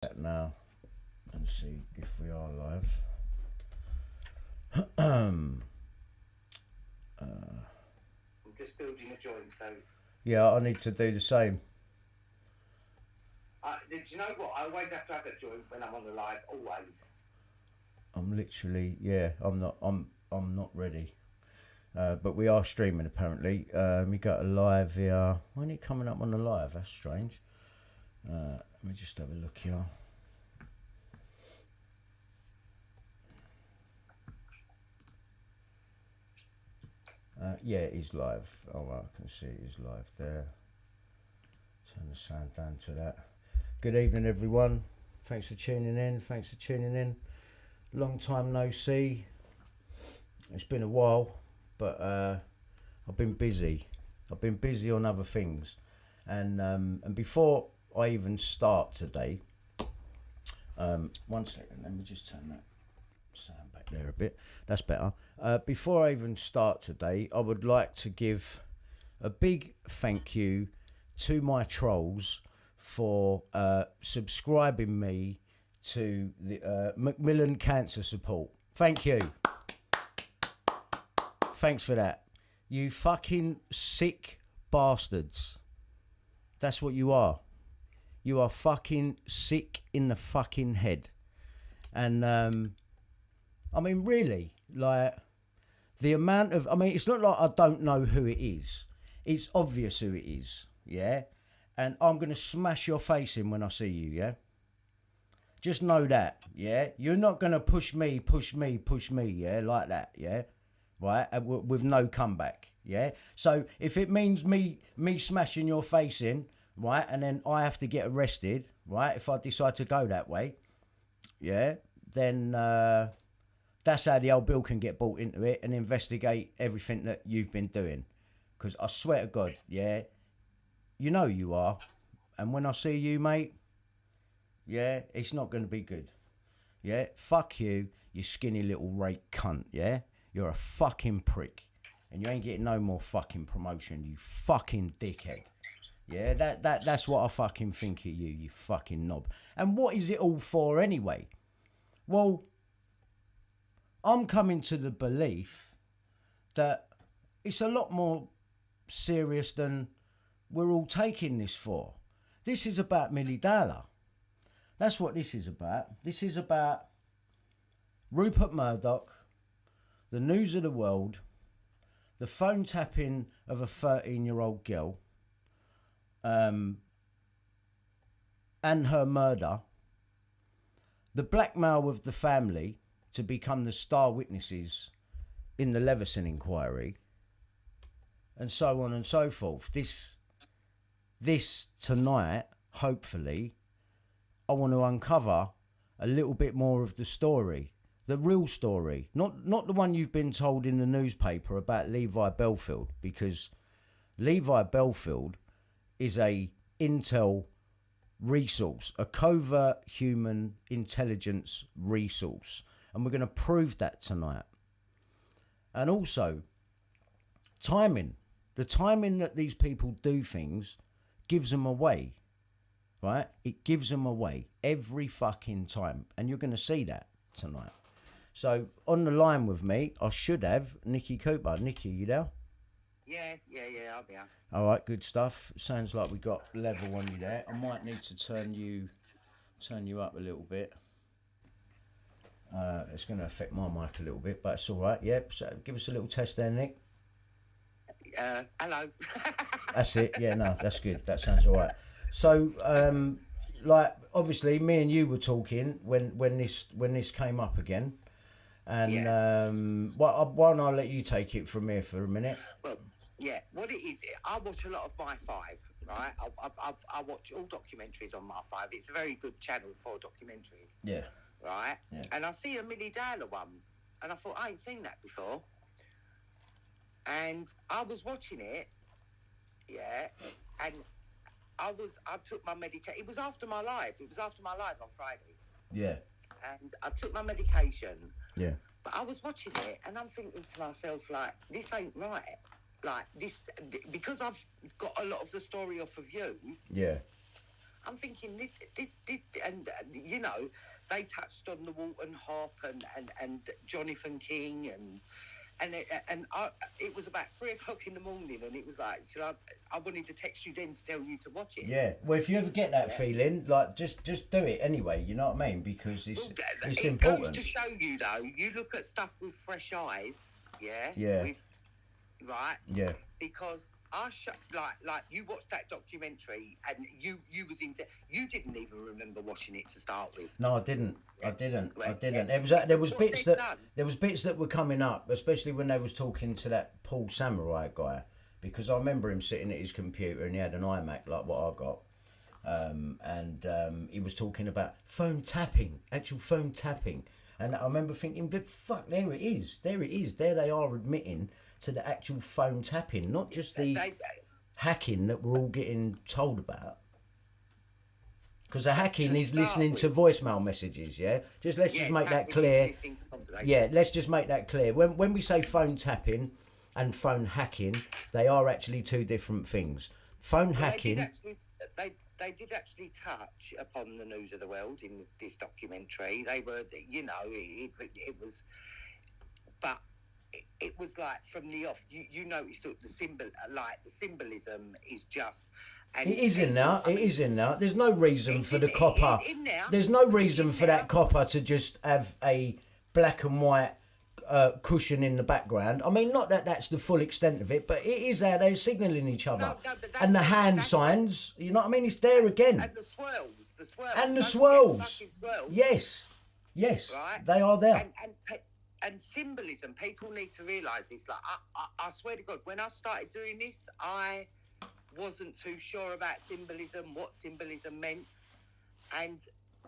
That now and see if we are live. I'm just building a joint, so. Yeah, I need to do the same. Do you know what? I always have to have a joint when I'm on the live. Always. I'm literally, yeah. I'm not ready. But we are streaming apparently. We got a live here. When are you coming up on the live? That's strange. Let me just have a look here. Yeah, it is live. Oh, well, I can see it is live there. Turn the sound down to that. Good evening, everyone. Thanks for tuning in. Long time no see. It's been a while, but I've been busy. I've been busy on other things, and before I even start today, 1 second. Let me just turn that sound back there a bit. That's better. Before I even start today, I would like to give a big thank you to my trolls for subscribing me to the Macmillan Cancer Support. Thank you. Thanks for that. You fucking sick bastards. That's what you are. You are fucking sick in the fucking head. And I mean, really, like, the amount of, I mean, it's not like I don't know who it is. It's obvious who it is, yeah? And I'm going to smash your face in when I see you, yeah? Just know that, yeah? You're not going to push me, yeah? Like that, yeah? Right? With no comeback, yeah? So if it means me smashing your face in, right, and then I have to get arrested, right, if I decide to go that way, yeah, then that's how the old Bill can get brought into it and investigate everything that you've been doing. Because I swear to God, yeah, you know you are. And when I see you, mate, yeah, it's not going to be good. Yeah, fuck you, you skinny little rake cunt, yeah? You're a fucking prick. And you ain't getting no more fucking promotion, you fucking dickhead. Yeah, that's what I fucking think of you, you fucking knob. And what is it all for anyway? Well, I'm coming to the belief that it's a lot more serious than we're all taking this for. This is about Milly Dowler. That's what this is about. This is about Rupert Murdoch, the news of the world, the phone tapping of a 13-year-old girl, and her murder, the blackmail of the family to become the star witnesses in the Leveson inquiry, and so on and so forth. This tonight, hopefully, I want to uncover a little bit more of the story, the real story, not the one you've been told in the newspaper about Levi Bellfield, because Levi Bellfield is a intel resource, a covert human intelligence resource. And we're going to prove that tonight. And also, timing. The timing that these people do things gives them away. Right? It gives them away every fucking time. And you're going to see that tonight. So, on the line with me, I should have Nikki Cooper. Nikki, you there? Yeah, I'll be out. All right, good stuff. Sounds like we got level on you there. I might need to turn you up a little bit. It's going to affect my mic a little bit, but it's all right. Yep. So give us a little test there, Nick. Hello. That's it. Yeah, no, that's good. That sounds all right. So, like, obviously, me and you were talking when this came up again, and Yeah. why don't I let you take it from here for a minute? Well, yeah. What it is, I watch a lot of My Five, right? I watch all documentaries on My Five. It's a very good channel for documentaries. Yeah. Right? Yeah. And I see a Milly Dowler one, and I thought, I ain't seen that before. And I was watching it, yeah, and I took my medication. It was after my live. On Friday. Yeah. And I took my medication. Yeah. But I was watching it, and I'm thinking to myself, like, this ain't right. Like, this, because I've got a lot of the story off of you. Yeah. I'm thinking, and you know, they touched on the Walton Hop and Jonathan King it was about 3 o'clock in the morning, and it was like, I wanted to text you then to tell you to watch it. Yeah, well, if you ever get that feeling, like, just do it anyway, you know what I mean? Because it's important. It goes to show you, though, you look at stuff with fresh eyes, yeah? Yeah. Right? Yeah. Because like you watched that documentary and you didn't even remember watching it to start with. No, I didn't. I didn't. Yeah. There was bits that were coming up, especially when they was talking to that Paul Samurai guy, because I remember him sitting at his computer and he had an iMac like what I got, he was talking about actual phone tapping, and I remember thinking, but fuck, there it is, there they are admitting to the actual phone tapping, not just the hacking that we're all getting told about. Because the hacking is listening to voicemail messages, yeah? Let's just make that clear. Yeah, let's just make that clear. When we say phone tapping and phone hacking, they are actually two different things. Phone hacking... They did actually touch upon the news of the world in this documentary. They were, you know, it was... But... It was like from the off. You noticed that the symbolism is just. And it is in there. It is in there. There's no reason for the copper. There's no reason for that copper to just have a black and white cushion in the background. I mean, not that that's the full extent of it, but it is there. They're signalling each other, and the hand signs. You know what I mean? It's there again. And the swirls. And the swirls. Yes. Right? They are there. And symbolism, people need to realise this. Like, I swear to God, when I started doing this, I wasn't too sure about symbolism, what symbolism meant. And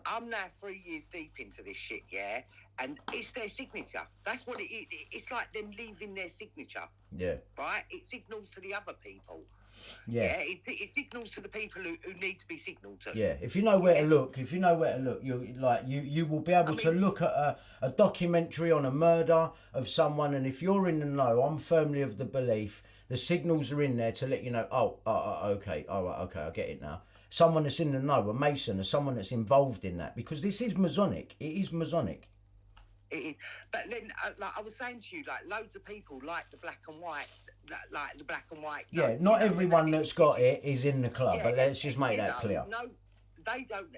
I'm now 3 years deep into this shit, yeah? And it's their signature. That's what it is. It's like them leaving their signature. Yeah. Right? It signals to the other people. Yeah. It signals to the people who need to be signalled to. Yeah, if you know where to look, you will be able to look at a documentary on a murder of someone, and if you're in the know, I'm firmly of the belief the signals are in there to let you know, okay, I get it now. Someone that's in the know, a Mason, or someone that's involved in that, because this is Masonic. It is Masonic. It is, but then, like I was saying to you, like loads of people like the black and white, like the black and white. Yeah, not everyone that's got it is in the club, but let's just make that clear. No, they don't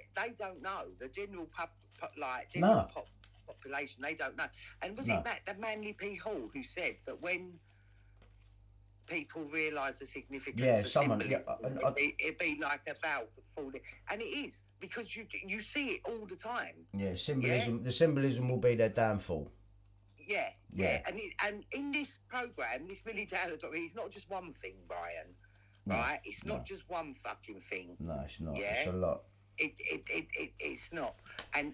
know. The general population, they don't know. And was it that Manly P. Hall who said that when people realise the significance of symbolism, it'd be like a valve falling, and it is. Because you see it all the time. Yeah, symbolism. Yeah? The symbolism will be their downfall. Yeah. And in this programme, this Milly Dowler documentary, it's not just one thing, Brian. Right? It's not just one fucking thing. No, it's not. Yeah? It's a lot. It's not. And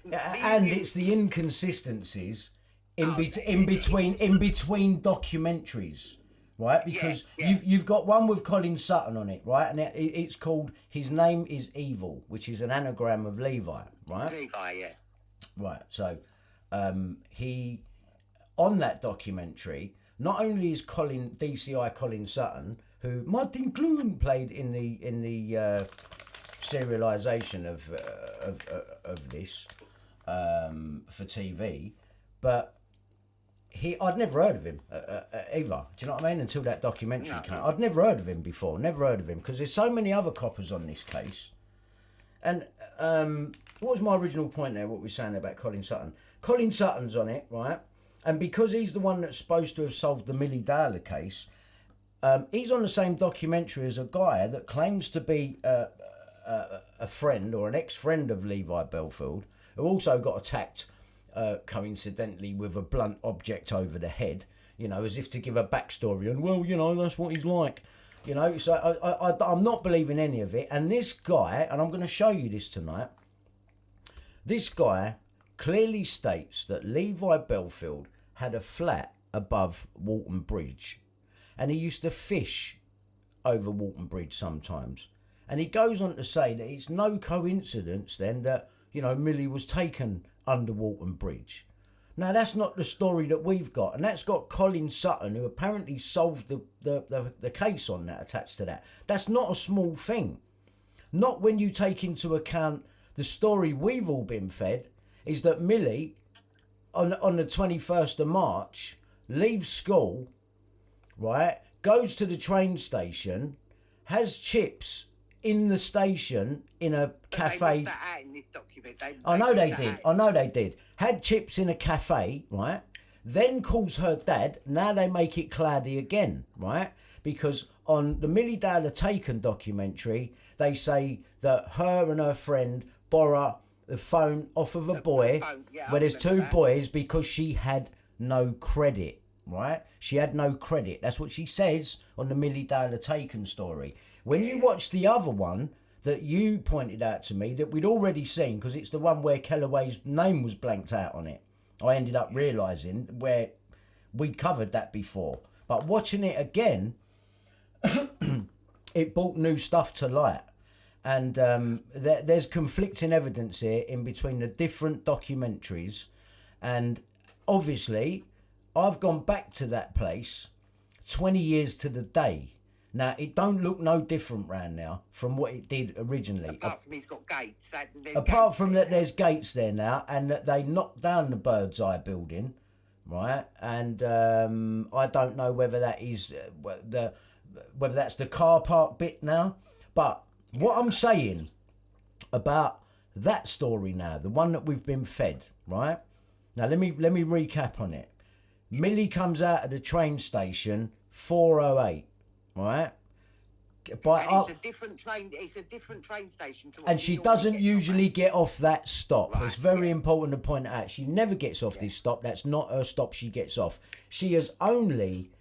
it's the inconsistencies in between documentaries. Right, because you've got one with Colin Sutton on it, right, and it's called His Name Is Evil, which is an anagram of Levi, right? Levi, yeah. Right, so he on that documentary, not only is DCI Colin Sutton, who Martin Clune played in the serialisation of this for TV, but I'd never heard of him either. Do you know what I mean? Until that documentary came. I'd never heard of him before. Never heard of him, because there's so many other coppers on this case. And what was my original point there? What we were saying about Colin Sutton? Colin Sutton's on it, right? And because he's the one that's supposed to have solved the Milly Dowler case, he's on the same documentary as a guy that claims to be a friend or an ex-friend of Levi Bellfield, who also got attacked coincidentally with a blunt object over the head, you know, as if to give a backstory, and well, you know, that's what he's like, you know. So I'm not believing any of it. And this guy, and I'm going to show you this tonight, this guy clearly states that Levi Bellfield had a flat above Walton Bridge, and he used to fish over Walton Bridge sometimes. And he goes on to say that it's no coincidence then that, you know, Millie was taken under Walton Bridge. Now, that's not the story that we've got, and that's got Colin Sutton, who apparently solved the case on that, attached to that. That's not a small thing. not when you take into account the story we've all been fed, is that Millie, on the 21st of March, leaves school, right, goes to the train station, has chips in the station in a cafe. They left that out in this document. I know they did. Had chips in a cafe, right? Then calls her dad. Now they make it cloudy again, right? Because on the Millie Dowler Taken documentary, they say that her and her friend borrow the phone off of a boy where there's two boys because she had no credit, right? She had no credit. That's what she says on the Millie Dowler Taken story. When you watch the other one that you pointed out to me that we'd already seen, because it's the one where Kellaway's name was blanked out on it, I ended up realising where we'd covered that before. But watching it again, it brought new stuff to light. And there's conflicting evidence here in between the different documentaries. And obviously, I've gone back to that place 20 years to the day. Now, it don't look no different round now from what it did originally. Apart from he's got gates. Apart from that, there's gates there now, and that they knocked down the Bird's Eye building, right? And I don't know whether that is whether that's the car park bit now. But what I'm saying about that story now, the one that we've been fed, right? Now let me recap on it. Millie comes out of the train station 4:08. Right, but it's a different train. It's a different train station. To and she doesn't usually get off that stop. Right, it's very important to point out. She never gets off this stop. That's not her stop. She gets off. She has only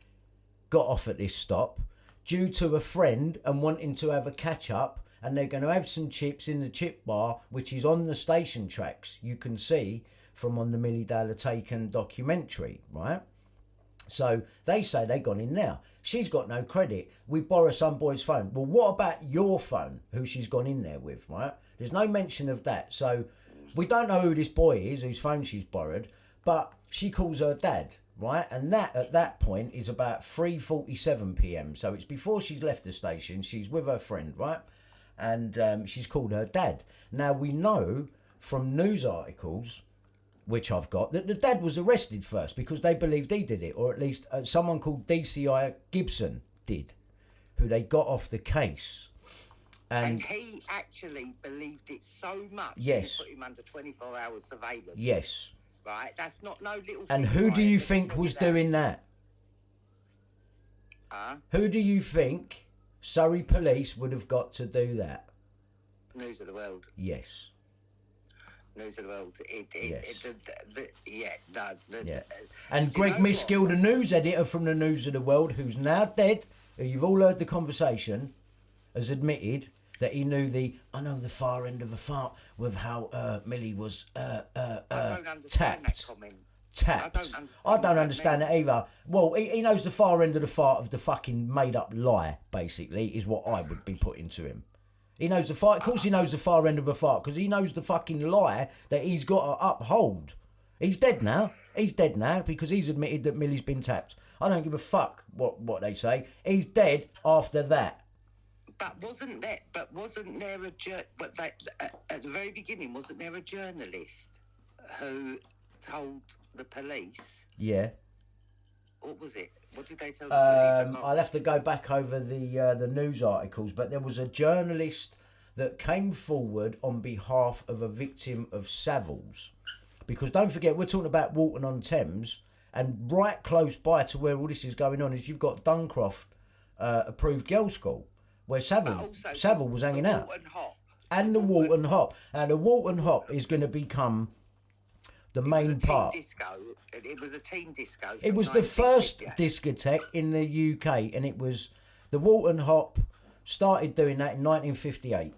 got off at this stop due to a friend and wanting to have a catch up. And they're going to have some chips in the chip bar, which is on the station tracks. You can see from on the Millie Dowler Taken documentary, right? So they say they've gone in now. She's got no credit. We borrow some boy's phone. Well, what about your phone, who she's gone in there with, right? There's no mention of that. So we don't know who this boy is, whose phone she's borrowed, but she calls her dad, right? And that, at that point, is about 3:47 p.m. So it's before she's left the station. She's with her friend, right? And she's called her dad. Now, we know from news articles, which I've got, that the dad was arrested first because they believed he did it, or at least someone called DCI Gibson did, who they got off the case. And he actually believed it so much. Yes. They put him under 24 hours surveillance. Yes. Right? That's not no little thing. And who do you think was doing that? Who do you think Surrey police would have got to do that? News of the World. Yes. News of the World. And Greg Miskill, the news editor from the News of the World, who's now dead, who you've all heard the conversation, has admitted that he knew the far end of the fart with how Millie was tapped. I don't understand it either. Well, he knows the far end of the fart of the fucking made up lie, basically, is what I would be putting to him. He knows the far. Of course, he knows the far end of the fart because he knows the fucking lie that he's got to uphold. He's dead now. He's dead now because he's admitted that Millie's been tapped. I don't give a fuck what they say. He's dead after that. But wasn't there at the very beginning? Wasn't there a journalist who told the police? Yeah. What was it? What did they tell the police? I'll have to go back over the news articles, but there was a journalist that came forward on behalf of a victim of Savills. Because don't forget, we're talking about Walton on Thames, and right close by to where all this is going on is you've got Duncroft approved girls' school, where Saville was hanging out. And the Walton Hop. And the Walton Hop is going to become the main part. It was a teen disco. It was the first discotheque in the UK, and it was the Walton Hop started doing that in 1958.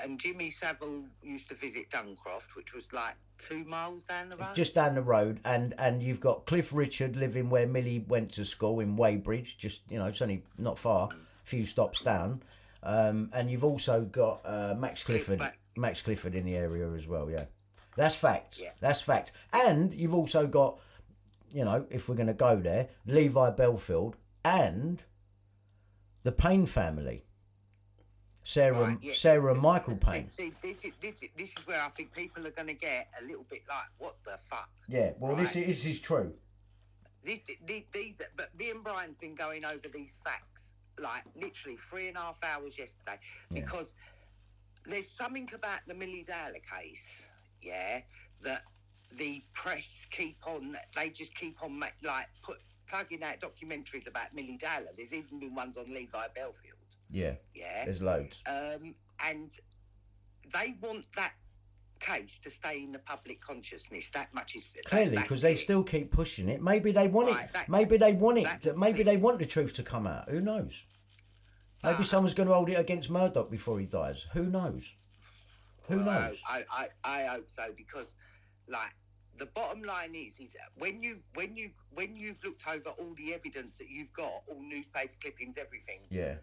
And Jimmy Savile used to visit Duncroft, which was like 2 miles down the road. Just down the road, and you've got Cliff Richard living where Millie went to school in Weybridge. Just it's only not far, a few stops down. And you've also got Max Clifford in the area as well. Yeah. That's fact. Yeah. That's fact. And you've also got, if we're going to go there, Levi Bellfield and the Payne family. Sarah Michael Payne. See, this is where I think people are going to get a little bit like, what the fuck? Yeah, well, right? this is true. But me and Brian's been going over these facts like literally 3.5 hours yesterday because there's something about the Milly Dowler case, that the press they just keep on plugging out documentaries about Milly Dowler. There's even been ones on Levi Bellfield. Yeah. There's loads. And they want that case to stay in the public consciousness. That much is clearly because they still keep pushing it. Maybe they want it. Maybe they want it. Maybe they want the truth to come out. Who knows? Maybe someone's going to hold it against Murdoch before he dies. Who knows? Who knows? I hope so, because like the bottom line is when you've looked over all the evidence that you've got, all newspaper clippings, everything. Yeah.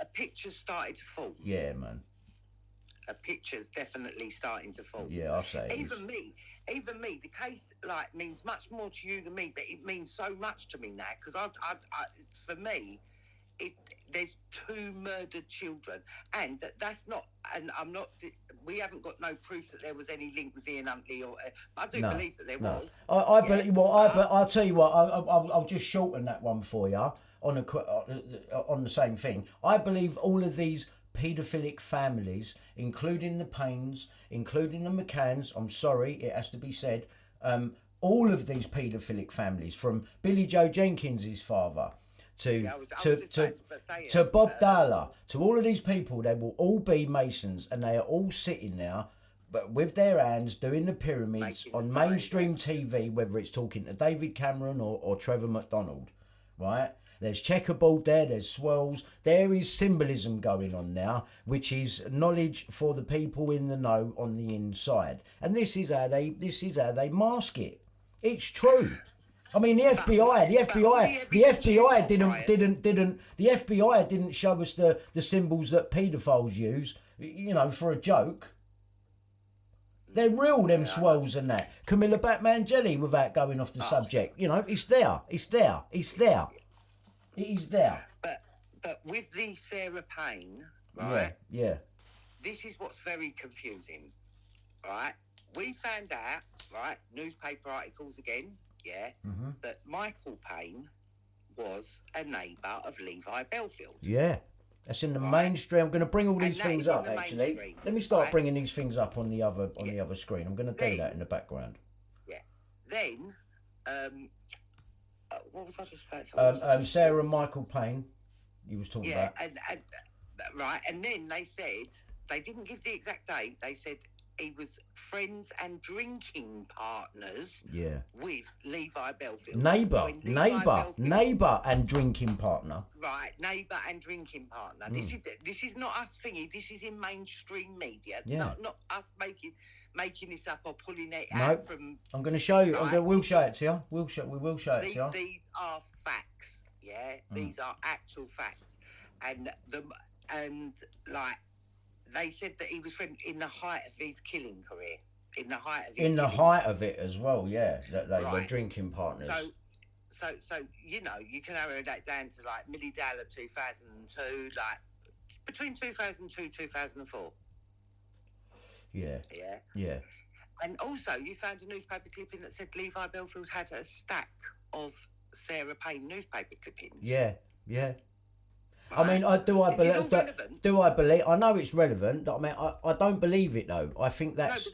A picture's started to form. Yeah, man. A picture's definitely starting to form. Yeah, I'll say it even me, the case means much more to you than me, but it means so much to me now because for me, there's 2 murdered children, and that's not. And I'm not. We haven't got no proof that there was any link with Ian Huntley, I do believe that there was. I believe. Well, I'll tell you what. I'll just shorten that one for you on the same thing. I believe all of these paedophilic families, including the Paynes, including the McCanns. I'm sorry, it has to be said. All of these paedophilic families, from Billy Joe Jenkins' father to Bob Dowler, to all of these people, they will all be Masons, and they are all sitting there, but with their hands doing the pyramids on mainstream TV, whether it's talking to David Cameron or Trevor McDonald, right? There's checkerboard there, there's swirls, there is symbolism going on now, which is knowledge for the people in the know on the inside. And this is how they mask it. It's true. I mean, the FBI didn't show us the symbols that paedophiles use, for a joke. They're real, them swirls and that. Camilla Batman Jelly, without going off the subject, it's there. It is there. But with the Sarah Payne, right? Yeah. This is what's very confusing, right? We found out, right, newspaper articles again, that Michael Payne was a neighbour of Levi Bellfield. Yeah. That's in the mainstream. I'm going to bring all these things up, actually. Let me start bringing these things up on the other screen. I'm going to do that in the background. Yeah. Then, what was I just about to say? Sarah and Michael Payne, you was talking about. Right, and then they said, they didn't give the exact date, they said he was friends and drinking partners with Levi Bellfield. Neighbour and drinking partner. Right, neighbour and drinking partner. This is not us thingy, this is in mainstream media. Not us making this up or pulling it out from. I'm going to show you. We'll show it to you. We will show it to you. These are facts. Yeah, these are actual facts, and they said that he was in the height of his killing career. In the height of it as well. Yeah, that they were drinking partners. So you can narrow that down to Milly Dowler 2002, between 2002 2004. Yeah. And also, you found a newspaper clipping that said Levi Bellfield had a stack of Sarah Payne newspaper clippings. Yeah. Right. I mean, do I believe? I know it's relevant. I mean, I don't believe it though. I think that's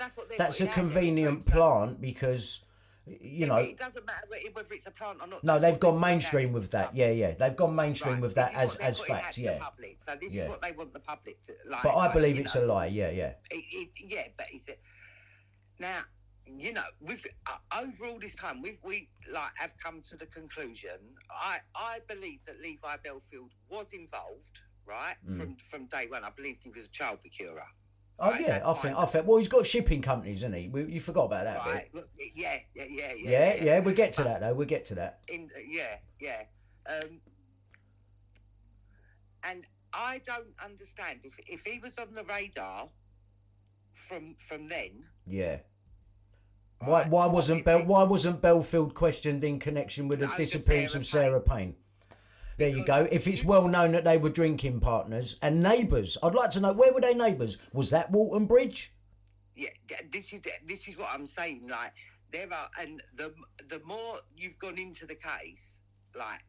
a convenient plant because. It doesn't matter whether it's a plant or not. No, they've gone mainstream with that. Yeah. They've gone mainstream with that as facts. Yeah. So this is what they want the public to like. But I believe it's a lie. Yeah. But now, with over all this time, we have come to the conclusion. I believe that Levi Bellfield was involved, right, from day one. I believed he was a child procurer. Oh right, yeah, I think. Well, he's got shipping companies, isn't he? You forgot about that bit. Yeah. We'll get to that though. We'll get to that. And I don't understand if he was on the radar from then. Yeah. Right, why wasn't Bellfield questioned in connection with the disappearance of Sarah Payne? There you go. If it's well known that they were drinking partners and neighbours, I'd like to know, where were they neighbours? Was that Walton Bridge? Yeah, this is what I'm saying. Like, there are, and the more you've gone into the case, like,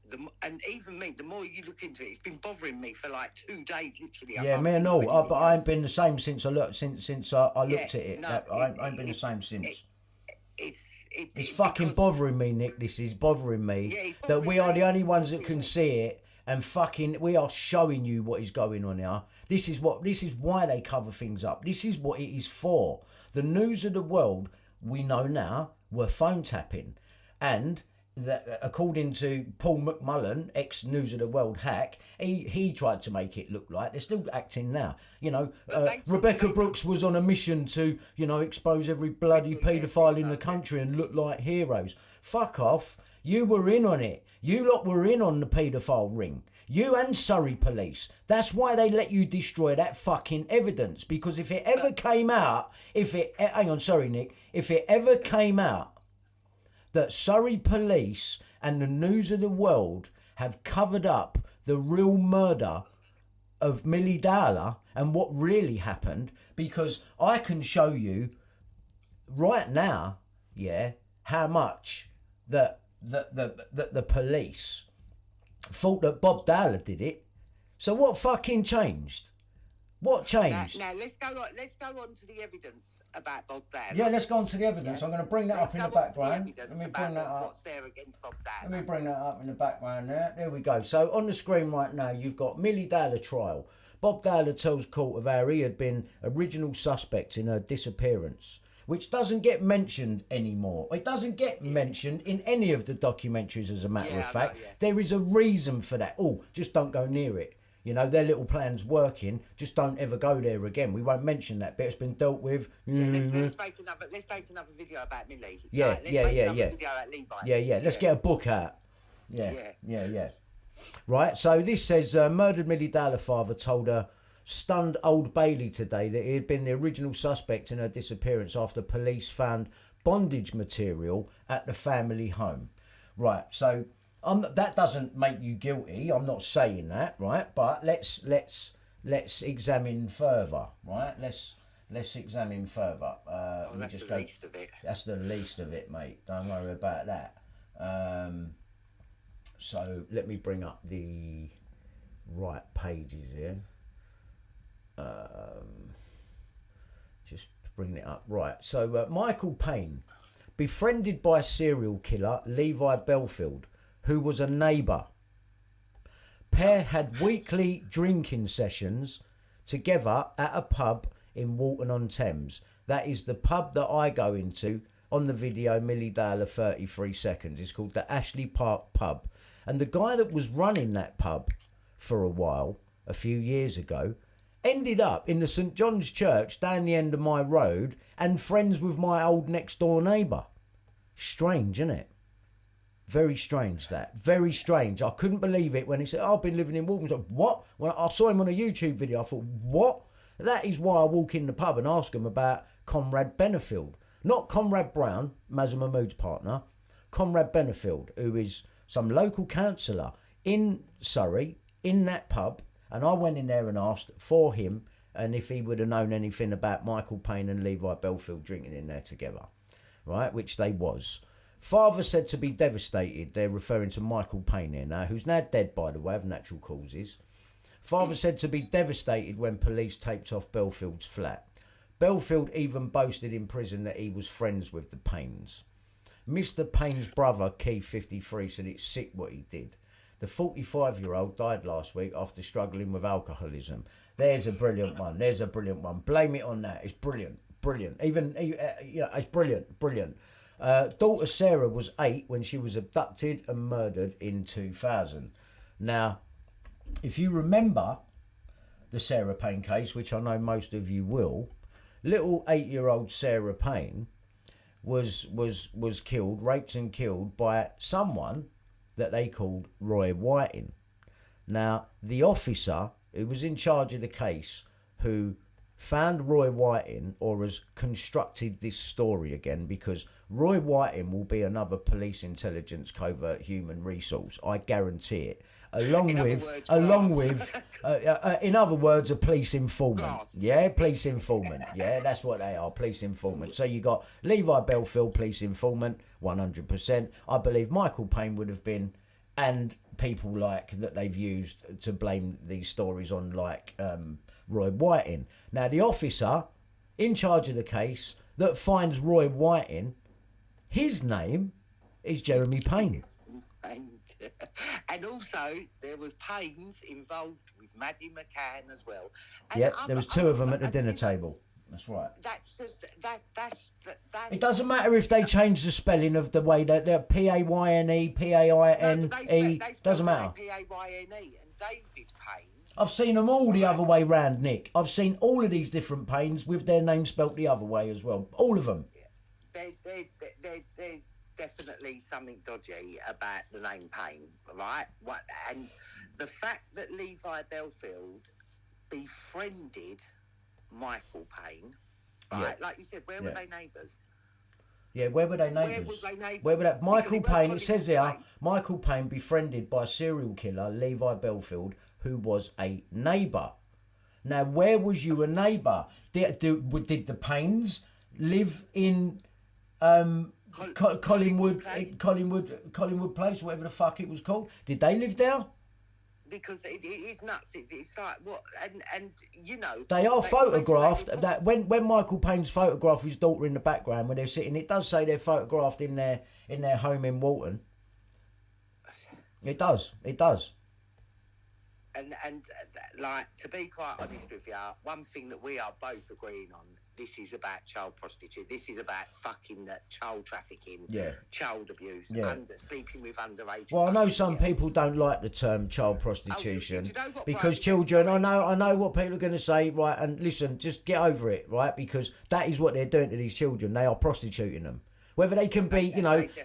and even me, the more you look into it, it's been bothering me for like 2 days, literally. Yeah, me and all. But I ain't been the same since I looked at it. No, I ain't been the same since. It's fucking bothering me, Nick. This is bothering me that we are the only ones that can see it, and fucking we are showing you what is going on here. This is why they cover things up. This is what it is for. The news of the world, we know now, were phone tapping, and that, according to Paul McMullen, ex News of the World hack, he tried to make it look like they're still acting now. You know, Rebecca Brooks was on a mission to, you know, expose every bloody paedophile in the country and look like heroes. Fuck off. You were in on it. You lot were in on the paedophile ring. You and Surrey Police. That's why they let you destroy that fucking evidence. Because if it ever came out, if it ever came out that Surrey Police and the News of the World have covered up the real murder of Milly Dowler and what really happened, because I can show you right now, how much that the police thought that Bob Dowler did it. So what fucking changed? What changed? Now let's go on to the evidence about Bob Dowler. Yeah, let's go on to the evidence. I'm going to bring that up in the background. Let me bring that up. What's there against Bob Dowler? Let me bring that up in the background there. There we go. So on the screen right now, you've got Milly Dowler trial. Bob Dowler tells court of how he had been original suspect in her disappearance, which doesn't get mentioned anymore. It doesn't get mentioned in any of the documentaries, as a matter of fact. There is a reason for that. Oh, just don't go near it. You know, their little plan's working. Just don't ever go there again. We won't mention that bit. It's been dealt with. Yeah, let's make another video about Millie. Yeah. Video about Levi. Yeah. Let's get a book out. Yeah. Right, so this says, murdered Milly Dowler father told her stunned Old Bailey today that he had been the original suspect in her disappearance after police found bondage material at the family home. Right, so that doesn't make you guilty. I'm not saying that, right? But let's examine further, right? Let's examine further. That's the least of it. That's the least of it, mate. Don't worry about that. So let me bring up the right pages here. Just bring it up. Right. So Michael Payne, befriended by serial killer Levi Bellfield, who was a neighbour. Pair had weekly drinking sessions together at a pub in Walton-on-Thames. That is the pub that I go into on the video, Milly Dowler 33 seconds. It's called the Ashley Park Pub. And the guy that was running that pub for a while, a few years ago, ended up in the St John's Church down the end of my road and friends with my old next door neighbour. Strange, isn't it? Very strange, that. Very strange. I couldn't believe it when he said, I've been living in Walton. I thought, what? When I saw him on a YouTube video, I thought, what? That is why I walk in the pub and ask him about Comrade Bellfield. Not Comrade Brown, Mazza Mahmood's partner. Comrade Bellfield, who is some local councillor in Surrey, in that pub. And I went in there and asked for him and if he would have known anything about Michael Payne and Levi Bellfield drinking in there together. Right, which they was. Father said to be devastated. They're referring to Michael Payne here now, who's now dead, by the way, of natural causes. Father said to be devastated when police taped off Bellfield's flat. Bellfield even boasted in prison that he was friends with the Paynes. Mr. Payne's brother, Keith, 53, said it's sick what he did. The 45-year-old died last week after struggling with alcoholism. There's a brilliant one. Blame it on that. It's brilliant. It's brilliant. Daughter Sarah was 8 when she was abducted and murdered in 2000. Now, if you remember the Sarah Payne case, which I know most of you will, little 8-year-old Sarah Payne was killed, raped and killed by someone that they called Roy Whiting. Now, the officer who was in charge of the case, who found Roy Whiting, or has constructed this story again, because Roy Whiting will be another police intelligence covert human resource. I guarantee it. along with, in other words, a police informant. Grass. Yeah, police informant. Yeah, that's what they are, police informant. So you got Levi Bellfield, police informant, 100%. I believe Michael Payne would have been, and people like that they've used to blame these stories on, like Roy Whiting. Now, the officer in charge of the case that finds Roy Whiting, his name is Jeremy Payne. And also, there was Payne's involved with Maddie McCann as well. Yep, there was two of them at the dinner table. That's right. That's just that's. It doesn't matter if they change the spelling of the way that they're P-A-Y-N-E, P-A-I-N-E. Doesn't matter. P-A-Y-N-E and David Payne. I've seen them all the other way round, Nick. I've seen all of these different Paynes with their names spelt the other way as well. All of them. There's definitely something dodgy about the name Payne, right? And the fact that Levi Bellfield befriended Michael Payne, right? Yeah. Like you said, where were they neighbours? Yeah, where were they neighbours? Where were they? Michael Payne, it says here, Michael Payne befriended by serial killer Levi Bellfield, who was a neighbour. Now, where was you a neighbour? Did the Paynes live in Collingwood Place, whatever the fuck it was called? Did they live there? Because it is nuts. It's like what, and you know they are photographed. That when Michael Payne's photograph of his daughter in the background when they're sitting, it does say they're photographed in their home in Walton. It does. And like, to be quite honest with you, one thing that we are both agreeing on, this is about child prostitution. This is about fucking child trafficking, child abuse, sleeping with underage. Well, I know some people don't like the term child prostitution because children. I know what people are going to say, right? And listen, just get over it, right? Because that is what they're doing to these children. They are prostituting them. Whether they can be,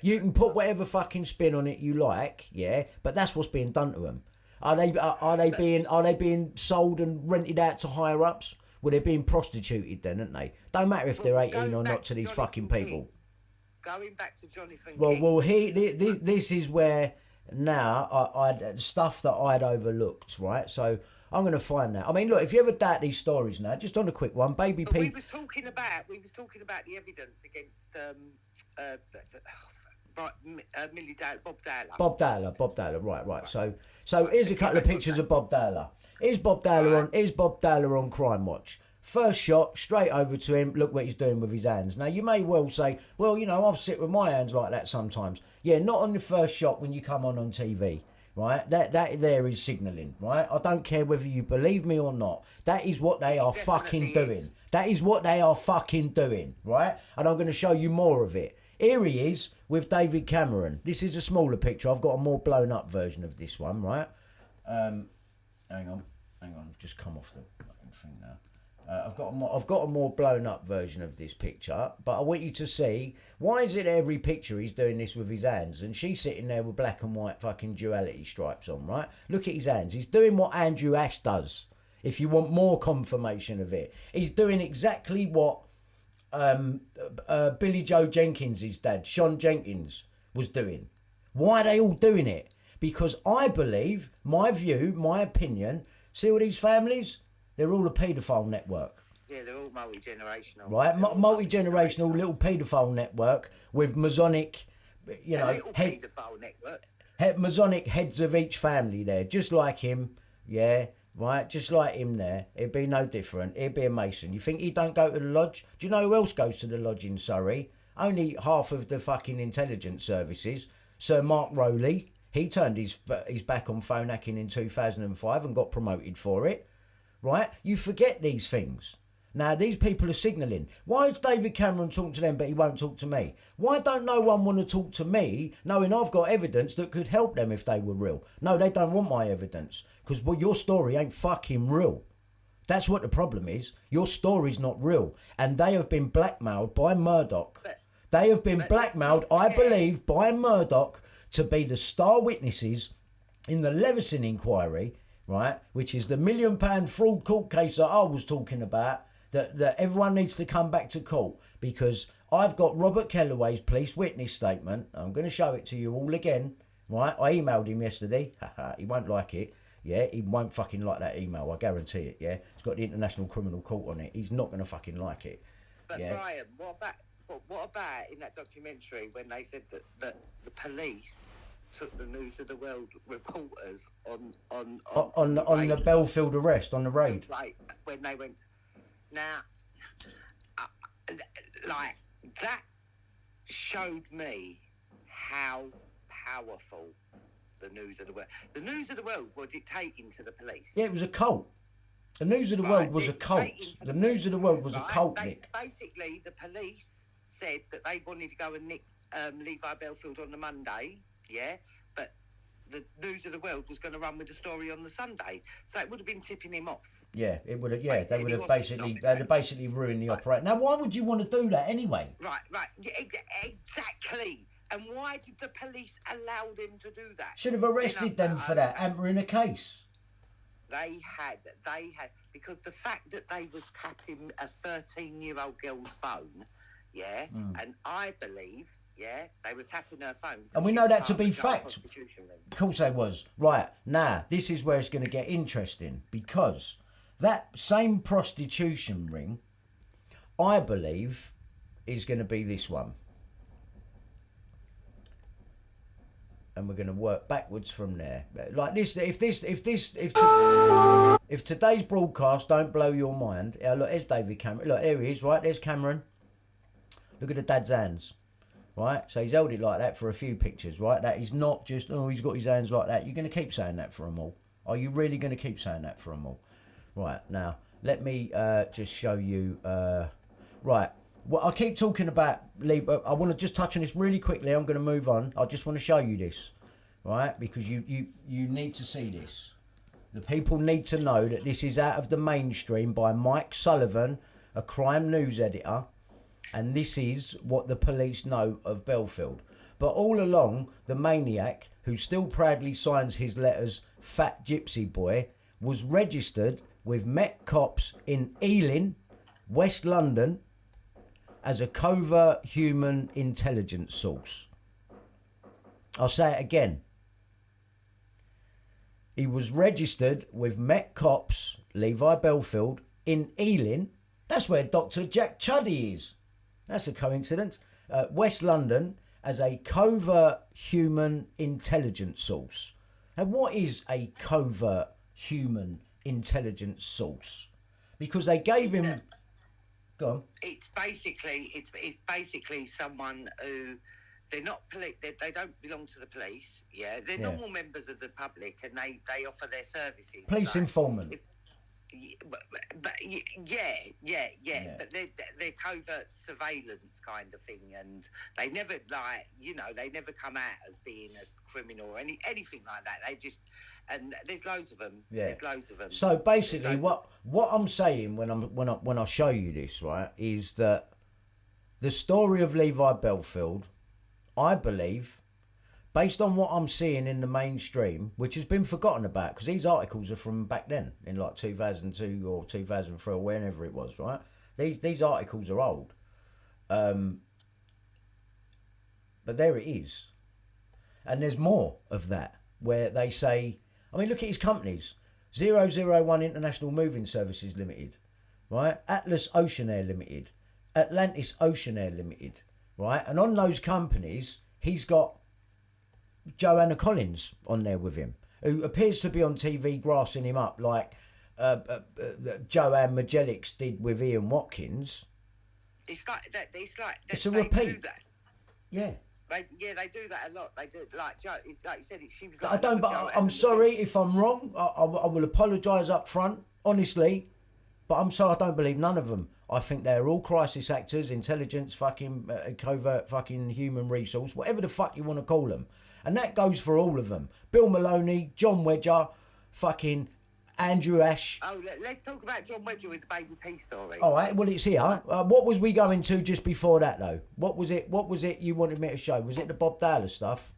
you can put whatever fucking spin on it you like, yeah. But that's what's being done to them. Are they being sold and rented out to higher ups? Well, they're being prostituted then, aren't they? Don't matter if they're 18 or not to these fucking people. Going back to Jonathan King. Well, this is where now I stuff that I'd overlooked, right? So I'm going to find that. I mean, look, if you ever doubt these stories now, just on a quick one, Baby P. We was talking about the evidence against Milly Dowler, Bob Dowler. Right. So here's a couple of pictures of Bob Dowler. Here's Bob Dowler on Crime Watch. First shot, straight over to him. Look what he's doing with his hands. Now, you may well say, well, I've sit with my hands like that sometimes. Yeah, not on the first shot when you come on TV, right? That there is signalling, right? I don't care whether you believe me or not. That is what they are fucking doing. That is what they are fucking doing, right? And I'm going to show you more of it. Here he is with David Cameron. This is a smaller picture. I've got a more blown up version of this one, right? Hang on. I've just come off the thing now. I've got a more blown up version of this picture, but I want you to see, why is it every picture he's doing this with his hands and she's sitting there with black and white fucking duality stripes on, right? Look at his hands. He's doing what Andrew Ash does. If you want more confirmation of it, he's doing exactly what Billy Joe Jenkins' dad, Sean Jenkins, was doing. Why are they all doing it? Because I believe, my view, my opinion, see all these families? They're all a paedophile network. Yeah, they're all multi-generational. Right, multi-generational little paedophile network with Masonic, paedophile network. Masonic heads of each family there, just like him, yeah. Right, just like him there. It'd be no different. He'd be a Mason. You think he don't go to the lodge? Do you know who else goes to the lodge in Surrey? Only half of the fucking intelligence services. Sir Mark Rowley. He turned his back on phone hacking in 2005 and got promoted for it. Right? You forget these things. Now, these people are signalling. Why is David Cameron talking to them but he won't talk to me? Why don't no one want to talk to me knowing I've got evidence that could help them if they were real? No, they don't want my evidence because your story ain't fucking real. That's what the problem is. Your story's not real. And they have been blackmailed by Murdoch. They have been blackmailed, I believe, by Murdoch to be the star witnesses in the Leveson inquiry, right, which is the £1 million fraud court case that I was talking about. That everyone needs to come back to court because I've got Robert Kellaway's police witness statement. I'm going to show it to you all again, right? I emailed him yesterday. He won't like it. Yeah, he won't fucking like that email. I guarantee it. Yeah, it's got the International Criminal Court on it. He's not gonna fucking like it. But yeah? Brian, what about in that documentary when they said that the police took the News of the World reporters on the Bellfield arrest, on the raid? Like when they went, now, like that showed me how powerful the News of the World. The News of the World were dictating to the police. Yeah, it was a cult. The News of the World was a cult. The News of the World was a cult, Nick. Basically, the police said that they wanted to go and nick Levi Bellfield on the Monday, yeah, but the News of the World was going to run with the story on the Sunday, so it would have been tipping him off. Yeah, it would have. Yeah, they would have basically ruined the operation. Now, why would you want to do that anyway? Right, yeah, exactly. And why did the police allow them to do that? Should have arrested them for that. Hampering a case. They had, because the fact that they was tapping a 13-year-old girl's phone, yeah, and I believe, yeah, they were tapping her phone. And we know that to be fact. Of course they was. Right, now, this is where it's going to get interesting, because that same prostitution ring, I believe, is going to be this one. And we're going to work backwards from there. Like this, if today's broadcast don't blow your mind, look, there's David Cameron. Look, there he is, right? There's Cameron. Look at the dad's hands, right? So he's held it like that for a few pictures, right? That is not just, oh, he's got his hands like that. You're going to keep saying that for them all. Are you really going to keep saying that for them all? Right, now, let me just show you, right. Well, I keep talking about I want to just touch on this really quickly. I'm going to move on. I just want to show you this, right? Because you need to see this. The people need to know that this is out of the mainstream by Mike Sullivan, a crime news editor, and this is what the police know of Bellfield. But all along, the maniac, who still proudly signs his letters Fat Gypsy Boy, was registered with Met Cops in Ealing, West London, as a covert human intelligence source. I'll say it again. He was registered with Met Cops, Levi Bellfield, in Ealing. That's where Dr. Jack Chuddy is. That's a coincidence. West London, as a covert human intelligence source. And what is a covert human intelligence source? Because they gave him... Go on. It's basically someone who they're not they don't belong to the police. Yeah, they're normal members of the public, and they offer their services. Police informant. But but they're covert surveillance kind of thing, and they never they never come out as being a criminal or anything like that. They just, and there's loads of them. Yeah, there's loads of them. So basically, what I'm saying when I show you this, right, is that the story of Levi Bellfield, I believe, based on what I'm seeing in the mainstream, which has been forgotten about, because these articles are from back then, in like 2002 or 2003 or whenever it was, right? These articles are old. But there it is. And there's more of that, where they say, I mean, look at his companies. 001 International Moving Services Limited, right? Atlas Ocean Air Limited, Atlantis Ocean Air Limited, right? And on those companies, he's got Joanna Collins on there with him, who appears to be on TV grassing him up like Joanne Magellix did with Ian Watkins. It's like that. It's a repeat. Yeah. They do that a lot. They do, like Joe, like you said, she was. Like, I don't. But I'm sorry if I'm wrong. I will apologise up front, honestly. But I'm sorry, I don't believe none of them. I think they're all crisis actors, intelligence, fucking covert, fucking human resource, whatever the fuck you want to call them. And that goes for all of them. Bill Maloney, John Wedger, fucking Andrew Ash. Oh, let's talk about John Wedger with the Baby P story. All right, well, it's here. What was we going to just before that, though? What was it you wanted me to show? Was it the Bob Dowler stuff?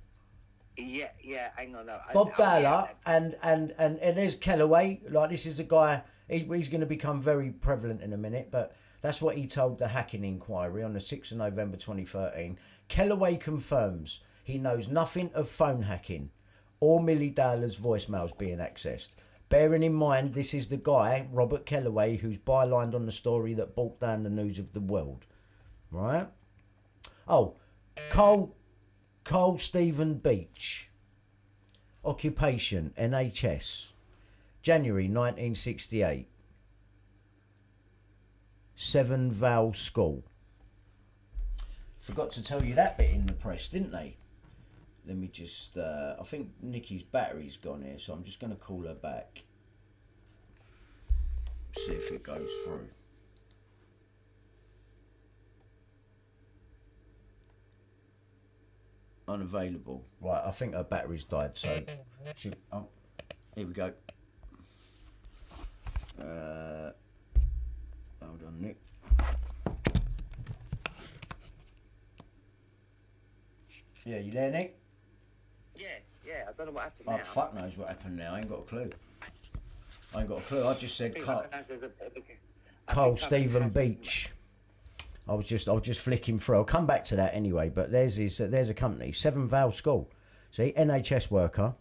Yeah, hang on. No. Bob Dowler and there's Kellaway. Like, this is a guy, he's going to become very prevalent in a minute, but that's what he told the hacking inquiry on the 6th of November 2013. Kellaway confirms He knows nothing of phone hacking or Milly Dowler's voicemails being accessed. Bearing in mind, this is the guy, Robert Kellaway, who's bylined on the story that brought down the news of the world. Right? Oh, Cole Stephen Beach. Occupation, NHS. January 1968. Seven Val School. Forgot to tell you that bit in the press, didn't they? Let me just... I think Nikki's battery's gone here, so I'm just going to call her back. See if it goes through. Unavailable. Right, I think her battery's died, so... here we go. Hold on, Nick. Yeah, you there, Nick? Yeah, I don't know what happened Oh, now. fuck knows what happened now. I ain't got a clue. I just said Cole Stephen Beach. I was just flicking through. I'll come back to that anyway. But there's a company, Seven Val School. See, NHS worker,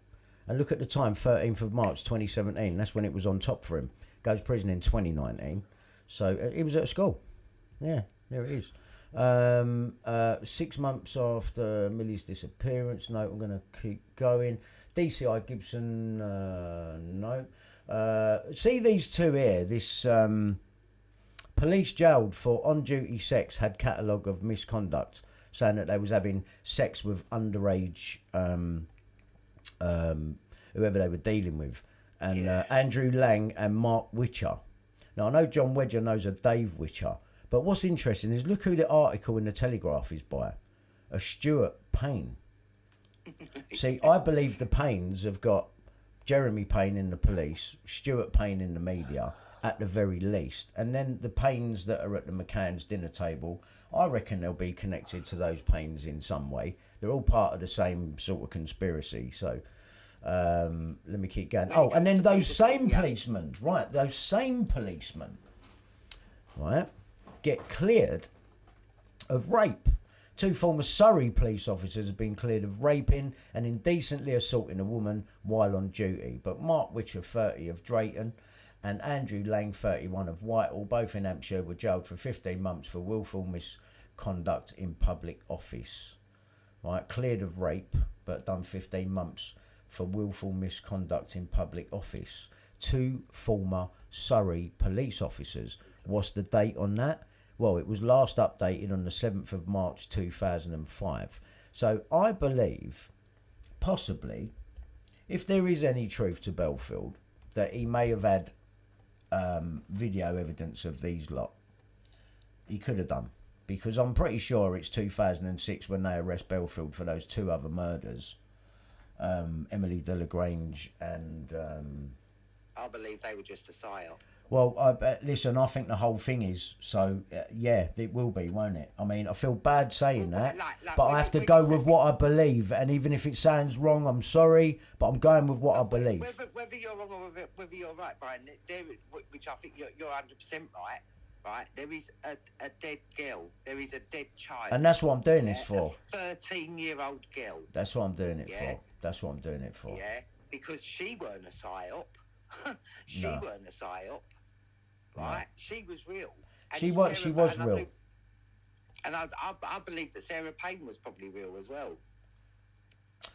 and look at the time, 13th of March 2017. That's when it was on top for him. Goes prison in 2019. So he was at a school. Yeah, there it is. 6 months after Millie's disappearance. No, I'm going to keep going. DCI Gibson. No. See these two here. This police jailed for on-duty sex had catalogue of misconduct, saying that they was having sex with underage whoever they were dealing with, and Andrew Lang and Mark Witcher. Now I know John Wedger knows a Dave Witcher. But what's interesting is look who the article in the Telegraph is by. A Stuart Payne. See, I believe the Paynes have got Jeremy Payne in the police, Stuart Payne in the media, at the very least. And then the Paynes that are at the McCann's dinner table, I reckon they'll be connected to those Paynes in some way. They're all part of the same sort of conspiracy. So let me keep going. Oh, and then those same policemen, right, right, get cleared of rape. 2 former Surrey police officers have been cleared of raping and indecently assaulting a woman while on duty. But Mark Witcher, 30, of Drayton, and Andrew Lang, 31, of Whitehall, both in Hampshire, were jailed for 15 months for willful misconduct in public office. Right, cleared of rape, but done 15 months for willful misconduct in public office. 2 former Surrey police officers. What's the date on that? Well, it was last updated on the 7th of March 2005. So I believe, possibly, if there is any truth to Bellfield, that he may have had video evidence of these lot. He could have done. Because I'm pretty sure it's 2006 when they arrest Bellfield for those 2 other murders. Emily de Lagrange and... I believe they were just a psyop. Well, listen, I think the whole thing is, so, yeah, it will be, won't it? I mean, I feel bad saying that, but I have to go with what I believe, and even if it sounds wrong, I'm sorry, but I'm going with what I believe. Whether you're wrong or whether you're right, Brian, which I think you're 100% right, there is a dead girl, there is a dead child. And that's what I'm doing this for. A 13-year-old girl. That's what I'm doing it for. That's what I'm doing it for. Yeah, because she weren't a psyop. She weren't a psyop. Right, she was real. And she was real. And I believe that Sarah Payne was probably real as well.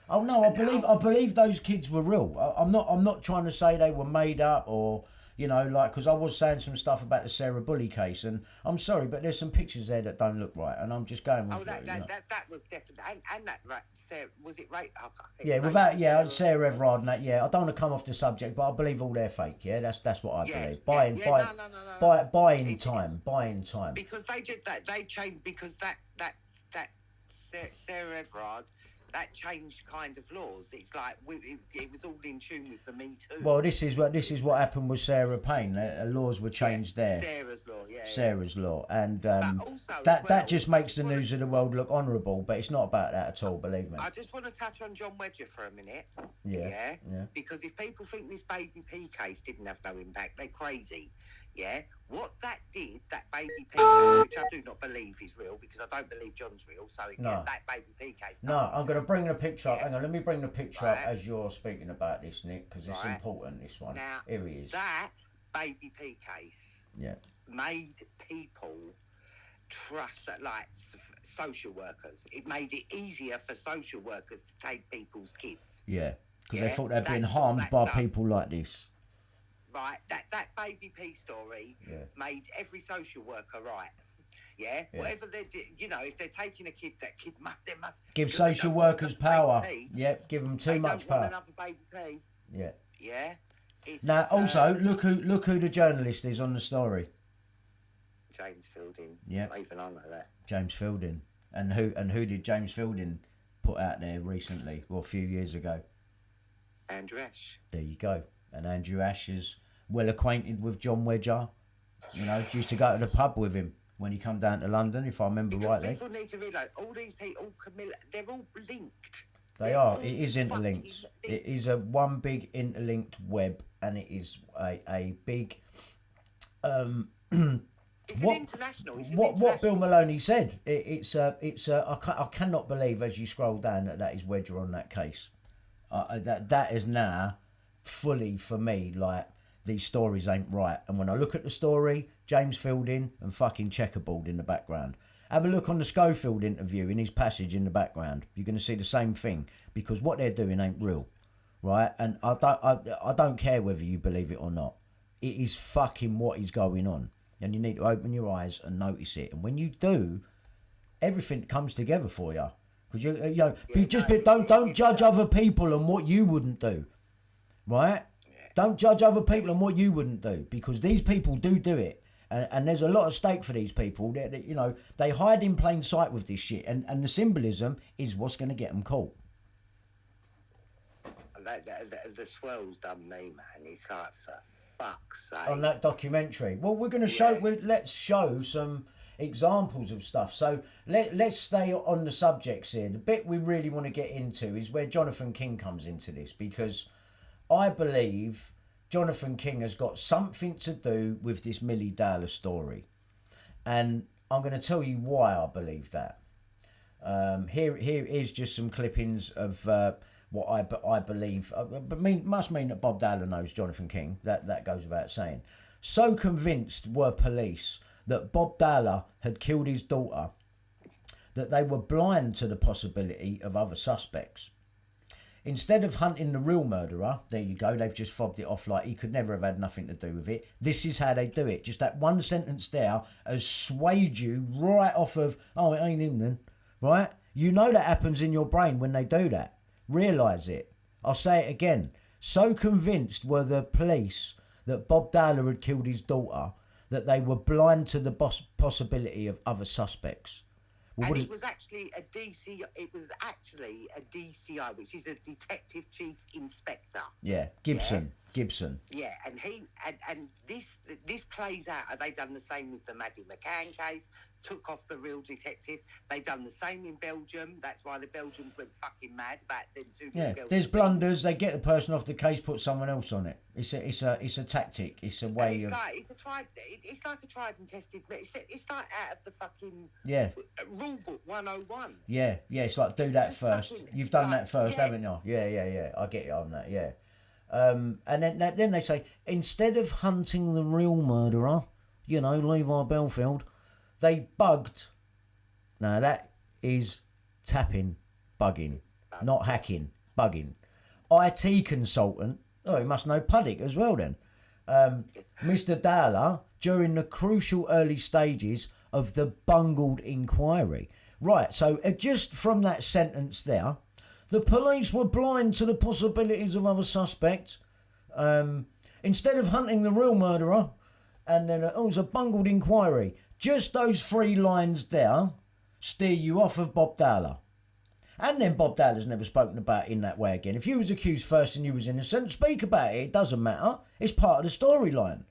Oh no, I believe those kids were real. I'm not trying to say they were made up or, you know, like, because I was saying some stuff about the Sarah Bully case, and I'm sorry, but there's some pictures there that don't look right, and I'm just going with that was definitely, and that right, Sarah, was it right? Sarah Everard and that. Yeah, I don't want to come off the subject, but I believe all they're fake. Yeah, that's what I believe. Buying time. Because they did that. They changed because that Sarah Everard. That changed kind of laws. It's like it was all in tune with the Me Too. Well, this is what happened with Sarah Payne. Laws were changed there. Sarah's law, and that just makes the news of the world look honourable. But it's not about that at all. Believe me. I just want to touch on John Wedger for a minute. Yeah. Because if people think this Baby P case didn't have no impact, they're crazy. Yeah, what that did, that baby P case, which I do not believe is real, because I don't believe John's real, so No. that baby P case. No, I'm going to bring the picture up. Yeah. Hang on, let me bring the picture up Right. as you're speaking about this, Nick, because it's Right. important, this one. Now, Here he is. that baby P case Yeah. made people trust that, like, social workers. It made it easier for social workers to take people's kids. Yeah, because Yeah, they thought they'd been that's harmed what by that done. people like this. Right, that baby P story made every social worker right. Yeah, whatever they did, you know, if they're taking a kid, that kid must Give social workers power. Yeah, give them too they much don't want power. another baby P. Yeah. Yeah. It's, Now, also, look who the journalist is on the story. James Fielding. Yeah. Even I know that. James Fielding. And who did James Fielding put out there recently, or a few years ago? Andrew Ash. There you go. And Andrew Ash is well acquainted with John Wedger. You know, used to go to the pub with him when he come down to London, if I remember rightly. People need to realise all these people, they're all linked. They are. It is interlinked. It is a one big interlinked web, and it is a big. What Bill Maloney said. I cannot believe as you scroll down that is Wedger on that case. That is now fully for me like these stories ain't right. And when I look at the story, James Fielding and fucking checkerboard in the background. Have a look on the Schofield interview in his passage in the background. You're going to see the same thing because what they're doing ain't real, right? And I don't care whether you believe it or not. It is fucking what is going on, and you need to open your eyes and notice it. And when you do, everything comes together for you. Because don't judge other people on what you wouldn't do, right? Yeah. Don't judge other people on what you wouldn't do because these people do it. And there's a lot of stake for these people. They hide in plain sight with this shit. And the symbolism is what's going to get them caught. The swell's done me, man. It's like, for fuck's sake. On that documentary. Well, we're going to show... Yeah. Let's show some examples of stuff. So let's stay on the subjects here. The bit we really want to get into is where Jonathan King comes into this. Because I believe... Jonathan King has got something to do with this Milly Dowler story. And I'm going to tell you why I believe that. Here is just some clippings of what I believe. Must mean that Bob Dowler knows Jonathan King. That goes without saying. So convinced were police that Bob Dowler had killed his daughter that they were blind to the possibility of other suspects. Instead of hunting the real murderer, there you go, they've just fobbed it off like he could never have had nothing to do with it. This is how they do it. Just that one sentence there has swayed you right off of, oh, it ain't him then, right? You know that happens in your brain when they do that. Realise it. I'll say it again. So convinced were the police that Bob Dowler had killed his daughter that they were blind to the possibility of other suspects. Well, and it was actually a DCI, which is a Detective Chief Inspector. Yeah, Gibson. Yeah, and and this plays out. They done the same with the Maddie McCann case. Took off the real detective. They done the same in Belgium. That's why the Belgians went fucking mad about them two. Yeah, there's blunders. They get the person off the case, put someone else on it. It's a tactic. It's a way of. It's like a tried and tested. It's like out of the fucking rule book 101. Yeah. It's like do that first. You've done that first, haven't you? Yeah. I get you on that. Yeah. And then they say instead of hunting the real murderer, Levi Bellfield. They bugged. Now that is tapping, bugging, not hacking, bugging. IT consultant. Oh, he must know Puddick as well then. Mr. Dowler during the crucial early stages of the bungled inquiry. Right, so just from that sentence there, the police were blind to the possibilities of other suspects. Instead of hunting the real murderer, and then it was a bungled inquiry. Just those 3 lines there steer you off of Bob Dowler. And then Bob Dowler's never spoken about in that way again. If you was accused first and you was innocent, speak about it. It doesn't matter. It's part of the storyline.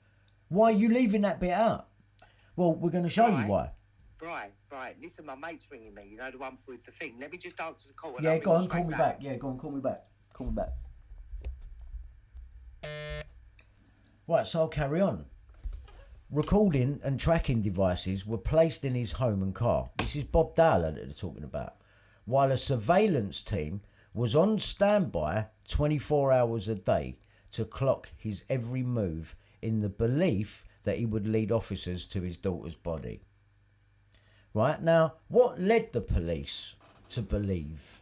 Why are you leaving that bit out? Well, we're going to show you why. Right. Listen, my mate's ringing me. You know the one with the thing. Let me just answer the call. Yeah, go on, call me back. Yeah, go on, call me back. Right, so I'll carry on. recording and tracking devices were placed in his home and car. This is Bob Dowler that they're talking about. While a surveillance team was on standby 24 hours a day to clock his every move in the belief that he would lead officers to his daughter's body. Right, now, what led the police to believe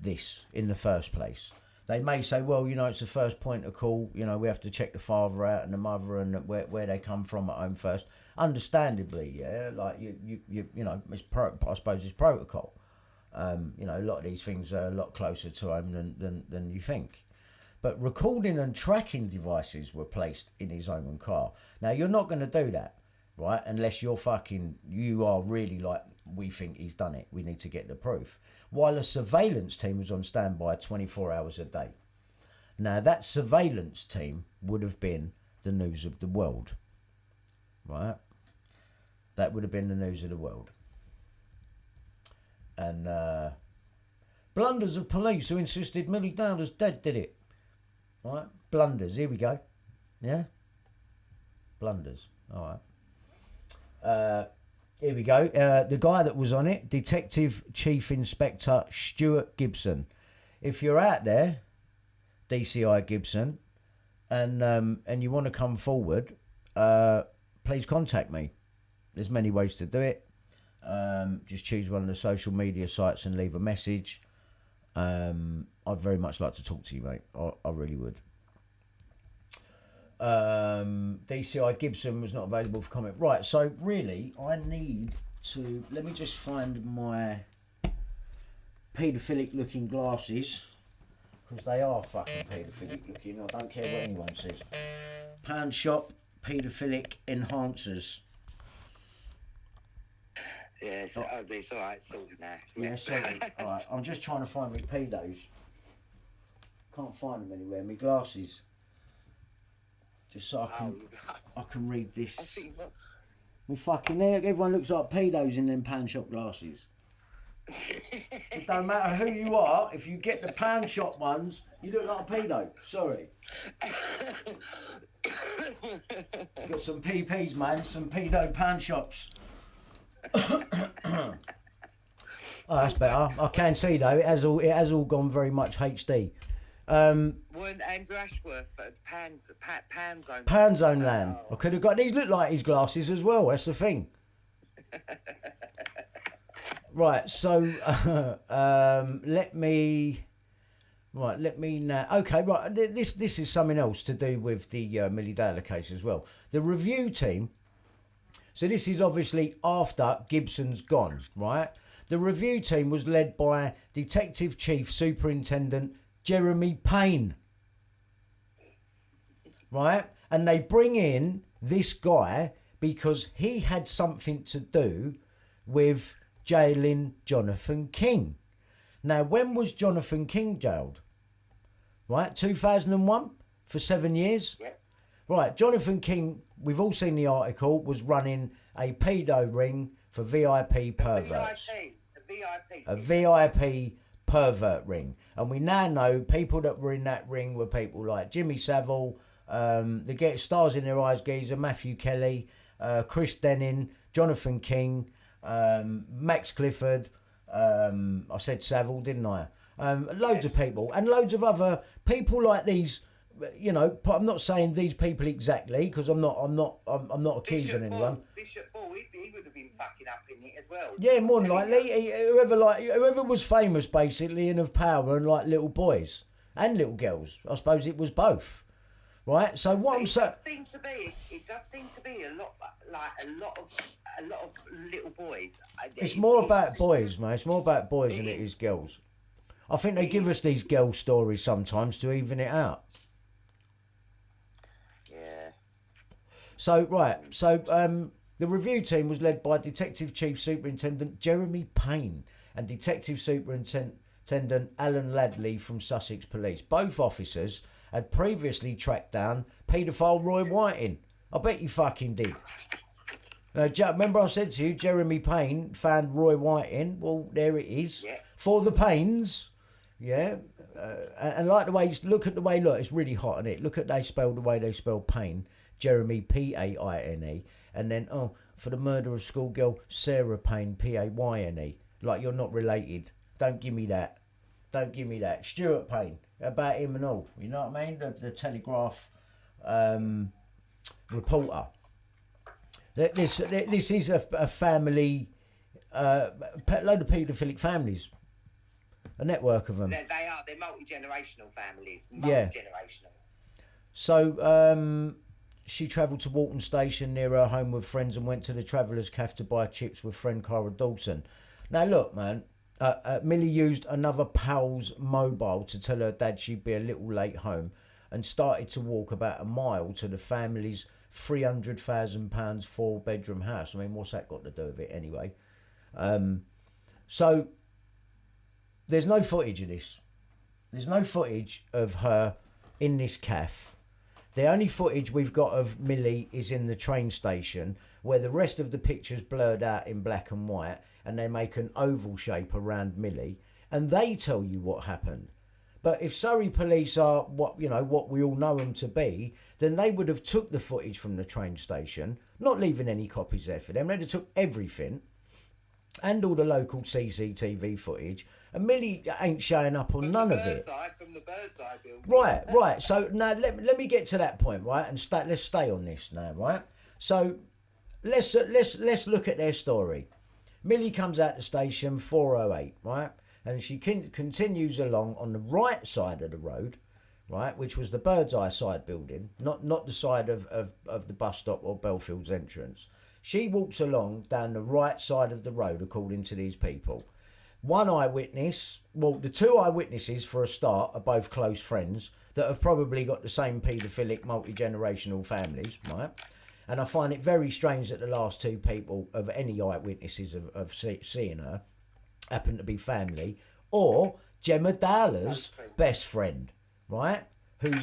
this in the first place? They may say, well, you know, it's the first point of call, you know, we have to check the father out and the mother and where they come from at home first. Understandably, yeah, like, you know, I suppose it's protocol. You know, a lot of these things are a lot closer to home than you think. But recording and tracking devices were placed in his home and car. Now, you're not going to do that, right? Unless you are really like, we think he's done it. We need to get the proof. While a surveillance team was on standby 24 hours a day. Now, that surveillance team would have been the news of the world, right? That would have been the news of the world. And blunders of police who insisted Millie Dowler's dead did it. Right, blunders. Here we go. Yeah, blunders. All right. Here we go. The guy that was on it, Detective Chief Inspector Stuart Gibson. If you're out there, DCI Gibson, and you want to come forward, please contact me. There's many ways to do it. Just choose one of the social media sites and leave a message. I'd very much like to talk to you, mate. I really would. DCI Gibson was not available for comment. Right, so really, I need to... Let me just find my paedophilic looking glasses. Because they are fucking paedophilic looking. I don't care what anyone says. Pound Shop Paedophilic Enhancers. Yeah, it's alright, sorted now. Yeah, sorry. Alright, I'm just trying to find my pedos. Can't find them anywhere. My glasses. Just so I can read this. Me fucking there. Everyone looks like pedos in them Pound Shop glasses. It don't matter who you are. If you get the Pound Shop ones, you look like a pedo. Sorry. Got some PPs, man. Some pedo Pound Shops. Oh, that's better. I can see though. It has all gone very much HD. When Andrew Ashworth at Panzone. Panzone Land. I could have got these. Look like his glasses as well. That's the thing. Right. So let me now. Okay. Right. This is something else to do with the Millie Dowler case as well. The review team. So this is obviously after Gibson's gone, right? The review team was led by Detective Chief Superintendent Jeremy Payne, right? And they bring in this guy because he had something to do with jailing Jonathan King. Now, when was Jonathan King jailed? Right, 2001 for 7 years? Yeah. Right, Jonathan King, we've all seen the article, was running a pedo ring for VIP perverts. A VIP pervert ring. And we now know people that were in that ring were people like Jimmy Savile, the Get Stars in Their Eyes geezer, Matthew Kelly, Chris Denning, Jonathan King, Max Clifford, I said Savile, didn't I? Loads of people and loads of other people like these. You know, I'm not saying these people exactly because I'm not accusing anyone. Bishop Ball, he would have been fucking up in it as well. Yeah, more than likely, whoever was famous basically and of power and like little boys and little girls. I suppose it was both, right? So what I'm saying, it does seem to be a lot of little boys. It's more about boys, mate. It's more about boys than it is girls. I think they give us these girl stories sometimes to even it out. So, right, the review team was led by Detective Chief Superintendent Jeremy Payne and Detective Superintendent Alan Ladley from Sussex Police. Both officers had previously tracked down paedophile Roy Whiting. I bet you fucking did. Remember I said to you, Jeremy Payne found Roy Whiting? Well, there it is. Yeah. For the Paynes. Yeah. And like the way, look, it's really hot, isn't it? Look at the way they spell Payne. Jeremy, Paine, and then, oh, for the murder of schoolgirl Sarah Payne, Payne. Like, you're not related. Don't give me that. Don't give me that. Stuart Payne, about him and all. You know what I mean? The Telegraph reporter. This is a family, load of paedophilic families. A network of them. They are. They're multi-generational families. Yeah. Multi-generational. So she travelled to Walton Station near her home with friends and went to the Travellers' Cafe to buy chips with friend Cara Dawson. Now look, man, Millie used another pal's mobile to tell her dad she'd be a little late home and started to walk about a mile to the family's £300,000 4-bedroom house. I mean, what's that got to do with it anyway? So there's no footage of this. There's no footage of her in this cafe. The only footage we've got of Millie is in the train station, where the rest of the picture's blurred out in black and white, and they make an oval shape around Millie, and they tell you what happened. But if Surrey police are what we all know them to be, then they would have took the footage from the train station, not leaving any copies there for them. They'd have took everything and all the local CCTV footage, and Millie ain't showing up on none of it. From the bird's eye building. Right. So now let me get to that point, right? And let's stay on this now, right? So let's look at their story. Millie comes out the station 4:08, right? And she continues along on the right side of the road, right, which was the bird's eye side building, not the side of the bus stop or Bellfield's entrance. She walks along down the right side of the road, according to these people. One eyewitness, well, the two eyewitnesses, for a start, are both close friends that have probably got the same paedophilic multi-generational families, right? And I find it very strange that the last two people of any eyewitnesses of seeing her happen to be family, or Gemma Dowler's best friend, right? Who's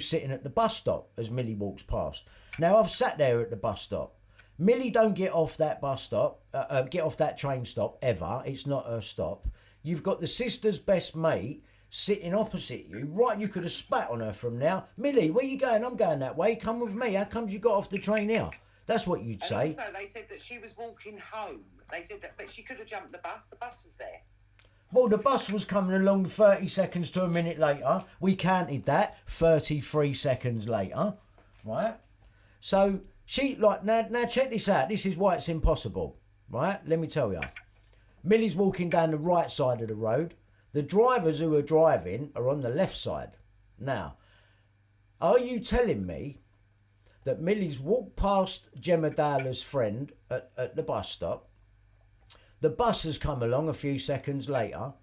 sitting at the bus stop as Millie walks past. Now, I've sat there at the bus stop. Millie don't get off that bus stop, get off that train stop ever. It's not her stop. You've got the sister's best mate sitting opposite you. Right, you could have spat on her from now. Millie, where you going? I'm going that way. Come with me. How comes you got off the train here? That's what you'd say. And also, they said that she was walking home. They said that, but she could have jumped the bus. The bus was there. Well, the bus was coming along 30 seconds to a minute later. We counted that. 33 seconds later. Right? So, she, like, now check this out. This is why it's impossible. Right? Let me tell you. Millie's walking down the right side of the road. The drivers who are driving are on the left side. Now, are you telling me that Millie's walked past Gemma Dowler's friend at the bus stop? The bus has come along a few seconds later,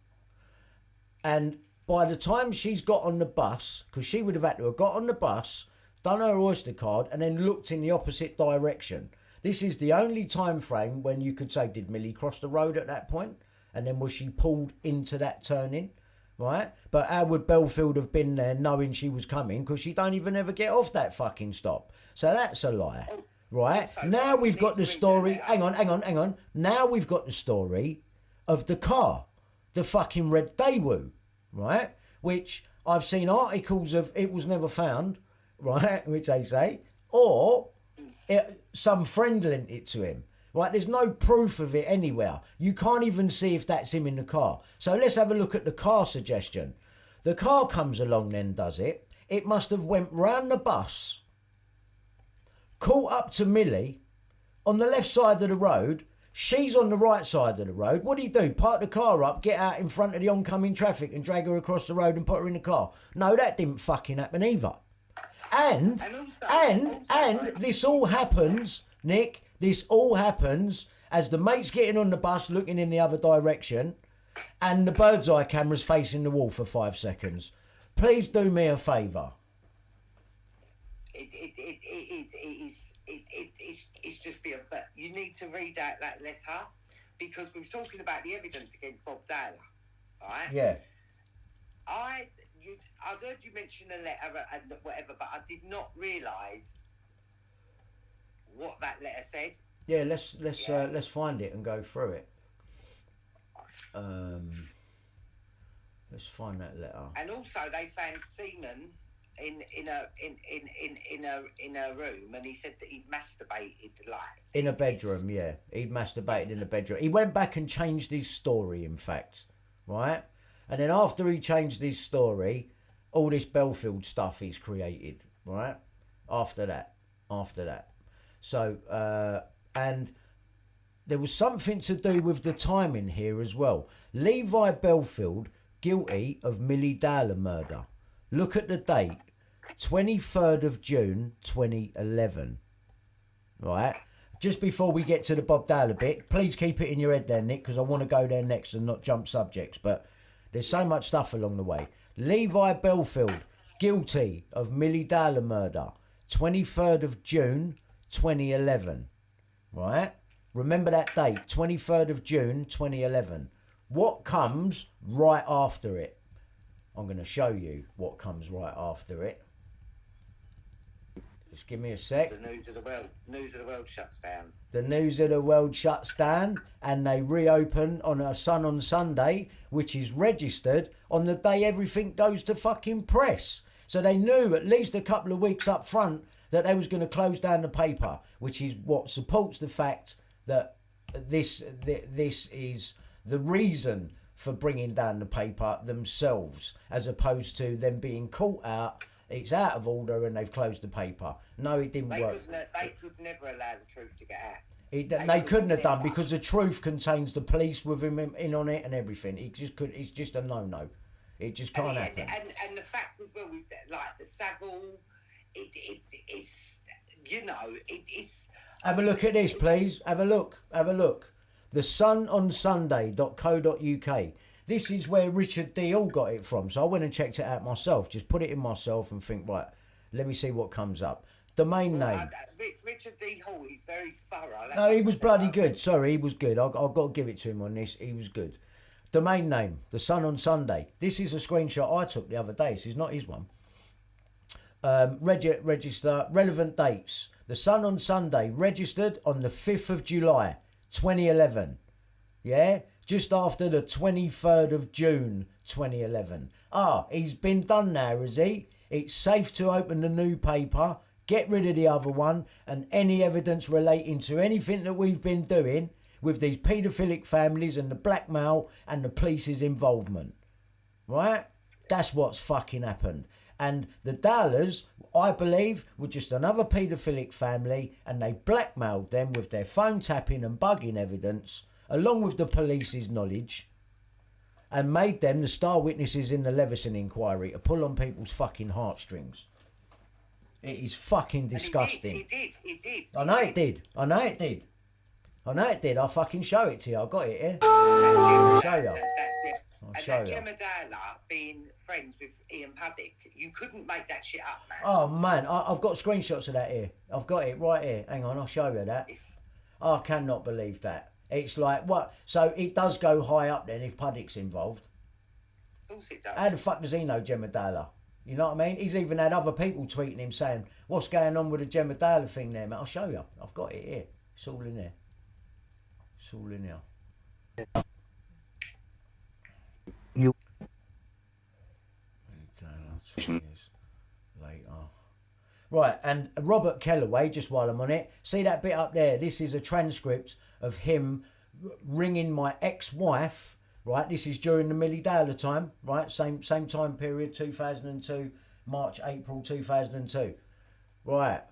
and by the time she's got on the bus, because she would have had to have got on the bus, done her Oyster card, and then looked in the opposite direction. This is the only time frame when you could say, did Millie cross the road at that point? And then was she pulled into that turning? Right? But how would Bellfield have been there knowing she was coming? Because she don't even ever get off that fucking stop. So that's a lie. Right? Now we've got the story. Hang on. Now we've got the story of the car. The fucking red Daewoo. Right? Which I've seen articles of it was never found. Right? Which they say. Or some friend lent it to him. Right, there's no proof of it anywhere. You can't even see if that's him in the car. So let's have a look at the car suggestion. The car comes along then, does it? It must have went round the bus, caught up to Millie on the left side of the road. She's on the right side of the road. What do? Park the car up, get out in front of the oncoming traffic and drag her across the road and put her in the car? No, that didn't fucking happen either. And this all happens, Nick, this all happens as the mate's getting on the bus looking in the other direction and the bird's eye camera's facing the wall for 5 seconds. Please do me a favour. It's just beyond. But you need to read out that letter because we were talking about the evidence against Bob Dowler, right? Yeah. I heard you mention a letter and whatever, but I did not realise what that letter said. Yeah, let's find it and go through it. Let's find that letter. And also, they found semen in a room, and he said that he masturbated like in a bedroom. Yeah, he'd masturbated in a bedroom. He went back and changed his story. In fact, right, and then after he changed his story, all this Bellfield stuff he's created. Right, after that. So and there was something to do with the timing here as well. Levi Bellfield guilty of Milly Dowler murder. Look at the date. 23rd of June 2011. Right? Just before we get to the Bob Dowler bit, please keep it in your head there, Nick, because I want to go there next and not jump subjects. But there's so much stuff along the way. Levi Bellfield, guilty of Milly Dowler murder. 23rd of June 2011. Right? Remember that date, 23rd of June 2011. What comes right after it? I'm going to show you what comes right after it. Just give me a sec. The news of the world shuts down. The news of the world shuts down, and they reopen on a Sun on Sunday, which is registered on the day everything goes to fucking press. So they knew at least a couple of weeks up front that they was going to close down the paper, which is what supports the fact that this is the reason for bringing down the paper themselves, as opposed to them being caught out. It's out of order and they've closed the paper. No, it didn't work. They could never allow the truth to get out. They couldn't have done, because the truth contains the police with him in on it and everything. It just could. It's just a no. It just can't happen. And the fact as well, with like the Savile, it's you know it's. Have a look at this, please. Have a look. The sunonsunday.co.uk. This is where Richard D. Hall got it from. So I went and checked it out myself. Just put it in myself and think, right, let me see what comes up. Domain name. Richard D. Hall, he's very thorough. No, he was bloody good. Sorry, he was good. I've got to give it to him on this. He was good. Domain name, The Sun on Sunday. This is a screenshot I took the other day. This is not his one. Register, relevant dates. The Sun on Sunday, registered on the 5th of July, 2011. Yeah? Just after the 23rd of June, 2011. He's been done now, is he? It's safe to open the new paper, get rid of the other one, and any evidence relating to anything that we've been doing with these paedophilic families and the blackmail and the police's involvement. Right? That's what's fucking happened. And the Dowlers, I believe, were just another paedophilic family, and they blackmailed them with their phone tapping and bugging evidence, along with the police's knowledge, and made them the star witnesses in the Leveson inquiry to pull on people's fucking heartstrings. It is fucking disgusting. He did. I know it did. I'll fucking show it to you. I've got it here. I'll show you. And that Gemma Dowler being friends with Ian Puddick, you couldn't make that shit up, man. Oh, man, I've got screenshots of that here. I've got it right here. Hang on, I'll show you that. I cannot believe that. It's like, what? So it does go high up then if Puddick's involved. Of course it does. How the fuck does he know Gemma Dowler? You know what I mean? He's even had other people tweeting him saying, what's going on with the Gemma Dowler thing there, mate? I'll show you. I've got it here. It's all in there. You. Later. Right, and Robert Kellaway, just while I'm on it, see that bit up there? This is a transcript of him ringing my ex-wife, right? This is during the Milly Dowler time, right? Same time period, 2002, March, April 2002. Right,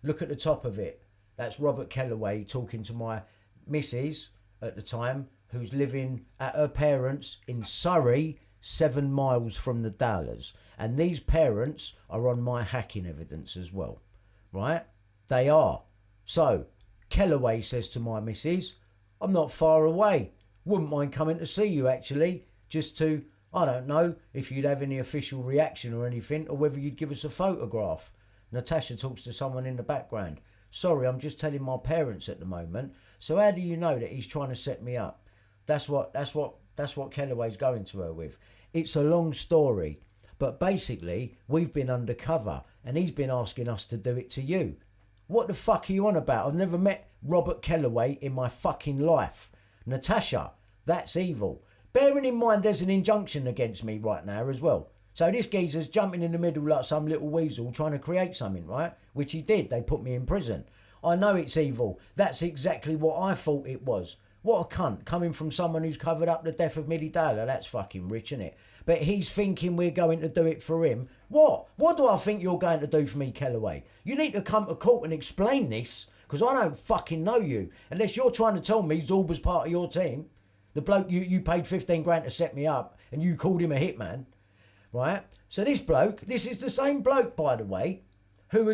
look at the top of it. That's Robert Kellaway talking to my missus at the time, who's living at her parents in Surrey, 7 miles from the Dowlers. And these parents are on my hacking evidence as well, right? They are. So, Kellaway says to my missus, I'm not far away. Wouldn't mind coming to see you, actually, just to, I don't know, if you'd have any official reaction or anything, or whether you'd give us a photograph. Natasha talks to someone in the background. Sorry, I'm just telling my parents at the moment. So how do you know that he's trying to set me up? That's what Kellaway's going to her with. It's a long story, but basically we've been undercover and he's been asking us to do it to you. What the fuck are you on about? I've never met Robert Kellaway in my fucking life. Natasha, that's evil. Bearing in mind there's an injunction against me right now as well. So this geezer's jumping in the middle like some little weasel trying to create something, right? Which he did. They put me in prison. I know it's evil. That's exactly what I thought it was. What a cunt, coming from someone who's covered up the death of Milly Dowler. That's fucking rich, isn't it? But he's thinking we're going to do it for him. What? What do I think you're going to do for me, Kellaway? You need to come to court and explain this, because I don't fucking know you. Unless you're trying to tell me Zorba's part of your team. The bloke you paid 15 grand to set me up, and you called him a hitman, right? So this bloke, this is the same bloke, by the way, who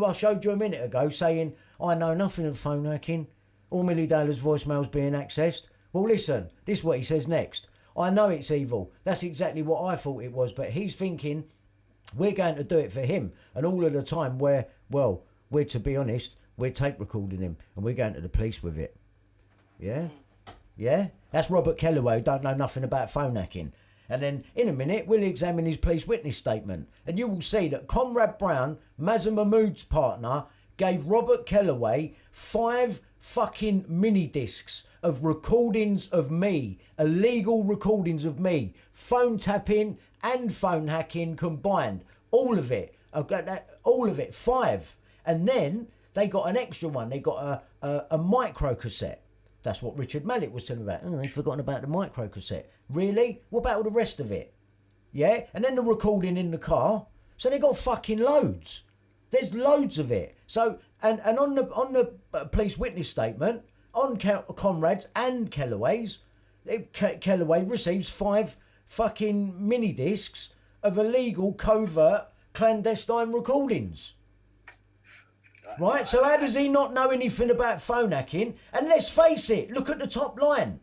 I showed you a minute ago, saying, I know nothing of phone hacking. All Milly Dowler's voicemails being accessed. Well, listen, this is what he says next. I know it's evil. That's exactly what I thought it was. But he's thinking we're going to do it for him. And all of the time we're, to be honest, we're tape recording him. And we're going to the police with it. Yeah? Yeah? That's Robert Kellaway, who don't know nothing about phone hacking. And then in a minute, we'll examine his police witness statement. And you will see that Conrad Brown, Mazza Mahmood's partner, gave Robert Kellaway 5 fucking mini discs of recordings of me, illegal recordings of me, phone tapping and phone hacking combined, all of it, 5. And then they got an extra one. They got a micro cassette. That's what Richard Mallett was telling me about. Oh, they've forgotten about the micro cassette. Really? What about all the rest of it? Yeah, and then the recording in the car. So they got fucking loads. There's loads of it. So and on the police witness statement, on Conrad's and Kellaway's, Kellaway receives 5 fucking mini discs of illegal, covert, clandestine recordings. Right? So how does he not know anything about phone hacking? And let's face it, look at the top line.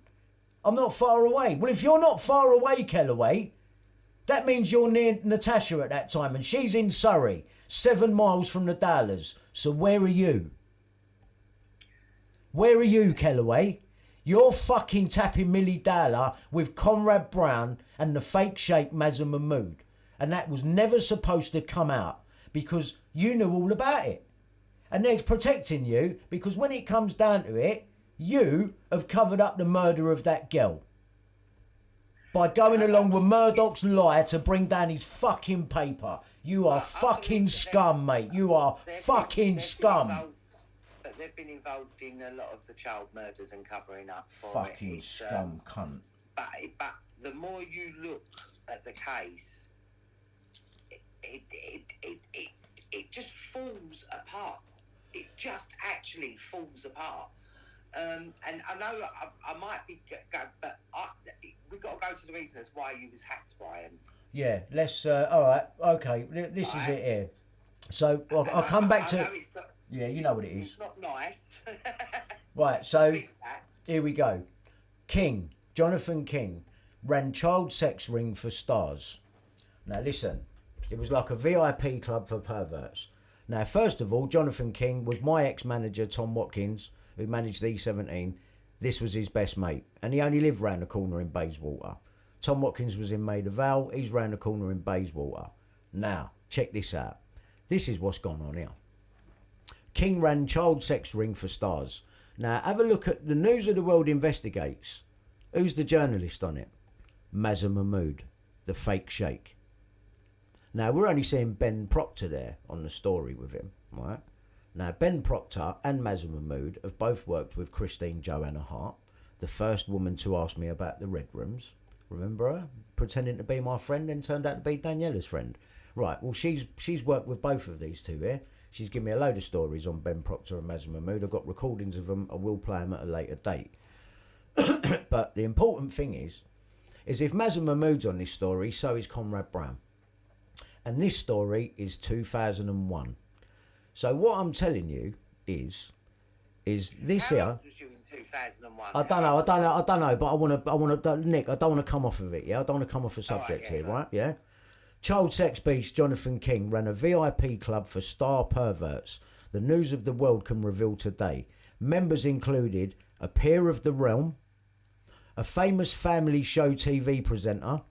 I'm not far away. Well, if you're not far away, Kellaway, that means you're near Natasha at that time, and she's in Surrey, 7 miles from the Dowlers. So where are you? Where are you, Kellaway? You're fucking tapping Milly Dowler with Conrad Brown and the fake sheikh Mazza Mahmood. And that was never supposed to come out because you knew all about it. And they're protecting you because when it comes down to it, you have covered up the murder of that girl. By going along with Murdoch's lie to bring down his fucking paper. You are fucking scum, mate. You are fucking scum. But they've been involved in a lot of the child murders and covering up for fucking scum cunt. But the more you look at the case, it just falls apart. It just actually falls apart. And I know I might be but we've got to go to the reason as why you was hacked, Brian. Yeah, let's. All right, okay. This is it here. So I'll come back to. Yeah, you know what it is. It's not nice. Right, so here we go. Jonathan King, ran child sex ring for stars. Now listen, it was like a VIP club for perverts. Now, first of all, Jonathan King was my ex-manager, Tom Watkins, who managed the E17. This was his best mate, and he only lived round the corner in Bayswater. Tom Watkins was in Maida Vale, he's round the corner in Bayswater. Now, check this out. This is what's gone on here. King ran child sex ring for stars. Now, have a look at the News of the World Investigates. Who's the journalist on it? Mazza Mahmood, the fake sheikh. Now, we're only seeing Ben Proctor there on the story with him, right? Now, Ben Proctor and Mazza Mahmood have both worked with Christine Joanna Hart, the first woman to ask me about the Red Rooms. Remember her? Pretending to be my friend and turned out to be Daniela's friend. Right, well, she's worked with both of these two here. She's given me a load of stories on Ben Proctor and Mazza Mahmood. I've got recordings of them. I will play them at a later date. But the important thing is if Mazza Mahmood's on this story, so is Conrad Brown. And this story is 2001. So what I'm telling you is this here. How old was you in 2001? I don't know, but I want to, Nick, I don't want to come off of it, yeah? I don't want to come off the subject here, right? Yeah? Child sex beast Jonathan King ran a VIP club for star perverts. The News of the World can reveal today. Members included a peer of the realm, a famous family show TV presenter,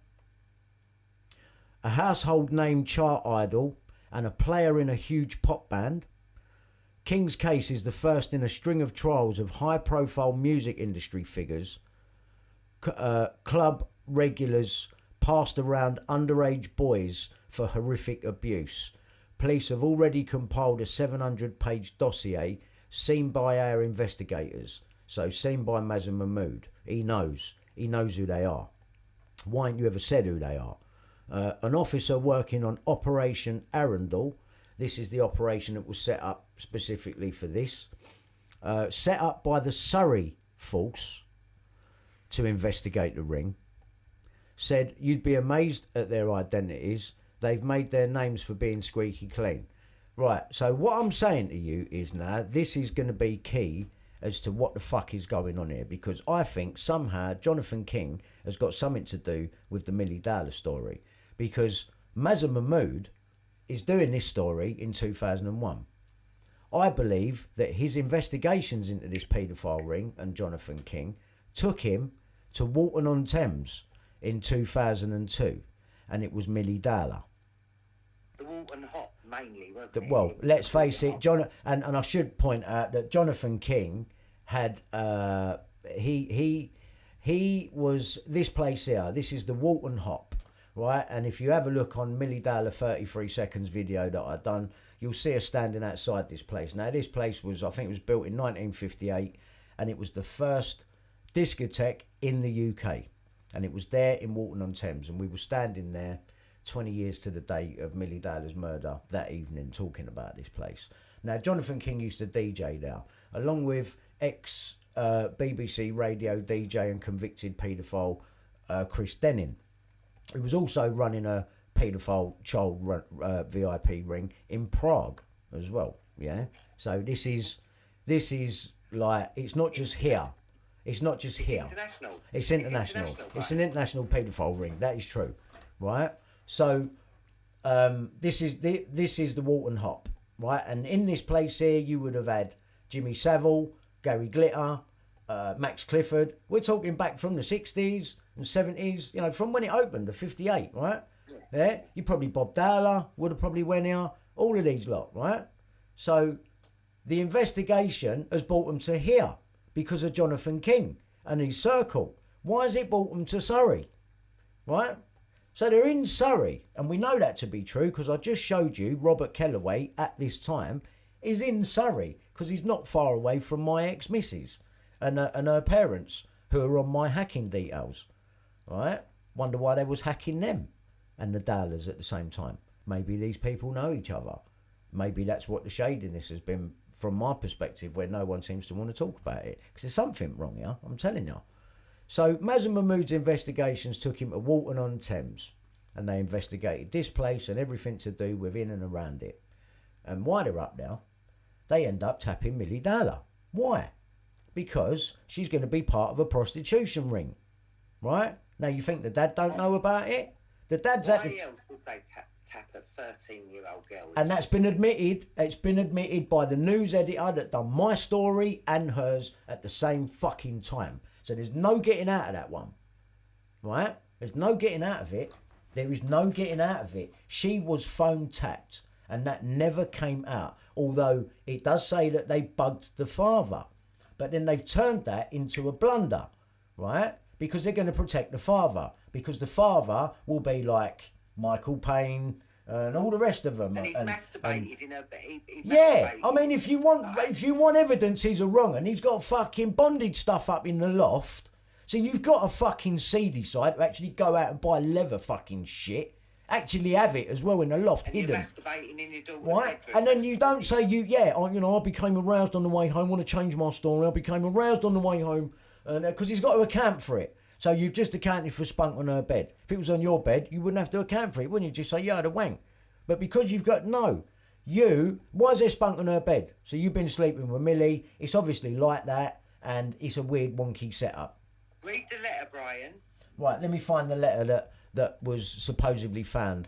a household name chart idol, and a player in a huge pop band. King's case is the first in a string of trials of high-profile music industry figures, club regulars, passed around underage boys for horrific abuse. Police have already compiled a 700-page dossier seen by our investigators. So seen by Mazen Mahmood. He knows who they are. Why ain't you ever said who they are? An officer working on Operation Arundel. This is the operation that was set up specifically for this. Set up by the Surrey Force to investigate the ring. Said you'd be amazed at their identities. They've made their names for being squeaky clean. Right, so what I'm saying to you is now, this is going to be key as to what the fuck is going on here, because I think somehow Jonathan King has got something to do with the Millie Dowler story, because Mazen Mahmood is doing this story in 2001. I believe that his investigations into this paedophile ring and Jonathan King took him to Walton-on-Thames in 2002, and it was Millie Dowler. The Walton Hop mainly, wasn't it? Well, let's face it, and I should point out that Jonathan King had he was this place here. This is the Walton Hop, right? And if you have a look on Millie Dowler 33 seconds video that I've done, you'll see her standing outside this place. Now, this place was, I think it was built in 1958, and it was the first discotheque in the UK. And it was there in Walton-on-Thames, and we were standing there 20 years to the day of Millie Dowler's murder that evening talking about this place. Now, Jonathan King used to DJ there, along with ex-BBC radio DJ and convicted paedophile Chris Denning. He was also running a paedophile child VIP ring in Prague as well, yeah? So this is like, it's not just here. It's not just here. International. It's international. It's an international paedophile ring. That is true, right? So this is the Walton Hop, right? And in this place here, you would have had Jimmy Savile, Gary Glitter, Max Clifford. We're talking back from the 60s and 70s, you know, from when it opened, the 58, right? Yeah. You probably Bob Dowler would have probably went here. All of these lot, right? So the investigation has brought them to here because of Jonathan King and his circle. Why has it brought them to Surrey? Right? So they're in Surrey, and we know that to be true because I just showed you Robert Kellaway at this time is in Surrey because he's not far away from my ex-missus and her parents who are on my hacking details. Right? Wonder why they was hacking them and the Dowlers at the same time. Maybe these people know each other. Maybe that's what the shadiness has been from my perspective, where no one seems to want to talk about it. Because there's something wrong here, I'm telling you. So Mazen Mahmood's investigations took him to Walton-on-Thames, and they investigated this place and everything to do with in and around it. And while they're up now, they end up tapping Millie Dowler. Why? Because she's going to be part of a prostitution ring. Right? Now, you think the dad don't know about it? The dad's at the... Why else would they tap a 13-year-old girl? And that's been admitted. It's been admitted by the news editor that done my story and hers at the same fucking time. So there's no getting out of that one. Right? There's no getting out of it. There is no getting out of it. She was phone tapped, and that never came out. Although it does say that they bugged the father. But then they've turned that into a blunder. Right? Because they're going to protect the father. Because the father will be like Michael Payne and all the rest of them. And he masturbated in her bed. Yeah, I mean, if you want evidence he's a wrong, and he's got fucking bondage stuff up in the loft, so you've got a fucking seedy side to actually go out and buy leather fucking shit, actually have it as well in the loft, and hidden. You're masturbating in your daughter's right? bedroom. And then you don't say I became aroused on the way home. Want to change my story? I became aroused on the way home, and because he's got to account for it. So you've just accounted for spunk on her bed. If it was on your bed, you wouldn't have to account for it, wouldn't you? Just say, yeah, I had a wank. But because you've got, why is there spunk on her bed? So you've been sleeping with Millie. It's obviously like that, and it's a weird, wonky setup. Read the letter, Brian. Right, let me find the letter that was supposedly found.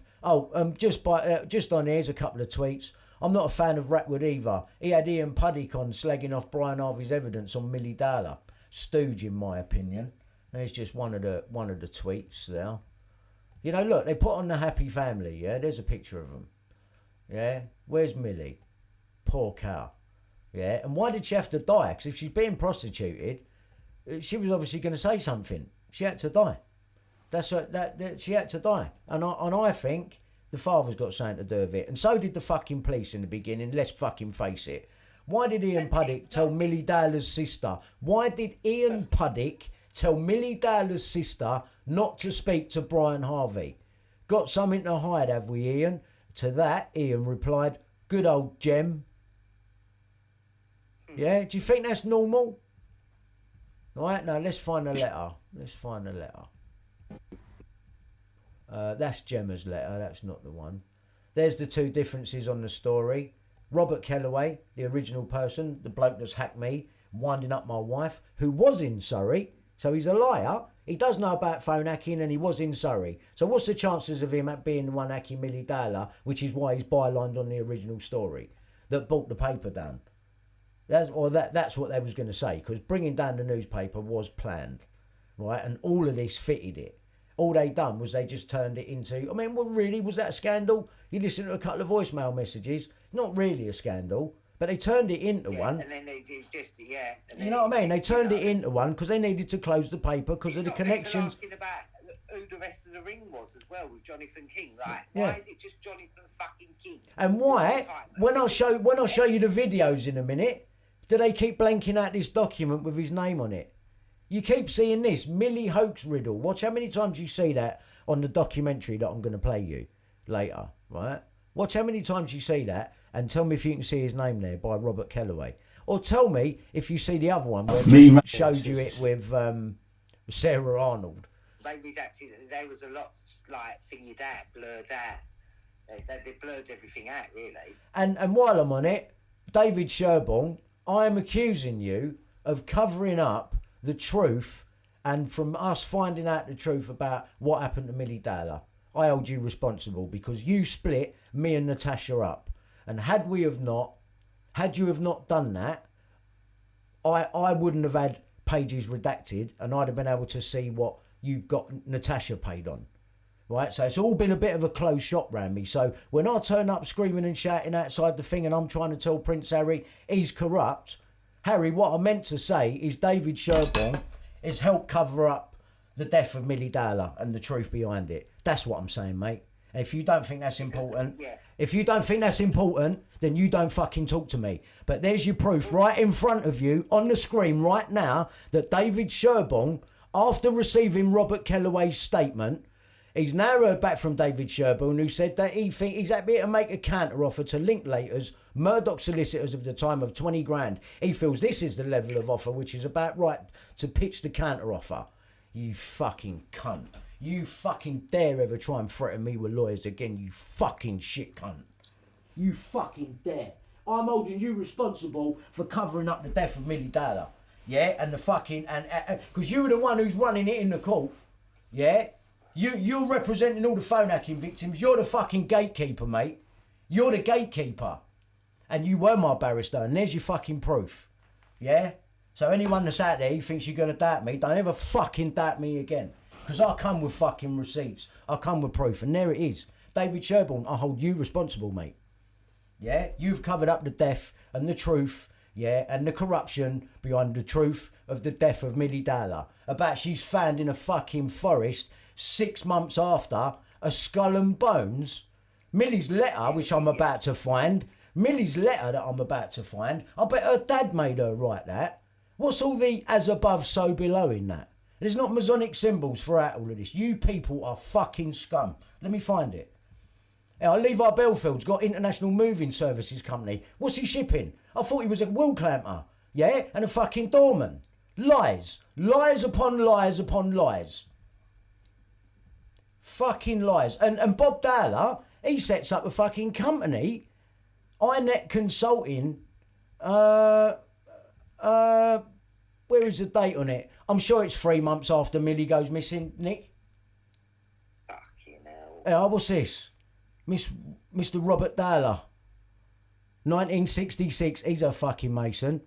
Just on here's a couple of tweets. I'm not a fan of Ratwood either. He had Ian Puddick on slagging off Brian Harvey's evidence on Millie Dowler. Stooge, in my opinion. There's just one of the tweets there. You know, look, they put on the happy family, yeah? There's a picture of them. Yeah? Where's Millie? Poor cow. Yeah? And why did she have to die? Because if she's being prostituted, she was obviously going to say something. She had to die. That's what, that she had to die. And I think the father's got something to do with it. And so did the fucking police in the beginning, let's fucking face it. Why did Ian Puddick tell Millie Dowler's sister? Why did Ian Puddick tell Millie Dowler's sister not to speak to Brian Harvey? Got something to hide, have we, Ian? To that, Ian replied, good old Jem. Yeah, do you think that's normal? Right, now let's find a letter. Let's find a letter. That's Gemma's letter, that's not the one. There's the two differences on the story. Robert Kellaway, the original person, the bloke that's hacked me, winding up my wife, who was in Surrey. So he's a liar. He does know about phone hacking and he was in Surrey. So what's the chances of him being the one hacking Millie Dowler, which is why he's bylined on the original story, that brought the paper down? That's what they was going to say, because bringing down the newspaper was planned, right? And all of this fitted it. All they done was they just turned it into, I mean, well, really, was that a scandal? You listen to a couple of voicemail messages, not really a scandal, but they turned it into one. And then they just, you know what I mean? They turned it into one because they needed to close the paper because of the connections. Asking about who the rest of the ring was as well with Jonathan King, right? Why is it just Jonathan fucking King? And why, when I show you the videos in a minute, do they keep blanking out this document with his name on it? You keep seeing this Millie hoax riddle. Watch how many times you see that on the documentary that I'm going to play you later, right? Watch how many times you see that and tell me if you can see his name there by Robert Kellaway. Or tell me if you see the other one where I just showed you it with Sarah Arnold. They redacted it. There was a lot like thingy out, blurred out. They blurred everything out, really. And while I'm on it, David Sherborne, I am accusing you of covering up the truth, and from us finding out the truth about what happened to Millie Dowler, I hold you responsible because you split me and Natasha up. And had you have not done that, I wouldn't have had pages redacted and I'd have been able to see what you got Natasha paid on. Right, so it's all been a bit of a closed shop round me. So when I turn up screaming and shouting outside the thing and I'm trying to tell Prince Harry he's corrupt, Harry, what I meant to say is David Sherborne has helped cover up the death of Millie Dowler and the truth behind it. That's what I'm saying, mate. And if you don't think that's important, then you don't fucking talk to me. But there's your proof right in front of you on the screen right now that David Sherborne, after receiving Robert Kellaway's statement, he's now heard back from David Sherborne, who said that he's happy to make a counter offer to Linklaters, Murdoch solicitors of the time of 20 grand. He feels this is the level of offer which is about right to pitch the counter offer. You fucking cunt. You fucking dare ever try and threaten me with lawyers again, you fucking shit cunt. You fucking dare. I'm holding you responsible for covering up the death of Millie Dowler. Yeah? And the fucking... because you were the one who's running it in the court. Yeah? You're representing all the phone hacking victims. You're the fucking gatekeeper, mate. You're the gatekeeper. And you were my barrister, and there's your fucking proof. Yeah? So anyone that's out there who thinks you're going to doubt me, don't ever fucking doubt me again. Because I come with fucking receipts. I come with proof, and there it is. David Sherborne, I hold you responsible, mate. Yeah? You've covered up the death and the truth, yeah, and the corruption behind the truth of the death of Millie Dowler. About she's found in a fucking forest 6 months after a skull and bones. Millie's letter, which I'm about to find, I bet her dad made her write that. What's all the as above, so below in that? There's not Masonic symbols throughout all of this. You people are fucking scum. Let me find it. Levi Bellfield's got International Moving Services Company. What's he shipping? I thought he was a wool clamper. Yeah? And a fucking doorman. Lies. Lies upon lies upon lies. Fucking lies. And Bob Dowler, he sets up a fucking company, iNet Consulting. Where is the date on it? I'm sure it's 3 months after Millie goes missing, Nick. Fucking hell. Yeah, what's this? Mr. Robert Dowler. 1966. He's a fucking Mason.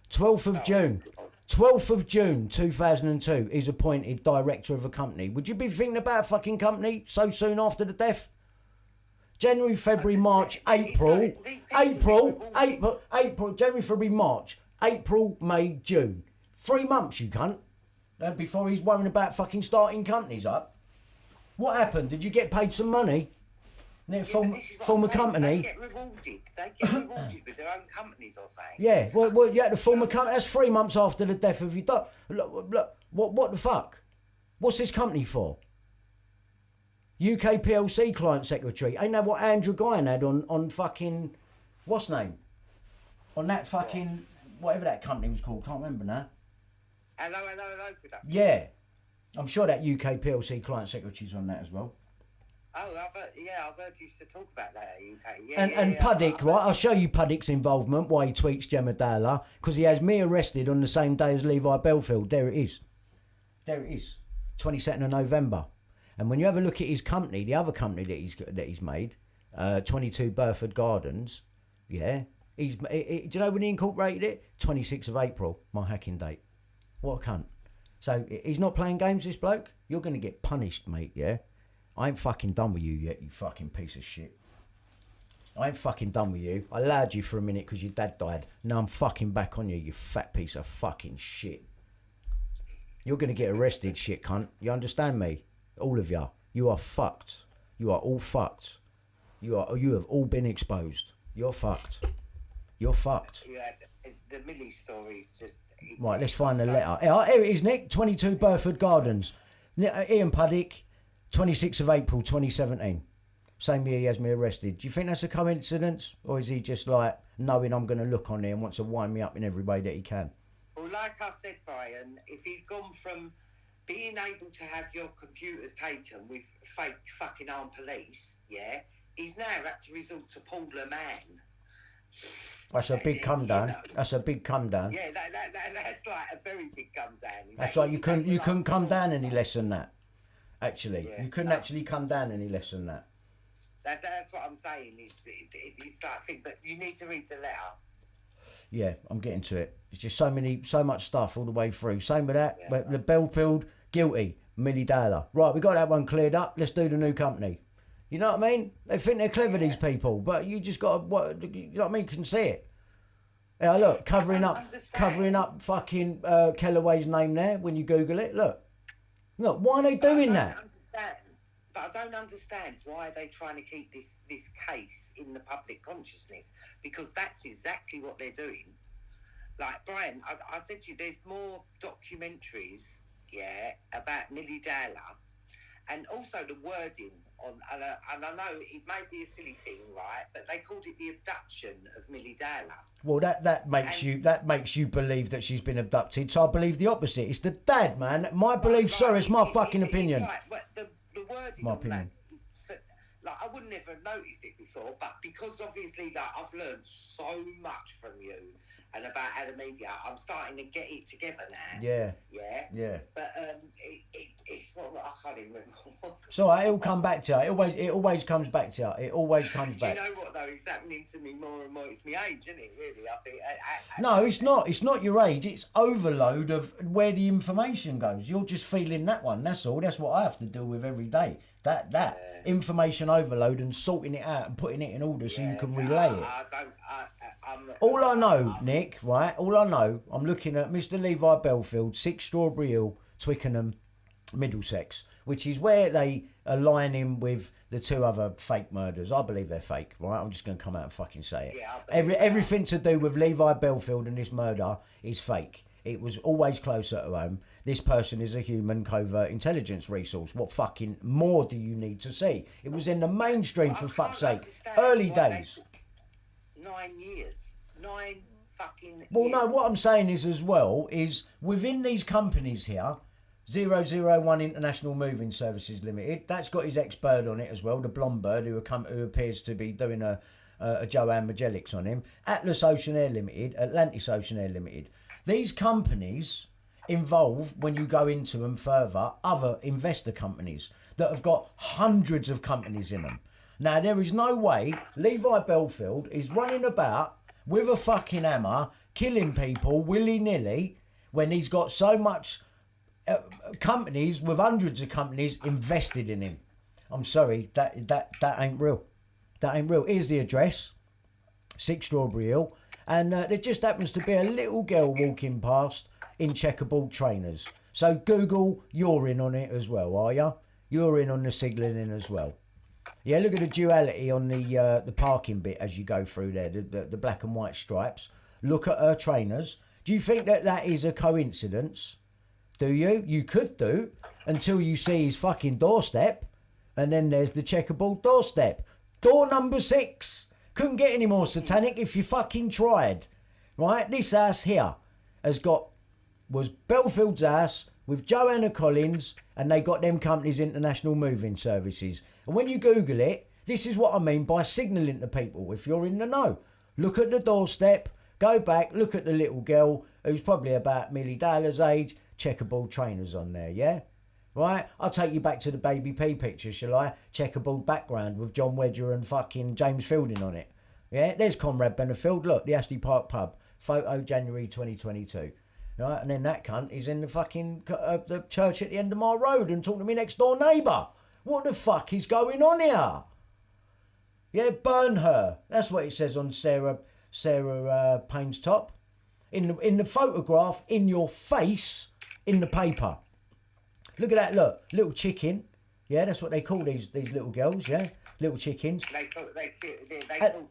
12th of June. 12th of June 2002, he's appointed director of a company. Would you be thinking about a fucking company so soon after the death? January, February, March, April, January, February, March, April, May, June. 3 months, you cunt. Before he's worrying about fucking starting companies up. What happened? Did you get paid some money? Yeah, Form this is what a I'm saying, company? They get rewarded. They get rewarded with their own companies or something. Yeah, well, you had to form a company. That's 3 months after the death of your dog. Look, what the fuck? What's this company for? UK PLC client secretary. Ain't that what Andrew Guyan had on fucking, what's name? On that fucking, whatever that company was called, can't remember now. Hello, production. Yeah. I'm sure that UK PLC client secretary's on that as well. Oh, I've heard you to talk about that at UK. And Puddick, right? I'll show you Puddick's involvement, why he tweets Gemma Dowler, because he has me arrested on the same day as Levi Bellfield. There it is. 22nd of November. And when you have a look at his company, the other company that he's made, 22 Burford Gardens, yeah, do you know when he incorporated it? 26th of April, my hacking date. What a cunt. So he's not playing games, this bloke. You're going to get punished, mate, yeah? I ain't fucking done with you yet, you fucking piece of shit. I ain't fucking done with you. I allowed you for a minute because your dad died. Now I'm fucking back on you, you fat piece of fucking shit. You're going to get arrested, shit cunt. You understand me? All of you. You are fucked. You are all fucked. You have all been exposed. You're fucked. You're fucked. Yeah, the Millie story is just... Right, let's find the letter. Here it is, Nick. 22 Burford Gardens. Ian Puddick, 26th of April 2017. Same year he has me arrested. Do you think that's a coincidence? Or is he just like knowing I'm going to look on there and wants to wind me up in every way that he can? Well, like I said, Brian, if he's gone from being able to have your computers taken with fake fucking armed police, yeah, he's now had to resort to Paul Le Man. That's a big come down. You know. That's a big come down. Yeah, that's like a very big come down. That's right. You couldn't come down any less than that. Actually, Yeah, you couldn't actually come down any less than that. That's what I'm saying. It's like, but you need to read the letter. Yeah, I'm getting to it. It's just so much stuff all the way through. Same with that. Yeah. The Bellfield, guilty. Millie Dowler. Right, we got that one cleared up. Let's do the new company. You know what I mean? They think they're clever, these people, but you just got to, you know what I mean? Can see it. Yeah, look, covering up fucking Kellaway's name there when you Google it. Look, why are they doing that? But I don't understand why are they trying to keep this case in the public consciousness, because that's exactly what they're doing. Like, Brian, I said to you, there's more documentaries, yeah, about Millie Dowler, and also the wording on, and I know it may be a silly thing, right, but they called it the abduction of Millie Dowler. Well, that makes you believe that she's been abducted. So I believe the opposite. It's the dad, man. My belief, sir. It's my fucking opinion. It's like, the wording My on opinion. that, like, I would never have noticed it before, but because obviously, like, I've learned so much from you and about how the media, I'm starting to get it together now. Yeah. Yeah. But it's what I can't even remember. So it'll come back to you. It always comes back to you. It always comes back. Do you know what though? It's happening to me more and more. It's my age, isn't it? Really, I think. No, it's not. It's not your age. It's overload of where the information goes. You're just feeling that one. That's all. That's what I have to deal with every day. That information overload and sorting it out and putting it in order so you can relay it. All I know, Nick, right? All I know, I'm looking at Mr. Levi Bellfield, 6 Strawberry Hill, Twickenham, Middlesex, which is where they align him with the 2 other fake murders. I believe they're fake, right? I'm just going to come out and fucking say it. Yeah, Everything to do with Levi Bellfield and this murder is fake. It was always closer to home. This person is a human covert intelligence resource. What fucking more do you need to see? It was in the mainstream, for fuck's sake. Early days. 9 years. 9 fucking Well, years. no, what I'm saying is as well, is within these companies here, 001 International Moving Services Limited, that's got his ex-bird on it as well, the blonde bird who appears to be doing a Joanne Magellix on him. Atlas Ocean Air Limited, Atlantis Ocean Air Limited. These companies involve, when you go into them further, other investor companies that have got hundreds of companies in them. Now, there is no way Levi Bellfield is running about with a fucking hammer, killing people willy-nilly, when he's got so much companies with hundreds of companies invested in him. I'm sorry, that ain't real. That ain't real. Here's the address, 6 Strawberry Hill, and there just happens to be a little girl walking past in checkerboard trainers. So Google, you're in on it as well, are ya? You're in on the signalling as well. Yeah, look at the duality on the parking bit as you go through there, the black and white stripes. Look at her trainers. Do you think that is a coincidence? Do you? You could do, until you see his fucking doorstep, and then there's the checkerboard doorstep. Door number 6. Couldn't get any more satanic if you fucking tried. Right? This house here was Bellfield's house with Joanna Collins, and they got them companies International Moving Services. And when you Google it, this is what I mean by signalling to people, if you're in the know. Look at the doorstep, go back, look at the little girl, who's probably about Milly Dowler's age, checkerboard trainers on there, yeah? Right? I'll take you back to the Baby P picture, shall I? Checkerboard background with John Wedger and fucking James Fielding on it. Yeah? There's Comrade Benefield. Look, the Ashley Park pub. Photo January 2022. Right? And then that cunt is in the fucking the church at the end of my road and talking to me next door neighbour. What the fuck is going on here? Yeah, burn her. That's what it says on Sarah Payne's top. In the photograph, in your face, in the paper. Look at that, look. Little chicken. Yeah, that's what they call these little girls, yeah? Little chickens. They call little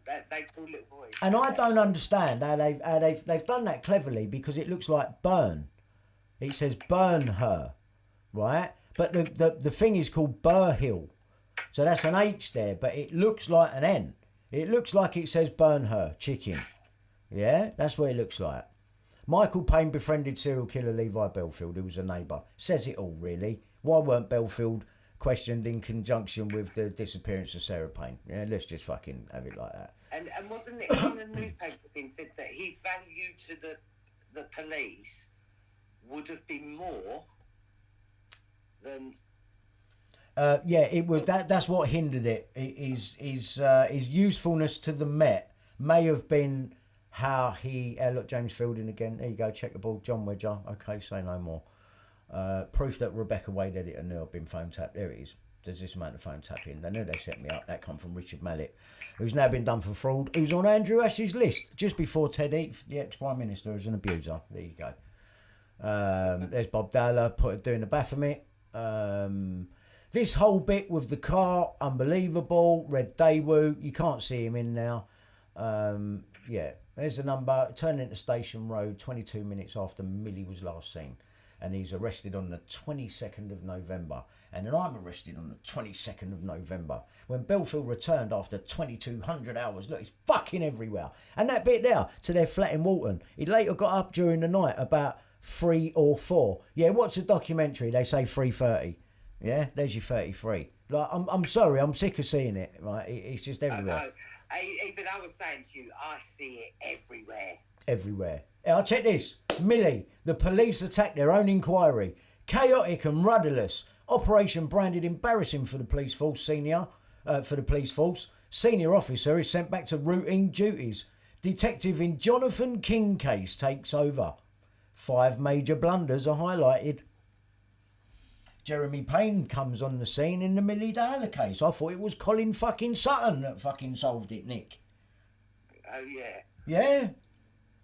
boys. And I don't understand how they've done that cleverly, because it looks like burn. It says burn her, right? But the thing is called Burhill. So that's an H there, but it looks like an N. It looks like it says burn her, chicken. Yeah, that's what it looks like. Michael Payne befriended serial killer Levi Bellfield, who was a neighbour. Says it all, really. Why weren't Bellfield questioned in conjunction with the disappearance of Sarah Payne? Yeah, let's just fucking have it like that. And wasn't it on the newspaper thing said that his value to the police would have been more than... yeah, it was that's what hindered it. His usefulness to the Met may have been how he... look, James Fielding again. There you go, check the ball. John Wedger. Okay, say no more. Proof that Rebecca Wade editor knew I'd been phone tapped. There it is. There's this amount of phone tapping. They knew they set me up. That come from Richard Mallett, who's now been done for fraud, who's on Andrew Ash's list just before Ted Heath, the ex-Prime Minister, as an abuser. There you go. There's Bob Dowler doing the Baphomet. This whole bit with the car, unbelievable. Red Daewoo, you can't see him in now. Yeah, there's the number. Turning into Station Road 22 minutes after Millie was last seen. And he's arrested on the 22nd of November. And then I'm arrested on the 22nd of November. When Bellfield returned after 2,200 hours. Look, it's fucking everywhere. And that bit there, to their flat in Walton. He later got up during the night about 3 or 4. Yeah, what's a documentary? They say 3:30. Yeah, there's your 33. Like, I'm sorry, I'm sick of seeing it. Right, it's just everywhere. Even I was saying to you, I see it everywhere. Everywhere. I'll check this. Millie, the police attacked their own inquiry. Chaotic and rudderless. Operation branded embarrassing for the police force. Senior officer is sent back to routine duties. Detective in Jonathan King case takes over. 5 major blunders are highlighted. Jeremy Payne comes on the scene in the Milly Dowler case. I thought it was Colin fucking Sutton that fucking solved it, Nick. Oh, yeah. Yeah?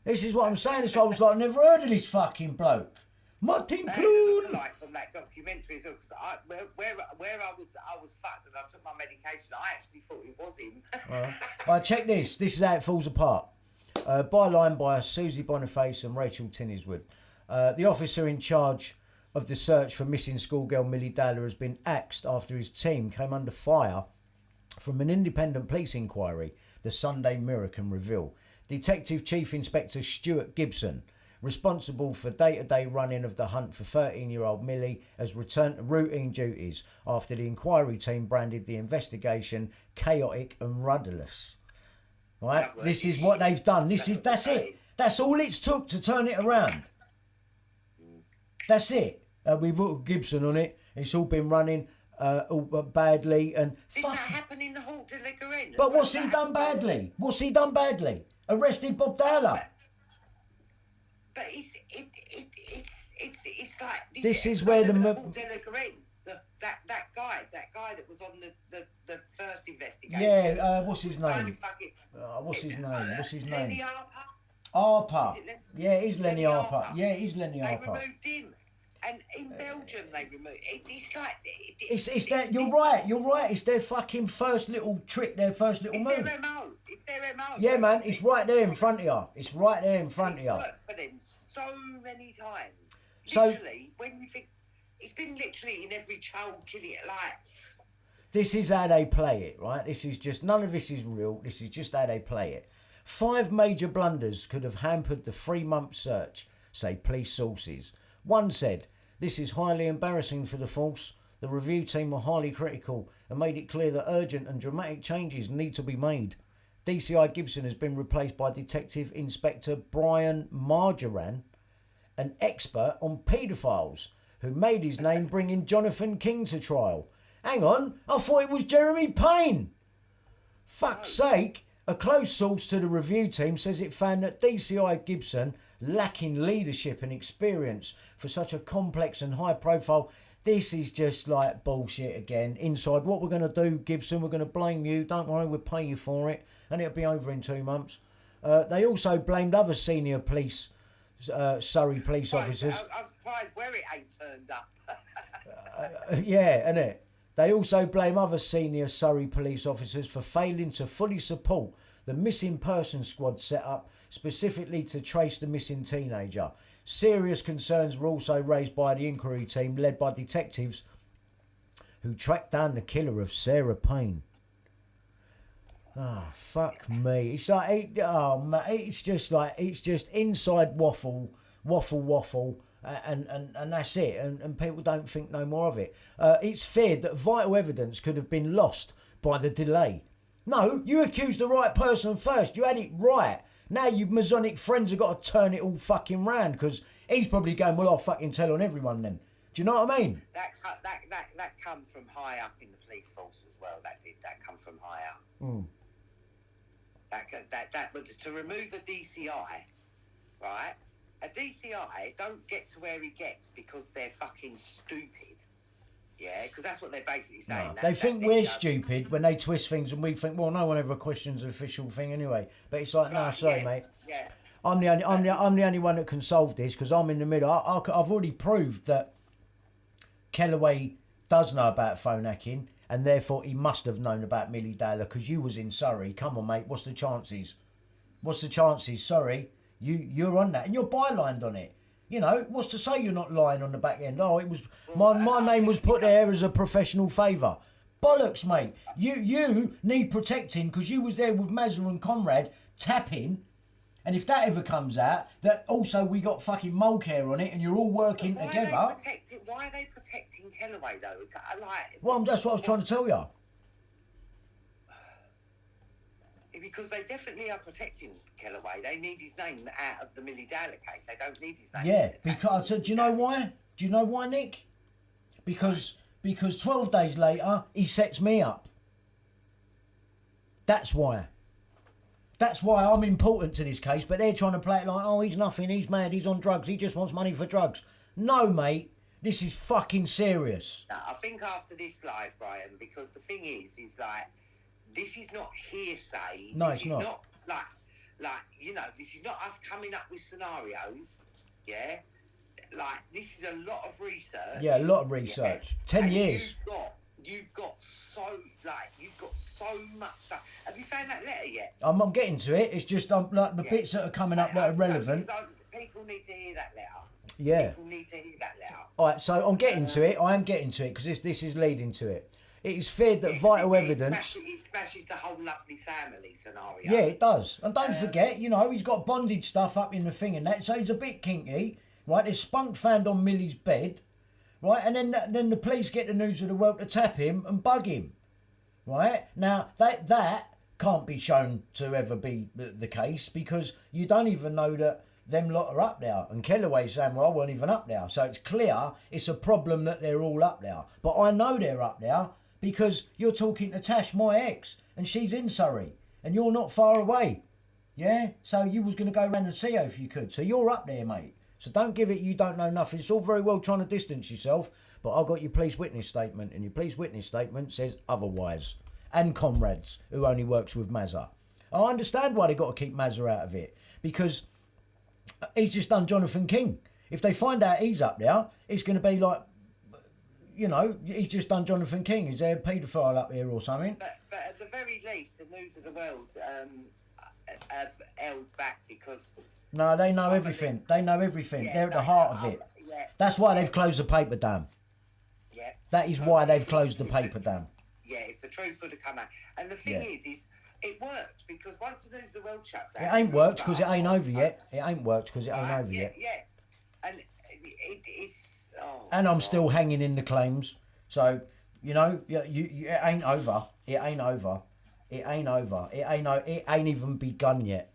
This is what I'm saying. This I was like, I never heard of this fucking bloke. Martin Clune. Like from that documentary, because where I was fucked and I took my medication, I actually thought it was him. Right, check this. This is how it falls apart. Byline by Susie Boniface and Rachel Tinniswood. The officer in charge of the search for missing schoolgirl Milly Dowler has been axed after his team came under fire from an independent police inquiry, the Sunday Mirror can reveal. Detective Chief Inspector Stuart Gibson, responsible for day-to-day running of the hunt for 13-year-old Millie, has returned to routine duties after the inquiry team branded the investigation chaotic and rudderless. Right? This is what they've done. That's it. That's all it's took to turn it around. That's it. We've got Gibson on it. It's all been running all badly and. Did that happen in the Halt de Ligarenne? But what's he done badly? What's he done badly? Arrested Bob Dowler. But it's like this is where the Halt de Ligarenne, that guy that was on the first investigation. Yeah, what's his name? What's his name? Lenny Harper. Yeah, it is Lenny Harper. Yeah, it is Lenny Harper. They removed him. And in Belgium, they remove it. It's like It's their. You're right. It's their fucking first little trick. Their first little move. Their MO. It's their MO. Yeah, man. It's right there in front of you. It's right there in front of you. It's worked for them so many times. So, literally, when you think it's been literally in every child killing it life. This is how they play it, right? This is just none of this is real. This is just how they play it. 5 major blunders could have hampered the 3-month search, say police sources. One said, "This is highly embarrassing for the force. The review team were highly critical and made it clear that urgent and dramatic changes need to be made." DCI Gibson has been replaced by Detective Inspector Brian Marjoran, an expert on paedophiles, who made his name bringing Jonathan King to trial. Hang on, I thought it was Jeremy Payne. Fuck's sake. A close source to the review team says it found that DCI Gibson, lacking leadership and experience for such a complex and high profile. This is just like bullshit again. Inside, what we're going to do, Gibson, we're going to blame you. Don't worry, we'll pay you for it. And it'll be over in 2 months. They also blamed other senior police, Surrey police officers. I'm surprised where it ain't turned up. Yeah, innit? They also blame other senior Surrey police officers for failing to fully support the missing person squad set up specifically to trace the missing teenager. Serious concerns were also raised by the inquiry team led by detectives who tracked down the killer of Sarah Payne. Oh, fuck me. It's like, it's just inside waffle, and that's it. And people don't think no more of it. It's feared that vital evidence could have been lost by the delay. No, you accused the right person first. You had it right. Now you Masonic friends have got to turn it all fucking round because he's probably going, well, I'll fucking tell on everyone then. Do you know what I mean? That come from high up in the police force as well. That come from high up. Mm. But to remove a DCI, right? A DCI don't get to where he gets because they're fucking stupid. Yeah, because that's what they're basically saying. No, they think we're stupid when they twist things, and we think, well, no one ever questions the official thing anyway. But it's like, no, sorry, mate. Yeah. I'm the only one that can solve this because I'm in the middle. I've already proved that Kellaway does know about phone hacking, and therefore he must have known about Milly Dowler because you was in Surrey. Come on, mate. What's the chances? Sorry, you're on that, and you're bylined on it. You know, what's to say you're not lying on the back end? Oh, it was my name was put there as a professional favour. Bollocks, mate. You need protecting because you was there with Mazza and Conrad tapping. And if that ever comes out, that also we got fucking mole care on it and you're all working together. Why are they protecting Kellaway though? Well, that's what I was trying to tell you. Because they definitely are protecting Kellaway. They need his name out of the Milly Dowler case. They don't need his name. Yeah, because do you know why? Do you know why, Nick? Because 12 days later he sets me up. That's why. That's why I'm important to this case, but they're trying to play it like, oh, he's nothing, he's mad, he's on drugs, he just wants money for drugs. No, mate, this is fucking serious. No, I think after this live, Brian, because the thing is like, this is not hearsay. No, it's not. This is not like, you know, this is not us coming up with scenarios, yeah? Like, this is a lot of research. Yeah, a lot of research. Yeah. 10 years. You've got so much stuff. Have you found that letter yet? I'm getting to it. It's just like the bits that are coming up that are relevant. People need to hear that letter. Yeah. People need to hear that letter. All right, so I'm getting to it. I am getting to it because this is leading to it. It is feared that vital evidence... It smashes the whole lovely family scenario. Yeah, it does. And don't forget, you know, he's got bondage stuff up in the thing and that, so he's a bit kinky, right? There's spunk found on Millie's bed, right? And then the police get the news of the world to tap him and bug him, right? Now, that can't be shown to ever be the case because you don't even know that them lot are up there. And Kellaway's saying, well, I weren't even up there. So it's clear it's a problem that they're all up there. But I know they're up there because you're talking to Tash, my ex, and she's in Surrey, and you're not far away, yeah? So you was going to go around and see her if you could. So you're up there, mate. So don't give it you don't know nothing. It's all very well trying to distance yourself, but I got your police witness statement, and your police witness statement says otherwise. And comrades, who only works with Mazza. I understand why they got to keep Mazza out of it, because he's just done Jonathan King. If they find out he's up there, it's going to be like, you know, he's just done Jonathan King. Is there a paedophile up here or something? But at the very least, the News of the World have held back because... No, they know everything. They know everything. They're at the heart of it. That's why they've closed the paper dam. Yeah. That is why they've closed the paper dam. Yeah, if the truth would have come out. And the thing is it worked because once the News of the World shut down... It ain't worked because it ain't over yet. It ain't worked because it ain't over yet. Yeah, and it's... Oh, and I'm still hanging in the claims. So, you know, it ain't over. It ain't over. It ain't over. It ain't even begun yet.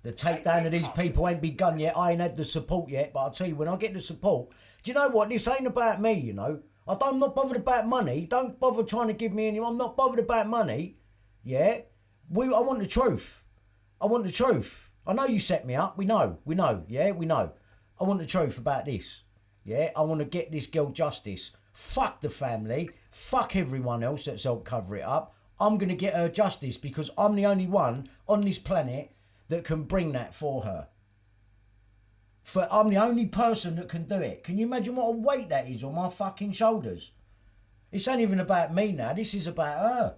The takedown of these people ain't begun yet. I ain't had the support yet. But I'll tell you, when I get the support... Do you know what? This ain't about me, you know. I'm not bothered about money. Don't bother trying to give me any... I'm not bothered about money. Yeah? I want the truth. I want the truth. I know you set me up. We know. Yeah, we know. I want the truth about this. Yeah? I want to get this girl justice. Fuck the family. Fuck everyone else that's helped cover it up. I'm going to get her justice because I'm the only one on this planet that can bring that for her. I'm the only person that can do it. Can you imagine what a weight that is on my fucking shoulders? It's ain't even about me now. This is about her.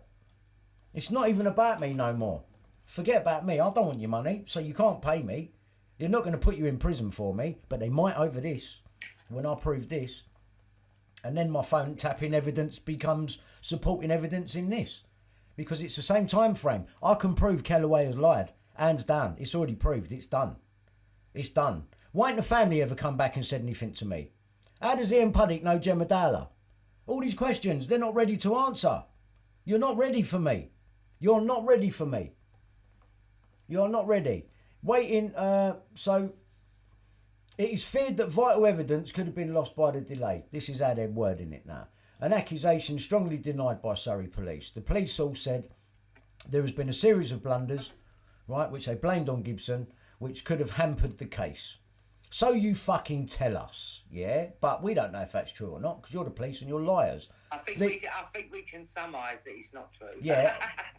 It's not even about me no more. Forget about me. I don't want your money, so you can't pay me. They're not going to put you in prison for me, but they might over this, when I prove this. And then my phone tapping evidence becomes supporting evidence in this. Because it's the same time frame. I can prove Kellaway has lied. Hands down. It's already proved. It's done. It's done. Why ain't the family ever come back and said anything to me? How does Ian Puddick know Gemma Dowler? All these questions, they're not ready to answer. You're not ready for me. You're not ready for me. You're not ready. Waiting, so it is feared that vital evidence could have been lost by the delay. This is how they're wording it now. An accusation strongly denied by Surrey Police. The police source said there has been a series of blunders, right, which they blamed on Gibson, which could have hampered the case. So you fucking tell us, yeah? But we don't know if that's true or not, because you're the police and you're liars. I think we can surmise that it's not true. Yeah,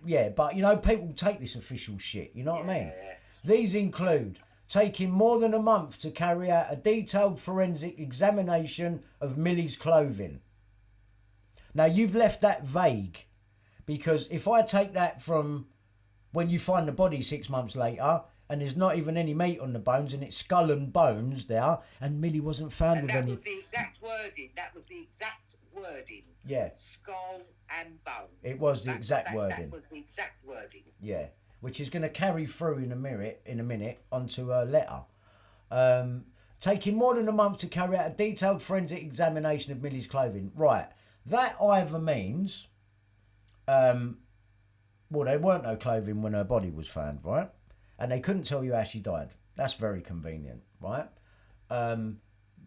yeah, but, you know, people take this official shit, you know what I mean? Yeah. These include taking more than a month to carry out a detailed forensic examination of Millie's clothing. Now, you've left that vague, because if I take that from when you find the body 6 months later... and there's not even any meat on the bones, and it's skull and bones there, and Millie wasn't found with any... That was the exact wording. Yeah. Skull and bone. It was the exact wording. That was the exact wording. Yeah, which is going to carry through in a minute onto her letter. Taking more than a month to carry out a detailed forensic examination of Millie's clothing. Right, that either means... well, there weren't no clothing when her body was found, right? And they couldn't tell you how she died. That's very convenient, right?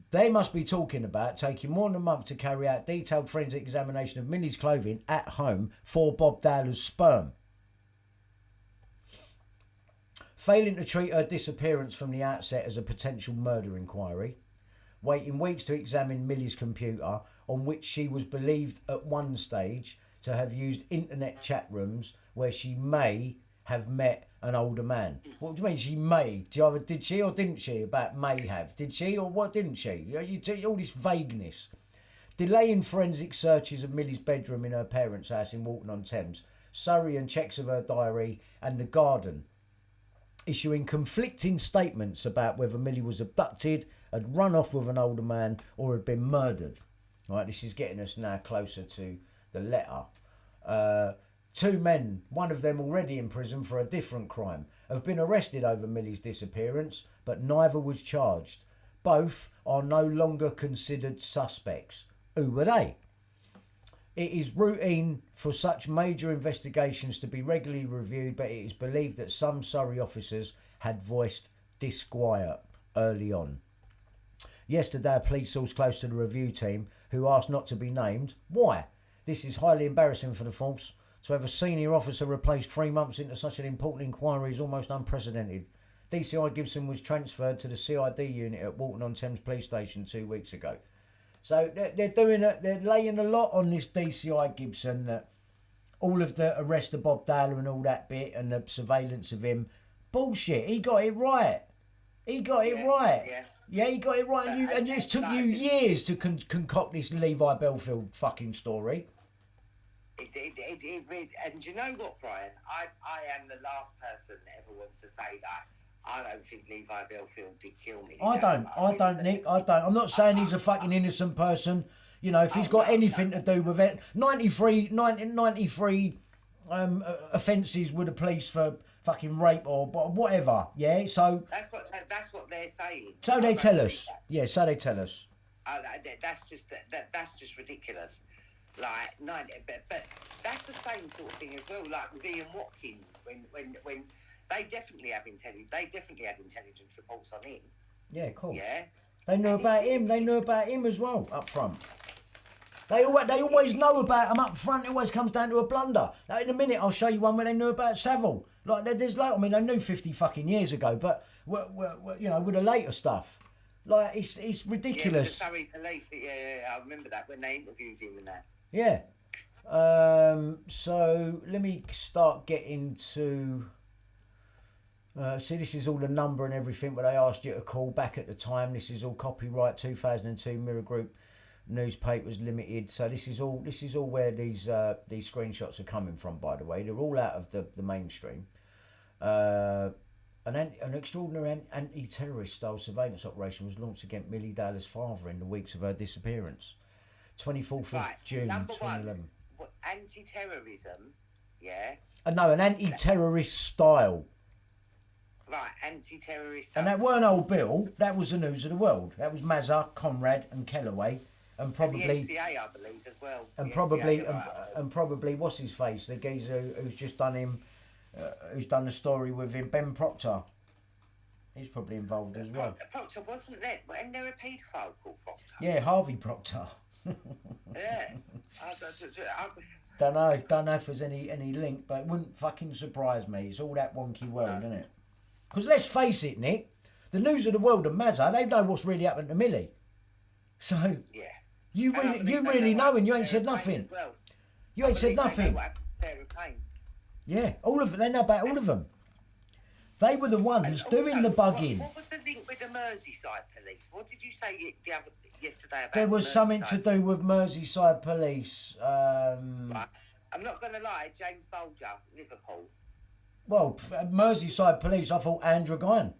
They must be talking about taking more than a month to carry out detailed forensic examination of Millie's clothing at home for Bob Dowler's sperm. Failing to treat her disappearance from the outset as a potential murder inquiry. Waiting weeks to examine Millie's computer, on which she was believed at one stage to have used internet chat rooms where she may have met an older man. What do you mean she may? Did she or didn't she? About may have. Did she or what didn't she? You do all this vagueness. Delaying forensic searches of Millie's bedroom in her parents' house in Walton on Thames. Surrey and checks of her diary and the garden. Issuing conflicting statements about whether Millie was abducted, had run off with an older man, or had been murdered. Right, this is getting us now closer to the letter. 2 men, one of them already in prison for a different crime, have been arrested over Millie's disappearance, but neither was charged. Both are no longer considered suspects. Who were they? It is routine for such major investigations to be regularly reviewed, but it is believed that some Surrey officers had voiced disquiet early on. Yesterday, a police source close to the review team, who asked not to be named, why? This is highly embarrassing for the force. To have a senior officer replaced 3 months into such an important inquiry is almost unprecedented. DCI Gibson was transferred to the CID unit at Walton on Thames Police Station 2 weeks ago. So they're laying a lot on this DCI Gibson, that all of the arrest of Bob Dowler and all that bit and the surveillance of him. Bullshit, he got it right. He got it right. Yeah. Yeah, he got it right. And it took you years to concoct this Levi Bellfield fucking story. It really, and do you know what, Brian? I am the last person that ever wants to say that. I don't think Levi Bellfield did kill me. I don't, Nick. I don't. I'm not saying he's a fucking innocent person. You know, if he's got anything to do with it. 93 offences with the police for fucking rape or whatever. Yeah, so... That's what they're saying. So they tell us. Yeah, so they tell us. That's just ridiculous. Like, 90, but that's the same sort of thing as well, like with Ian Watkins, when they definitely had intelligence reports on him. Yeah, of course. Yeah. They knew about him. They knew about him as well up front. They always know about him up front. It always comes down to a blunder. Like in a minute, I'll show you one where they knew about Savile. Like there's I mean, they knew 50 fucking years ago, but you know, with the later stuff, like it's ridiculous. Yeah, with the Surrey police. Yeah, I remember that when they interviewed him and that. Yeah. So let me start getting to. See, this is all the number and everything, but I asked you to call back at the time. This is all copyright 2002 Mirror Group Newspapers Limited. So this is all where these screenshots are coming from. By the way, they're all out of the mainstream. An extraordinary anti-terrorist style surveillance operation was launched against Millie Dowler's father in the weeks of her disappearance. 24th of June 2011. Anti-terrorism, yeah. No, an anti-terrorist style. Right, anti-terrorist. And that weren't old Bill. That was the News of the World. That was Mazza, Conrad, and Kellaway, and probably and the NCA, I believe, as well. And probably what's his face? The geezer who's just done him, who's done the story with him, Ben Proctor. He's probably involved as well. Proctor wasn't there? Wasn't there a paedophile called Proctor? Yeah, Harvey Proctor. Yeah. Don't know if there's any link, but it wouldn't fucking surprise me. It's all that wonky world, isn't it? Because let's face it, Nick, the News of the World and Mazza, they know what's really happened to Millie. So yeah, you really know, and you ain't said nothing. Well. You ain't said nothing. Payne. Yeah, all of them. They know about all of them. They were the ones doing the bugging. What was the link with the Merseyside police? What did you say yesterday about? There was something to do with Merseyside police. Right. I'm not going to lie, James Bulger, Liverpool. Well, Merseyside police, I thought Andrew Guyan.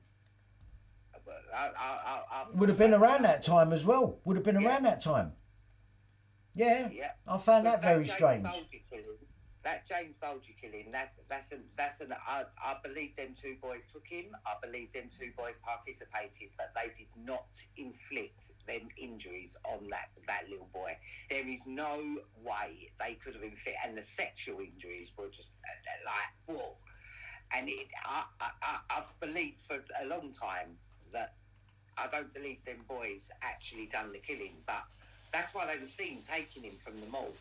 Would have been around that time as well. Would have been around that time. Yeah. I found that very strange. That James Bulger killing, I believe them two boys took him. I believe them two boys participated, but they did not inflict them injuries on that little boy. There is no way they could have inflicted, and the sexual injuries were just like, whoa. And I've believed for a long time that I don't believe them boys actually done the killing, but that's why they were seen taking him from the mall,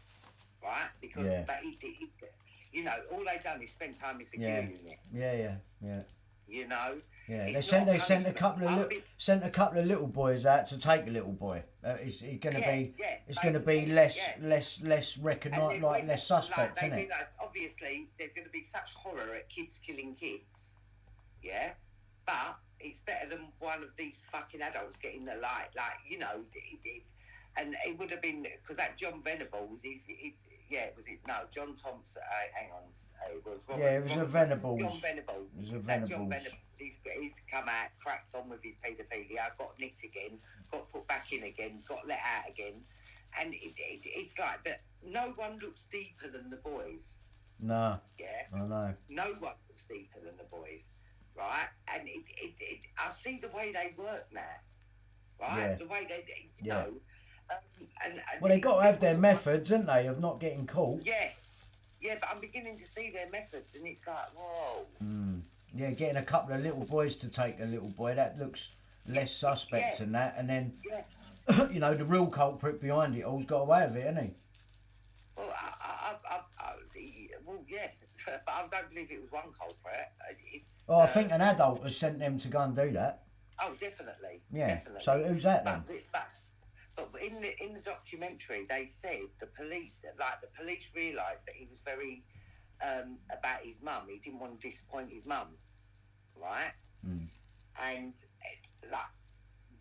right? Because you know, all they done is spend time in security unit. Yeah. You know. Yeah, they sent a couple of little boys out to take a little boy. It's going to be less recognised, like less suspects, isn't it? Obviously, there's going to be such horror at kids killing kids. Yeah, but it's better than one of these fucking adults getting the light. Like, you know, and it would have been because that John Venables John Thompson. Hang on. It was Robert, it was a Venables. John Venables. It was a Venables. John Venables. He's come out, cracked on with his paedophilia, got nicked again, got put back in again, got let out again, and it's like that. No one looks deeper than the boys. No. Yeah. I know. No one looks deeper than the boys, right? And I see the way they work now, right? Yeah. The way they, you know. Well, they got to have their methods, haven't they, of not getting caught. Yeah, but I'm beginning to see their methods, and it's like, whoa. Yeah, getting a couple of little boys to take a little boy, that looks less suspect than that. And then, you know, the real culprit behind it all's got away with it, hasn't he? Well, but I don't believe it was one culprit. I think an adult has sent them to go and do that. Oh, definitely. Yeah. Definitely. So who's that then? But in the documentary, they said the police realised that he was very about his mum. He didn't want to disappoint his mum, right? And like,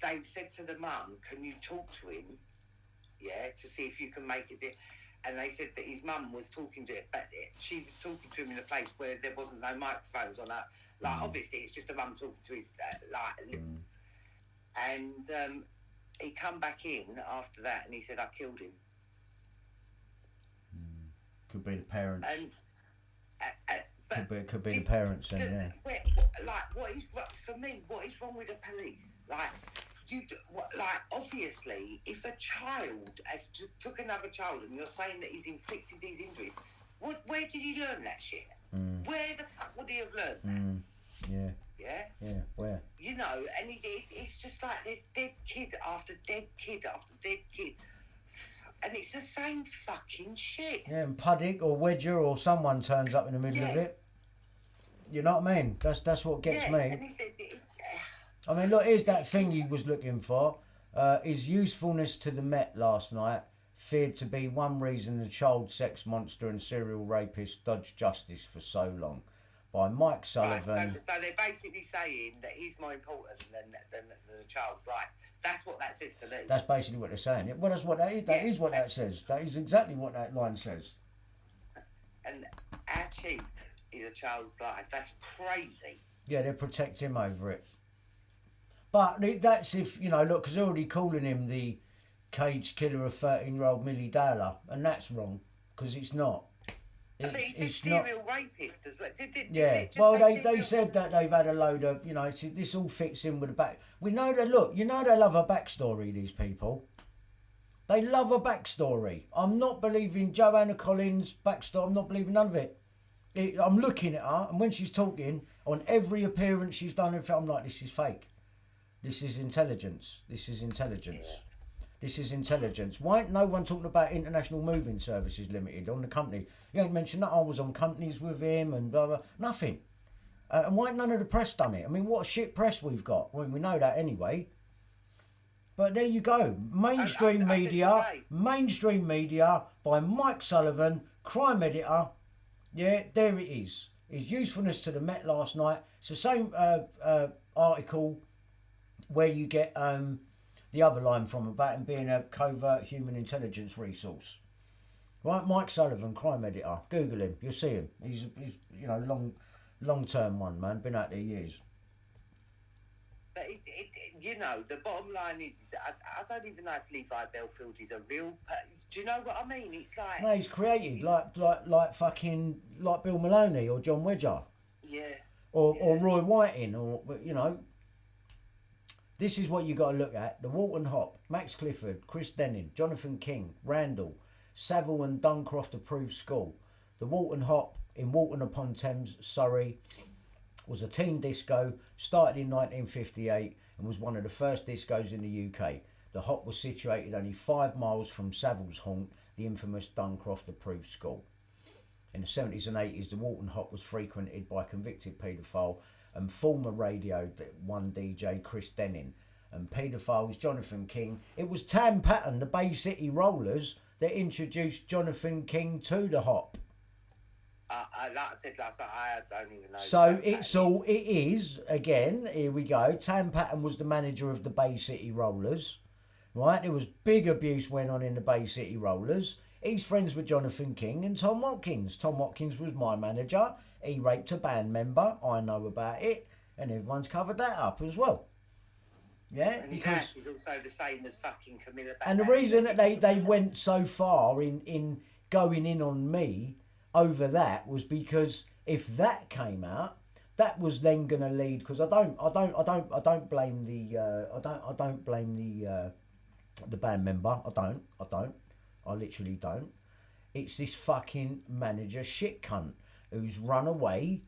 they said to the mum, can you talk to him, yeah, to see if you can make it... And they said that his mum was talking to him, but she was talking to him in a place where there wasn't no microphones on her. Like, obviously, it's just a mum talking to his... And he come back in after that and he said, I killed him. Could be the parents. And could be the parents then, yeah. What is wrong with the police? Obviously, if a child has took another child and you're saying that he's inflicted these injuries, where did he learn that shit? Where the fuck would he have learned that? Yeah. Yeah? Yeah, where? You know, and it's just like there's dead kid after dead kid after dead kid. And it's the same fucking shit. Yeah, and Puddick or Wedger or someone turns up in the middle of it. You know what I mean? That's what gets me. And he said I mean, look, here's that thing you was looking for. His usefulness to the Met last night feared to be one reason the child sex monster and serial rapist dodged justice for so long. By Mike Sullivan. Right, so they're basically saying that he's more important than the child's life. That's what that says to me. That's basically what they're saying. Well, that's what that is. That is what that says. That is exactly what that line says. And our chief is a child's life. That's crazy. Yeah, they protect him over it. But that's if, you know, look, because they're already calling him the cage killer of 13-year-old Milly Dowler, and that's wrong, because it's not. But he's a serial rapist as well. They said that they've had a load of, you know, this all fits in with the back. We know that, look, you know they love a backstory, these people. They love a backstory. I'm not believing Joanna Collins' backstory. I'm not believing none of it. I'm looking at her, and when she's talking, on every appearance she's done in film, I'm like, this is fake. This is intelligence. This is intelligence. Yeah. This is intelligence. Why ain't no one talking about International Moving Services Limited on the company? You ain't mentioned that I was on companies with him and blah, blah. Nothing. And why ain't none of the press done it? I mean, what a shit press we've got. Well, we know that anyway. But there you go. Mainstream media by Mike Sullivan, crime editor. Yeah, there it is. His usefulness to the Met last night. It's the same article where you get... the other line from about him being a covert human intelligence resource. Right, Mike Sullivan, crime editor. Google him, you'll see him. He's you know, long-term one, man. Been out there years. But you know, the bottom line is I don't even know if Levi Bellfield is a real... Do you know what I mean? It's like... No, he's created like fucking... Like Bill Maloney or John Wedger. Yeah. Or Roy Whiting or, you know... This is what you got to look at. The Walton Hop, Max Clifford, Chris Denning, Jonathan King, Randall, Savile and Duncroft approved school. The Walton Hop in Walton upon Thames, Surrey, was a teen disco, started in 1958 and was one of the first discos in the UK. The Hop was situated only 5 miles from Savile's haunt, the infamous Duncroft approved school. In the 70s and 80s, the Walton Hop was frequented by convicted paedophile and former Radio 1 DJ Chris Denning and paedophiles Jonathan King. It was Tam Patton, the Bay City Rollers, that introduced Jonathan King to the Hop. Like I said last night, I don't even know. So it is, again, here we go. Tam Patton was the manager of the Bay City Rollers, right? There was big abuse went on in the Bay City Rollers. He's friends with Jonathan King and Tom Watkins. Tom Watkins was my manager. He raped a band member. I know about it. And everyone's covered that up as well. Yeah? And because he's also the same as fucking Camilla. And the reason that they went so far in going in on me over that was because if that came out, that was then going to lead, because I don't blame the band member. I literally don't. It's this fucking manager shit cunt who's run away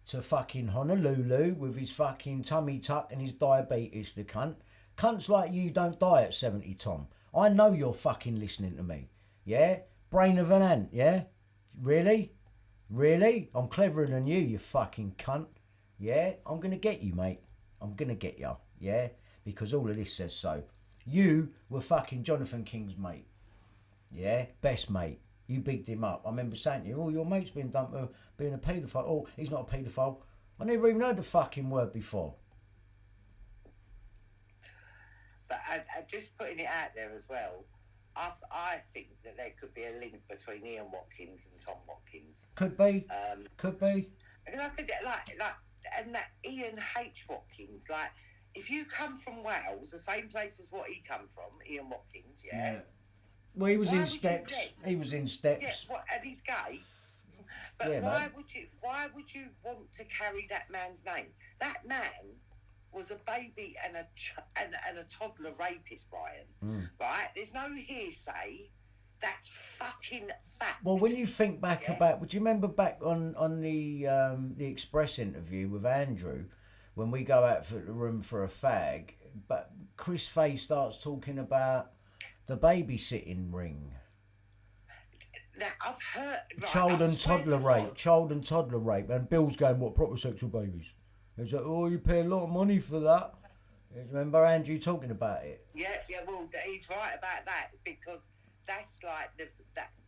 to fucking Honolulu with his fucking tummy tuck and his diabetes, the cunt. Cunts like you don't die at 70, Tom. I know you're fucking listening to me. Yeah? Brain of an ant, yeah? Really? Really? I'm cleverer than you fucking cunt. Yeah? I'm going to get you, mate. I'm going to get you. Yeah? Because all of this says so. You were fucking Jonathan King's mate. Yeah? Best mate. You bigged him up. I remember saying to you, oh, your mate's been done for being a paedophile. Oh, he's not a paedophile. I never even heard the fucking word before. just putting it out there as well. I think that there could be a link between Ian Watkins and Tom Watkins. Could be. Could be. Because I said like, and that Ian H. Watkins, like, if you come from Wales, the same place as what he come from, Ian Watkins, yeah. Well, he was in Steps. He was in Steps. Yeah, and he's gay. But Yeah, why mate. would you want to carry that man's name? That man was a baby and a toddler rapist, Brian. Right? There's no hearsay. That's fucking fact. Well, when you think back about, would you remember back on the Express interview with Andrew, when we go out for the room for a fag, but Chris Fay starts talking about the babysitting ring. Now, I've heard... Right, Child and toddler rape. And Bill's going, what, proper sexual babies? He's like, oh, you pay a lot of money for that. You remember Andrew talking about it? Yeah, well, he's right about that, because that's like...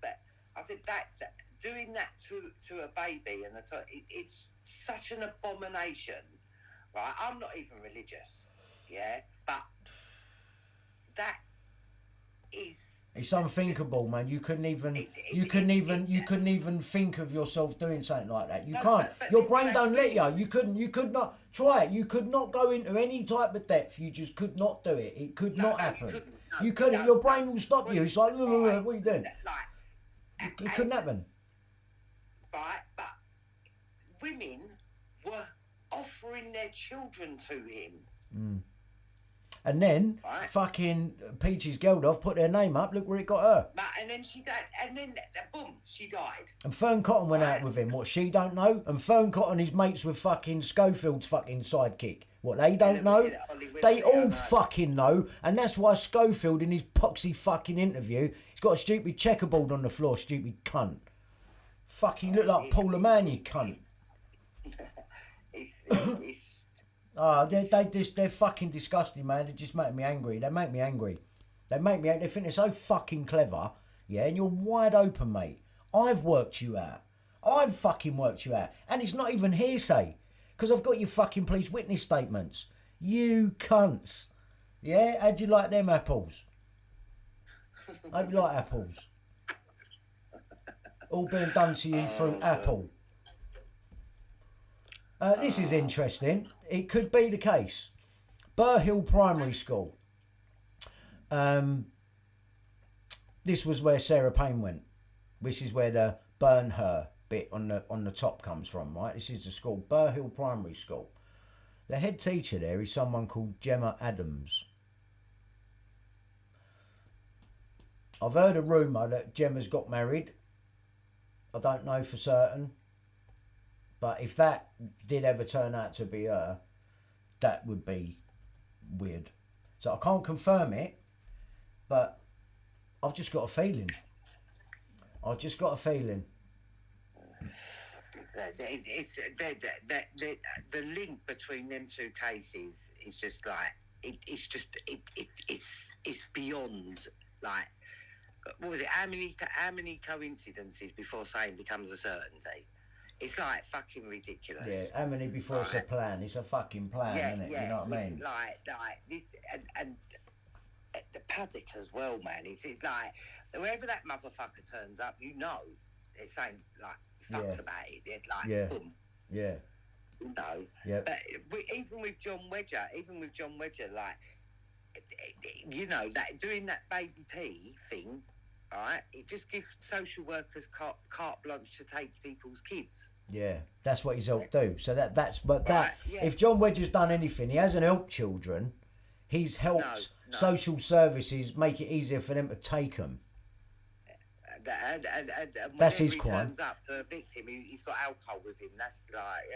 But I said, that doing that to a baby, and it's such an abomination, right? I'm not even religious, yeah? But that is... It's unthinkable, man. You couldn't even think of yourself doing something like that. You can't. Your brain don't let you. You could not try it. You could not go into any type of depth. You just could not do it. It could not happen. You couldn't. Your brain will stop you. It's like, what are you doing? It couldn't happen. Right, but women were offering their children to him. And then fucking Peaches Geldof put their name up. Look where it got her. And then she died. And then boom, she died. And Fern Cotton went out with him. What, she don't know? And Fern Cotton is mates with fucking Schofield's fucking sidekick. What, they don't know? They all fucking know. And that's why Schofield, in his poxy fucking interview, he's got a stupid checkerboard on the floor, stupid cunt. Fucking look like Paul Laman, you cunt. It's they're fucking disgusting, man. They just make me angry. They make me angry. They think they're so fucking clever, yeah, and you're wide open, mate. I've worked you out. I've fucking worked you out. And it's not even hearsay, because I've got your fucking police witness statements. You cunts. Yeah? How'd you like them apples? Hope you like apples. All being done to you through Apple. This is interesting. It could be the case. Burhill Primary School. This was where Sarah Payne went. This is where the burn her bit on the top comes from, right? This is the school, Burhill Primary School. The head teacher there is someone called Gemma Adams. I've heard a rumour that Gemma's got married. I don't know for certain. But if that did ever turn out to be her, that would be weird. So I can't confirm it, but I've just got a feeling. It's the link between them two cases is just like it's beyond, like, what was it? How many coincidences before saying becomes a certainty? It's like fucking ridiculous. Yeah, how many before it's a plan? It's a fucking plan, isn't it? You know what I mean? Like this, and the paddock as well, man. It's like wherever that motherfucker turns up, you know, they're saying like fucks about it. They're like, boom. Yeah. You know. Yeah. But even with John Wedger, like, you know, that doing that baby P thing. Right, it just gives social workers carte blanche to take people's kids. Yeah, that's what he's helped do. So if John Wedger's done anything, he hasn't helped children. He's helped social services make it easier for them to take them. And that's his he crime. Turns up to a victim, he's got alcohol with him. That's like,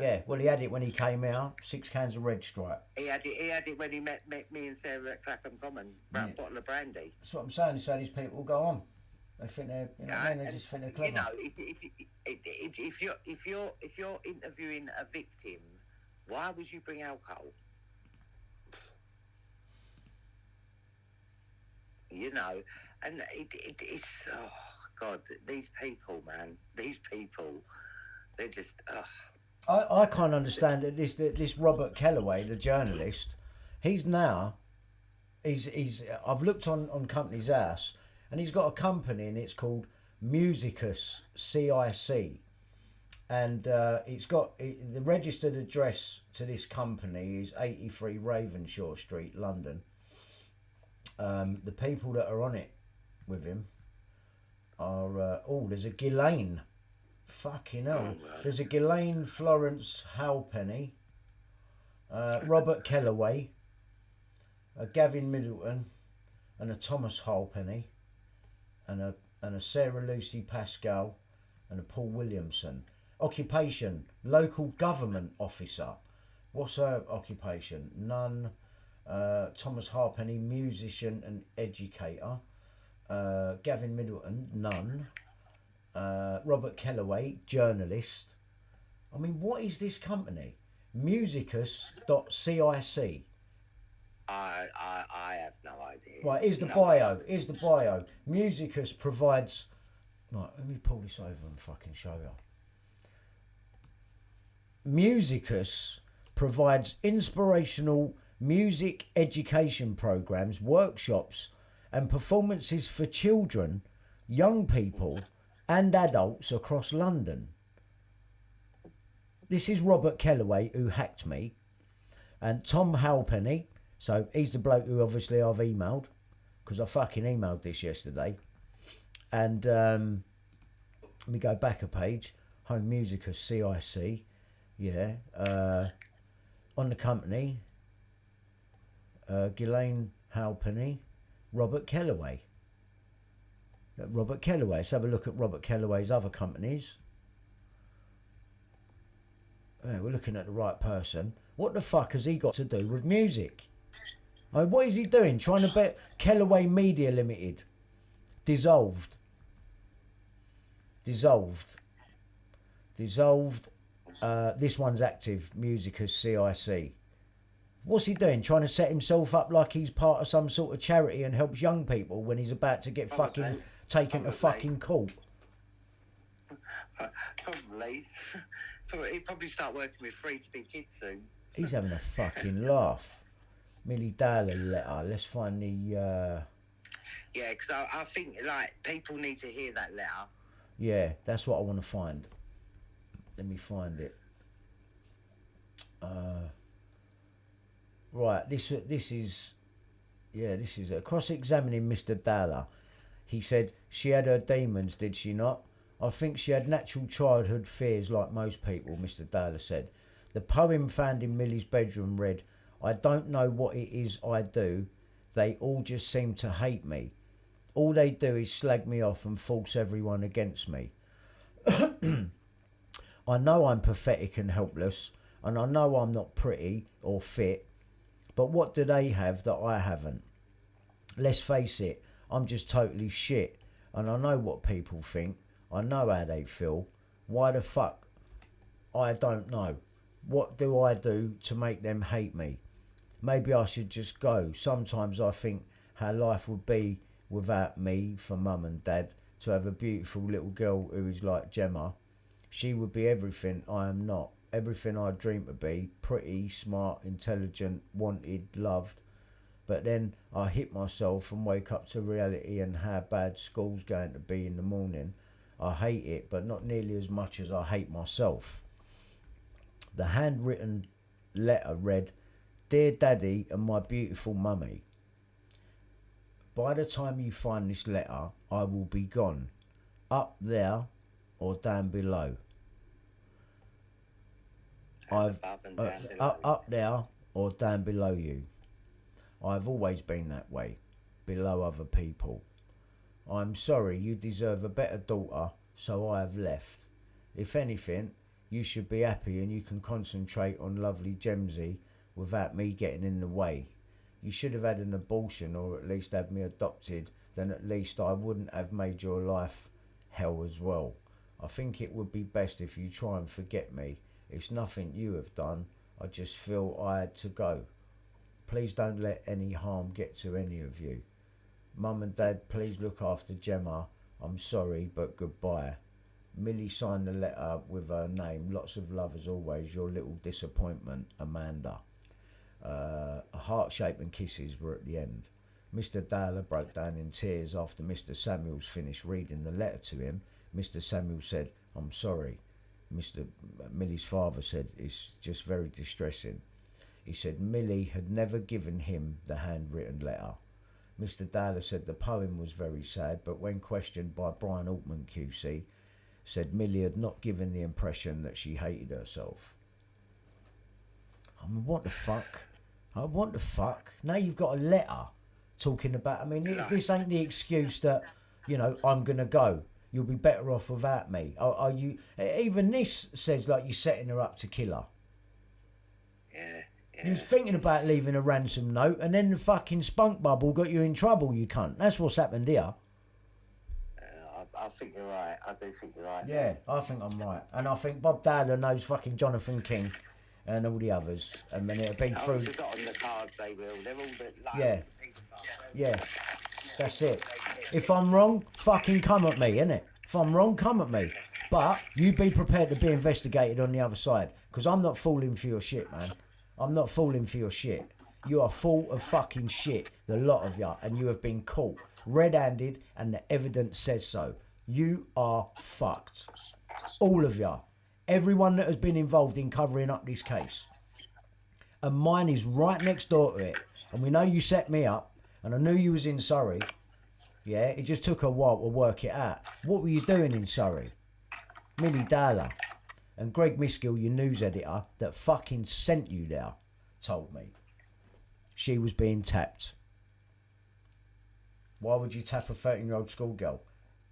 Yeah, well, he had it when he came out. 6 cans of Red Stripe. He had it when he met me and Sarah at Clapham Common. A bottle of brandy. That's what I'm saying. So these people will go on. They think they're, you know what I mean? They just think they're clever. You know, if you're interviewing a victim, why would you bring alcohol? You know, and it's oh God, these people, man, they're just. I can't understand that this Robert Kellaway, the journalist, he's now I've looked on Company's House, and he's got a company, and it's called Musicus CIC, and the registered address to this company is 83 Ravenshaw Street, London. The people that are on it with him are there's a Ghislaine, fucking hell, there's a Ghislaine Florence Halpenny, Robert Kellaway, a Gavin Middleton, and a Thomas Halpenny, and a Sarah Lucy Pascal, and a Paul Williamson. Occupation: local government officer. What's her occupation? None. Thomas Halpenny, musician and educator. Gavin Middleton, none. Robert Kellaway, journalist. I mean, what is this company? Musicus.cic. I have no idea. Right, here's the bio. Here's the bio. Musicus provides. Right, let me pull this over and fucking show you. Musicus provides inspirational music education programs, workshops, and performances for children, young people, and adults across London. This is Robert Kellaway, who hacked me, and Tom Halpenny. So he's the bloke who obviously I've emailed, because I fucking emailed this yesterday. And let me go back a page. Home Musicus CIC. Yeah. On the company, Ghislaine Halpenny, Robert Kellaway. Robert Kellaway. Let's have a look at Robert Kellaway's other companies. Yeah, we're looking at the right person. What the fuck has he got to do with music? I mean, what is he doing? Trying to bet Kellaway Media Limited. Dissolved. This one's active. Musicus CIC. What's he doing? Trying to set himself up like he's part of some sort of charity and helps young people when he's about to get fucking taken to fucking court. Probably. He'll probably start working with free to be kids soon. He's having a fucking laugh. Milly Dowler letter. Let's find the. Yeah, because I think like people need to hear that letter. Yeah, that's what I want to find. Let me find it. Right, this is cross-examining Mr. Dowler. He said she had her demons, did she not? I think she had natural childhood fears like most people, Mr. Dowler said. The poem found in Millie's bedroom read, I don't know what it is I do. They all just seem to hate me. All they do is slag me off and force everyone against me. I know I'm pathetic and helpless, and I know I'm not pretty or fit, but what do they have that I haven't? Let's face it, I'm just totally shit, and I know what people think. I know how they feel. Why the fuck? I don't know. What do I do to make them hate me? Maybe I should just go. Sometimes I think how life would be without me for mum and dad, to have a beautiful little girl who is like Gemma. She would be everything I am not, everything I dream to be, pretty, smart, intelligent, wanted, loved. But then I hit myself and wake up to reality and how bad school's going to be in the morning. I hate it, but not nearly as much as I hate myself. The handwritten letter read, Dear Daddy and my beautiful mummy, by the time you find this letter, I will be gone, up there or down below. Up there or down below you. I've always been that way, below other people. I'm sorry, you deserve a better daughter, so I have left. If anything, you should be happy and you can concentrate on lovely Gemsy without me getting in the way. You should have had an abortion or at least had me adopted, then at least I wouldn't have made your life hell as well. I think it would be best if you try and forget me. It's nothing you have done. I just feel I had to go. Please don't let any harm get to any of you. Mum and Dad, please look after Gemma. I'm sorry, but goodbye. Millie signed the letter with her name. Lots of love as always. Your little disappointment, Amanda. Heart-shaped and kisses were at the end. Mr. Dowler broke down in tears after Mr. Samuels finished reading the letter to him. Mr. Samuels said, "I'm sorry." Millie's father said, "It's just very distressing." He said Millie had never given him the handwritten letter. Mr. Dowler said the poem was very sad, but when questioned by Brian Altman QC, said Millie had not given the impression that she hated herself. I mean, what the fuck? What the fuck? Now you've got a letter talking about, I mean, if this ain't the excuse that, you know, I'm going to go, you'll be better off without me. Are you, even this says like you're setting her up to kill her. Yeah. You was thinking about leaving a ransom note, and then the fucking spunk bubble got you in trouble, you cunt. That's what's happened here. I think you're right. I do think you're right. Yeah, I think I'm right. And I think Bob Dowler knows fucking Jonathan King and all the others. And then it'll be through... I've forgotten the cards, they will. They're all the... Yeah. Yeah. That's it. If I'm wrong, fucking come at me, innit? If I'm wrong, come at me. But you be prepared to be investigated on the other side. Because I'm not falling for your shit, man. I'm not falling for your shit. You are full of fucking shit, the lot of you. And you have been caught red-handed, and the evidence says so. You are fucked. All of you. Everyone that has been involved in covering up this case. And mine is right next door to it. And we know you set me up. And I knew you was in Surrey. Yeah, it just took a while to work it out. What were you doing in Surrey? Milly Dowler. And Greg Miskill, your news editor, that fucking sent you there, told me. She was being tapped. Why would you tap a 13-year-old schoolgirl?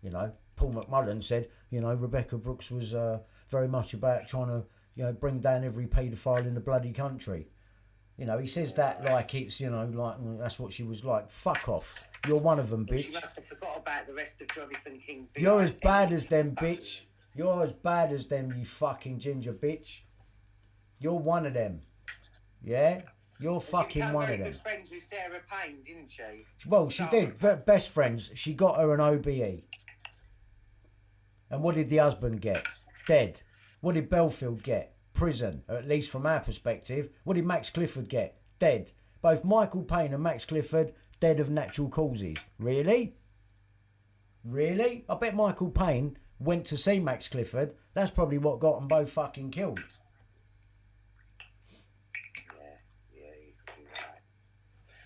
You know, Paul McMullen said, you know, Rebecca Brooks was very much about trying to, you know, bring down every paedophile in the bloody country. You know, he says that like it's, you know, like that's what she was like. Fuck off. You're one of them, bitch. She must have forgot about the rest of Jonathan King's... You're as bad as them, bitch. You're as bad as them, you fucking ginger bitch. You're one of them. Yeah? You're fucking one of them. She was friends with Sarah Payne, didn't she? Well, she did. Best friends. She got her an OBE. And what did the husband get? Dead. What did Bellfield get? Prison. Or at least from our perspective. What did Max Clifford get? Dead. Both Michael Payne and Max Clifford, dead of natural causes. Really? Really? I bet Michael Payne went to see Max Clifford. That's probably what got them both fucking killed. Yeah, you're right.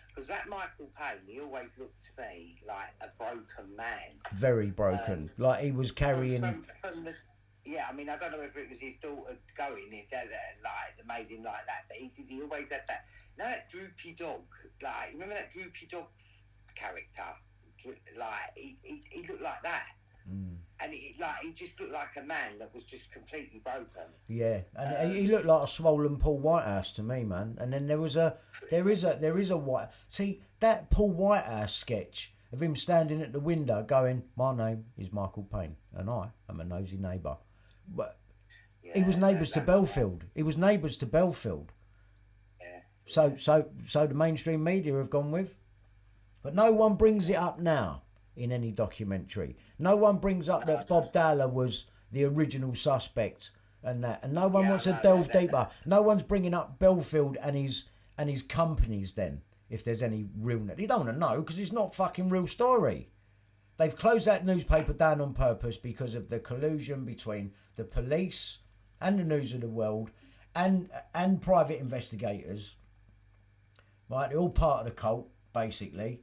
Because that Michael Payne, he always looked to me like a broken man. Very broken. Like he was carrying... From the, yeah, I mean, I don't know if it was his daughter going in there, like, amazing like that, but he always had that... You know that droopy dog? Like, remember that droopy dog character? Like, he looked like that. Mm. And he just looked like a man that was just completely broken. Yeah, and he looked like a swollen Paul Whitehouse to me, man. And then there is a White. See that Paul Whitehouse sketch of him standing at the window going, "My name is Michael Payne, and I am a nosy neighbour." But yeah, he was neighbours to Bellfield. He was neighbours to Bellfield. Yeah. So the mainstream media have gone with, but no one brings it up now. In any documentary, no one brings up that Bob Dowler was the original suspect and that, and no one wants to delve deeper. No one's bringing up Bellfield and his companies. Then, if there's any realness, you don't want to know because it's not fucking real story. They've closed that newspaper down on purpose because of the collusion between the police and the News of the World and private investigators. Right, they're all part of the cult basically,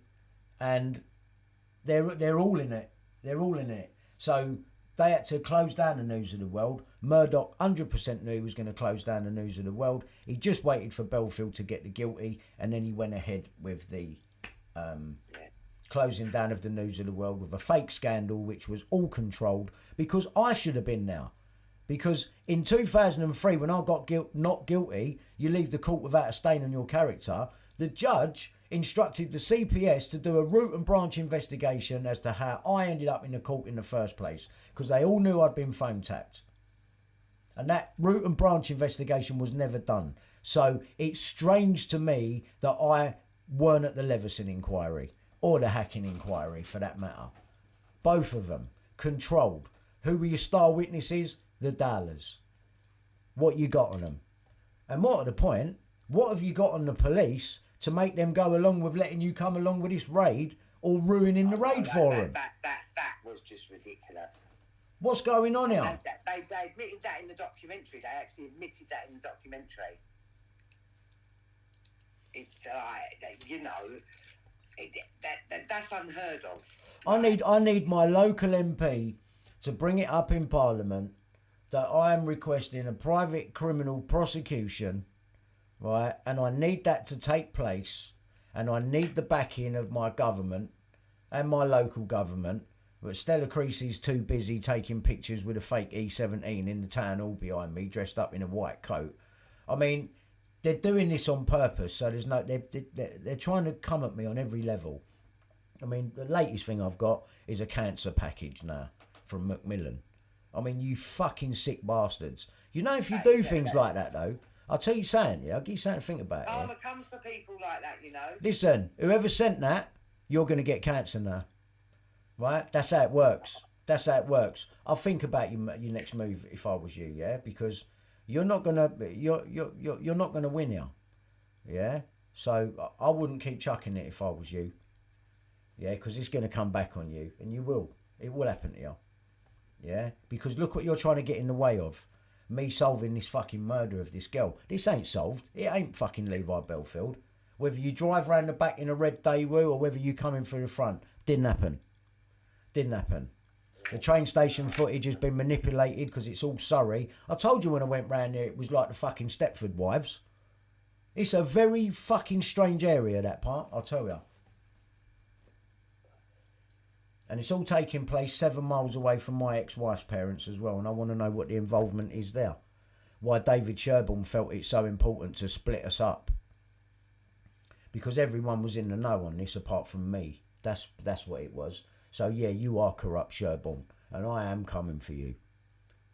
and they're all in it. They're all in it. So they had to close down the News of the World. Murdoch 100% knew he was going to close down the News of the World. He just waited for Bellfield to get the guilty, and then he went ahead with the closing down of the News of the World with a fake scandal, which was all controlled because I should have been there. Because in 2003, when I got not guilty, you leave the court without a stain on your character. The judge instructed the CPS to do a root and branch investigation as to how I ended up in the court in the first place, because they all knew I'd been phone tapped. And that root and branch investigation was never done. So it's strange to me that I weren't at the Leveson inquiry, or the Hacking inquiry for that matter. Both of them. Controlled. Who were your star witnesses? The Dowlers. What you got on them? And more to the point, what have you got on the police to make them go along with letting you come along with this raid or ruining the raid for them. That was just ridiculous. What's going on here? They admitted that in the documentary. They actually admitted that in the documentary. It's like, you know, that's unheard of. I need my local MP to bring it up in Parliament that I am requesting a private criminal prosecution, right? And I need that to take place, and I need the backing of my government and my local government. But Stella Creasy's too busy taking pictures with a fake E17 in the town hall behind me, dressed up in a white coat. I mean, they're doing this on purpose, so there's no... They're trying to come at me on every level. I mean, the latest thing I've got is a cancer package now from Macmillan. I mean, you fucking sick bastards. You know, if you do things like that, though, I'll tell you something, yeah? I'll give you something to think about. Karma comes to people like that, you know. Listen, whoever sent that, you're going to get cancer now. Right? That's how it works. That's how it works. I'll think about your next move if I was you, yeah? Because you're not gonna win here. Yeah? So I wouldn't keep chucking it if I was you. Yeah, because it's gonna come back on you, and you will. It will happen to you. Yeah? Because look what you're trying to get in the way of. Me solving this fucking murder of this girl. This ain't solved. It ain't fucking Levi Bellfield. Whether you drive round the back in a red Daewoo or whether you come in through the front. Didn't happen. Didn't happen. The train station footage has been manipulated because it's all Surrey. I told you when I went round there it was like the fucking Stepford Wives. It's a very fucking strange area, that part, I'll tell you. And it's all taking place 7 miles away from my ex-wife's parents as well, and I want to know what the involvement is there. Why David Sherborne felt it so important to split us up. Because everyone was in the know on this apart from me. That's what it was. So, yeah, you are corrupt, Sherborne, and I am coming for you.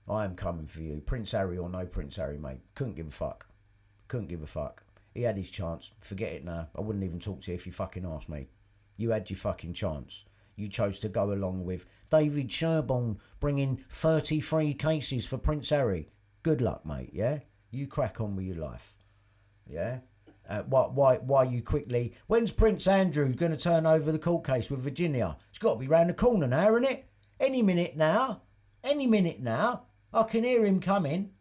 I am coming for you. Prince Harry or no Prince Harry, mate. Couldn't give a fuck. Couldn't give a fuck. He had his chance. Forget it now. I wouldn't even talk to you if you fucking asked me. You had your fucking chance. You chose to go along with David Sherborne bringing 33 cases for Prince Harry. Good luck, mate, yeah? You crack on with your life. Yeah? Why you quickly... When's Prince Andrew going to turn over the court case with Virginia? It's got to be round the corner now, isn't it? Any minute now. Any minute now. I can hear him coming.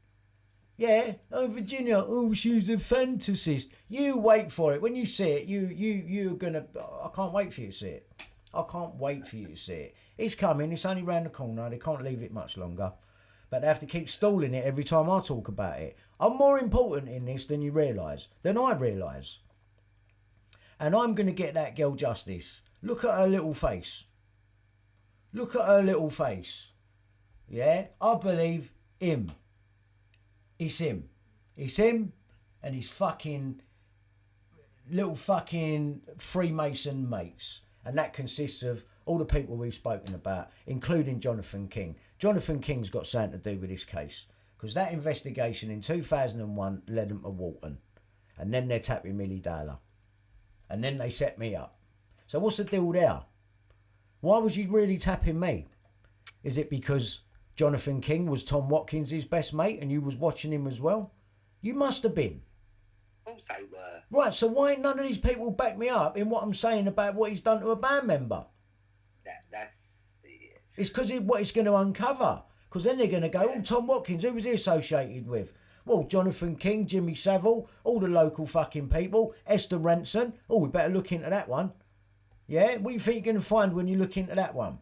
Yeah. Oh, Virginia. Oh, she's a fantasist. You wait for it. When you see it, you're going to... I can't wait for you to see it. I can't wait for you to see it. It's coming. It's only round the corner. They can't leave it much longer. But they have to keep stalling it every time I talk about it. I'm more important in this than you realise, than I realise. And I'm going to get that girl justice. Look at her little face. Look at her little face. Yeah? I believe him. It's him. It's him and his fucking little fucking Freemason mates. And that consists of all the people we've spoken about, including Jonathan King. Jonathan King's got something to do with this case. Because that investigation in 2001 led them to Walton. And then they're tapping Milly Dowler. And then they set me up. So what's the deal there? Why was you really tapping me? Is it because Jonathan King was Tom Watkins' best mate and you was watching him as well? You must have been. Of course they were. Right, so why ain't none of these people back me up in what I'm saying about what he's done to a band member? That's... It's because what it's going to uncover. Because then they're going to go, oh, Tom Watkins, who was he associated with? Well, Jonathan King, Jimmy Savile, all the local fucking people, Esther Ranson. Oh, we better look into that one. Yeah? What do you think you're going to find when you look into that one?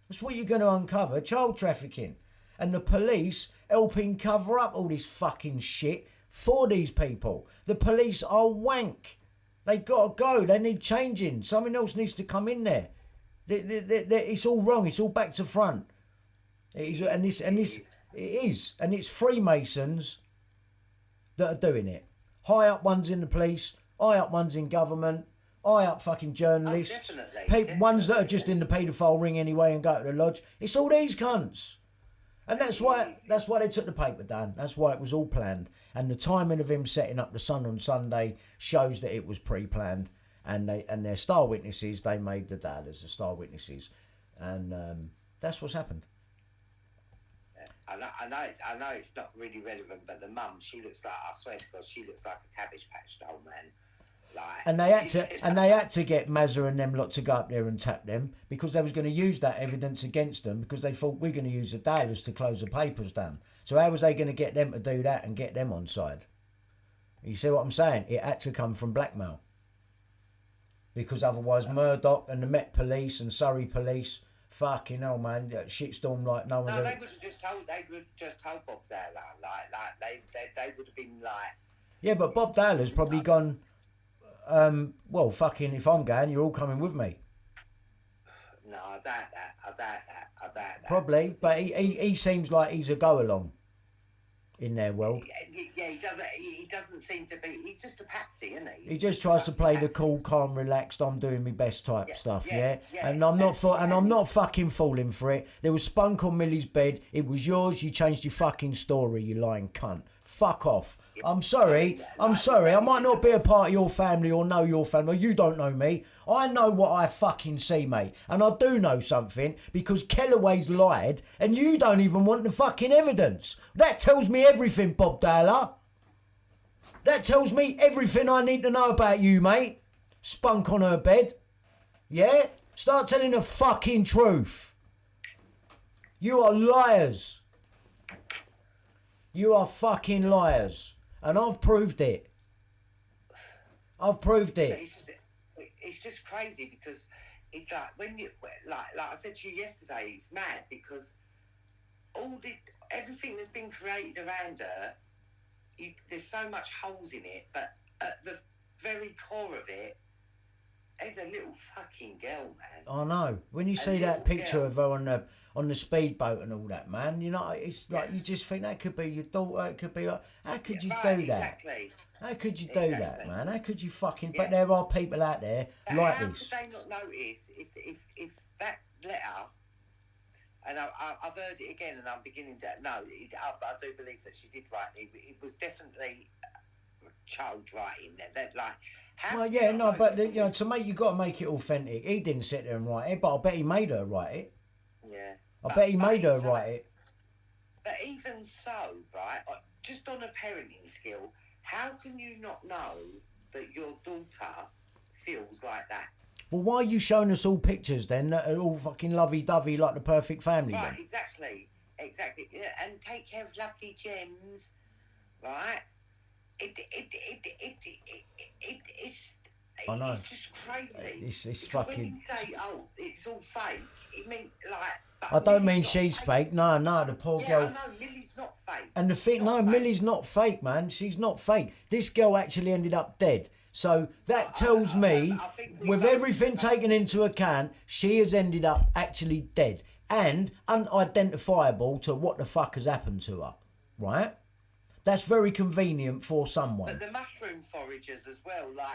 That's what you're going to uncover, child trafficking. And the police helping cover up all this fucking shit for these people. The police are wank. They got to go. They need changing. Something else needs to come in there. It's all wrong. It's all back to front. It is, and it's Freemasons that are doing it. High up ones in the police, high up ones in government, high up fucking journalists, definitely. Ones that are just in the paedophile ring anyway and go to the lodge. It's all these cunts, and that's why they took the paper down. That's why it was all planned, and the timing of him setting up the Sun on Sunday shows that it was pre-planned. And their star witnesses, they made the Dowlers the star witnesses, and that's what's happened. I know it's not really relevant, but the mum, she looks like, I swear to God, she looks like a Cabbage Patch doll, man. Like, And they had to get Mazza and them lot to go up there and tap them because they was going to use that evidence against them because they thought we're going to use the Dowlers to close the papers down. So how was they going to get them to do that and get them on side? You see what I'm saying? It had to come from blackmail. Because otherwise Murdoch and the Met Police and Surrey Police, fucking hell, man, shitstorm like no one's no, ever... they would have just told Bob Dowler, like they would have been like... Yeah, but Bob Dowler's probably gone, well, fucking, if I'm going, you're all coming with me. No, I doubt that. Probably, but he seems like he's a go-along in their world. Yeah, he doesn't seem to be... He's just a patsy, isn't he? He just tries to play the cool, calm, relaxed, I'm doing my best type stuff, yeah? And I'm not fucking falling for it. There was spunk on Millie's bed. It was yours. You changed your fucking story, you lying cunt. Fuck off. I'm sorry. I might not be a part of your family or know your family. You don't know me. I know what I fucking see, mate. And I do know something because Kellaway's lied and you don't even want the fucking evidence. That tells me everything, Bob Dowler. That tells me everything I need to know about you, mate. Spunk on her bed. Yeah? Start telling the fucking truth. You are liars. You are fucking liars. And I've proved it. It's just crazy because it's like when you like I said to you yesterday, it's mad because everything that's been created around her, there's so much holes in it, but at the very core of it, there's a little fucking girl, man. I know. When you see that picture of her on the speedboat and all that, man, you know, it's like you just think that could be your daughter. It could be like, how could you do that? Exactly. How could you do that, man? How could you fucking... But there are people out there like this. How could they not notice if that letter... And I've heard it again, and I'm beginning to... No, I do believe that she did write it. It was definitely child writing. That like... Well, yeah, no, but you know, you got to make it authentic. He didn't sit there and write it, but I bet he made her write it. Yeah. I bet he made her write it. But even so, right, just on a parenting skill, how can you not know that your daughter feels like that? Well, why are you showing us all pictures then that are all fucking lovey-dovey like the perfect family? Right, then? exactly. Yeah, and take care of lovely gems, right? I know. It's just crazy. It's fucking... When you say, oh, it's all fake, it means like... I don't mean she's fake. No, the poor girl... Yeah, I know, Millie's not fake. And the thing... No, Millie's not fake, man. She's not fake. This girl actually ended up dead. So that tells me, with everything taken into account, she has ended up actually dead and unidentifiable to what the fuck has happened to her, right? That's very convenient for someone. But the mushroom foragers as well, like...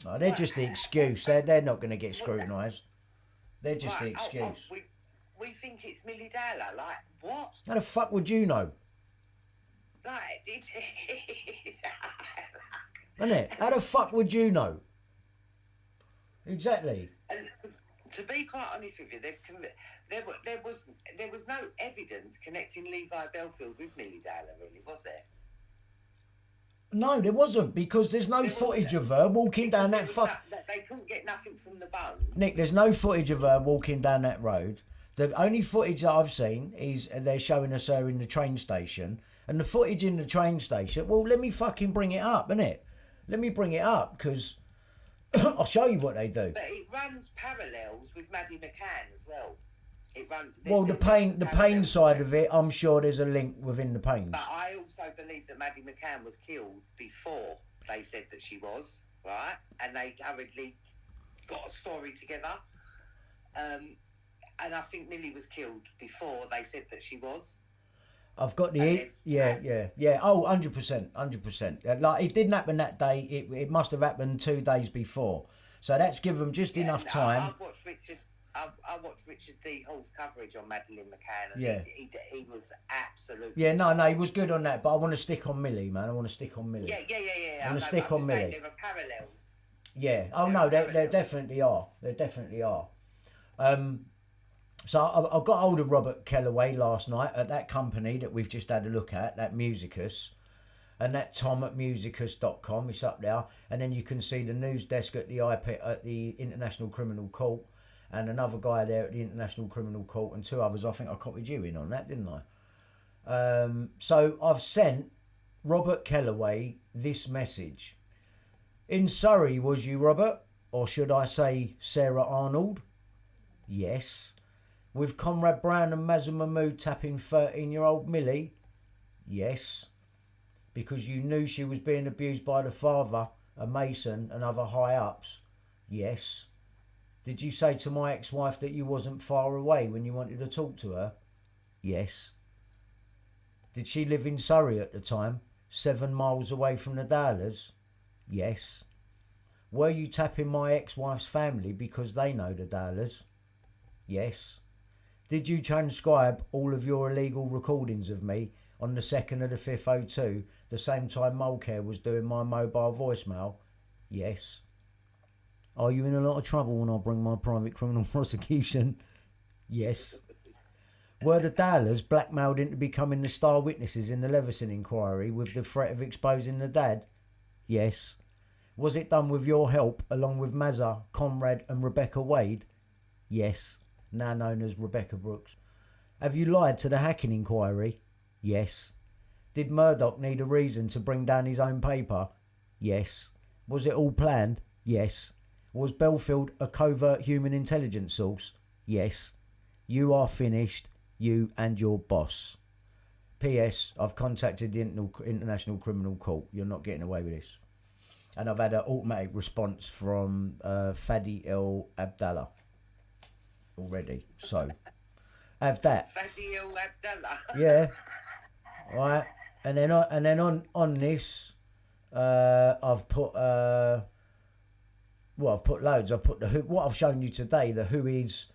Oh, they're just the excuse. They're not going to get scrutinised. They're just the excuse. We think it's Milly Dowler. Like, what? How the fuck would you know? Like, it's... Isn't it? How the fuck would you know? Exactly. And to be quite honest with you, there was no evidence connecting Levi Bellfield with Milly Dowler, really, was there? No, there wasn't, because there's no footage of her walking down that they couldn't get nothing from the bone. Nick, there's no footage of her walking down that road. The only footage that I've seen is they're showing us her in the train station. And the footage in the train station, well, let me fucking bring it up, innit? Let me bring it up, because I'll show you what they do. But it runs parallels with Maddie McCann as well. Well, the Payne side of it, I'm sure there's a link within the Paynes. But I also believe that Maddie McCann was killed before they said that she was, right? And they hurriedly got a story together. And I think Millie was killed before they said that she was. I've got the... Yeah. Oh, 100%. Like, it didn't happen that day. It must have happened 2 days before. So that's given them just enough time. I watched Richard D. Hall's coverage on Madeleine McCann, and he was absolutely... Yeah, no, he was good on that, but I want to stick on Millie, man. I want to stick on Millie. Yeah. I want to stick on Millie. There are parallels. Yeah. Oh, no, there definitely are. There definitely are. So I got hold of Robert Kellaway last night at that company that we've just had a look at, that Musicus. and that Tom at musicus.com, it's up there. And then you can see the news desk at the International Criminal Court, and another guy there at the International Criminal Court, and two others. I think I copied you in on that, didn't I? So I've sent Robert Kellaway this message. In Surrey, was you, Robert? Or should I say Sarah Arnold? Yes. With Conrad Brown and Mazza Mahmood tapping 13-year-old Millie? Yes. Because you knew she was being abused by the father, a Mason, and other high-ups? Yes. Did you say to my ex-wife that you wasn't far away when you wanted to talk to her? Yes. Did she live in Surrey at the time, 7 miles away from the Dowlers? Yes. Were you tapping my ex-wife's family because they know the Dowlers? Yes. Did you transcribe all of your illegal recordings of me on the 2nd of the 5th 02, the same time Mulcair was doing my mobile voicemail? Yes. Are you in a lot of trouble when I bring my private criminal prosecution? Yes. Were the Dowlers blackmailed into becoming the star witnesses in the Leveson inquiry with the threat of exposing the dad? Yes. Was it done with your help, along with Mazza, Conrad and Rebecca Wade? Yes. Now known as Rebecca Brooks. Have you lied to the hacking inquiry? Yes. Did Murdoch need a reason to bring down his own paper? Yes. Was it all planned? Yes. Was Bellfield a covert human intelligence source? Yes. You are finished, you and your boss. P.S. I've contacted the International Criminal Court. You're not getting away with this. And I've had an automatic response from Fadi El Abdallah already. So, have that. Fadi El Abdallah. Yeah. All right. And then on this, I've put I've put loads. I've put what I've shown you today. The who is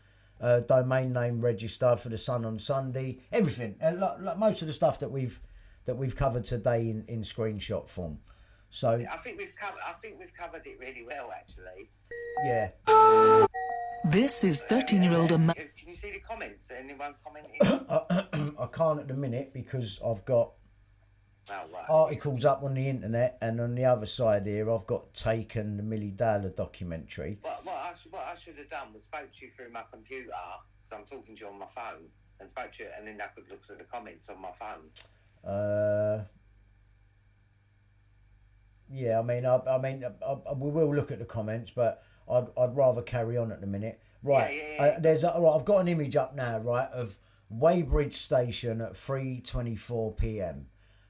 domain name register for the Sun on Sunday. Everything. Like most of the stuff that we've covered today in screenshot form. So I think we've covered it really well, actually. Yeah. This is 13-year-old Can you see the comments? Anyone commenting? I can't at the minute because I've got articles up on the internet, and on the other side here I've got taken the Milly Dowler documentary. What I should have done was spoke to you through my computer, because I'm talking to you on my phone, and spoke to you, and then I could look at the comments on my phone. Yeah, I mean, we will look at the comments, but I'd rather carry on at the minute. Right, Yeah. I've got an image up now, right, of Weybridge Station at 3:24 p.m.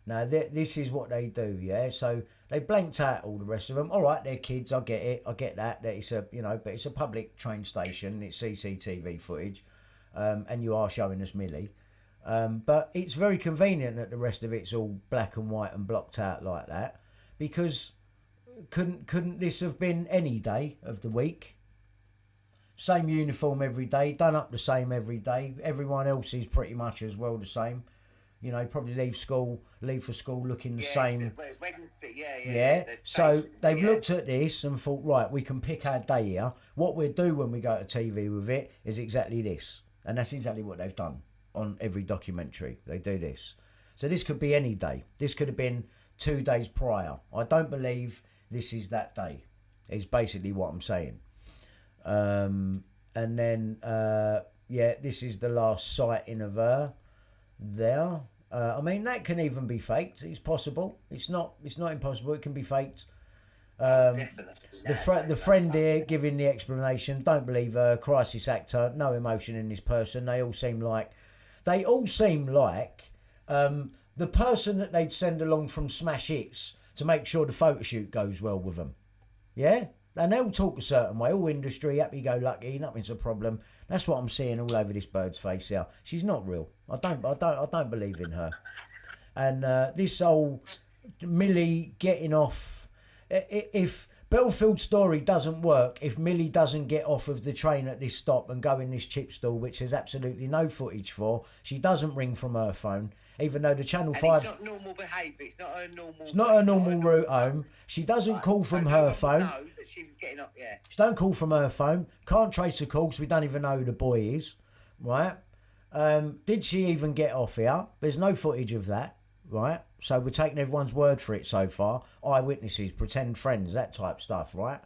Now this is what they do, yeah. So they blanked out all the rest of them. All right, they're kids. I get it. I get that. That it's but it's a public train station. It's CCTV footage, and you are showing us Millie. But it's very convenient that the rest of it's all black and white and blocked out like that. Because couldn't this have been any day of the week? Same uniform every day, done up the same every day. Everyone else is pretty much as well the same. You know, probably leave for school looking the same. Yeah. So they've looked at this and thought, right, we can pick our day here. What we'll do when we go to TV with it is exactly this. And that's exactly what they've done on every documentary. They do this. So this could be any day. This could have been 2 days prior. I don't believe this is that day, is basically what I'm saying. And then, this is the last sighting of her there. I mean, that can even be faked. It's possible. It's not impossible. It can be faked. The friend here giving the explanation, don't believe her, crisis actor, no emotion in this person. They all seem like the person that they'd send along from Smash Hits to make sure the photo shoot goes well with them. Yeah? And they'll talk a certain way, all industry, happy-go-lucky, nothing's a problem. That's what I'm seeing all over this bird's face here. She's not real. I don't believe in her. And this whole Millie getting off, if Bellfield's story doesn't work, if Millie doesn't get off of the train at this stop and go in this chip stall, which there's absolutely no footage for, she doesn't ring from her phone, even though the Channel 5... It's not normal behaviour. It's not her normal... It's not her normal route home. She doesn't call from her phone. No, that she was getting up, yeah. She don't call from her phone. Can't trace a call because we don't even know who the boy is. Right? Did she even get off here? There's no footage of that. right? So we're taking everyone's word for it so far. Eyewitnesses, pretend friends, that type stuff, right?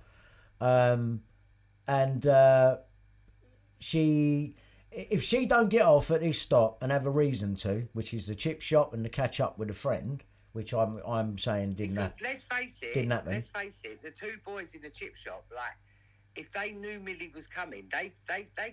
If she don't get off at this stop and have a reason to, which is the chip shop and the catch up with a friend, which I'm saying didn't happen. Let's face it. Didn't happen. Let's face it. The two boys in the chip shop, like, if they knew Millie was coming, they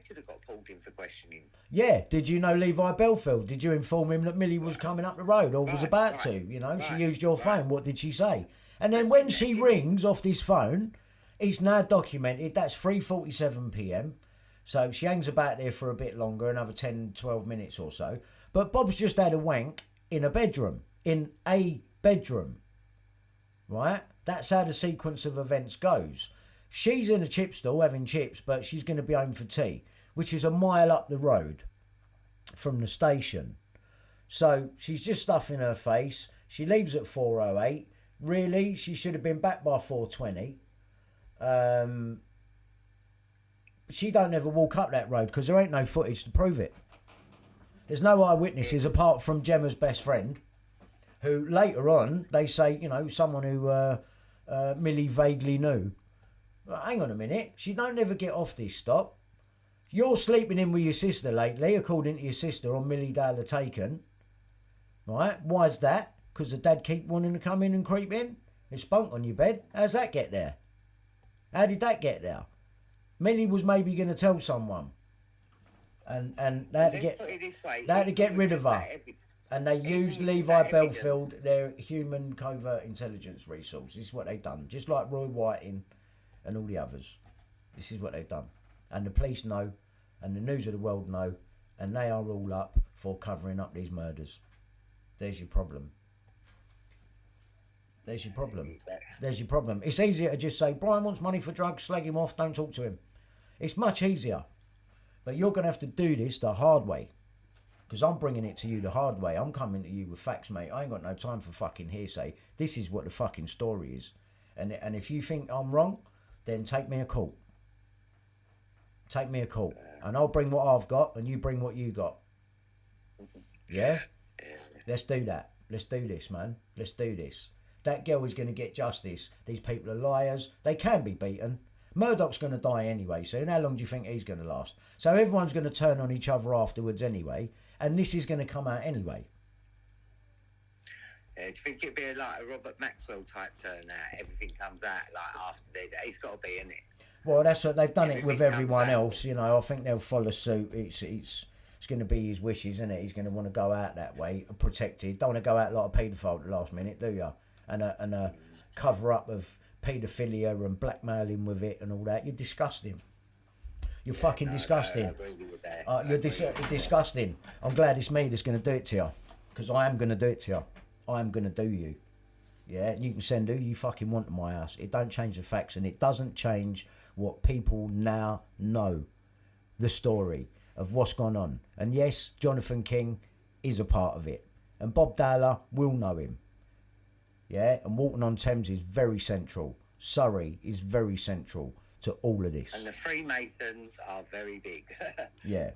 could have got pulled in for questioning. Yeah. Did you know Levi Bellfield? Did you inform him that Millie was coming up the road or was about to? You know, she used your phone. What did she say? And then when she rings off this phone, it's now documented. That's 3:47 p.m. So she hangs about there for a bit longer, another 10, 12 minutes or so. But Bob's just had a wank in a bedroom. In a bedroom. Right? That's how the sequence of events goes. She's in a chip stall having chips, but she's going to be home for tea, which is a mile up the road from the station. So she's just stuffing her face. She leaves at 4:08. Really? She should have been back by 4:20. She don't ever walk up that road because there ain't no footage to prove it. There's no eyewitnesses apart from Gemma's best friend, who later on, they say, you know, someone who Millie vaguely knew. Well, hang on a minute, she don't ever get off this stop. You're sleeping in with your sister lately, according to your sister, on Milly Dowler taken. Right? Why's that? Because the dad keep wanting to come in and creep in? It's spunk on your bed. How's that get there? How did that get there? Millie was maybe going to tell someone. And they had to get rid of her. And they used Levi Bellfield, their human covert intelligence resource. This is what they've done. Just like Roy Whiting and all the others. This is what they've done. And the police know, and the news of the world know, and they are all up for covering up these murders. There's your problem. There's your problem. There's your problem. It's easier to just say, Brian wants money for drugs, slag him off, don't talk to him. It's much easier. But you're going to have to do this the hard way. Because I'm bringing it to you the hard way. I'm coming to you with facts, mate. I ain't got no time for fucking hearsay. This is what the fucking story is. And if you think I'm wrong, then take me a call. Take me a call. And I'll bring what I've got and you bring what you got. Yeah? Let's do that. Let's do this, man. Let's do this. That girl is going to get justice. These people are liars. They can be beaten. Murdoch's going to die anyway soon. How long do you think he's going to last? So everyone's going to turn on each other afterwards anyway. And this is going to come out anyway. Do you think it'd be like a Robert Maxwell type turnout? Everything comes out like after they... It's got to be, isn't it? Well, that's what they've done. Everything it with everyone else. You know, I think they'll follow suit. It's going to be his wishes, isn't it? He's going to want to go out that way, protected. Don't want to go out like a paedophile at the last minute, do you? And a cover up of paedophilia and blackmailing with it and all that. You're disgusting. You're fucking disgusting. I agree with that. You're disgusting. I'm glad it's me that's going to do it to you. Because I am going to do it to you. I am going to do you. Yeah, you can send who you fucking want to my house. It don't change the facts and it doesn't change what people now know. The story of what's gone on. And yes, Jonathan King is a part of it. And Bob Dowler will know him. Yeah, and Walton on Thames is very central. Surrey is very central to all of this. And the Freemasons are very big. Yeah.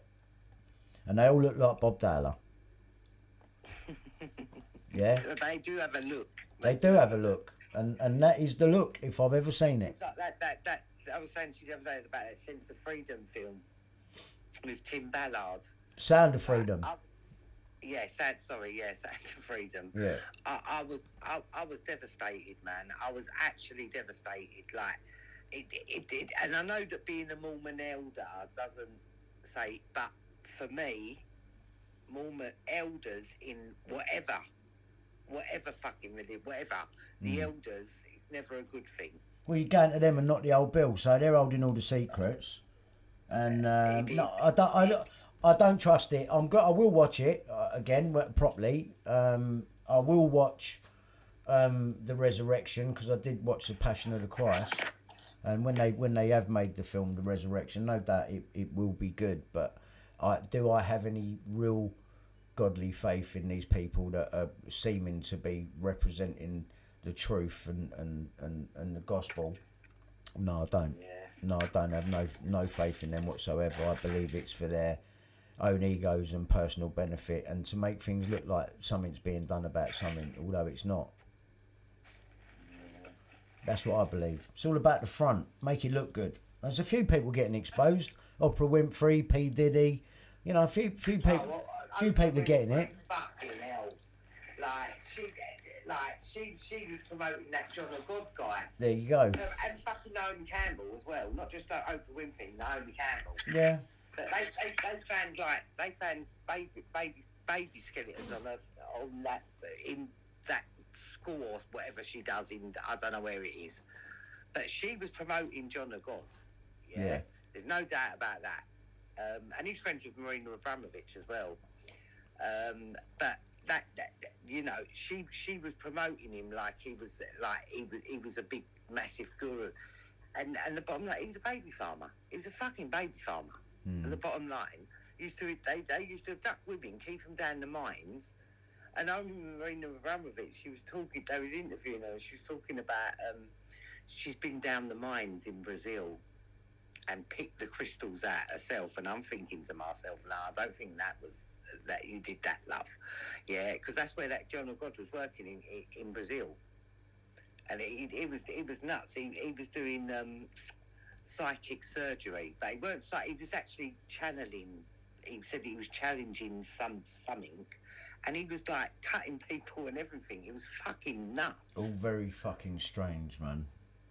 And they all look like Bob Dowler. Yeah. They do have a look. They do have a look. And that is the look, if I've ever seen it. It's like that I was saying to you the other day about that Sense of Freedom film with Tim Ballard. Sound of Freedom. Sound of Freedom. Yeah. I was devastated, man. I was actually devastated. Like, it did. And I know that being a Mormon elder doesn't say, but for me, Mormon elders in whatever fucking religion, whatever, the elders, it's never a good thing. Well, you're going to them and not the old Bill, so they're holding all the secrets. And no, I don't trust it. I will watch it again properly. I will watch the Resurrection because I did watch the Passion of the Christ. And when they have made the film The Resurrection, no doubt it will be good. But do I have any real godly faith in these people that are seeming to be representing the truth and the gospel? No, I don't. Yeah. No, I don't have no faith in them whatsoever. I believe it's for their own egos and personal benefit, and to make things look like something's being done about something, although it's not. That's what I believe. It's all about the front. Make it look good. There's a few people getting exposed. Oprah Winfrey, P Diddy. You know, a few people are getting it. Fucking hell. She was promoting that John of God guy. There you go. And fucking Naomi Campbell as well. Not just Oprah Winfrey, Naomi Campbell. Yeah. But they found baby skeletons on that in that school or whatever she does in, I don't know where it is. But she was promoting John of God. Yeah. There's no doubt about that. And he's friends with Marina Abramovich as well. But that you know, she was promoting him like he was a big massive guru. And the bottom line, he was a baby farmer. He was a fucking baby farmer. And the bottom line, they used to abduct women, keep them down the mines. And I remember Marina Abramovich, they was interviewing her, she was talking about she's been down the mines in Brazil and picked the crystals out herself. And I'm thinking to myself, no, I don't think that you did that, love. Yeah, because that's where that John of God was working in Brazil. And it was nuts. He was doing psychic surgery, but he was actually channeling. He said he was challenging something, and he was like cutting people and everything. It was fucking nuts. All very fucking strange, man.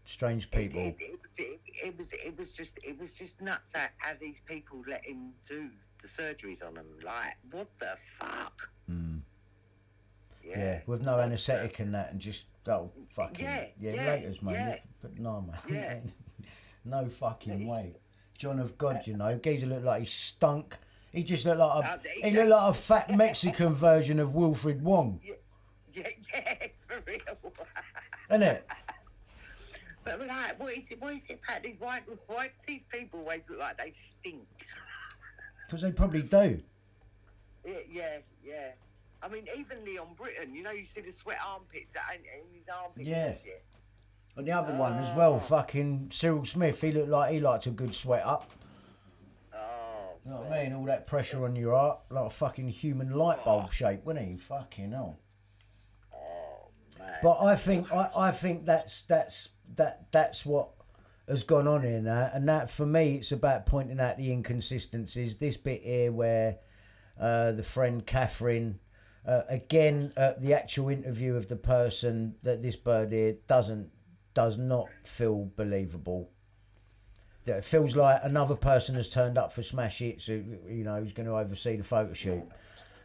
Strange people. It was just nuts how these people let him do the surgeries on them. Like, what the fuck? Yeah, with no anaesthetic and that, and just fucking laters, mate. Yeah. But no, man. Yeah. No fucking way. John of God, you know, geezer looked like he stunk. He just looked like he looked like a fat Mexican version of Wilfred Wong. Yeah, for real. Isn't it? But like, what is it, Pat? Why do these people always look like they stink? Because they probably do. Yeah. I mean, even Leon Britton, you know, you see the sweat armpits in his armpits and shit. And the other one as well, fucking Cyril Smith, he looked like he liked a good sweat up. You know what I mean? All that pressure on your heart, like a fucking human light bulb shape, wasn't he? Fucking hell. Oh man. But I think that's what has gone on here now, and that for me it's about pointing out the inconsistencies. This bit here where the friend Catherine, again, the actual interview of the person that this bird here does not feel believable. It feels like another person has turned up for Smash Hits, who, you know, who's going to oversee the photo shoot,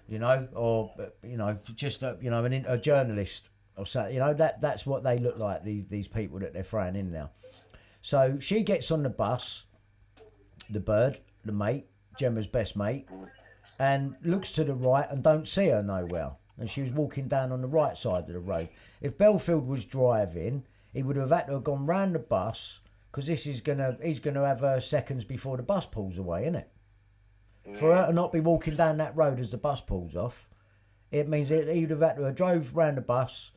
you know, or, you know, just a journalist or something. You know, that's what they look like, these people that they're throwing in now. So she gets on the bus, the bird, the mate, Gemma's best mate, and looks to the right and don't see her nowhere. And she was walking down on the right side of the road. If Bellfield was driving, he would have had to have gone round the bus, because he's gonna have her seconds before the bus pulls away, isn't it? Yeah. For her to not be walking down that road as the bus pulls off, it means that he would have had to have drove round the bus,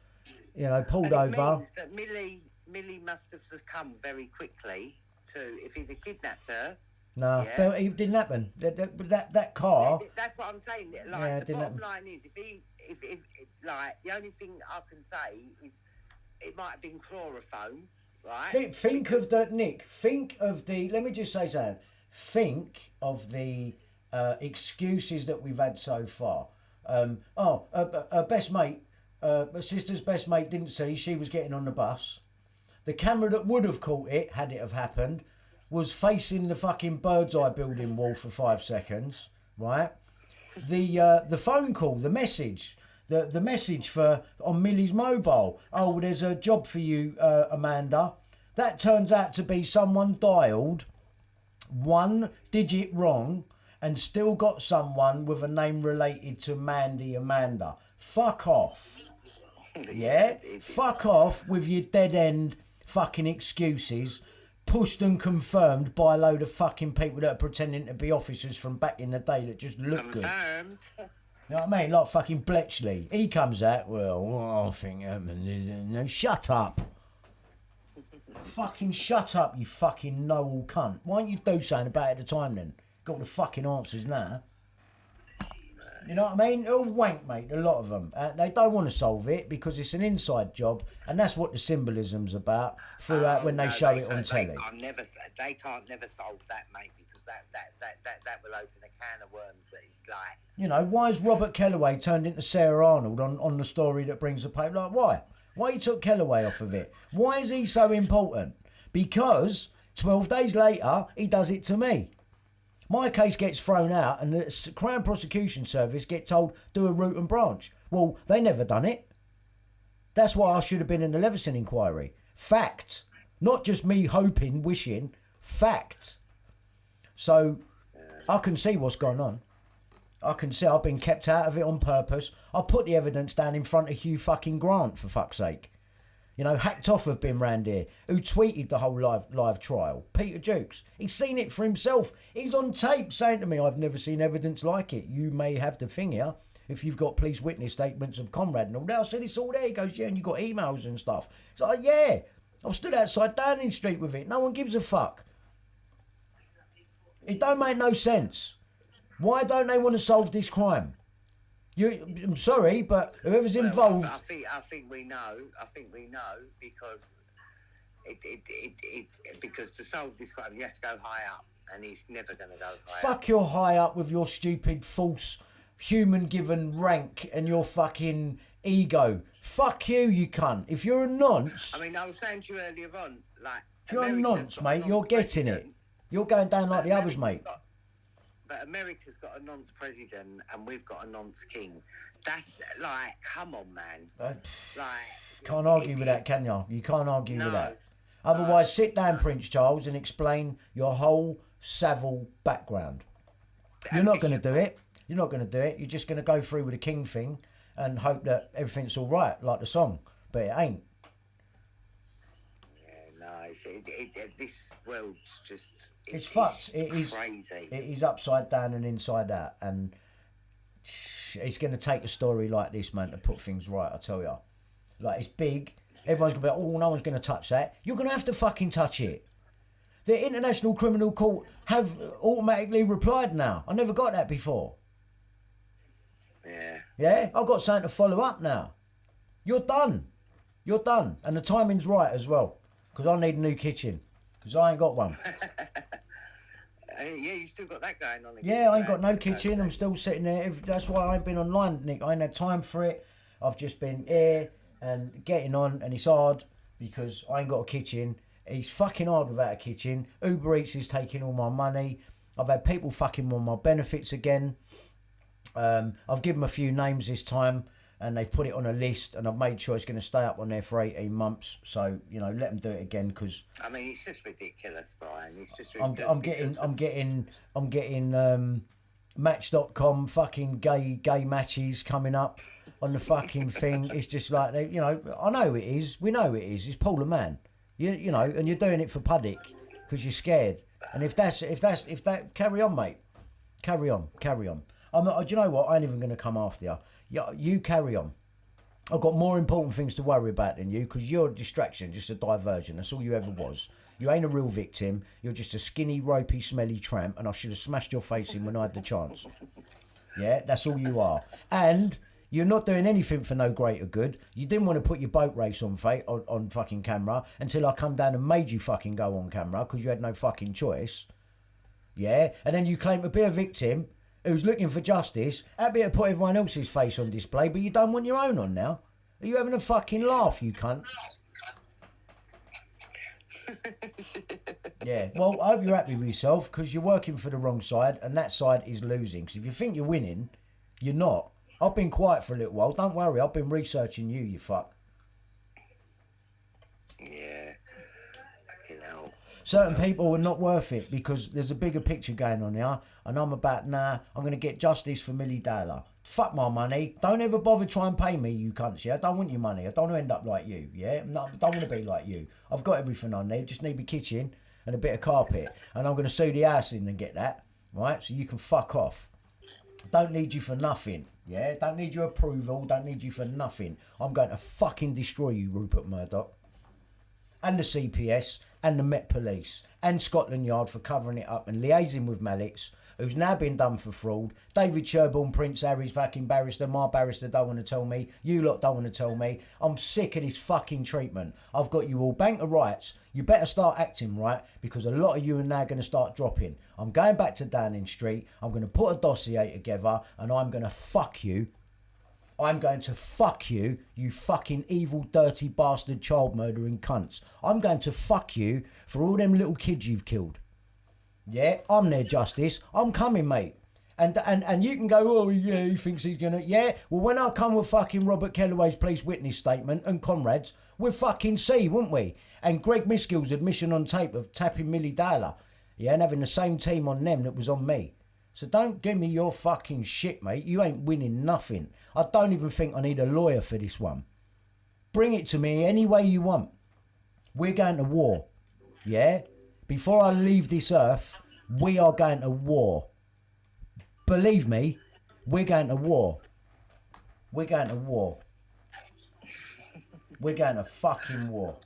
you know, pulled over. It means that Millie must have succumbed very quickly to, if he'd have kidnapped her. No, yeah. It didn't happen. That car. Yeah, that's what I'm saying. Like, the bottom line is, if like, the only thing I can say is it might have been chloroform. Right. Think of the let me just say something. Think of the excuses that we've had so far. Best mate, my sister's best mate didn't see, she was getting on the bus. The camera that would have caught it, had it have happened, was facing the fucking bird's eye building wall for 5 seconds, right? The phone call, the message. The message on Millie's mobile. Oh, there's a job for you, Amanda. That turns out to be someone dialed 1 digit wrong and still got someone with a name related to Mandy Amanda. Fuck off. Yeah? Fuck off with your dead end fucking excuses, pushed and confirmed by a load of fucking people that are pretending to be officers from back in the day that just look good. You know what I mean? Like fucking Bletchley. He comes out, well, I think, no, shut up. Fucking shut up, you fucking know-all cunt. Why don't you do something about it at the time then? Got the fucking answers now. You know what I mean? They're all wank, mate, a lot of them. They don't want to solve it because it's an inside job, and that's what the symbolism's about throughout when they show it on telly. They can't never solve that, mate, because that will open a can of worms that is like... You know, why is Robert Kellaway turned into Sarah Arnold on the story that brings the paper? Like, why? Why he took Kellaway off of it? Why is he so important? Because 12 days later, he does it to me. My case gets thrown out and the Crown Prosecution Service get told, do a root and branch. Well, they never done it. That's why I should have been in the Leveson inquiry. Fact. Not just me hoping, wishing. Fact. So, I can see what's gone on. I can see I've been kept out of it on purpose. I put the evidence down in front of Hugh fucking Grant, for fuck's sake. You know, hacked off have been round here, who tweeted the whole live trial. Peter Jukes. He's seen it for himself. He's on tape saying to me, I've never seen evidence like it. You may have the thing here if you've got police witness statements of Conrad and all that. I said, it's all there. He goes, yeah, and you got emails and stuff. It's like, yeah. I've stood outside Downing Street with it. No one gives a fuck. It don't make no sense. Why don't they want to solve this crime? I'm sorry, but whoever's involved... I think we know. I think we know because because to solve this crime, you have to go high up, and he's never going to go high up. Fuck your high up with your stupid, false, human-given rank and your fucking ego. Fuck you, you cunt. If you're a nonce... I mean, I was saying to you earlier on, like... If you're a nonce, mate, you're getting it. You're going down like the others, mate. But America's got a nonce president and we've got a nonce king. That's like, come on, man. Can't argue with that, can you? You can't argue with that. Otherwise, sit down, Prince Charles, and explain your whole Savile background. You're not going to do it. You're not going to do it. You're just going to go through with the king thing and hope that everything's all right, like the song. But it ain't. Yeah, no, this world's just... It's fucked. It is crazy. It is upside down and inside out, and it's going to take a story like this, man, to put things right. I tell you, like it's big. Everyone's going to be like, oh, no one's going to touch that. You're going to have to fucking touch it. The International Criminal Court have automatically replied now. I never got that before. Yeah. Yeah, I've got something to follow up now. You're done. You're done, and the timing's right as well, because I need a new kitchen. Because I ain't got one. Yeah, you still got that going on. Yeah, I ain't got no kitchen. I'm still sitting there. That's why I ain't been online, Nick. I ain't had time for it. I've just been here and getting on, and it's hard because I ain't got a kitchen. It's fucking hard without a kitchen. Uber Eats is taking all my money. I've had people fucking on my benefits again. I've given them a few names this time, and they've put it on a list, and I've made sure it's going to stay up on there for 18 months. So, you know, let them do it again, because... I mean, it's just ridiculous, Brian. It's just ridiculous. I'm getting Match.com fucking gay matches coming up on the fucking thing. It's just like, you know, I know it is. We know it is. It's Paul Man. You know, and you're doing it for Puddick because you're scared. And if that, carry on, mate. Carry on. I'm not, do you know what? I ain't even going to come after you. You carry on. I've got more important things to worry about than you, because you're a distraction, just a diversion. That's all you ever was. You ain't a real victim. You're just a skinny, ropey, smelly tramp, and I should have smashed your face in when I had the chance. Yeah, that's all you are. And you're not doing anything for no greater good. You didn't want to put your boat race on fucking camera until I come down and made you fucking go on camera because you had no fucking choice. Yeah, and then you claim to be a victim who's looking for justice, happy to put everyone else's face on display, but you don't want your own on now. Are you having a fucking laugh, you cunt? Yeah, well, I hope you're happy with yourself, because you're working for the wrong side, and that side is losing. Because if you think you're winning, you're not. I've been quiet for a little while. Don't worry, I've been researching you, you fuck. Yeah. Fucking hell. Certain people are not worth it because there's a bigger picture going on here, and I'm going to get justice for Milly Dowler. Fuck my money. Don't ever bother try and pay me, you cunts, yeah? I don't want your money. I don't want to end up like you, yeah? No, I don't want to be like you. I've got everything on there. Just need my kitchen and a bit of carpet, and I'm going to sue the house in and get that, right? So you can fuck off. Don't need you for nothing, yeah? Don't need your approval. Don't need you for nothing. I'm going to fucking destroy you, Rupert Murdoch. And the CPS, and the Met Police, and Scotland Yard for covering it up and liaising with Mallets who's now been done for fraud. David Sherborne, Prince Harry's fucking barrister. My barrister don't want to tell me. You lot don't want to tell me. I'm sick of this fucking treatment. I've got you all bank of rights. You better start acting right, because a lot of you are now going to start dropping. I'm going back to Downing Street. I'm going to put a dossier together, and I'm going to fuck you. I'm going to fuck you, you fucking evil, dirty bastard child murdering cunts. I'm going to fuck you for all them little kids you've killed. Yeah, I'm their justice. I'm coming, mate. And you can go, oh, yeah, he thinks he's going to... Yeah, well, when I come with fucking Robert Kellaway's police witness statement and comrades, we'll fucking see, won't we? And Greg Miskell's admission on tape of tapping Milly Dowler, yeah, and having the same team on them that was on me. So don't give me your fucking shit, mate. You ain't winning nothing. I don't even think I need a lawyer for this one. Bring it to me any way you want. We're going to war. Yeah? Before I leave this earth, we are going to war. Believe me, we're going to war. We're going to war. We're going to fucking war.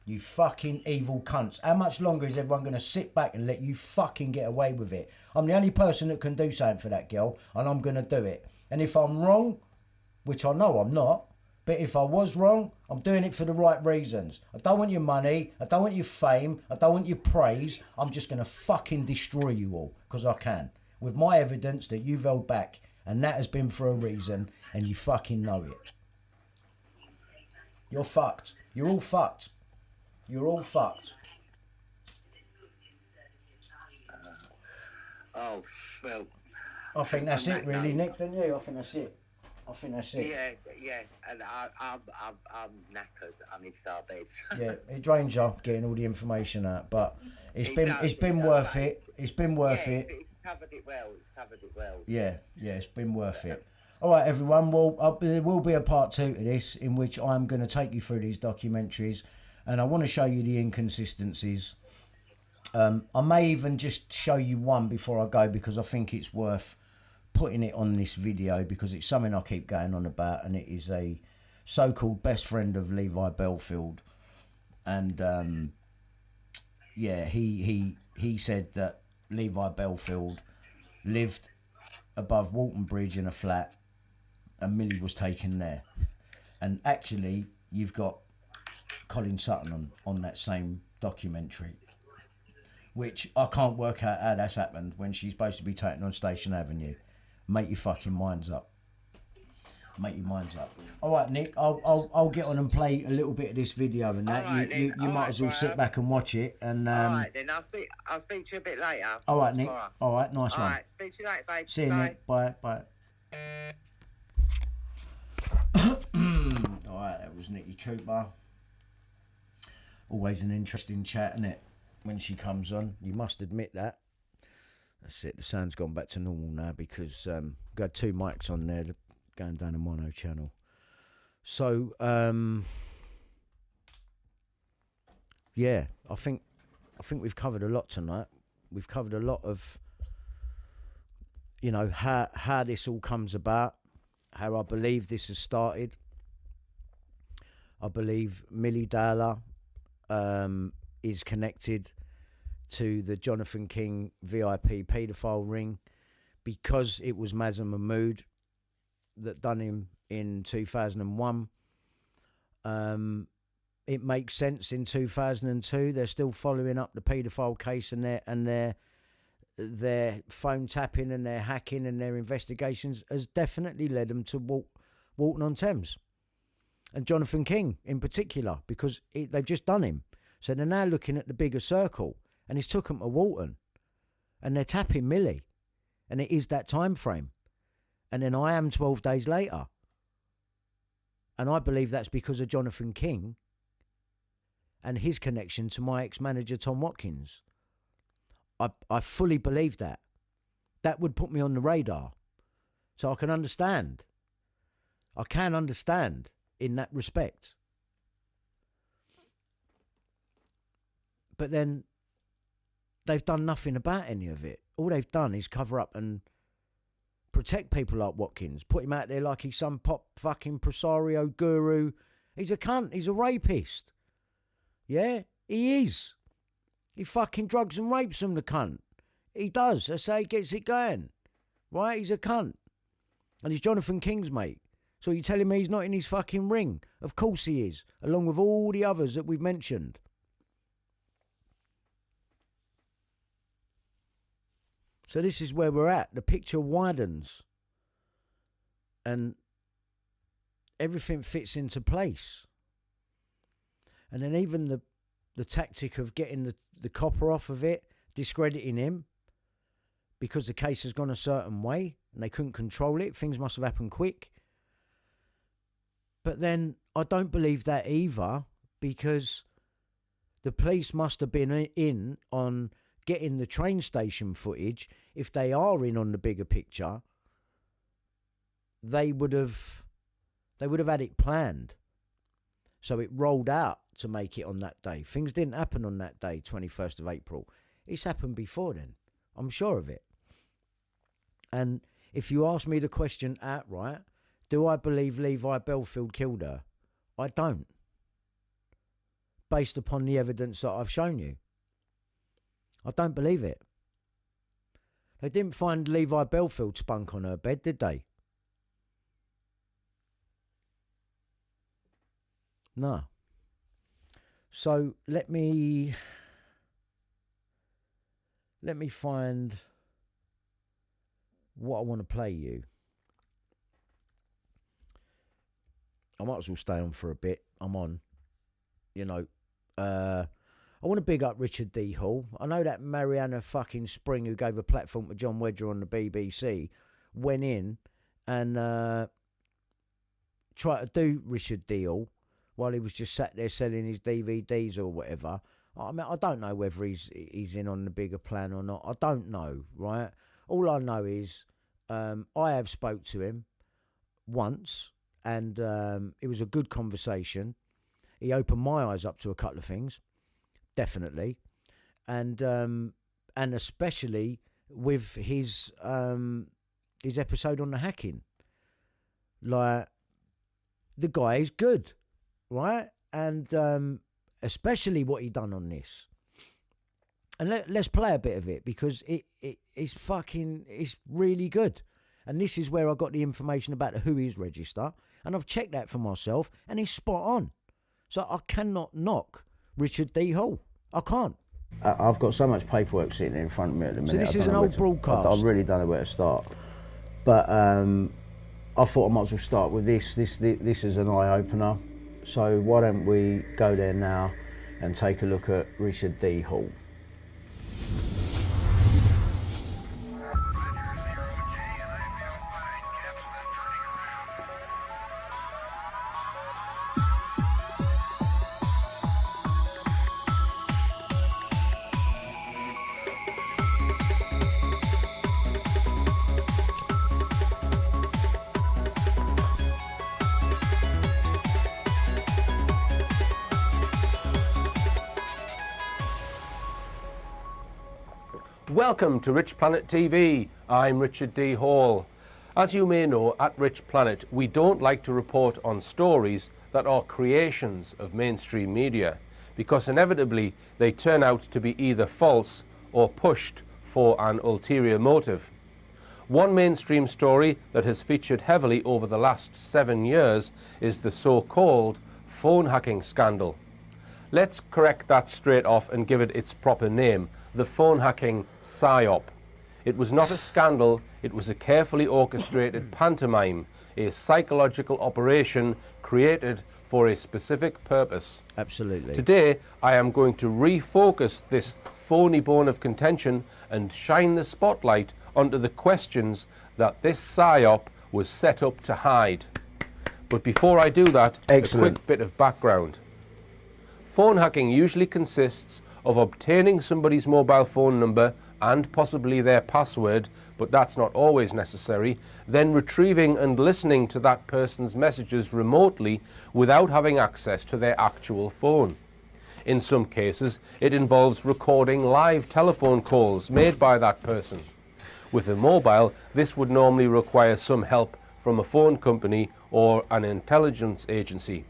You fucking evil cunts. How much longer is everyone going to sit back and let you fucking get away with it? I'm the only person that can do something for that girl, and I'm going to do it. And if I'm wrong, which I know I'm not, but if I was wrong, I'm doing it for the right reasons. I don't want your money. I don't want your fame. I don't want your praise. I'm just going to fucking destroy you all, because I can. With my evidence that you've held back, and that has been for a reason, and you fucking know it. You're fucked. You're all fucked. You're all fucked. Oh, well. I think that's it, really, Nick, don't you? I think that's it. Yeah, and I'm knackered. I need to start bed. Yeah, it drains you getting all the information out, but it's been worth it. It's been worth it. It's covered it well. Yeah, it's been worth it. All right, everyone. Well, there will be a part 2 to this, in which I'm going to take you through these documentaries, and I want to show you the inconsistencies. I may even just show you one before I go, because I think it's worth putting it on this video, because it's something I keep going on about, and it is a so-called best friend of Levi Bellfield, and he said that Levi Bellfield lived above Walton Bridge in a flat, and Millie was taken there. And actually, you've got Colin Sutton on that same documentary, which I can't work out how that's happened when she's supposed to be taken on Station Avenue. Make your fucking minds up. Make your minds up. All right, Nick, I'll get on and play a little bit of this video and that. Right, you might as well sit back and watch it. And all right, then I'll speak to you a bit later. All right, Nick. All right, nice one. All right, speak to you later, babe. See you, Bye. Nick. Bye. All right, that was Nicky Cooper. Always an interesting chat, isn't it? When she comes on, you must admit that. That's it. The sound's gone back to normal now, because we've got 2 mics on there going down a mono channel. So yeah, I think we've covered a lot tonight. We've covered a lot of, you know, how this all comes about, how I believe this has started. I believe Milly Dowler is connected to the Jonathan King VIP paedophile ring, because it was Mazen Mahmood that done him in 2001. It makes sense in 2002. They're still following up the paedophile case, and their phone tapping and their hacking and their investigations has definitely led them to Walton-on-Thames. And Jonathan King in particular, because they've just done him. So they're now looking at the bigger circle, and it's took them to Walton. And they're tapping Millie. And it is that time frame. And then I am 12 days later. And I believe that's because of Jonathan King and his connection to my ex-manager, Tom Watkins. I fully believe that. That would put me on the radar. So I can understand. I can understand in that respect. But then they've done nothing about any of it. All they've done is cover up and protect people like Watkins. Put him out there like he's some pop fucking presario guru. He's a cunt. He's a rapist. Yeah, he is. He fucking drugs and rapes them, the cunt. He does. That's how he gets it going. Right? He's a cunt. And he's Jonathan King's mate. So you're telling me he's not in his fucking ring? Of course he is, along with all the others that we've mentioned. So this is where we're at. The picture widens. And everything fits into place. And then even the tactic of getting the copper off of it, discrediting him, because the case has gone a certain way and they couldn't control it. Things must have happened quick. But then I don't believe that either, because the police must have been in on getting the train station footage. If they are in on the bigger picture, they would have had it planned. So it rolled out to make it on that day. Things didn't happen on that day, 21st of April. It's happened before then. I'm sure of it. And if you ask me the question outright, do I believe Levi Bellfield killed her? I don't. Based upon the evidence that I've shown you. I don't believe it. They didn't find Levi Bellfield spunk on her bed, did they? No. So let me find what I want to play you. I might as well stay on for a bit. I'm on. You know, I want to big up Richard D. Hall. I know that Mariana fucking Spring, who gave a platform to John Wedger on the BBC, went in and tried to do Richard D. Hall while he was just sat there selling his DVDs or whatever. I mean, I don't know whether he's in on the bigger plan or not. I don't know, right? All I know is I have spoke to him once, and it was a good conversation. He opened my eyes up to a couple of things, definitely, and especially with his episode on the hacking. Like, the guy is good, right? And especially what he done on this. And let's play a bit of it, because it's really good. And this is where I got the information about the Who Is register, and I've checked that for myself, and it's spot on. So I cannot knock Richard D. Hall. I can't. I've got so much paperwork sitting in front of me at the minute. So this is an old broadcast. I really don't know where to start. But I thought I might as well start with this. This is an eye-opener. So why don't we go there now and take a look at Richard D. Hall. Welcome to Rich Planet TV. I'm Richard D. Hall. As you may know, at Rich Planet, we don't like to report on stories that are creations of mainstream media, because inevitably they turn out to be either false or pushed for an ulterior motive. One mainstream story that has featured heavily over the last 7 years is the so-called phone hacking scandal. Let's correct that straight off and give it its proper name, the phone hacking psyop. It was not a scandal, it was a carefully orchestrated pantomime, a psychological operation created for a specific purpose. Absolutely. Today, I am going to refocus this phony bone of contention and shine the spotlight onto the questions that this psyop was set up to hide. But before I do that, a quick bit of background. Phone hacking usually consists of obtaining somebody's mobile phone number and possibly their password, but that's not always necessary, then retrieving and listening to that person's messages remotely without having access to their actual phone. In some cases, it involves recording live telephone calls made by that person. With a mobile, this would normally require some help from a phone company or an intelligence agency.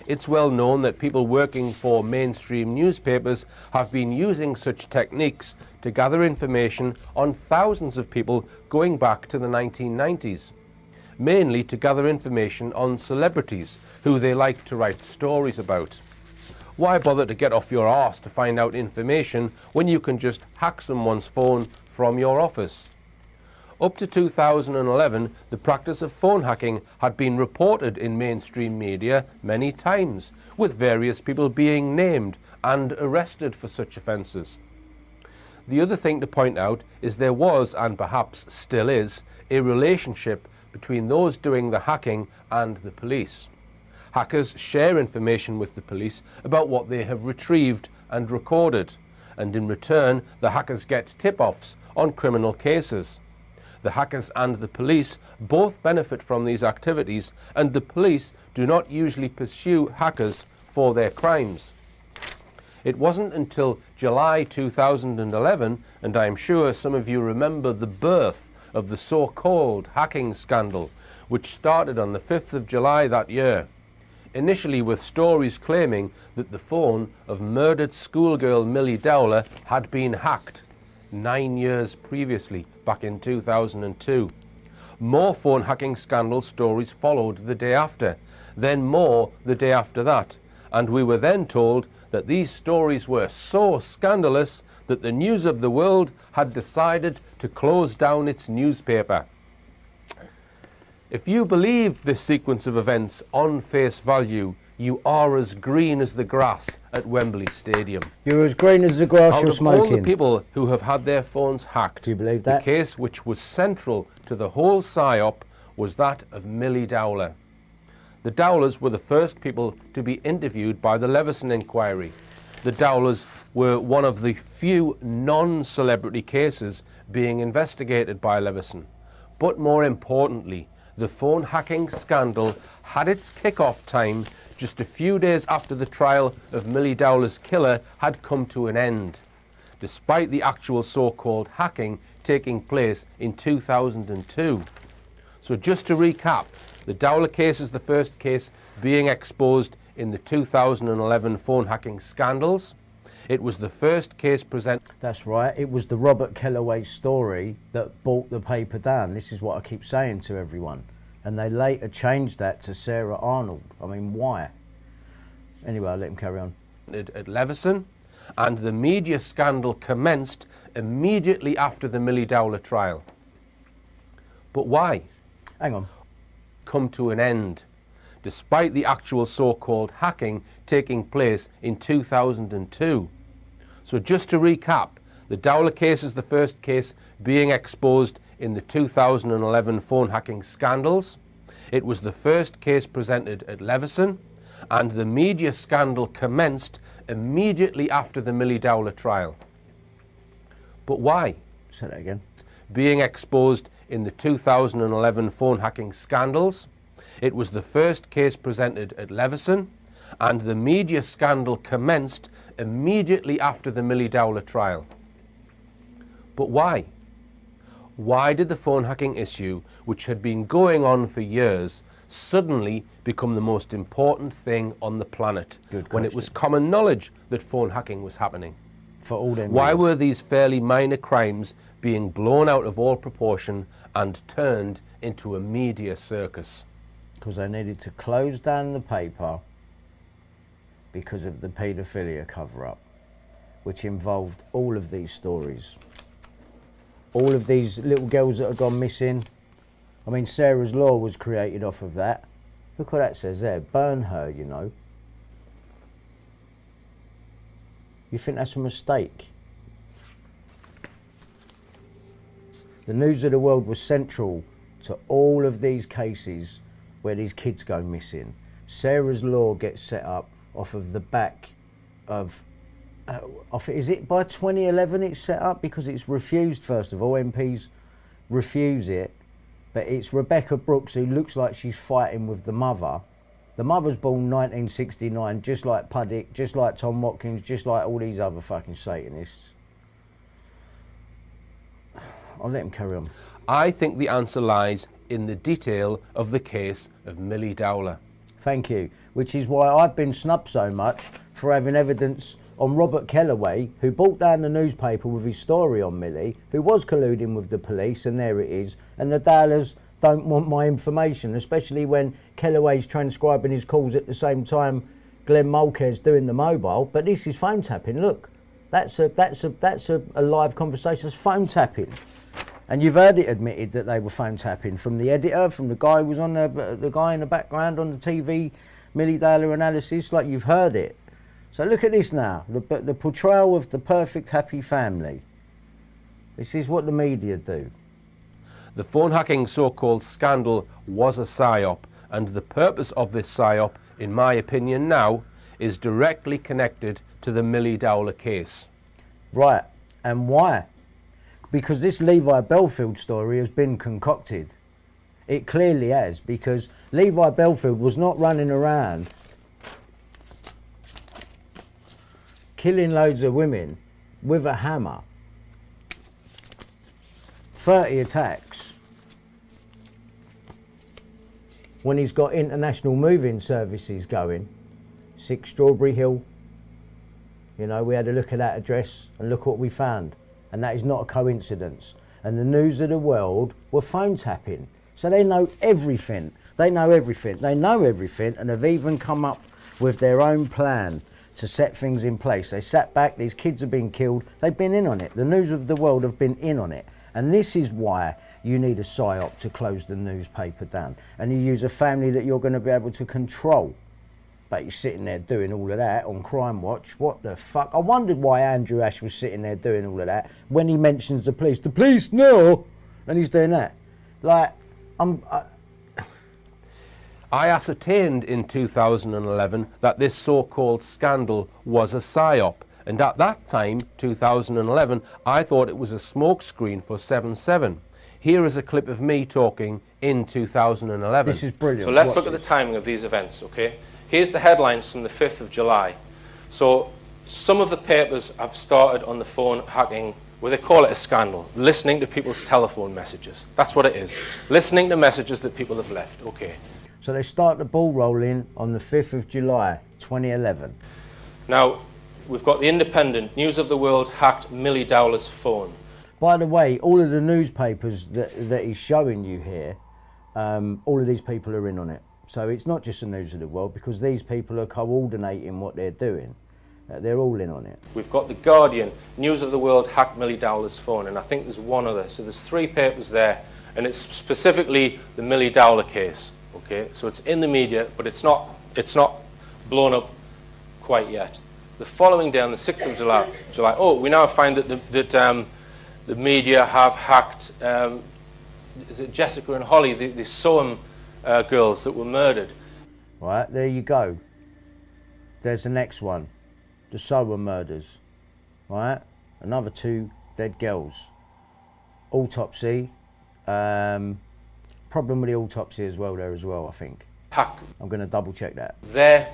It's well known that people working for mainstream newspapers have been using such techniques to gather information on thousands of people going back to the 1990s, mainly to gather information on celebrities who they like to write stories about. Why bother to get off your arse to find out information when you can just hack someone's phone from your office? Up to 2011, the practice of phone hacking had been reported in mainstream media many times, with various people being named and arrested for such offences. The other thing to point out is there was, and perhaps still is, a relationship between those doing the hacking and the police. Hackers share information with the police about what they have retrieved and recorded, and in return the hackers get tip-offs on criminal cases. The hackers and the police both benefit from these activities, and the police do not usually pursue hackers for their crimes. It wasn't until July 2011, and I'm sure some of you remember the birth of the so-called hacking scandal, which started on the 5th of July that year. Initially with stories claiming that the phone of murdered schoolgirl Milly Dowler had been hacked 9 years previously, back in 2002. More phone hacking scandal stories followed the day after, then more the day after that, and we were then told that these stories were so scandalous that the News of the World had decided to close down its newspaper. If you believe this sequence of events on face value, you are as green as the grass at Wembley Stadium. You're as green as the grass you're smoking. Out of all the people who have had their phones hacked, do you believe that? The case which was central to the whole psyop was that of Milly Dowler. The Dowlers were the first people to be interviewed by the Leveson inquiry. The Dowlers were one of the few non-celebrity cases being investigated by Leveson. But more importantly, the phone hacking scandal had its kick-off time just a few days after the trial of Milly Dowler's killer had come to an end, despite the actual so-called hacking taking place in 2002. So just to recap, the Dowler case is the first case being exposed in the 2011 phone hacking scandals. It was the first case presented. That's right. It was the Robert Kellaway story that brought the paper down. This is what I keep saying to everyone. And they later changed that to Sarah Arnold. I mean, why? Anyway, I'll let him carry on. At Leveson, and the media scandal commenced immediately after the Milly Dowler trial. But why? Hang on. Come to an end, despite the actual so-called hacking taking place in 2002. So just to recap, the Dowler case is the first case being exposed in the 2011 phone hacking scandals. It was the first case presented at Leveson, and the media scandal commenced immediately after the Milly Dowler trial. But why? Say that again. Being exposed in the 2011 phone hacking scandals. It was the first case presented at Leveson, and the media scandal commenced immediately after the Milly Dowler trial. But why? Why did the phone hacking issue, which had been going on for years, suddenly become the most important thing on the planet when it was common knowledge that phone hacking was happening? For all them Why years. were these fairly minor crimes being blown out of all proportion and turned into a media circus? Because they needed to close down the paper because of the paedophilia cover-up, which involved all of these stories. All of these little girls that have gone missing. I mean, Sarah's Law was created off of that. Look what that says there. Burn her, you know. You think that's a mistake? The News of the World was central to all of these cases where these kids go missing. Sarah's Law gets set up off of the back of, is it by 2011 it's set up? Because it's refused, first of all, MPs refuse it, but it's Rebecca Brooks who looks like she's fighting with the mother. The mother's born 1969, just like Puddick, just like Tom Watkins, just like all these other fucking Satanists. I'll let him carry on. I think the answer lies in the detail of the case of Milly Dowler. Thank you. Which is why I've been snubbed so much for having evidence on Robert Kellaway, who brought down the newspaper with his story on Millie, who was colluding with the police, and there it is. And the Dowlers don't want my information, especially when Kellaway's transcribing his calls at the same time Glenn Mulcair's doing the mobile. But this is phone tapping. Look, that's a live conversation. It's phone tapping. And you've heard it admitted that they were phone tapping from the editor, from the guy who was on the guy in the background on the TV, Milly Dowler analysis. Like, you've heard it. So look at this now, the portrayal of the perfect happy family. This is what the media do. The phone hacking so-called scandal was a psyop, and the purpose of this psyop, in my opinion now, is directly connected to the Millie Dowler case. Right, and why? Because this Levi Bellfield story has been concocted. It clearly has, because Levi Bellfield was not running around killing loads of women with a hammer. 30 attacks. When he's got international moving services going. 6 Strawberry Hill. You know, we had a look at that address and look what we found. And that is not a coincidence. And the News of the World were phone tapping. So they know everything. They know everything. They know everything, and have even come up with their own plan to set things in place. They sat back, these kids have been killed, they've been in on it. The News of the World have been in on it. And this is why you need a psyop to close the newspaper down. And you use a family that you're going to be able to control. But you're sitting there doing all of that on Crime Watch. What the fuck? I wondered why Andrew Ash was sitting there doing all of that when he mentions the police. The police, no! And he's doing that. Like, I ascertained in 2011 that this so-called scandal was a psyop, and at that time, 2011, I thought it was a smokescreen for 7/7. Here is a clip of me talking in 2011. This is brilliant. So let's look at the timing of these events, okay? Here's the headlines from the 5th of July. So some of the papers have started on the phone hacking, where they call it a scandal, listening to people's telephone messages. That's what it is. Listening to messages that people have left, okay. So they start the ball rolling on the 5th of July, 2011. Now, we've got the Independent, News of the World hacked Millie Dowler's phone. By the way, all of the newspapers that he's showing you here, all of these people are in on it. So it's not just the News of the World, because these people are coordinating what they're doing. They're all in on it. We've got the Guardian, News of the World hacked Millie Dowler's phone, and I think there's one other. So there's 3 papers there, and it's specifically the Millie Dowler case. Okay, so it's in the media, but it's not blown up quite yet. The following day, on the 6th of July, oh, we now find that the media have hacked. Is it Jessica and Holly, the Soham girls that were murdered? Right, there you go. There's the next one, the Soham murders. Right, another 2 dead girls. Autopsy. Problem with the autopsy as well there as well, I think. Hack. I'm going to double check that. Their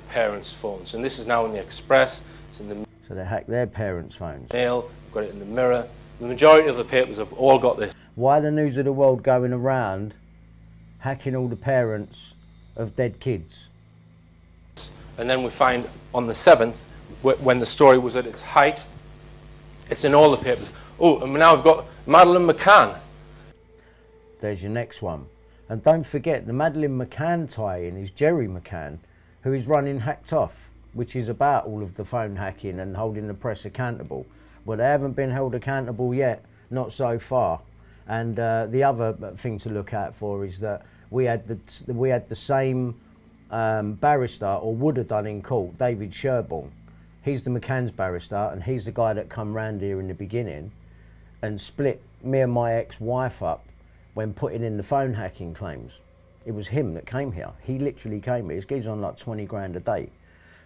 parents' phones, and this is now in the Express. It's in the So they hacked their parents' phones. Mail. We've got it in the Mirror. The majority of the papers have all got this. Why the News of the World going around hacking all the parents of dead kids? And then we find on the 7th, when the story was at its height, it's in all the papers. Oh, and now we've got Madeleine McCann. There's your next one. And don't forget, the Madeleine McCann tie-in is Jerry McCann, who is running Hacked Off, which is about all of the phone hacking and holding the press accountable. Well, they haven't been held accountable yet, not so far. And the other thing to look out for is that we had the same barrister, or would have done in court, David Sherborne. He's the McCann's barrister, and he's the guy that come round here in the beginning and split me and my ex-wife up when putting in the phone hacking claims. It was him that came here. He literally came here. This guy's on like 20 grand a day.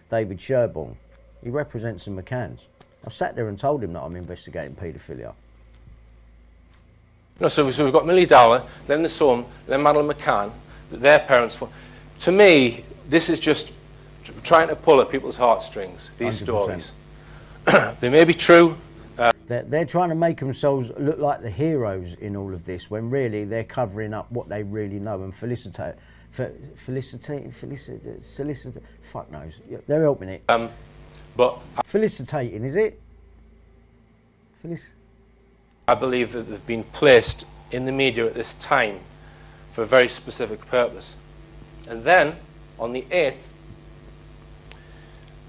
David Sherborne. He represents the McCanns. I sat there and told him that I'm investigating paedophilia. No, so we've got Millie Dowler, then the Soham, then Madeleine McCann, their parents. To me, this is just trying to pull at people's heartstrings, these 100%. stories. They may be true. They're trying to make themselves look like the heroes in all of this, when really they're covering up what they really know and Solicitor, fuck knows. Yeah, they're helping it. But Felicitating, is it? I believe that they've been placed in the media at this time for a very specific purpose. And then, on the 8th,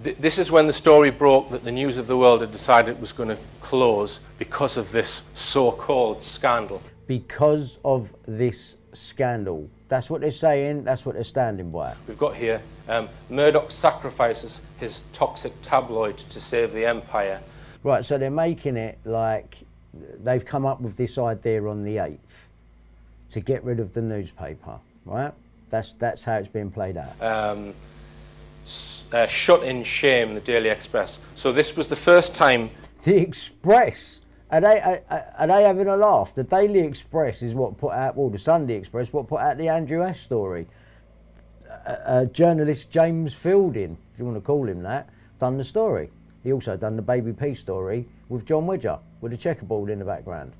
this is when the story broke that the News of the World had decided it was going to close because of this so-called scandal. Because of this scandal. That's what they're saying, that's what they're standing by. We've got here, Murdoch sacrifices his toxic tabloid to save the empire. Right, so they're making it like they've come up with this idea on the 8th to get rid of the newspaper, right? That's how it's being played out. Shut in shame, the Daily Express. So this was the first time... The Express? Are they having a laugh? The Daily Express is what put out, well, the Sunday Express, what put out the Andrew Ash story. Journalist James Fielding, if you want to call him that, done the story. He also done the Baby P story with John Widger, with a checkerboard in the background.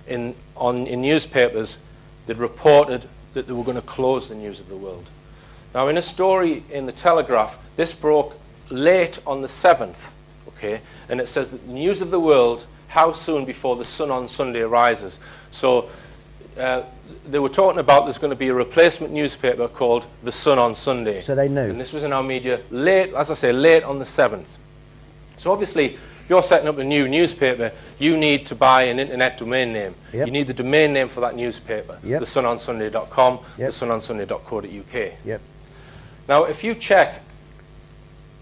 In newspapers, they'd reported that they were going to close the News of the World. Now, in a story in the Telegraph, this broke late on the 7th, okay, and it says that the News of the World, how soon before the sun on Sunday rises. So they were talking about there's going to be a replacement newspaper called The Sun on Sunday. So they knew. And this was in our media late, as I say, late on the 7th. So obviously, if you're setting up a new newspaper, you need to buy an internet domain name. Yep. You need the domain name for that newspaper. Yep. thesunonsunday.com, Yep. thesunonsunday.co.uk. Yep. Now, if you check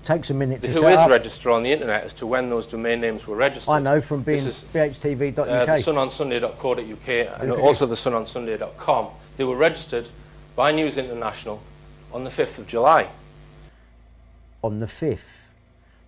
Takes a minute to who set is up. registered on the internet as to when those domain names were registered. I know from being This is, bhtv.uk. thesunonsunday.co.uk and also thesunonsunday.com. They were registered by News International on the 5th of July. On the 5th.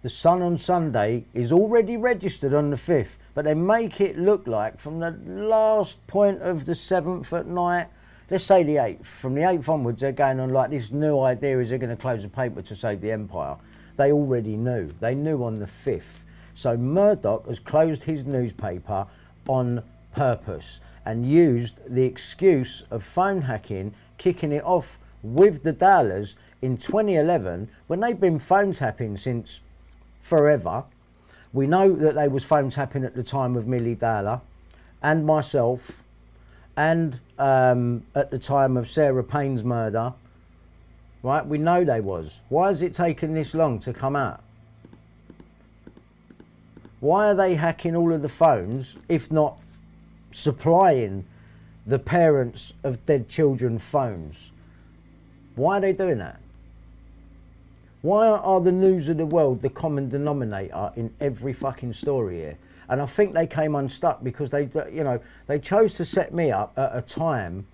The Sun on Sunday is already registered on the 5th, but they make it look like from the last point of the 7th at night, let's say the 8th, from the 8th onwards they're going on like this new idea is they're going to close the paper to save the empire. They already knew. They knew on the 5th. So Murdoch has closed his newspaper on purpose and used the excuse of phone hacking, kicking it off with the Dowlers in 2011 when they've been phone tapping since forever. We know that they was phone tapping at the time of Milly Dowler and myself and at the time of Sarah Payne's murder. Right, we know they was. Why has it taken this long to come out? Why are they hacking all of the phones, if not supplying the parents of dead children phones? Why are they doing that? Why are the News of the World the common denominator in every fucking story here? And I think they came unstuck because they chose to set me up at a time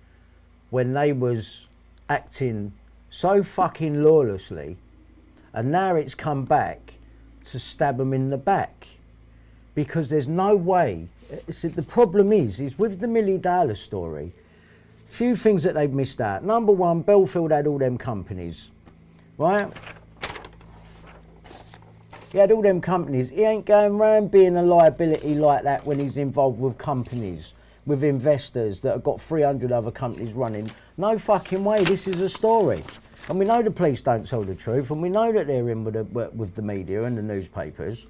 when they was acting so fucking lawlessly, and now it's come back to stab them in the back because there's no way. See, the problem is with the Millie Dowler story, few things that they've missed out. Number one, Bellfield had all them companies, right? He had all them companies. He ain't going around being a liability like that when he's involved with companies, with investors that have got 300 other companies running. No fucking way, this is a story. And we know the police don't tell the truth, and we know that they're in with the media and the newspapers.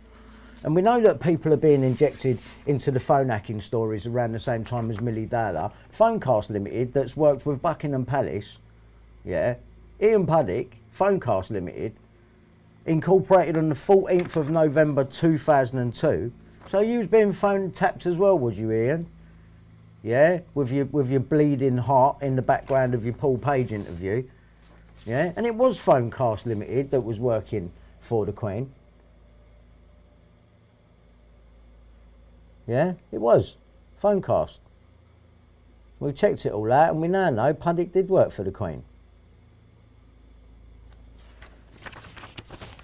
And we know that people are being injected into the phone hacking stories around the same time as Millie Dowler. Phonecast Limited, that's worked with Buckingham Palace, yeah. Ian Puddick, Phonecast Limited, incorporated on the 14th of November 2002. So you was being phone tapped as well, was you, Ian? Yeah, with your bleeding heart in the background of your Paul Page interview. Yeah, and it was Phonecast Limited that was working for the Queen. Yeah, it was Phonecast. We checked it all out and we now know Puddick did work for the Queen.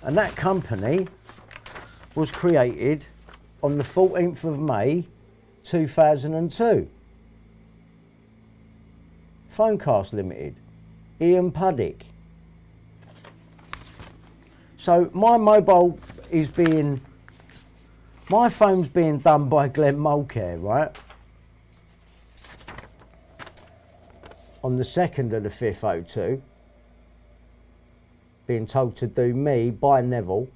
And that company was created on the 14th of May 2002. Phonecast Limited, Ian Puddick. So my phone's being done by Glenn Mulcair, right? on the 2nd of the 5th 02, being told to do me by Neville.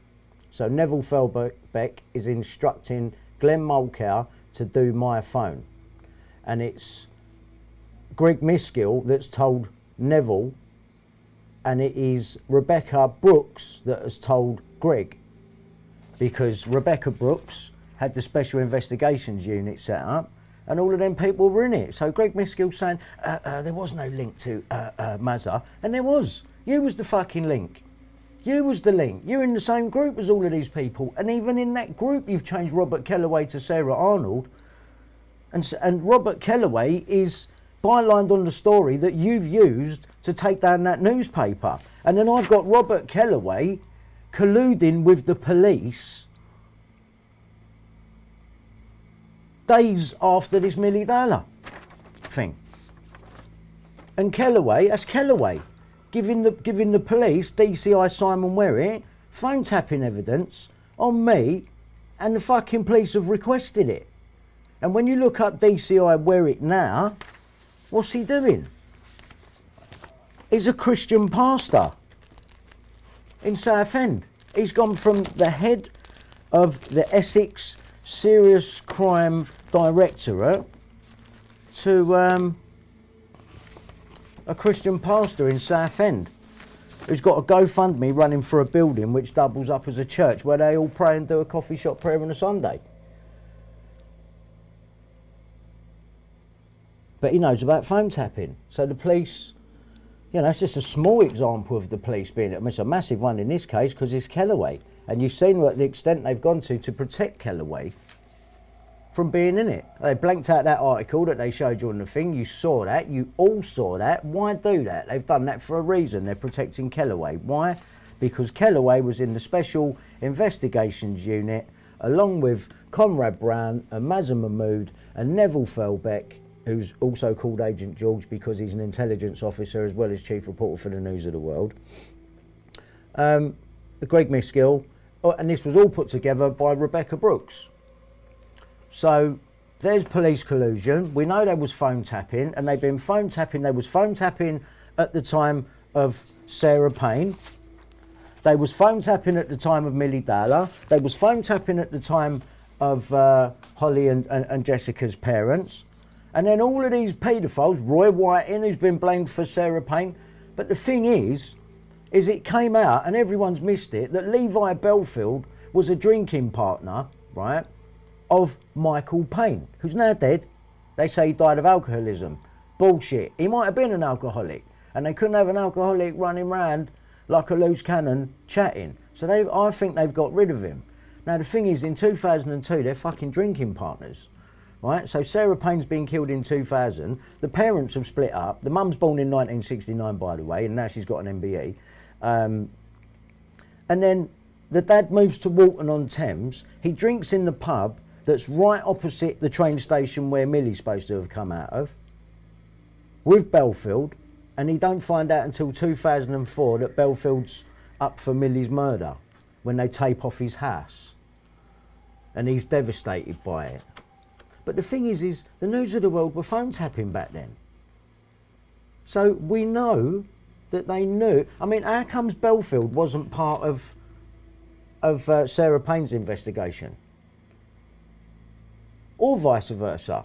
So Neville Felbeck is instructing Glenn Mulcair to do my phone. And it's Greg Miskill that's told Neville, and it is Rebecca Brooks that has told Greg, because Rebecca Brooks had the Special Investigations Unit set up and all of them people were in it. So Greg Miskill saying there was no link to Mazza, and there was. You was the fucking link. You was the link. You're in the same group as all of these people, and even in that group you've changed Robert Kellaway to Sarah Arnold, and Robert Kellaway is bylined on the story that you've used to take down that newspaper. And then I've got Robert Kellaway colluding with the police days after this Milly Dowler thing. And Kellaway, that's Kellaway, giving the police, DCI Simon Werritt, phone tapping evidence on me, and the fucking police have requested it. And when you look up DCI Werritt now, what's he doing? He's a Christian pastor in Southend. He's gone from the head of the Essex Serious Crime Directorate to a Christian pastor in Southend who's got a GoFundMe running for a building which doubles up as a church where they all pray and do a coffee shop prayer on a Sunday. But he knows about phone tapping. So the police, you know, it's just a small example of the police being, I mean, it's a massive one in this case because it's Kellaway. And you've seen what the extent they've gone to protect Kellaway from being in it. They blanked out that article that they showed you on the thing. You saw that. You all saw that. Why do that? They've done that for a reason. They're protecting Kellaway. Why? Because Kellaway was in the Special Investigations Unit along with Conrad Brown and Mazza Mahmood and Neville Felbeck, who's also called Agent George because he's an intelligence officer as well as chief reporter for the News of the World. Greg Miskill, and this was all put together by Rebecca Brooks. So there's police collusion. We know there was phone tapping, and they've been phone tapping. There was phone tapping at the time of Sarah Payne. There was phone tapping at the time of Milly Dowler. There was phone tapping at the time of Holly and Jessica's parents. And then all of these paedophiles, Roy Whiting, who's been blamed for Sarah Payne. But the thing is it came out, and everyone's missed it, that Levi Bellfield was a drinking partner, right, of Michael Payne, who's now dead. They say he died of alcoholism. Bullshit. He might have been an alcoholic, and they couldn't have an alcoholic running around like a loose cannon chatting. So I think they've got rid of him. Now the thing is, in 2002, they're fucking drinking partners. Right, so Sarah Payne's been killed in 2000. The parents have split up. The mum's born in 1969, by the way, and now she's got an MBE. And then the dad moves to Walton on Thames. He drinks in the pub that's right opposite the train station where Millie's supposed to have come out of, with Bellfield, and he don't find out until 2004 that Bellfield's up for Millie's murder when they tape off his house, and he's devastated by it. But the thing is the News of the World were phone tapping back then. So we know that they knew. I mean, how comes Bellfield wasn't part of Sarah Payne's investigation? Or vice versa?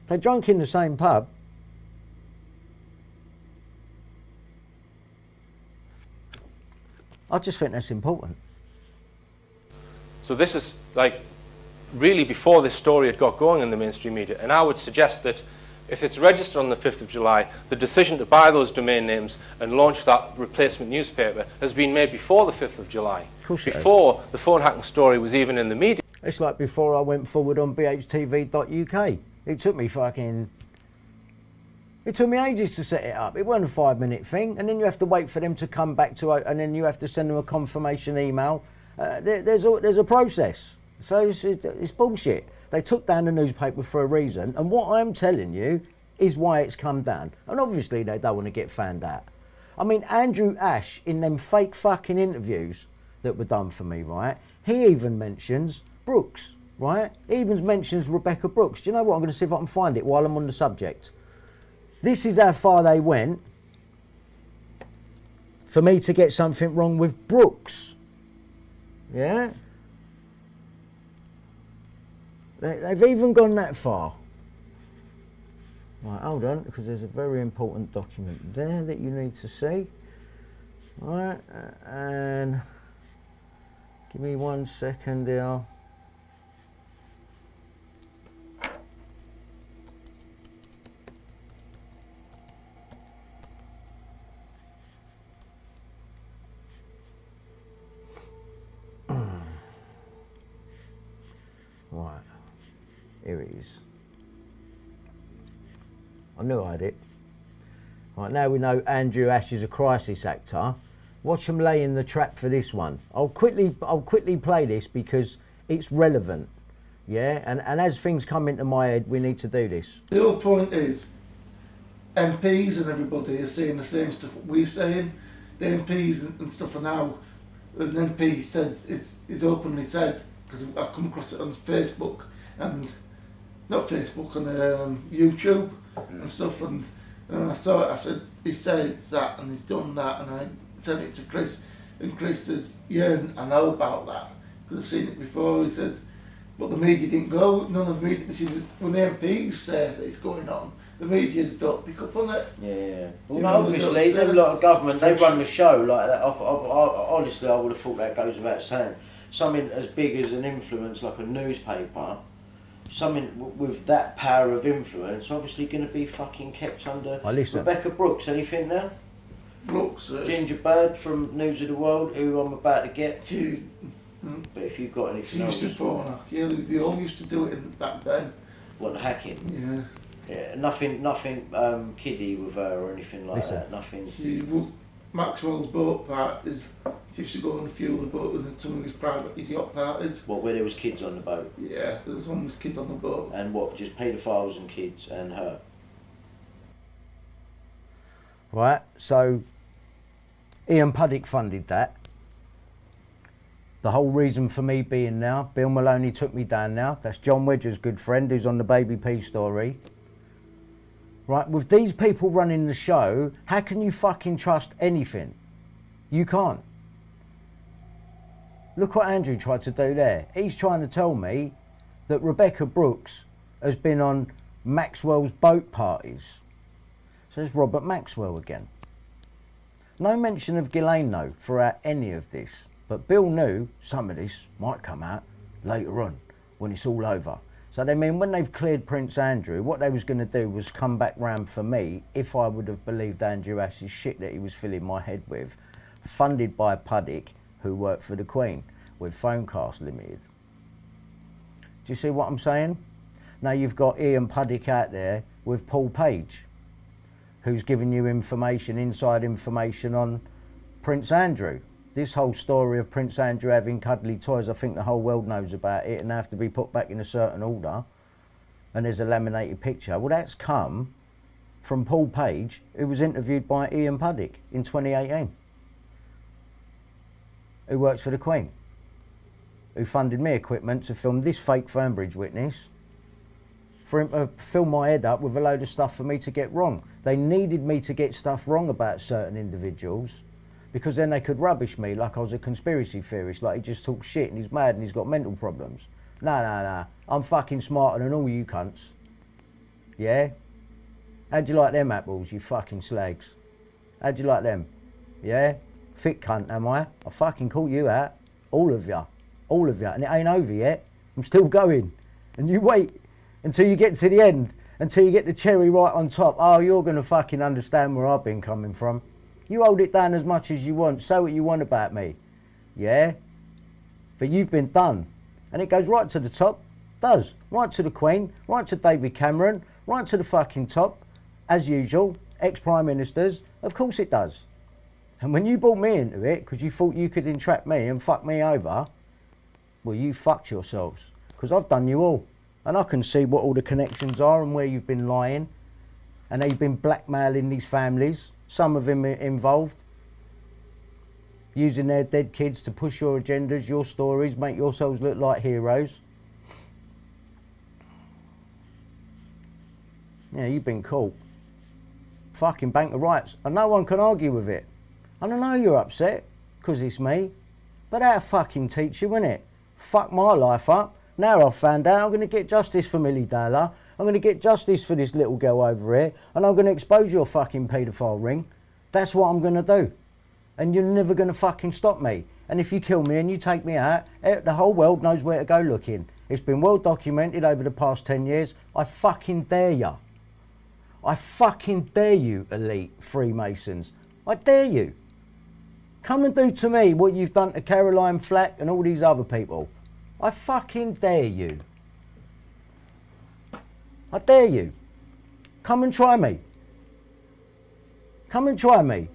They drank in the same pub. I just think that's important. So this is like really before this story had got going in the mainstream media, and I would suggest that if it's registered on the 5th of July, the decision to buy those domain names and launch that replacement newspaper has been made before the 5th of July. Of course it before the phone hacking story was even in the media. It's like before I went forward on bhtv.uk. It took me ages to set it up. It wasn't a 5-minute thing, and then you have to wait for them to come back to it, and then you have to send them a confirmation email. There's a process. So it's bullshit. They took down the newspaper for a reason, and what I'm telling you is why it's come down. And obviously they don't want to get found out. I mean, Andrew Ash, in them fake fucking interviews that were done for me, right, he even mentions Brooks. right? He even mentions Rebecca Brooks. Do you know what? I'm going to see if I can find it while I'm on the subject. This is how far they went for me to get something wrong with Brooks. Yeah? They've even gone that far. Right, hold on, because there's a very important document there that you need to see. Right, and give me 1 second here. Right, here it is. I knew I had it. Right, now we know Andrew Ash is a crisis actor. Watch them lay in the trap for this one. I'll quickly play this because it's relevant. Yeah, and as things come into my head, we need to do this. The whole point is, MPs and everybody are saying the same stuff we're saying. The MPs and stuff are now, an MP says, is openly said, because I've come across it on Facebook, and not Facebook, on YouTube and stuff, and I saw it, I said, he said that and he's done that, and I sent it to Chris, and Chris says, yeah, I know about that, because I've seen it before. He says, but the media didn't go, none of the media, this is when the MPs say that it's going on, the media's don't pick up on it. Yeah. Well, no, obviously, a lot of government, they run the show like that. Honestly, I would have thought that goes without saying. Something as big as an influence like a newspaper, something with that power of influence, obviously going to be fucking kept under. Rebecca Brooks, anything now? Brooks. Ginger Bird from News of the World, who I'm about to get. But if you've got anything else. She used to phone her. Yeah, they all used to do it back then. What, the hacking? Yeah. Yeah, nothing kiddie with her or anything like that. Nothing. Maxwell's boat parties. She used to go on a few of the boat and some of his yacht parties. What, where there was kids on the boat? Yeah, there was almost kids on the boat. And what, just paedophiles and kids and her? Right, so Ian Puddick funded that. The whole reason for me being now, Bill Maloney took me down now. That's John Wedger's good friend who's on the Baby P story. Right, with these people running the show, how can you fucking trust anything? You can't. Look what Andrew tried to do there. He's trying to tell me that Rebecca Brooks has been on Maxwell's boat parties. So it's Robert Maxwell again. No mention of Ghislaine though throughout any of this. But Bill knew some of this might come out later on when it's all over. So they mean when they've cleared Prince Andrew, what they was going to do was come back round for me if I would have believed Andrew Ash's shit that he was filling my head with, funded by Puddick, who worked for the Queen with Phonecast Limited. Do you see what I'm saying? Now you've got Ian Puddick out there with Paul Page, who's giving you information, inside information on Prince Andrew. This whole story of Prince Andrew having cuddly toys, I think the whole world knows about it and they have to be put back in a certain order. And there's a laminated picture. Well, that's come from Paul Page, who was interviewed by Ian Puddick in 2018. Who works for the Queen. Who funded me equipment to film this fake Fernbridge witness. For him to fill my head up with a load of stuff for me to get wrong. They needed me to get stuff wrong about certain individuals, because then they could rubbish me like I was a conspiracy theorist, like he just talks shit and he's mad and he's got mental problems. No. I'm fucking smarter than all you cunts. Yeah? How'd you like them apples, you fucking slags? How'd you like them? Yeah? Thick cunt, am I? I fucking call you out. All of you. All of you. And it ain't over yet. I'm still going. And you wait until you get to the end, until you get the cherry right on top. Oh, you're going to fucking understand where I've been coming from. You hold it down as much as you want. Say what you want about me. Yeah? But you've been done. And it goes right to the top. Does. Right to the Queen. Right to David Cameron. Right to the fucking top. As usual. Ex-Prime Ministers. Of course it does. And when you brought me into it, because you thought you could entrap me and fuck me over, well, you fucked yourselves. Because I've done you all. And I can see what all the connections are and where you've been lying. And how you've been blackmailing these families. Some of them involved, using their dead kids to push your agendas, your stories, make yourselves look like heroes. Yeah, you've been caught. Fucking bank of rights. And no one can argue with it. And I know you're upset, because it's me. But that'll fucking teach you, innit? Fuck my life up. Now I've found out I'm going to get justice for Millie Dowler. I'm going to get justice for this little girl over here. And I'm going to expose your fucking paedophile ring. That's what I'm going to do. And you're never going to fucking stop me. And if you kill me and you take me out, the whole world knows where to go looking. It's been well documented over the past 10 years. I fucking dare you. I fucking dare you, elite Freemasons. I dare you. Come and do to me what you've done to Caroline Flack and all these other people. I fucking dare you. I dare you. Come and try me. Come and try me.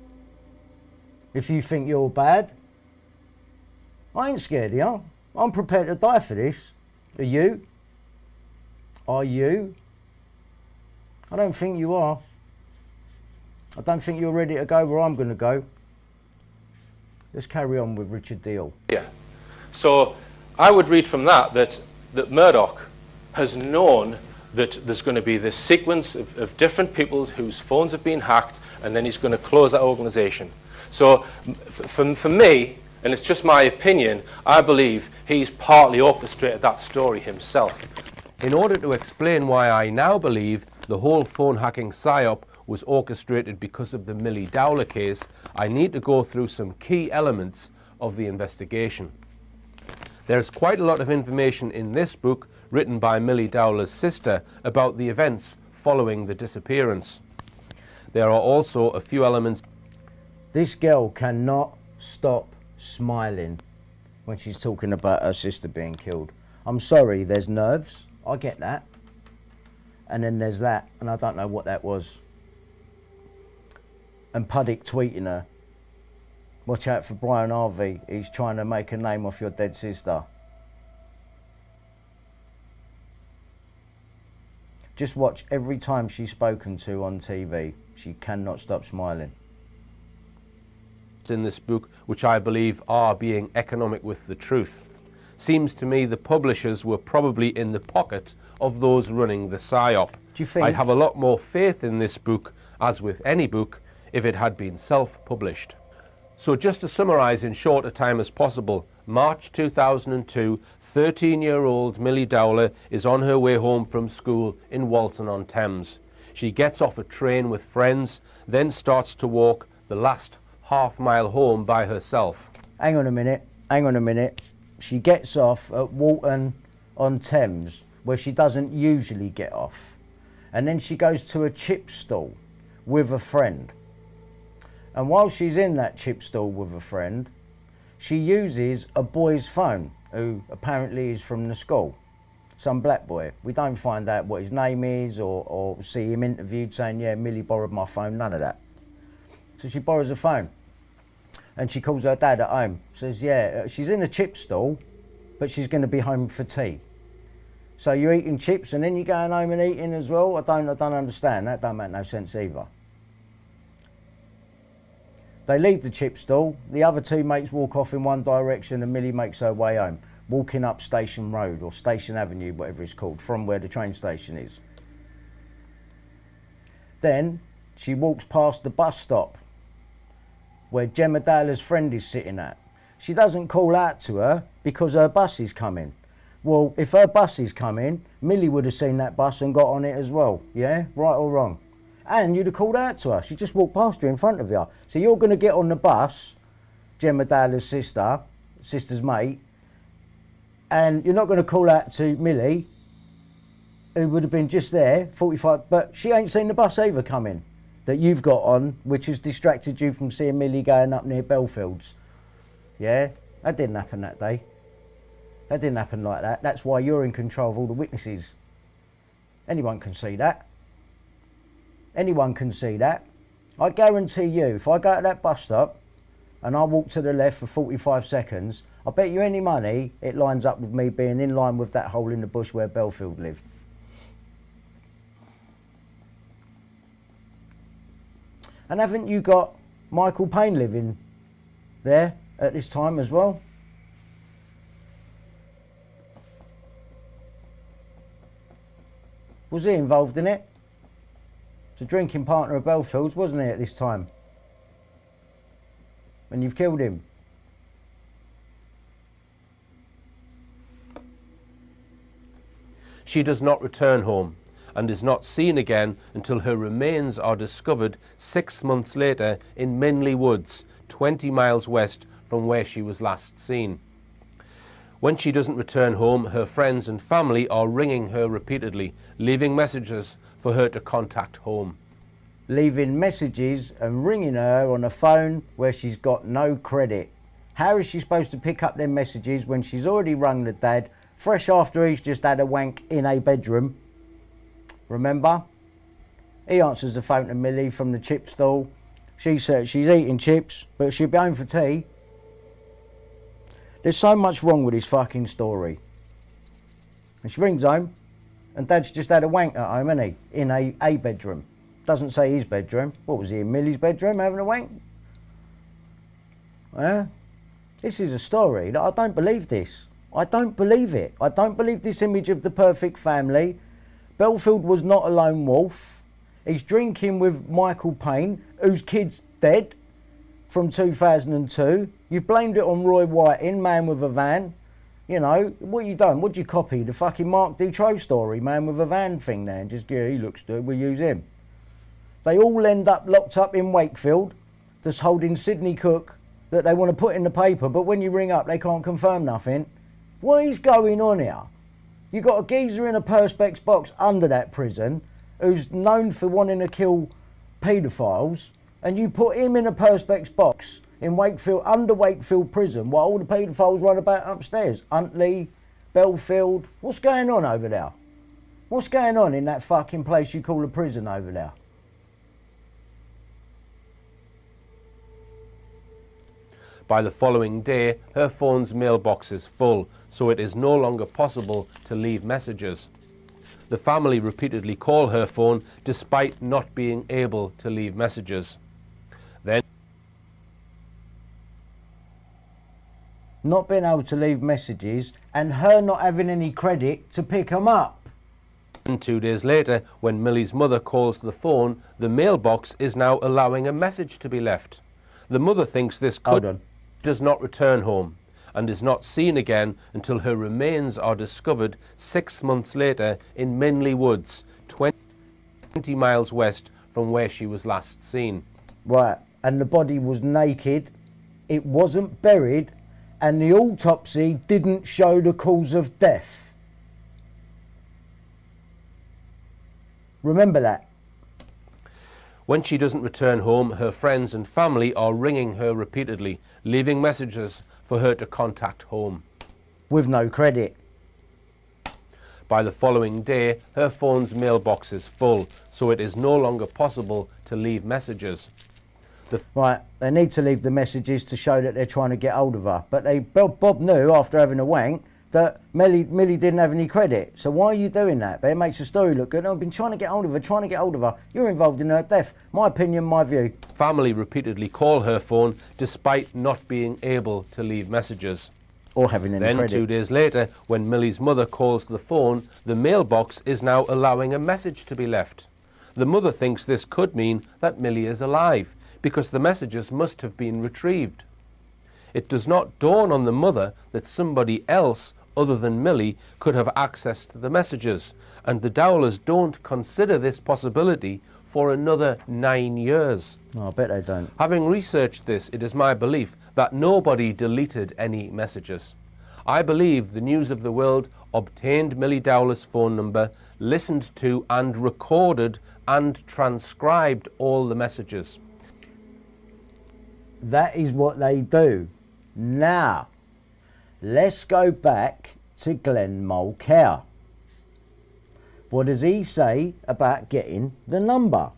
If you think you're bad. I ain't scared of you. I'm prepared to die for this. Are you? Are you? I don't think you are. I don't think you're ready to go where I'm going to go. Let's carry on with Richard Deal. Yeah. So I would read from that Murdoch has known that there's going to be this sequence of different people whose phones have been hacked, and then he's going to close that organisation. So for me, and it's just my opinion, I believe he's partly orchestrated that story himself. In order to explain why I now believe the whole phone hacking psyop was orchestrated because of the Millie Dowler case, I need to go through some key elements of the investigation. There's quite a lot of information in this book written by Millie Dowler's sister about the events following the disappearance. There are also a few elements. This girl cannot stop smiling when she's talking about her sister being killed. I'm sorry, there's nerves, I get that. And then there's that, and I don't know what that was. And Puddick tweeting her, watch out for Brian Harvey, he's trying to make a name off your dead sister. Just watch every time she's spoken to on TV, she cannot stop smiling. In this book, which I believe are being economic with the truth. Seems to me the publishers were probably in the pocket of those running the psyop. Do you think? I'd have a lot more faith in this book, as with any book, if it had been self-published. So just to summarise in short a time as possible, March 2002, 13-year-old Millie Dowler is on her way home from school in Walton on Thames. She gets off a train with friends, then starts to walk the last half-mile home by herself. Hang on a minute. She gets off at Walton on Thames, where she doesn't usually get off. And then she goes to a chip stall with a friend. And while she's in that chip stall with a friend, she uses a boy's phone, who apparently is from the school. Some black boy. We don't find out what his name is or see him interviewed saying, yeah, Millie borrowed my phone, none of that. So she borrows a phone. And she calls her dad at home. Says, yeah, she's in a chip stall, but she's going to be home for tea. So you're eating chips and then you're going home and eating as well? I don't understand. That don't make no sense either. They leave the chip stall. The other two mates walk off in one direction and Millie makes her way home, walking up Station Road or Station Avenue, whatever it's called, from where the train station is. Then she walks past the bus stop where Gemma Dowler's friend is sitting at. She doesn't call out to her because her bus is coming. Well, if her bus is coming, Millie would have seen that bus and got on it as well, yeah? Right or wrong? And you'd have called out to her. She just walked past her in front of you. So you're going to get on the bus, Gemma Dowler's sister's mate, and you're not going to call out to Millie, who would have been just there, 45, but she ain't seen the bus either coming that you've got on, which has distracted you from seeing Millie going up near Bellfields. Yeah? That didn't happen that day. That didn't happen like that. That's why you're in control of all the witnesses. Anyone can see that. Anyone can see that. I guarantee you, if I go to that bus stop and I walk to the left for 45 seconds, I bet you any money it lines up with me being in line with that hole in the bush where Bellfield lived. And haven't you got Michael Payne living there at this time as well? Was he involved in it? a drinking partner of Bellfield's, wasn't he, at this time? And you've killed him. She does not return home and is not seen again until her remains are discovered 6 months later in Minley Woods, 20 miles west from where she was last seen. When she doesn't return home, her friends and family are ringing her repeatedly, leaving messages for her to contact home. Leaving messages and ringing her on a phone where she's got no credit. How is she supposed to pick up them messages when she's already rung the dad, fresh after he's just had a wank in a bedroom? Remember? He answers the phone to Millie from the chip stall. She says she's eating chips, but she'll be home for tea. There's so much wrong with his fucking story. And she rings home, and Dad's just had a wank at home, hasn't he? In a bedroom. Doesn't say his bedroom. What was he, in Millie's bedroom having a wank? Yeah? This is a story that I don't believe this. I don't believe it. I don't believe this image of the perfect family. Bellfield was not a lone wolf. He's drinking with Michael Payne, whose kid's dead from 2002. You've blamed it on Roy Whiting, man with a van. You know, what you done? What you copy? The fucking Mark Dutroux story, man with a van thing there. And just, yeah, he looks good, we'll use him. They all end up locked up in Wakefield, just holding Sydney Cook that they want to put in the paper, but when you ring up, they can't confirm nothing. What is going on here? You got a geezer in a perspex box under that prison who's known for wanting to kill paedophiles, and you put him in a perspex box in Wakefield, under Wakefield prison, while all the paedophiles run about upstairs. Huntley, Bellfield. What's going on over there? What's going on in that fucking place you call a prison over there? By the following day, her phone's mailbox is full, so it is no longer possible to leave messages. The family repeatedly call her phone despite not being able to leave messages. Then, not being able to leave messages and her not having any credit to pick them up. 2 days later, when Millie's mother calls the phone, the mailbox is now allowing a message to be left. The mother thinks this could does not return home and is not seen again until her remains are discovered 6 months later in Minley Woods, 20 miles west from where she was last seen. Right, and the body was naked, it wasn't buried, and the autopsy didn't show the cause of death. Remember that. When she doesn't return home, her friends and family are ringing her repeatedly, leaving messages for her to contact home. With no credit. By the following day, her phone's mailbox is full, so it is no longer possible to leave messages. Right, they need to leave the messages to show that they're trying to get hold of her. But Bob knew after having a wank that Millie didn't have any credit. So why are you doing that? But it makes the story look good. I've been trying to get hold of her, You're involved in her death. My opinion, my view. Family repeatedly call her phone despite not being able to leave messages. Or having any credit. Then 2 days later, when Millie's mother calls the phone, the mailbox is now allowing a message to be left. The mother thinks this could mean that Millie is alive, because the messages must have been retrieved. It does not dawn on the mother that somebody else other than Millie could have access to the messages, and the Dowlers don't consider this possibility for another 9 years. Oh, I bet they don't. Having researched this, it is my belief that nobody deleted any messages. I believe the News of the World obtained Millie Dowler's phone number, listened to and recorded and transcribed all the messages. That is what they do. Now, let's go back to Glenn Mulcair. What does he say about getting the number?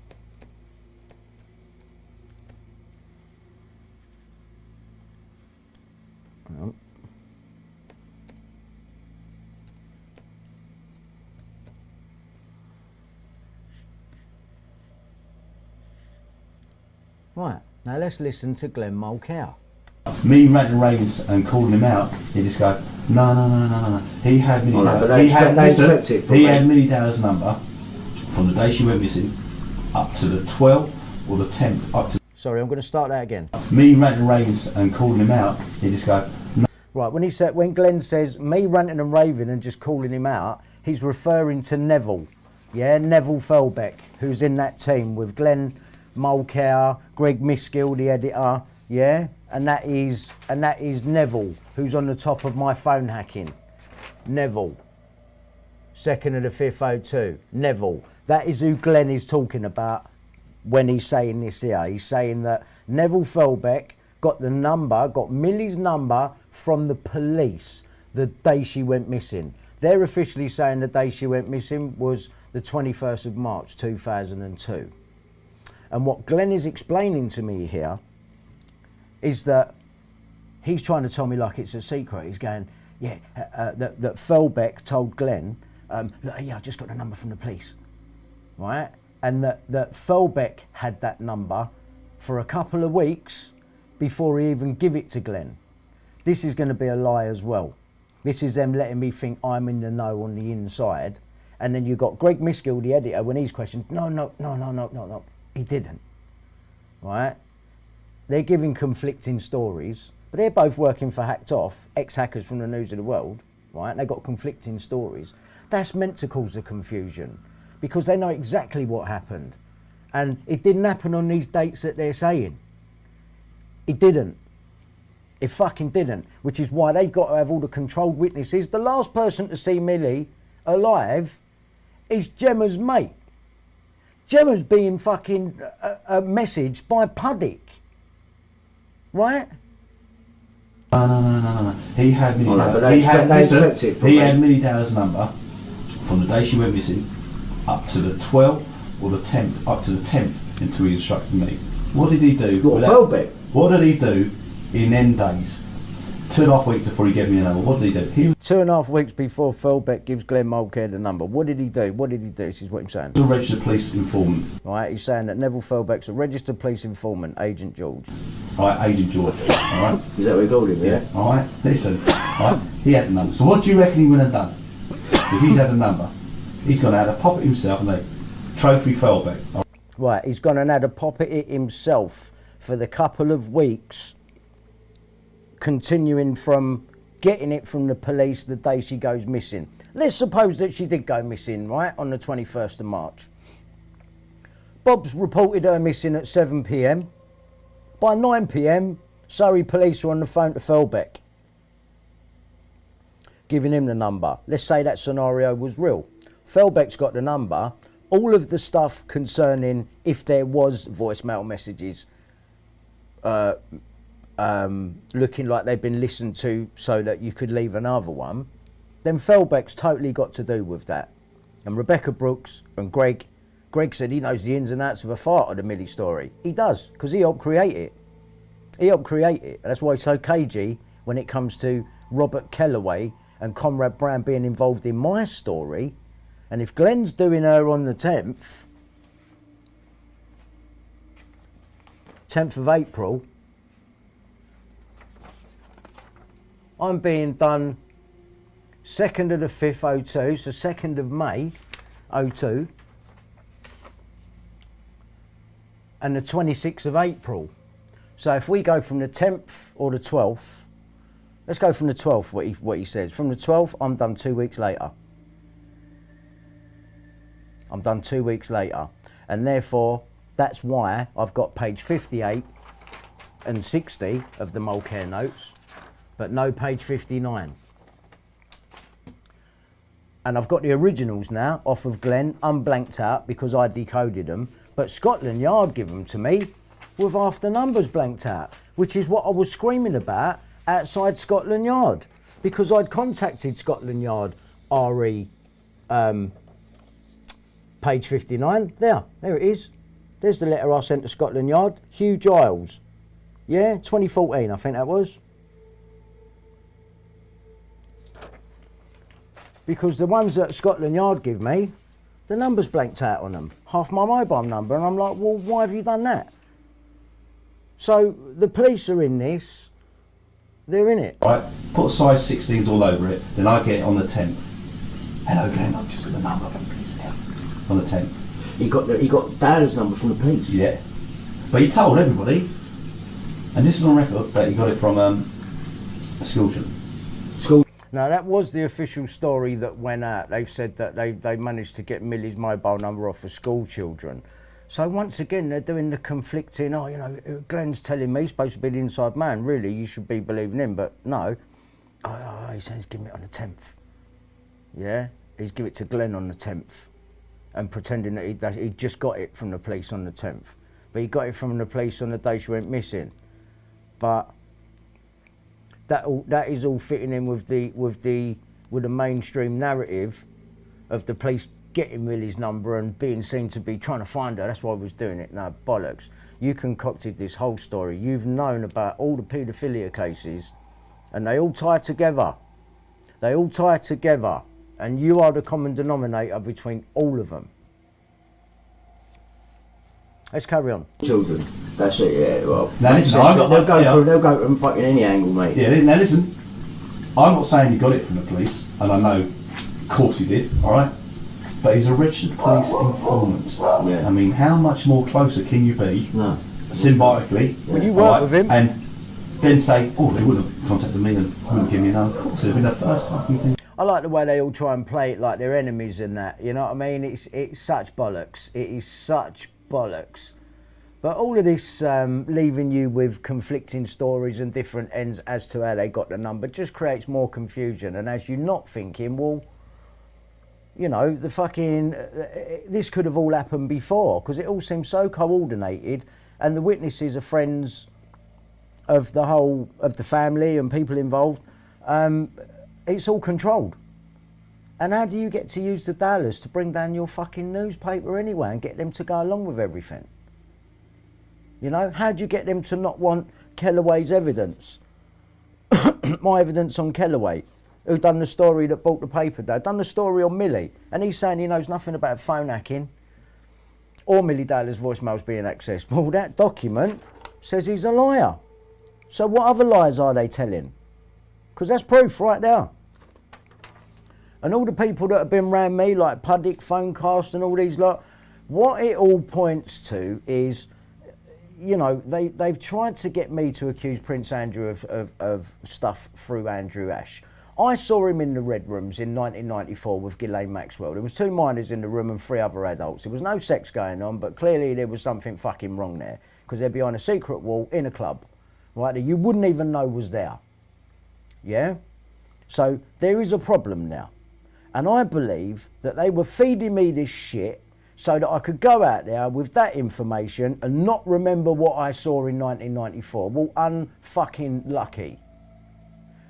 Right, now let's listen to Glenn Mulcair. Me ranting Reagan's and calling him out, he just go, no. He had Millie Dowler. He had Millie Dowler's number from the day she went missing up to the 12th or the 10th, up to... Sorry, I'm going to start that again. Me ranting and raving and calling him out, he just go, no. Right, when Glenn says me ranting and raving and just calling him out, he's referring to Neville. Yeah, Neville Felbeck, who's in that team with Glenn Mulcair, Greg Miskill, the editor, yeah? And that is Neville, who's on the top of my phone hacking. Neville. 2nd of the 5th, 02. Neville. That is who Glenn is talking about when he's saying this here. He's saying that Neville Felbeck got Millie's number from the police the day she went missing. They're officially saying the day she went missing was the 21st of March 2002. And what Glenn is explaining to me here is that he's trying to tell me like it's a secret. He's going, yeah, that Felbeck told Glenn, look, yeah, I just got the number from the police, right? And that Felbeck had that number for a couple of weeks before he even give it to Glenn. This is going to be a lie as well. This is them letting me think I'm in the know on the inside. And then you've got Greg Miskill, the editor, when he's questioned, no, he didn't, right? They're giving conflicting stories, but they're both working for Hacked Off, ex-hackers from the News of the World, right? And they've got conflicting stories. That's meant to cause the confusion because they know exactly what happened. And it didn't happen on these dates that they're saying. It didn't. It fucking didn't, which is why they've got to have all the controlled witnesses. The last person to see Millie alive is Gemma's mate. Gemma's being fucking messaged by Puddick. Right? No. He had Millie Dowler's number from the day she went missing up to the 12th or the 10th, up to the 10th until he instructed me. What did he do? What did he do in them days? 2.5 weeks before he gave me a number. What did he do? 2.5 weeks before Felbeck gives Glenn Mulcair the number. What did he do? This is what I'm saying. He's a registered police informant. Right, he's saying that Neville Felbeck's a registered police informant, Agent George. Right, Agent George. Alright. Is that what we called him, yeah? Alright, listen. Right, he had the number. So what do you reckon he would have done? If he's had a number, he's gone out and pop it himself and they trophy Felbeck. Right, he's gone and had a pop at it himself for the couple of weeks, continuing from getting it from the police the day she goes missing. Let's suppose that she did go missing, right, on the 21st of March. Bob's reported her missing at 7 p.m. By 9 p.m, Surrey police are on the phone to Felbeck, giving him the number. Let's say that scenario was real. Felbeck's got the number. All of the stuff concerning if there was voicemail messages looking like they've been listened to so that you could leave another one, then Felbeck's totally got to do with that. And Rebecca Brooks and Greg said he knows the ins and outs of a part of the Millie story. He does, because he helped create it. And that's why he's so cagey when it comes to Robert Kellaway and Conrad Brown being involved in my story. And if Glenn's doing her on the 10th of April, I'm being done 2nd of the 5th, 02, so 2nd of May, 02, and the 26th of April. So if we go from the 10th or the 12th, let's go from the 12th, what he says. From the 12th, I'm done 2 weeks later. I'm done 2 weeks later. And therefore, that's why I've got page 58 and 60 of the Mulcair notes, but no page 59. And I've got the originals now off of Glenn, unblanked out because I decoded them, but Scotland Yard give them to me with half the numbers blanked out, which is what I was screaming about outside Scotland Yard, because I'd contacted Scotland Yard, RE, page 59, there it is. There's the letter I sent to Scotland Yard, Hugh Giles. Yeah, 2014, I think that was. Because the ones that Scotland Yard give me, the number's blanked out on them. Half my mobile number, and I'm like, well, why have you done that? So the police are in this, they're in it. Right, put size 16s all over it, then I get it on the 10th. Hello Glenn, I've just got the number from police now. On the 10th. He got Dowler's number from the police. Yeah. But he told everybody, and this is on record, that he got it from a school children. Now that was the official story that went out. They've said that they managed to get Millie's mobile number off of school children. So once again, they're doing the conflicting, oh, you know, Glenn's telling me he's supposed to be the inside man. Really, you should be believing him, but no. Oh, he says, give me it on the 10th. Yeah? He's give it to Glenn on the 10th. And pretending that he just got it from the police on the 10th. But he got it from the police on the day she went missing. But that is all fitting in with the mainstream narrative of the police getting Millie's number and being seen to be trying to find her. That's why I was doing it. No, bollocks. You concocted this whole story. You've known about all the paedophilia cases and they all tie together. They all tie together. And you are the common denominator between all of them. Let's carry on. Children. That's it, yeah. Well, now listen, they'll go from fucking any angle, mate. Yeah, now listen. I'm not saying he got it from the police, and I know, of course he did, alright? But he's a registered police informant. Yeah. I mean, how much more closer can you be, no. symbiotically, when you work with him, and then say, oh, they wouldn't have contacted me and wouldn't give me a number. Of course, it would be the first fucking thing. I like the way they all try and play it like they're enemies and that, you know what I mean? It's such bollocks. It is such bollocks. But all of this leaving you with conflicting stories and different ends as to how they got the number just creates more confusion. And as you're not thinking, well, you know, the fucking, this could have all happened before because it all seems so coordinated and the witnesses are friends of the whole, of the family and people involved. It's all controlled. And how do you get to use the Dowlers to bring down your fucking newspaper anyway and get them to go along with everything? You know, how do you get them to not want Kellaway's evidence? My evidence on Kellaway, who done the story that bought the paper, done the story on Millie, and he's saying he knows nothing about phone hacking or Millie Dowler's voicemails being accessed. Well, that document says he's a liar. So what other lies are they telling? Because that's proof right there. And all the people that have been around me, like Puddick, Phonecast and all these lot, what it all points to is, you know, they've tried to get me to accuse Prince Andrew of stuff through Andrew Ash. I saw him in the Red Rooms in 1994 with Ghislaine Maxwell. There was 2 minors in the room and 3 other adults. There was no sex going on, but clearly there was something fucking wrong there because they're behind a secret wall in a club, right, that you wouldn't even know was there. Yeah? So there is a problem now. And I believe that they were feeding me this shit so that I could go out there with that information and not remember what I saw in 1994. Well, unfucking lucky.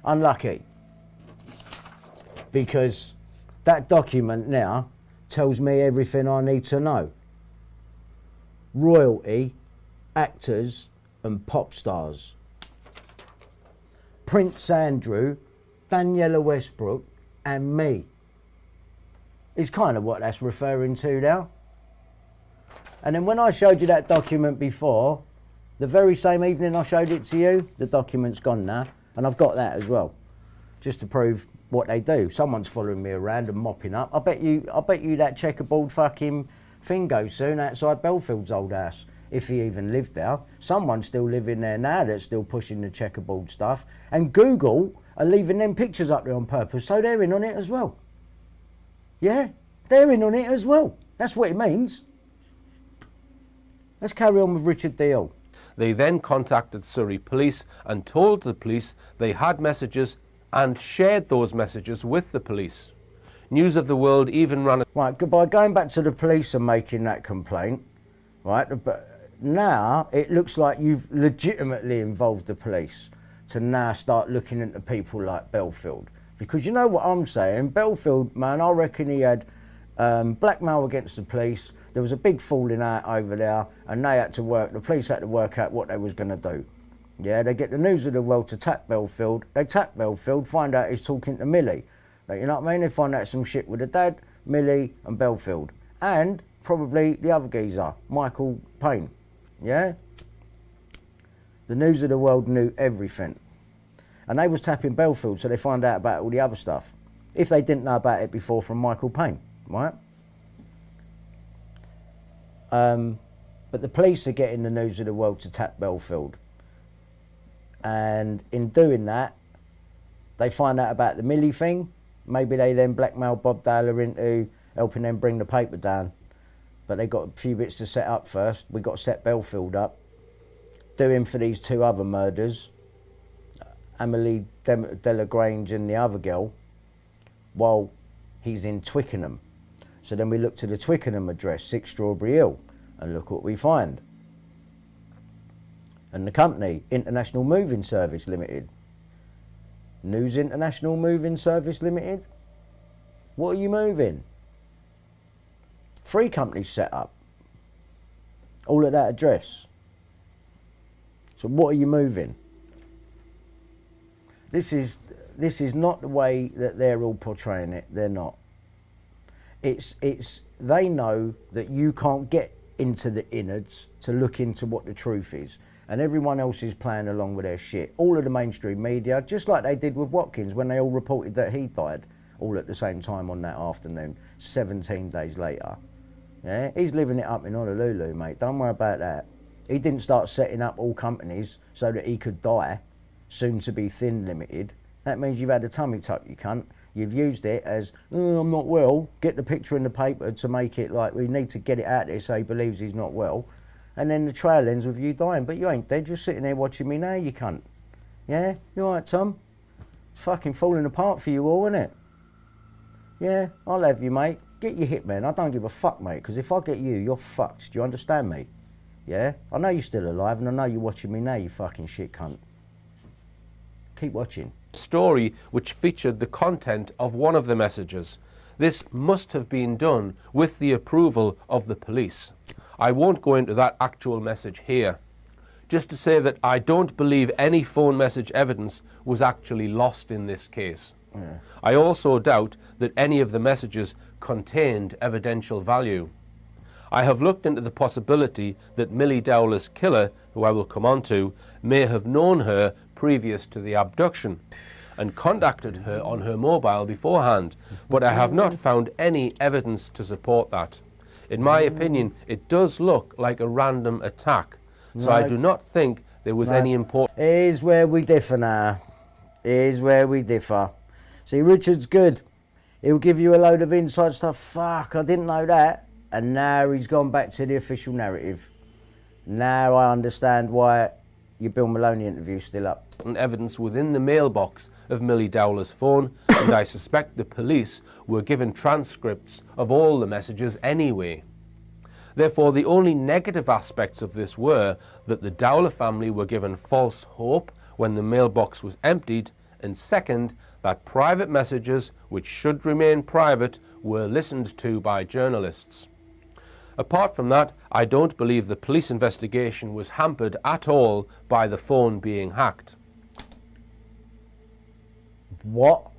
Unlucky. Because that document now tells me everything I need to know. Royalty, actors and pop stars. Prince Andrew, Daniela Westbrook and me. Is kind of what that's referring to now. And then when I showed you that document before, the very same evening I showed it to you, the document's gone now, and I've got that as well, just to prove what they do. Someone's following me around and mopping up. I bet you that checkerboard fucking thing goes soon outside Bellfield's old house, if he even lived there. Someone's still living there now that's still pushing the checkerboard stuff, and Google are leaving them pictures up there on purpose, so they're in on it as well. Yeah, they're in on it as well. That's what it means. Let's carry on with Richard Deal. They then contacted Surrey Police and told the police they had messages and shared those messages with the police. News of the World even ran a... Right, by going back to the police and making that complaint, right, but now it looks like you've legitimately involved the police to now start looking into people like Bellfield. Because you know what I'm saying, Bellfield, man, I reckon he had blackmail against the police. There was a big falling out over there and they had to work, the police had to work out what they was going to do. Yeah, they get the News of the World to tap Bellfield. They tap Bellfield, find out he's talking to Millie. You know what I mean? They find out some shit with the dad, Millie and Bellfield. And probably the other geezer, Michael Payne. Yeah? The News of the World knew everything. And they was tapping Bellfield, so they find out about all the other stuff. If they didn't know about it before from Michael Payne, right? But the police are getting the news of the world to tap Bellfield. And in doing that, they find out about the Millie thing. Maybe they then blackmail Bob Dowler into helping them bring the paper down. But they got a few bits to set up first. We got to set Bellfield up. Do him for these 2 other murders. Milly Dowler and the other girl, while he's in Twickenham. So then we look to the Twickenham address, 6 Strawberry Hill, and look what we find. And the company, International Moving Service Limited. News International Moving Service Limited? What are you moving? 3 companies set up. All at that address. So what are you moving? This is not the way that they're all portraying it. They're not. They know that you can't get into the innards to look into what the truth is. And everyone else is playing along with their shit. All of the mainstream media, just like they did with Watkins when they all reported that he died, all at the same time on that afternoon, 17 days later. Yeah, he's living it up in Honolulu, mate. Don't worry about that. He didn't start setting up all companies so that he could die, soon to be Thin Limited. That means you've had a tummy tuck, you cunt. You've used it as, oh, I'm not well. Get the picture in the paper to make it like we need to get it out there so he believes he's not well. And then the trail ends with you dying. But you ain't dead, you're sitting there watching me now, you cunt. Yeah? You alright, Tom? It's fucking falling apart for you all, isn't it? Yeah, I'll have you, mate. Get your hitman. I don't give a fuck, mate, because if I get you, you're fucked. Do you understand me? Yeah? I know you're still alive, and I know you're watching me now, you fucking shit cunt. Keep watching. Story which featured the content of one of the messages. This must have been done with the approval of the police. I won't go into that actual message here. Just to say that I don't believe any phone message evidence was actually lost in this case. Yeah. I also doubt that any of the messages contained evidential value. I have looked into the possibility that Millie Dowler's killer, who I will come on to, may have known her previous to the abduction and contacted her on her mobile beforehand, but I have not found any evidence to support that. In my opinion, it does look like a random attack, so I do not think there was any important... Here's where we differ now. Here's where we differ. See, Richard's good. He'll give you a load of inside stuff. Fuck, I didn't know that. And now he's gone back to the official narrative. Now I understand why your Bill Maloney interview's still up. Evidence within the mailbox of Millie Dowler's phone, and I suspect the police were given transcripts of all the messages anyway. Therefore, the only negative aspects of this were that the Dowler family were given false hope when the mailbox was emptied, and second, that private messages, which should remain private, were listened to by journalists. Apart from that, I don't believe the police investigation was hampered at all by the phone being hacked. What?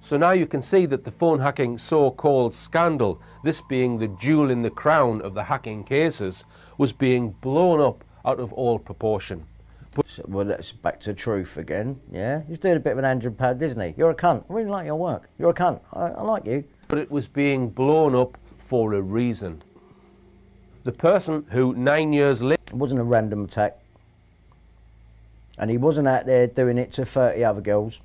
So now you can see that the phone hacking so-called scandal, this being the jewel in the crown of the hacking cases, was being blown up out of all proportion. Well, that's back to truth again, yeah? He's doing a bit of an Andrew Pad, isn't he? You're a cunt. I really like your work. You're a cunt. I like you. But it was being blown up for a reason. The person who 9 years later... It wasn't a random attack. And he wasn't out there doing it to 30 other girls.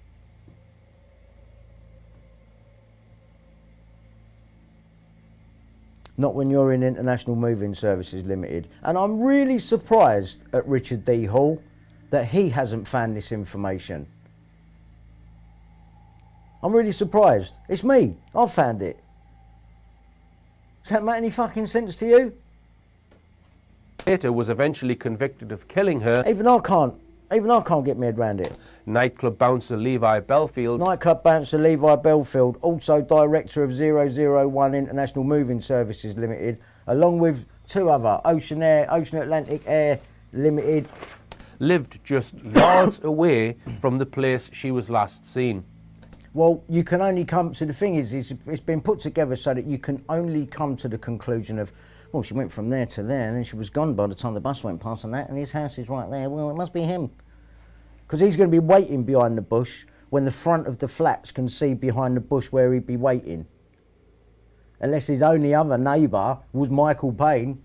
Not when you're in International Moving Services Limited. And I'm really surprised at Richard D. Hall that he hasn't found this information. I'm really surprised. It's me. I've found it. Does that make any fucking sense to you? Later was eventually convicted of killing her. Even I can't get my head around it. Nightclub bouncer Levi Bellfield. Nightclub bouncer Levi Bellfield, also director of 001 International Moving Services Limited, along with 2 other, Ocean Atlantic Air Limited. Lived just yards away from the place she was last seen. Well, you can only come to the thing is, it's been put together so that you can only come to the conclusion of, well, she went from there to there and then she was gone by the time the bus went past and that, and his house is right there. Well, it must be him. Because he's going to be waiting behind the bush when the front of the flats can see behind the bush where he'd be waiting. Unless his only other neighbour was Michael Payne,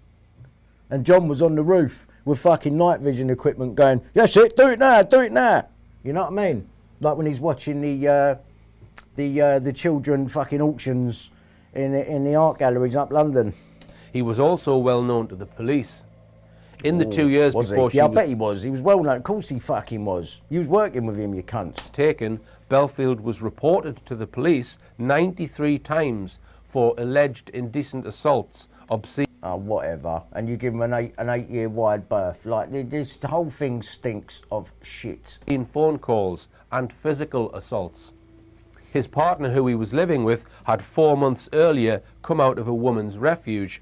and John was on the roof with fucking night vision equipment going, "That's it, do it now, do it now." You know what I mean? Like when he's watching the children fucking auctions in the art galleries up London. He was also well known to the police. In the 2 years before she I was bet he was. He was well known. Of course he fucking was. You was working with him, you cunt. taken, Bellfield was reported to the police 93 times for alleged indecent assaults, obscene... Oh, whatever. And you give him an 8-year wide berth. Like, this the whole thing stinks of shit. ...in phone calls and physical assaults. His partner, who he was living with, had 4 months earlier come out of a woman's refuge.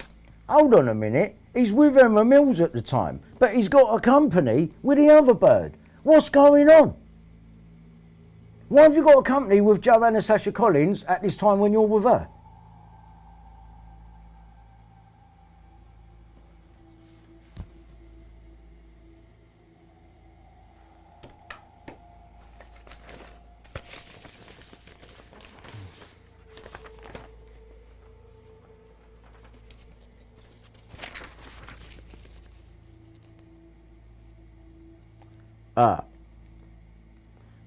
Hold on a minute. He's with Emma Mills at the time, but he's got a company with the other bird. What's going on? Why have you got a company with Joanna Sasha Collins at this time when you're with her?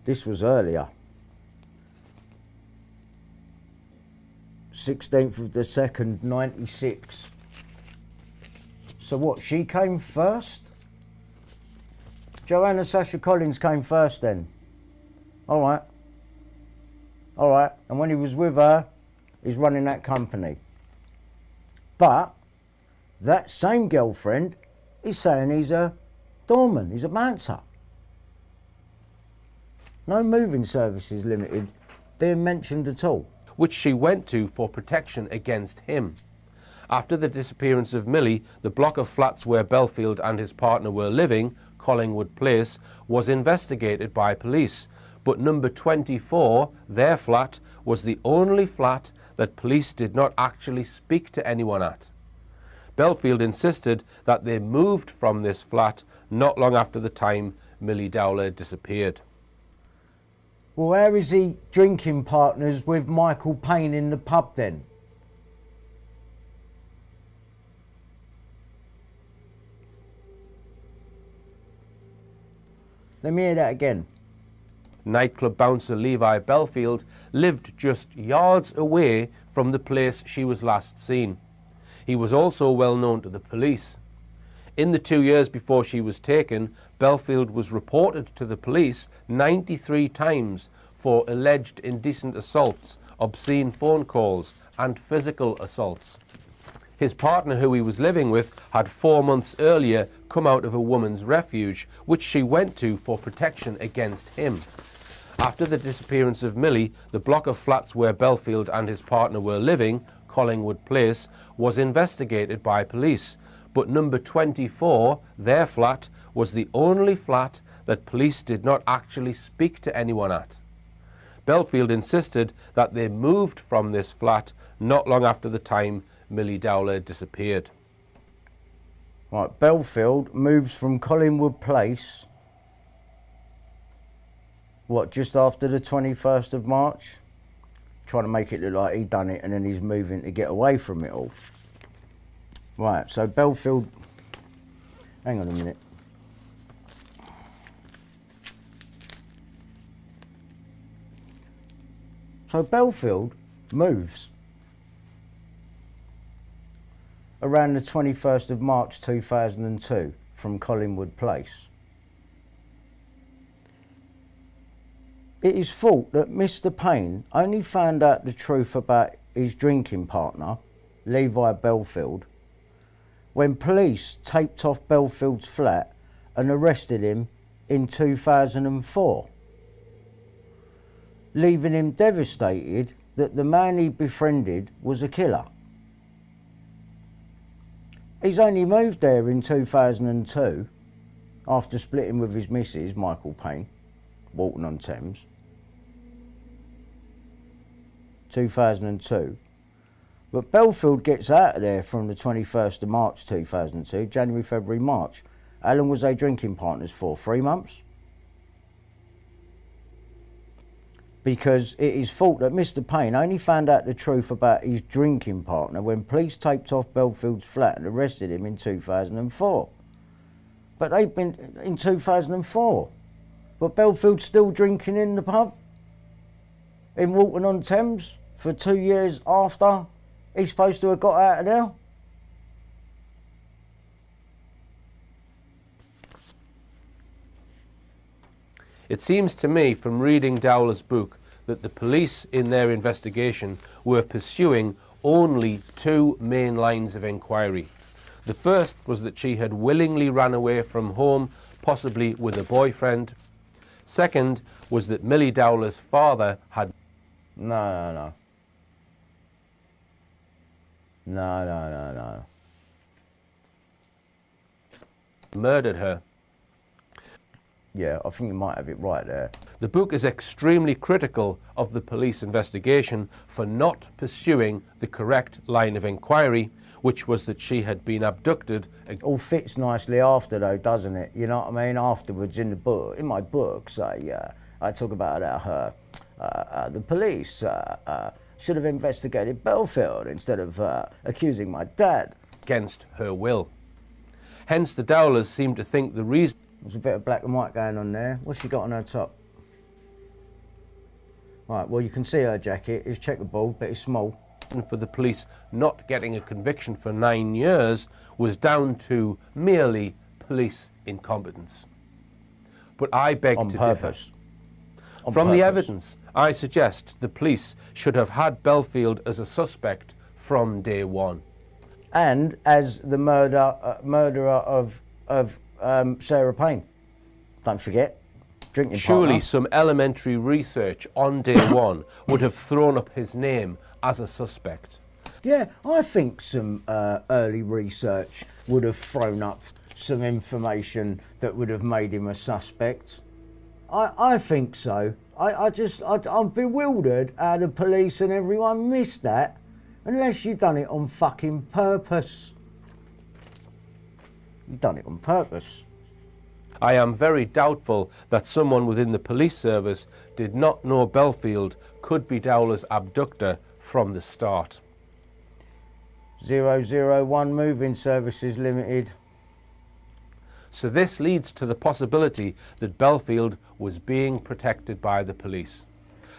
This was earlier. 16th of the 2nd, 96. So what, she came first? Joanna Sasha Collins came first then. All right. And when he was with her, he's running that company. But that same girlfriend is saying he's a doorman, he's a bouncer. No moving services limited being mentioned at all. Which she went to for protection against him. After the disappearance of Millie, the block of flats where Bellfield and his partner were living, Collingwood Place, was investigated by police. But number 24, their flat, was the only flat that police did not actually speak to anyone at. Bellfield insisted that they moved from this flat not long after the time Millie Dowler disappeared. Well, where is he drinking partners with Michael Payne in the pub then? Let me hear that again. Nightclub bouncer Levi Bellfield lived just yards away from the place she was last seen. He was also well known to the police. In the 2 years before she was taken, Bellfield was reported to the police 93 times for alleged indecent assaults, obscene phone calls and physical assaults. His partner, who he was living with, had 4 months earlier come out of a woman's refuge, which she went to for protection against him. After the disappearance of Millie, the block of flats where Bellfield and his partner were living, Collingwood Place, was investigated by police. But number 24, their flat, was the only flat that police did not actually speak to anyone at. Bellfield insisted that they moved from this flat not long after the time Millie Dowler disappeared. Right, Bellfield moves from Collingwood Place, what, just after the 21st of March? Trying to make it look like he'd done it and then he's moving to get away from it all. Right, so Bellfield, hang on a minute. So Bellfield moves around the 21st of March 2002 from Collingwood Place. It is thought that Mr. Payne only found out the truth about his drinking partner, Levi Bellfield, when police taped off Bellfield's flat and arrested him in 2004, leaving him devastated that the man he befriended was a killer. He's only moved there in 2002 after splitting with his missus, Michael Payne, Walton on Thames. 2002. But Bellfield gets out of there from the 21st of March 2002, January, February, March. How long was they drinking partners for? 3 months? because it is thought that Mr. Payne only found out the truth about his drinking partner when police taped off Bellfield's flat and arrested him in 2004. But they've been in 2004. But Bellfield's still drinking in the pub in Walton-on-Thames for 2 years after he's supposed to have got out of there. It seems to me from reading Dowler's book that the police in their investigation were pursuing only two main lines of inquiry. The first was that she had willingly ran away from home, possibly with a boyfriend. Second was that Millie Dowler's father had... No. murdered her. Yeah, I think you might have it right there. The book is extremely critical of the police investigation for not pursuing the correct line of inquiry, which was that she had been abducted. All fits nicely after though, doesn't it? You know what I mean? Afterwards in the book, in my books, I talk about how the police should have investigated Bellfield instead of accusing my dad. Against her will. Hence the Dowlers seem to think the reason... There's a bit of black and white going on there. What's she got on her top? Right, well you can see her jacket. It's checkerboard, but it's small. For the police not getting a conviction for 9 years was down to merely police incompetence. But I beg to differ. From the evidence, I suggest the police should have had Bellfield as a suspect from day one. And as the murderer of Sarah Payne. Don't forget, drinking Surely partner. some elementary research on day one would have thrown up his name as a suspect. Yeah, I think some early research would have thrown up some information that would have made him a suspect. I think so. I'm bewildered how the police and everyone missed that, unless you've done it on fucking purpose. You've done it on purpose. I am very doubtful that someone within the police service did not know Bellfield could be Dowler's abductor from the start. 001 Moving Services Limited. So this leads to the possibility that Bellfield was being protected by the police.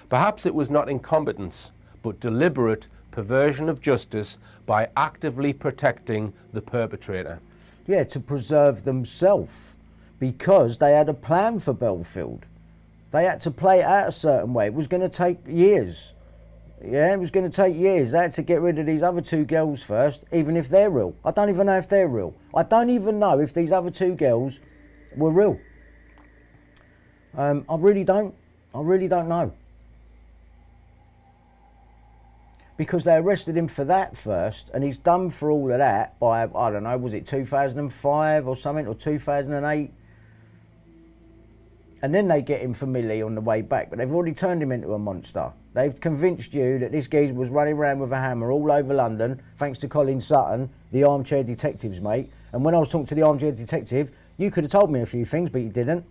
Perhaps it was not incompetence, but deliberate perversion of justice by actively protecting the perpetrator. Yeah, to preserve themselves, because they had a plan for Bellfield. They had to play it out a certain way. It was going to take years. Yeah, it was going to take years. They had to get rid of these other two girls first, even if they're real. I don't even know if they're real. I don't even know if these other two girls were real. I really don't know. Because they arrested him for that first, and he's done for all of that by, I don't know, was it 2005 or something, or 2008? And then they get him for Millie on the way back, but they've already turned him into a monster. They've convinced you that this geezer was running around with a hammer all over London, thanks to Colin Sutton, the armchair detective's mate. And when I was talking to the armchair detective, you could have told me a few things, but you didn't.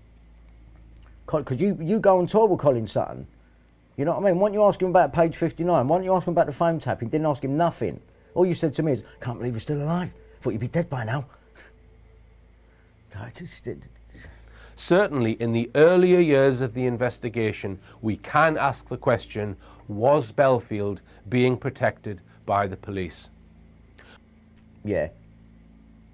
Because you go on tour with Colin Sutton. You know what I mean? Why don't you ask him about page 59? Why don't you ask him about the phone tapping? Didn't ask him nothing. All you said to me is, can't believe you're still alive. Thought you'd be dead by now. Certainly in the earlier years of the investigation, we can ask the question, was Bellfield being protected by the police? Yeah,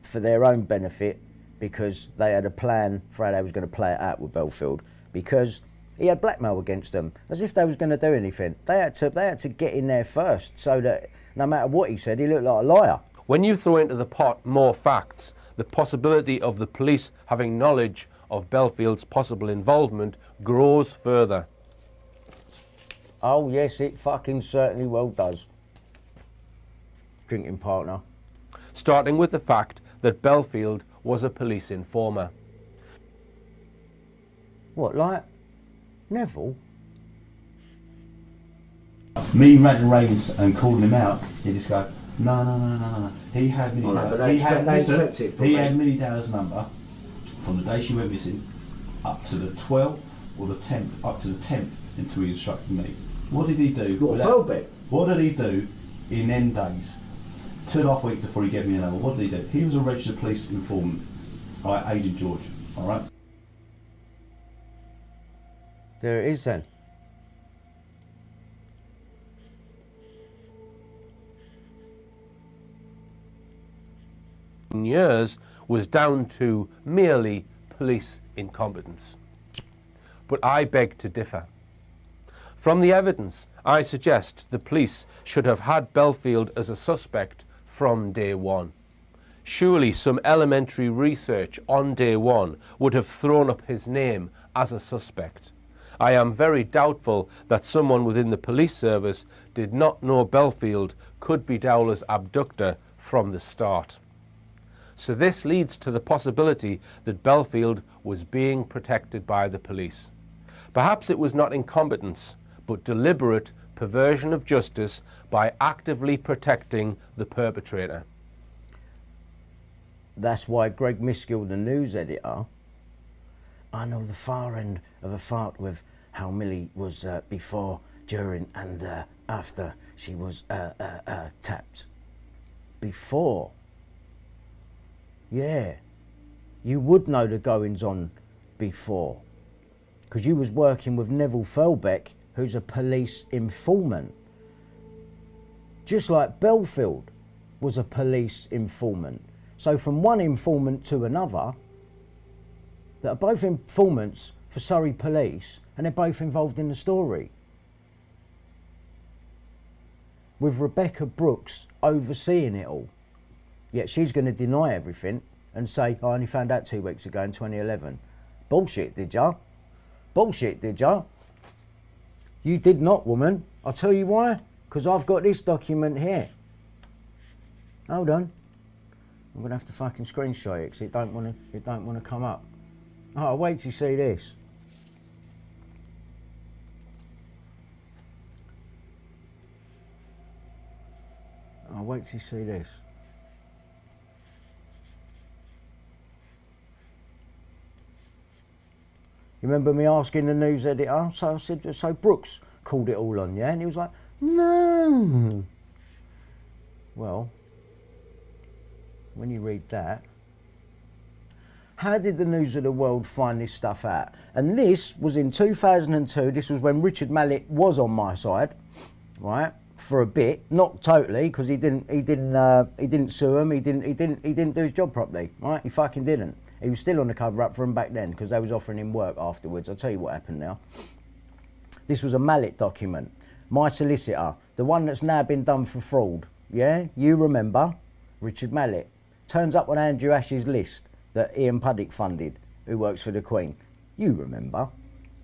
for their own benefit, because they had a plan for how they was going to play it out with Bellfield, because he had blackmail against them, as if they was going to do anything. They had to get in there first, so that no matter what he said, he looked like a liar. When you throw into the pot more facts, the possibility of the police having knowledge of Bellfield's possible involvement grows further. Oh yes, it fucking certainly well does. Drinking partner. Starting with the fact that Bellfield was a police informer. What, like Neville? Me ranting Reagan and calling him out, he just go, no. He had Milly Dowler's number from the day she went missing up to the 12th or the 10th, up to the 10th until he instructed me. What did he do? Felbeck? What did he do in them days? 2.5 weeks before he gave me a number. What did he do? He was a registered police informant, right, Agent George, all right? There it is then. Years was down to merely police incompetence. But I beg to differ. From the evidence, I suggest the police should have had Bellfield as a suspect from day one. Surely some elementary research on day one would have thrown up his name as a suspect. I am very doubtful that someone within the police service did not know Bellfield could be Dowler's abductor from the start. So this leads to the possibility that Bellfield was being protected by the police. Perhaps it was not incompetence, but deliberate perversion of justice by actively protecting the perpetrator. That's why Greg Miskill, the news editor, I know the far end of a fart with how Millie was before, during and after she was tapped. Before. Yeah. You would know the goings on before. Because you was working with Neville Felbeck, who's a police informant. Just like Bellfield was a police informant. So from one informant to another, that are both informants for Surrey Police, and they're both involved in the story. With Rebecca Brooks overseeing it all. Yet she's going to deny everything and say, I only found out 2 weeks ago in 2011. Bullshit, did ya? Bullshit, did ya? You did not, woman. I'll tell you why. Because I've got this document here. Hold on. I'm going to have to fucking screenshot it because it don't want to come up. Oh, wait till you see this. Oh, wait till you see this. You remember me asking the news editor? So I said, so Brooks called it all on, yeah? And he was like, no. Well, when you read that, how did the News of the World find this stuff out? And this was in 2002. This was when Richard Mallett was on my side, right? For a bit, not totally, because he didn't sue him. He didn't do his job properly, right? He fucking didn't. He was still on the cover up for him back then because they was offering him work afterwards. I'll tell you what happened now. This was a Mallett document. My solicitor, the one that's now been done for fraud. Yeah, you remember, Richard Mallett. Turns up on Andrew Ash's list that Ian Puddick funded, who works for the Queen. You remember.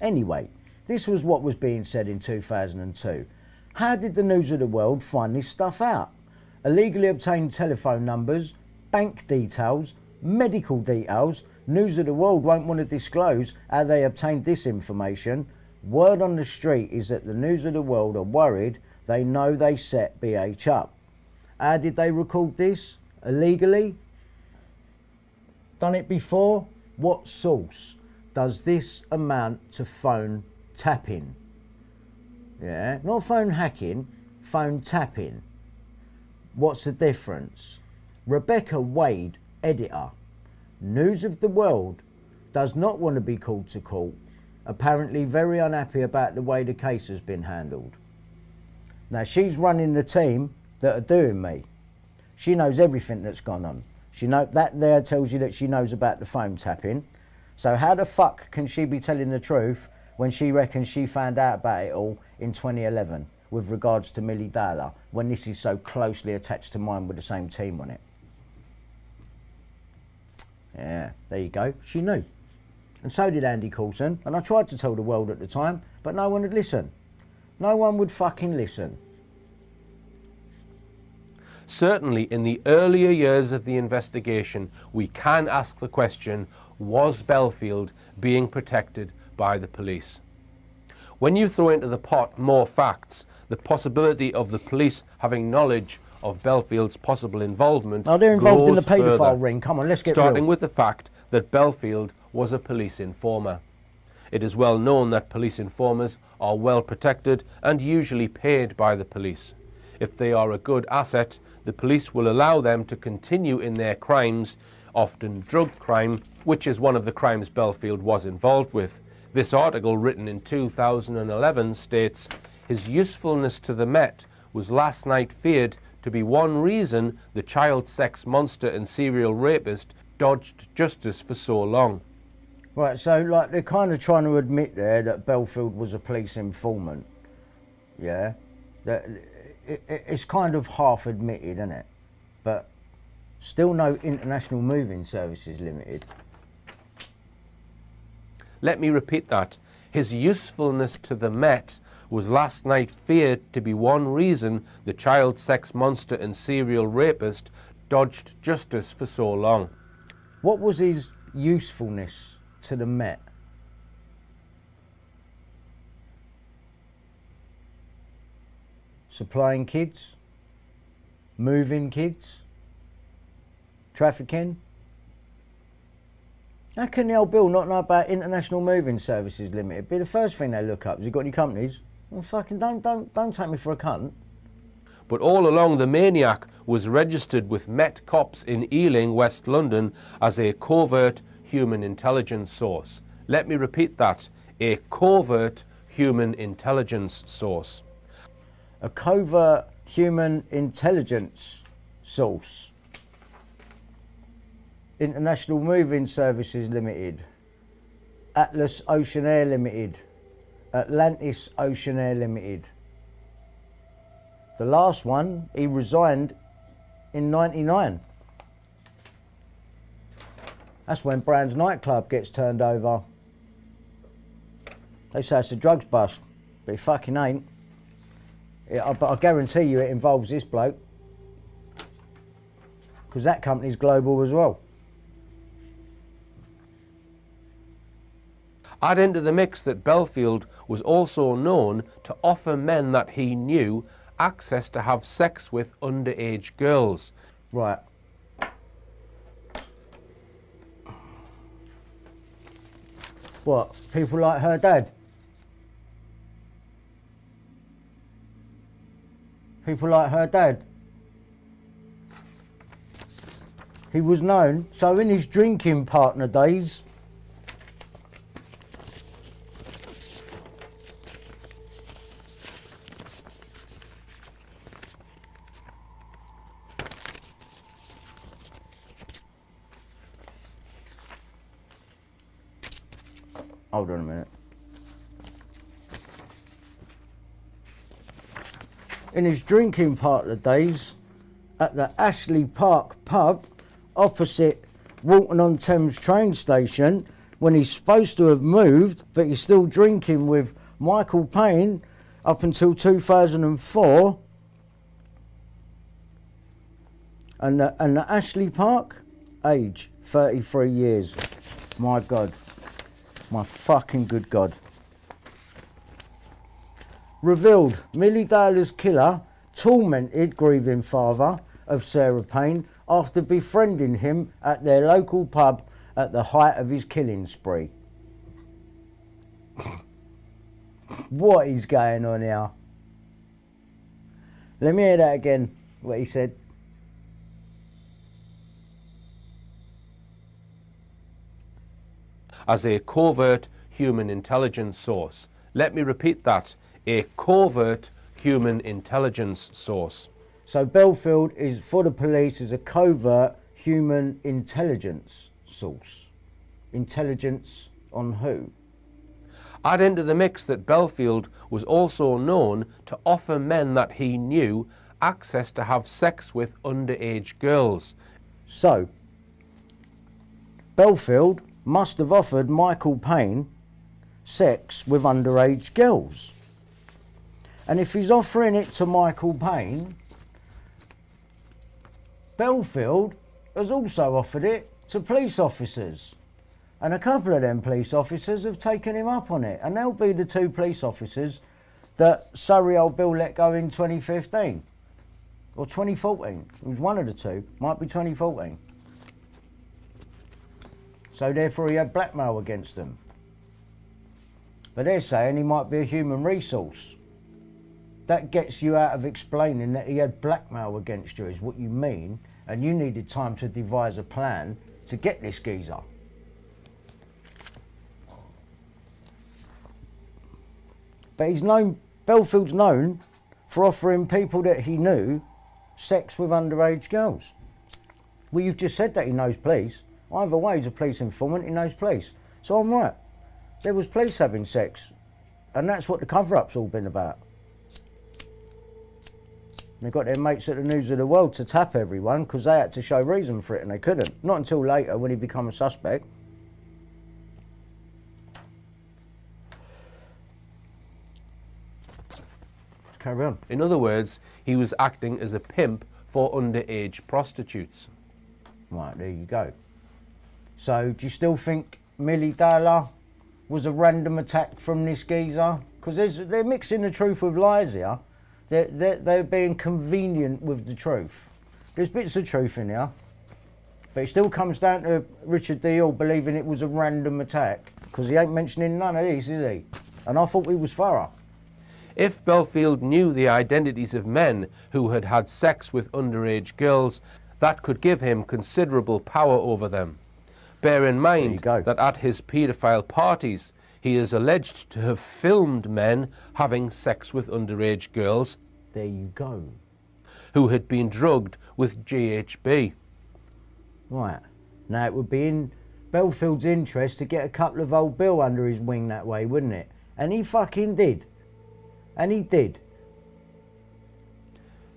Anyway, this was what was being said in 2002. How did the News of the World find this stuff out? Illegally obtained telephone numbers, bank details, medical details. News of the World won't want to disclose how they obtained this information. Word on the street is that the News of the World are worried. They know they set BH up. How did they record this? Illegally? Done it before? What source? Does this amount to phone tapping? Yeah, not phone hacking, phone tapping. What's the difference? Rebecca Wade, editor. News of the World does not want to be called to court. Apparently very unhappy about the way the case has been handled. Now she's running the team that are doing me. She knows everything that's gone on. That there tells you that she knows about the phone tapping. So how the fuck can she be telling the truth when she reckons she found out about it all in 2011 with regards to Milly Dowler, when this is so closely attached to mine with the same team on it? Yeah, there you go. She knew. And so did Andy Coulson. And I tried to tell the world at the time, but no one would listen. No one would fucking listen. Certainly in the earlier years of the investigation, we can ask the question, was Bellfield being protected by the police? When you throw into the pot more facts, the possibility of the police having knowledge of Bellfield's possible involvement they're involved in the paedophile further, ring. Come on, let's get starting real. with the fact that Bellfield was a police informer. It is well known that police informers are well protected and usually paid by the police. If they are a good asset, the police will allow them to continue in their crimes, often drug crime, which is one of the crimes Bellfield was involved with. This article, written in 2011, states, "His usefulness to the Met was last night feared to be one reason the child sex monster and serial rapist dodged justice for so long." Right, so like they're kind of trying to admit there that Bellfield was a police informant. Yeah, that it's kind of half admitted, isn't it? But still no International Moving Services Limited. Let me repeat that. His usefulness to the Met was last night feared to be one reason the child sex monster and serial rapist dodged justice for so long. What was his usefulness to the Met? Supplying kids? Moving kids? Trafficking? How can the old Bill not know about International Moving Services Limited? Be the first thing they look up. Has he got any companies? Well, fucking don't take me for a cunt. But all along, the maniac was registered with Met Cops in Ealing, West London, as a covert human intelligence source. Let me repeat that. A covert human intelligence source. A covert human intelligence source. International Moving Services Limited, Atlas Ocean Air Limited, Atlantis Ocean Air Limited. The last one, he resigned in '99. That's when Brown's nightclub gets turned over. They say it's a drugs bust, but it fucking ain't. But I guarantee you it involves this bloke, because that company's global as well. Add into the mix that Bellfield was also known to offer men that he knew access to have sex with underage girls. Right. What? People like her dad? People like her dad? He was known, so in his drinking partner days, hold on a minute. In his drinking partner days, at the Ashley Park pub opposite Walton-on-Thames train station, when he's supposed to have moved, but he's still drinking with Michael Payne up until 2004. And the Ashley Park, age 33 years. My God. My fucking good God. Revealed, Milly Dowler's killer tormented grieving father of Sarah Payne after befriending him at their local pub at the height of his killing spree. What is going on here? Let me hear that again, what he said. As a covert human intelligence source. Let me repeat that. A covert human intelligence source. So Bellfield is for the police as a covert human intelligence source. Intelligence on who? Add into the mix that Bellfield was also known to offer men that he knew access to have sex with underage girls. So, Bellfield must have offered Michael Payne sex with underage girls. And if he's offering it to Michael Payne, Bellfield has also offered it to police officers. And a couple of them police officers have taken him up on it. And they'll be the two police officers that Surrey Old Bill let go in 2015. Or 2014. It was one of the two. Might be 2014. So therefore he had blackmail against them. But they're saying he might be a human resource. That gets you out of explaining that he had blackmail against you, is what you mean, and you needed time to devise a plan to get this geezer. But he's known, Bellfield's known for offering people that he knew sex with underage girls. Well, you've just said that he knows police. Either way, he's a police informant, he knows police. So I'm right. There was police having sex, and that's what the cover-up's all been about. They got their mates at the News of the World to tap everyone because they had to show reason for it, and they couldn't. Not until later when he became a suspect. Let's carry on. In other words, he was acting as a pimp for underage prostitutes. Right, there you go. So, do you still think Millie Dowler was a random attack from this geezer? Because they're mixing the truth with lies here. They're being convenient with the truth. There's bits of truth in here, but it still comes down to Richard D. Hall believing it was a random attack, because he ain't mentioning none of these, is he? And I thought he was thorough. If Bellfield knew the identities of men who had had sex with underage girls, that could give him considerable power over them. Bear in mind that at his paedophile parties, he is alleged to have filmed men having sex with underage girls. There you go. Who had been drugged with GHB. Right. Now, it would be in Bellfield's interest to get a couple of old Bill under his wing that way, wouldn't it? And he fucking did. And he did.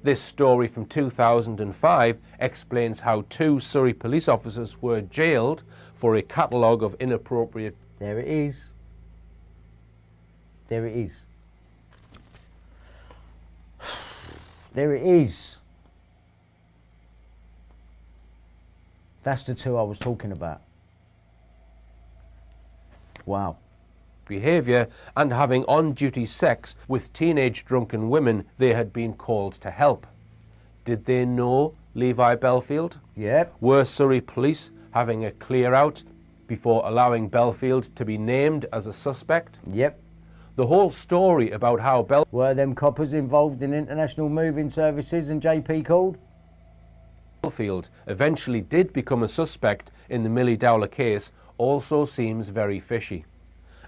This story from 2005 explains how 2 Surrey police officers were jailed for a catalogue of inappropriate... There it is. There it is. There it is. That's the 2 I was talking about. Wow. Behaviour and having on-duty sex with teenage drunken women they had been called to help. Did they know Levi Bellfield? Yep. Were Surrey police having a clear-out before allowing Bellfield to be named as a suspect? Yep. The whole story about how Were them coppers involved in international moving services and JP called? Bellfield eventually did become a suspect in the Milly Dowler case also seems very fishy.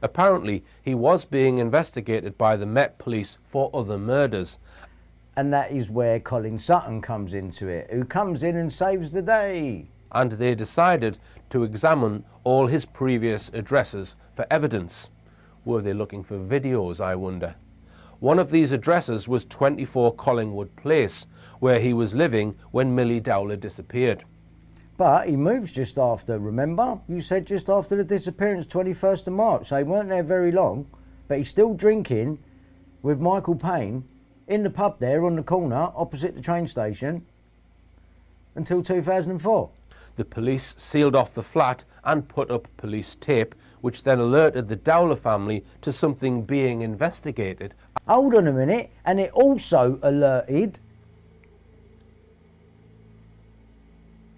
Apparently, he was being investigated by the Met Police for other murders. And that is where Colin Sutton comes into it, who comes in and saves the day. And they decided to examine all his previous addresses for evidence. Were they looking for videos, I wonder? One of these addresses was 24 Collingwood Place, where he was living when Milly Dowler disappeared. But he moves just after, remember? You said just after the disappearance, 21st of March, so he weren't there very long, but he's still drinking with Michael Payne in the pub there on the corner, opposite the train station, until 2004. The police sealed off the flat and put up police tape, which then alerted the Dowler family to something being investigated. Hold on a minute, and it also alerted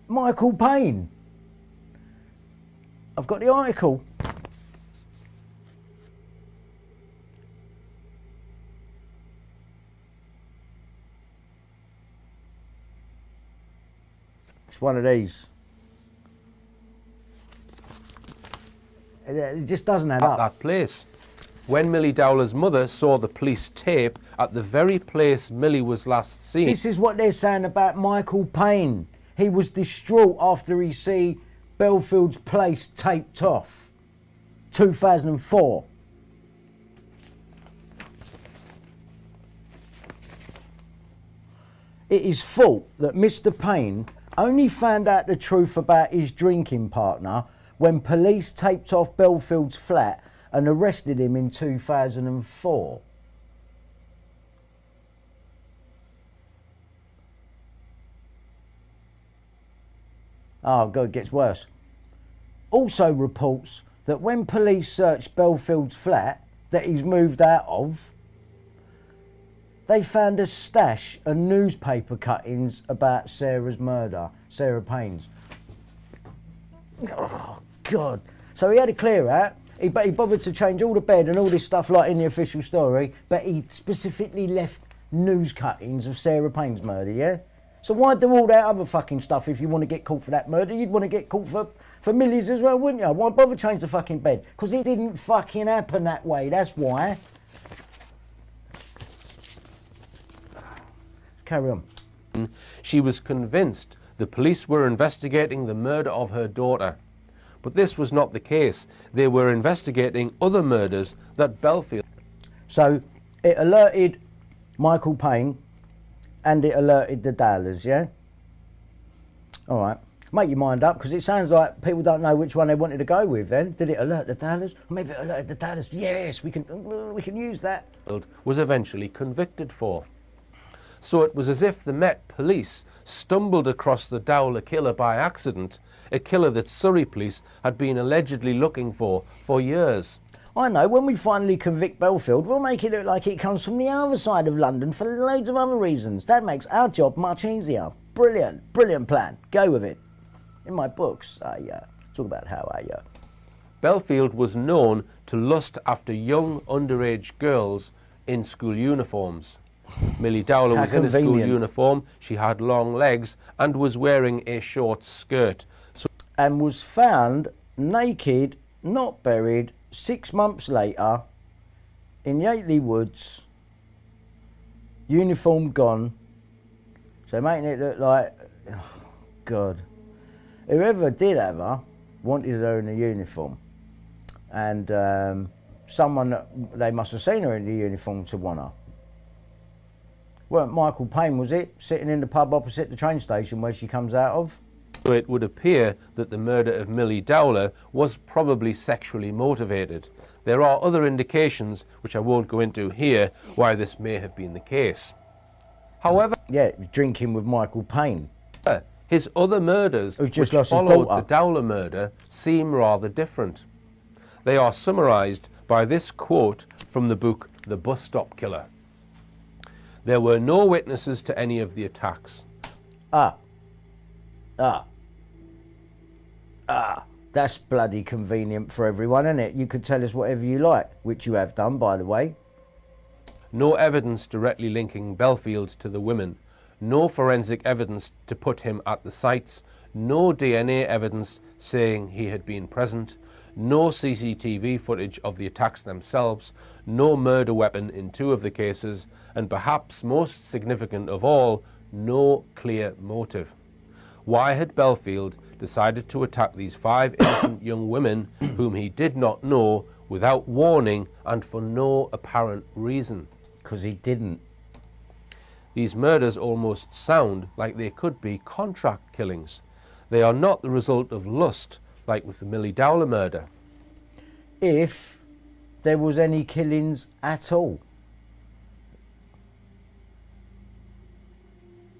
Michael Payne. I've got the article. It's one of these. It just doesn't add up. At that place. When Milly Dowler's mother saw the police tape at the very place Milly was last seen... This is what they're saying about Michael Payne. He was distraught after he see Bellfield's place taped off. 2004. It is thought that Mr. Payne only found out the truth about his drinking partner when police taped off Bellfield's flat and arrested him in 2004. Oh God, it gets worse. Also reports that when police searched Bellfield's flat that he's moved out of, they found a stash of newspaper cuttings about Sarah's murder, Sarah Payne's. Oh God. So he had a clear out. he bothered to change all the bed and all this stuff like in the official story, but he specifically left news cuttings of Sarah Payne's murder, yeah? So why do all that other fucking stuff if you want to get caught for that murder? You'd want to get caught for Millie's as well, wouldn't you? Why bother change the fucking bed? Because it didn't fucking happen that way, that's why. Carry on. She was convinced the police were investigating the murder of her daughter. But this was not the case. They were investigating other murders that Bellfield... So it alerted Michael Payne and it alerted the Dowlers, yeah? All right. Make your mind up, because it sounds like people don't know which one they wanted to go with then. Did it alert the Dowlers? Maybe it alerted the Dowlers. Yes, we can use that. ...was eventually convicted for. So it was as if the Met Police stumbled across the Dowler killer by accident, a killer that Surrey Police had been allegedly looking for years. I know, when we finally convict Bellfield, we'll make it look like it comes from the other side of London for loads of other reasons. That makes our job much easier. Brilliant, brilliant plan. Go with it. In my books, I talk about how Bellfield was known to lust after young underage girls in school uniforms. Millie Dowler was in a school uniform, she had long legs and was wearing a short skirt. And was found naked, not buried, 6 months later in Yateley Woods, uniform gone. So making it look like, oh God, whoever did have her wanted her in a uniform. And someone, they must have seen her in the uniform to want her. Weren't Michael Payne, was it? Sitting in the pub opposite the train station where she comes out of? So it would appear that the murder of Millie Dowler was probably sexually motivated. There are other indications, which I won't go into here, why this may have been the case. However... Yeah, drinking with Michael Payne. His other murders, which followed the Dowler murder, seem rather different. They are summarised by this quote from the book The Bus Stop Killer. There were no witnesses to any of the attacks. That's bloody convenient for everyone, isn't it? You could tell us whatever you like, which you have done, by the way. No evidence directly linking Bellfield to the women. No forensic evidence to put him at the sites. No DNA evidence saying he had been present. No CCTV footage of the attacks themselves. No murder weapon in 2 of the cases. And perhaps most significant of all, no clear motive. Why had Bellfield decided to attack these 5 innocent young women whom he did not know without warning and for no apparent reason? Because he didn't. These murders almost sound like they could be contract killings. They are not the result of lust, like with the Millie Dowler murder. If there was any killings at all.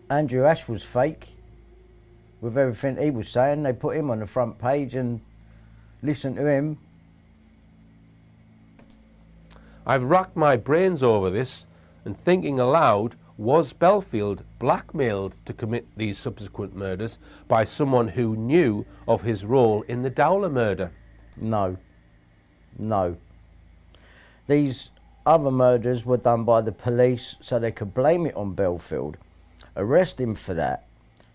Andrew Ash was fake. With everything he was saying, they put him on the front page and listened to him. I've racked my brains over this and thinking aloud, was Bellfield blackmailed to commit these subsequent murders by someone who knew of his role in the Dowler murder? No. No. These other murders were done by the police so they could blame it on Bellfield, arrest him for that,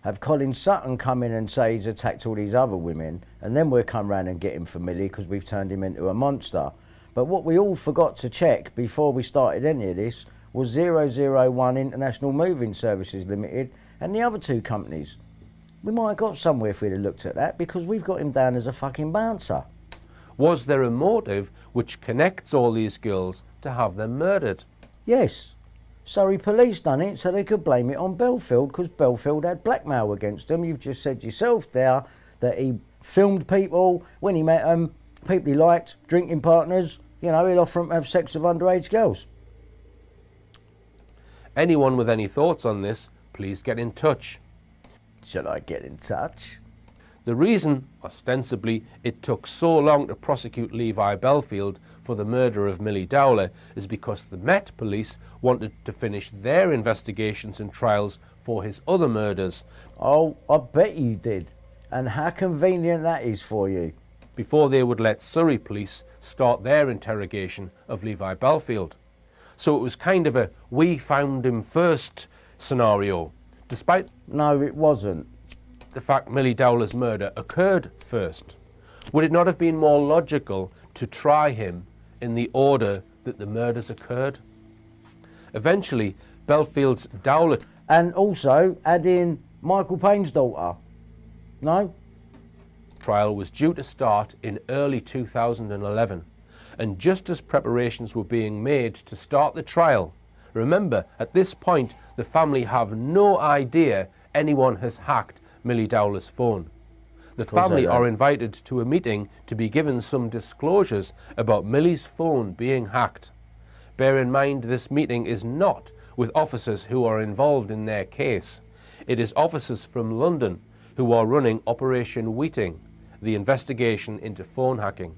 have Colin Sutton come in and say he's attacked all these other women, and then we'll come round and get him for Millie because we've turned him into a monster. But what we all forgot to check before we started any of this was 001 International Moving Services Limited and the other 2 companies. We might have got somewhere if we'd have looked at that, because we've got him down as a fucking bouncer. Was there a motive which connects all these girls to have them murdered? Yes. Surrey Police done it so they could blame it on Bellfield because Bellfield had blackmail against them. You've just said yourself there that he filmed people when he met them, people he liked, drinking partners. You know, he'll offer them to have sex with underage girls. Anyone with any thoughts on this, please get in touch. Shall I get in touch? The reason, ostensibly, it took so long to prosecute Levi Bellfield for the murder of Millie Dowler is because the Met Police wanted to finish their investigations and trials for his other murders. Oh, I bet you did. And how convenient that is for you. before they would let Surrey police start their interrogation of Levi Bellfield. So it was kind of a we found him first scenario, despite No, it wasn't. the fact Millie Dowler's murder occurred first. Would it not have been more logical to try him in the order that the murders occurred? Eventually, Bellfield's Dowler And also add in Michael Payne's daughter. No? trial was due to start in early 2011, and just as preparations were being made to start the trial, remember, at this point, the family have no idea anyone has hacked Millie Dowler's phone. The family are invited to a meeting to be given some disclosures about Millie's phone being hacked. Bear in mind, this meeting is not with officers who are involved in their case. It is officers from London who are running Operation Wheating, the investigation into phone hacking.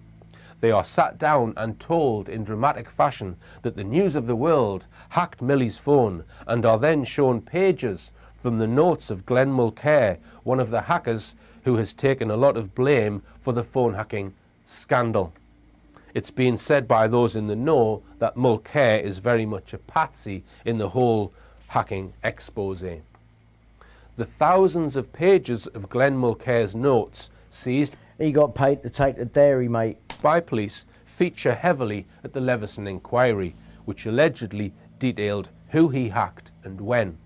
They are sat down and told in dramatic fashion that the news of the world hacked Millie's phone, and are then shown pages from the notes of Glenn Mulcair, one of the hackers who has taken a lot of blame for the phone hacking scandal. It's been said by those in the know that Mulcair is very much a patsy in the whole hacking expose. The thousands of pages of Glenn Mulcair's notes seized He got paid to take the dairy, mate. by police feature heavily at the Leveson inquiry, which allegedly detailed who he hacked and when.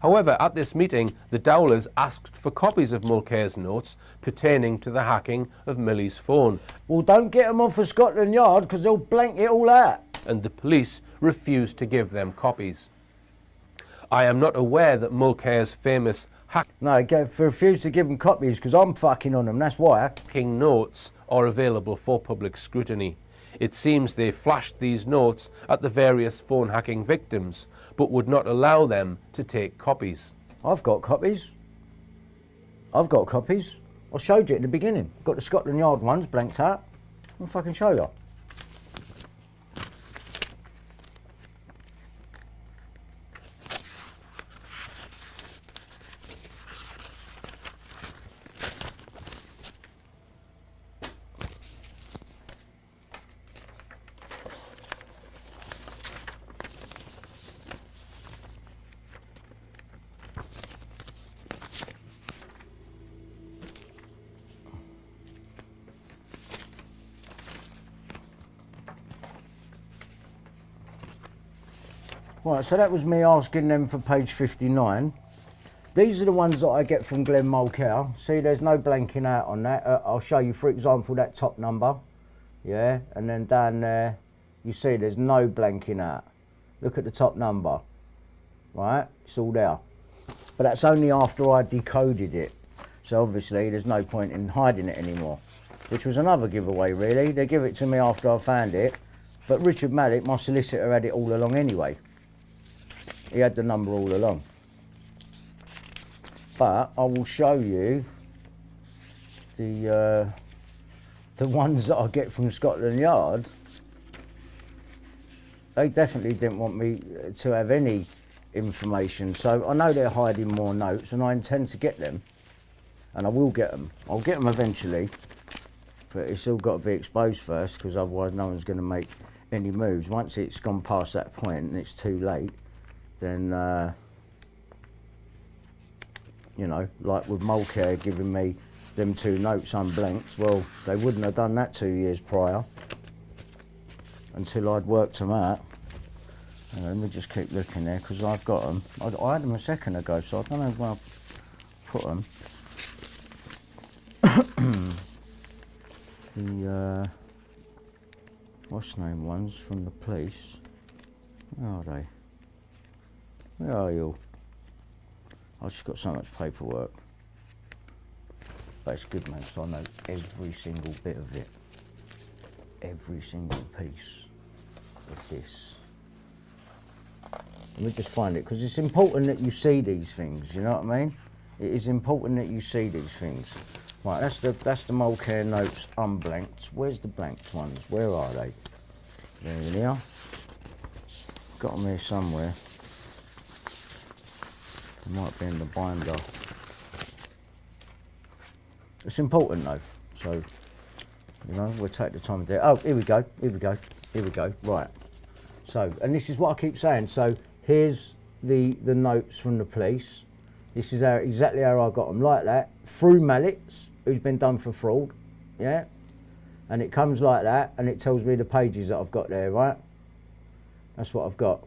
However, at this meeting, the Dowlers asked for copies of Mulcair's notes pertaining to the hacking of Millie's phone, Well, don't get them off of Scotland Yard because they'll blank it all out. and the police refused to give them copies. I am not aware that Mulcair's famous No, refuse to give them copies because I'm fucking on them, that's why. hacking notes are available for public scrutiny. It seems they flashed these notes at the various phone hacking victims, but would not allow them to take copies. I've got copies. I showed you at the beginning. Got the Scotland Yard ones blanked out. I'll fucking show you. Right, so that was me asking them for page 59. These are the ones that I get from Glenn Mulcair. See, there's no blanking out on that. I'll show you, for example, that top number. Yeah, and then down there, you see there's no blanking out. Look at the top number. Right, it's all there. But that's only after I decoded it. So obviously, there's no point in hiding it anymore. Which was another giveaway, really. They give it to me after I found it. But Richard Maddock, my solicitor, had it all along anyway. He had the number all along. But I will show you the ones that I get from Scotland Yard. They definitely didn't want me to have any information. So I know they're hiding more notes, and I intend to get them. And I will get them. I'll get them eventually. But it's all got to be exposed first, because otherwise no one's going to make any moves. Once it's gone past that point and it's too late, then, you know, like with Mulcair giving me them 2 notes unblanked, well, they wouldn't have done that 2 years prior until I'd worked them out. Let me just keep looking there, because I've got them. I had them a second ago, so I don't know where I put them. The, what's the name ones from the police? Where are they? Where are you? I've just got so much paperwork. But it's good, man, so I know every single bit of it. Every single piece of this. Let me just find it, because it's important that you see these things, you know what I mean? It is important that you see these things. Right, that's the Mulcair notes unblanked. Where's the blanked ones? Where are they? There they are. Got them here somewhere. They might be in the binder. It's important though, so You know, we'll take the time to do it. Oh, here we go. Right. So, and this is what I keep saying. So here's the notes from the police. This is exactly how I got them, like that, through Mallets, who's been done for fraud, yeah? And it comes like that, and it tells me the pages that I've got there, right? That's what I've got.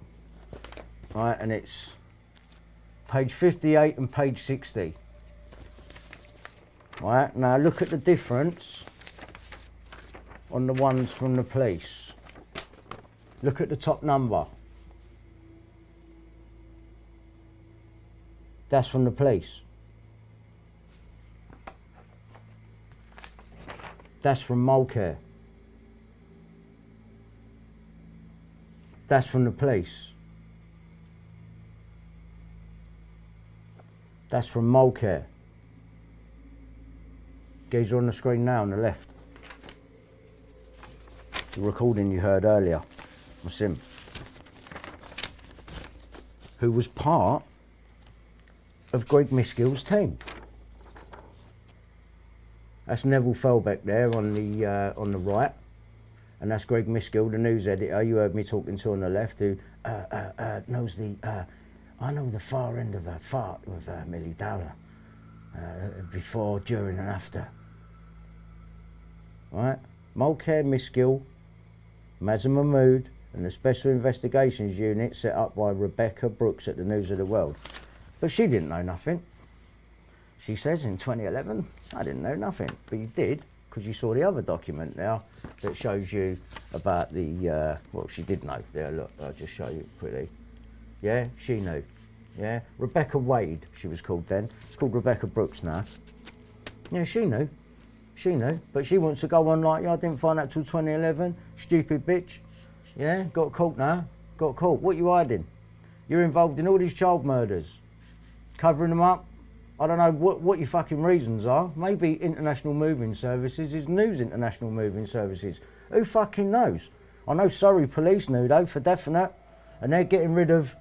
Right, and it's page 58 and page 60. Right, now look at the difference on the ones from the police. Look at the top number. That's from the police. That's from Mulcair. That's from the police. That's from Mulcair. Geezer on the screen now on the left. The recording you heard earlier. Was him. Who was part of Greg Miskill's team. That's Neville Felbeck there on the right, and that's Greg Miskill, the news editor you heard me talking to on the left, who knows I know the far end of a fart with Milly Dowler, before, during and after. Right? Mulcair, Miskill, Mazza Mahmood, and the Special Investigations Unit set up by Rebecca Brooks at the News of the World. But she didn't know nothing. She says in 2011, I didn't know nothing. But you did, because you saw the other document now that shows you about the, well, she did know. There, look, I'll just show you quickly. Yeah, she knew. Yeah, Rebecca Wade, she was called then. It's called Rebecca Brooks now. Yeah, she knew. She knew. But she wants to go on like, yeah, I didn't find out till 2011. Stupid bitch. Yeah, got caught now. Got caught. What are you hiding? You're involved in all these child murders. Covering them up. I don't know what your fucking reasons are. Maybe International Moving Services is News International Moving Services. Who fucking knows? I know Surrey Police knew though, for definite. And they're getting rid of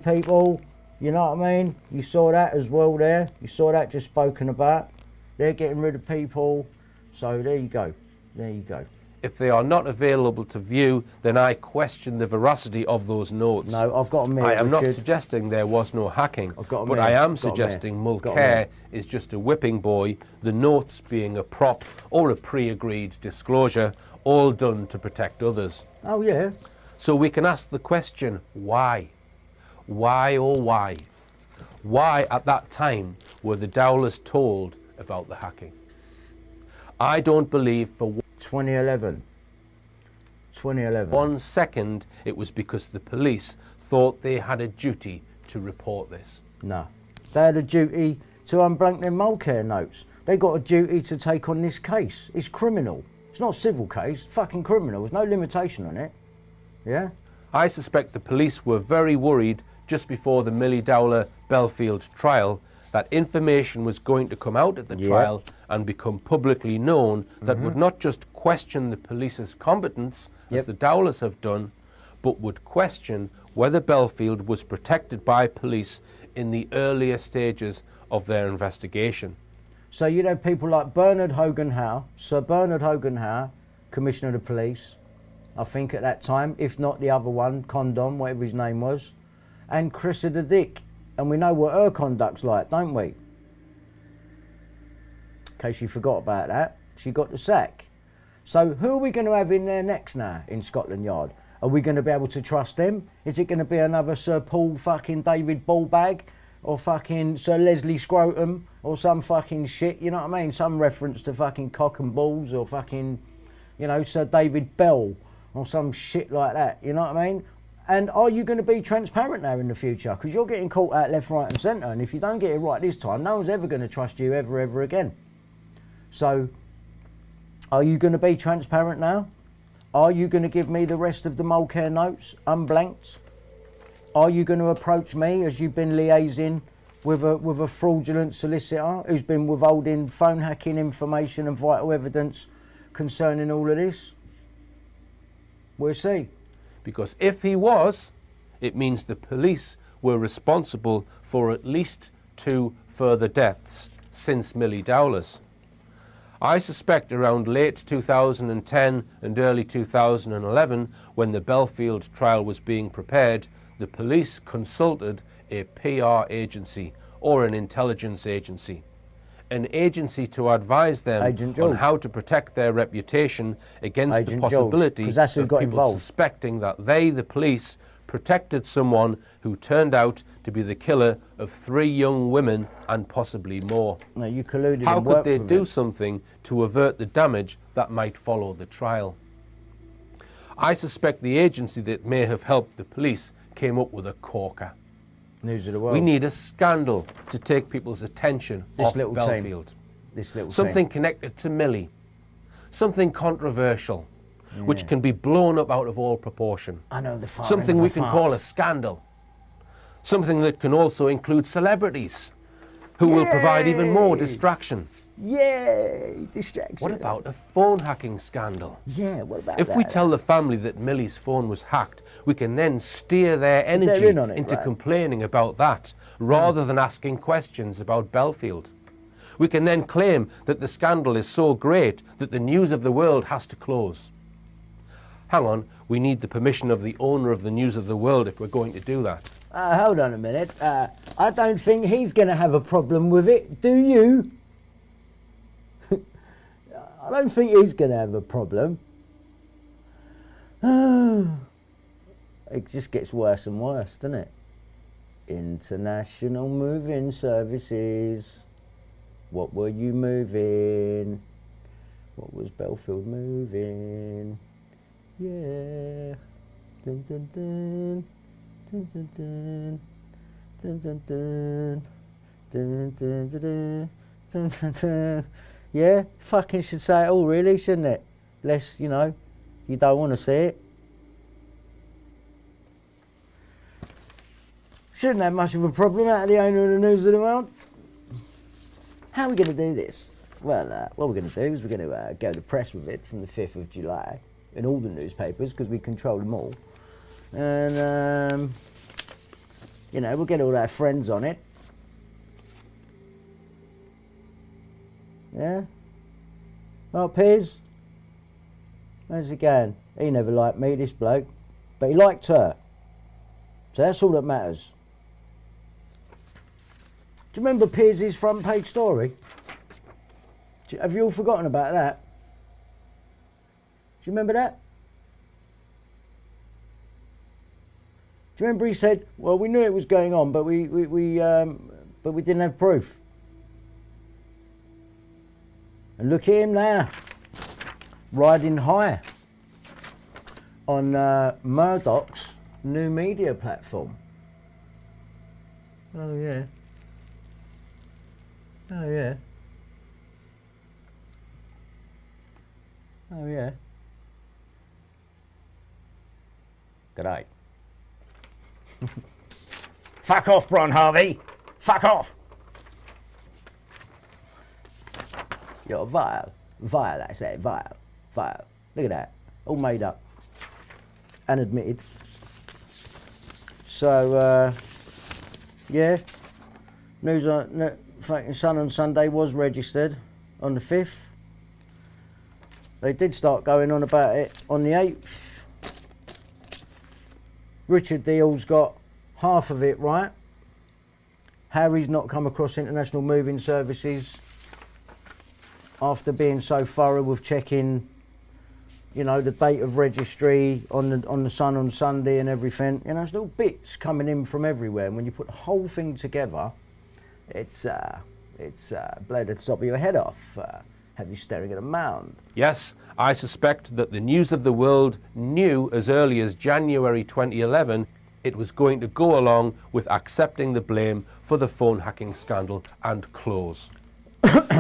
people. You know what I mean? You saw that as well there. You saw that just spoken about. They're getting rid of people. So there you go. There you go. If they are not available to view, then I question the veracity of those notes. No, I've got them here, I am not Richard. suggesting there was no hacking, I've got 'em but here. I am Got 'em suggesting here. Mulcair is just a whipping boy, the notes being a prop or a pre-agreed disclosure, all done to protect others. Oh, yeah. So we can ask the question, why? Why, oh why? Why at that time were the Dowlers told about the hacking? I don't believe for 2011. 1 second it was because the police thought they had a duty to report this. No. They had a duty to unblank their Mulcair notes. They got a duty to take on this case. It's criminal. It's not a civil case. It's fucking criminal. There's no limitation on it. Yeah? I suspect the police were very worried just before the Milly Dowler Bellfield trial that information was going to come out at the trial and become publicly known that would not just question the police's competence, as the Dowlers have done, but would question whether Bellfield was protected by police in the earlier stages of their investigation. So you'd have people like Bernard Hogan Howe, Sir Bernard Hogan Howe, Commissioner of the Police, I think at that time, if not the other one, Condon, whatever his name was, and Cressida Dick. And we know what her conduct's like, don't we? In case you forgot about that, she got the sack. So who are we going to have in there next now in Scotland Yard? Are we going to be able to trust them? Is it going to be another Sir Paul fucking David Ballbag? Or fucking Sir Leslie Scrotum? Or some fucking shit, you know what I mean? Some reference to fucking cock and balls or fucking, you know, Sir David Bell or some shit like that, you know what I mean? And are you going to be transparent now in the future? Because you're getting caught out left, right and centre, and if you don't get it right this time, no one's ever going to trust you ever again. So, are you going to be transparent now? Are you going to give me the rest of the Mulcair notes, unblanked? Are you going to approach me as you've been liaising with a fraudulent solicitor who's been withholding phone hacking information and vital evidence concerning all of this? We'll see. Because if he was, it means the police were responsible for at least 2 further deaths since Milly Dowler's. I suspect around late 2010 and early 2011, when the Bellfield trial was being prepared, the police consulted a PR agency or an intelligence agency. An agency to advise them on how to protect their reputation against the possibility of people suspecting that they, the police, protected someone who turned out to be the killer of 3 young women and possibly more. No, you colluded. How could they do something to avert the damage that might follow the trial? I suspect the agency that may have helped the police came up with a corker. News of the world. We need a scandal to take people's attention off Bellfield. Something connected to Millie. Something controversial, which can be blown up out of all proportion. I know the fire. Something we can call a scandal. Something that can also include celebrities who will provide even more distraction. Yay! Distraction. What about a phone hacking scandal? Yeah, what about that? If we tell the family that Millie's phone was hacked, we can then steer their energy into complaining about that, rather than asking questions about Bellfield. We can then claim that the scandal is so great that the News of the World has to close. Hang on, we need the permission of the owner of the News of the World if we're going to do that. Hold on a minute. I don't think he's going to have a problem with it, do you? I don't think he's going to have a problem. It just gets worse and worse, doesn't it? International moving services. What were you moving? What was Bellfield moving? Yeah. Dun dun dun. Dun dun dun. Dun dun dun. Dun dun dun. Dun dun dun. Yeah, fucking should say it all, really, shouldn't it? Less, you know, you don't want to see it. Shouldn't have much of a problem out of the owner of the News of the World. How are we going to do this? Well, what we're going to do is we're going to go to press with it from the 5th of July in all the newspapers, because we control them all. And, you know, we'll get all our friends on it. Yeah? Oh, Piers? How's it going? He never liked me, this bloke. But he liked her. So that's all that matters. Do you remember Piers' front page story? Have you all forgotten about that? Do you remember that? Do you remember he said, well, we knew it was going on, but we didn't have proof. And look at him now, riding high on Murdoch's new media platform. Oh yeah. Oh yeah. Oh yeah. G'day. Fuck off, Bron Harvey. Fuck off. You're vile. Vile, I say. Vile. Vile. Look at that. All made up. And admitted. So, yeah. News on fucking Sun on Sunday was registered on the 5th. They did start going on about it on the 8th. Richard Deal's got half of it right. Harry's not come across International Moving Services after being so thorough with checking, you know, the date of registry on the Sun on Sunday and everything. You know, there's little bits coming in from everywhere, and when you put the whole thing together, it's bled at the top of your head off. Have you staring at a mound? Yes, I suspect that the News of the World knew as early as January 2011 it was going to go along with accepting the blame for the phone hacking scandal and close.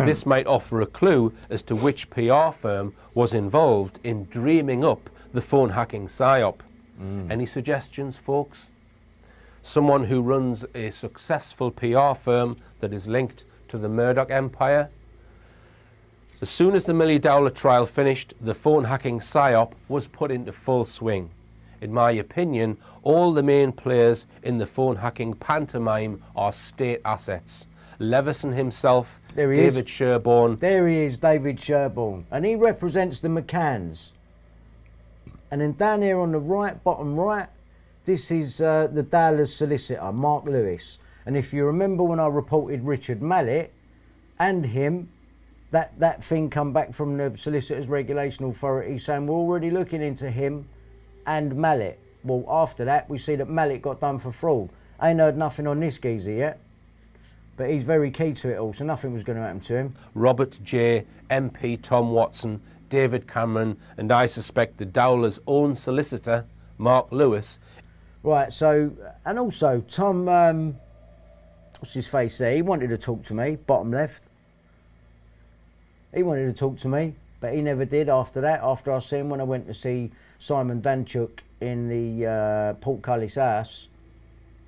This might offer a clue as to which PR firm was involved in dreaming up the phone hacking psyop. Any suggestions, folks? Someone who runs a successful PR firm that is linked to the Murdoch empire? As soon as the Millie Dowler trial finished, the phone hacking psyop was put into full swing. In my opinion, all the main players in the phone hacking pantomime are state assets. Leveson himself, There he David is. Sherborne. There he is, David Sherborne. And he represents the McCanns. And then down here on the right, bottom right, this is the Dowler's solicitor, Mark Lewis. And if you remember when I reported Richard Mallet and him, that thing come back from the Solicitors Regulation Authority saying we're already looking into him and Mallet. Well, after that, we see that Mallet got done for fraud. I ain't heard nothing on this geezer yet. But he's very key to it all, so nothing was going to happen to him. Robert J, MP Tom Watson, David Cameron, and I suspect the Dowler's own solicitor, Mark Lewis. Right, so, and also Tom, what's his face there? He wanted to talk to me, bottom left. He wanted to talk to me, but he never did after that. After I seen him when I went to see Simon Danchuk in the Portcullis house,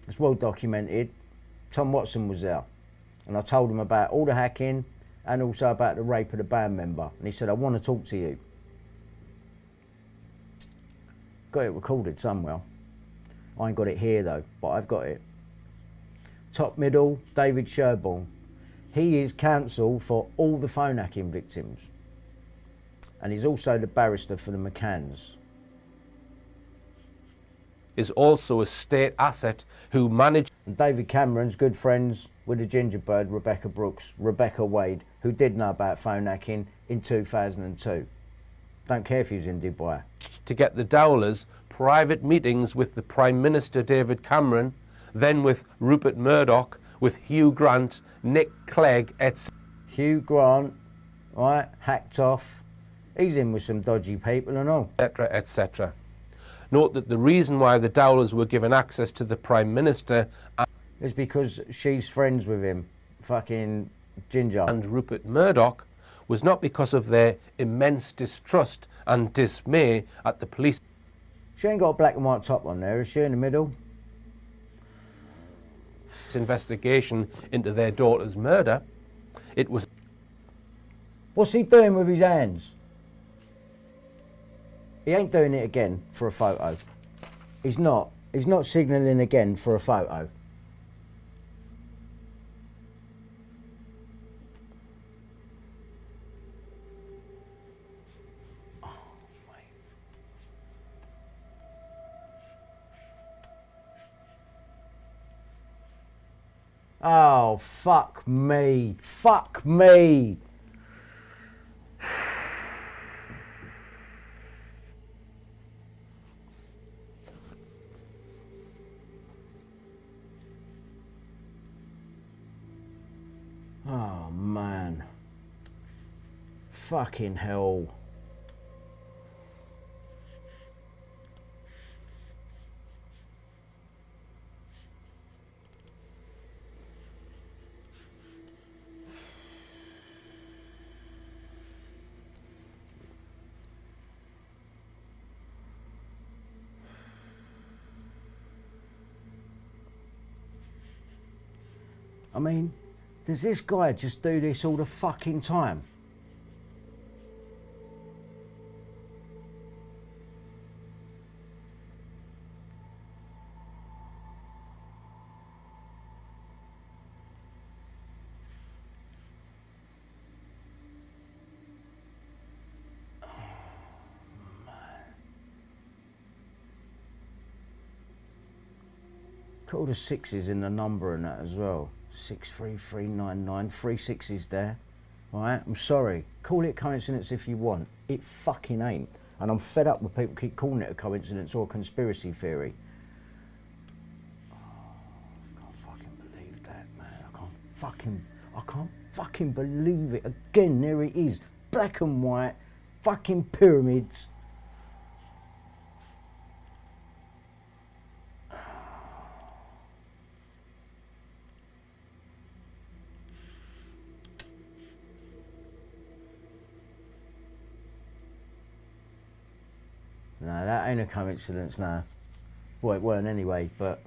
it's well documented. Tom Watson was there, and I told him about all the hacking and also about the rape of the band member. And he said, I want to talk to you. Got it recorded somewhere. I ain't got it here though, but I've got it. Top middle, David Sherborne. He is counsel for all the phone hacking victims. And he's also the barrister for the McCanns. Is also a state asset who managed. And David Cameron's good friends with the Gingerbird, Rebecca Brooks, Rebecca Wade, who did know about phone hacking in 2002. Don't care if he was in Dubai. To get the Dowlers private meetings with the Prime Minister David Cameron, then with Rupert Murdoch, with Hugh Grant, Nick Clegg, etc. Hugh Grant, right, hacked off. He's in with some dodgy people and all. Etc. etc. Note that the reason why the Dowlers were given access to the Prime Minister is because she's friends with him, fucking Ginger. And Rupert Murdoch was not because of their immense distrust and dismay at the police. She ain't got a black and white top on there, is she, in the middle? Investigation into their daughter's murder. It was. What's he doing with his hands? He ain't doing it again for a photo. He's not. He's not signalling again for a photo. Oh, fuck me. Fuck me. Oh, man. Fucking hell. I mean, does this guy just do this all the fucking time? Put all the sixes in the number and that as well. 63399, 3 sixes there. Alright, I'm sorry. Call it coincidence if you want. It fucking ain't. And I'm fed up with people keep calling it a coincidence or a conspiracy theory. Oh, I can't fucking believe that, man. I can't fucking believe it. Again, there it is. Black and white, fucking pyramids. No, that ain't a coincidence, no. Well, it weren't anyway, but...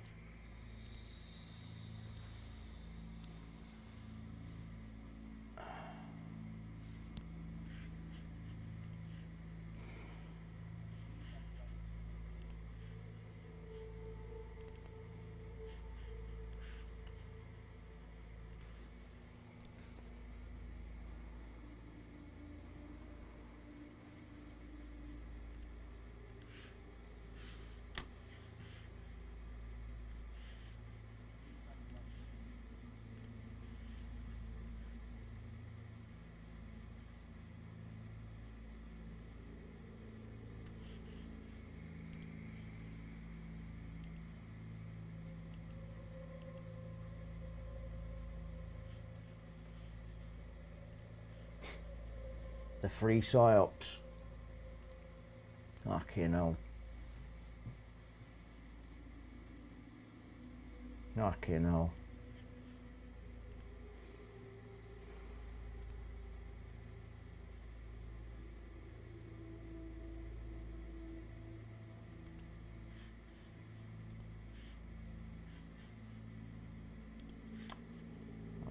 The 3 psyops. Fucking hell. Fucking hell.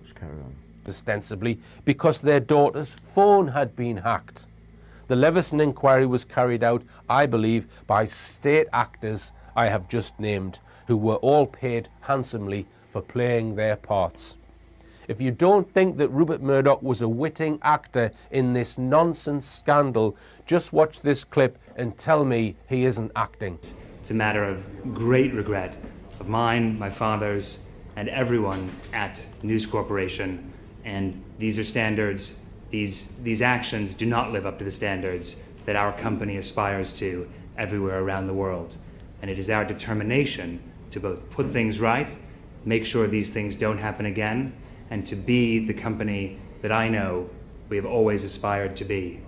Let's carry on. Ostensibly because their daughter's phone had been hacked. The Leveson inquiry was carried out, I believe, by state actors I have just named, who were all paid handsomely for playing their parts. If you don't think that Rupert Murdoch was a witting actor in this nonsense scandal, just watch this clip and tell me he isn't acting. It's a matter of great regret of mine, my father's, and everyone at News Corporation. And these are standards, these actions do not live up to the standards that our company aspires to everywhere around the world. And it is our determination to both put things right, make sure these things don't happen again, and to be the company that I know we have always aspired to be.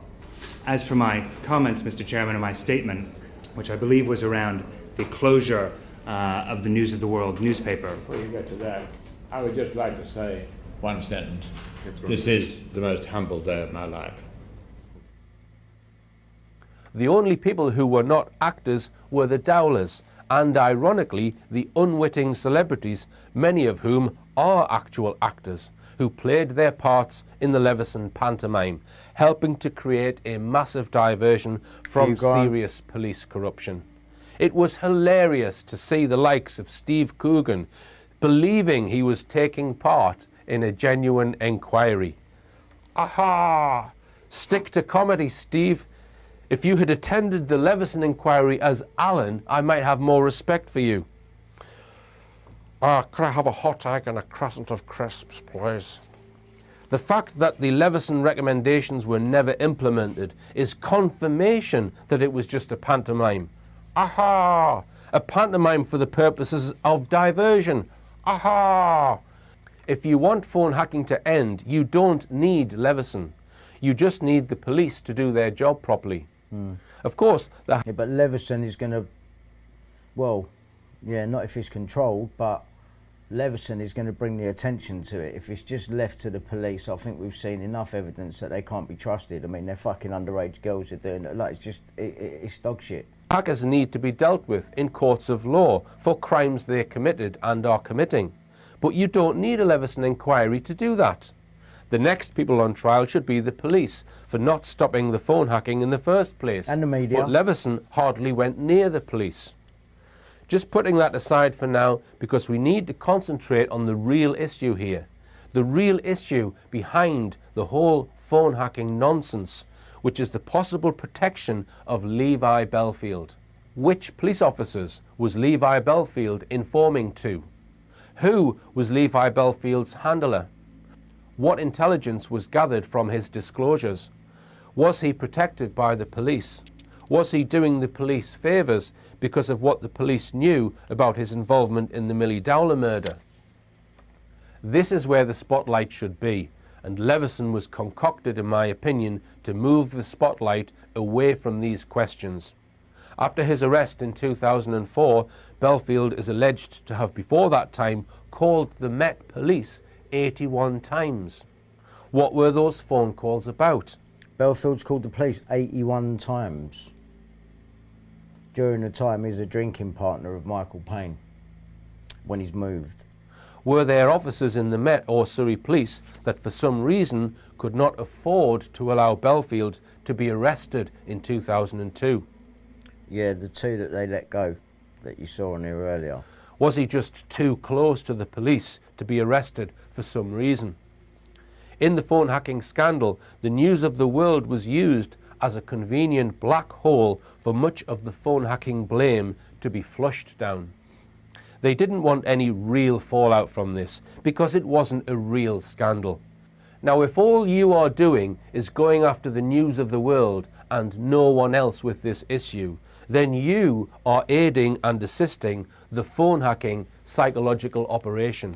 As for my comments, Mr. Chairman, and my statement, which I believe was around the closure of the News of the World newspaper. Before you get to that, I would just like to say one sentence. This is the most humble day of my life. The only people who were not actors were the Dowlers, and ironically the unwitting celebrities, many of whom are actual actors, who played their parts in the Leveson pantomime, helping to create a massive diversion from serious police corruption. It was hilarious to see the likes of Steve Coogan believing he was taking part in a genuine inquiry. Aha! Stick to comedy, Steve. If you had attended the Leveson inquiry as Alan, I might have more respect for you. Could I have a hot egg and a crescent of crisps, please? The fact that the Leveson recommendations were never implemented is confirmation that it was just a pantomime. Aha! A pantomime for the purposes of diversion. Aha! If you want phone hacking to end, you don't need Leveson. You just need the police to do their job properly. Of course, yeah, but Leveson is going to, well, yeah, not if it's controlled, but Leveson is going to bring the attention to it. If it's just left to the police, I think we've seen enough evidence that they can't be trusted. I mean, they're fucking underage girls are doing it. Like, it's just, it's dog shit. Hackers need to be dealt with in courts of law for crimes they committed and are committing. But you don't need a Leveson inquiry to do that. The next people on trial should be the police for not stopping the phone hacking in the first place. And the media. But Leveson hardly went near the police. Just putting that aside for now, because we need to concentrate on the real issue here. The real issue behind the whole phone hacking nonsense, which is the possible protection of Levi Bellfield. Which police officers was Levi Bellfield informing to? Who was Levi Bellfield's handler? What intelligence was gathered from his disclosures? Was he protected by the police? Was he doing the police favours because of what the police knew about his involvement in the Milly Dowler murder? This is where the spotlight should be, and Leveson was concocted, in my opinion, to move the spotlight away from these questions. After his arrest in 2004, Bellfield is alleged to have before that time called the Met Police 81 times. What were those phone calls about? Bellfield's called the police 81 times. During the time he's a drinking partner of Michael Payne, when he's moved. Were there officers in the Met or Surrey Police that for some reason could not afford to allow Bellfield to be arrested in 2002? Yeah, the 2 that they let go, that you saw on here earlier. Was he just too close to the police to be arrested for some reason? In the phone hacking scandal, the News of the World was used as a convenient black hole for much of the phone hacking blame to be flushed down. They didn't want any real fallout from this because it wasn't a real scandal. Now, if all you are doing is going after the News of the World and no one else with this issue, then you are aiding and assisting the phone hacking psychological operation.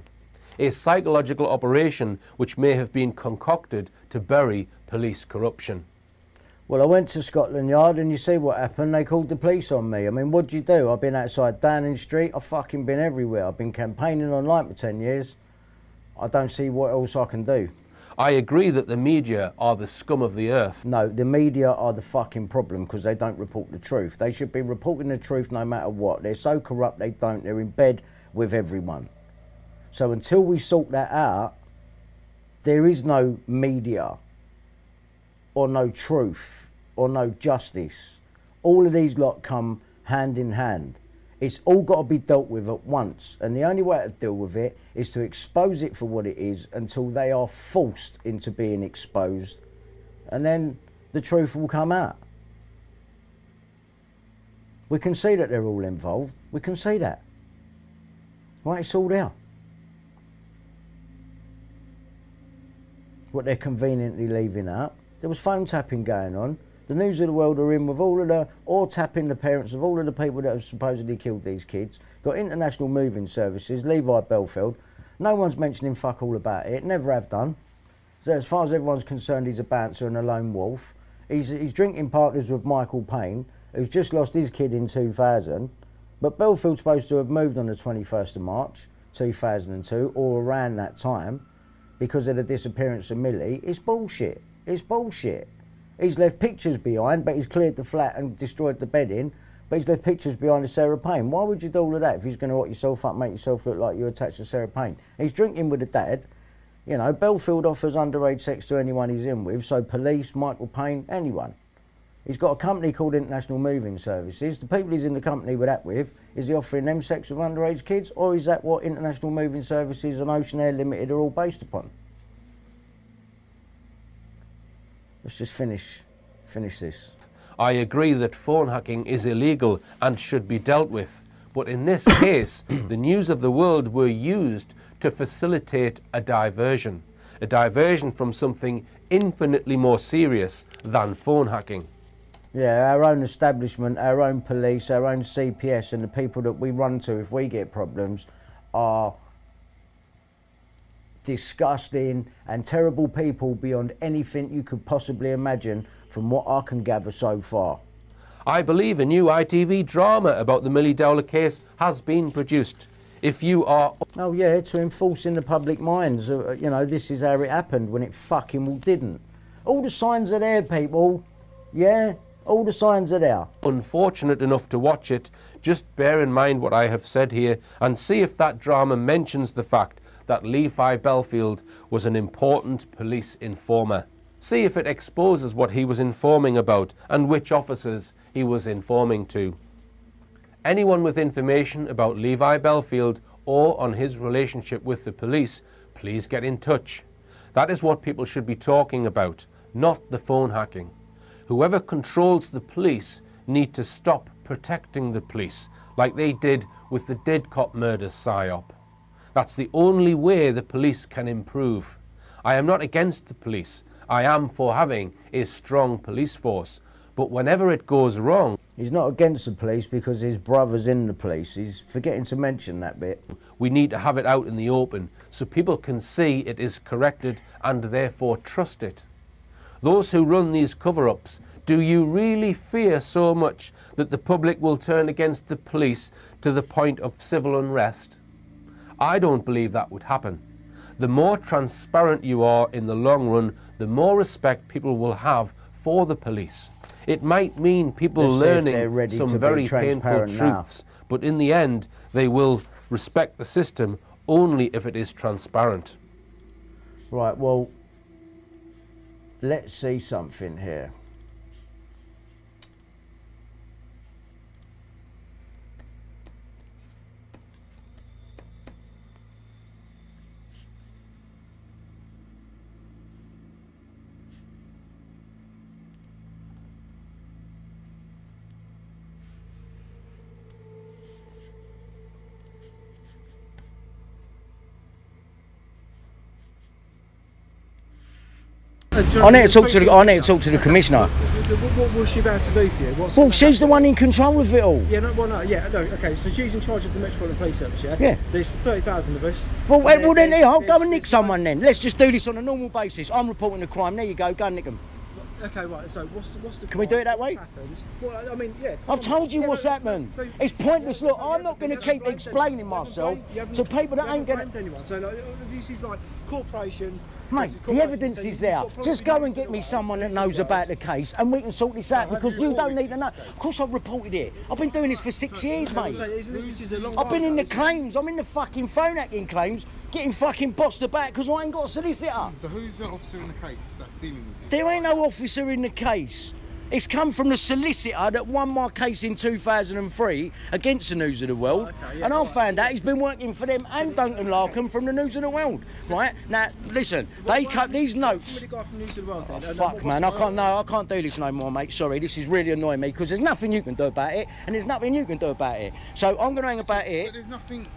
A psychological operation which may have been concocted to bury police corruption. Well, I went to Scotland Yard and you see what happened. They called the police on me. I mean, what'd you do? I've been outside Downing Street. I've fucking been everywhere. I've been campaigning online for 10 years. I don't see what else I can do. I agree that the media are the scum of the earth. No, the media are the fucking problem because they don't report the truth. They should be reporting the truth no matter what. They're so corrupt they don't. They're in bed with everyone. So until we sort that out, there is no media or no truth or no justice. All of these lot come hand in hand. It's all got to be dealt with at once, and the only way to deal with it is to expose it for what it is until they are forced into being exposed, and then the truth will come out. We can see that they're all involved. We can see that. Right, it's all there. What they're conveniently leaving out. There was phone tapping going on. The News of the World are in with all of the, or tapping the parents of all of the people that have supposedly killed these kids. Got international moving services, Levi Bellfield. No one's mentioning fuck all about it, never have done. So as far as everyone's concerned, he's a bouncer and a lone wolf. He's drinking partners with Michael Payne, who's just lost his kid in 2000. But Bellfield's supposed to have moved on the 21st of March, 2002, or around that time, because of the disappearance of Millie. It's bullshit. It's bullshit. He's left pictures behind, but he's cleared the flat and destroyed the bedding, but he's left pictures behind of Sarah Payne. Why would you do all of that if he's going to lock yourself up, make yourself look like you're attached to Sarah Payne? He's drinking with the dad. You know, Bellfield offers underage sex to anyone he's in with, so police, Michael Payne, anyone. He's got a company called International Moving Services. The people he's in the company with that with, is he offering them sex with underage kids, or is that what International Moving Services and Ocean Air Limited are all based upon? Let's just finish this. I agree that phone hacking is illegal and should be dealt with. But in this case, the News of the World were used to facilitate a diversion from something infinitely more serious than phone hacking. Yeah, our own establishment, our own police, our own CPS and the people that we run to if we get problems are disgusting and terrible people beyond anything you could possibly imagine from what I can gather so far. I believe a new ITV drama about the Millie Dowler case has been produced. If you are... Oh yeah, to enforce in the public minds, you know, this is how it happened when it fucking well didn't. All the signs are there, people. Yeah, all the signs are there. Unfortunate enough to watch it, just bear in mind what I have said here and see if that drama mentions the fact that Levi Bellfield was an important police informer. See if it exposes what he was informing about and which officers he was informing to. Anyone with information about Levi Bellfield or on his relationship with the police, please get in touch. That is what people should be talking about, not the phone hacking. Whoever controls the police need to stop protecting the police like they did with the Didcot murders psyop. That's the only way the police can improve. I am not against the police. I am for having a strong police force. But whenever it goes wrong... He's not against the police because his brother's in the police. He's forgetting to mention that bit. We need to have it out in the open so people can see it is corrected and therefore trust it. Those who run these cover-ups, do you really fear so much that the public will turn against the police to the point of civil unrest? I don't believe that would happen. The more transparent you are in the long run, the more respect people will have for the police. It might mean people learning some very painful truths, but in the end, they will respect the system only if it is transparent. Right, well, let's see something here. I need to talk to the commissioner. What was she about to do for you? Well, she's the one in control of it all. Yeah, okay, so she's in charge of the Metropolitan Police Service, yeah? Yeah. There's 30,000 of us. Well, then, I'll go and nick someone then. Let's just do this on a normal basis. I'm reporting the crime. There you go and nick them. Okay, right. So what's the? Can we do it that way? Happened? Well, I mean, yeah. I've told you what's happened. It's pointless. Look, I'm not going to keep explaining myself to people that ain't going to. Anyone. So like, this is like corporation. Mate, the evidence is there. Just go and get me someone that knows about the case and we can sort this out because you don't need to know. Of course I've reported it. I've been doing this for 6 years, mate. I've been in the claims. I'm in the fucking phone hacking claims, getting fucking bossed about because I ain't got a solicitor. So who's the officer in the case that's dealing with you? There ain't no officer in the case. It's come from the solicitor that won my case in 2003 against the News of the World, and I found out he's been working for them and Duncan Larkham from the News of the World. Right now, listen, they cut these notes. Oh, fuck, man, I can't do this no more, mate. Sorry, this is really annoying me because there's nothing you can do about it, and there's nothing you can do about it. So I'm going to hang about it. But there's nothing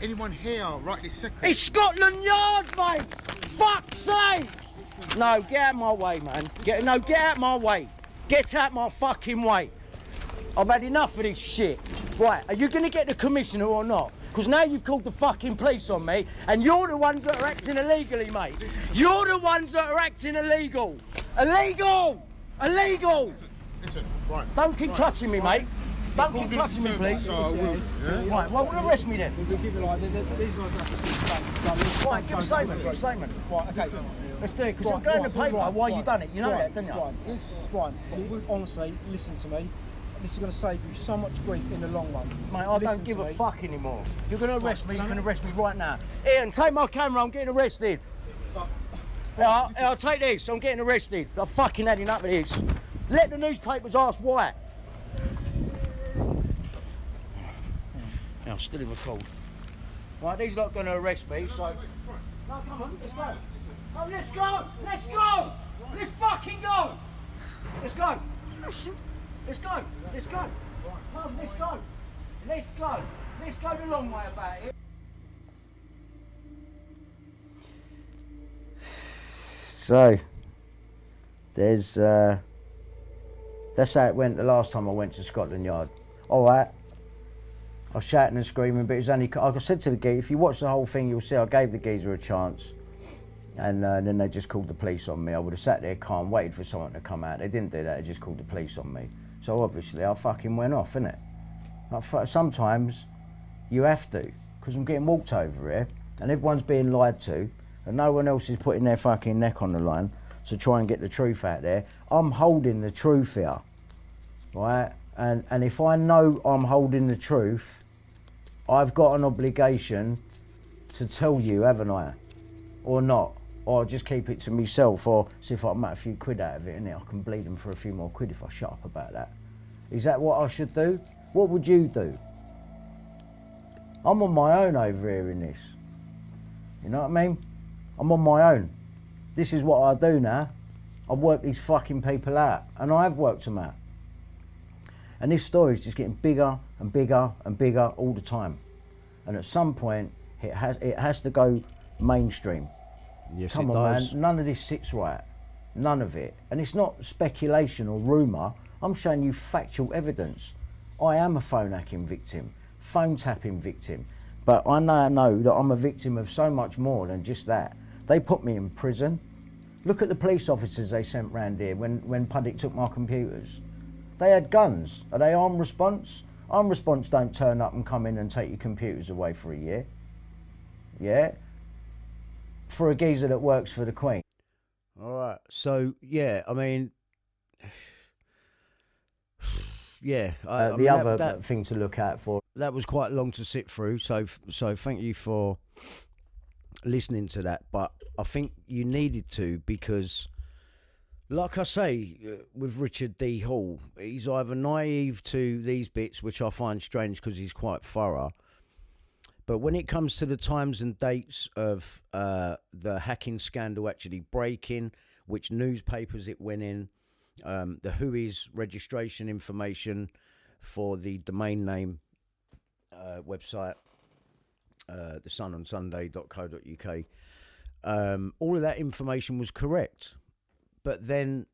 anyone here right this second. It's Scotland Yard, mate. Fuck's sake! No, get out my way, man. Get out my way. Get out my fucking way. I've had enough of this shit. Right, are you going to get the commissioner or not? Because now you've called the fucking police on me and you're the ones that are acting illegally, mate. You're the ones that are acting illegal. Illegal! Illegal! Listen, right. Don't keep touching me, mate. Don't keep touching me, please. Right, well, arrest me then. We'll give it like, these guys have to be statements. Right, give a statement, give a statement. Right, okay. Let's do it, because you're going to paper why you done it. You know that, don't you? Right, yes. Right, honestly, listen to me. This is going to save you so much grief in the long run. Mate, I don't give a fuck anymore. If you're going to arrest me, you can arrest me right now. Ian, take my camera, I'm getting arrested. I'll take this, I'm getting arrested. I've fucking had enough of this. Let the newspapers ask why. I'm still in the cold. Right, these lot going to arrest me, so... No, come on, let's go. Oh, let's go! Let's go! Let's fucking go! Let's go! Let's go! Let's go! Come, let's go! Let's go! Let's go the long way about it. So, there's... that's how it went the last time I went to Scotland Yard. Alright. I was shouting and screaming, but it was only... Like I said to the geezer, if you watch the whole thing, you'll see I gave the geezer a chance. And then they just called the police on me. I would have sat there calm, waited for someone to come out. They didn't do that, they just called the police on me. So obviously I fucking went off, innit? Like, sometimes you have to, because I'm getting walked over here, and everyone's being lied to, and no one else is putting their fucking neck on the line to try and get the truth out there. I'm holding the truth here, right? And if I know I'm holding the truth, I've got an obligation to tell you, haven't I? Or not? Or just keep it to myself, or see if I can make a few quid out of it, innit? I can bleed them for a few more quid if I shut up about that. Is that what I should do? What would you do? I'm on my own over here in this. You know what I mean? I'm on my own. This is what I do now. I work these fucking people out, and I have worked them out. And this story is just getting bigger and bigger and bigger all the time. And at some point, it has to go mainstream. Yes, Come it on, does. man. None of this sits right. None of it. And it's not speculation or rumour. I'm showing you factual evidence. I am a phone hacking victim, phone tapping victim. But I now know that I'm a victim of so much more than just that. They put me in prison. Look at the police officers they sent round here when Puddick took my computers. They had guns. Are they armed response? Armed response don't turn up and come in and take your computers away for a year. Yeah? For a geezer that works for the Queen. All right. So, yeah, I mean... yeah. I mean, other thing to look out for... That was quite long to sit through, so thank you for listening to that. But I think you needed to because... Like I say, with Richard D. Hall, he's either naive to these bits, which I find strange because he's quite thorough. But when it comes to the times and dates of the hacking scandal actually breaking, which newspapers it went in, the WHOIS registration information for the domain name website, thesunonsunday.co.uk, all of that information was correct. But then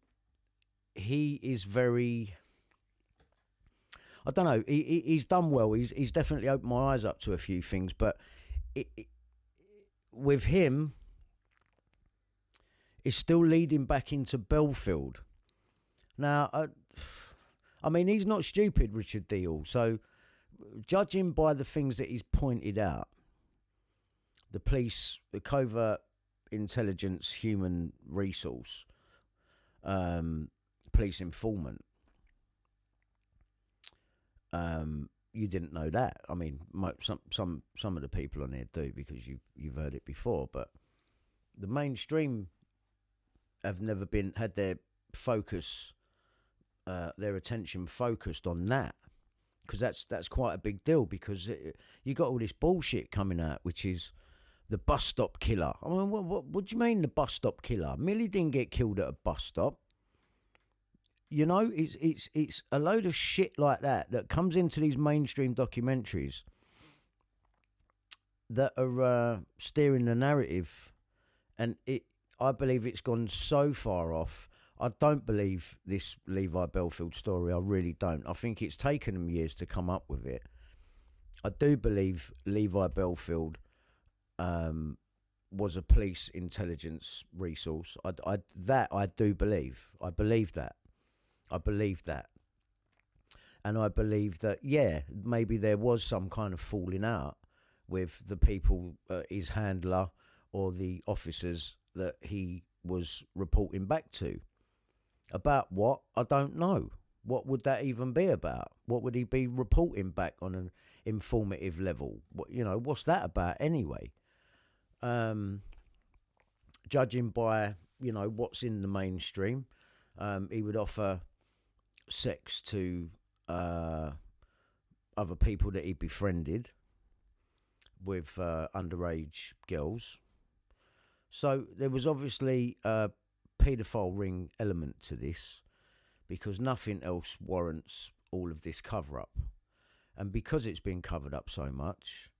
he is very... I don't know, he's done well. He's definitely opened my eyes up to a few things. But with him, it's still leading back into Bellfield. Now, I mean, he's not stupid, Richard D. Hall. So, judging by the things that he's pointed out, the police, the covert intelligence, human resource, police informant, you didn't know that. I mean, some of the people on here do, because you've heard it before. But the mainstream have never had their focus, their attention focused on that, because that's quite a big deal. Because you got all this bullshit coming out, which is the bus stop killer. I mean, what do you mean the bus stop killer? Millie didn't get killed at a bus stop. You know, it's a load of shit like that comes into these mainstream documentaries that are steering the narrative, and I believe it's gone so far off. I don't believe this Levi Bellfield story. I really don't. I think it's taken them years to come up with it. I do believe Levi Bellfield was a police intelligence resource. I do believe. I believe that. I believe that. And I believe that, yeah, maybe there was some kind of falling out with the people, his handler or the officers that he was reporting back to. About what? I don't know. What would that even be about? What would he be reporting back on an informative level? What's that about anyway? Judging by, what's in the mainstream, he would offer sex to other people that he befriended with underage girls. So there was obviously a paedophile ring element to this, because nothing else warrants all of this cover-up. And because it's been covered up so much,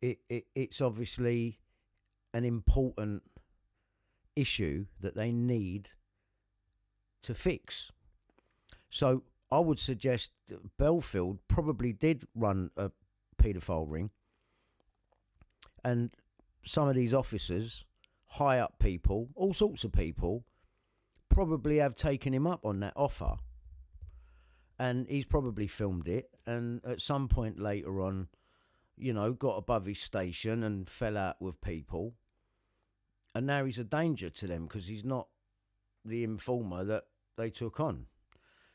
it's obviously an important issue that they need to fix. So I would suggest that Bellfield probably did run a paedophile ring, and some of these officers, high up people, all sorts of people, probably have taken him up on that offer, and he's probably filmed it, and at some point later on, got above his station and fell out with people, and now he's a danger to them because he's not the informer that they took on.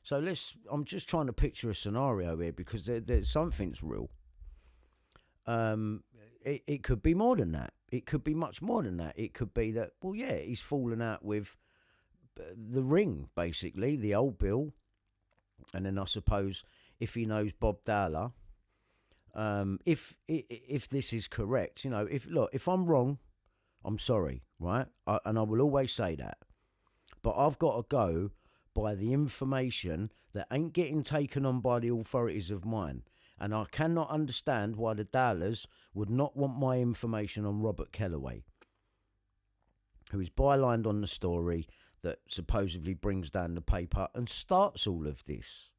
So I'm just trying to picture a scenario here, because there's something's real. It could be more than that. It could be much more than that. It could be that, well, yeah, he's fallen out with the ring, basically, the old Bill. And then I suppose if he knows Bob Dowler, if this is correct, if I'm wrong, I'm sorry, right? And I will always say that. But I've got to go by the information that ain't getting taken on by the authorities of mine. And I cannot understand why the Dowlers would not want my information on Robert Kellaway, who is bylined on the story that supposedly brings down the paper and starts all of this.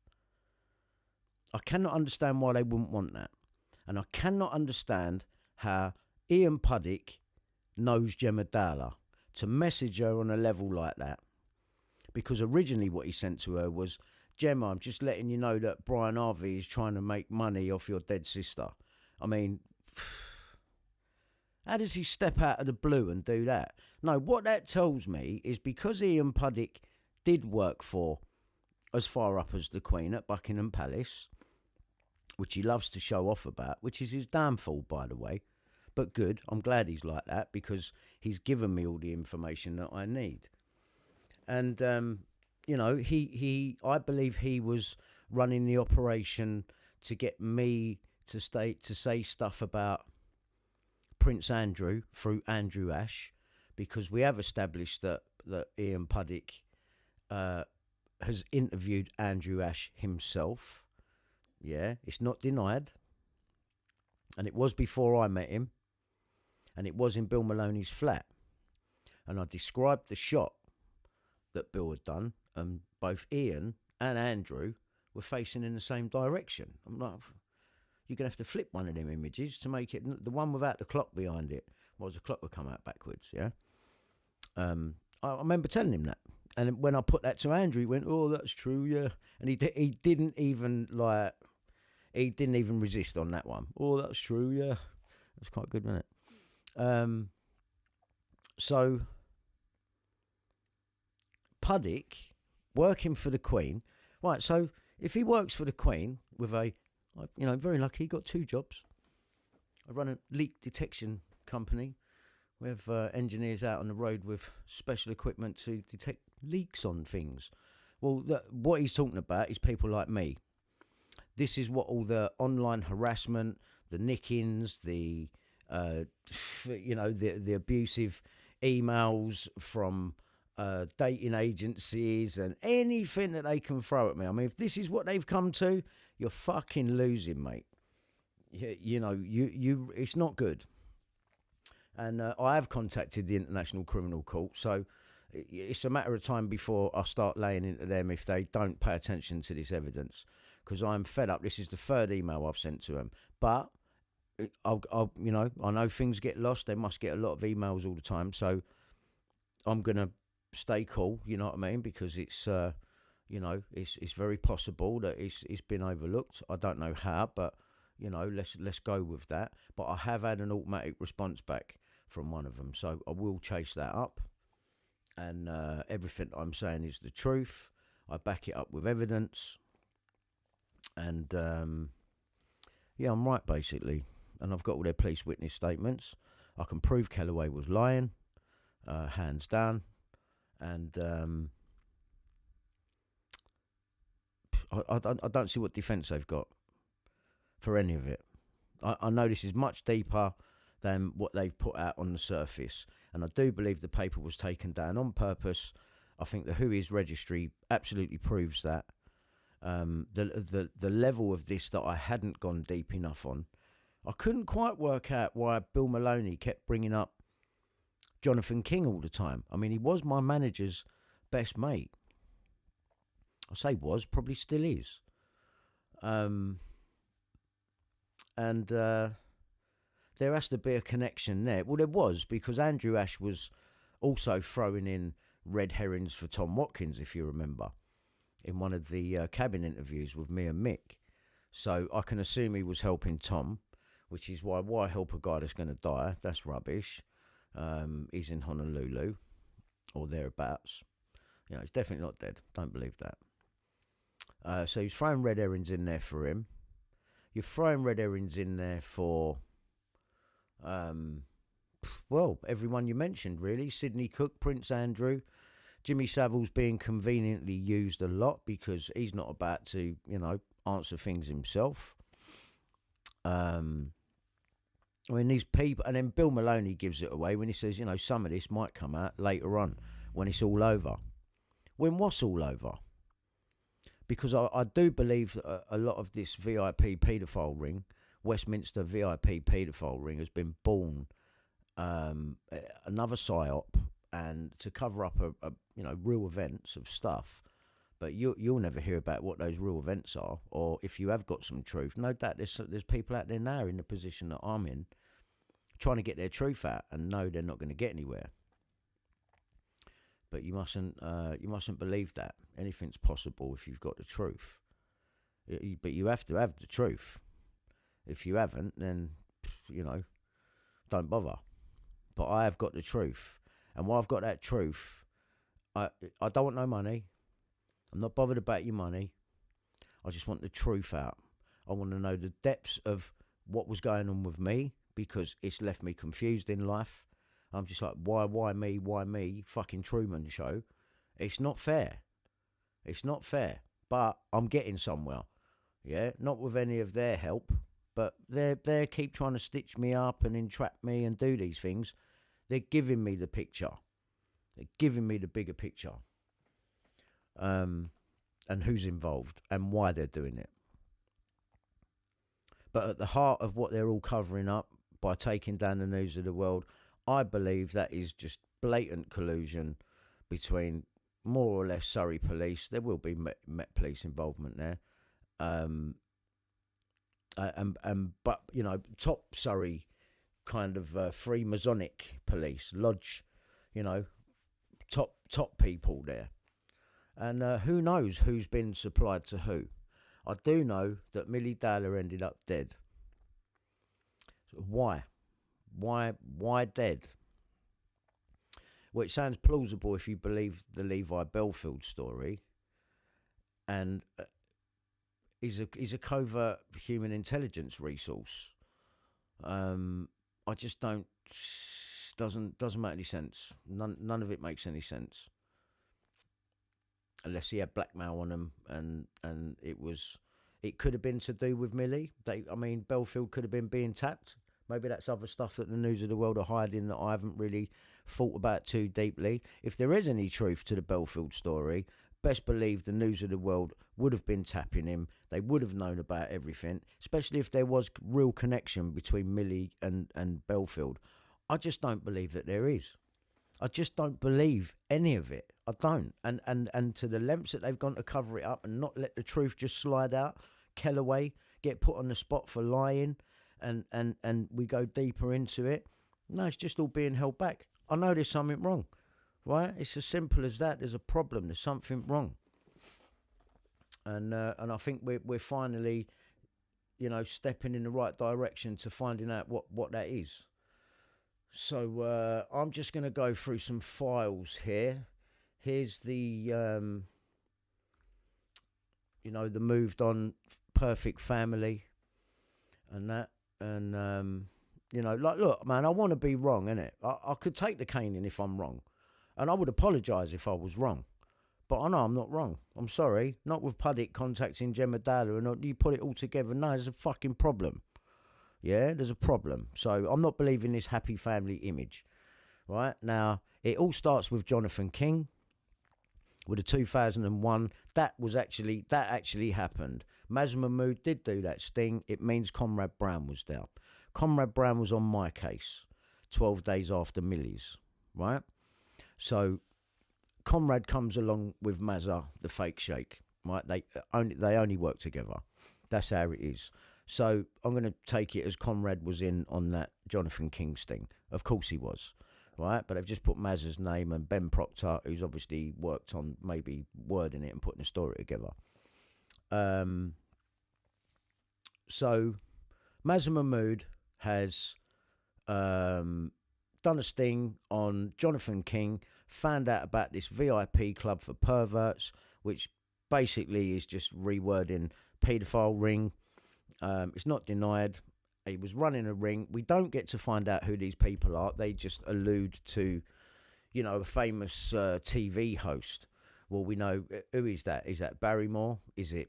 I cannot understand why they wouldn't want that. And I cannot understand how Ian Puddick knows Gemma Dowler to message her on a level like that. Because originally what he sent to her was, Gemma, I'm just letting you know that Brian Harvey is trying to make money off your dead sister. I mean, how does he step out of the blue and do that? No, what that tells me is because Ian Puddick did work for as far up as the Queen at Buckingham Palace, which he loves to show off about, which is his downfall, by the way. But good, I'm glad he's like that, because he's given me all the information that I need. And, I believe he was running the operation to get me to say stuff about Prince Andrew through Andrew Ash, because we have established that Ian Puddick has interviewed Andrew Ash himself. Yeah, it's not denied. And it was before I met him. And it was in Bill Maloney's flat. And I described the shot that Bill had done, and both Ian and Andrew were facing in the same direction. I'm like, you're going to have to flip one of them images to make it, the one without the clock behind it. Well, the clock would come out backwards, yeah? I remember telling him that. And when I put that to Andrew, he went, "Oh, that's true, yeah." And he didn't even resist on that one. "Oh, that's true, yeah." That's quite good, wasn't it? So Puddick working for the Queen, right? So if he works for the Queen with very lucky, he got 2 jobs. I run a leak detection company. We have engineers out on the road with special equipment to detect leaks on things. Well, what he's talking about is people like me. This is what all the online harassment, the nickings, the abusive emails from dating agencies and anything that they can throw at me. I mean, if this is what they've come to, you're fucking losing, mate. It's not good. And I have contacted the International Criminal Court, so it's a matter of time before I start laying into them if they don't pay attention to this evidence, because I'm fed up. This is the 3rd email I've sent to them. But I know things get lost. They must get a lot of emails all the time, so I'm gonna stay cool. You know what I mean? Because it's it's very possible that it's been overlooked. I don't know how, but let's go with that. But I have had an automatic response back from one of them, so I will chase that up. And everything I'm saying is the truth. I back it up with evidence, and I'm right basically. And I've got all their police witness statements. I can prove Kellaway was lying, hands down. And I don't see what defence they've got for any of it. I know this is much deeper than what they've put out on the surface, and I do believe the paper was taken down on purpose. I think the Whois registry absolutely proves that. The level of this that I hadn't gone deep enough on, I couldn't quite work out why Bill Maloney kept bringing up Jonathan King all the time. I mean, he was my manager's best mate. I say was, probably still is. There has to be a connection there. Well, there was, because Andrew Ash was also throwing in red herrings for Tom Watkins, if you remember, in one of the cabin interviews with me and Mick. So I can assume he was helping Tom, which is why help a guy that's going to die? That's rubbish. He's in Honolulu or thereabouts. He's definitely not dead. Don't believe that. So he's throwing red herrings in there for him. You're throwing red herrings in there for, everyone you mentioned, really. Sidney Cook, Prince Andrew, Jimmy Savile's being conveniently used a lot because he's not about to, answer things himself. These people, and then Bill Maloney gives it away when he says, some of this might come out later on when it's all over. When what's all over? Because I do believe that a lot of this VIP paedophile ring, Westminster VIP paedophile ring, has been born another psyop and to cover up a real events of stuff. But you'll never hear about what those real events are, or if you have got some truth. No doubt there's people out there now in the position that I'm in, trying to get their truth out and know they're not going to get anywhere. But you mustn't believe that anything's possible if you've got the truth. But you have to have the truth. If you haven't, then don't bother. But I have got the truth, and while I've got that truth, I don't want no money. I'm not bothered about your money. I just want the truth out. I want to know the depths of what was going on with me, because it's left me confused in life. I'm just like, why me? Fucking Truman Show. It's not fair. It's not fair. But I'm getting somewhere. Yeah, not with any of their help, but they keep trying to stitch me up and entrap me and do these things. They're giving me the picture. They're giving me the bigger picture. And who's involved and why they're doing it. But at the heart of what they're all covering up by taking down the News of the World, I believe that is just blatant collusion between more or less Surrey police. There will be Met Police involvement there. But top Surrey kind of free Masonic police, lodge, top people there. And who knows who's been supplied to who. I do know that Millie Dowler ended up dead. Why? Why dead? Well, it sounds plausible if you believe the Levi Bellfield story. And he's a covert human intelligence resource. I just doesn't make any sense. None of it makes any sense. Unless he had blackmail on him, and it could have been to do with Millie. Bellfield could have been being tapped. Maybe that's other stuff that the News of the World are hiding that I haven't really thought about too deeply. If there is any truth to the Bellfield story, best believe the News of the World would have been tapping him. They would have known about everything, especially if there was real connection between Millie and Bellfield. I just don't believe that there is. I just don't believe any of it. I don't. And to the lengths that they've gone to cover it up and not let the truth just slide out, Kellaway get put on the spot for lying, and we go deeper into it. No, it's just all being held back. I know there's something wrong, right? It's as simple as that. There's a problem. There's something wrong. And I think we're finally, stepping in the right direction to finding out what that is. So I'm just going to go through some files here. Here's the, the moved on perfect family and that. And, look, man, I want to be wrong, innit? I could take the caning if I'm wrong. And I would apologise if I was wrong. But I know I'm not wrong. I'm sorry. Not with Puddick contacting Gemma Dowler and you put it all together. No, there's a fucking problem. Yeah, there's a problem. So I'm not believing this happy family image. Right? Now, it all starts with Jonathan King. With the 2001, that actually happened. Maz Mahmood did do that sting. It means Comrade Brown was there. Comrade Brown was on my case 12 days after Millie's, right? So Comrade comes along with Mazza, the fake sheikh, right? They only work together. That's how it is. So I'm going to take it as Comrade was in on that Jonathan King sting. Of course he was. Right, but they've just put Mazza's name and Ben Proctor, who's obviously worked on maybe wording it and putting a story together. So Mazza Mahmood has done a sting on Jonathan King, found out about this VIP club for perverts, which basically is just rewording pedophile ring. It's not denied. He was running a ring. We don't get to find out who these people are. They just allude to, a famous TV host. Well, we know who is that? Is that Barrymore? Is it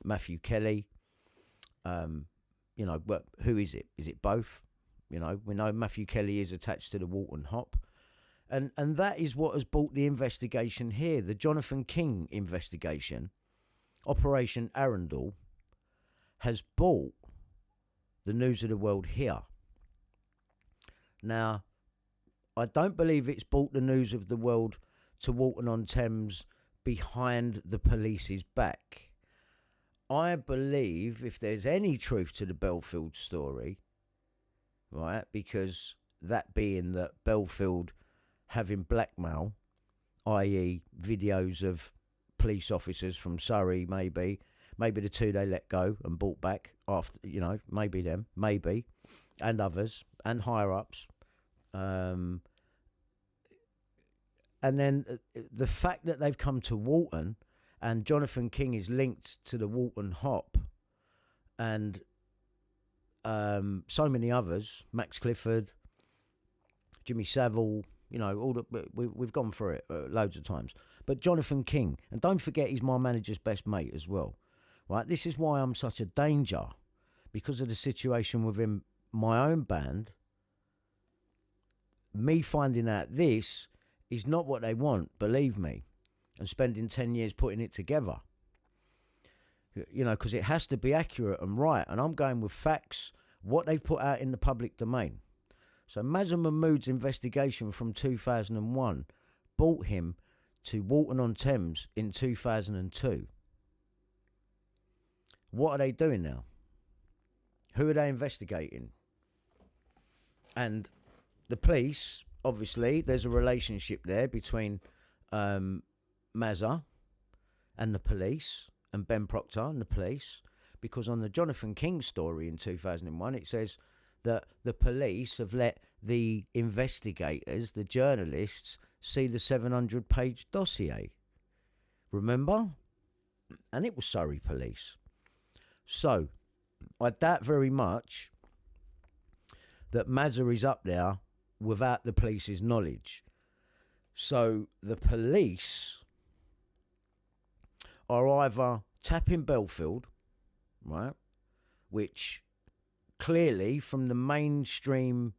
Matthew Kelly? But who is it? Is it both? We know Matthew Kelly is attached to the Walton Hop, and that is what has brought the investigation here. The Jonathan King investigation, Operation Arundel, has brought the News of the World here. Now, I don't believe it's brought the News of the World to Walton-on-Thames behind the police's back. I believe if there's any truth to the Bellfield story, right, because that being that Bellfield having blackmail, i.e. videos of police officers from Surrey, maybe the two they let go and brought back after, maybe them, and others, and higher-ups. And then the fact that they've come to Walton and Jonathan King is linked to the Walton Hop and so many others, Max Clifford, Jimmy Savile, we've gone through it loads of times. But Jonathan King, and don't forget he's my manager's best mate as well. Right, this is why I'm such a danger, because of the situation within my own band. Me finding out this is not what they want, believe me, and spending 10 years putting it together. Because it has to be accurate and right, and I'm going with facts, what they've put out in the public domain. So Mazza Mahmood's investigation from 2001 brought him to Walton-on-Thames in 2002. What are they doing now? Who are they investigating? And the police obviously there's a relationship there between Mazza and the police, and Ben Proctor and the police, because on the Jonathan King story in 2001, it says that the police have let the investigators, the journalists, see the 700-page dossier. Remember? And it was Surrey police. So, I doubt very much that Mazza is up there without the police's knowledge. So, the police are either tapping Bellfield, right, which clearly from the mainstream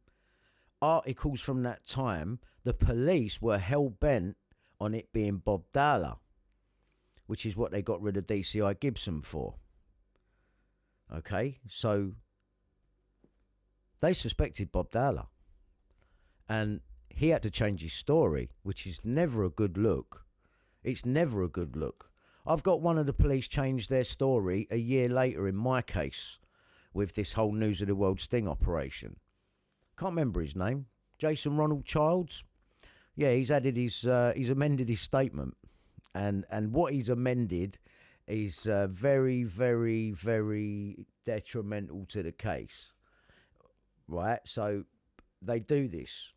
articles from that time, the police were hell-bent on it being Bob Dowler, which is what they got rid of DCI Gibson for. Okay, so they suspected Bob Dowler, and he had to change his story, which is never a good look. It's never a good look. I've got one of the police change their story a year later in my case with this whole News of the World sting operation. Can't remember his name. Jason Ronald Childs. Yeah, he's amended his statement, and what he's amended is very, very, very detrimental to the case. Right, so they do this,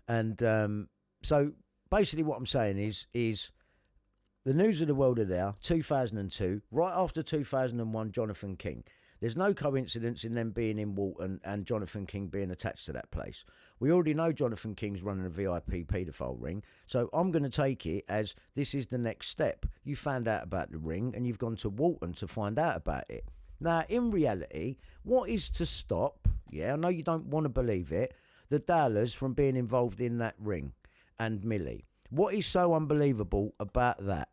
and so basically what I'm saying is the News of the World are there, 2002, right after 2001, Jonathan King. There's no coincidence in them being in Walton and Jonathan King being attached to that place. We already know Jonathan King's running a VIP paedophile ring, so I'm going to take it as this is the next step. You found out about the ring and you've gone to Walton to find out about it. Now, in reality, what is to stop, I know you don't want to believe it, the Dowlers from being involved in that ring and Millie? What is so unbelievable about that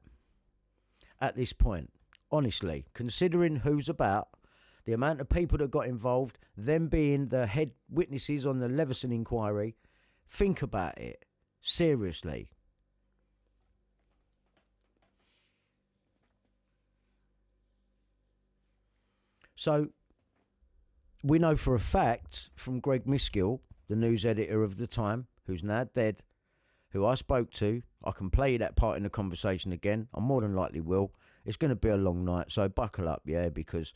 at this point? Honestly, considering who's about, the amount of people that got involved, them being the head witnesses on the Leveson inquiry, think about it. Seriously. So, we know for a fact from Greg Miskill, the news editor of the time, who's now dead, who I spoke to. I can play you that part in the conversation again. I more than likely will. It's going to be a long night, so buckle up, because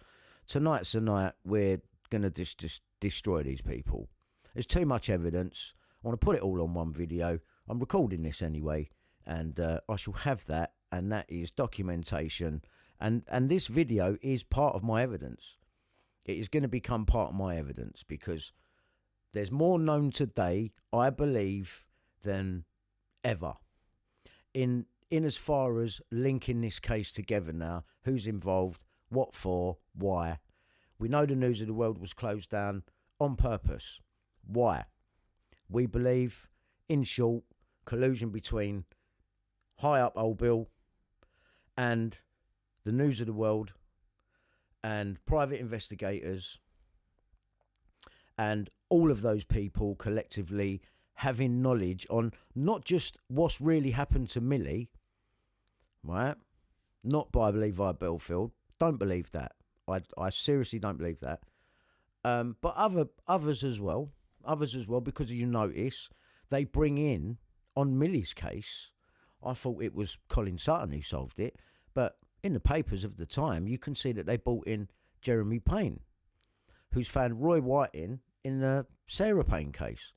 tonight's the night we're going to just destroy these people. There's too much evidence. I want to put it all on one video. I'm recording this anyway, and I shall have that, and that is documentation. And this video is part of my evidence. It is going to become part of my evidence because there's more known today, I believe, than ever. In as far as linking this case together now, who's involved, what for, why. We know the News of the World was closed down on purpose. Why? We believe, in short, collusion between high up Old Bill and the News of the World and private investigators and all of those people collectively having knowledge on not just what's really happened to Millie, right? Not by, I believe, via Bellfield. Don't believe that. I seriously don't believe that. But others as well. Others as well, because you notice they bring in, on Millie's case, I thought it was Colin Sutton who solved it, but in the papers of the time, you can see that they brought in Jeremy Payne, who's found Roy Whiting in the Sarah Payne case.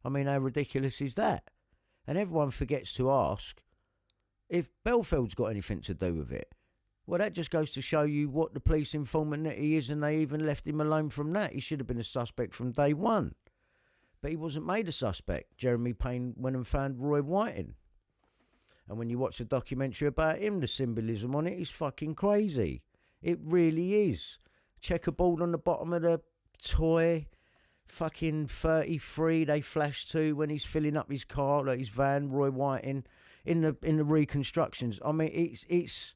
I mean, how ridiculous is that? And everyone forgets to ask if Bellfield's got anything to do with it. Well, that just goes to show you what the police informant that he is, and they even left him alone from that. He should have been a suspect from day one. But he wasn't made a suspect. Jeremy Payne went and found Roy Whiting. And when you watch the documentary about him, the symbolism on it is fucking crazy. It really is. Checkerboard on the bottom of the toy. Fucking 33 they flash to when he's filling up his car, like his van, Roy Whiting, in the reconstructions. I mean, it's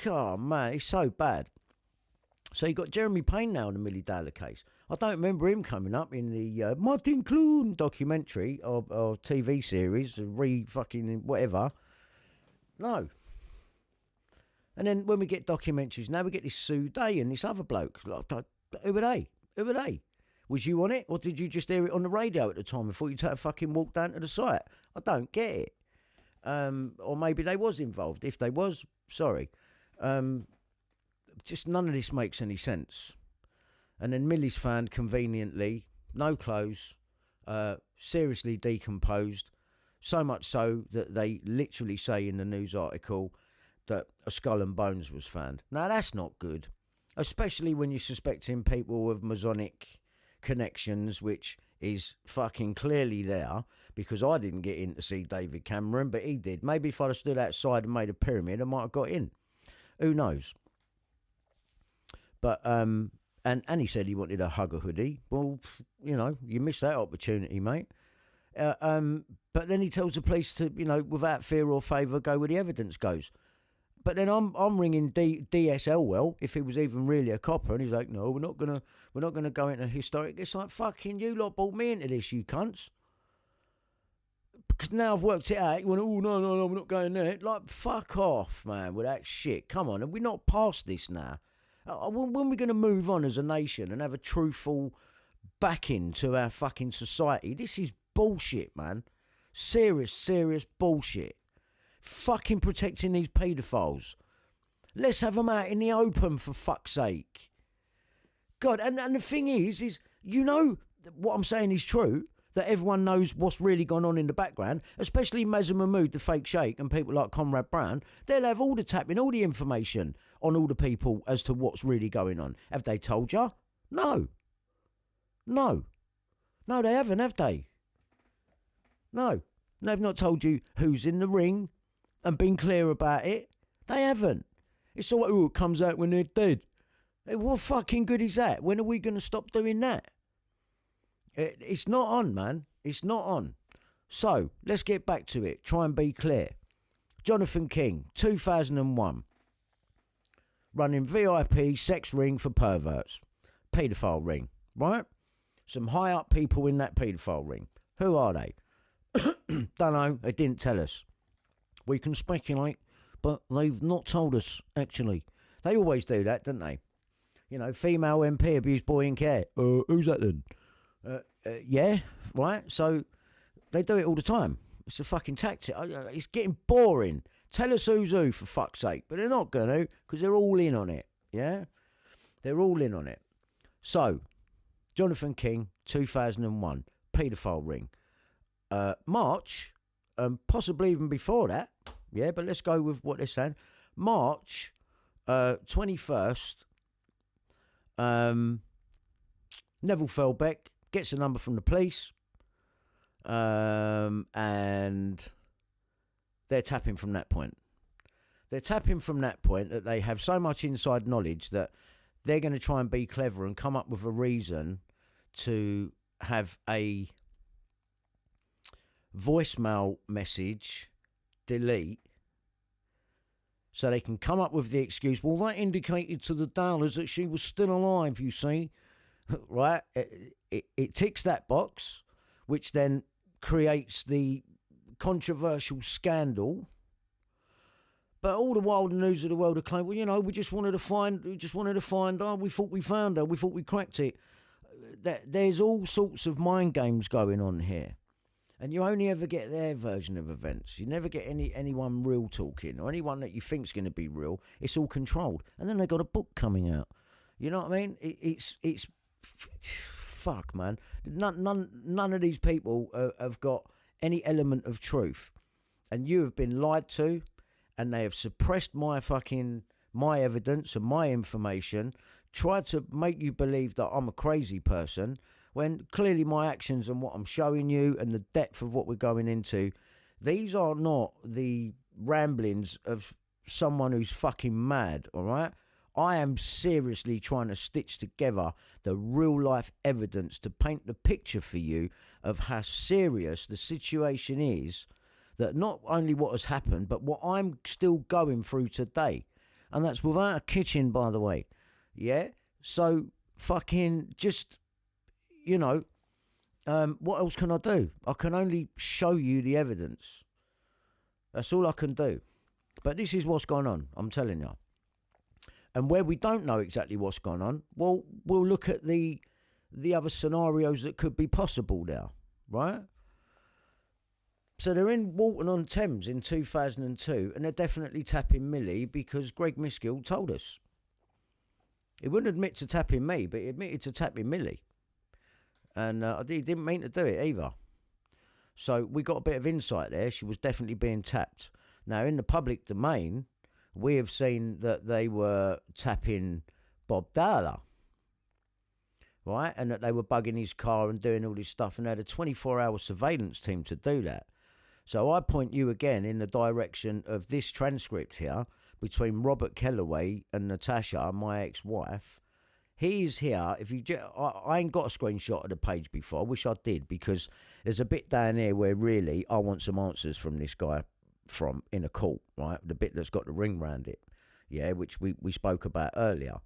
God, man, it's so bad. So you got Jeremy Payne now in the Millie Dowler case. I don't remember him coming up in the Martin Clune documentary or TV series, fucking whatever. No. And then when we get documentaries, now we get this Sue Day and this other bloke. Like, who are they? Who are they? Was you on it, or did you just hear it on the radio at the time and thought you'd take a fucking walk down to the site? I don't get it. Or maybe they was involved. If they was, sorry. Just none of this makes any sense. And then Millie's found conveniently, no clothes, seriously decomposed, so much so that they literally say in the news article that a skull and bones was found. Now, that's not good, especially when you're suspecting people with Masonic connections, which is fucking clearly there, because I didn't get in to see David Cameron, but he did. Maybe if I'd have stood outside and made a pyramid, I might have got in. Who knows? But, and he said he wanted a hugger hoodie. Well, you know, you missed that opportunity, mate. But then he tells the police to, you know, without fear or favour, go where the evidence goes. But then I'm ringing DSL, well, if he was even really a copper, and he's like, no, we're not gonna go into historic. It's like, fucking you lot brought me into this, you cunts. Because now I've worked it out. You went, oh no, we're not going there. Like, fuck off, man, with that shit. Come on, are we not past this now? When are we going to move on as a nation and have a truthful backing to our fucking society? This is bullshit, man. Serious bullshit. Fucking protecting these paedophiles. Let's have them out in the open, for fuck's sake. God, and the thing is, you know, what I'm saying is true, that everyone knows what's really gone on in the background, especially Mazza Mahmood, the fake sheikh, and people like Conrad Brown. They'll have all the tapping, all the information on all the people as to what's really going on. Have they told you? No, they haven't, have they? No, they've not told you who's in the ring and been clear about it. They haven't. It's all like, oh, it comes out when they're dead. What fucking good is that? When are we going to stop doing that? It's not on, man. It's not on. So, let's get back to it. Try and be clear. Jonathan King, 2001. Running VIP sex ring for perverts. Paedophile ring, right? Some high up people in that paedophile ring. Who are they? Don't know. They didn't tell us. We can speculate, but they've not told us, actually. They always do that, don't they? You know, female MP abused boy in care. Who's that then? Yeah, right? So they do it all the time. It's a fucking tactic. It's getting boring. Tell us who's who, for fuck's sake. But they're not going to, because they're all in on it. Yeah? They're all in on it. So, Jonathan King, 2001, paedophile ring. March, possibly even before that. Yeah, but let's go with what they're saying. March 21st, Neville Feldbeck gets a number from the police, and they're tapping from that point. They're tapping from that point that they have so much inside knowledge that they're going to try and be clever and come up with a reason to have a voicemail message delete, so they can come up with the excuse, well, that indicated to the Dowlers that she was still alive, you see. Right? It ticks that box, which then creates the controversial scandal. But all the while, the news of the world are claiming, well, you know, we just wanted to find her. We thought we found her. We thought we cracked it. There's all sorts of mind games going on here. And you only ever get their version of events. You never get anyone real talking, or anyone that you think's going to be real. It's all controlled. And then they got a book coming out. You know what I mean? It's fuck, man. None of these people have got any element of truth. And you have been lied to, and they have suppressed my evidence and my information, tried to make you believe that I'm a crazy person, when clearly my actions and what I'm showing you and the depth of what we're going into, these are not the ramblings of someone who's fucking mad, all right? I am seriously trying to stitch together the real life evidence to paint the picture for you of how serious the situation is, that not only what has happened, but what I'm still going through today. And that's without a kitchen, by the way. Yeah? So, fucking just, you know, what else can I do? I can only show you the evidence. That's all I can do. But this is what's gone on, I'm telling you. And where we don't know exactly what's gone on, well, we'll look at the the other scenarios that could be possible now, right? So they're in Walton on Thames in 2002, and they're definitely tapping Millie because Greg Miskill told us. He wouldn't admit to tapping me, but he admitted to tapping Millie. And he didn't mean to do it either. So we got a bit of insight there. She was definitely being tapped. Now, in the public domain, we have seen that they were tapping Bob Dowler, right? And that they were bugging his car and doing all this stuff, and they had a 24-hour surveillance team to do that. So I point you again in the direction of this transcript here between Robert Kellaway and Natasha, my ex-wife. He's here. If you, I ain't got a screenshot of the page before. I wish I did, because there's a bit down here where really I want some answers from this guy from in a court, right? The bit that's got the ring round it, yeah, which we spoke about earlier.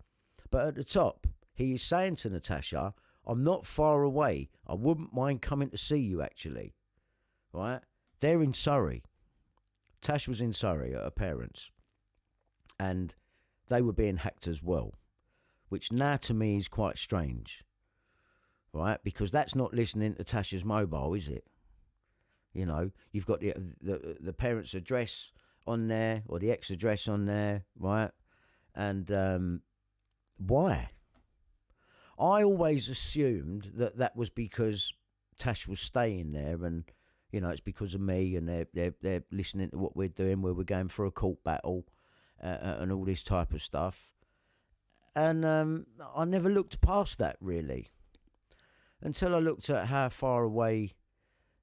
But at the top, he is saying to Natasha, I'm not far away. I wouldn't mind coming to see you, actually, right? They're in Surrey. Tash was in Surrey at her parents', and they were being hacked as well, which now to me is quite strange, right? Because that's not listening to Tasha's mobile, is it? You know, you've got the parents' address on there, or the ex address on there, right? And why? I always assumed that was because Tash was staying there, and you know, it's because of me, and they're listening to what we're doing, where we're going for a court battle and all this type of stuff. And I never looked past that, really, until I looked at how far away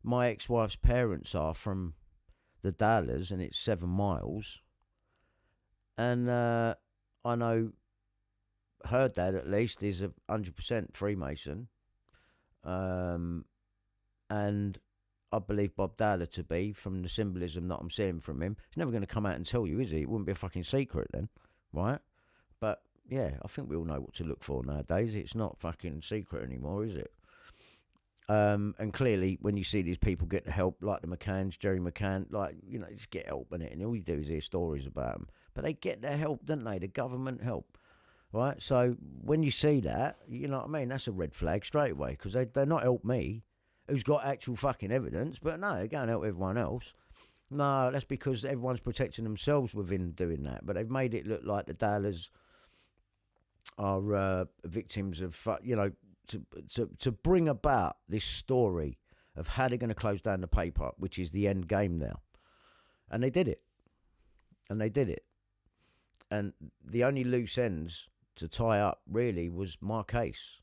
my ex-wife's parents are from the Dowlers, and it's 7 miles. And I know her dad, at least, is 100% Freemason. And I believe Bob Dowler to be, from the symbolism that I'm seeing from him. He's never going to come out and tell you, is he? It wouldn't be a fucking secret then, right? But yeah, I think we all know what to look for nowadays. It's not fucking secret anymore, is it? And clearly, when you see these people get the help, like the McCanns, Jerry McCann, like, you know, just get help in it, and all you do is hear stories about them. But they get their help, don't they? The government help, right? So when you see that, you know what I mean? That's a red flag straight away, because they're not help me, who's got actual fucking evidence, but no, they're going to help everyone else. No, that's because everyone's protecting themselves within doing that. But they've made it look like the Dowlers are victims of, you know, to bring about this story of how they're going to close down the paper, which is the end game now. And they did it. And they did it. And the only loose ends to tie up, really, was my case,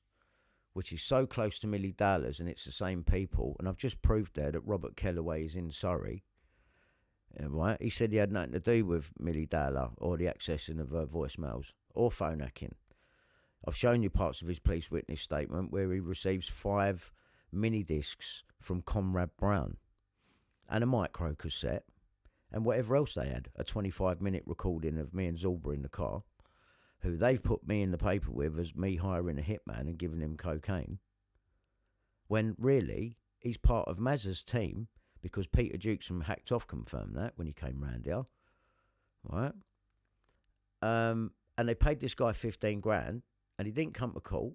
which is so close to Milly Dowler's, and it's the same people. And I've just proved there that Robert Kellaway is in Surrey. Right? He said he had nothing to do with Milly Dowler or the accessing of her voicemails or phone hacking. I've shown you parts of his police witness statement where he receives 5 mini discs from Comrade Brown and a micro cassette and whatever else they had, a 25-minute recording of me and Zulber in the car, who they've put me in the paper with as me hiring a hitman and giving him cocaine, when really he's part of Mazza's team, because Peter Dukes from Hacked Off confirmed that when he came round here, right? And they paid this guy 15 grand, and he didn't come to court,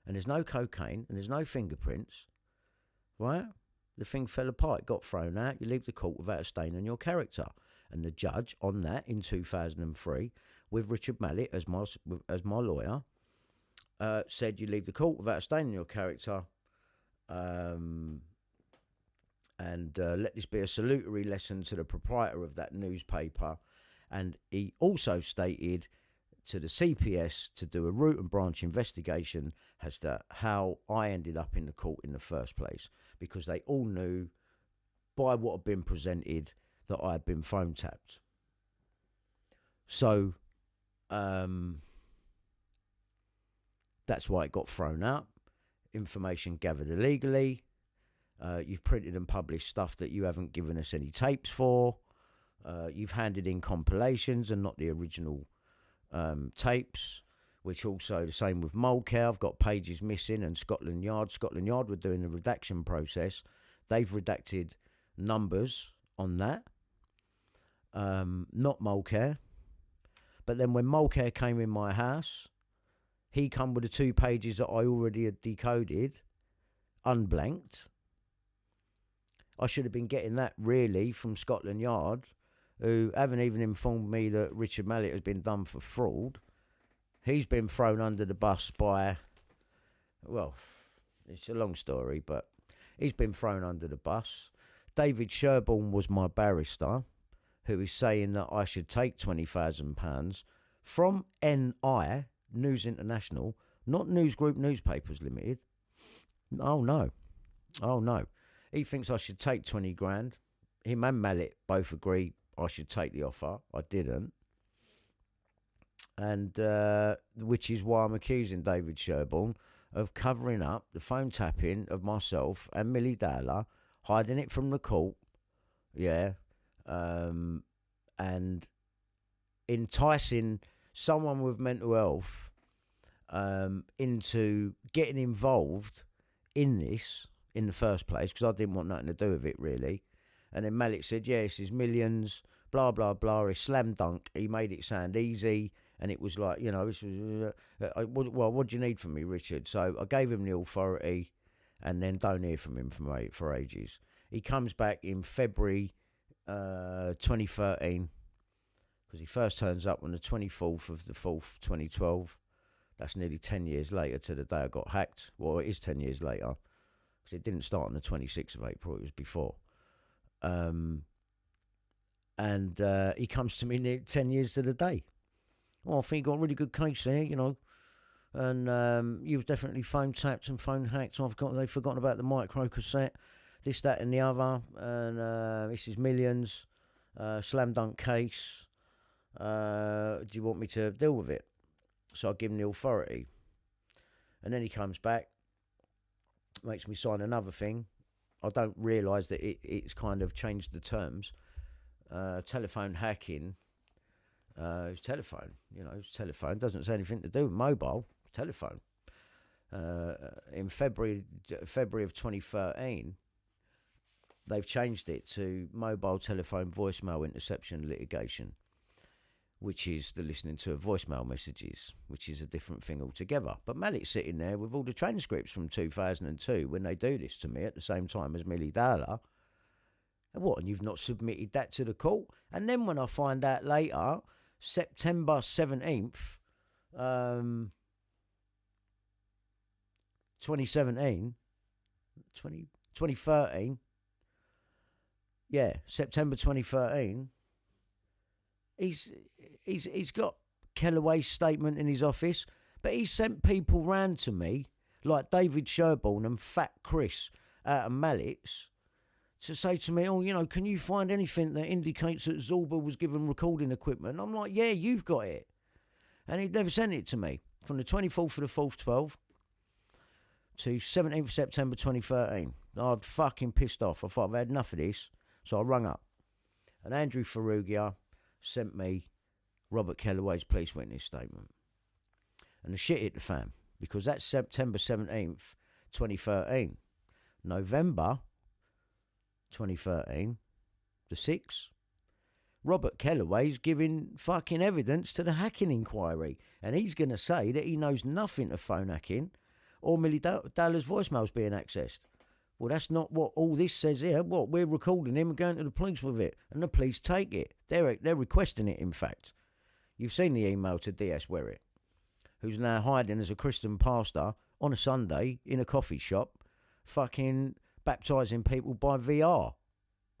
and there's no cocaine, and there's no fingerprints, right? The thing fell apart, it got thrown out, you leave the court without a stain on your character. And the judge on that in 2003, with Richard Mallett as my lawyer, said you leave the court without a stain on your character, and let this be a salutary lesson to the proprietor of that newspaper. And he also stated to the CPS to do a root and branch investigation as to how I ended up in the court in the first place, because they all knew by what had been presented that I had been phone tapped. So that's why it got thrown out. Information gathered illegally. You've printed and published stuff that you haven't given us any tapes for. You've handed in compilations and not the original tapes, which also the same with Molecare. I've got pages missing, and Scotland Yard were doing the redaction process. They've redacted numbers on that, not Molecare. But then when Molecare came in my house, he come with the 2 pages that I already had decoded, unblanked. I should have been getting that really from Scotland Yard, who haven't even informed me that Richard Mallett has been done for fraud. He's been thrown under the bus by, well, it's a long story, but he's been thrown under the bus. David Sherborne was my barrister, who is saying that I should take £20,000 from NI, News International, not News Group Newspapers Limited. Oh, no. Oh, no. He thinks I should take 20 grand. Him and Mallett both agree I should take the offer. I didn't. And which is why I'm accusing David Sherborne of covering up the phone tapping of myself and Millie Dowler, hiding it from the court, and enticing someone with mental health into getting involved in this in the first place, because I didn't want nothing to do with it, really. And then Mallett said, yes, it's millions, blah, blah, blah, it's slam dunk. He made it sound easy, and it was like, you know, this was, well, what do you need from me, Richard? So I gave him the authority, and then don't hear from him for ages. He comes back in February 2013, because he first turns up on the 24th of the 4th, 2012. That's nearly 10 years later to the day I got hacked. Well, it is 10 years later, because it didn't start on the 26th of April, it was before. And he comes to me near 10 years to the day. Well, I think you got a really good case there, you know. And you was definitely phone tapped and phone hacked. They've forgotten about the micro cassette, this, that, and the other. And this is millions, slam dunk case. Do you want me to deal with it? So I give him the authority. And then he comes back, makes me sign another thing. I don't realise that it's kind of changed the terms. Telephone hacking. It's telephone, you know, it's telephone. Doesn't say anything to do with mobile. It's telephone. In February of 2013, they've changed it to mobile telephone voicemail interception litigation, which is the listening to of voicemail messages, which is a different thing altogether. But Mallett's sitting there with all the transcripts from 2002 when they do this to me at the same time as Millie Dowler. And what, and you've not submitted that to the court? And then when I find out later, September 17th, 2017, 2013, yeah, September 2013, he's got Kellaway's statement in his office, but he sent people round to me, like David Sherborne and Fat Chris out of Mallett's, to say to me, oh, you know, can you find anything that indicates that Zorba was given recording equipment? And I'm like, yeah, you've got it. And he'd never sent it to me. From the 24th of the 4th, 12 to 17th of September 2013. I'd fucking pissed off. I thought I've had enough of this. So I rung up. And Andrew Ferrugia sent me Robert Kellaway's police witness statement. And the shit hit the fan, because that's September 17th, 2013. November 2013, the 6th, Robert Kellaway's giving fucking evidence to the hacking inquiry, and he's going to say that he knows nothing of phone hacking or Millie Dowler's voicemails being accessed. Well, that's not what all this says here. What, we're recording him and going to the police with it, and the police take it. They're requesting it, in fact. You've seen the email to D.S. Werritt, who's now hiding as a Christian pastor on a Sunday in a coffee shop, fucking baptising people by VR.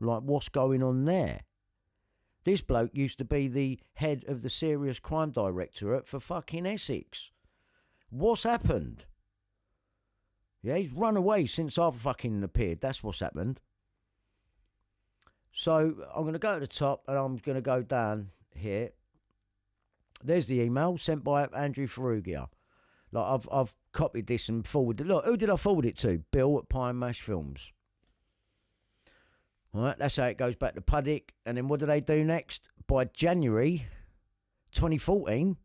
Like, what's going on there? This bloke used to be the head of the Serious Crime Directorate for fucking Essex. What's happened? Yeah, he's run away since I've fucking appeared. That's what's happened. So I'm going to go to the top and I'm going to go down here. There's the email sent by Andrew Ferrugia. Like, I've copied this and forwarded it. Look, who did I forward it to? Bill at Pine Mash Films. All right, that's how it goes back to Puddick. And then what do they do next? By January 2014,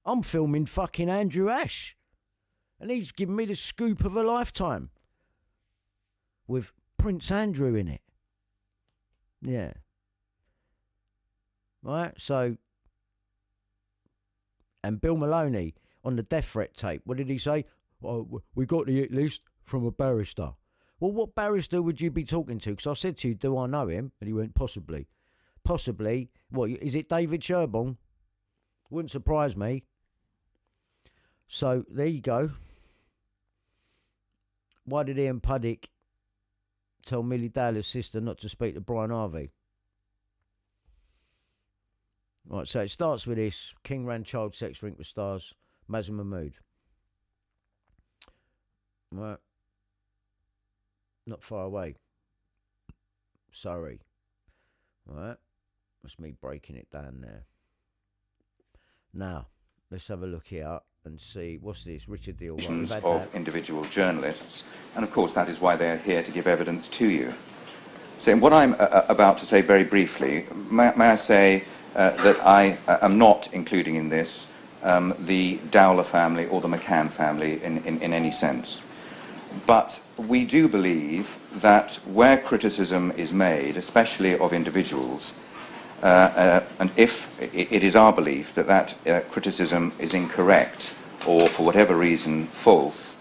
I'm filming fucking Andrew Ash. And he's giving me the scoop of a lifetime. With Prince Andrew in it. Yeah. Right, so... And Bill Maloney, on the death threat tape. What did he say? Oh, we got the hit list from a barrister. Well, what barrister would you be talking to? Because I said to you, do I know him? And he went, possibly. Possibly. What, is it David Sherborne? Wouldn't surprise me. So, there you go. Why did Ian Puddick tell Milly Dowler's sister not to speak to Brian Harvey? Right, so it starts with this. King ran child sex ring with stars. Mazen Mahmood. Right. Not far away. Sorry. Right. That's me breaking it down there. Now, let's have a look here and see. What's this? Richard Deal. Right, of individual journalists. And of course, that is why they are here to give evidence to you. So, what I'm about to say very briefly, may I say that I am not including in this the Dowler family or the McCann family in any sense. But we do believe that where criticism is made, especially of individuals, and if it is our belief that that criticism is incorrect or for whatever reason false,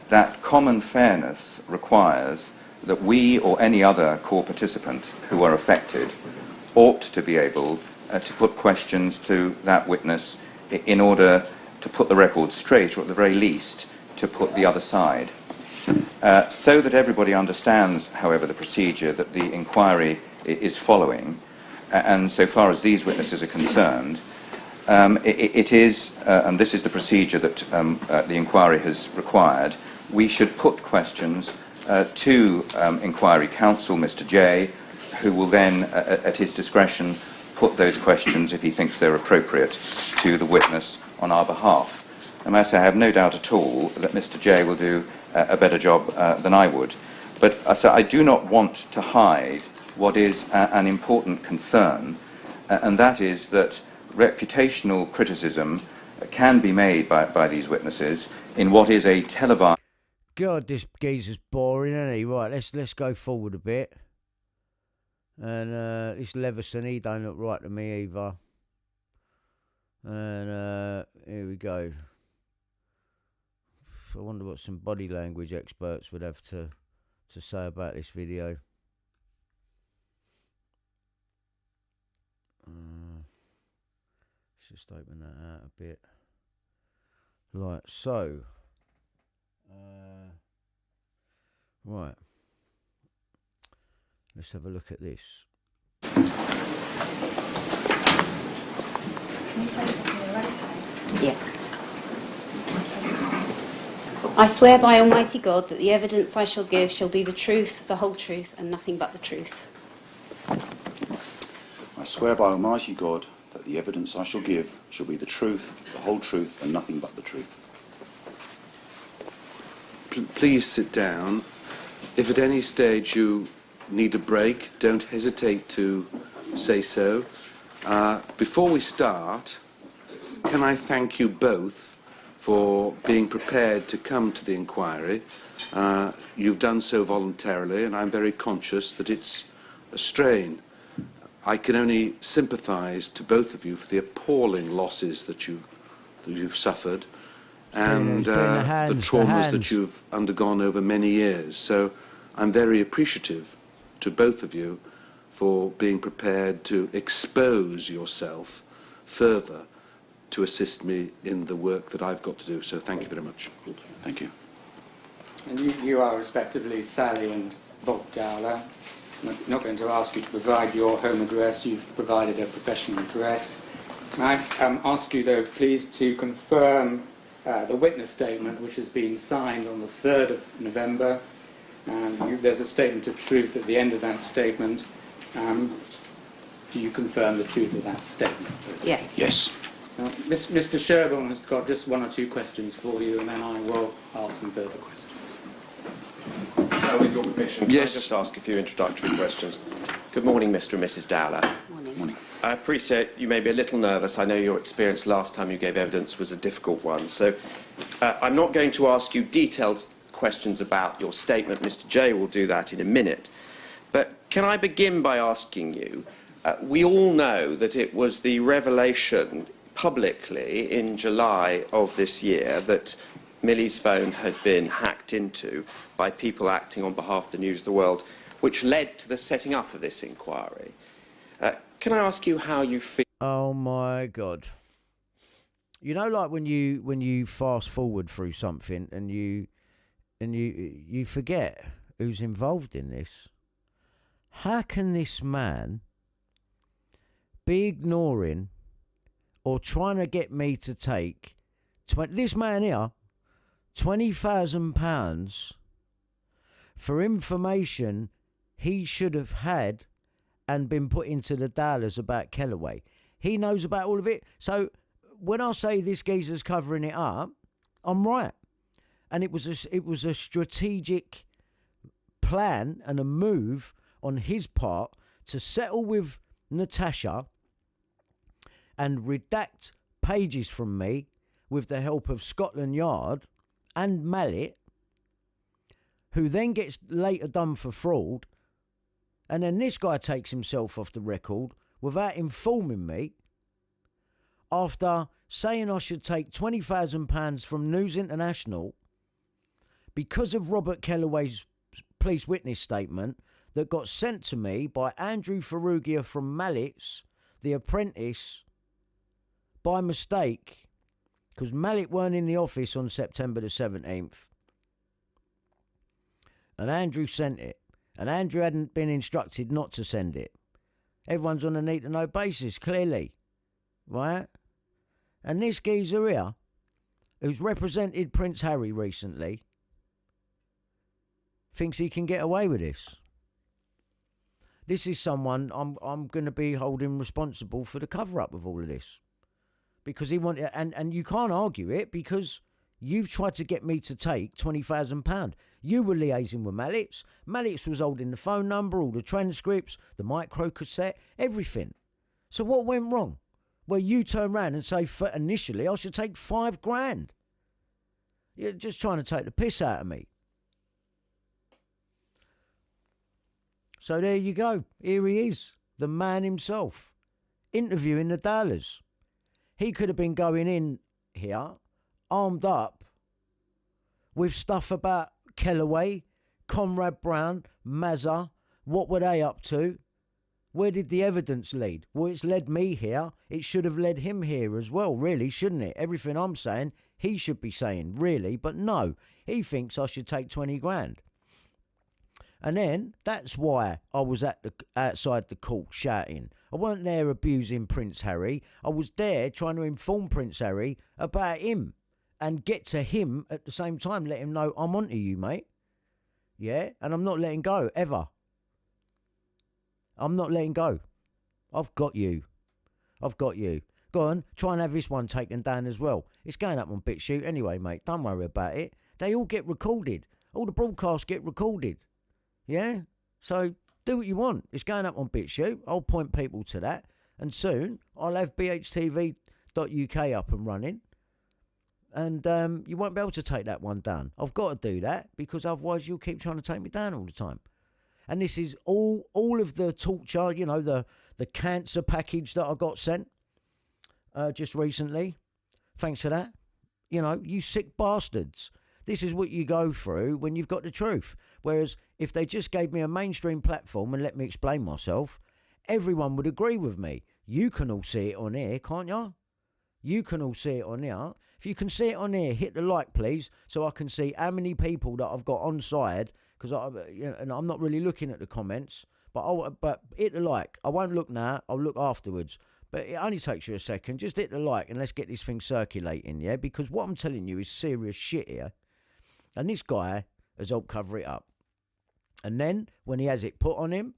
that common fairness requires that we or any other core participant who are affected ought to be able to put questions to that witness in order to put the record straight, or at the very least to put the other side. So that everybody understands, however, the procedure that the inquiry is following, and so far as these witnesses are concerned, it is, and this is the procedure that the inquiry has required, we should put questions to inquiry counsel, Mr. J, who will then, at his discretion, put those questions, if he thinks they're appropriate, to the witness on our behalf. And I say I have no doubt at all that Mr. J will do a better job than I would. But I do not want to hide what is an important concern, and that is that reputational criticism can be made by these witnesses in what is a televised... God, this geezer's boring, isn't he? Right, let's go forward a bit. And this Leveson, he don't look right to me either. And here we go. I wonder what some body language experts would have to say about this video. Let's just open that out a bit. Right, so. Right. Let's have a look at this. Can you say it on your right side? Yeah. I swear by Almighty God that the evidence I shall give shall be the truth, the whole truth, and nothing but the truth. I swear by Almighty God that the evidence I shall give shall be the truth, the whole truth, and nothing but the truth. Please sit down. If at any stage you need a break, don't hesitate to say so. Before we start, can I thank you both for being prepared to come to the inquiry. You've done so voluntarily, and I'm very conscious that it's a strain. I can only sympathise to both of you for the appalling losses that you've suffered, and the traumas that you've undergone over many years. So I'm very appreciative to both of you for being prepared to expose yourself further to assist me in the work that I've got to do. So thank you very much. Thank you. Thank you. And you are respectively Sally and Bob Dowler. I'm not going to ask you to provide your home address. You've provided a professional address. Can I ask you, though, please, to confirm the witness statement, which has been signed on the 3rd of November. There's a statement of truth at the end of that statement. Do you confirm the truth of that statement? Yes. Yes. Mr. Sherborne has got just one or two questions for you, and then I will ask some further questions. With your permission, can I just ask a few introductory questions? Good morning, Mr. and Mrs. Dowler. Morning. I appreciate you may be a little nervous. I know your experience last time you gave evidence was a difficult one. So I'm not going to ask you detailed questions about your statement. Mr. J will do that in a minute. But can I begin by asking you, we all know that it was the revelation publicly in July of this year that Millie's phone had been hacked into by people acting on behalf of the News of the World, which led to the setting up of this inquiry. Can I ask you how you feel? Oh my God! You know, like when you fast forward through something and you forget who's involved in this. How can this man be ignoring or trying to get me to take this man here £20,000 for information he should have had and been put into the Dowlers about Kellaway? He knows about all of it. So when I say this geezer's covering it up, I'm right. And it was a strategic plan and a move on his part to settle with Natasha and redact pages from me with the help of Scotland Yard and Mallet, who then gets later done for fraud. And then this guy takes himself off the record without informing me after saying I should take £20,000 from News International because of Robert Kellaway's police witness statement that got sent to me by Andrew Ferrugia from Mallet's, The Apprentice, by mistake, because Mallet weren't in the office on September the 17th. And Andrew sent it. And Andrew hadn't been instructed not to send it. Everyone's on a need-to-know basis, clearly. Right? And this geezer here, who's represented Prince Harry recently, thinks he can get away with this. This is someone I'm going to be holding responsible for the cover-up of all of this. Because he wanted, and you can't argue it because you've tried to get me to take £20,000. You were liaising with Mallet's. Mallet's was holding the phone number, all the transcripts, the micro cassette, everything. So what went wrong? Well, you turn around and say, initially, I should take £5,000. You're just trying to take the piss out of me. So there you go. Here he is, the man himself, interviewing the Dowlers. He could have been going in here, armed up, with stuff about Kellaway, Conrad Brown, Mazza. What were they up to? Where did the evidence lead? Well, it's led me here. It should have led him here as well, really, shouldn't it? Everything I'm saying, he should be saying, really. But no, he thinks I should take £20,000. And then, that's why I was outside the court shouting. I weren't there abusing Prince Harry. I was there trying to inform Prince Harry about him and get to him at the same time, let him know I'm onto you, mate. Yeah? And I'm not letting go, ever. I'm not letting go. I've got you. I've got you. Go on, try and have this one taken down as well. It's going up on BitChute anyway, mate. Don't worry about it. They all get recorded. All the broadcasts get recorded. Yeah? So do what you want. It's going up on BitChute. I'll point people to that. And soon I'll have bhtv.uk up and running. And you won't be able to take that one down. I've got to do that because otherwise you'll keep trying to take me down all the time. And this is all of the torture, you know, the cancer package that I got sent just recently. Thanks for that. You know, you sick bastards. This is what you go through when you've got the truth. Whereas if they just gave me a mainstream platform and let me explain myself, everyone would agree with me. You can all see it on here, can't you? You can all see it on here. If you can see it on here, hit the like, please, so I can see how many people that I've got on side. Because and I'm not really looking at the comments, but hit the like. I won't look now. I'll look afterwards. But it only takes you a second. Just hit the like and let's get this thing circulating, yeah? Because what I'm telling you is serious shit here. And this guy has helped cover it up. And then, when he has it put on him,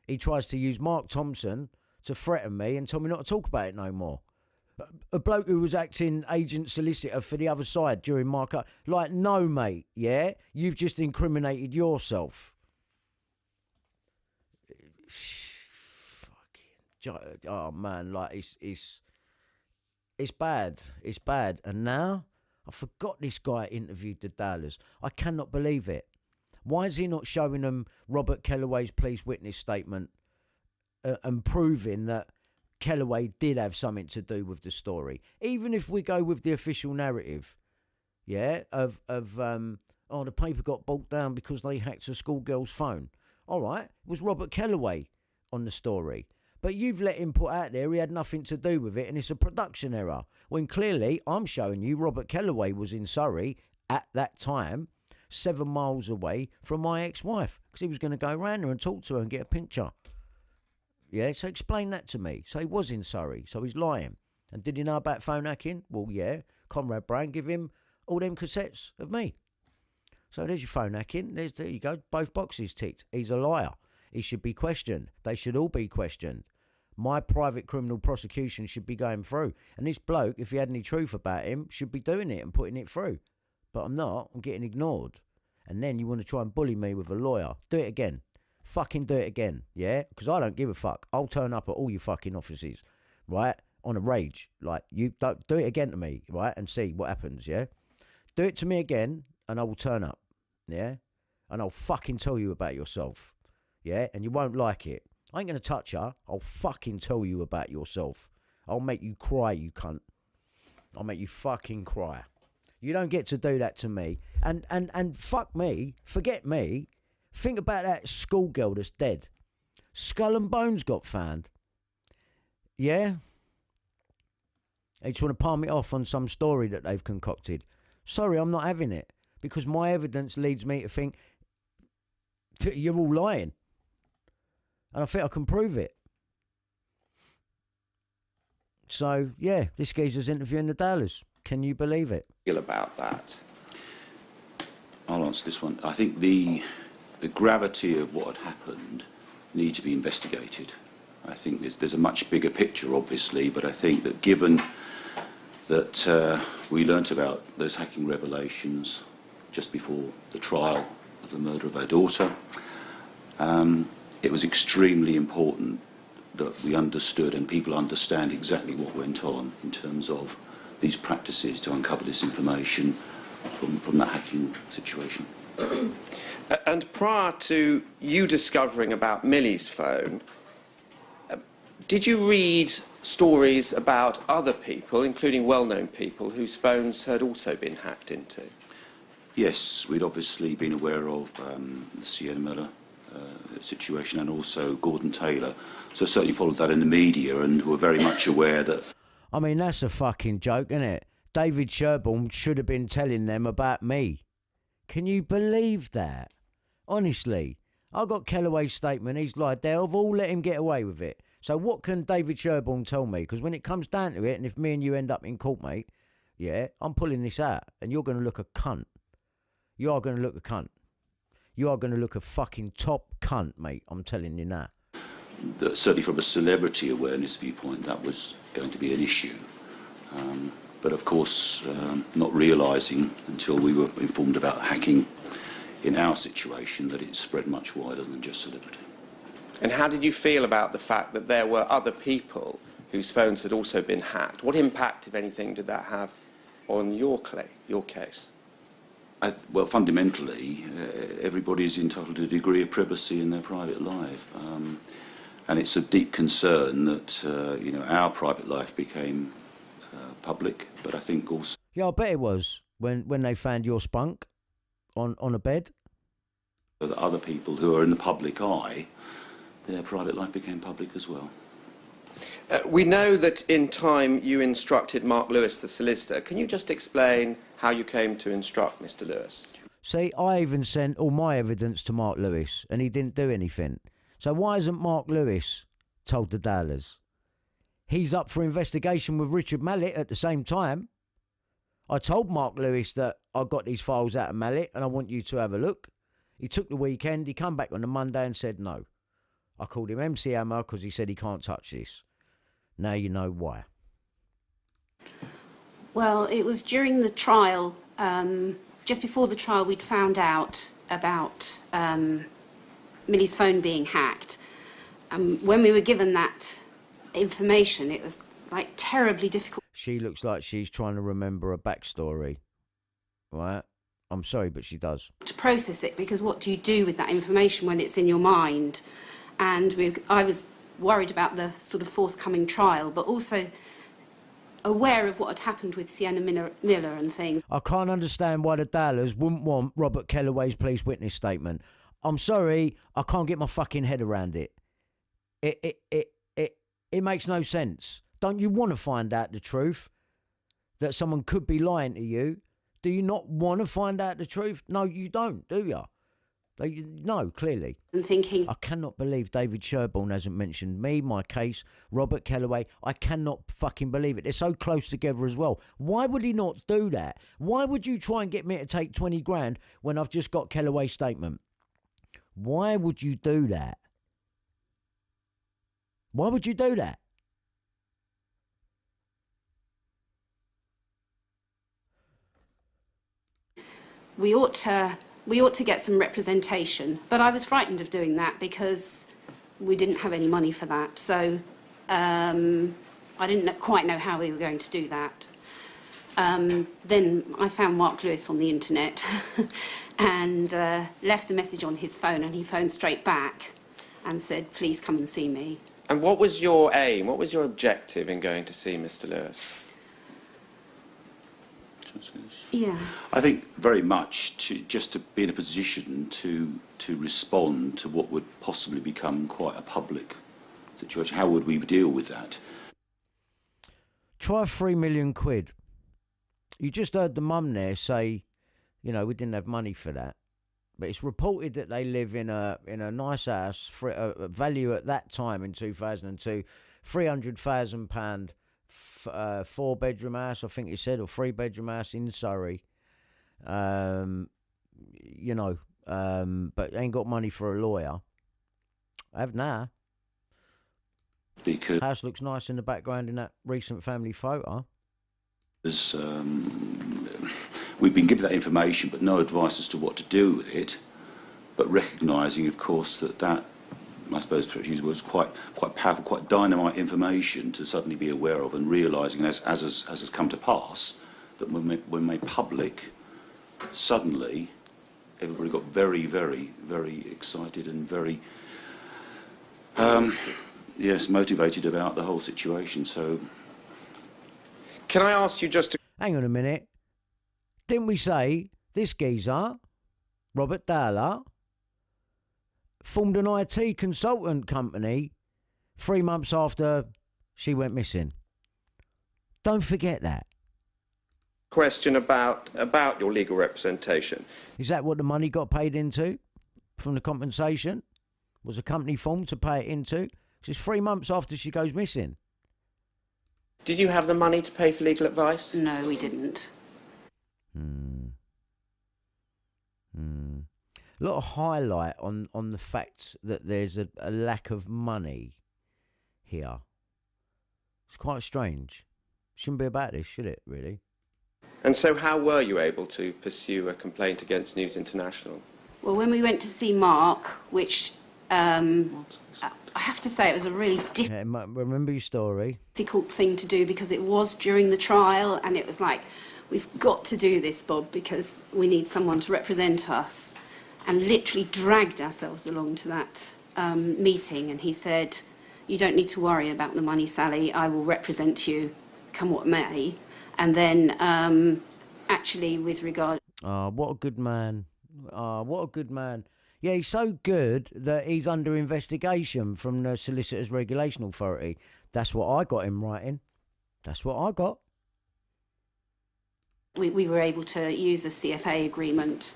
he tries to use Mark Thompson to threaten me and tell me not to talk about it no more. A bloke who was acting agent solicitor for the other side during my cut. Like, no, mate, yeah? You've just incriminated yourself. Fucking... Oh, man, like, it's bad. It's bad. And now... I forgot this guy interviewed the Dowlers. I cannot believe it. Why is he not showing them Robert Kellaway's police witness statement and proving that Kellaway did have something to do with the story. Even if we go with the official narrative, yeah, of the paper got brought down because they hacked a schoolgirl's phone. All right, it was Robert Kellaway on the story. But you've let him put out there he had nothing to do with it and it's a production error. When clearly, I'm showing you Robert Kellaway was in Surrey at that time, 7 miles away from my ex-wife, because he was going to go around there and talk to her and get a picture. Yeah, so explain that to me. So he was in Surrey, so he's lying. And did he know about phone hacking? Well, yeah. Conrad Brown give him all them cassettes of me. So there's your phone hacking. There you go. Both boxes ticked. He's a liar. He should be questioned. They should all be questioned. My private criminal prosecution should be going through. And this bloke, if he had any truth about him, should be doing it and putting it through. But I'm not. I'm getting ignored. And then you want to try and bully me with a lawyer. Do it again. Fucking do it again, yeah? Because I don't give a fuck. I'll turn up at all your fucking offices, right? On a rage. Like, you don't do it again to me, right? And see what happens, yeah? Do it to me again, and I will turn up, yeah? And I'll fucking tell you about yourself, yeah? And you won't like it. I ain't going to touch her. I'll fucking tell you about yourself. I'll make you cry, you cunt. I'll make you fucking cry. You don't get to do that to me. And fuck me, forget me. Think about that schoolgirl that's dead. Skull and bones got found. Yeah? They just want to palm it off on some story that they've concocted. Sorry, I'm not having it. Because my evidence leads me to think you're all lying. And I think I can prove it. So, yeah, this geezer's interviewing the Dowlers. Can you believe it? Feel about that? I'll answer this one. I think the gravity of what had happened needs to be investigated. I think there's a much bigger picture, obviously, but I think that given that we learnt about those hacking revelations just before the trial of the murder of our daughter, it was extremely important that we understood and people understand exactly what went on in terms of these practices to uncover this information from that hacking situation. And prior to you discovering about Millie's phone, did you read stories about other people, including well-known people, whose phones had also been hacked into? Yes, we'd obviously been aware of the Sienna Miller situation and also Gordon Taylor. So certainly followed that in the media and were very much aware that... I mean, that's a fucking joke, isn't it? David Sherborne should have been telling them about me. Can you believe that? Honestly, I got Kellaway's statement. He's lied. They've all let him get away with it. So what can David Sherborne tell me? Because when it comes down to it, and if me and you end up in court, mate, yeah, I'm pulling this out, and you're going to look a cunt. You are going to look a cunt. You are going to look a fucking top cunt, mate. I'm telling you now. Certainly from a celebrity awareness viewpoint, that was going to be an issue. But of course, not realising until we were informed about hacking in our situation that it spread much wider than just celebrity. And how did you feel about the fact that there were other people whose phones had also been hacked? What impact, if anything, did that have on your case? Well, fundamentally, everybody is entitled to a degree of privacy in their private life. And it's a deep concern that, our private life became public, but I think also... Yeah, I bet it was, when they found your spunk on a bed. That other people who are in the public eye, their private life became public as well. We know that in time you instructed Mark Lewis, the solicitor. Can you just explain how you came to instruct Mr. Lewis? See, I even sent all my evidence to Mark Lewis, and he didn't do anything. So why hasn't Mark Lewis told the Dowlers? He's up for investigation with Richard Mallet at the same time. I told Mark Lewis that I got these files out of Mallet and I want you to have a look. He took the weekend, he come back on the Monday and said no. I called him MC Hammer because he said he can't touch this. Now you know why. Well, it was during the trial, just before the trial, we'd found out about Millie's phone being hacked. When we were given that information, it was like terribly difficult. She looks like she's trying to remember a backstory, right? I'm sorry, but she does. To process it, because what do you do with that information when it's in your mind? And I was worried about the sort of forthcoming trial, but also aware of what had happened with Sienna Miller and things. I can't understand why the Dowlers wouldn't want Robert Kellaway's police witness statement. I'm sorry, I can't get my fucking head around it. It makes no sense. Don't you want to find out the truth? That someone could be lying to you? Do you not want to find out the truth? No, you don't, do you? No, clearly. And thinking, I cannot believe David Sherborne hasn't mentioned me, my case, Robert Kellaway. I cannot fucking believe it. They're so close together as well. Why would he not do that? Why would you try and get me to take 20 grand when I've just got Kellaway's statement? Why would you do that? Why would you do that? we ought to get some representation. But I was frightened of doing that because we didn't have any money for that. So I didn't quite know how we were going to do that. Then I found Mark Lewis on the internet and left a message on his phone, and he phoned straight back and said, please come and see me. And what was your aim? What was your objective in going to see Mr. Lewis? Yeah. I think very much just to be in a position to respond to what would possibly become quite a public situation. How would we deal with that? Try 3 million quid. You just heard the mum there say, you know, we didn't have money for that. But it's reported that they live in a nice house, for a value at that time in 2002, £300,000, 4-bedroom house, I think it said, or 3-bedroom house in Surrey. You know, but ain't got money for a lawyer. I have now. Because house looks nice in the background in that recent family photo. We've been given that information, but no advice as to what to do with it. But recognising, of course, that I suppose, to use words, quite powerful, quite dynamite information to suddenly be aware of, and realising, as has come to pass, that when made public, suddenly everybody got very, very, very excited and very, yes, motivated about the whole situation. So, can I ask you just to... Hang on a minute. Didn't we say this geezer, Robert Dowler, formed an IT consultant company 3 months after she went missing? Don't forget that. Question about your legal representation. Is that what the money got paid into from the compensation? Was a company formed to pay it into? It's 3 months after she goes missing. Did you have the money to pay for legal advice? No, we didn't. A lot of highlight on the fact that there's a lack of money here. It's quite strange. Shouldn't be about this, should it, really? And so how were you able to pursue a complaint against News International? Well, when we went to see Mark, which I have to say it was a really remember your story. Difficult thing to do because it was during the trial, and it was like, we've got to do this, Bob, because we need someone to represent us, and literally dragged ourselves along to that meeting. And he said, you don't need to worry about the money, Sally. I will represent you, come what may. And then, actually, with regard... Oh, what a good man. Oh, what a good man. Yeah, he's so good that he's under investigation from the Solicitors Regulation Authority. That's what I got him writing. That's what I got. We were able to use the CFA agreement.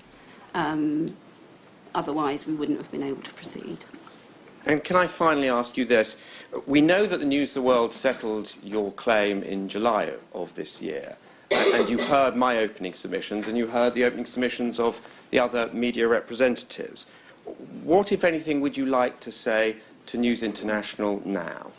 Otherwise, we wouldn't have been able to proceed. And can I finally ask you this? We know that the News of the World settled your claim in July of this year. And you heard my opening submissions, and you heard the opening submissions of the other media representatives. What, if anything, would you like to say to News International now?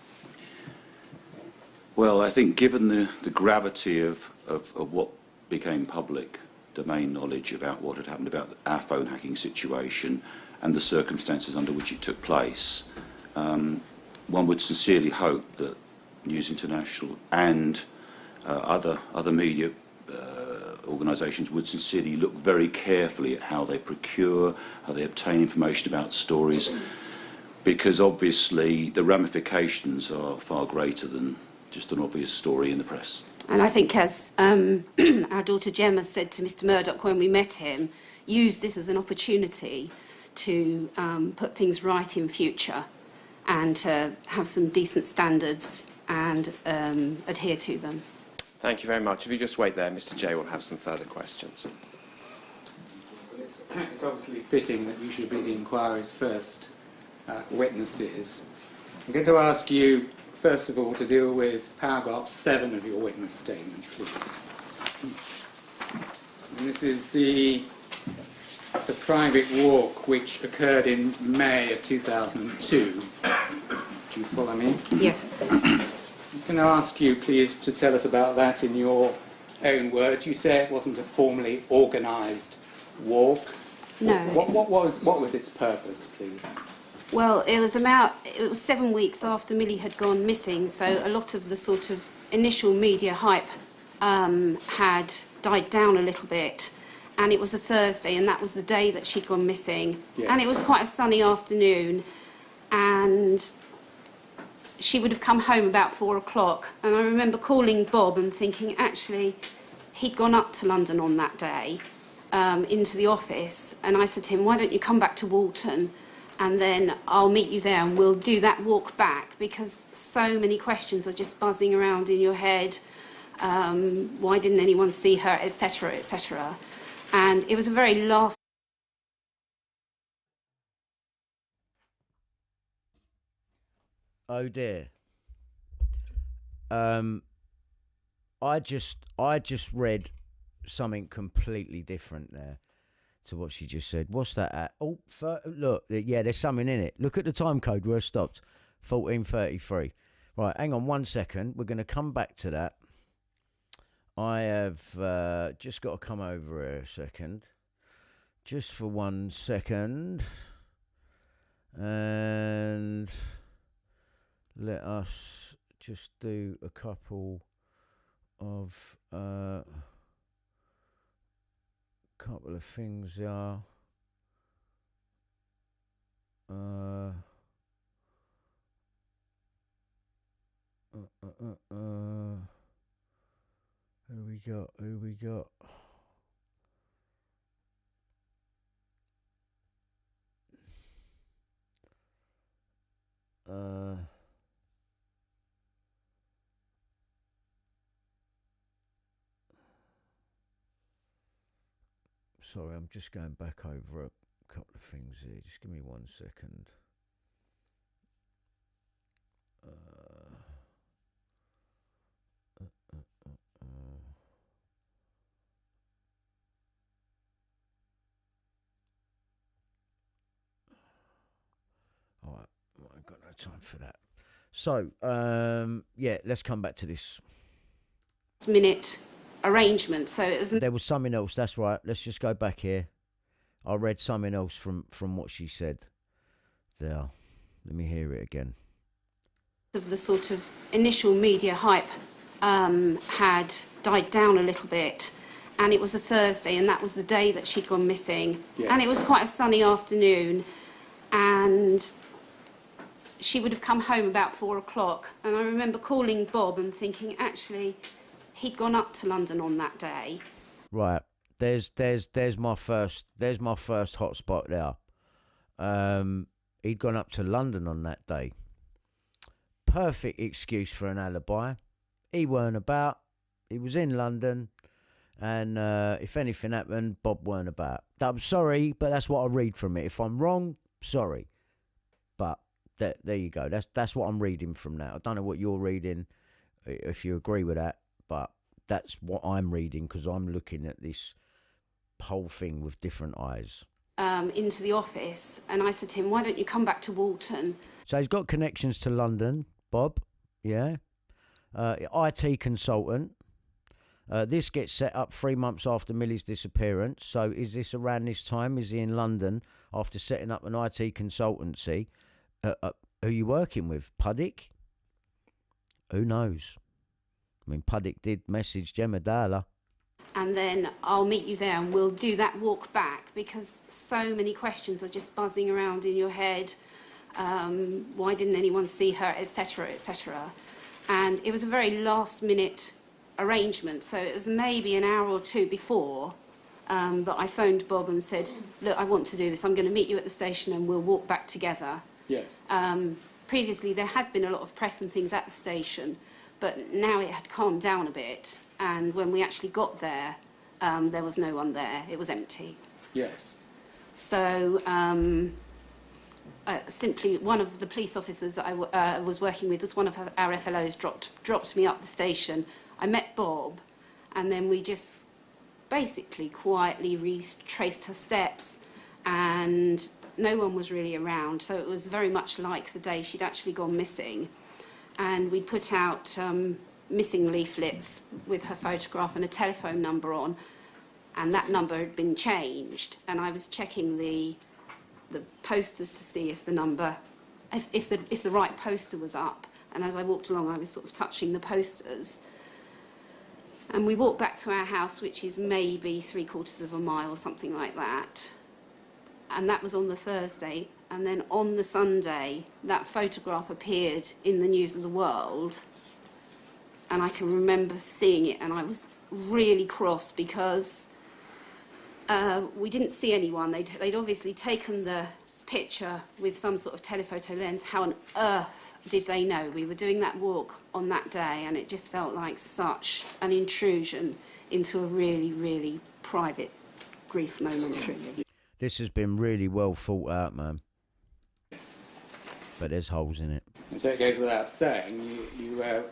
Well, I think given the gravity of what became public domain knowledge about what had happened about our phone hacking situation and the circumstances under which it took place, one would sincerely hope that News International and other media organisations would sincerely look very carefully at how they procure, how they obtain information about stories, because obviously the ramifications are far greater than just an obvious story in the press. And I think, as our daughter Gemma said to Mr. Murdoch when we met him, use this as an opportunity to put things right in future and to have some decent standards and adhere to them. Thank you very much. If you just wait there, Mr. J will have some further questions. It's obviously fitting that you should be the inquiry's first witnesses. I'm going to ask you, first of all, to deal with paragraph 7 of your witness statement, please. And this is the private walk which occurred in May of 2002. Do you follow me? Yes. Can I ask you, please, to tell us about that in your own words? You say it wasn't a formally organised walk. No. What was its purpose, please? Well, it was 7 weeks after Millie had gone missing, so a lot of the sort of initial media hype had died down a little bit. And it was a Thursday, and that was the day that she'd gone missing. Yes. And it was quite a sunny afternoon, and she would have come home about 4 o'clock. And I remember calling Bob and thinking, actually, he'd gone up to London on that day, into the office. And I said to him, why don't you come back to Walton, and then I'll meet you there and we'll do that walk back, because so many questions are just buzzing around in your head. Why didn't anyone see her, etc., etc. And it was a very last... Oh dear. I just read something completely different there to what she just said. What's that at? Oh, look, yeah, there's something in it. Look at the time code where it stopped. 14:33. Right, hang on 1 second. We're going to come back to that. I have just got to come over here a second. Just for 1 second. And let us just do a couple of things here. Who we got? Sorry, I'm just going back over a couple of things here. Just give me 1 second. All right, I've got no time for that. So, yeah, let's come back to this. minute arrangement, so it was... There was something else, that's right. Let's just go back here. I read something else from what she said. There. Let me hear it again. Of the sort of initial media hype had died down a little bit, and it was a Thursday, and that was the day that she'd gone missing. Yes. And it was quite a sunny afternoon, and she would have come home about 4 o'clock. And I remember calling Bob and thinking, actually, he'd gone up to London on that day. Right. There's my first hotspot there. He'd gone up to London on that day. Perfect excuse for an alibi. He weren't about. He was in London, and if anything happened, Bob weren't about. I'm sorry, but that's what I read from it. If I'm wrong, sorry. But there you go. That's what I'm reading from that. I don't know what you're reading, if you agree with that, but that's what I'm reading because I'm looking at this whole thing with different eyes. Into the office, and I said to him, why don't you come back to Walton? So he's got connections to London, Bob, yeah. IT consultant. This gets set up 3 months after Millie's disappearance. So is this around this time? Is he in London after setting up an IT consultancy? Who are you working with? Puddick? Who knows? I mean, Puddick did message Gemma Dowler. And then I'll meet you there and we'll do that walk back, because so many questions are just buzzing around in your head. Why didn't anyone see her, etc., etc. And it was a very last-minute arrangement, so it was maybe an hour or two before that I phoned Bob and said, look, I want to do this. I'm going to meet you at the station and we'll walk back together. Yes. Previously, there had been a lot of press and things at the station, but now it had calmed down a bit, and when we actually got there, there was no one there. It was empty. Yes. So simply one of the police officers that I was working with, was one of our FLOs, dropped me up the station. I met Bob, and then we just basically quietly retraced her steps, and no one was really around, so it was very much like the day she'd actually gone missing. And we put out missing leaflets with her photograph and a telephone number on, and that number had been changed, and I was checking the posters to see if the number, if the right poster was up, and as I walked along I was sort of touching the posters. And we walked back to our house, which is maybe 3/4 of a mile or something like that. And that was on the Thursday. And then on the Sunday, that photograph appeared in the News of the World. And I can remember seeing it, and I was really cross because we didn't see anyone. They'd obviously taken the picture with some sort of telephoto lens. How on earth did they know? We were doing that walk on that day, and it just felt like such an intrusion into a really, really private grief moment, really. This has been really well thought out, man. Yes. But there's holes in it. And so it goes without saying, you were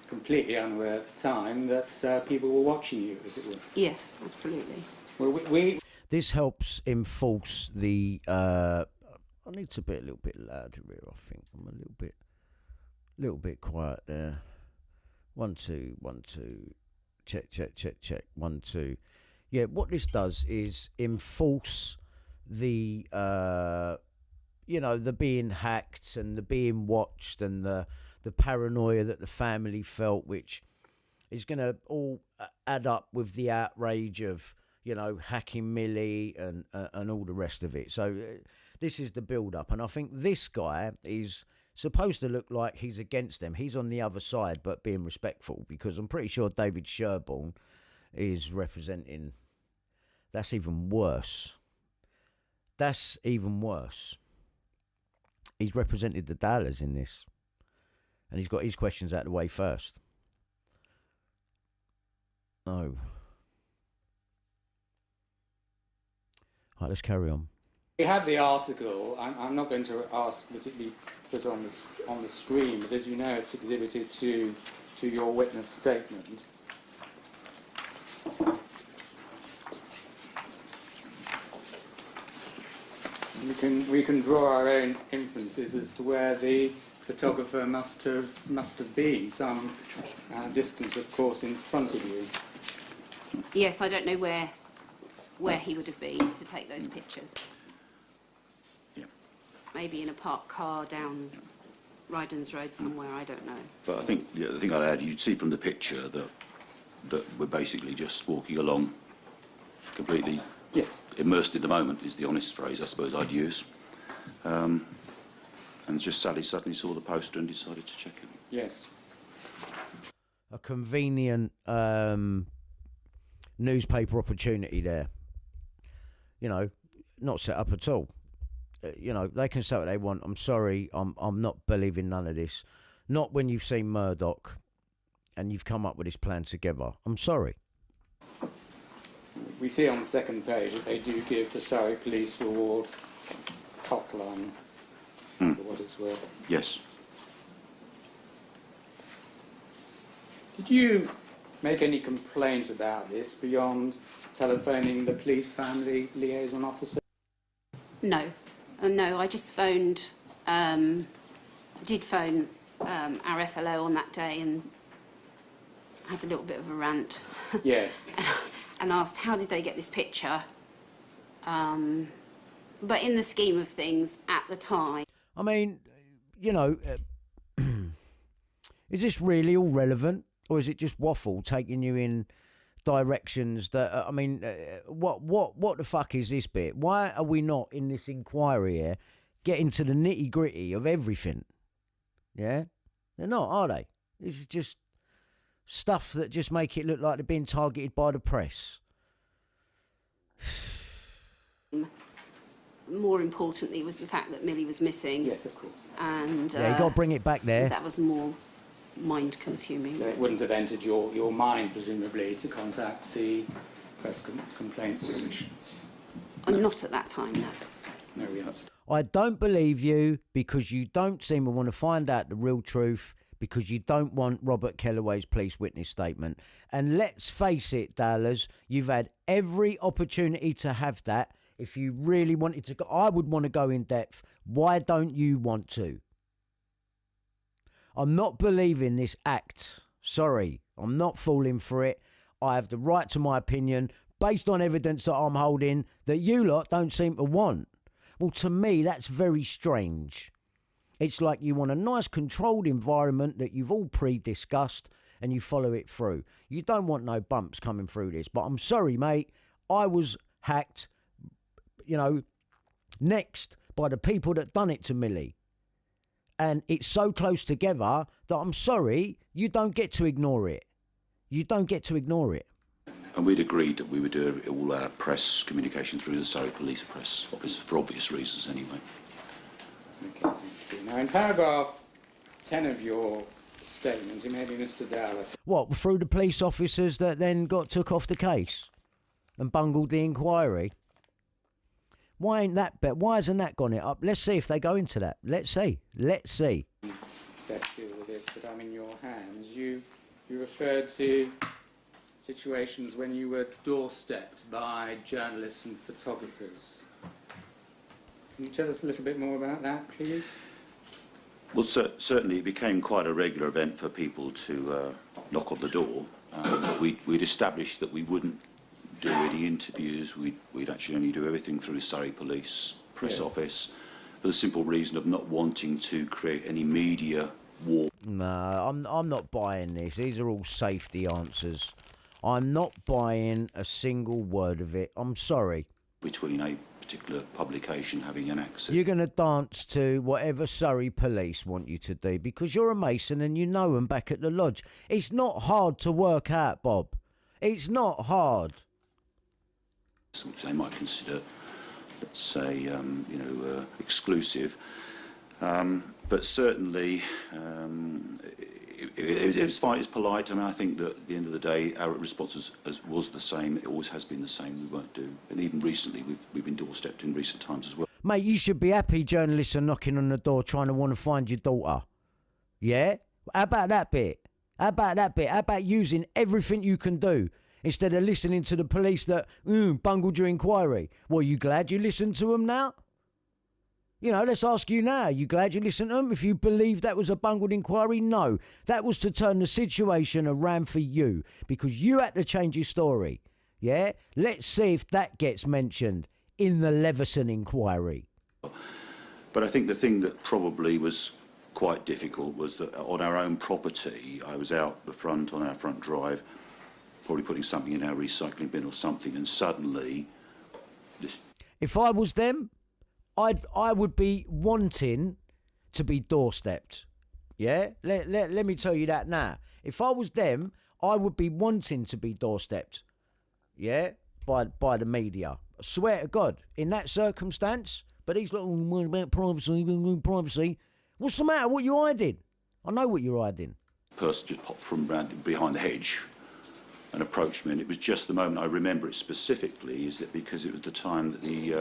completely unaware at the time that people were watching you, as it were. Yes, absolutely. Well, This helps enforce the... I need to be a little bit louder here, I think. I'm a little bit quiet there. 1 2 1 2. Check. 1 2. Yeah, what this does is enforce the the being hacked and the being watched and the paranoia that the family felt, which is going to all add up with the outrage of hacking Millie and all the rest of it. So this is the build up, and I think this guy is supposed to look like he's against them. He's on the other side, but being respectful, because I'm pretty sure David Sherborne is representing. That's even worse. He's represented the Dowlers in this, and he's got his questions out of the way first. Oh. Right, let's carry on. we have the article. I'm not going to ask that it be put on the screen, but as you know, it's exhibited to your witness statement. We can draw our own inferences as to where the photographer must have been, some distance, of course, in front of you. Yes, I don't know where he would have been to take those pictures. Yeah. Maybe in a parked car down Rydens Road somewhere, I don't know. But I think the thing I'd add, you'd see from the picture that we're basically just walking along, completely immersed in the moment is the honest phrase I suppose I'd use. And just Sally suddenly saw the poster and decided to check it. Yes. A convenient newspaper opportunity there. You know, not set up at all. You know, they can say what they want. I'm sorry, I'm not believing none of this. Not when you've seen Murdoch and you've come up with this plan together. I'm sorry. We see on the second page that they do give the Surrey Police Reward hotline, for what it's worth. Yes. Did you make any complaint about this beyond telephoning the police family liaison officer? No. No, I just phoned, did phone our FLO on that day and had a little bit of a rant. Yes. And asked, how did they get this picture? But in the scheme of things, at the time... I mean, you know, is this really all relevant? Or is it just waffle taking you in directions that... I mean, what the fuck is this bit? Why are we not, in this inquiry here, get into the nitty gritty of everything. Yeah? They're not, are they? This is just stuff that just make it look like they're being targeted by the press. More importantly was the fact that Millie was missing. Yes, of course. And Yeah, you got to bring it back there. that was more mind-consuming. So it wouldn't have entered your mind, presumably, to contact the press complaints division? Not at that time, no. No, we understand. I don't believe you because you don't seem to want to find out the real truth, because you don't want Robert Kellaway's police witness statement. And let's face it, Dowlers, you've had every opportunity to have that. If you really wanted to go, I would want to go in depth. Why don't you want to? I'm not believing this act. Sorry, I'm not falling for it. I have the right to my opinion based on evidence that I'm holding that you lot don't seem to want. Well, to me, that's very strange. It's like you want a nice controlled environment that you've all pre-discussed and you follow it through. You don't want no bumps coming through this. But I'm sorry, mate. I was hacked, next by the people that done it to Millie. And it's so close together that I'm sorry, you don't get to ignore it. You don't get to ignore it. And we'd agreed that we would do all our press communication through the Surrey Police Press Office, for obvious reasons anyway. Okay, thank you. Now, in paragraph 10 of your statement, you maybe Mr. Dowler. What, through the police officers that then took off the case and bungled the inquiry? Why hasn't that gone it up? Let's see if they go into that. Let's see. Best deal with this, but I'm in your hands. You referred to situations when you were doorstepped by journalists and photographers. Can you tell us a little bit more about that, please? Well, certainly it became quite a regular event for people to knock on the door. We'd established that we wouldn't do any interviews. We'd actually only do everything through Surrey Police Press Office, for the simple reason of not wanting to create any media war. No, I'm not buying this. These are all safety answers. I'm not buying a single word of it. I'm sorry. Between a particular publication having an access. You're going to dance to whatever Surrey Police want you to do because you're a Mason and you know them back at the lodge. It's not hard to work out, Bob. It's not hard. Which they might consider, let's say, exclusive. But certainly, it was fine, it's polite. I mean, I think that at the end of the day, our response was the same. It always has been the same. We won't do. And even recently, we've been doorstepped in recent times as well. Mate, you should be happy journalists are knocking on the door trying to want to find your daughter. Yeah? How about that bit? How about using everything you can do instead of listening to the police that bungled your inquiry? Well, are you glad you listened to them now? Let's ask you now. You glad you listened to them? If you believe that was a bungled inquiry, no. That was to turn the situation around for you because you had to change your story. Yeah? Let's see if that gets mentioned in the Leveson inquiry. But I think the thing that probably was quite difficult was that on our own property, I was out the front on our front drive, probably putting something in our recycling bin or something, and suddenly this... If I was them, I would be wanting to be doorstepped. Yeah? Let me tell you that now. If I was them, I would be wanting to be doorstepped. Yeah? By the media. I swear to God. In that circumstance, but he's like, worried about privacy. What's the matter? What are you hiding? I know what you're hiding. Person just popped from behind the hedge and approached me, and it was just the moment I remember it specifically, is that because it was the time that the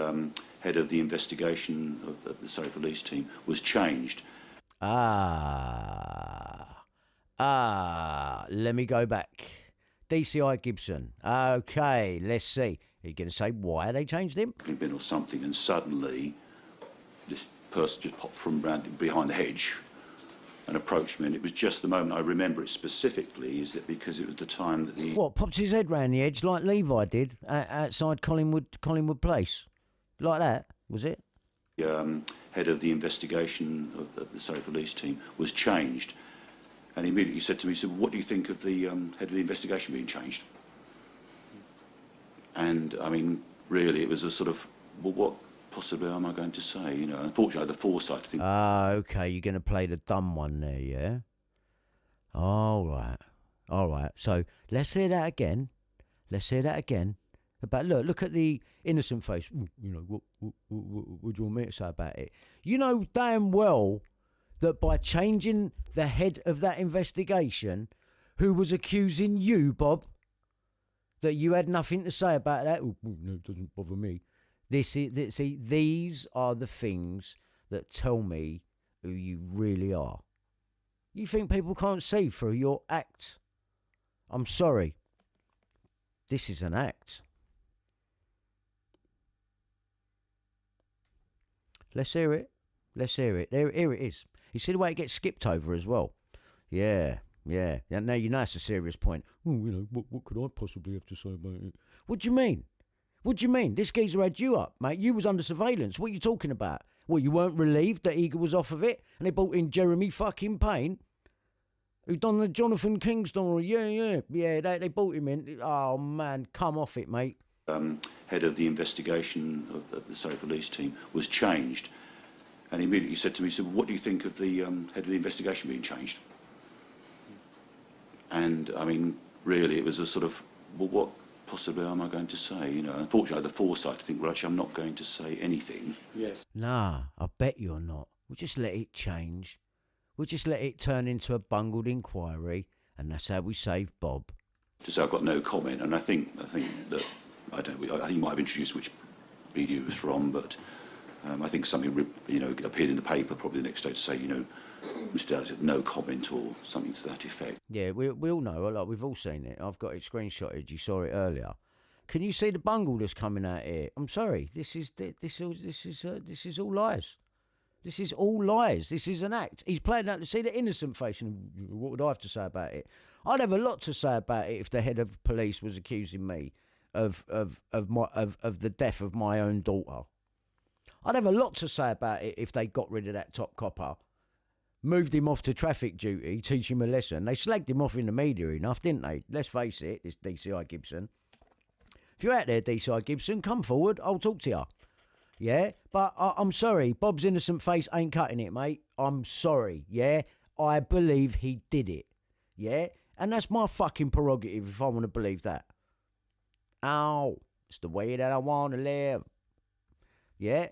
head of the investigation of the Surrey Police team was changed. Let me go back. DCI Gibson. Okay, let's see. Are you going to say why they changed him? Bin or something, and suddenly this person just popped from behind the hedge and approached me, and it was just the moment I remember it specifically, is that because it was the time that the... What, popped his head round the edge like Levi did outside Collingwood Place? Like that, was it? Head of the investigation of the Surrey Police team was changed, and he immediately said to me, what do you think of the head of the investigation being changed? And, I mean, really, it was a sort of, well, possibly am I going to say? You know, unfortunately, the foresight. I think. Ah, okay. You're going to play the dumb one there, yeah? All right. All right. So let's hear that again. Let's hear that again. But look at the innocent face. You know, what do you want me to say about it? You know damn well that by changing the head of that investigation, who was accusing you, Bob, that you had nothing to say about that. Oh, no, it doesn't bother me. These are the things that tell me who you really are. You think people can't see through your act? I'm sorry. This is an act. Let's hear it. Let's hear it. Here it is. You see the way it gets skipped over as well? Yeah. Now you know it's a serious point. Oh, you know, what could I possibly have to say about it? What do you mean? What do you mean? This geezer had you up, mate. You was under surveillance. What are you talking about? Well, you weren't relieved that Eagle was off of it? And they brought in Jeremy fucking Payne, who done the Jonathan King story. Yeah, they brought him in. Oh, man, come off it, mate. Head of the investigation of the Surrey police team was changed. And he immediately said to me, so what do you think of the head of the investigation being changed? And, I mean, really, it was a sort of, well, what possibly am I going to say? You know, unfortunately, the foresight to think, well, actually, I'm not going to say anything. Yes. Nah, I bet you're not. We'll just let it change. We'll just let it turn into a bungled inquiry, and that's how we save Bob. To say I've got no comment, and I think that, I think you might have introduced which video it was from, but I think something, you know, appeared in the paper probably the next day to say, you know, Mr. Dowler said no comment or something to that effect. Yeah, we all know. Like, we've all seen it. I've got it screenshotted. You saw it earlier. Can you see the bungle that's coming out here? I'm sorry. This is all lies. This is all lies. This is an act. He's playing out to see the innocent face. And what would I have to say about it? I'd have a lot to say about it if the head of police was accusing me of the death of my own daughter. I'd have a lot to say about it if they got rid of that top copper, moved him off to traffic duty, teach him a lesson. They slagged him off in the media enough, didn't they? Let's face it, it's DCI Gibson. If you're out there, DCI Gibson, come forward, I'll talk to you. Yeah? But I'm sorry, Bob's innocent face ain't cutting it, mate. I'm sorry, yeah? I believe he did it. Yeah? And that's my fucking prerogative if I want to believe that. Ow. It's the way that I want to live. Yeah?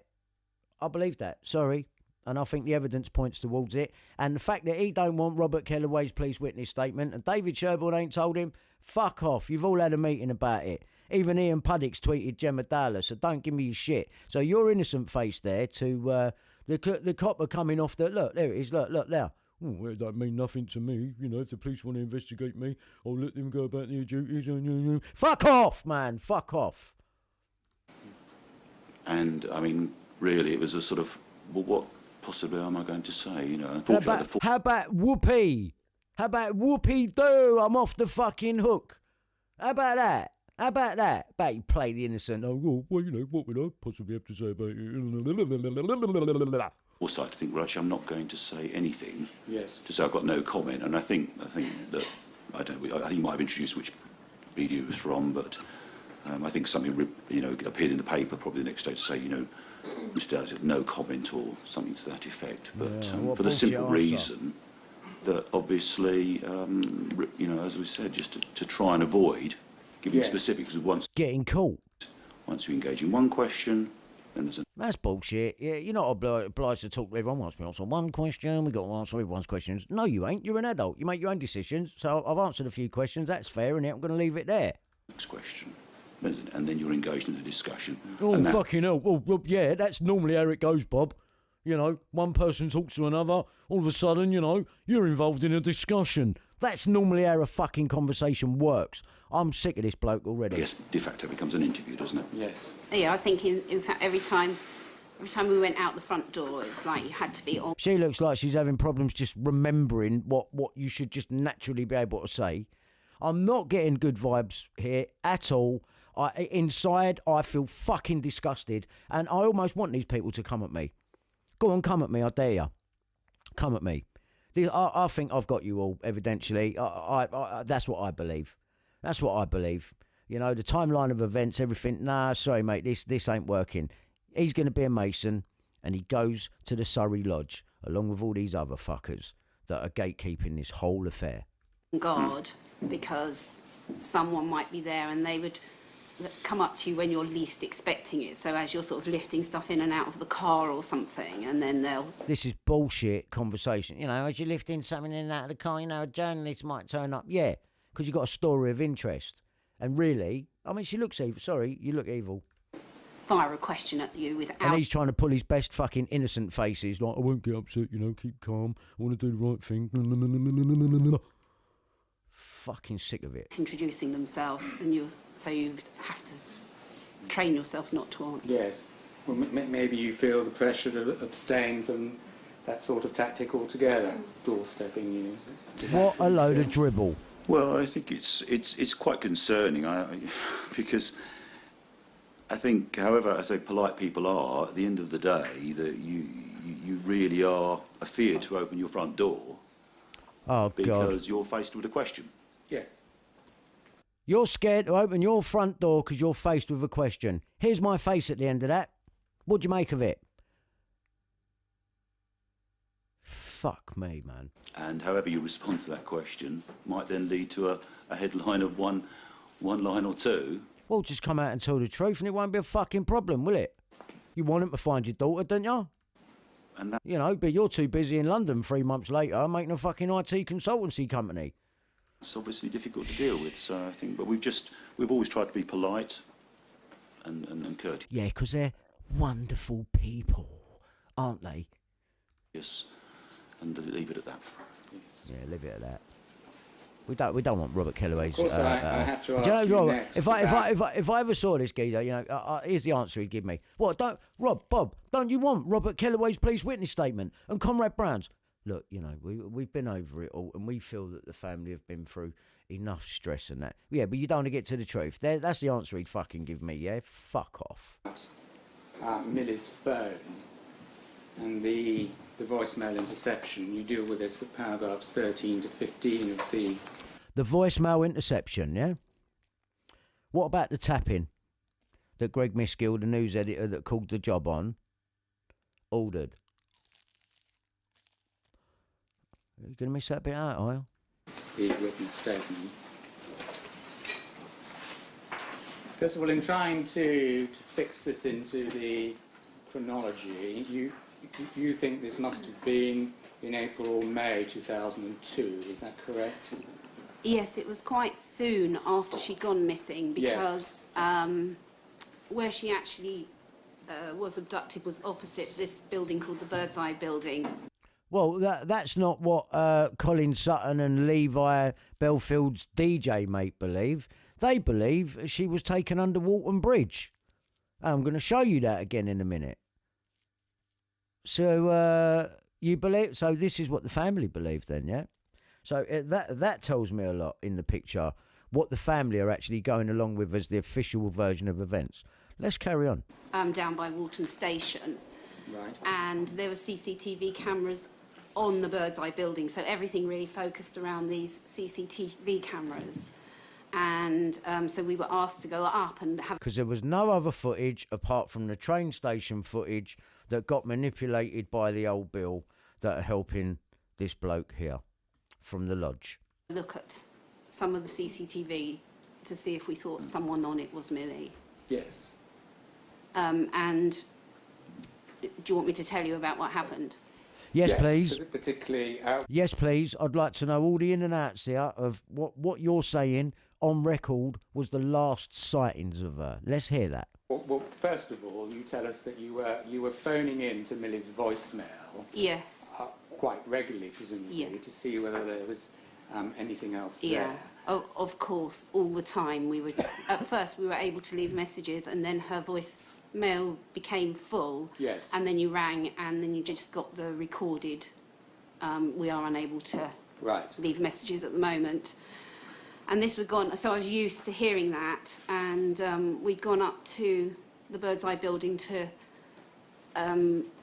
I believe that. Sorry. And I think the evidence points towards it. And the fact that he don't want Robert Kellaway's police witness statement and David Sherborne ain't told him, fuck off. You've all had a meeting about it. Even Ian Puddick's tweeted Gemma Dowler, so don't give me your shit. So your innocent face there to the copper coming off the... Look, there it is. Look now. Oh, well, that mean nothing to me. You know, if the police want to investigate me, I'll let them go about their duties. Fuck off, man. Fuck off. And, I mean, really, it was a sort of, well, what possibly am I going to say? You know, unfortunately, how about whoopee? How about whoopee do? I'm off the fucking hook. How about that? How about that? About you play the innocent. Oh, well, you know, what would I possibly have to say about it? Also, I think, well, actually, I'm not going to say anything. Yes. To say I've got no comment, and I think that I think you might have introduced which video it was from, but I think something, you know, appeared in the paper probably the next day to say, you know, Mr. Dowler said no comment or something to that effect. But for the simple reason that obviously, you know, as we said, just to try and avoid giving specifics of once getting caught. Once you engage in one question, then there's a... That's bullshit. Yeah, you're not obliged to talk to everyone. Once we answer one question, we've got to answer everyone's questions. No, you ain't. You're an adult. You make your own decisions. So I've answered a few questions. That's fair, and I'm going to leave it there. Next question. And then you're engaged in the discussion. Oh, fucking hell. Well, yeah, that's normally how it goes, Bob. You know, one person talks to another, all of a sudden, you know, you're involved in a discussion. That's normally how a fucking conversation works. I'm sick of this bloke already. Yes, de facto becomes an interview, doesn't it? Yes. Yeah, I think, in fact, every time we went out the front door, it's like you had to be on. She looks like she's having problems just remembering what you should just naturally be able to say. I'm not getting good vibes here at all. Inside, I feel fucking disgusted, and I almost want these people to come at me. Go on, come at me, I dare you. Come at me. I think I've got you all, evidentially. That's what I believe. That's what I believe. You know, the timeline of events, everything. Nah, sorry, mate, this ain't working. he's going to be a Mason, and he goes to the Surrey Lodge along with all these other fuckers that are gatekeeping this whole affair. God, because someone might be there and they would come up to you when you're least expecting it. So as you're sort of lifting stuff in and out of the car or something, and then they'll... This is bullshit conversation. You know, as you're lifting something in and out of the car, you know, a journalist might turn up. Yeah, because you've got a story of interest. And really, I mean, she looks evil. Sorry, you look evil. Fire a question at you without... And he's trying to pull his best fucking innocent faces, like, I won't get upset, you know, keep calm, I want to do the right thing. Fucking sick of it. Introducing themselves, and you have to train yourself not to answer. Yes. Well, maybe you feel the pressure to abstain from that sort of tactic altogether, doorstepping you. What a load of dribble. Well, I think it's quite concerning, because I think, however I say polite people are, at the end of the day, that you really are afeared to open your front door. Oh, God. Because you're faced with a question. Yes. You're scared to open your front door because you're faced with a question. Here's my face at the end of that. What do you make of it? Fuck me, man. And however you respond to that question might then lead to a headline of one line or two. Well, just come out and tell the truth and it won't be a fucking problem, will it? You want him to find your daughter, don't you? And that, you know, but you're too busy in London 3 months later making a fucking IT consultancy company. It's obviously difficult to deal with, so I think, but we've always tried to be polite and courteous. Yeah, because they're wonderful people, aren't they? Yes, and leave it at that. Yes. Yeah, leave it at that. We don't want Robert Kellaway's. Of course, I have to ask you next. If I ever saw this geezer, you know, here's the answer he'd give me. What? Bob, don't you want Robert Kellaway's police witness statement and Comrade Brown's? Look, you know, we've been over it all, and we feel that the family have been through enough stress and that. Yeah, but you don't want to get to the truth. That's the answer he'd fucking give me. Yeah, fuck off. Millie's phone and the voicemail interception. You deal with this at paragraphs 13 to 15 of the voicemail interception. Yeah. What about the tapping that Greg Miskill, the news editor that called the job on, ordered? Are you going to miss that bit out, are you? The written statement. First of all, in trying to fix this into the chronology, you think this must have been in April or May 2002, is that correct? Yes, it was quite soon after she'd gone missing, because where she actually was abducted was opposite this building called the Bird's Eye Building. Well, that's not what Colin Sutton and Levi Bellfield's DJ mate believe. They believe she was taken under Walton Bridge. I'm going to show you that again in a minute. So you believe? So this is what the family believe then, yeah? So that tells me a lot in the picture, what the family are actually going along with as the official version of events. Let's carry on. Down by Walton Station. Right. And there were CCTV cameras on the Bird's Eye Building, so everything really focused around these CCTV cameras. And so we were asked to go up and have... Because there was no other footage apart from the train station footage that got manipulated by the old Bill that are helping this bloke here from the lodge. Look at some of the CCTV to see if we thought someone on it was Millie. Yes. And do you want me to tell you about what happened? Yes, please. Particularly... Yes, please. I'd like to know all the in and outs here of what you're saying on record was the last sightings of her. Let's hear that. Well, first of all, you tell us that you were phoning in to Millie's voicemail. Yes. Quite regularly, presumably, to see whether there was anything else there. Oh, of course, all the time. At first we were able to leave messages, and then her voicemail became full. Yes. And then you rang, and then you just got the recorded. We are unable to leave messages at the moment. And this was gone, so I was used to hearing that, and we'd gone up to the Bird's Eye Building to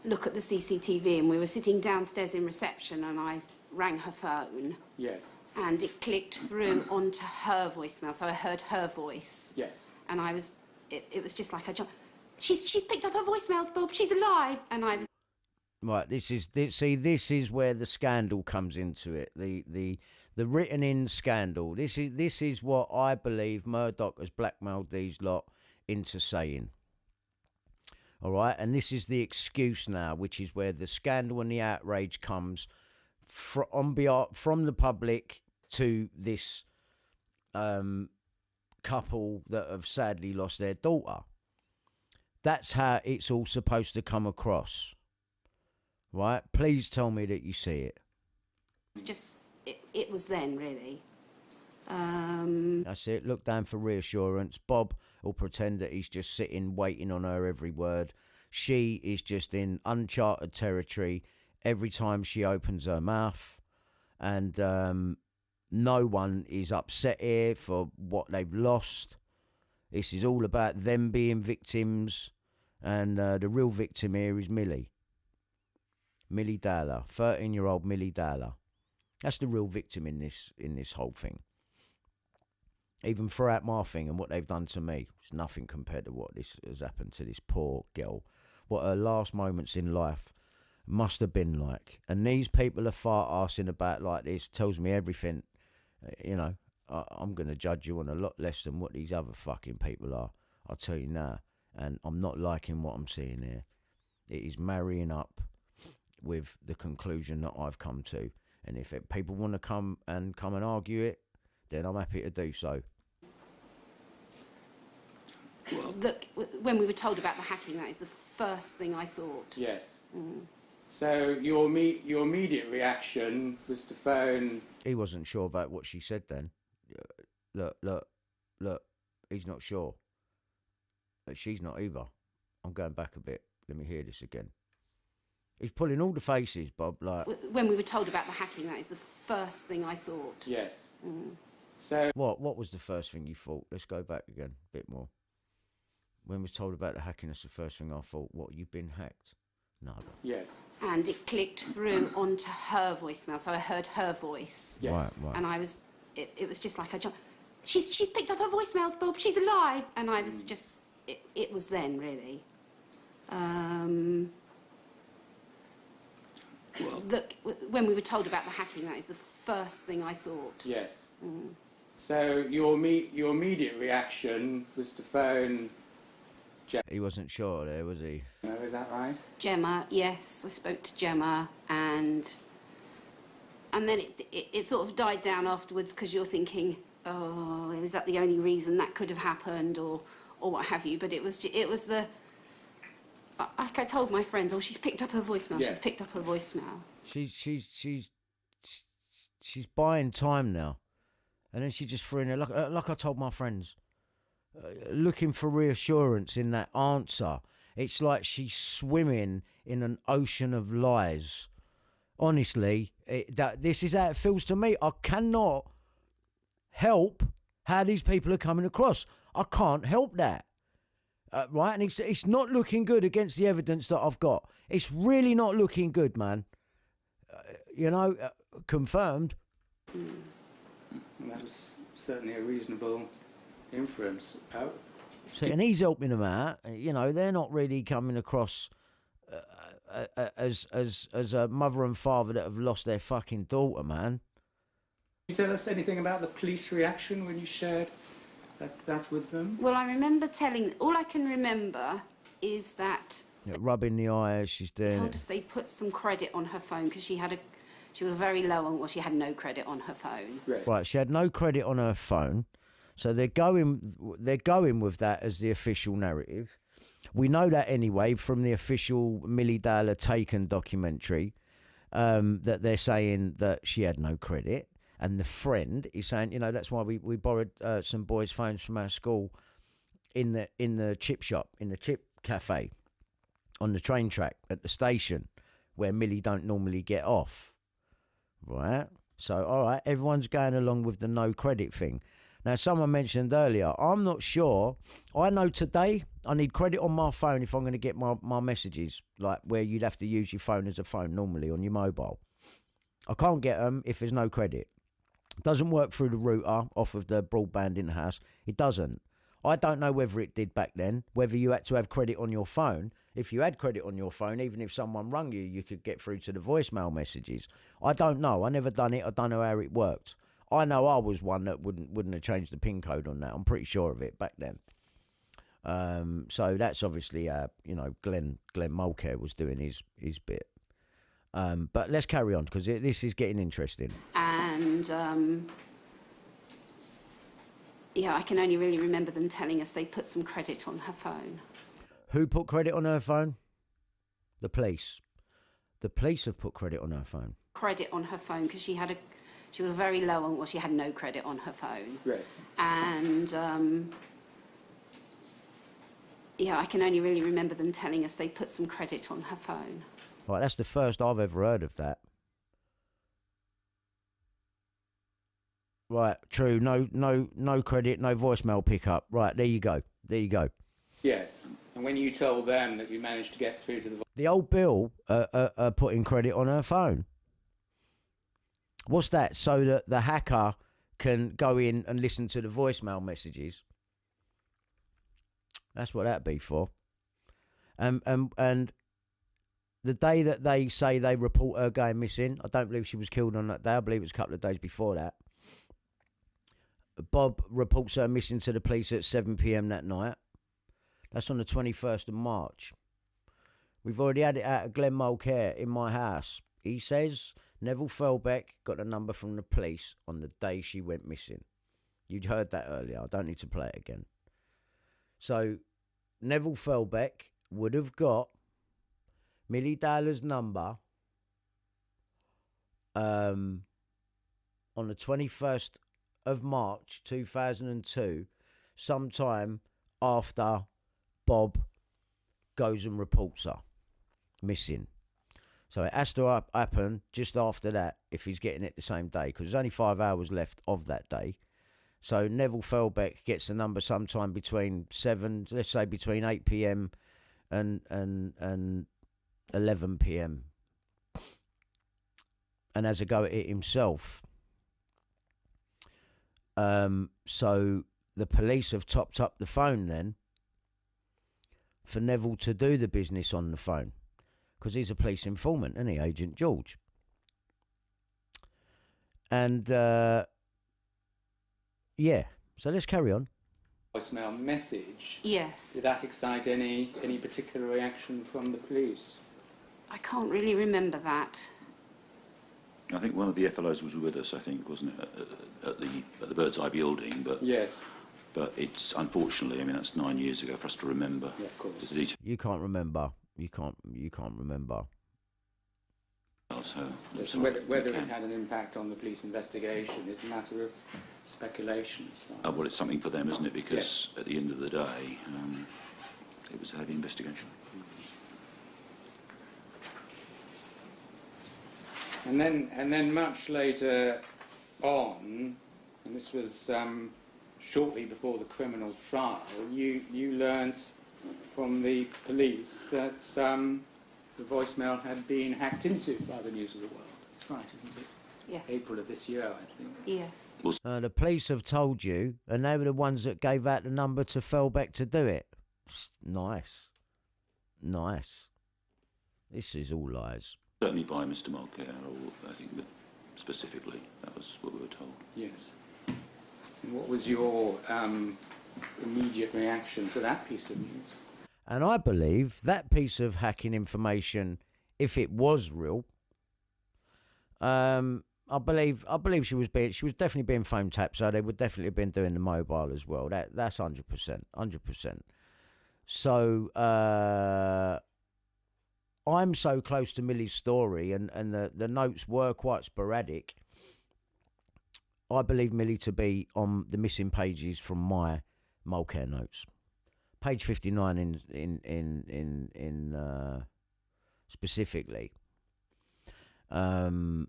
look at the CCTV, and we were sitting downstairs in reception, and I rang her phone. Yes. And it clicked through onto her voicemail, so I heard her voice. Yes. And it was just like I jumped. she's picked up her voicemails, Bob. She's alive. And I was... Right, this is where the scandal comes into it. The written in scandal. This is what I believe Murdoch has blackmailed these lot into saying. All right, and this is the excuse now, which is where the scandal and the outrage comes from the public to this couple that have sadly lost their daughter. That's how it's all supposed to come across. Right? Please tell me that you see it. It's just, it was then, really. That's it. Look down for reassurance. Bob will pretend that he's just sitting, waiting on her every word. She is just in uncharted territory every time she opens her mouth. And no one is upset here for what they've lost. This is all about them being victims. And the real victim here is Millie Dowler, 13-year-old Millie Dowler. That's the real victim in this whole thing. Even throughout my thing and what they've done to me, it's nothing compared to what this has happened to this poor girl. What her last moments in life must have been like. And these people are fart-arsing about like this, tells me everything. You know, I'm going to judge you on a lot less than what these other fucking people are. I'll tell you now. And I'm not liking what I'm seeing here. It is marrying up with the conclusion that I've come to. And if people want to come and argue it, then I'm happy to do so. Look, when we were told about the hacking, that is the first thing I thought. Yes. So your immediate reaction was to phone... He wasn't sure about what she said then. Look, he's not sure. She's not either. I'm going back a bit. Let me hear this again. He's pulling all the faces, Bob. Like when we were told about the hacking, that is the first thing I thought. Yes. So what was the first thing you thought? Let's go back again a bit more. When we was told about the hacking, that's the first thing I thought. What, you've been hacked? No. Yes. And it clicked through onto her voicemail, so I heard her voice. Yes. Right. And I was, it was just like I jumped. She's picked up her voicemails, Bob. She's alive. And I was just, it was then really. Look, when we were told about the hacking, that is the first thing I thought. Yes. So your immediate reaction was to phone... He wasn't sure there, was he? No, is that right? Gemma, yes. I spoke to Gemma and then it sort of died down afterwards because you're thinking, oh, is that the only reason that could have happened or what have you? But it was the... Like I told my friends, oh, she's picked up her voicemail. Yes. She's picked up her voicemail. She's buying time now, and then she just threw in there like I told my friends, looking for reassurance in that answer. It's like she's swimming in an ocean of lies. Honestly, this is how it feels to me. I cannot help how these people are coming across. I can't help that. Right, and it's not looking good against the evidence that I've got. It's really not looking good, man. Confirmed. And that was certainly a reasonable inference. So, and he's helping them out. They're not really coming across as a mother and father that have lost their fucking daughter, man. Can you tell us anything about the police reaction when you shared that with them? Well, I remember all I can remember is that... rubbing the eye as she's doing told us they put some credit on her phone because she was very low on... Well, she had no credit on her phone. Right, she had no credit on her phone. So they're going with that as the official narrative. We know that anyway from the official Milly Dowler Taken documentary, that they're saying that she had no credit. And the friend is saying, that's why we borrowed some boys' phones from our school in the chip shop, in the chip cafe, on the train track at the station where Millie don't normally get off. Right? So, all right, everyone's going along with the no credit thing. Now, someone mentioned earlier, I'm not sure. I know today I need credit on my phone if I'm going to get my messages, like where you'd have to use your phone as a phone normally on your mobile. I can't get them if there's no credit. Doesn't work through the router off of the broadband in the house. It doesn't. I don't know whether it did back then, whether you had to have credit on your phone. If you had credit on your phone, even if someone rung you, you could get through to the voicemail messages. I don't know. I never done it. I don't know how it worked. I know I was one that wouldn't have changed the PIN code on that. I'm pretty sure of it back then. So that's obviously, Glenn Mulcair was doing his bit. But let's carry on, because this is getting interesting. And, I can only really remember them telling us they put some credit on her phone. Who put credit on her phone? The police. The police have put credit on her phone. Credit on her phone, because she was very low on, she had no credit on her phone. Yes. And, I can only really remember them telling us they put some credit on her phone. Right, that's the first I've ever heard of that. Right, true. No credit, no voicemail pickup. Right, there you go. Yes. And when you told them that you managed to get through to the old Bill putting credit on her phone. What's that? So that the hacker can go in and listen to the voicemail messages. That's what that'd be for. And the day that they say they report her going missing, I don't believe she was killed on that day. I believe it was a couple of days before that. Bob reports her missing to the police at 7 p.m. that night. That's on the 21st of March. We've already had it out of Glenn Mulcair in my house. He says Neville Felbeck got a number from the police on the day she went missing. You'd heard that earlier. I don't need to play it again. So Neville Felbeck would have got Millie Dowler's number on the 21st of March 2002, sometime after Bob goes and reports her missing. So it has to happen just after that if he's getting it the same day, because there's only 5 hours left of that day. So Neville Felbeck gets the number sometime between 8 p.m. and 11 p.m. and has a go at it himself. So the police have topped up the phone then for Neville to do the business on the phone, because he's a police informant, isn't he, Agent George? And so let's carry on. voicemail message. Yes. Did that excite any particular reaction from the police? I can't really remember that. I think one of the FLOs was with us, I think, wasn't it, at the Bird's Eye building? But yes. But it's unfortunately, I mean, that's 9 years ago for us to remember. Yeah, of course. You can't remember. You can't remember. So yes, whether it had an impact on the police investigation is a matter of speculation. Well, it's something for them, isn't it? Because at the end of the day, it was a heavy investigation. And then much later on, and this was shortly before the criminal trial, you learnt from the police that the voicemail had been hacked into by the News of the World. That's right, isn't it? Yes. April of this year, I think. Yes. The police have told you, and they were the ones that gave out the number to Felbeck to do it. Nice. This is all lies. Certainly by Mr. Mulcair, or I think that specifically, that was what we were told. Yes. And what was your immediate reaction to that piece of news? And I believe that piece of hacking information, if it was real, I believe she was definitely being phone tapped, so they would definitely have been doing the mobile as well. That's 100%. So I'm so close to Millie's story, and the notes were quite sporadic. I believe Millie to be on the missing pages from my Mulcair notes. Page 59 in specifically, and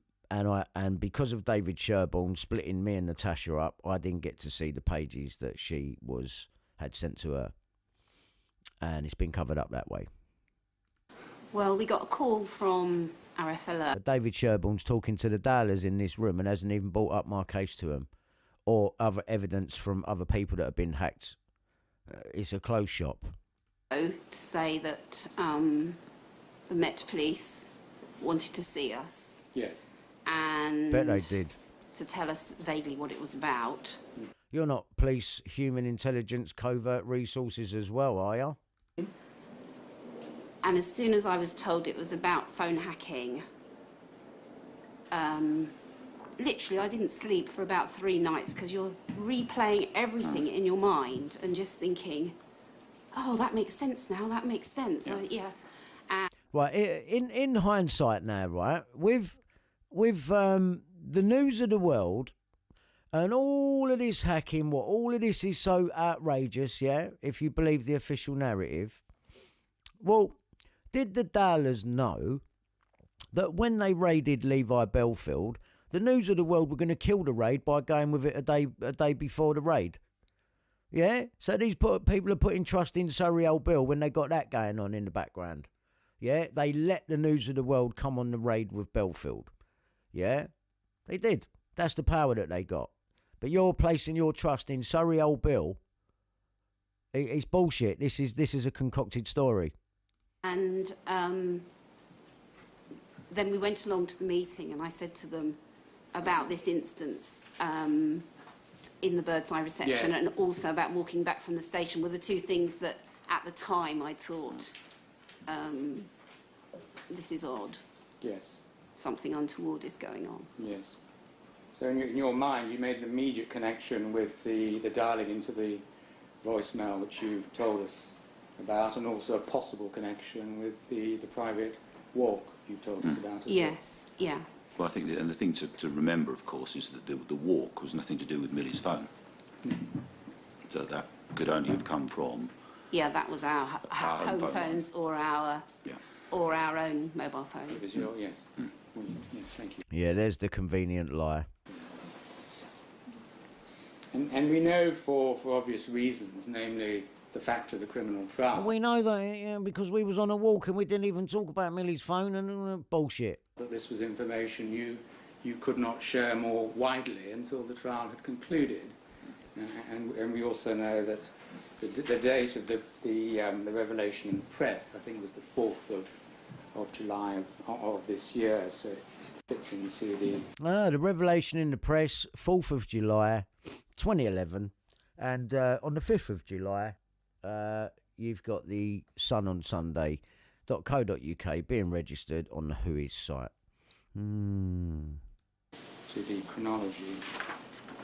because of David Sherborne splitting me and Natasha up, I didn't get to see the pages that she had sent to her, and it's been covered up that way. Well, we got a call from our FLO. David Sherborne's talking to the Dowlers in this room and hasn't even brought up my case to them, or other evidence from other people that have been hacked it's a closed shop. To say that the Met Police wanted to see us. Yes. And Bet they did. to tell us vaguely what it was about. You're not police, human intelligence, covert resources as well, are you? And as soon as I was told it was about phone hacking, literally I didn't sleep for about 3 nights because you're replaying everything in your mind and just thinking, oh, that makes sense now, that makes sense. Yeah. Right, in hindsight now, right, with the news of the world and all of this hacking, all of this is so outrageous, yeah, if you believe the official narrative. Well, did the Dowlers know that when they raided Levi Bellfield, the news of the world were going to kill the raid by going with it a day before the raid? Yeah? So these people are putting trust in Surrey Old Bill when they got that going on in the background. Yeah? They let the news of the world come on the raid with Bellfield. Yeah? They did. That's the power that they got. But you're placing your trust in Surrey Old Bill. It's bullshit. This is a concocted story. And then we went along to the meeting and I said to them about this instance in the Bird's Eye reception, Yes. and also about walking back from the station were the two things that at the time I thought, this is odd. Yes. Something untoward is going on. Yes. So in your mind, you made an immediate connection with the dialing into the voicemail which you've told us about, and also a possible connection with the private walk you've told us about as Yes, yeah. Well, I think, and the thing to remember, of course, is that the walk was nothing to do with Millie's phone. So that could only have come from... Yeah, that was our home phone phones or our own mobile phones. It was your, yes. Well, yes, thank you. Yeah, there's the convenient lie. And we know for obvious reasons, namely the fact of the criminal trial. We know that because we was on a walk and we didn't even talk about Millie's phone and bullshit. That this was information you could not share more widely until the trial had concluded. And we also know that the date of the revelation in the press, I think, was the 4th of July of this year, so it fits into the... The revelation in the press, 4th of July, 2011, and on the 5th of July, you've got the Sun on Sunday.co.uk being registered on the Whois site. To the chronology.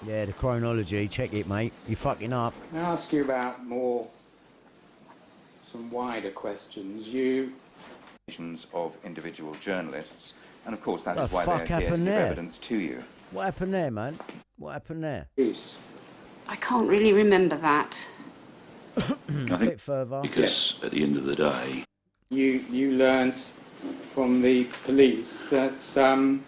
Yeah, the chronology. Check it, mate. You're fucking up. Can I ask you about some wider questions? Of individual journalists, and of course that What is the why fuck they are here to happened give there? evidence to you. What happened there, man? What happened there? Yes. I can't really remember that. I A bit further. Because at the end of the day... You learnt from the police that the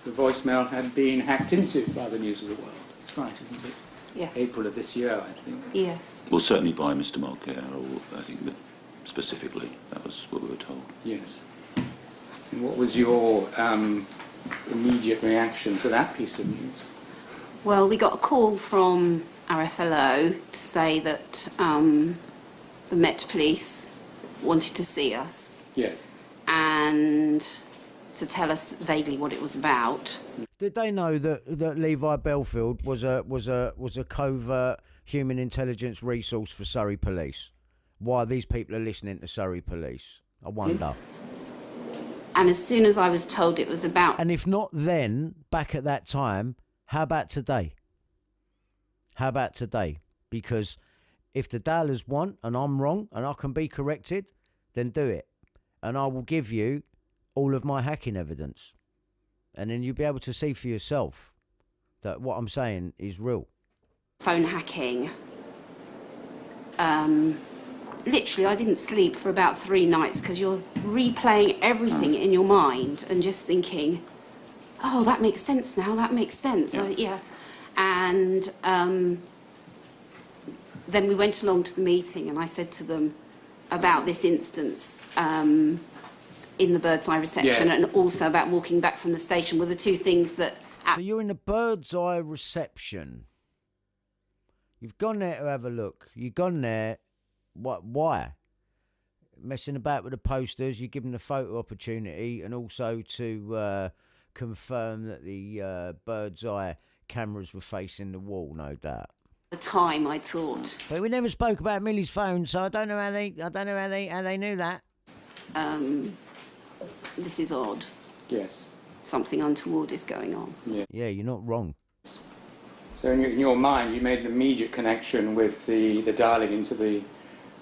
voicemail had been hacked into by the News of the World. That's right, isn't it? Yes. April of this year, I think. Yes. Well, certainly by Mr. Mulcair, or I think that specifically, that was what we were told. Yes. And what was your immediate reaction to that piece of news? Well, we got a call from our FLO to say that the Met Police wanted to see us. Yes. And to tell us vaguely what it was about. Did they know that Levi Bellfield was a covert human intelligence resource for Surrey Police? Why these people are listening to Surrey Police? I wonder. And as soon as I was told it was about... And if not then, back at that time, how about today? How about today? Because if the Dowlers want, and I'm wrong, and I can be corrected, then do it. And I will give you all of my hacking evidence. And then you'll be able to see for yourself that what I'm saying is real. Phone hacking. Literally, I didn't sleep for about 3 nights because you're replaying everything in your mind and just thinking, oh, that makes sense now, that makes sense. Yeah. And then we went along to the meeting and I said to them about this instance in the Bird's Eye reception, Yes. and also about walking back from the station were the two things that... So you're in the Bird's Eye reception. You've gone there to have a look. You've gone there. What? Why? Messing about with the posters. You give them the photo opportunity, and also to confirm that the bird's eye cameras were facing the wall. No doubt. The time, I thought. But we never spoke about Millie's phone, so I don't know how they knew that. This is odd. Yes. Something untoward is going on. Yeah, you're not wrong. So in your mind, you made an immediate connection with the dialing into the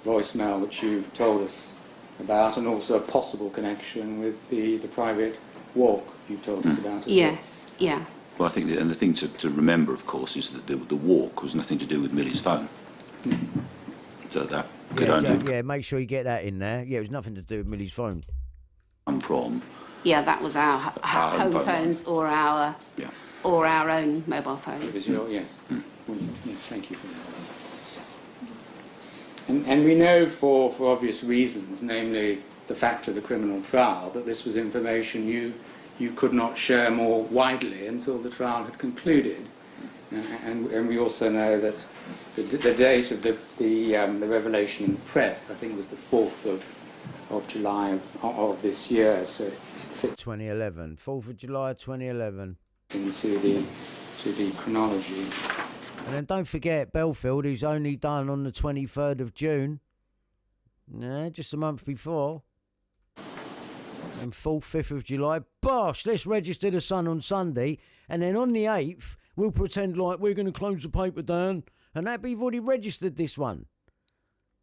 voicemail which you've told us about, and also a possible connection with the private walk you've told us about as yes, well. Yeah. Well, I think, and the thing to remember, of course, is that the walk was nothing to do with Millie's phone. So that could only... Yeah, make sure you get that in there. Yeah, it was nothing to do with Millie's phone. ...come from... Yeah, that was our home phones or our own mobile phones. It was your, yes. Well, yes, thank you for that. And we know for obvious reasons, namely the fact of the criminal trial, that this was information you could not share more widely until the trial had concluded. And we also know that the date of the revelation in the press, I think it was the 4th of July of this year, so it fits 2011, 4th of July 2011. Into the chronology. And then don't forget Bellfield, who's only done on the 23rd of June. Nah, just a month before. And 4th, 5th of July. Bosh, let's register the Sun on Sunday. And then on the 8th, we'll pretend like we're going to close the paper down. And that we've already registered this one.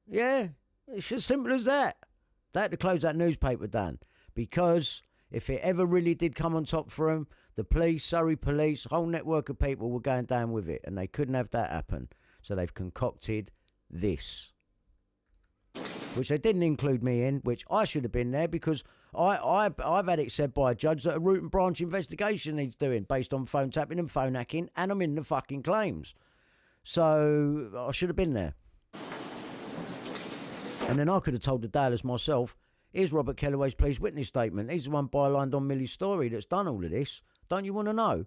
Yeah, it's as simple as that. They had to close that newspaper down. Because if it ever really did come on top for them, the police, Surrey police, whole network of people were going down with it. And they couldn't have that happen. So they've concocted this. Which they didn't include me in, which I should have been there because I've had it said by a judge that a root and branch investigation needs doing based on phone tapping and phone hacking, and I'm in the fucking claims. So I should have been there. And then I could have told the Dowlers myself, here's Robert Kellaway's police witness statement. He's the one bylined on Millie's story that's done all of this. Don't you want to know?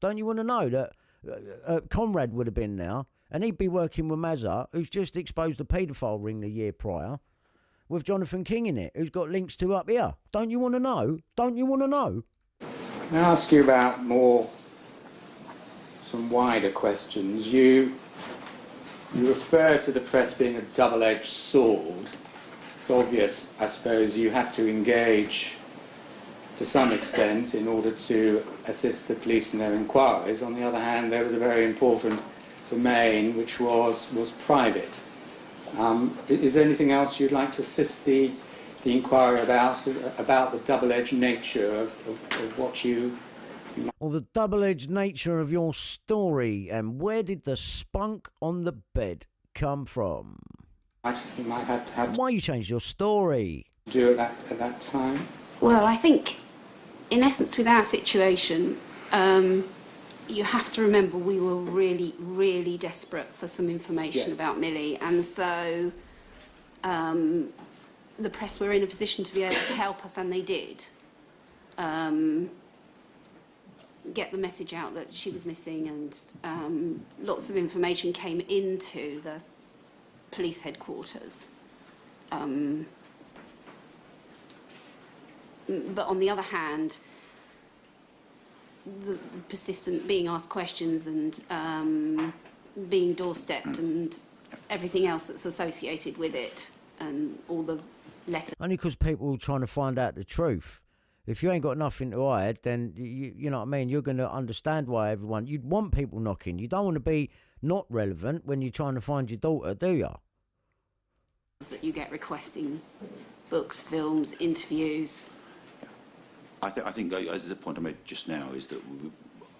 Don't you want to know that Conrad would have been now, and he'd be working with Mazza, who's just exposed a paedophile ring the year prior, with Jonathan King in it, who's got links to up here. Don't you want to know? Don't you want to know? Can I ask you about some wider questions? You refer to the press being a double-edged sword. It's obvious, I suppose, you had to engage to some extent in order to assist the police in their inquiries. On the other hand, there was a very important domain which was private. Is there anything else you'd like to assist the inquiry about the double-edged nature of what you... Or the double-edged nature of your story, and where did the spunk on the bed come from? You might have why you changed your story? Do at that time? Well, I think, in essence, with our situation, you have to remember we were really, really desperate for some information about Millie, and so the press were in a position to be able to help us, and they did. Get the message out that she was missing, and lots of information came into the police headquarters. But on the other hand, the persistent being asked questions and being doorstepped and everything else that's associated with it, and all the letters. Only because people are trying to find out the truth. If you ain't got nothing to hide, then you know what I mean. You're going to understand why everyone. You'd want people knocking. You don't want to be not relevant when you're trying to find your daughter, do you? That you get requesting books, films, interviews. I think the point I made just now is that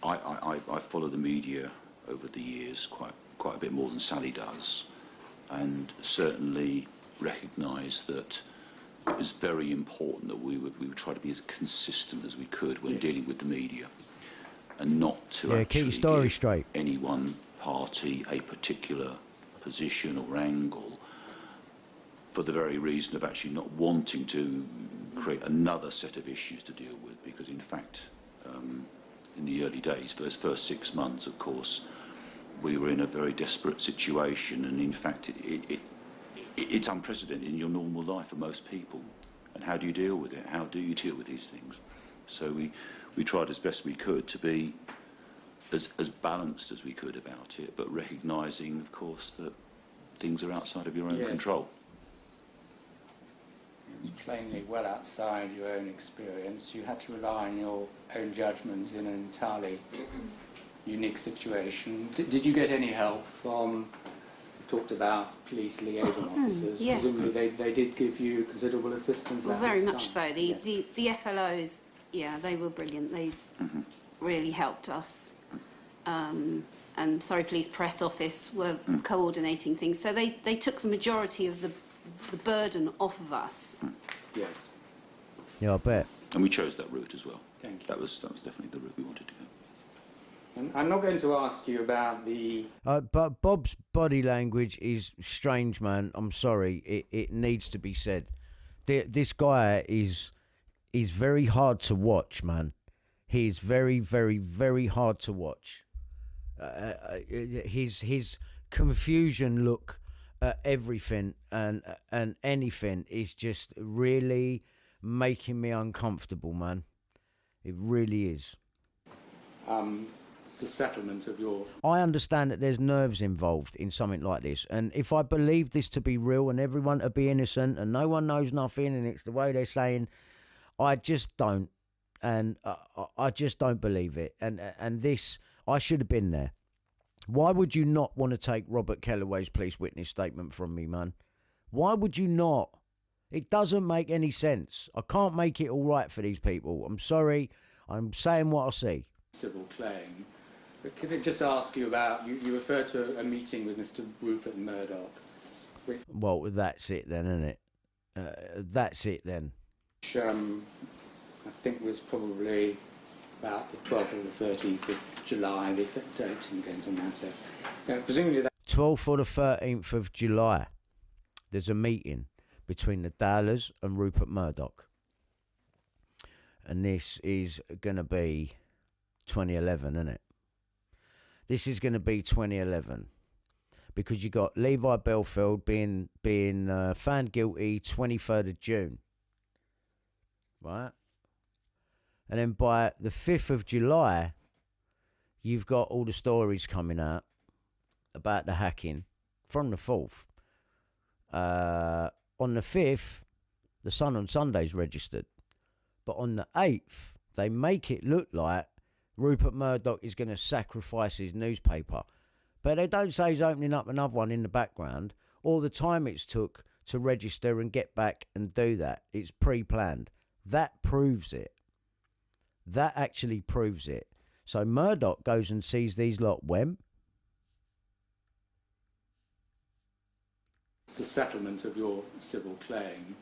I follow the media over the years quite a bit more than Sally does, and certainly recognise that it was very important that we would try to be as consistent as we could when dealing with the media, and not to actually keep your story give straight. any one party a particular position or angle, for the very reason of actually not wanting to create another set of issues to deal with, because in fact in the early days, for those first 6 months, of course, we were in a very desperate situation, and in fact it's unprecedented in your normal life for most people. And how do you deal with it? How do you deal with these things? So we tried as best we could to be as balanced as we could about it, but recognising, of course, that things are outside of your own control. Plainly well outside your own experience. You had to rely on your own judgment in an entirely unique situation. Did you get any help from, talked about police liaison officers? Yes. Presumably they did give you considerable assistance. Well, at very this much time. so. The FLOs, yeah, they were brilliant. They really helped us. And Surrey Police Press Office were coordinating things. So they took the majority of the burden off of us. Yes. Yeah, I bet. And we chose that route as well. Thank you. That was definitely the route we wanted to go. And I'm not going to ask you about the... But Bob's body language is strange, man. I'm sorry. It needs to be said. This guy is very hard to watch, man. He is very, very, very hard to watch. His confusion look at everything and anything is just really making me uncomfortable, man. It really is. The settlement of your... I understand that there's nerves involved in something like this, and if I believe this to be real and everyone to be innocent and no one knows nothing and it's the way they're saying, I just don't, and I just don't believe it. And this, I should have been there. Why would you not want to take Robert Kellaway's police witness statement from me, man? Why would you not? It doesn't make any sense. I can't make it all right for these people. I'm sorry. I'm saying what I see. Civil claim. But could I just ask you about, you referred to a meeting with Mr. Rupert Murdoch. Well, that's it then, isn't it? That's it then. Which I think was probably about the 12th or the 13th of July. The exact date isn't going to matter. Presumably that... 12th or the 13th of July. There's a meeting between the Dowlers and Rupert Murdoch. And this is going to be 2011, isn't it? This is going to be 2011. Because you got Levi Bellfield being found guilty 23rd of June. Right? And then by the 5th of July, you've got all the stories coming out about the hacking from the 4th. On the 5th, the Sun on Sunday's registered. But on the 8th, they make it look like Rupert Murdoch is going to sacrifice his newspaper. But they don't say he's opening up another one in the background. All the time it's took to register and get back and do that. It's pre-planned. That proves it. That actually proves it. So Murdoch goes and sees these lot when? The settlement of your civil claim.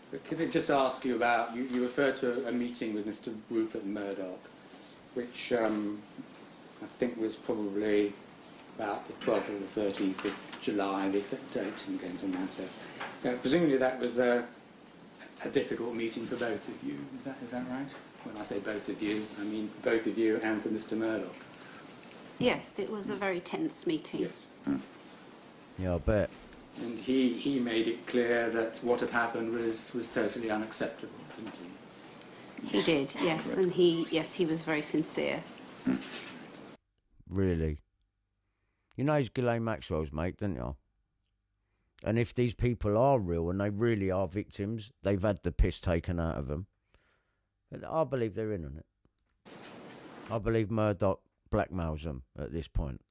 But could I just ask you about, you referred to a meeting with Mr. Rupert Murdoch, which I think was probably about the 12th or the 13th of July. The exact date isn't going to matter. Presumably that was a difficult meeting for both of you. Is that right? When I say both of you, I mean for both of you and for Mr. Murdoch. Yes, it was a very tense meeting. Yes. Yeah, I bet. And he made it clear that what had happened was totally unacceptable, didn't he? He did, yes, and he was very sincere. Really? You know he's Ghislaine Maxwell's mate, don't you? And if these people are real and they really are victims, they've had the piss taken out of them. And I believe they're in on it. I believe Murdoch blackmails them at this point.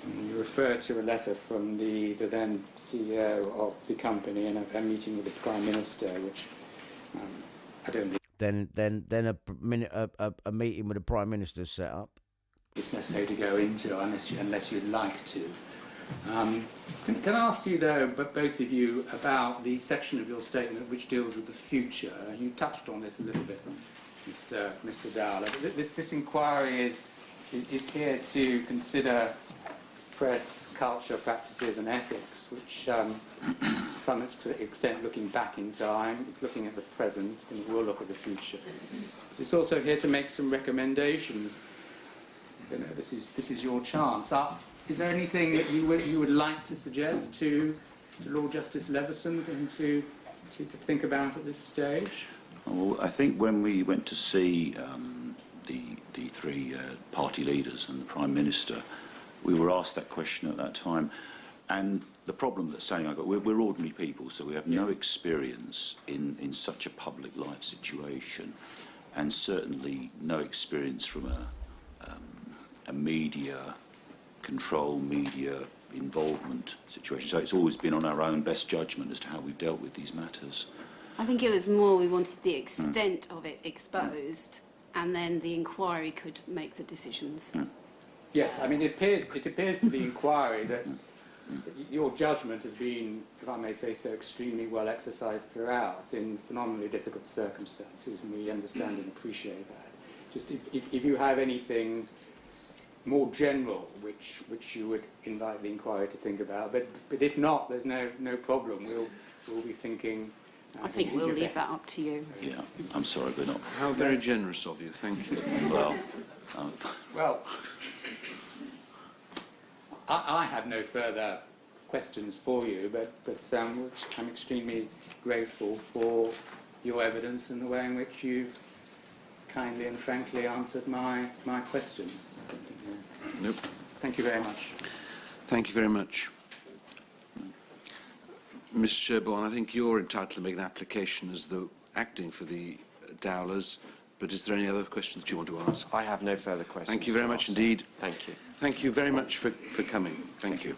You referred to a letter from the then CEO of the company and a meeting with the Prime Minister, which I don't think... Then a meeting with the Prime Minister set up. It's necessary to go into unless you'd like to. Can I ask you, though, both of you, about the section of your statement which deals with the future? You touched on this a little bit, Mr. Dowler. This inquiry is here to consider press culture, practices and ethics, which to some extent looking back in time, it's looking at the present and it will look at the future. It's also here to make some recommendations. You know, this is your chance. Is there anything that you would like to suggest to Lord Justice Leveson for him to think about at this stage? Well, I think when we went to see the three party leaders and the Prime Minister, we were asked that question at that time. And the problem that Sally and I got, we're ordinary people, so we have no experience in such a public life situation, and certainly no experience from a media control, media involvement situation. So it's always been on our own best judgment as to how we've dealt with these matters. I think it was more we wanted the extent of it exposed, and then the inquiry could make the decisions. Yes, I mean, it appears to the inquiry that your judgment has been, if I may say so, extremely well exercised throughout in phenomenally difficult circumstances, and we understand and appreciate that. Just if you have anything more general which you would invite the inquiry to think about, but if not, there's no problem. We'll be thinking. I think we'll leave that up to you. Yeah, I'm sorry, we're not. How very generous of you, thank you. Well, I have no further questions for you, but I'm extremely grateful for your evidence and the way in which you've kindly and frankly answered my questions. Nope. Thank you very much. Thank you very much. Mr. Sherborne, I think you're entitled to make an application as the acting for the Dowlers, but is there any other questions that you want to ask? I have no further questions. Thank you very much indeed. Thank you. Thank you very much for coming. Thank you.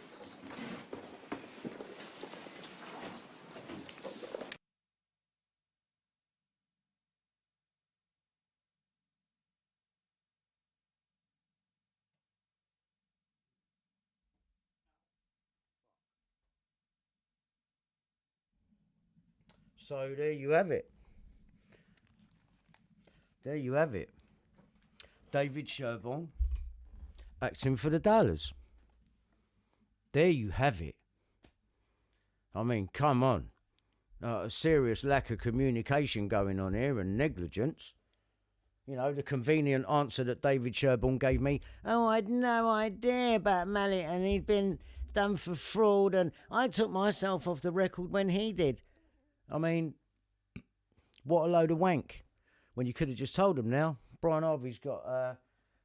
So there you have it. There you have it. David Sherborne acting for the Dowlers. There you have it. I mean, come on. A serious lack of communication going on here and negligence. You know, the convenient answer that David Sherborne gave me, oh, I had no idea about Mallet and he'd been done for fraud and I took myself off the record when he did. I mean, what a load of wank. When you could have just told him now. Brian Harvey's got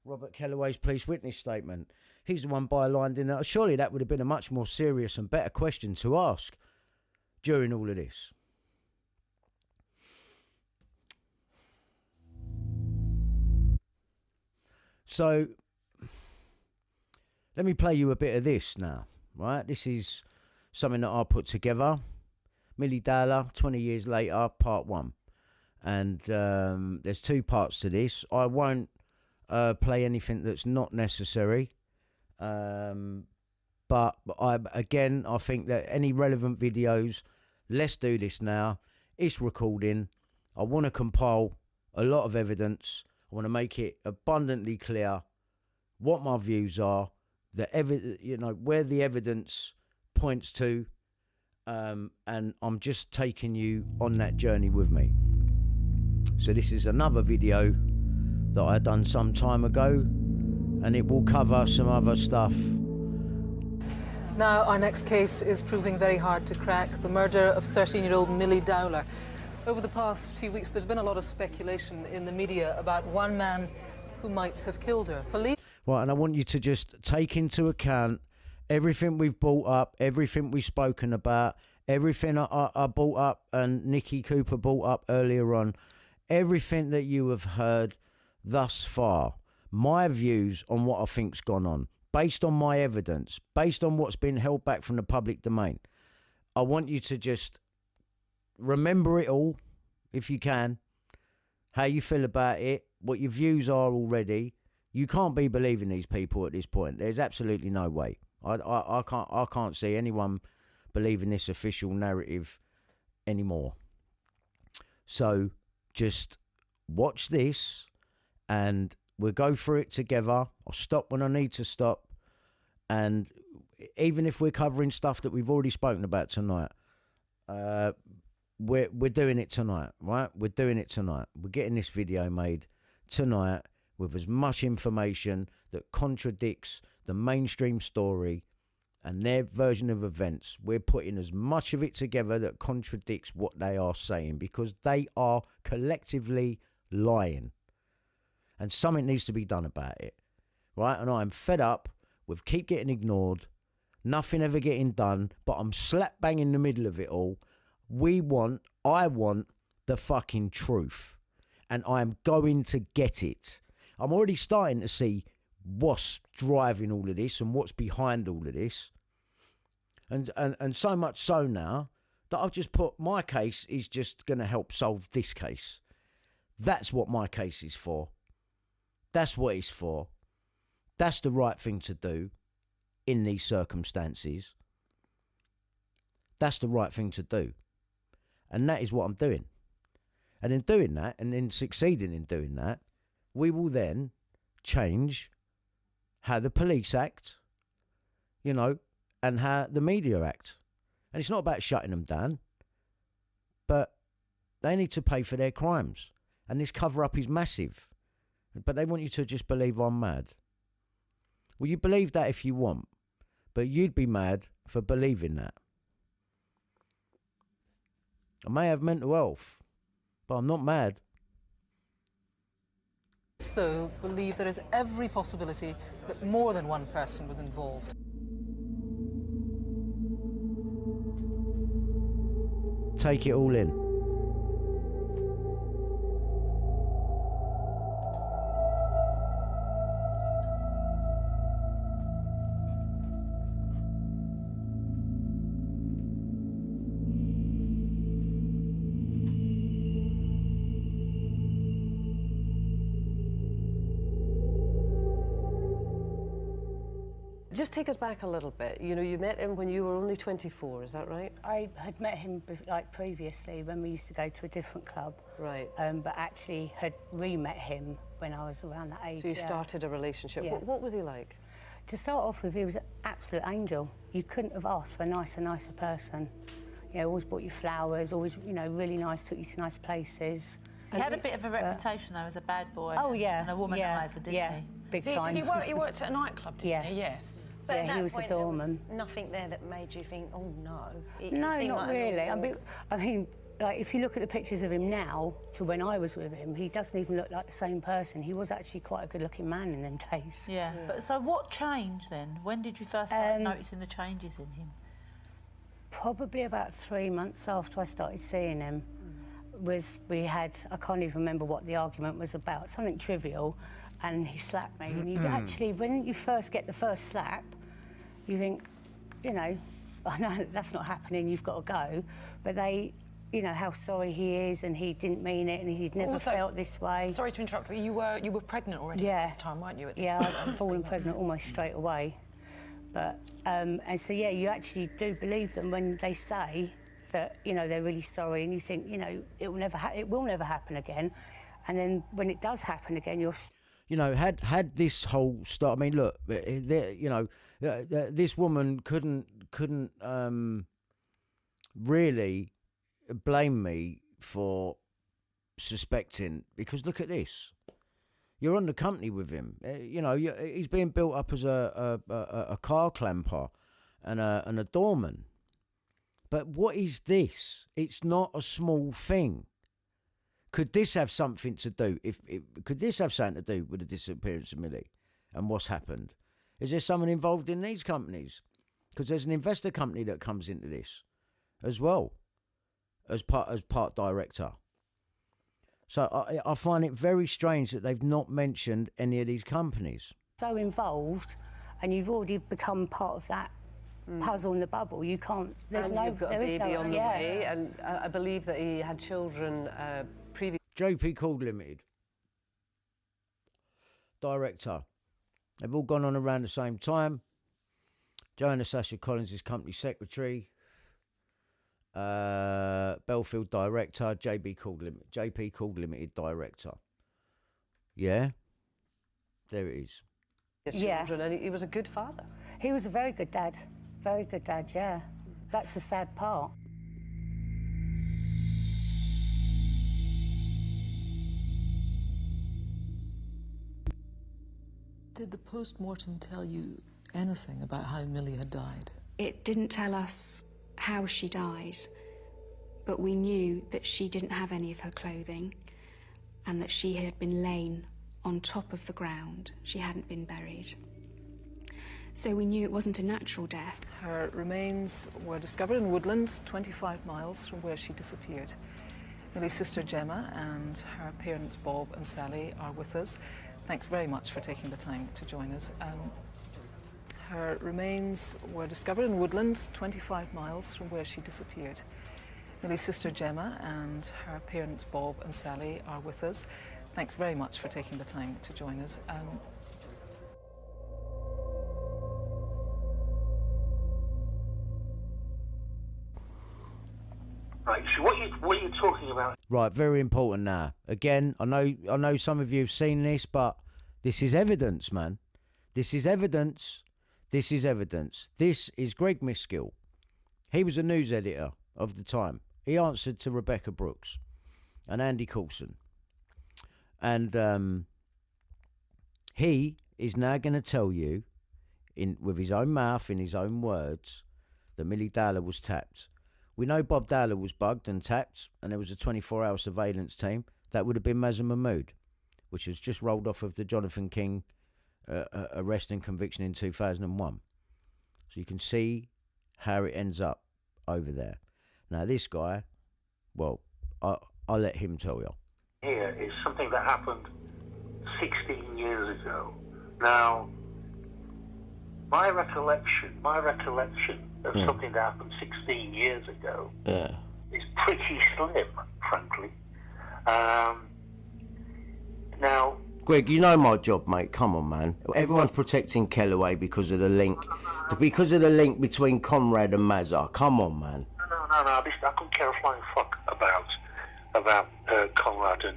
Robert Kellaway's police witness statement. He's the one bylined in that. Surely that would have been a much more serious and better question to ask during all of this. So, let me play you a bit of this now, right? This is something that I put together. Milly Dowler, 20 years later, part 1. And there's 2 parts to this. I won't play anything that's not necessary. But I think that any relevant videos, let's do this now. It's recording. I want to compile a lot of evidence. I want to make it abundantly clear what my views are, where the evidence points to. And I'm just taking you on that journey with me. So this is another video that I done some time ago, and it will cover some other stuff. Now our next case is proving very hard to crack, the murder of 13-year-old Milly Dowler. Over the past few weeks there's been a lot of speculation in the media about one man who might have killed her. Police... Right, and I want you to just take into account everything we've brought up, everything we've spoken about, everything I brought up and Nicky Cooper brought up earlier on, everything that you have heard thus far, my views on what I think's gone on, based on my evidence, based on what's been held back from the public domain. I want you to just remember it all, if you can, how you feel about it, what your views are already. You can't be believing these people at this point. There's absolutely no way. I can't see anyone believing this official narrative anymore. So just watch this and we'll go through it together. I'll stop when I need to stop. And even if we're covering stuff that we've already spoken about tonight, we're doing it tonight, right? We're doing it tonight. We're getting this video made tonight. with as much information that contradicts the mainstream story and their version of events. We're putting as much of it together that contradicts what they are saying, because they are collectively lying. And something needs to be done about it, right? And I'm fed up with keep getting ignored, nothing ever getting done, but I'm slap bang in the middle of it all. I want the fucking truth, and I'm going to get it. I'm already starting to see what's driving all of this and what's behind all of this. And so much so now that I've just put my case is just going to help solve this case. That's what my case is for. That's what it's for. That's the right thing to do in these circumstances. That's the right thing to do. And that is what I'm doing. And in doing that, and in succeeding in doing that, we will then change how the police act, you know, and how the media act. And it's not about shutting them down, but they need to pay for their crimes. And this cover-up is massive. But they want you to just believe I'm mad. Well, you believe that if you want, but you'd be mad for believing that. I may have mental health, but I'm not mad. Though believe there is every possibility that more than one person was involved. Take it all in. Just take us back a little bit. You know, you met him when you were only 24, is that right? I had met him like previously when we used to go to a different club. Right. But actually had re-met him when I was around that age. So you started a relationship. Yeah. What was he like? To start off with, he was an absolute angel. You couldn't have asked for a nicer person. You know, always bought you flowers, always, you know, really nice, took you to nice places. He had a bit of a reputation, though, as a bad boy. Oh, yeah. And a womaniser, didn't yeah, he? big time. Did he worked at a nightclub, didn't he? Yes. But yeah, he was a doorman. Nothing there that made you think, oh no. No, not really. I mean, like if you look at the pictures of him now to when I was with him, he doesn't even look like the same person. He was actually quite a good-looking man in them days. Yeah. But so what changed then? When did you first start noticing the changes in him? Probably about 3 months after I started seeing him. We had, I can't even remember what the argument was about, something trivial, and he slapped me. And you actually, when you first get the first slap, you think, you know, I know that's not happening, you've got to go. But they, you know, how sorry he is, and he didn't mean it, and he'd never Also, felt this way. Sorry to interrupt, but you were pregnant already at this time, weren't you? I'd fallen pregnant almost straight away. But, and so, yeah, you actually do believe them when they say that, you know, they're really sorry, and you think, you know, it will never happen again. And then when it does happen again, you're... You know, had this whole start. I mean, look, you know, this woman couldn't really blame me for suspecting, because look at this. You're on the company with him. You know, he's being built up as a car clamper and a doorman. But what is this? It's not a small thing. Could this have something to do? Could this have something to do with the disappearance of Millie and what's happened? Is there someone involved in these companies? Because there's an investor company that comes into this as well, as part director. So I find it very strange that they've not mentioned any of these companies. So involved, and you've already become part of that puzzle in the bubble. You can't. You've got a baby on the way, and I believe that he had children previously. JP Called Limited director. They've all gone on around the same time. Joanna Sasha Collins is company secretary. Bellfield director. JP Called Limited director. Yeah, there it is. Children, and he was a good father. He was a very good dad. Very good dad, yeah. That's the sad part. Did the post-mortem tell you anything about how Millie had died? It didn't tell us how she died, but we knew that she didn't have any of her clothing and that she had been lain on top of the ground. She hadn't been buried. So we knew it wasn't a natural death. Her remains were discovered in woodland 25 miles from where she disappeared. Millie's sister Gemma and her parents Bob and Sally are with us. Thanks very much for taking the time to join us. Her remains were discovered in woodland 25 miles from where she disappeared. Millie's sister Gemma and her parents Bob and Sally are with us. Thanks very much for taking the time to join us. Right, so what are you talking about? Right, very important now. Again, I know some of you have seen this, but this is evidence, man. This is evidence. This is evidence. This is Greg Miskill. He was a news editor of the time. He answered to Rebecca Brooks and Andy Coulson. And he is now going to tell you, with his own mouth, in his own words, that Milly Dowler was tapped. We know Bob Dowler was bugged and tapped, and there was a 24-hour surveillance team. That would have been Mazza Mahmood, which was just rolled off of the Jonathan King arrest and conviction in 2001. So you can see how it ends up over there. Now, this guy, well, I'll let him tell you. Here is something that happened 16 years ago. Now, my recollection of something that happened 16 years ago is pretty slim, frankly. Now, Greg, you know my job, mate. Come on, man. Everyone's protecting Kellaway because of the link. Because of the link between Conrad and Mazza. Come on, man. No. I couldn't care a flying fuck about Conrad and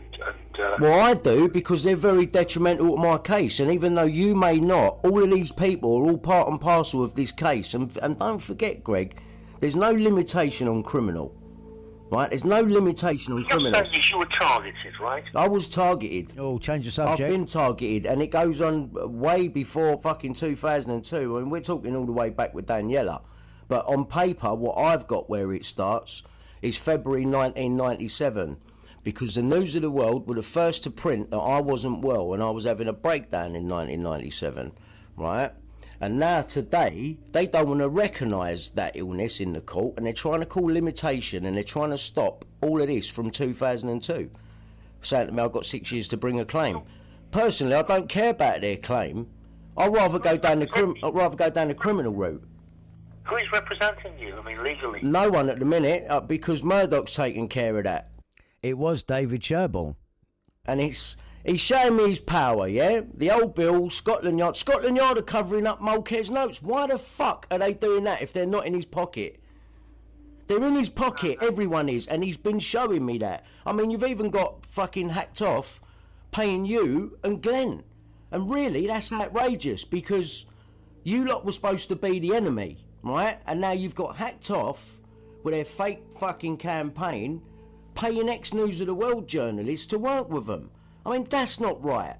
Well, I do, because they're very detrimental to my case. And even though you may not, all of these people are all part and parcel of this case. And don't forget, Greg, there's no limitation on criminal. Right? There's no limitation on criminal. You were targeted, right? I was targeted. Oh, change the subject. I've been targeted, and it goes on way before fucking 2002. I mean, we're talking all the way back with Daniela. But on paper, what I've got where it starts is February 1997. Because the News of the World were the first to print that I wasn't well and I was having a breakdown in 1997, right? And now today, they don't want to recognise that illness in the court, and they're trying to call limitation, and they're trying to stop all of this from 2002. Saying to me, I've got 6 years to bring a claim. Personally, I don't care about their claim. I'd rather go down the criminal route. Who is representing you? I mean, legally. No one at the minute, because Murdoch's taking care of that. It was David Sherborne. And he's showing me his power, yeah? The old bill, Scotland Yard. Scotland Yard are covering up Mulcair's notes. Why the fuck are they doing that if they're not in his pocket? They're in his pocket, everyone is, and he's been showing me that. I mean, you've even got fucking hacked off paying you and Glenn. And really, that's outrageous, because you lot were supposed to be the enemy, right? And now you've got hacked off with their fake fucking campaign, paying ex-News of the World journalists to work with them. I mean, that's not right.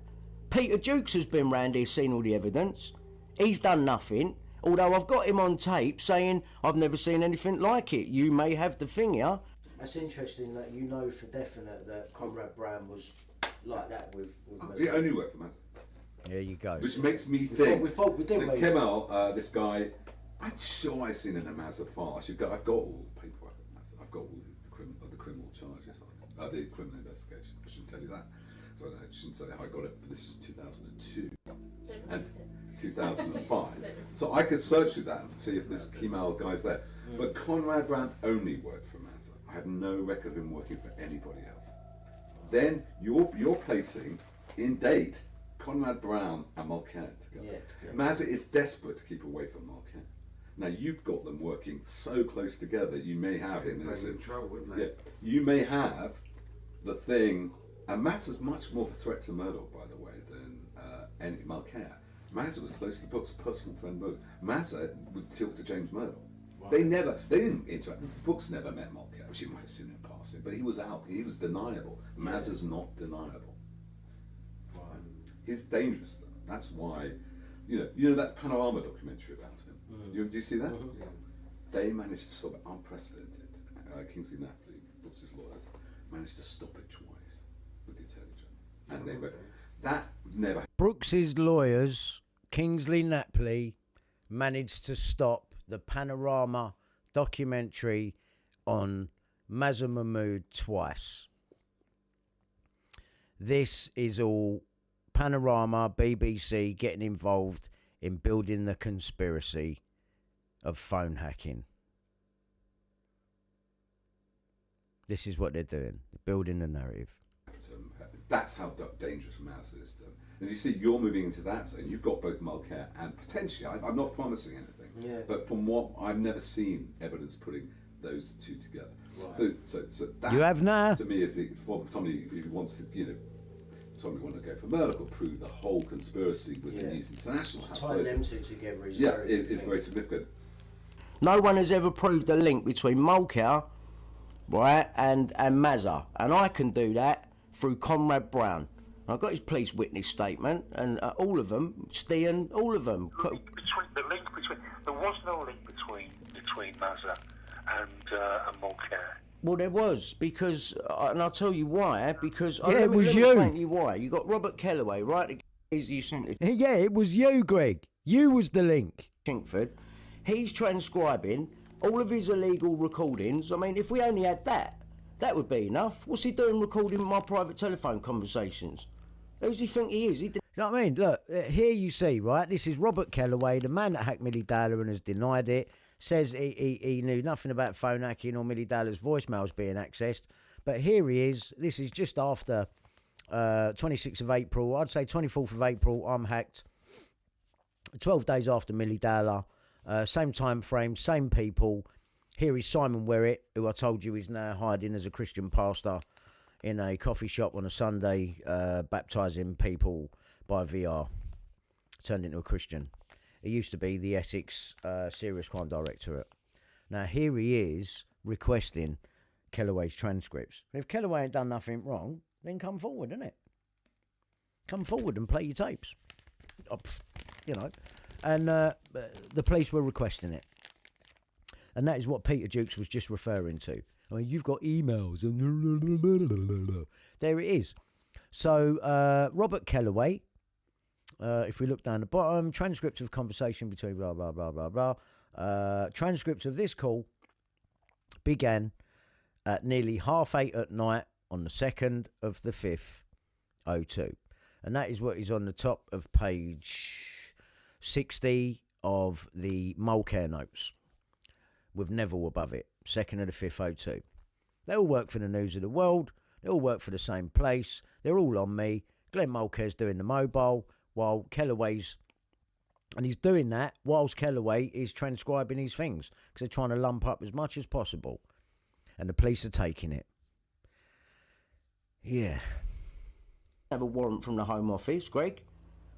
Peter Jukes has been round here, seen all the evidence. He's done nothing, although I've got him on tape saying, I've never seen anything like it. You may have the thing here. That's interesting that you know for definite that Conrad Brown was like that with He only worked for Mazza. There you go. Which makes me think we thought that Kemal, this guy, I'm sure I've seen in a Mazza file. I've got all the paperwork of Mazza. I've got all the criminal charges, the criminal investigation. I shouldn't tell you that. So I shouldn't say how I got it for this 2002 and 2005. So I could search through that and see if this Kemal guy's there. But Conrad Brown only worked for Mazza. I have no record of him working for anybody else. Then you're placing in date Conrad Brown and Mulcair together. Mazza is desperate to keep away from Mulcair. Now you've got them working so close together. You may have in trouble, wouldn't they? Yeah, you may have the thing. And Mazza's much more of a threat to Murdoch, by the way, than any Mulcair. Mazza was close to Brooks' personal friend Murdoch. Mazza would tilt to James Murdoch. Wow. They didn't interact. Brooks never met Mulcair, which he might have seen in passing, but he was out. He was deniable. Mazza's not deniable. Wow. He's dangerous. That's why, you know that Panorama documentary about him. Do you see that? Yeah. They managed to stop it, unprecedented. Kingsley Napoli, Brooks's lawyers, managed to stop it twice with the Attorney General, and they were, that never. Brooks's lawyers, Kingsley Napoli, managed to stop the Panorama documentary on Mazza Mahmood twice. This is all Panorama, BBC getting involved in building the conspiracy of phone hacking. This is what they're doing. They're building the narrative. That's how dangerous Mouse is. And you see, you're moving into that, and you've got both Mulcair and potentially, I'm not promising anything, but from what I've never seen evidence putting those two together. Right. So that, you have now. To me, is for somebody who wants to, somebody want to go for murder or prove the whole conspiracy with the East International. Tying them two together is it's very significant. No one has ever proved a link between Mulcair, right, and Mazza, and I can do that through Conrad Brown. I've got his police witness statement, and all of them, Steen, all of them. There was no link between Mazza and Mulcair. Well, there was, because, and I'll tell you why, because... it was you. Let me you why. You got Robert Kellaway, right? You sent it. Yeah, it was you, Greg. You was the link. Chinkford. He's transcribing all of his illegal recordings. I mean, if we only had that, that would be enough. What's he doing recording my private telephone conversations? Who does he think he is? You know what I mean? Look, here you see, right? This is Robert Kellaway, the man that hacked Milly Dowler and has denied it. Says he knew nothing about phone hacking or Milly Dowler's voicemails being accessed. But here he is. This is just after 26th of April. I'd say 24th of April, I'm hacked. 12 days after Milly Dowler. Same time frame, same people. Here is Simon Werrett, who I told you is now hiding as a Christian pastor in a coffee shop on a Sunday, baptising people by VR. Turned into a Christian. He used to be the Essex Serious Crime Directorate. Now here he is requesting Kellaway's transcripts. If Kellaway ain't done nothing wrong, then come forward, innit? Come forward and play your tapes. And the police were requesting it. And that is what Peter Jukes was just referring to. I mean, you've got emails. And there it is. So, Robert Kellaway, if we look down the bottom, transcripts of conversation between blah, blah, blah, blah, blah. Transcripts of this call began at nearly 8:30 at night on the 2nd of the 5th, 02. And that is what is on the top of page 60 of the Mulcair notes, with Neville above it, 2nd of the 5th, 02. They all work for the News of the World. They all work for the same place. They're all on me. Glenn Mulcair's doing the mobile, while Kellaway's... And he's doing that whilst Kellaway is transcribing his things, because they're trying to lump up as much as possible. And the police are taking it. Yeah. Have a warrant from the Home Office, Greg.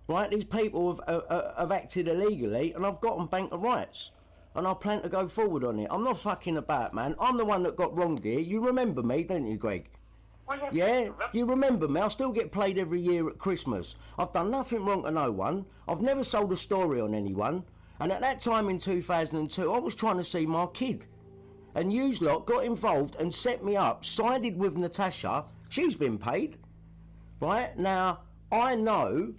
Right, these people have acted illegally, and I've got them bank of rights. And I plan to go forward on it. I'm not fucking about, man. I'm the one that got wronged here. You remember me, don't you, Greg? Yeah, you remember me. I still get played every year at Christmas. I've done nothing wrong to no one. I've never sold a story on anyone. And at that time in 2002, I was trying to see my kid. And yous lot got involved and set me up, sided with Natasha. She's been paid. Right? Now, I know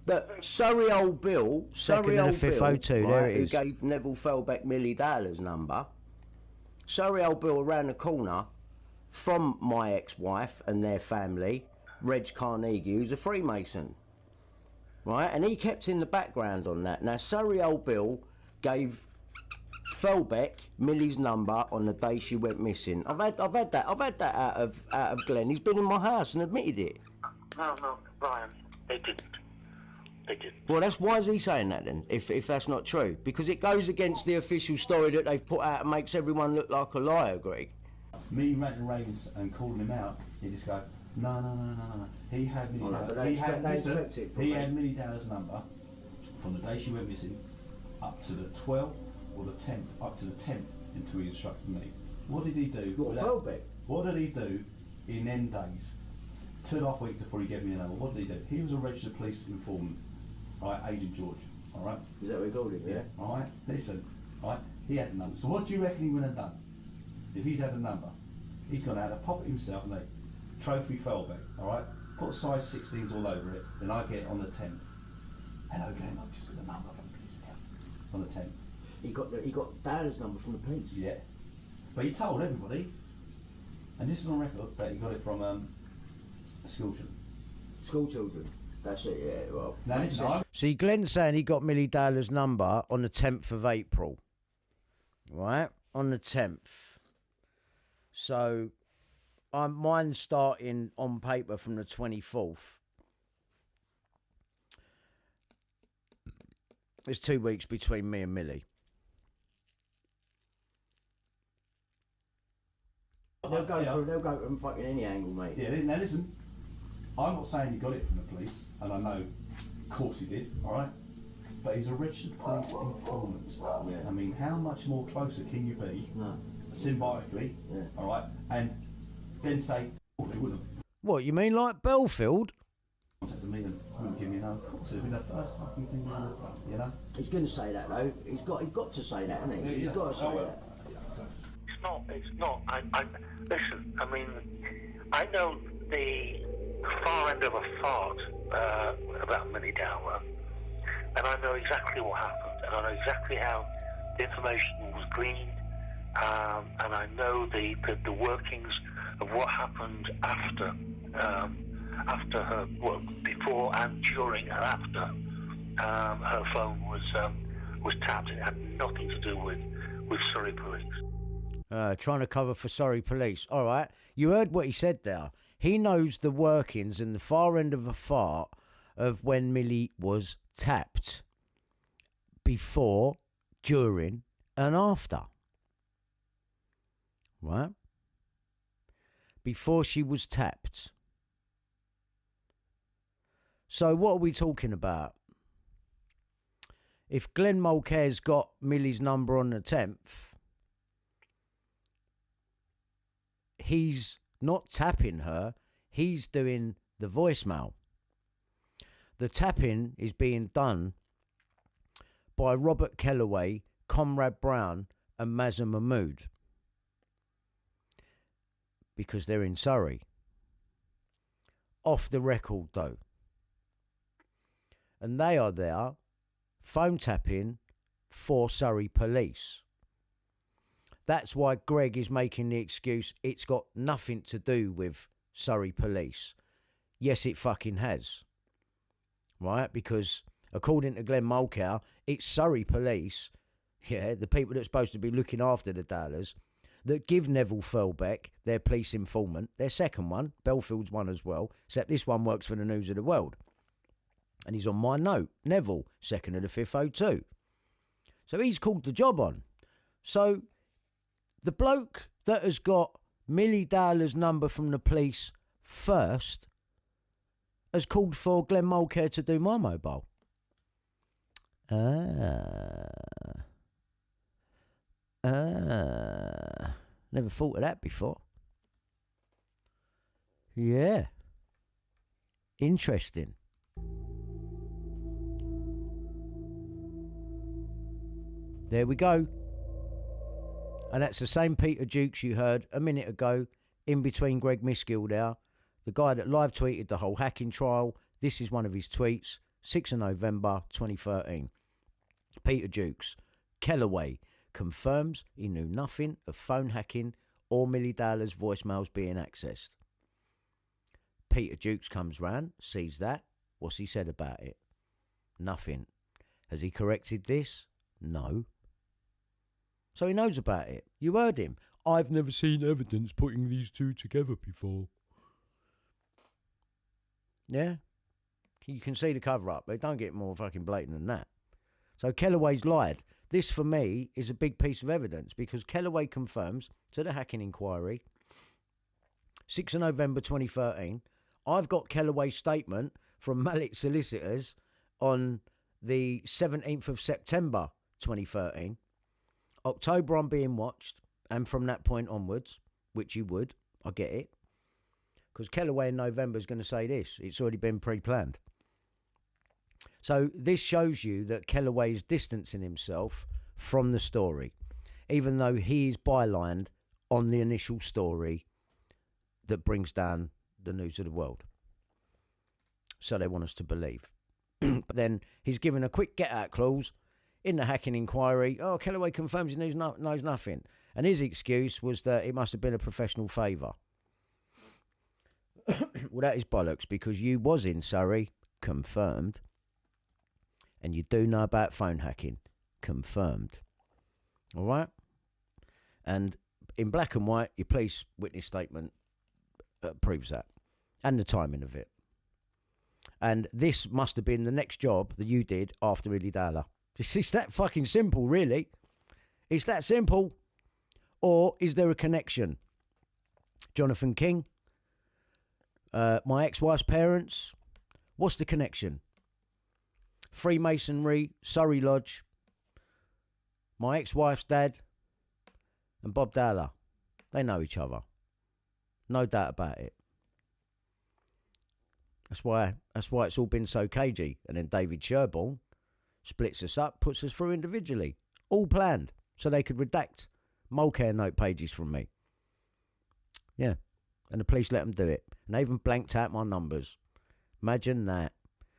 that Surrey Old Bill, Surrey Old Bill, right, there it is, who gave Neville Fellbeck Milly Dowler's number, Surrey Old Bill around the corner from my ex-wife and their family, Reg Carnegie, who's a Freemason, right, and he kept in the background on that. Now, Surrey Old Bill gave Fellbeck Milly's number on the day she went missing. I've had that out of Glenn. He's been in my house and admitted it. No, Brian, they didn't. They didn't. Well, why is he saying that then, if that's not true? Because it goes against the official story that they've put out and makes everyone look like a liar, Greg. Me ranting Ravens and calling him out, he just go, no. He had Milly Dowler's number from the day she went missing up to the 12th or the 10th, up to the 10th until he instructed me. What did he do? What did he do in them days? 2.5 weeks before he gave me a number, what did he do? He was a registered police informant right, Agent George, all right? Is that recorded? Yeah. All right, listen, all right, he had the number. So what do you reckon he would have done if he's had the number? He's gone out to pop it himself and trophy Felbeck, all right? Put size 16s all over it, then I get it on the 10th. Hello, Glenn, I've just got the number from the police now. On the 10th. He got Dowler's number from the police. Yeah. But he told everybody, and this is on record, that he got it from school children. School children. That's it, yeah. Well, now listen, see, Glenn's saying he got Millie Dowler's number on the 10th of April. Right? On the 10th. So, mine's starting on paper from the 24th. There's 2 weeks between me and Millie. They'll go from fucking any angle, mate. Yeah, now listen, I'm not saying he got it from the police, and I know, of course he did, alright? But he's a registered police informant. Yeah. I mean, how much more closer can you be, symbiotically, alright? And then say, oh, they wouldn't have What, you mean like Bellfield? contacted me and wouldn't give me no. Of course, it'd be the first fucking thing, you know? He's going to say that, though. He's got to say that, hasn't he? He's got to say that. It's not. Listen, I mean, I know the far end of a fart about Millie Dowler, and I know exactly what happened, and I know exactly how the information was gleaned, and I know the workings of what happened after her, well, before and during and after her phone was tapped. It had nothing to do with Surrey Police. Trying to cover for Surrey Police. All right. You heard what he said there. He knows the workings and the far end of a fart of when Millie was tapped. Before, during, and after. Right? Before she was tapped. So what are we talking about? If Glenn Mulcair's got Millie's number on the 10th, he's not tapping her, he's doing the voicemail. The tapping is being done by Robert Kellaway, Comrade Brown and Mazza Mahmood. Because they're in Surrey. Off the record though. And they are there, phone tapping for Surrey Police. That's why Greg is making the excuse it's got nothing to do with Surrey Police. Yes, it fucking has. Right? Because according to Glenn Mulcair, it's Surrey Police, yeah, the people that are supposed to be looking after the Dowlers, that give Neville Felbeck, their police informant, their second one, Bellfield's one as well, except this one works for the News of the World. And he's on my note, Neville, 2nd of the 5th, 02. So he's called the job on. So the bloke that has got Millie Dowler's number from the police first has called for Glenn Mulcair to do my mobile. Never thought of that before. Yeah. Interesting. There we go. And that's the same Peter Jukes you heard a minute ago, in between Greg Miskill there, the guy that live tweeted the whole hacking trial. This is one of his tweets, 6th of November 2013. Peter Jukes, Kellaway confirms he knew nothing of phone hacking or Millie Dowler's voicemails being accessed. Peter Jukes comes round, sees that. What's he said about it? Nothing. Has he corrected this? No. So he knows about it. You heard him. I've never seen evidence putting these two together before. Yeah? You can see the cover-up. They don't get more fucking blatant than that. So Kellaway's lied. This, for me, is a big piece of evidence because Kellaway confirms to the hacking inquiry, 6th of November 2013, I've got Kellaway's statement from Malik Solicitors on the 17th of September 2013. October I'm being watched, and from that point onwards, which you would, I get it, because Kellaway in November is going to say this. It's already been pre-planned. So this shows you that Kellaway is distancing himself from the story, even though he is bylined on the initial story that brings down the news of the world. So they want us to believe. But then he's given a quick get-out clause in the hacking inquiry. Oh, Kellaway confirms he knows nothing. And his excuse was that it must have been a professional favour. Well, that is bollocks, because you was in Surrey, confirmed. And you do know about phone hacking, confirmed. All right? And in black and white, your police witness statement proves that. And the timing of it. And this must have been the next job that you did after Milly Dowler. It's that fucking simple, really. It's that simple. Or is there a connection? Jonathan King, my ex-wife's parents, what's the connection? Freemasonry, Surrey Lodge, my ex-wife's dad, and Bob Dowler. They know each other. No doubt about it. That's why it's all been so cagey. And then David Sherborne splits us up, puts us through individually. All planned. So they could redact Mulcair note pages from me. Yeah. And the police let them do it. And they even blanked out my numbers. Imagine that.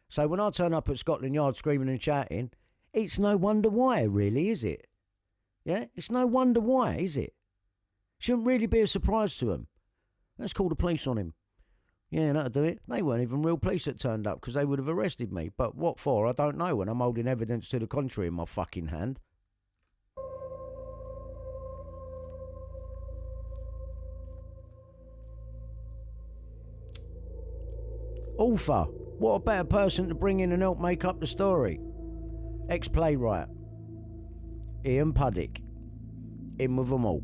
So when I turn up at Scotland Yard screaming and shouting, it's no wonder why, really, is it? Yeah? It's no wonder why, is it? Shouldn't really be a surprise to them. Let's call the police on him. Yeah, that'll do it. They weren't even real police that turned up, because they would have arrested me. But what for? I don't know, when I'm holding evidence to the contrary in my fucking hand. Author. What a better person to bring in and help make up the story. Ex-playwright. Ian Puddick. In with them all.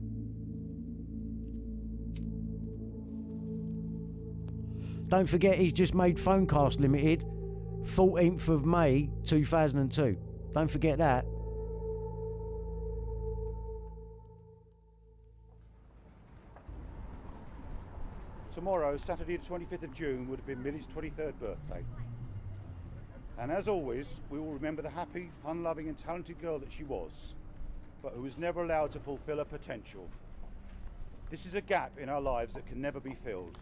Don't forget he's just made Phonecast Limited 14th of May 2002. Don't forget that. Tomorrow, Saturday the 25th of June, would have been Millie's 23rd birthday. And as always, we will remember the happy, fun-loving and talented girl that she was, but who was never allowed to fulfil her potential. This is a gap in our lives that can never be filled.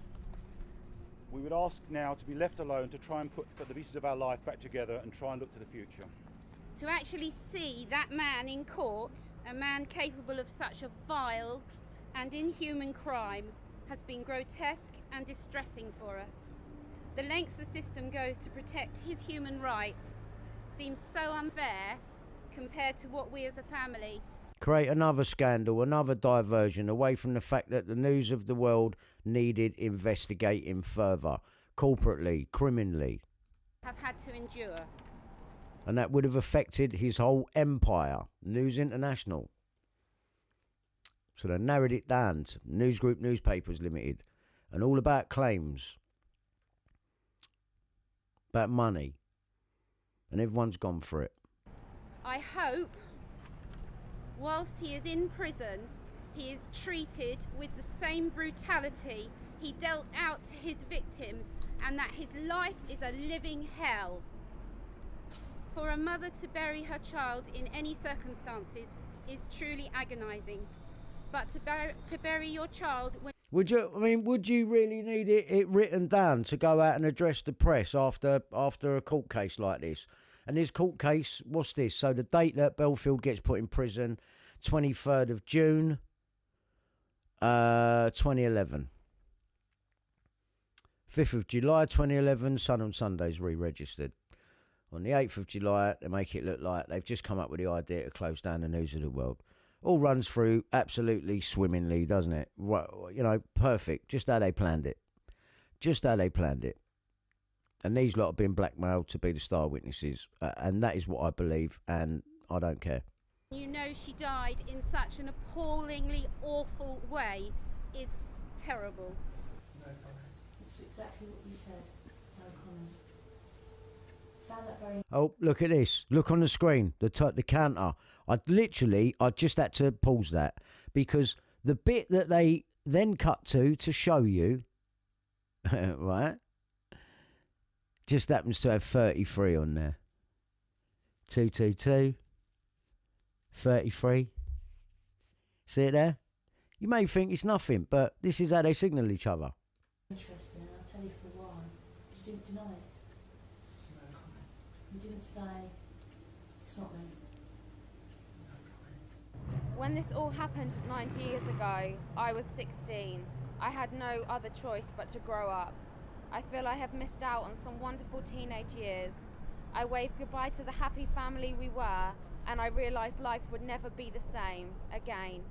We would ask now to be left alone to try and put the pieces of our life back together and try and look to the future. To actually see that man in court, a man capable of such a vile and inhuman crime, has been grotesque and distressing for us. The length the system goes to protect his human rights seems so unfair compared to what we as a family... Create another scandal, another diversion away from the fact that the news of the world needed investigating further, corporately, criminally. ...have had to endure. And that would have affected his whole empire, News International. So they narrowed it down to News Group Newspapers Limited, and all about claims, about money, and everyone's gone for it. I hope, whilst he is in prison, he is treated with the same brutality he dealt out to his victims, and that his life is a living hell. For a mother to bury her child in any circumstances is truly agonising. But to bury your child when... Would you really need it written down to go out and address the press after a court case like this? And this court case, what's this? So the date that Bellfield gets put in prison, 23rd of June, 2011. 5th of July 2011, Sun on Sunday's re-registered. On the 8th of July, they make it look like they've just come up with the idea to close down the News of the World. All runs through absolutely swimmingly, doesn't it? You know, perfect. Just how they planned it. Just how they planned it. And these lot have been blackmailed to be the star witnesses. And that is what I believe, and I don't care. You know she died in such an appallingly awful way is terrible. No comment. That's exactly what you said. No comment. Found that very... Oh, look at this. Look on the screen. The counter. I just had to pause that, because the bit that they then cut to show you, right, just happens to have 33 on there. 222 33. See it there? You may think it's nothing, but this is how they signal each other. Interesting, and I'll tell you for why. You didn't deny it. You didn't say, it's not me. When this all happened 90 years ago, I was 16. I had no other choice but to grow up. I feel I have missed out on some wonderful teenage years. I waved goodbye to the happy family we were, and I realised life would never be the same again.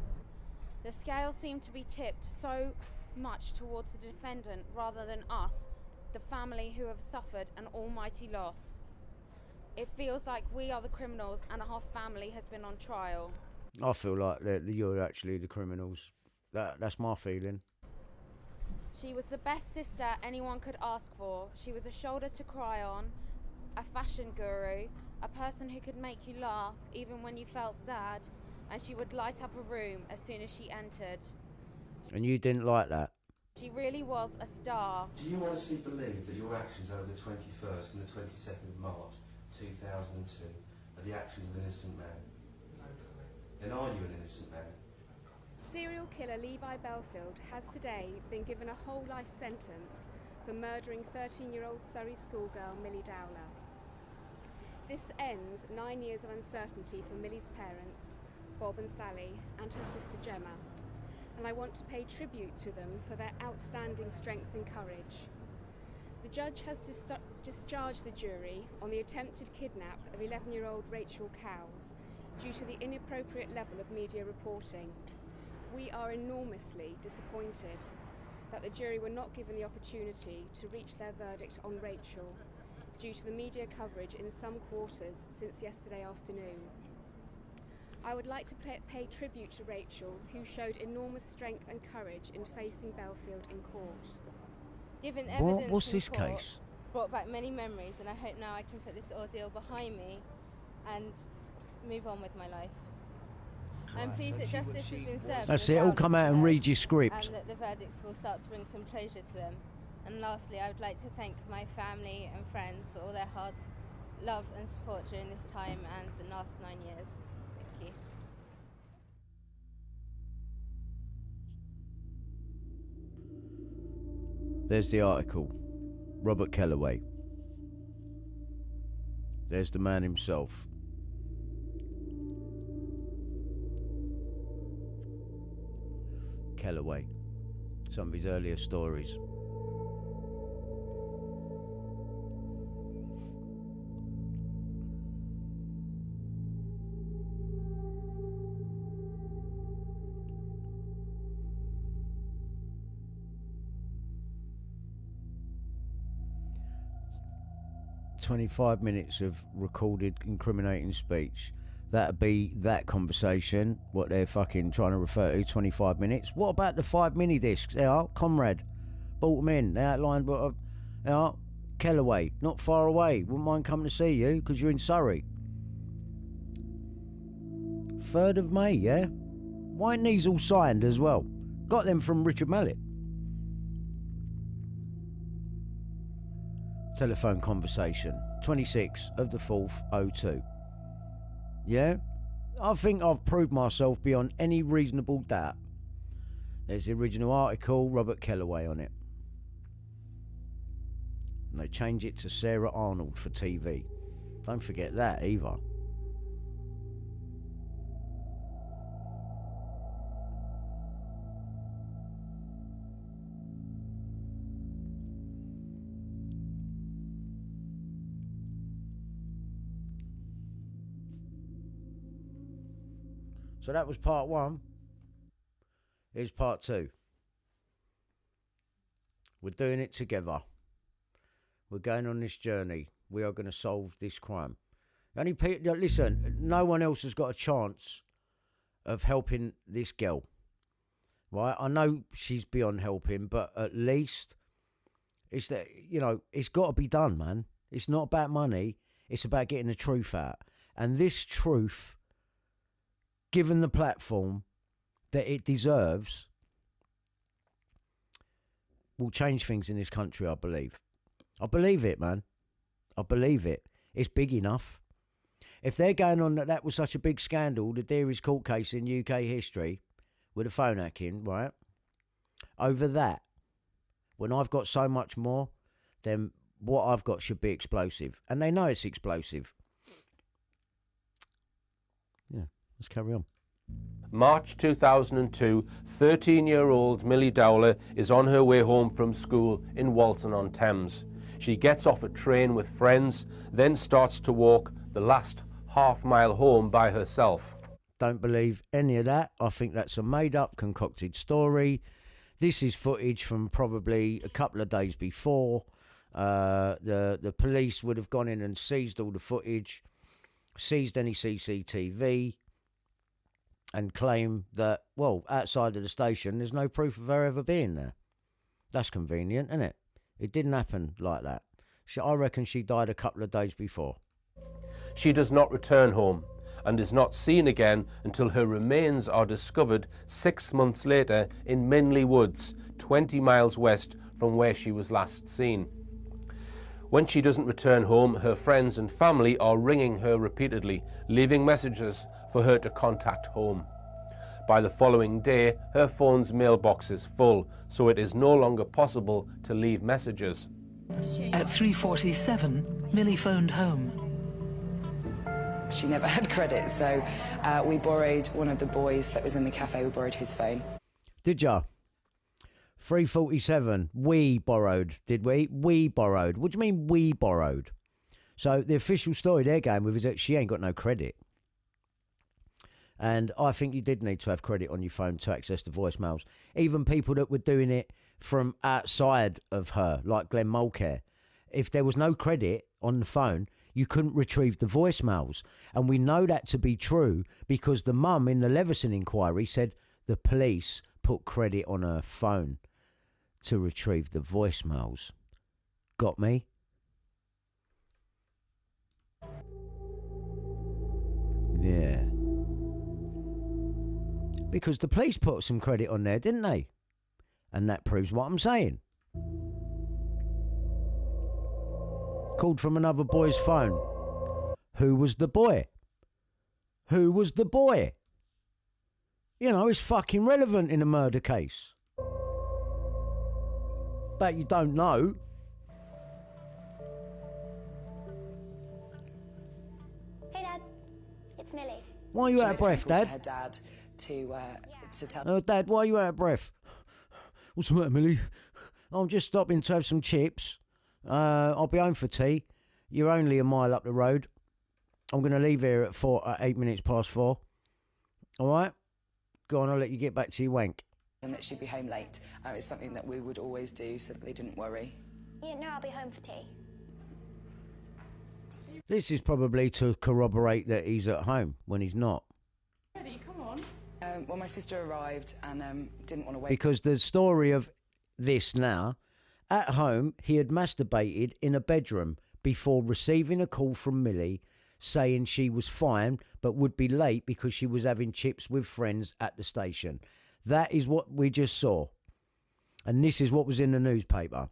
The scale seemed to be tipped so much towards the defendant rather than us, the family who have suffered an almighty loss. It feels like we are the criminals and our family has been on trial. I feel like that you're actually the criminals. That's my feeling. She was the best sister anyone could ask for. She was a shoulder to cry on, a fashion guru, a person who could make you laugh even when you felt sad, and she would light up a room as soon as she entered. And you didn't like that? She really was a star. Do you honestly believe that your actions over the 21st and the 22nd of March 2002 are the actions of an innocent man? Then are you an innocent man? Serial killer Levi Bellfield has today been given a whole life sentence for murdering 13-year-old Surrey schoolgirl Milly Dowler. This ends 9 years of uncertainty for Millie's parents, Bob and Sally, and her sister Gemma, and I want to pay tribute to them for their outstanding strength and courage. The judge has discharged the jury on the attempted kidnap of 11-year-old Rachel Cowles due to the inappropriate level of media reporting. We are enormously disappointed that the jury were not given the opportunity to reach their verdict on Rachel due to the media coverage in some quarters since yesterday afternoon. I would like to pay tribute to Rachel, who showed enormous strength and courage in facing Bellfield in court. Given evidence What's in this court case? brought back many memories, and I hope now I can put this ordeal behind me and move on with my life. I'm pleased that justice has been served. That's it, all come out and read your script. And that the verdicts will start to bring some closure to them. And lastly, I would like to thank my family and friends for all their hard love and support during this time and the last 9 years. Thank you. There's the article. Robert Kellaway. There's the man himself. Kellaway. Some of his earlier stories. "25 minutes of recorded incriminating speech. That'd be that conversation, what they're fucking trying to refer to, 25 minutes. What about the 5 mini discs? They are, Comrade. Bought them in. They outlined what they are. Kellaway, not far away. Wouldn't mind coming to see you, because you're in Surrey. 3rd of May, yeah? Why ain't these all signed as well? Got them from Richard Mallet. Telephone conversation, 26 of the 4th, 02. Yeah? I think I've proved myself beyond any reasonable doubt. There's the original article, Robert Kellaway on it. And they change it to Sarah Arnold for TV. Don't forget that either. So that was part 1. Here's part 2. We're doing it together. We're going on this journey. We are going to solve this crime. Listen, no one else has got a chance of helping this girl. Right? I know she's beyond helping, but at least it's that, it's got to be done, man. It's not about money. It's about getting the truth out. And this truth, given the platform that it deserves, will change things in this country, I believe. I believe it, man. I believe it. It's big enough. If they're going on that was such a big scandal, the dearest court case in UK history, with a phone hacking, right? Over that, when I've got so much more, then what I've got should be explosive. And they know it's explosive. Yeah, let's carry on. March 2002, 13-year-old Millie Dowler is on her way home from school in Walton on Thames. She gets off a train with friends, then starts to walk the last half-mile home by herself. Don't believe any of that. I think that's a made-up, concocted story. This is footage from probably a couple of days before. The police would have gone in and seized all the footage, seized any CCTV, and claim that, well, outside of the station, there's no proof of her ever being there. That's convenient, isn't it? It didn't happen like that. I reckon she died a couple of days before. She does not return home and is not seen again until her remains are discovered 6 months later in Minley Woods, 20 miles west from where she was last seen. When she doesn't return home, her friends and family are ringing her repeatedly, leaving messages for her to contact home. By the following day, her phone's mailbox is full, so it is no longer possible to leave messages. At 3:47, Millie phoned home. She never had credit, so we borrowed one of the boys that was in the cafe, we borrowed his phone. Did ya? 3:47, we borrowed, did we? We borrowed. What do you mean we borrowed? So the official story they're going with is that she ain't got no credit. And I think you did need to have credit on your phone to access the voicemails. Even people that were doing it from outside of her, like Glenn Mulcair. If there was no credit on the phone, you couldn't retrieve the voicemails. And we know that to be true because the mum in the Leveson inquiry said the police put credit on her phone to retrieve the voicemails. Got me? Yeah. Because the police put some credit on there, didn't they? And that proves what I'm saying. Called from another boy's phone. Who was the boy? Who was the boy? You know, it's fucking relevant in a murder case. But you don't know. Hey, Dad. It's Millie. Why are you out of breath, Dad? Her dad to tell. Dad, why are you out of breath? What's the matter, Millie? I'm just stopping to have some chips. I'll be home for tea. You're only a mile up the road. I'm going to leave here at 8 minutes past 4. All right? Go on, I'll let you get back to your wank. And that she'd be home late. It's something that we would always do so that they didn't worry. Yeah, no, I'll be home for tea. This is probably to corroborate that he's at home when he's not. Ready, come on. Well, my sister arrived and didn't want to wait. Because the story of this now, at home, he had masturbated in a bedroom before receiving a call from Millie saying she was fine but would be late because she was having chips with friends at the station. That is what we just saw. And this is what was in the newspaper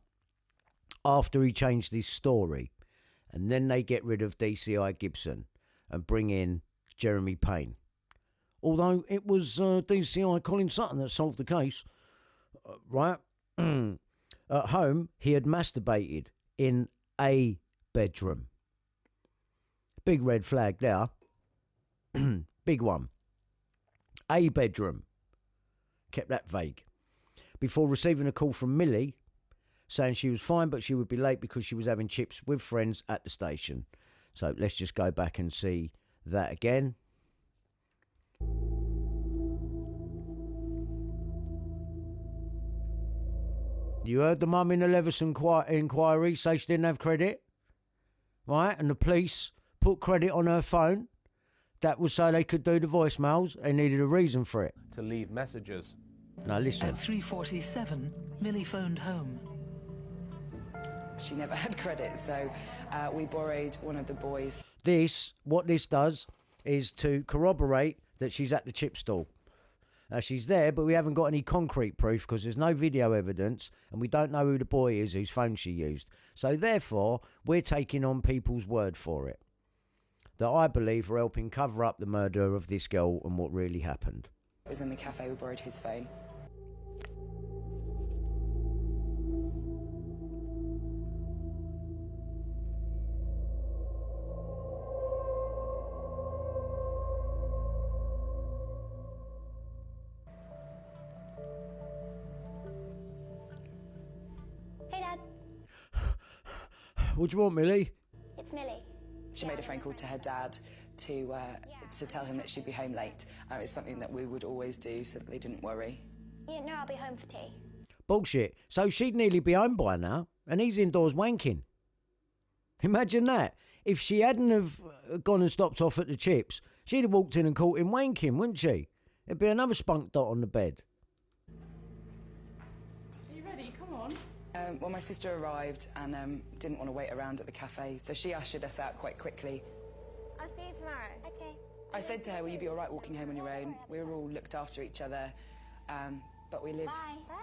after he changed his story. And then they get rid of DCI Gibson and bring in Jeremy Payne. Although it was DCI Colin Sutton that solved the case. Right? At home, he had masturbated in a bedroom. Big red flag there. Big one. A bedroom. Kept that vague. Before receiving a call from Millie saying she was fine but she would be late because she was having chips with friends at the station. So let's just go back and see that again. You heard the mum in the Leveson inquiry say she didn't have credit, right? And the police put credit on her phone. That was so they could do the voicemails. They needed a reason for it. To leave messages. Now listen. At 3:47, Millie phoned home. She never had credit, so we borrowed one of the boys. What this does is to corroborate that she's at the chip stall. She's there, but we haven't got any concrete proof because there's no video evidence and we don't know who the boy is whose phone she used. So therefore, we're taking on people's word for it. that I believe are helping cover up the murder of this girl and what really happened. It was in the cafe, we borrowed his phone. Hey, Dad. What do you want, Millie? It's Millie. She made a phone call to her dad to tell him that she'd be home late. It's something that we would always do so that they didn't worry. Yeah, no, I'll be home for tea. Bullshit. So she'd nearly be home by now, and he's indoors wanking. Imagine that. If she hadn't have gone and stopped off at the chips, she'd have walked in and caught him wanking, wouldn't she? There'd be another spunk dot on the bed. Are you ready? Come on. Well, my sister arrived and didn't want to wait around at the cafe, so she ushered us out quite quickly. I'll see you tomorrow. Okay. I said to her, will you be all right walking home on your own? We were all looked after each other, but we live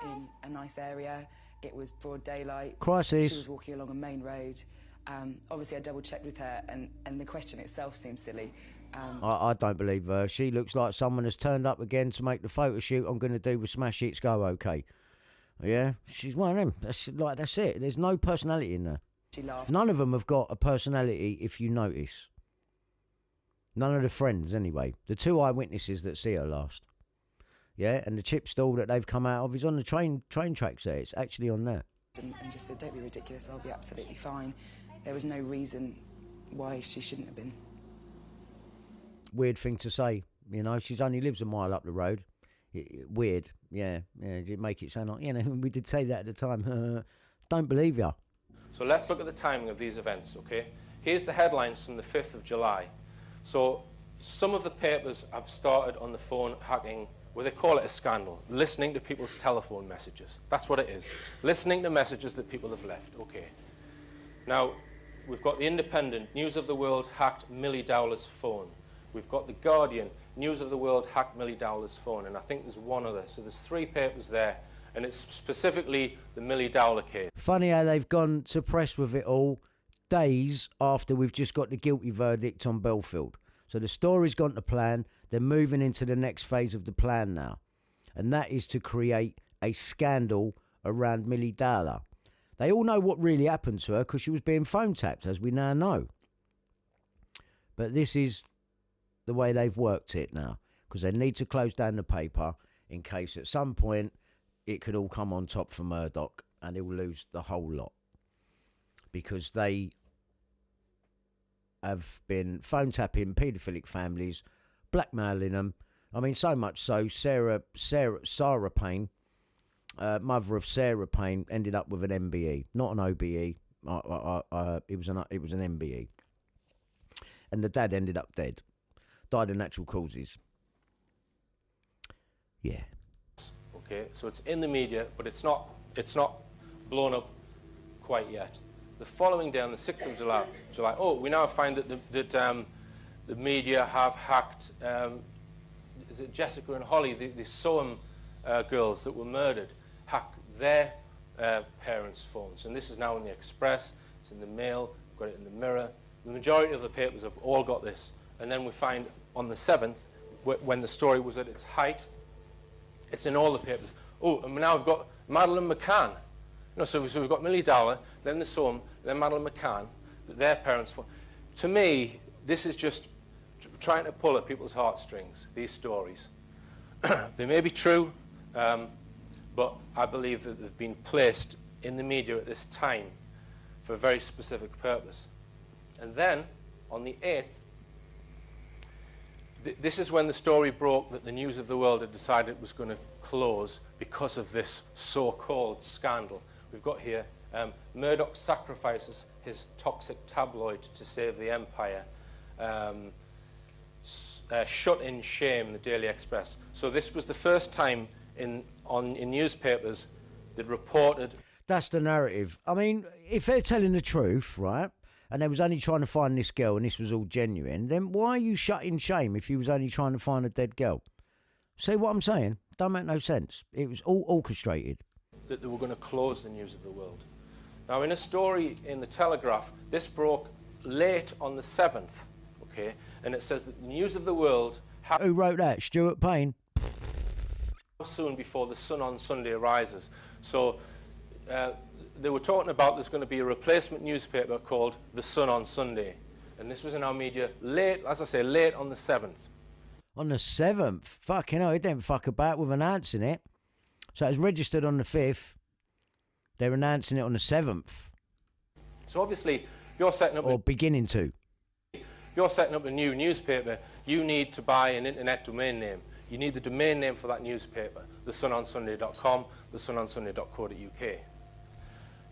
in a nice area. It was broad daylight. Crisis. She was walking along a main road. Obviously, I double-checked with her, and the question itself seemed silly. I don't believe her. She looks like someone has turned up again to make the photo shoot I'm going to do with Smash Hits Go OK. Yeah, she's one of them. That's it. There's no personality in her. She laughed. None of them have got a personality, if you notice. None of the friends, anyway. The two eyewitnesses that see her last. Yeah, and the chip stall that they've come out of is on the train tracks there. It's actually on there. And just said, don't be ridiculous, I'll be absolutely fine. There was no reason why she shouldn't have been. Weird thing to say, you know. She's only lives a mile up the road. Weird, yeah. Did make it sound like, you know, we did say that at the time. Don't believe ya. So let's look at the timing of these events, okay? Here's the headlines from the 5th of July. So some of the papers have started on the phone hacking, well, they call it a scandal, listening to people's telephone messages. That's what it is. Listening to messages that people have left, okay. Now, we've got the Independent, News of the World hacked Millie Dowler's phone. We've got the Guardian, News of the World hacked Millie Dowler's phone, and I think there's one other. So there's 3 papers there, and it's specifically the Millie Dowler case. Funny how they've gone to press with it all days after we've just got the guilty verdict on Bellfield. So the story's gone to plan. They're moving into the next phase of the plan now, and that is to create a scandal around Millie Dowler. They all know what really happened to her because she was being phone tapped, as we now know. But this is the way they've worked it now, because they need to close down the paper in case at some point it could all come on top for Murdoch and he'll lose the whole lot, because they have been phone tapping paedophilic families, blackmailing them. I mean, so much so Sarah Payne, mother of Sarah Payne, ended up with an MBE, not an OBE. It was an MBE, and the dad ended up dead. Died of natural causes. Yeah. Okay, so it's in the media, but it's not blown up quite yet. The following day, on the 6th of July, we now find that the media have hacked, is it Jessica and Holly, the Soham girls that were murdered, hacked their parents' phones. And this is now in the Express, it's in the Mail, we've got it in the Mirror. The majority of the papers have all got this. And then we find on the 7th, when the story was at its height, it's in all the papers. Oh, and now we've got Madeleine McCann. No, so we've got Millie Dowler, then the Soham, then Madeleine McCann, their parents. To me, this is just trying to pull at people's heartstrings, these stories. They may be true, but I believe that they've been placed in the media at this time for a very specific purpose. And then, on the 8th, this is when the story broke that the News of the World had decided it was going to close because of this so-called scandal. We've got here, Murdoch sacrifices his toxic tabloid to save the empire. Shut in shame, the Daily Express. So this was the first time in newspapers that reported. That's the narrative. I mean, if they're telling the truth, right, and they was only trying to find this girl and this was all genuine, then why are you shut in shame if you was only trying to find a dead girl? See what I'm saying? Don't make no sense. It was all orchestrated. That they were going to close the News of the World. Now, in a story in the Telegraph, this broke late on the 7th, okay? And it says that the news of the world... Who wrote that? Stuart Payne? How soon before the Sun on Sunday rises. So they were talking about there's going to be a replacement newspaper called The Sun on Sunday. And this was in our media late, as I say, late on the 7th. On the 7th? Fucking hell, it didn't fuck about with announcing it. So it was registered on the 5th. They're announcing it on the 7th. So obviously, you're setting up... Or beginning to. If you're setting up a new newspaper, you need to buy an internet domain name. You need the domain name for that newspaper, thesunonsunday.com, thesunonsunday.co.uk.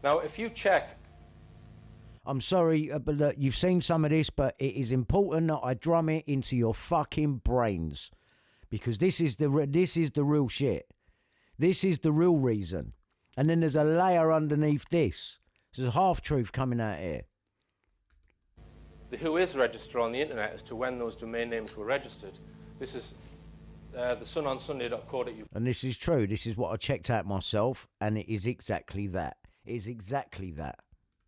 Now, if you check... I'm sorry, but look, you've seen some of this, but it is important that I drum it into your fucking brains. Because this is the real shit. This is the real reason. And then there's a layer underneath this. There's a half-truth coming out here. The Who Is register on the internet as to when those domain names were registered. This is thesunonsunday.co.uk. And this is true. This is what I checked out myself, and it is exactly that. It is exactly that.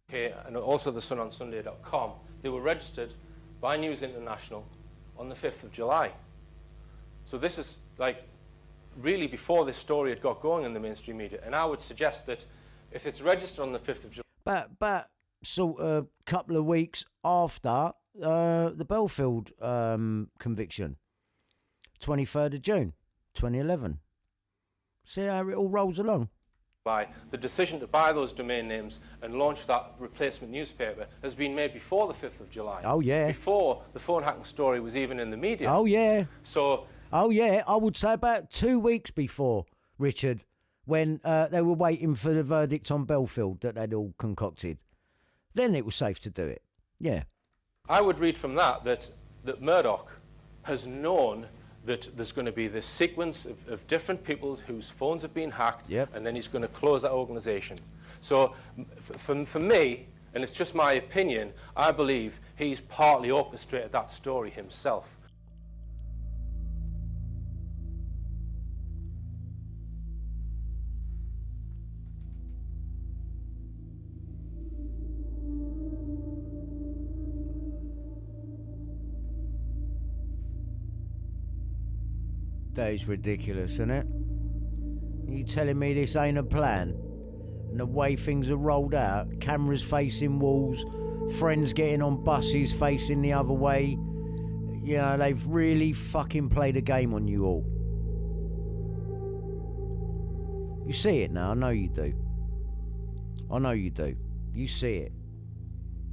Okay, and also thesunonsunday.com. They were registered by News International on the 5th of July. So this is like really before this story had got going in the mainstream media. And I would suggest that if it's registered on the 5th of July... But sort of a couple of weeks after the Bellfield conviction, 23rd of June, 2011. See how it all rolls along? By the decision to buy those domain names and launch that replacement newspaper has been made before the 5th of July. Oh, yeah. Before the phone hacking story was even in the media. Oh, yeah. So... Oh, yeah, I would say about 2 weeks before, Richard, when they were waiting for the verdict on Bellfield that they'd all concocted. Then it was safe to do it. Yeah. I would read from that Murdoch has known that there's going to be this sequence of different people whose phones have been hacked, and then he's going to close that organisation. So for me, and it's just my opinion, I believe he's partly orchestrated that story himself. That is ridiculous, isn't it? You telling me this ain't a plan? And the way things are rolled out, cameras facing walls, friends getting on buses facing the other way. You know, they've really fucking played a game on you all. You see it now, I know you do. I know you do. You see it.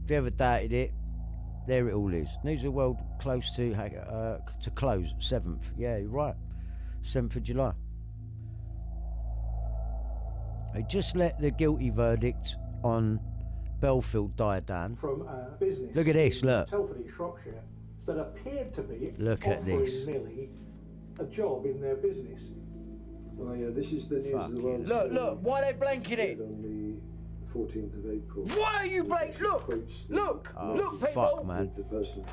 If you ever doubted it, there it all is. News of the world close to close, 7th. Yeah, you're right. 7th of July. They just let the guilty verdict on Bellfield die down. From a business. Look at this, look. Telford in Shropshire that appeared to be look at this. Millie a job in their business. Oh yeah, this is the news of the world. Look, why are they blanking it? On the 14th of April. Why are you blanking? Look, people. Fuck, man.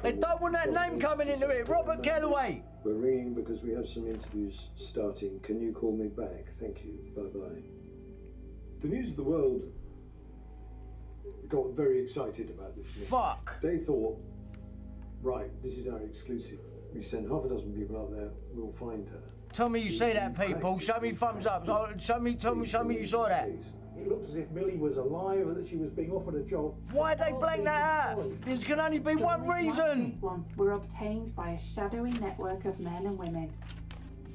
They don't want that name coming into it. Robert Kellaway. We're ringing because we have some interviews starting. Can you call me back? Thank you. Bye-bye. The news of the world got very excited about this. Fuck. They thought, right, this is our exclusive. We send half a dozen people out there, we'll find her. Tell me you see that, people. Show me thumbs up. Show me you saw that. It looks as if Millie was alive, that she was being offered a job. Why'd they blank that out? There can only be one reason. Were obtained by a shadowy network of men and women.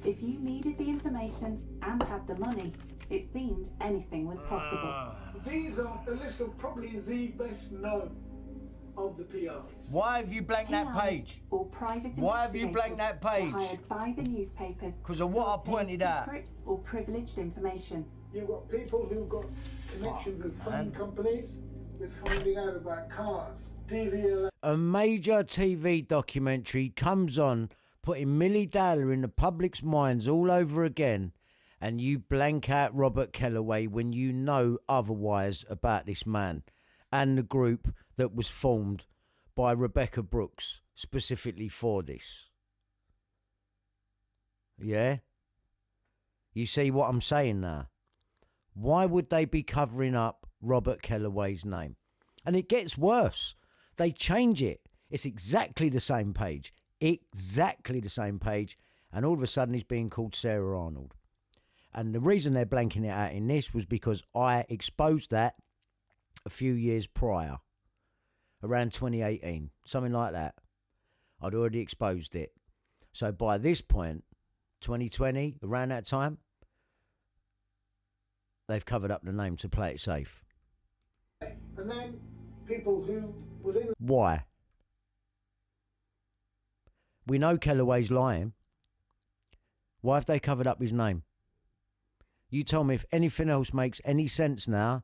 If you needed the information and had the money, it seemed anything was possible. These are a list of probably the best known of the PIs. Why have you blanked that page? Or private Why have you blanked that page? Hired by the newspapers. Because of what I pointed out. Secret or privileged information. You've got people who've got connections with phone companies, with finding out about cars. A major TV documentary comes on, putting Millie Dowler in the public's minds all over again, and you blank out Robert Kellaway when you know otherwise about this man and the group that was formed by Rebecca Brooks specifically for this. Yeah? You see what I'm saying now? Why would they be covering up Robert Kellaway's name? And it gets worse. They change it. It's exactly the same page. Exactly the same page. And all of a sudden he's being called Sarah Arnold. And the reason they're blanking it out in this was because I exposed that a few years prior. Around 2018. Something like that. I'd already exposed it. So by this point, 2020, around that time, they've covered up the name to play it safe. And then people who within... Why? We know Kellaway's lying. Why have they covered up his name? You tell me if anything else makes any sense now,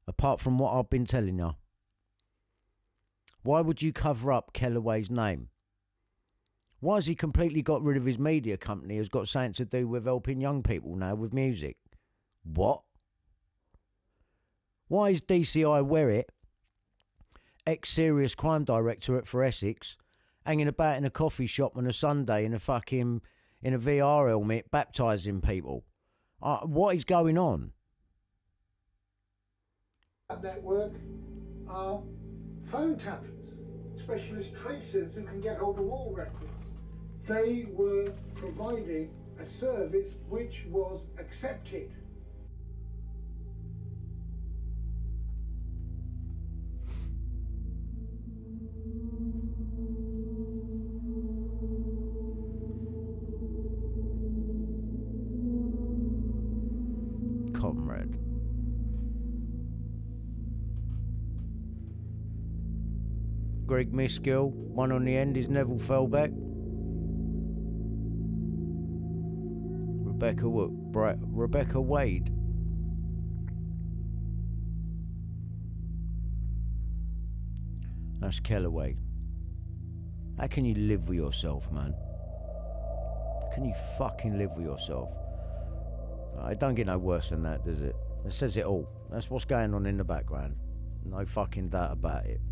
apart from what I've been telling you. Why would you cover up Kellaway's name? Why has he completely got rid of his media company who's got something to do with helping young people now with music? What? Why is DCI Werrett, ex-serious crime directorate for Essex, hanging about in a coffee shop on a Sunday in a VR helmet baptising people? What is going on? That network are phone tappers, specialist tracers who can get hold of all records. They were providing a service which was accepted. Comrade. Greg Miskill, one on the end is Neville Fellback. Rebecca Wade. That's Kellaway. How can you live with yourself, man? How can you fucking live with yourself? It don't get no worse than that, does it? It says it all. That's what's going on in the background. No fucking doubt about it.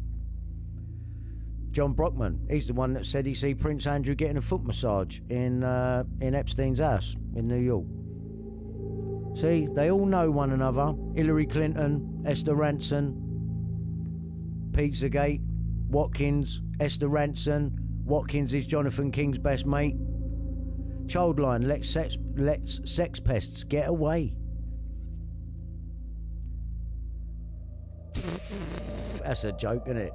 John Brockman, he's the one that said he see Prince Andrew getting a foot massage in Epstein's house in New York. See, they all know one another. Hillary Clinton, Esther Ranson, Pizzagate, Watkins, Esther Ranson. Watkins is Jonathan King's best mate. Childline, let's sex pests get away. That's a joke, isn't it?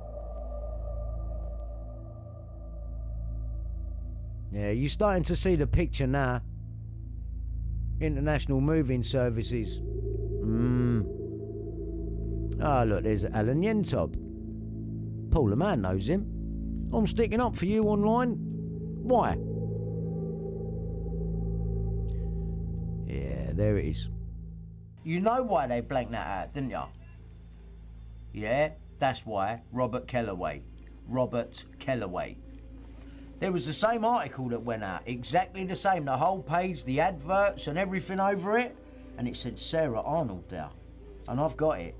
Yeah, you're starting to see the picture now. International moving services. Ah, look, there's Alan Yentob. Paul the man knows him. I'm sticking up for you online. Why? Yeah, there it is. You know why they blanked that out, didn't you? Yeah, that's why. Robert Kellaway. There was the same article that went out, exactly the same, the whole page, the adverts and everything over it, and it said Sarah Arnold there. And I've got it.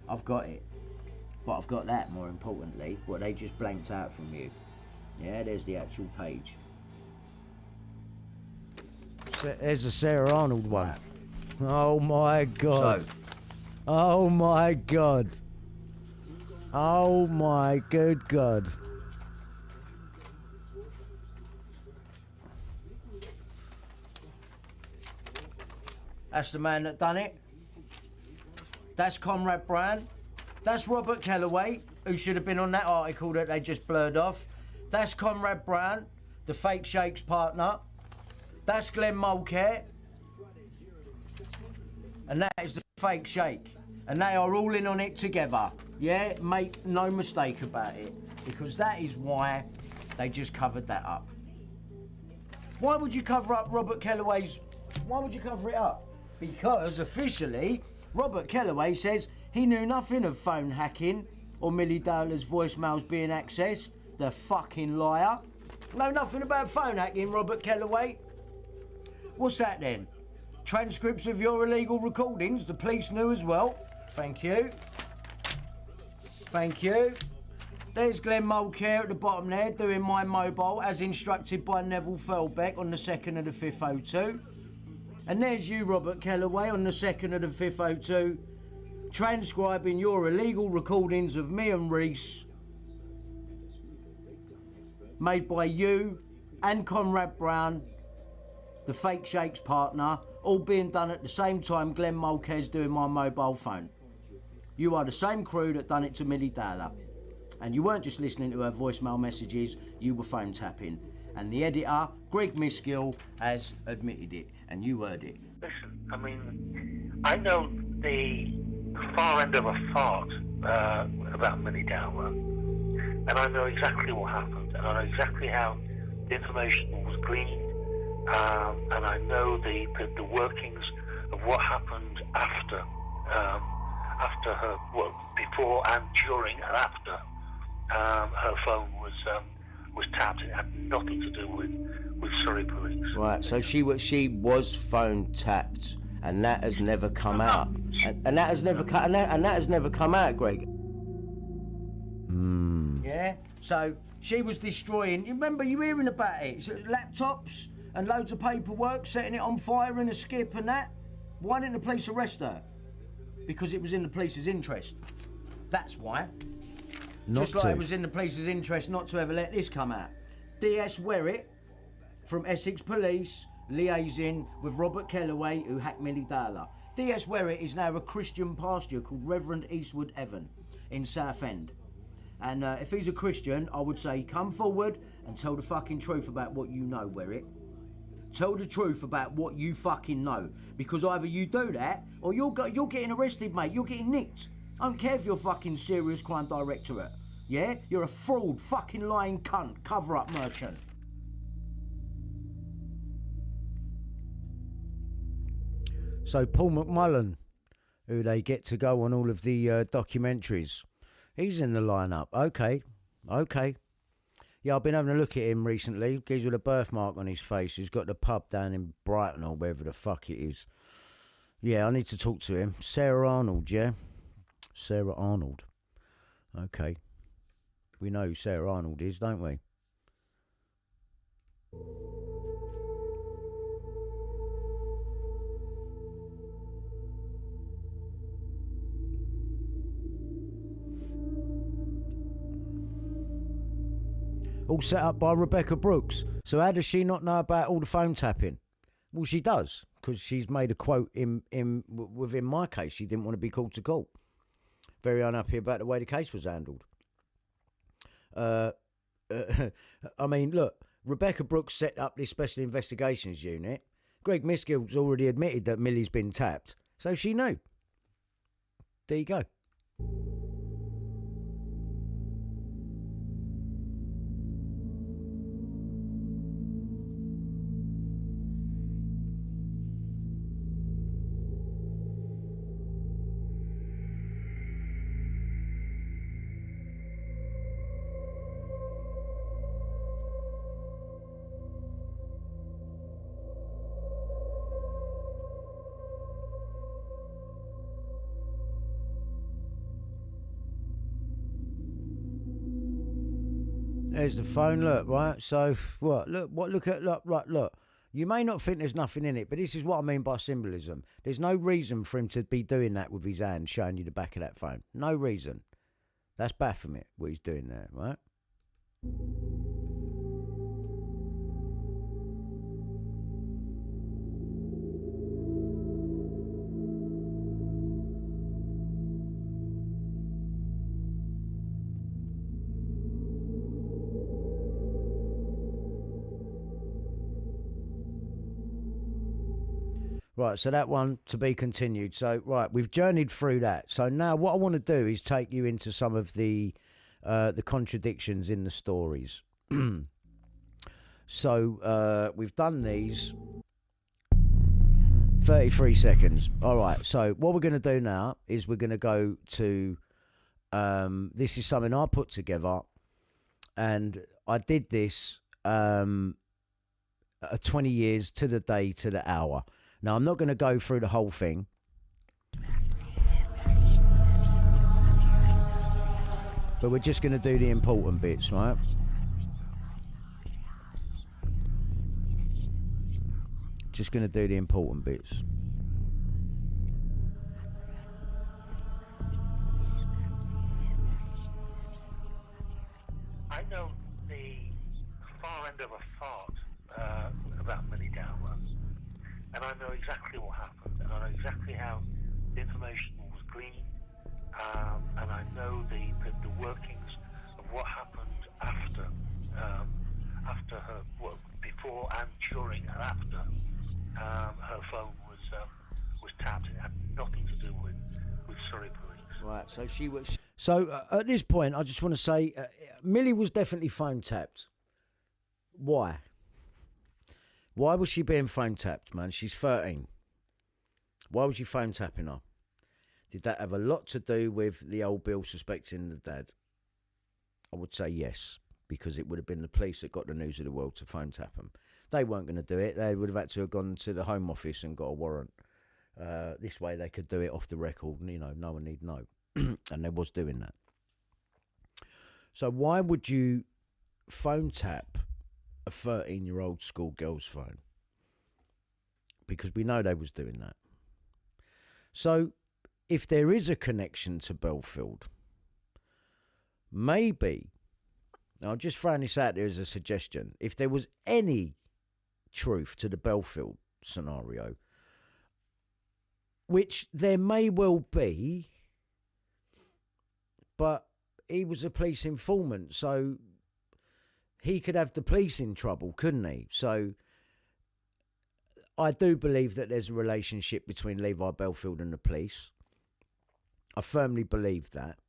But I've got that, more importantly, what they just blanked out from you. Yeah, there's the actual page. There's a Sarah Arnold one. Oh my God. Oh my God. Oh my good God. That's the man that done it. That's Comrade Brown. That's Robert Kellaway, who should have been on that article that they just blurred off. That's Comrade Brown, the fake Shake's partner. That's Glenn Mulcair. And that is the fake Shake. And they are all in on it together. Yeah, make no mistake about it. Because that is why they just covered that up. Why would you cover up Robert Kellaway's... Why would you cover it up? Because officially, Robert Kellaway says he knew nothing of phone hacking or Milly Dowler's voicemails being accessed. The fucking liar. Know nothing about phone hacking, Robert Kellaway. What's that then? Transcripts of your illegal recordings, the police knew as well. Thank you. Thank you. There's Glenn Mulcair at the bottom there, doing my mobile as instructed by Neville Fellback on the 2nd of the 5th 02. And there's you, Robert Kellaway, on the 2nd of the 5th 02, transcribing your illegal recordings of me and Reese made by you and Conrad Brown, the fake Shakes partner, all being done at the same time Glenn Mulcair's doing my mobile phone. You are the same crew that done it to Milly Dowler. And you weren't just listening to her voicemail messages, you were phone tapping. And the editor, Greg Miskill, has admitted it, and you heard it. Listen, I mean, I know the far end of a fart about Milly Dowler, and I know exactly what happened, and I know exactly how the information was gleaned, and I know the workings of what happened after her, well, before and during and after her phone was tapped. It had nothing to do with Surrey police. Right, so she was phone tapped, and that has never come out, and that has never come out, Greg. Yeah. So she was destroying. You remember you hearing about it? So laptops and loads of paperwork, setting it on fire in a skip and that. Why didn't the police arrest her? Because it was in the police's interest. That's why. Just like it was in the police's interest not to ever let this come out. DS Werrett from Essex Police liaising with Robert Kellaway, who hacked Milly Dowler. DS Werrett is now a Christian pastor called Reverend Eastwood Evan in Southend. And if he's a Christian, I would say come forward and tell the fucking truth about what you know, Werrett. Tell the truth about what you fucking know. Because either you do that, or you're getting arrested, mate. You're getting nicked. I don't care if you're fucking serious crime directorate. Yeah? You're a fraud, fucking lying cunt, cover-up merchant. So Paul McMullen, who they get to go on all of the documentaries, he's in the lineup. Okay. Yeah, I've been having a look at him recently. He's with a birthmark on his face. He's got the pub down in Brighton or wherever the fuck it is. Yeah, I need to talk to him. Sarah Arnold, yeah? Sarah Arnold. Okay. We know who Sarah Arnold is, don't we? All set up by Rebecca Brooks. So how does she not know about all the phone tapping? Well, she does, because she's made a quote within my case. She didn't want to be called to court. Very unhappy about the way the case was handled. I mean, look, Rebecca Brooks set up this Special Investigations Unit. Greg Miskill's already admitted that Milly's been tapped, so she knew. There you go. There's the phone, look, right? So, what? Look. You may not think there's nothing in it, but this is what I mean by symbolism. There's no reason for him to be doing that with his hand, showing you the back of that phone. No reason. That's Baphomet, what he's doing there, right? Right, so that one to be continued. So, right, we've journeyed through that. So now what I want to do is take you into some of the contradictions in the stories. So we've done these. 33 seconds. All right, so what we're going to do now is we're going to go to... this is something I put together, and I did this 20 years to the day, to the hour. Now, I'm not going to go through the whole thing. But we're just going to do the important bits, right? Just going to do the important bits. I know the far end of a fart about Millie Dowler, and I know exactly what happened, and I know exactly how the information was gleaned, and I know the workings of what happened after her, well, before and during and after her phone was tapped. It had nothing to do with Surrey police. Right, so she was... So, at this point, I just want to say, Millie was definitely phone tapped. Why? Why was she being phone tapped, man? She's 13. Why was you phone tapping her? Did that have a lot to do with the old Bill suspecting the dad? I would say yes, because it would have been the police that got the news of the world to phone tap them. They weren't going to do it. They would have had to have gone to the Home Office and got a warrant. This way they could do it off the record, and, you know, no one need know. And they was doing that. So why would you phone tap a 13-year-old schoolgirl's phone? Because we know they was doing that. So if there is a connection to Bellfield, maybe, I'll just throw this out there as a suggestion, if there was any truth to the Bellfield scenario, which there may well be, but he was a police informant, so he could have the police in trouble, couldn't he? So I do believe that there's a relationship between Levi Bellfield and the police. I firmly believe that.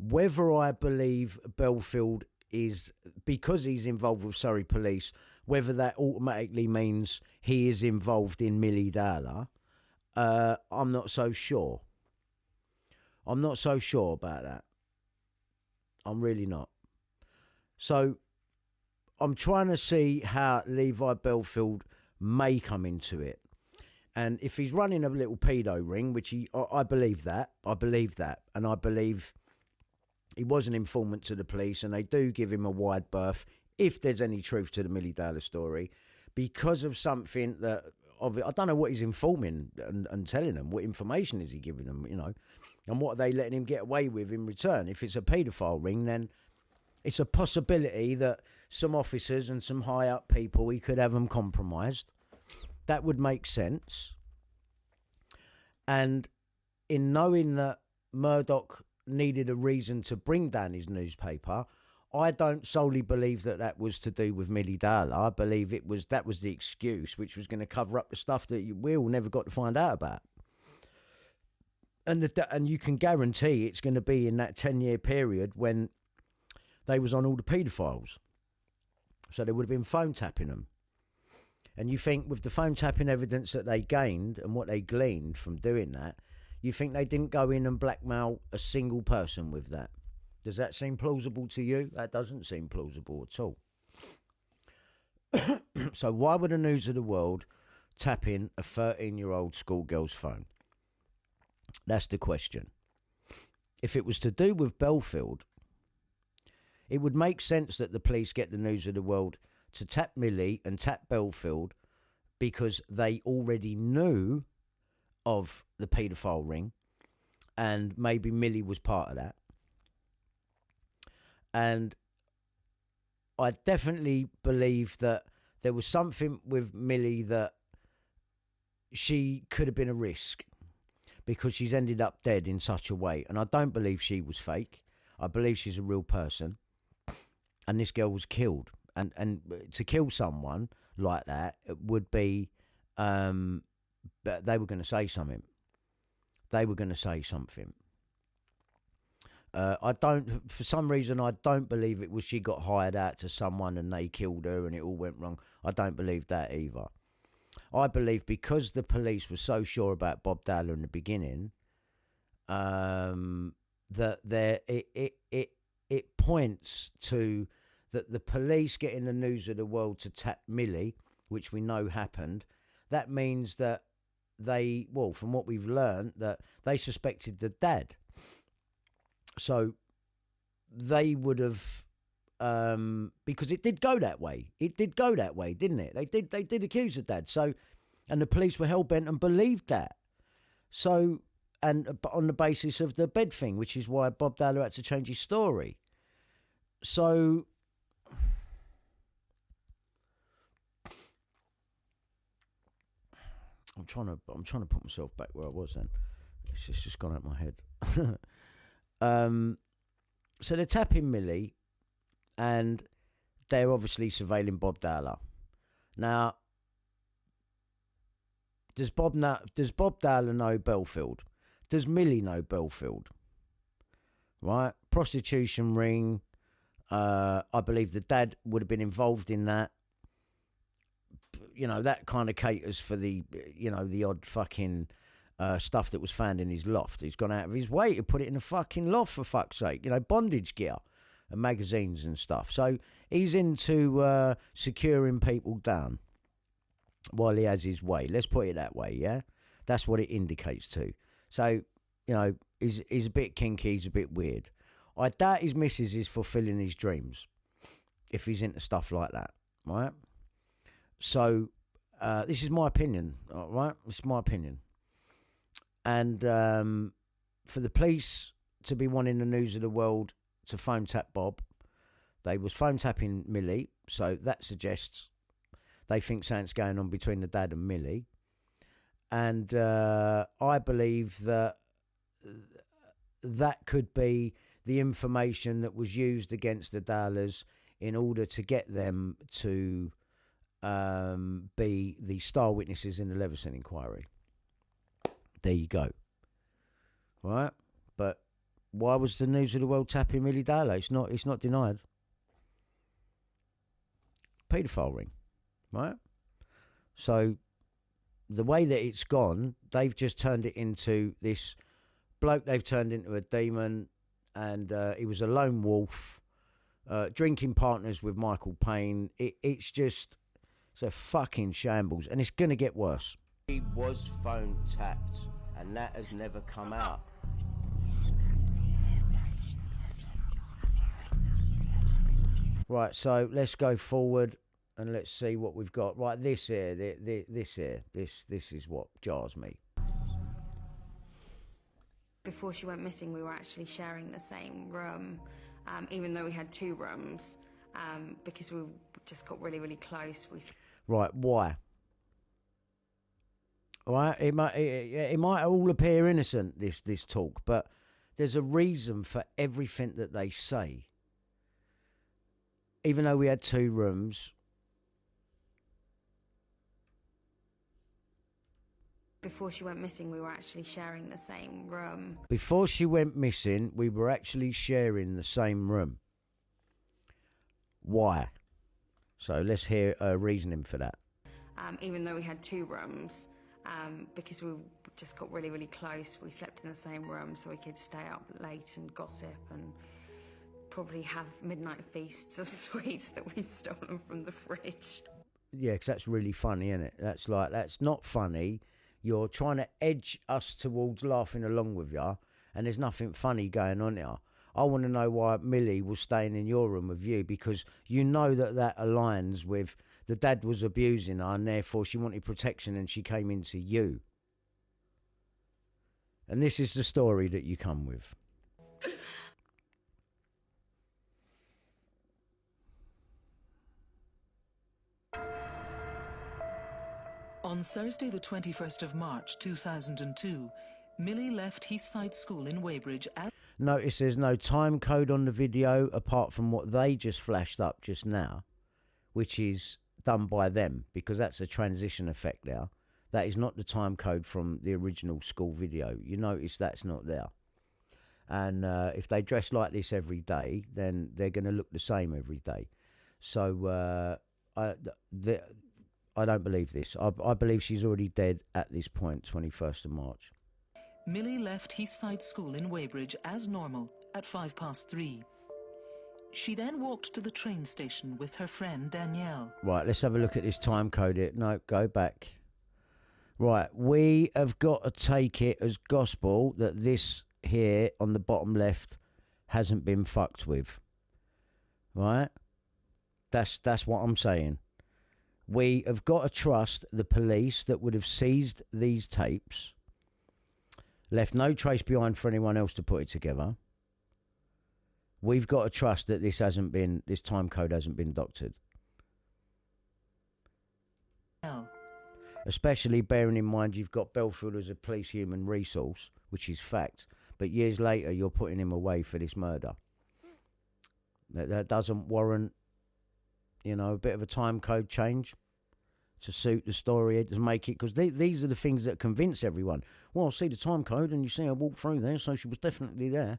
Whether I believe Bellfield is, because he's involved with Surrey Police, whether that automatically means he is involved in Milly Dowler, I'm not so sure. I'm not so sure about that. I'm really not. So I'm trying to see how Levi Bellfield may come into it. And if he's running a little pedo ring, which I believe that. And I believe he was an informant to the police, and they do give him a wide berth, if there's any truth to the Milly Dowler story, because of something that, I don't know what he's informing and telling them. What information is he giving them, you know? And what are they letting him get away with in return? If it's a paedophile ring, then it's a possibility that some officers and some high-up people, he could have them compromised. That would make sense. And in knowing that Murdoch needed a reason to bring down his newspaper, I don't solely believe that that was to do with Milly Dowler. I believe that was the excuse, which was going to cover up the stuff that we all never got to find out about. And you can guarantee it's going to be in that 10-year period when they was on all the paedophiles. So they would have been phone tapping them. And you think with the phone tapping evidence that they gained and what they gleaned from doing that, you think they didn't go in and blackmail a single person with that? Does that seem plausible to you? That doesn't seem plausible at all. So why would the News of the World tap in a 13-year-old schoolgirl's phone? That's the question. If it was to do with Bellfield, it would make sense that the police get the News of the World to tap Millie and tap Bellfield because they already knew of the paedophile ring, and maybe Millie was part of that. And I definitely believe that there was something with Millie that she could have been a risk, because she's ended up dead in such a way. And I don't believe she was fake. I believe she's a real person. And this girl was killed. And to kill someone like that, it would be, but they were going to say something. For some reason, I don't believe it was she got hired out to someone and they killed her and it all went wrong. I don't believe that either. I believe because the police were so sure about Bob Dowler in the beginning, that it points to that the police getting the News of the World to tap Millie, which we know happened. That means that they, well, from what we've learned, that they suspected the dad. So they would have, because it did go that way. It did go that way, didn't it? They did accuse the dad. So, and the police were hell-bent and believed that. So, and on the basis of the bed thing, which is why Bob Dowler had to change his story. So, I'm trying to put myself back where I was then. It's just gone out my head. So they're tapping Millie, and they're obviously surveilling Bob Dowler. Now, does Bob Dowler know Bellfield? Does Millie know Bellfield? Right, prostitution ring. I believe the dad would have been involved in that. You know, that kind of caters for the, you know, the odd fucking stuff that was found in his loft. He's gone out of his way to put it in a fucking loft, for fuck's sake. You know, bondage gear and magazines and stuff. So he's into securing people down while he has his way. Let's put it that way, yeah? That's what it indicates to. So, you know, he's a bit kinky, he's a bit weird. I doubt his missus is fulfilling his dreams if he's into stuff like that, right? So, this is my opinion, all right? This is my opinion. And for the police to be wanting the news of the world to phone tap Bob, they was phone tapping Millie, so that suggests they think something's going on between the dad and Millie. And I believe that that could be the information that was used against the Dowlers in order to get them to be the star witnesses in the Leveson inquiry. There you go. Right? But why was the news of the world tapping Millie Dowler? It's not denied. Pedophile ring. Right? So the way that it's gone, they've just turned it into this bloke they've turned into a demon, and he was a lone wolf, drinking partners with Michael Payne. It's a fucking shambles, and it's going to get worse. He was phone tapped, and that has never come out. Right, so let's go forward and let's see what we've got. Right, this is what jars me. Before she went missing, we were actually sharing the same room, even though we had two rooms, because we just got really, really close. Right, why? Right, it might all appear innocent, this talk, but there's a reason for everything that they say. Even though we had two rooms. Before she went missing, we were actually sharing the same room. Before she went missing, we were actually sharing the same room. Why? So let's hear a reasoning for that. Even though we had two rooms, because we just got really, really close, we slept in the same room so we could stay up late and gossip and probably have midnight feasts of sweets that we'd stolen from the fridge. Yeah, because that's really funny, isn't it? That's not funny. You're trying to edge us towards laughing along with you, and there's nothing funny going on here. I want to know why Millie was staying in your room with you, because you know that aligns with the dad was abusing her, and therefore she wanted protection and she came into you. And this is the story that you come with. On Thursday, the 21st of March 2002, Millie left Heathside School in Weybridge at... Notice there's no time code on the video apart from what they just flashed up just now, which is done by them, because that's a transition effect there. That is not the time code from the original school video. You notice that's not there. And if they dress like this every day, then they're going to look the same every day. So I don't believe this. I believe she's already dead at this point, 21st of March. Millie left Heathside School in Weybridge as normal at 3:05. She then walked to the train station with her friend Danielle. Right, let's have a look at this time code here. No, go back. Right, we have got to take it as gospel that this here on the bottom left hasn't been fucked with. Right? That's what I'm saying. We have got to trust the police that would have seized these tapes, left no trace behind for anyone else to put it together. We've got to trust that this time code hasn't been doctored. Especially bearing in mind you've got Bellfield as a police human resource, which is fact. But years later, you're putting him away for this murder. That doesn't warrant, a bit of a time code change to suit the story, to make it, because these are the things that convince everyone. Well, see the time code and you see her walk through there, so she was definitely there.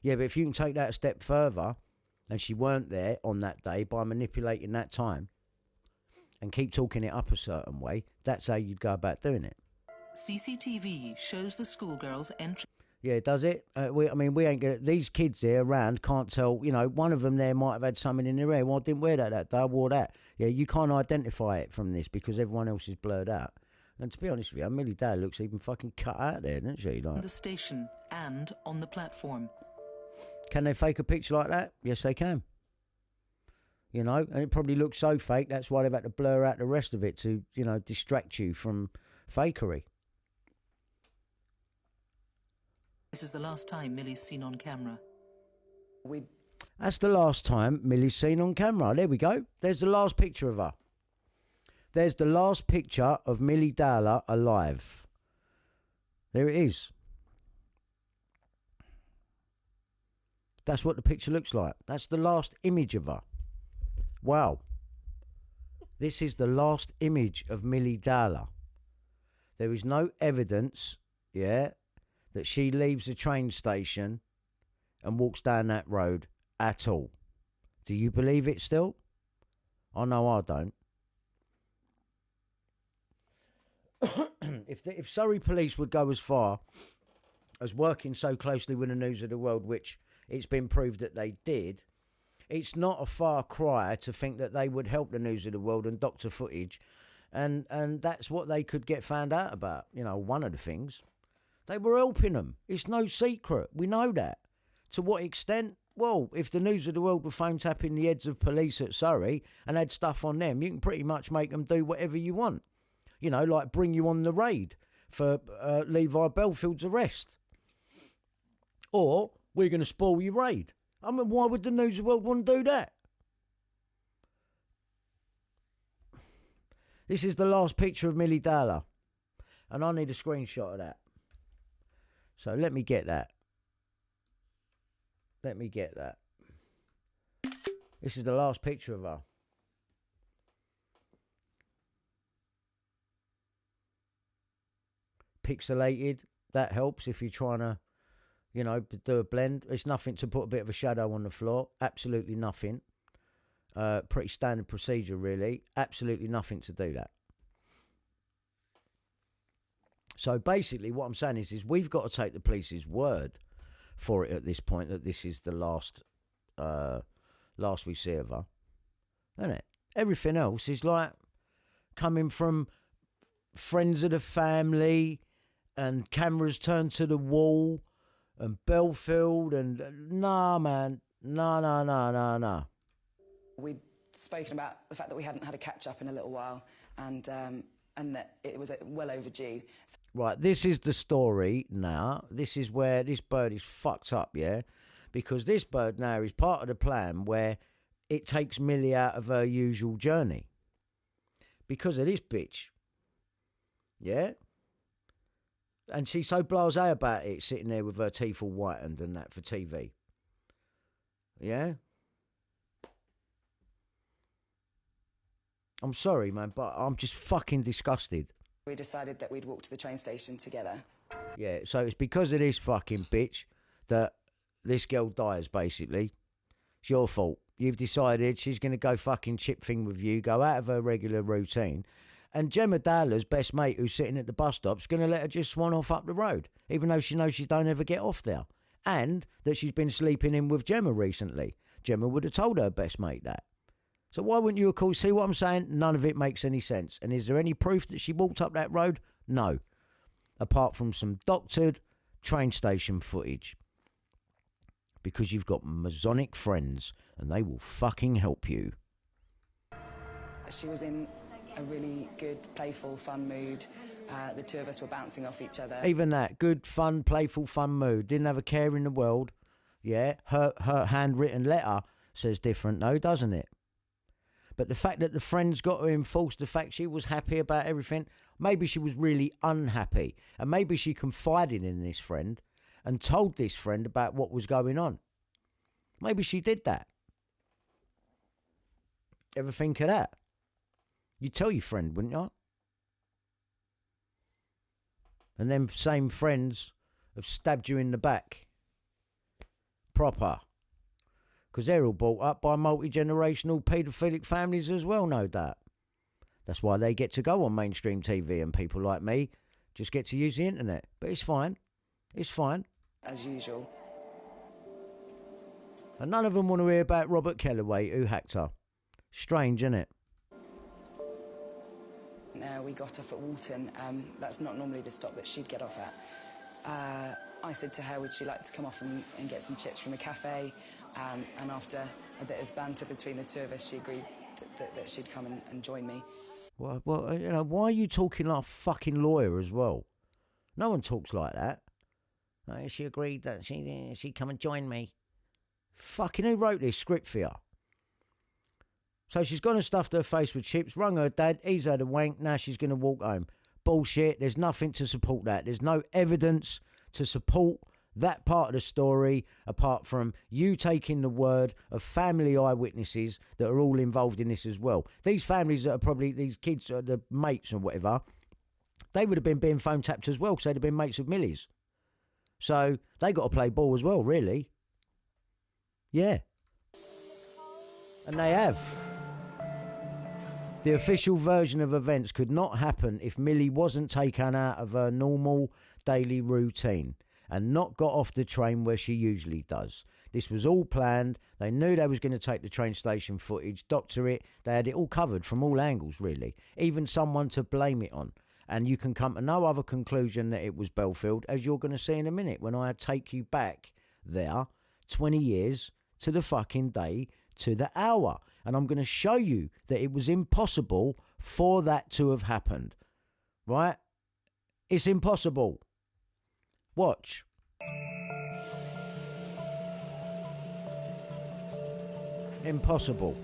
Yeah, but if you can take that a step further, and she weren't there on that day by manipulating that time, and keep talking it up a certain way, that's how you'd go about doing it. CCTV shows the schoolgirl's entry. Yeah, does it? We ain't gonna. These kids here around can't tell. One of them there might have had something in their hair. Well, I didn't wear that day. I wore that. Yeah, you can't identify it from this because everyone else is blurred out. And to be honest with you, Millie Dowler looks even fucking cut out there, doesn't she? Like, the station and on the platform. Can they fake a picture like that? Yes, they can. And it probably looks so fake. That's why they've had to blur out the rest of it to, distract you from fakery. This is the last time Millie's seen on camera. That's the last time Millie's seen on camera. There we go. There's the last picture of her. There's the last picture of Millie Dowler alive. There it is. That's what the picture looks like. That's the last image of her. Wow. This is the last image of Millie Dowler. There is no evidence, that she leaves the train station and walks down that road at all. Do you believe it still? I know I don't. If Surrey police would go as far as working so closely with the News of the World, which it's been proved that they did, it's not a far cry to think that they would help the News of the World and doctor footage, and that's what they could get found out about. One of the things. They were helping them. It's no secret. We know that. To what extent? Well, if the News of the World were phone tapping the heads of police at Surrey and had stuff on them, you can pretty much make them do whatever you want. Like bring you on the raid for Levi Bellfield's arrest. Or we're going to spoil your raid. I mean, why would the News of the World want to do that? This is the last picture of Millie Dowler. And I need a screenshot of that. So let me get that. This is the last picture of her. Pixelated. That helps if you're trying to, do a blend. It's nothing to put a bit of a shadow on the floor. Absolutely nothing. Pretty standard procedure, really. Absolutely nothing to do that. So basically what I'm saying is we've got to take the police's word for it at this point, that this is the last we see of her. Isn't it? Everything else is like coming from friends of the family and cameras turned to the wall and Bellfield and nah, man. Nah. We'd spoken about the fact that we hadn't had a catch-up in a little while and that it was well overdue. Right, this is the story now. This is where this bird is fucked up, yeah? Because this bird now is part of the plan where it takes Millie out of her usual journey. Because of this bitch. Yeah? And she's so blasé about it, sitting there with her teeth all whitened and that for TV. Yeah? I'm sorry, man, but I'm just fucking disgusted. We decided that we'd walk to the train station together. Yeah, so it's because of this fucking bitch that this girl dies, basically. It's your fault. You've decided she's going to go fucking chip thing with you, go out of her regular routine, and Gemma Dowler's best mate, who's sitting at the bus stop, is going to let her just swan off up the road, even though she knows she don't ever get off there. And that she's been sleeping in with Gemma recently. Gemma would have told her best mate that. So why wouldn't you, of course, see what I'm saying? None of it makes any sense. And is there any proof that she walked up that road? No. Apart from some doctored train station footage. Because you've got Masonic friends and they will fucking help you. She was in a really good, playful, fun mood. The two of us were bouncing off each other. Even that, good, fun, playful, fun mood. Didn't have a care in the world. Yeah, her handwritten letter says different though, doesn't it? But the fact that the friends got her enforced, the fact she was happy about everything, maybe she was really unhappy. And maybe she confided in this friend and told this friend about what was going on. Maybe she did that. Ever think of that? You'd tell your friend, wouldn't you? And them same friends have stabbed you in the back. Proper. Because they're all brought up by multi-generational paedophilic families as well, no doubt. That's why they get to go on mainstream TV and people like me just get to use the internet. But it's fine. It's fine. As usual. And none of them want to hear about Robert Kellaway, who hacked her. Strange, isn't it? We got off at Walton. That's not normally the stop that she'd get off at. I said to her, would she like to come off and get some chips from the cafe? And after a bit of banter between the two of us, she agreed that she'd come and join me. Well, you know, why are you talking like a fucking lawyer as well? No one talks like that. She agreed that she'd come and join me. Fucking who wrote this script for you? So she's gone and stuffed her face with chips, rung her dad, he's had a wank, now she's going to walk home. Bullshit, there's nothing to support that. There's no evidence to support that part of the story apart from you taking the word of family eyewitnesses that are all involved in this as well. These families that are probably, these kids, the mates or whatever, they would have been being phone tapped as well because they'd have been mates of Millie's. So they got to play ball as well, really. Yeah. And they have. The official version of events could not happen if Millie wasn't taken out of her normal daily routine and not got off the train where she usually does. This was all planned. They knew they was going to take the train station footage, doctor it. They had it all covered from all angles, really. Even someone to blame it on. And you can come to no other conclusion that it was Bellfield, as you're going to see in a minute when I take you back there 20 years to the fucking day, to the hour. And I'm going to show you that it was impossible for that to have happened. Right? It's impossible. Watch. Impossible.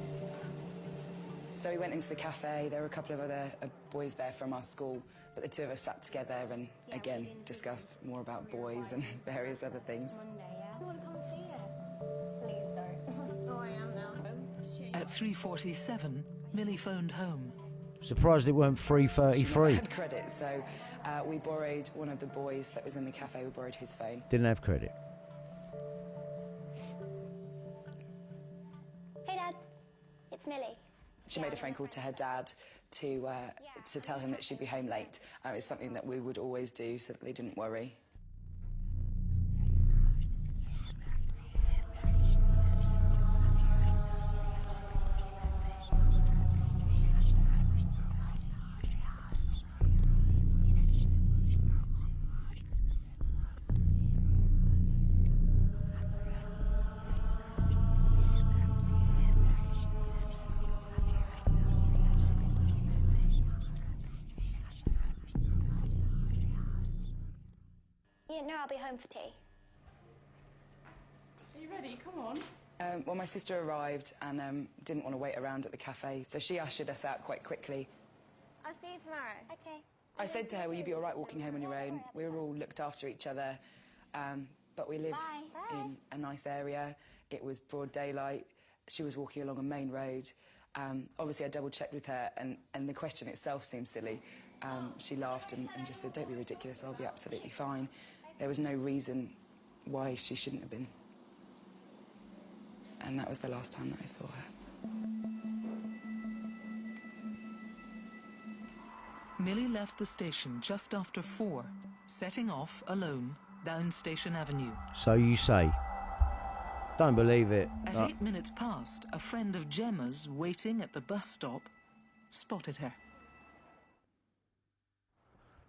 So we went into the cafe. There were a couple of other boys there from our school, but the two of us sat together and, again, discussed more about boys and various other things. At 3:47, Millie phoned home. Surprised it weren't 3:33. She had credit, so we borrowed one of the boys that was in the cafe. We borrowed his phone. Didn't have credit. Hey, Dad. It's Millie. She made a phone call to her dad to tell him that she'd be home late. It was something that we would always do so that they didn't worry. Yeah, no, I'll be home for tea. Are you ready? Come on. Well, my sister arrived and didn't want to wait around at the cafe, so she ushered us out quite quickly. I'll see you tomorrow. Okay. I said to her, will you be all right walking home on your own? We were all looked after each other, but we live in a nice area. It was broad daylight. She was walking along a main road. Obviously, I double-checked with her, and the question itself seemed silly. She laughed and just said, don't be ridiculous, I'll be absolutely fine. There was no reason why she shouldn't have been. And that was the last time that I saw her. Millie left the station just after 4, setting off alone down Station Avenue. So you say. Don't believe it. At 8 minutes past, a friend of Gemma's waiting at the bus stop spotted her.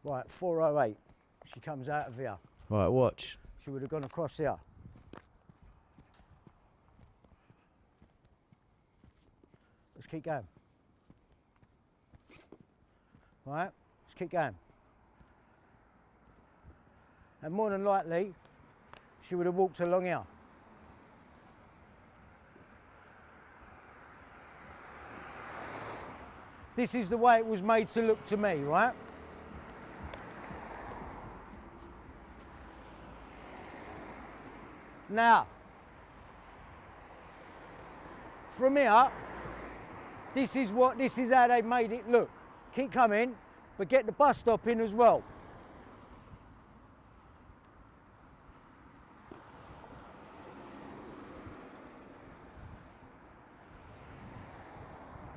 Right, 4:08. She comes out of here. Right, watch. She would have gone across here. Let's keep going. Right, let's keep going. And more than likely, she would have walked along here. This is the way it was made to look to me, right? Now, from here, this is how they made it look. Keep coming, but get the bus stop in as well.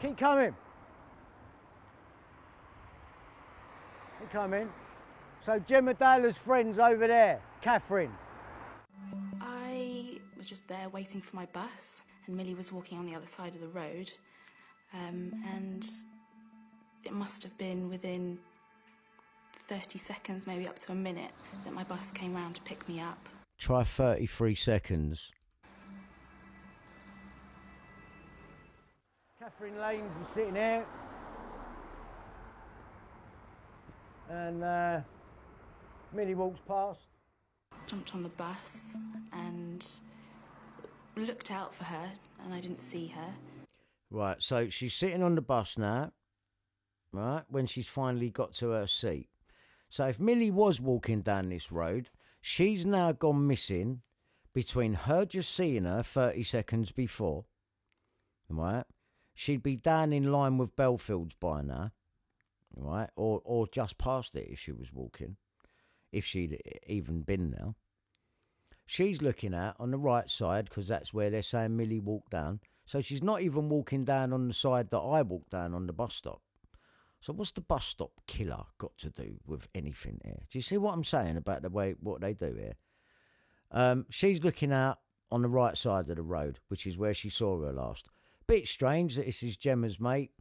Keep coming. Keep coming. So Gemma Dowler's friend's over there, Catherine. I was just there waiting for my bus, and Millie was walking on the other side of the road, and it must have been within 30 seconds, maybe up to a minute, that my bus came round to pick me up. Try 33 seconds. Catherine Lanes is sitting here. And Millie walks past. Jumped on the bus and looked out for her, and I didn't see her. Right, so she's sitting on the bus now, right, when she's finally got to her seat. So if Millie was walking down this road, she's now gone missing between her just seeing her 30 seconds before, right? She'd be down in line with Bellfield's by now, right? Or just past it if she was walking, if she'd even been there. She's looking out on the right side because that's where they're saying Millie walked down. So she's not even walking down on the side that I walked down on the bus stop. So what's the bus stop killer got to do with anything here? Do you see what I'm saying about the way what they do here? She's looking out on the right side of the road, which is where she saw her last. Bit strange that this is Gemma's mate,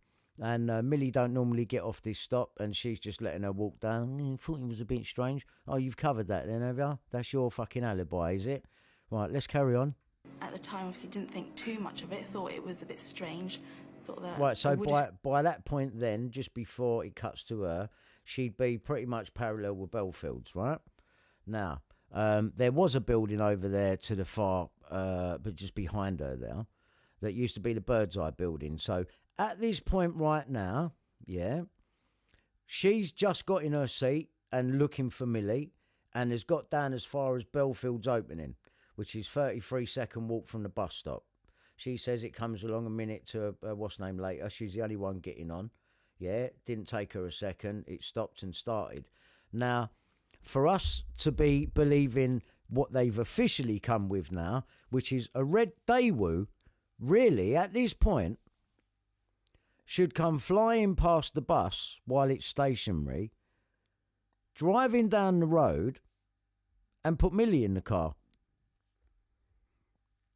and Millie don't normally get off this stop, and she's just letting her walk down. I thought it was a bit strange. Oh, you've covered that then, have you? That's your fucking alibi, is it? Right, let's carry on. At the time, obviously, didn't think too much of it. Thought it was a bit strange. Thought that. Right, so by that point then, just before it cuts to her, she'd be pretty much parallel with Bellfield's, right? Now, there was a building over there to the far, but just behind her there, that used to be the Bird's Eye building. So at this point right now, yeah, she's just got in her seat and looking for Millie, and has got down as far as Bellfield's opening, which is 33-second walk from the bus stop. She says it comes along a minute to what's name later. She's the only one getting on. Yeah, didn't take her a second. It stopped and started. Now, for us to be believing what they've officially come with now, which is a red Daewoo, really, at this point, should come flying past the bus while it's stationary, driving down the road, and put Millie in the car.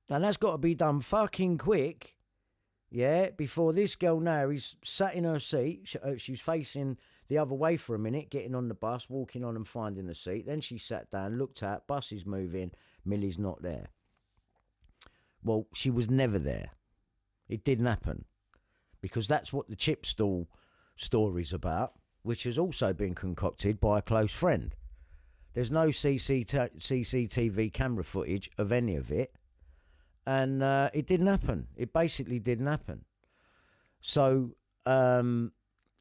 And that's got to be done fucking quick, yeah, before this girl now is sat in her seat. She's facing the other way for a minute, getting on the bus, walking on and finding a seat. Then she sat down, looked at, bus is moving, Millie's not there. Well, she was never there. It didn't happen. Because that's what the chip stall story's about, which has also been concocted by a close friend. There's no CCTV camera footage of any of it. And it didn't happen. It basically didn't happen. So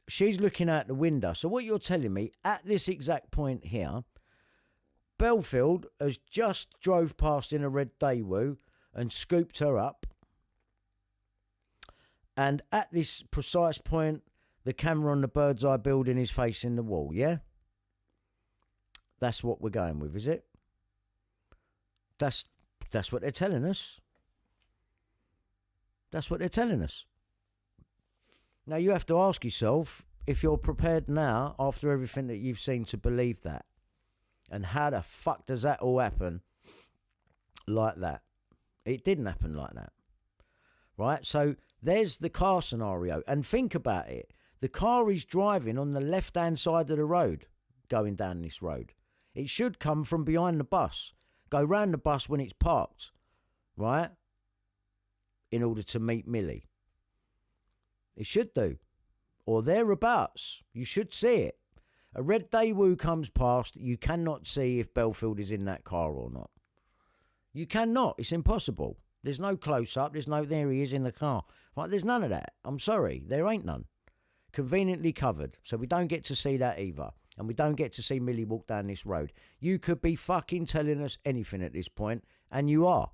she's looking out the window. So what you're telling me, at this exact point here, Bellfield has just drove past in a red Daewoo and scooped her up. And at this precise point, the camera on the Bird's Eye building is facing the wall, yeah? That's what we're going with, is it? That's what they're telling us. That's what they're telling us. Now, you have to ask yourself if you're prepared now, after everything that you've seen, to believe that. And how the fuck does that all happen like that? It didn't happen like that. Right? So there's the car scenario. And think about it. The car is driving on the left-hand side of the road, going down this road. It should come from behind the bus. Go round the bus when it's parked, right? In order to meet Millie. It should do. Or thereabouts. You should see it. A red Daewoo comes past. You cannot see if Bellfield is in that car or not. You cannot. It's impossible. There's no close-up. There's no, there he is in the car. Right, there's none of that. I'm sorry. There ain't none. Conveniently covered. So we don't get to see that either. And we don't get to see Millie walk down this road. You could be fucking telling us anything at this point, and you are.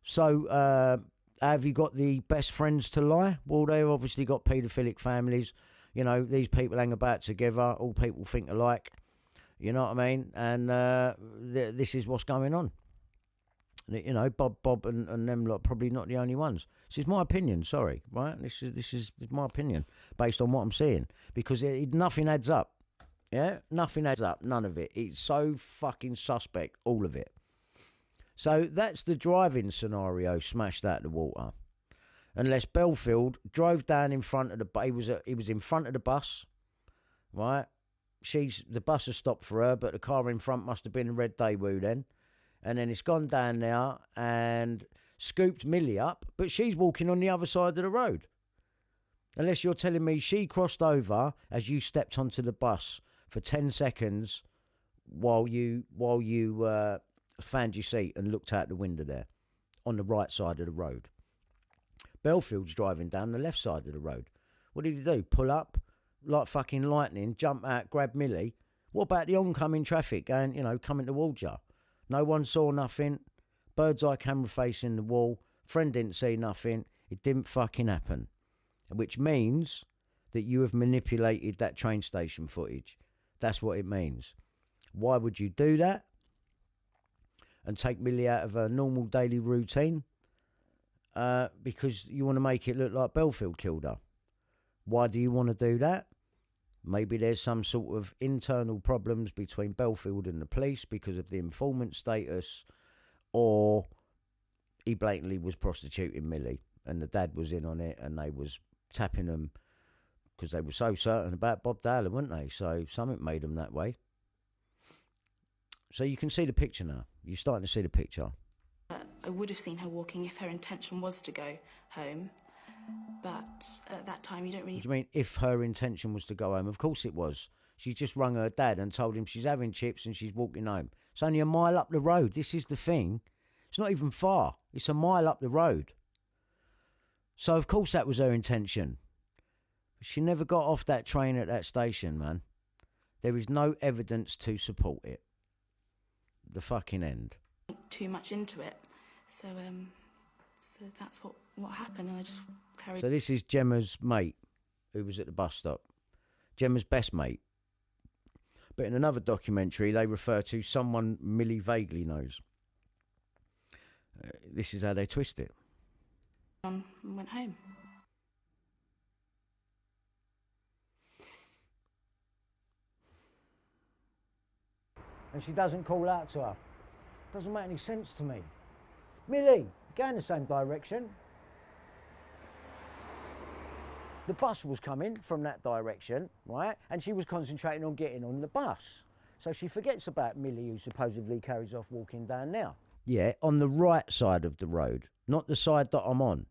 So, have you got the best friends to lie? Well, they've obviously got paedophilic families. You know, these people hang about together. All people think alike. You know what I mean? And this is what's going on. You know, Bob and them lot probably not the only ones. This is my opinion, sorry, right? This is my opinion based on what I'm seeing. Because nothing adds up. Yeah? Nothing adds up. None of it. It's so fucking suspect, all of it. So that's the driving scenario smashed out of the water. Unless Bellfield drove down in front of the... He was in front of the bus, right? The bus has stopped for her, but the car in front must have been a red Daewoo then. And then it's gone down now and scooped Millie up, but she's walking on the other side of the road. Unless you're telling me she crossed over as you stepped onto the bus for 10 seconds while you found your seat and looked out the window there on the right side of the road. Bellfield's driving down the left side of the road. What did he do? Pull up like fucking lightning, jump out, grab Millie? What about the oncoming traffic going, coming towards you? No one saw nothing. Bird's eye camera facing the wall. Friend didn't see nothing. It didn't fucking happen. Which means that you have manipulated that train station footage. That's what it means. Why would you do that? And take Millie out of her normal daily routine? Because you want to make it look like Bellfield killed her. Why do you want to do that? Maybe there's some sort of internal problems between Bellfield and the police because of the informant status, or he blatantly was prostituting Millie and the dad was in on it and they was tapping them because they were so certain about Bob Dowler, weren't they? So something made them that way. So you can see the picture now. You're starting to see the picture. I would have seen her walking if her intention was to go home. But at that time, you don't really... What do you mean, if her intention was to go home? Of course it was. She just rung her dad and told him she's having chips and she's walking home. It's only a mile up the road. This is the thing. It's not even far. It's a mile up the road. So, of course, that was her intention. She never got off that train at that station, man. There is no evidence to support it. The fucking end. Too much into it. So that's what happened, and I just carried... So this is Gemma's mate, who was at the bus stop. Gemma's best mate. But in another documentary, they refer to someone Millie vaguely knows. This is how they twist it. And went home. And she doesn't call out to her. Doesn't make any sense to me. Millie, go in the same direction. The bus was coming from that direction, right? And she was concentrating on getting on the bus. So she forgets about Millie, who supposedly carries off walking down now. Yeah, on the right side of the road, not the side that I'm on,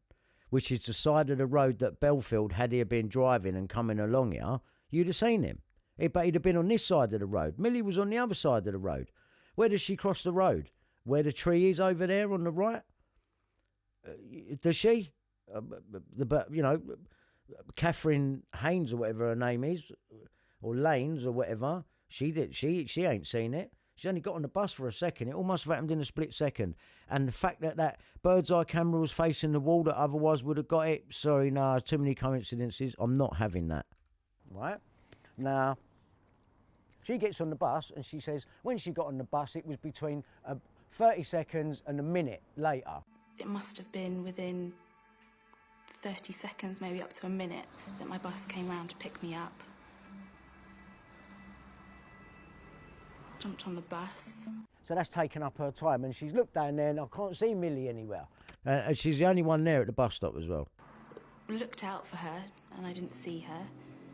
which is the side of the road that Bellfield, had he been driving and coming along here, you'd have seen him. But he'd have been on this side of the road. Millie was on the other side of the road. Where does she cross the road? Where the tree is over there on the right? Does she? Catherine Haynes or whatever her name is, or Lanes or whatever, she ain't seen it. She only got on the bus for a second. It all must have happened in a split second. And the fact that bird's eye camera was facing the wall that otherwise would have got it, sorry, no, too many coincidences. I'm not having that. Right? Now, she gets on the bus and she says when she got on the bus, it was between 30 seconds and a minute later. It must have been within 30 seconds, maybe up to a minute, that my bus came round to pick me up. Jumped on the bus. So that's taken up her time, and she's looked down there and I can't see Millie anywhere. And she's the only one there at the bus stop as well. Looked out for her and I didn't see her.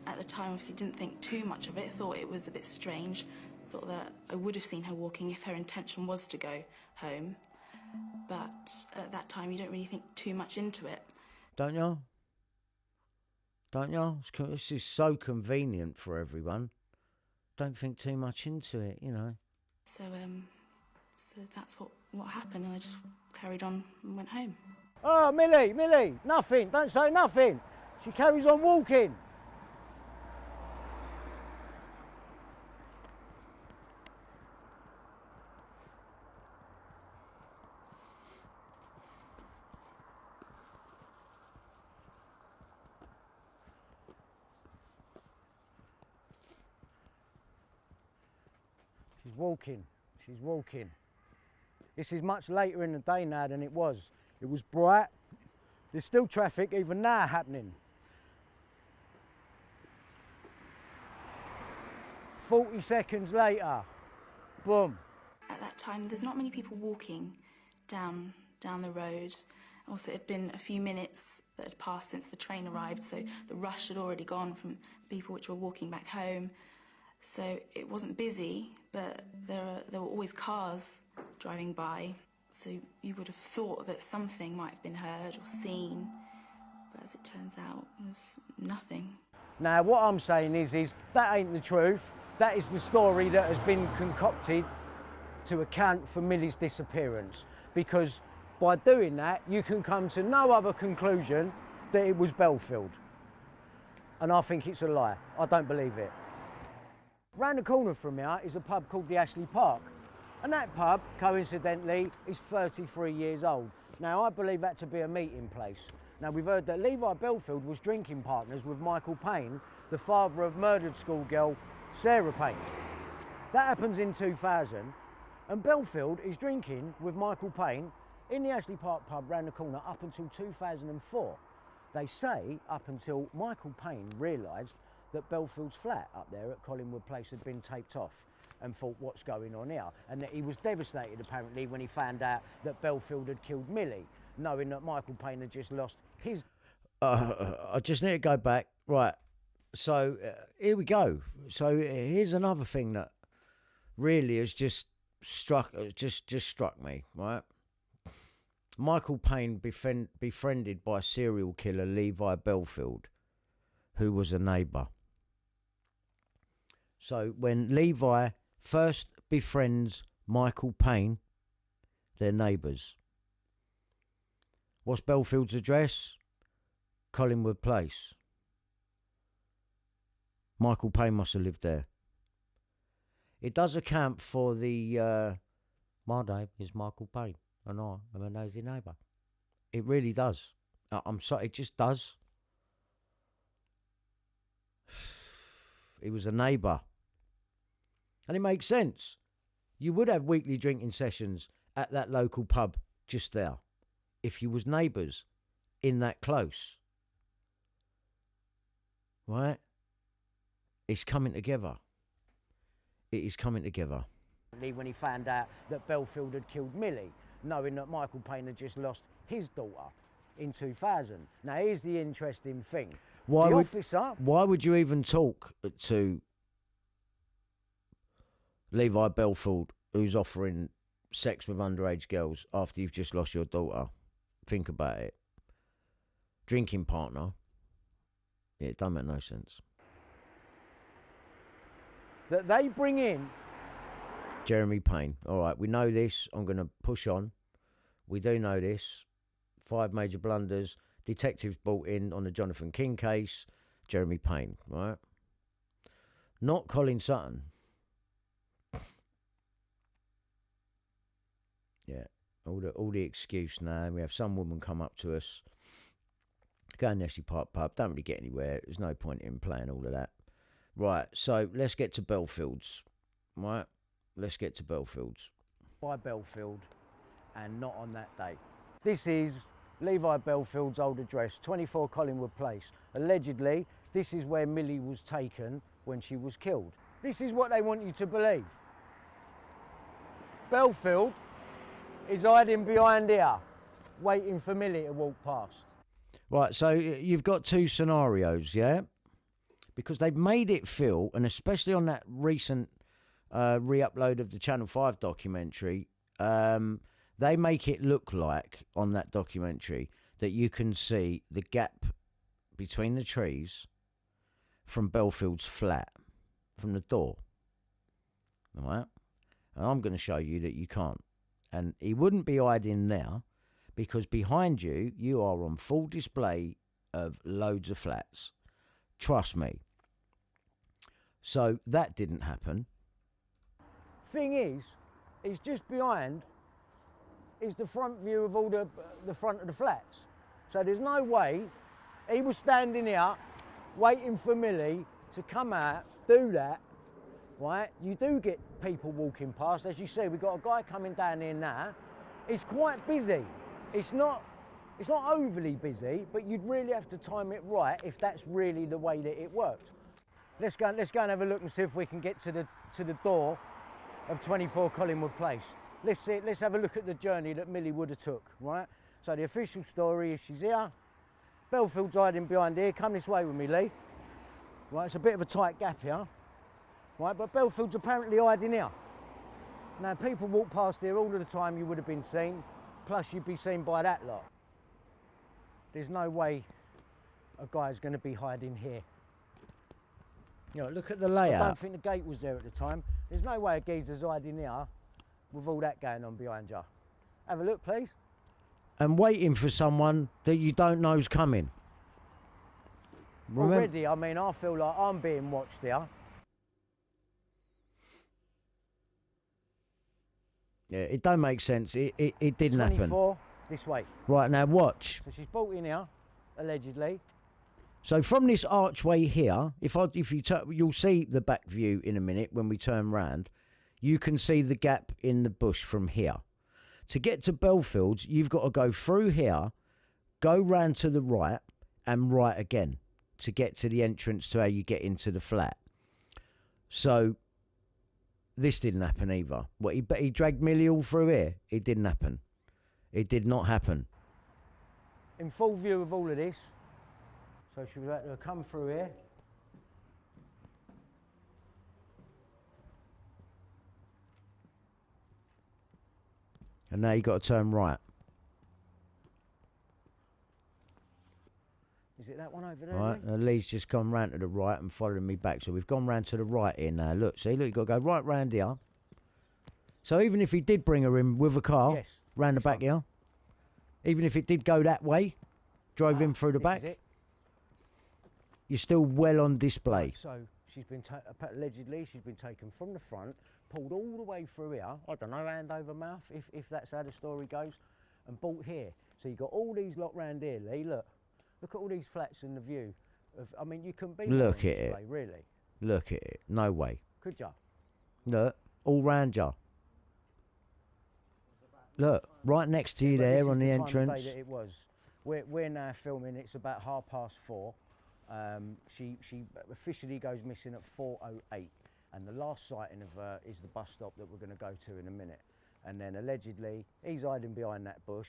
At the time, obviously didn't think too much of it, thought it was a bit strange, thought that I would have seen her walking if her intention was to go home. But at that time, you don't really think too much into it. Don't you? Don't you? This is so convenient for everyone. Don't think too much into it, you know. So that's what happened, and I just carried on and went home. Oh, Millie, nothing. Don't say nothing. She carries on walking. walking. She's walking. This is much later in the day now than it was. It was bright. There's still traffic even now happening. 40 seconds later, boom. At that time, there's not many people walking down the road. Also, it had been a few minutes that had passed since the train arrived, so the rush had already gone from people which were walking back home. So it wasn't busy, but there were always cars driving by. So you would have thought that something might have been heard or seen, but as it turns out, there was nothing. Now, what I'm saying is that ain't the truth. That is the story that has been concocted to account for Millie's disappearance. Because by doing that, you can come to no other conclusion that it was Bellfield. And I think it's a lie. I don't believe it. Round the corner from here is a pub called the Ashley Park. And that pub, coincidentally, is 33 years old. Now, I believe that to be a meeting place. Now, we've heard that Levi Bellfield was drinking partners with Michael Payne, the father of murdered schoolgirl Sarah Payne. That happens in 2000, and Bellfield is drinking with Michael Payne in the Ashley Park pub round the corner up until 2004. They say up until Michael Payne realised that Bellfield's flat up there at Collingwood Place had been taped off and thought, what's going on here? And that he was devastated apparently when he found out that Bellfield had killed Millie, knowing that Michael Payne had just lost his... I just need to go back. Right, so here we go. So here's another thing that really has just struck me, right? Michael Payne befriended by serial killer Levi Bellfield, who was a neighbour. So when Levi first befriends Michael Payne, they're neighbours. What's Bellfield's address? Collingwood Place. Michael Payne must have lived there. It does account for the, my name is Michael Payne and I am a nosy neighbour. It really does. I'm sorry, it just does. He was a neighbour. And it makes sense. You would have weekly drinking sessions at that local pub just there if you was neighbours in that close. Right? It's coming together. It is coming together. When he found out that Bellfield had killed Millie, knowing that Michael Payne had just lost his daughter in 2000. Now, here's the interesting thing. Why would you even talk to Levi Bellfield, who's offering sex with underage girls after you've just lost your daughter? Think about it. Drinking partner. Yeah, it don't make no sense. That they bring in Jeremy Payne. All right, we know this. I'm going to push on. We do know this. 5 major blunders. Detectives brought in on the Jonathan King case. Jeremy Payne, right? Not Colin Sutton. Yeah, all the excuse now. We have some woman come up to us, go in the Ashley Park pub, don't really get anywhere. There's no point in playing all of that. Right, so let's get to Bellfield's. Right, let's get to Bellfield's. By Bellfield, and not on that date. This is Levi Bellfield's old address, 24 Collingwood Place. Allegedly, this is where Millie was taken when she was killed. This is what they want you to believe. Bellfield is hiding behind here, waiting for Millie to walk past. Right, so you've got 2 scenarios, yeah? Because they've made it feel, and especially on that recent re-upload of the Channel 5 documentary, they make it look like, on that documentary, that you can see the gap between the trees from Bellfield's flat, from the door. All right? And I'm going to show you that you can't. And he wouldn't be hiding there, because behind you, you are on full display of loads of flats. Trust me. So that didn't happen. Thing is just behind is the front view of all the front of the flats. So there's no way he was standing here waiting for Millie to come out, do that, right, you do get people walking past. As you see, we've got a guy coming down here now. It's quite busy. It's not overly busy, but you'd really have to time it right if that's really the way that it worked. Let's go and have a look and see if we can get to the door of 24 Collingwood Place. Let's have a look at the journey that Millie would have took, right? So the official story is she's here. Bellfield's hiding behind here. Come this way with me, Lee. Right, it's a bit of a tight gap here. Right, but Bellfield's apparently hiding here. Now, people walk past here all of the time, you would have been seen. Plus, you'd be seen by that lot. There's no way a guy's going to be hiding here. You know, look at the layout. I don't think the gate was there at the time. There's no way a geezer's hiding here with all that going on behind you. Have a look, please. And waiting for someone that you don't know's coming. Already, I mean, I feel like I'm being watched here. Yeah, it don't make sense. It didn't 24, happen. This way. Right, now watch. So she's brought in here, allegedly. So from this archway here, you'll see the back view in a minute when we turn round. You can see the gap in the bush from here. To get to Bellfields, you've got to go through here, go round to the right, and right again to get to the entrance to how you get into the flat. So this didn't happen either. He dragged Millie all through here. It didn't happen. It did not happen. In full view of all of this, so she was able to come through here. And now you've got to turn right. Is it that one over there? Right, Lee's just gone round to the right and following me back. So we've gone round to the right here now. Look, see, look, you've got to go right round here. So even if he did bring her in with a car, yes, round the back here, even if it did go that way, drove him through the back, you're still well on display. So she's been allegedly she's been taken from the front, pulled all the way through here. I don't know, hand over mouth, if that's how the story goes, and brought here. So you got all these lot round here, Lee. Look at all these flats and the view. I mean, you couldn't be. Look at it. Way, really. Look at it. No way. Could ya? Look, all round ya. Look, right next to you there on the entrance. That it was. We're now filming. It's about 4:30. She officially goes missing at 4:08, and the last sighting of her is the bus stop that we're going to go to in a minute. And then allegedly he's hiding behind that bush,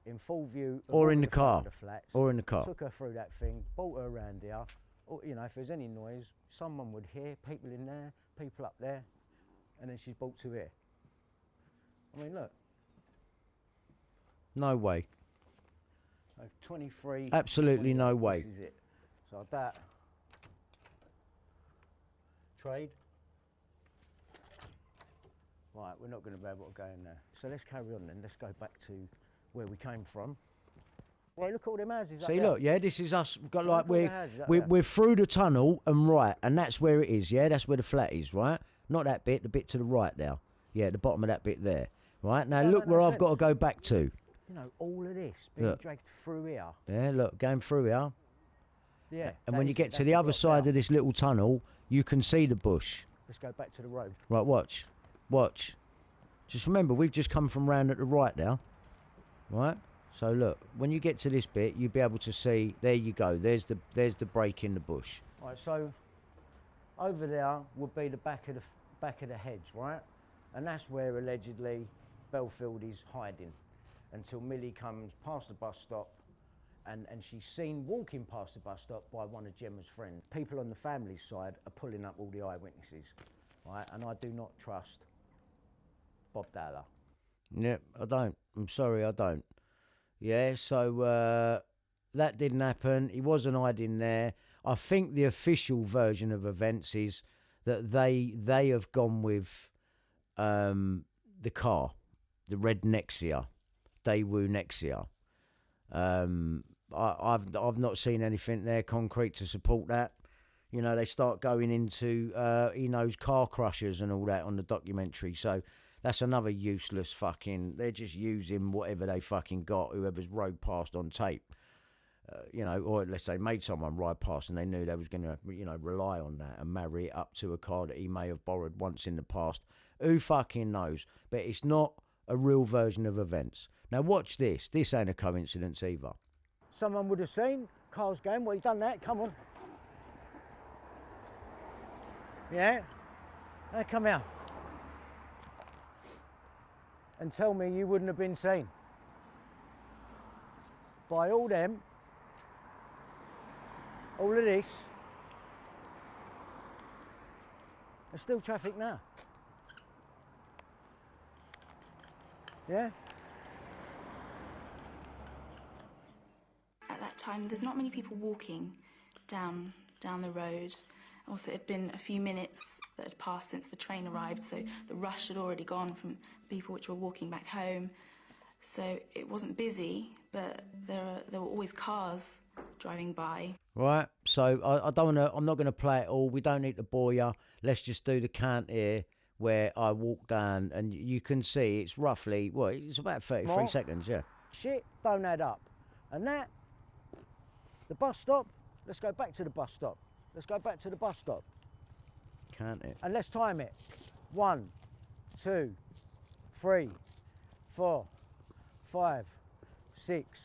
in full view. Or in the car. The flats, or in the car. Took her through that thing, brought her around here. Or, you know, if there's any noise, someone would hear. People in there, people up there, and then she's brought to here. I mean, look. No way. So 23. Absolutely no way. This is it. So that. Trade. Right, we're not going to be able to go in there. So let's carry on then. Let's go back to where we came from. Right, look at all them houses. See, look, yeah, this is us. We've got like we're through the tunnel and right, and that's where it is. Yeah, that's where the flat is, right? Not that bit, the bit to the right there. Yeah, the bottom of that bit there. Right now, look where I've got to go back to. You know, all of this being dragged through here. Yeah, look, going through here. Yeah. And when you get to the other side of this little tunnel, you can see the bush. Let's go back to the road. Right, watch. Watch. Just remember, we've just come from round at the right now. Right? So look, when you get to this bit, you'll be able to see, there you go, there's the break in the bush. Right, so over there would be the back of the hedge, right? And that's where allegedly Bellfield is hiding until Millie comes past the bus stop and she's seen walking past the bus stop by one of Gemma's friends. People on the family side are pulling up all the eyewitnesses, right? And I do not trust Bob Dowler. Yeah, I don't. I'm sorry, I don't. Yeah, so that didn't happen. He wasn't hiding there. I think the official version of events is that they have gone with the car, the red Nexia, Daewoo Nexia. I've not seen anything there concrete to support that. You know, they start going into car crushers and all that on the documentary. So that's another useless fucking. They're just using whatever they fucking got, whoever's rode past on tape. you know, or let's say made someone ride past and they knew they was going to, you know, rely on that and marry it up to a car that he may have borrowed once in the past. Who fucking knows? But it's not a real version of events. Now watch this. This ain't a coincidence either. Someone would have seen cars going, well, he's done that, come on. Yeah? Now come here. And tell me you wouldn't have been seen. By all them, all of this, there's still traffic now. Yeah? At that time, there's not many people walking down the road. Also, it had been a few minutes that had passed since the train arrived, so the rush had already gone from people which were walking back home. So it wasn't busy, but there were always cars driving by. Right, so I don't want to, I'm not going to play it all. We don't need to bore you. Let's just do the count here where I walk down and you can see it's roughly, well, it's about 33 More. seconds, yeah. Shit don't add up. And that, the bus stop, let's go back to the bus stop. Let's go back to the bus stop. Count it. And let's time it. 1, 2, 3, 4, 5, 6,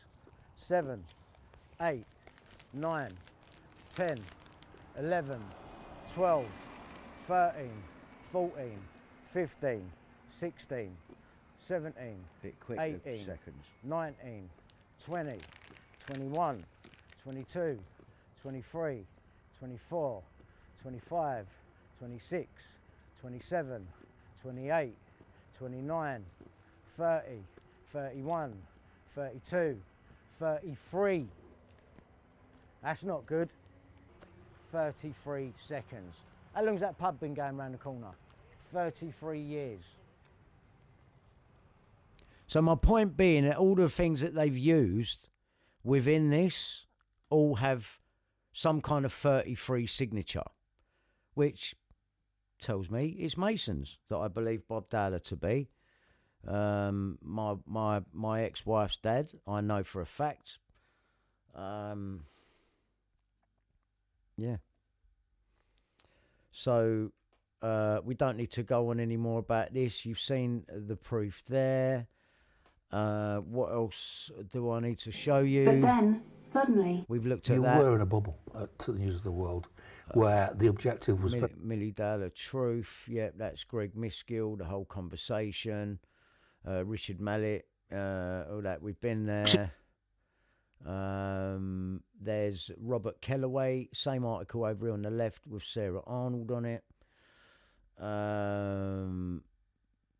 7, 8, 9, 10, 11, 12, 13, 14, 15, 16, 17, Bit quick, 18, seconds. 19, 20, 21, 22, 23, 24, 25, 26, 27, 28, 29, 30, 31, 32, 33. That's not good. 33 seconds. How long's that pub been going round the corner? 33 years. So my point being that all the things that they've used within this all have some kind of 33 signature, which tells me it's Masons that I believe Bob Dowler to be. My ex-wife's dad, I know for a fact. Yeah. So we don't need to go on any more about this. You've seen the proof there. What else do I need to show you? But then, suddenly... We've looked at you that. You were in a bubble to the News of the World where the objective was... Milly Dowler Truth. Yep, that's Greg Miskill, the whole conversation. Richard Mallet, all that. We've been there. There's Robert Kellaway, same article over here on the left with Sarah Arnold on it.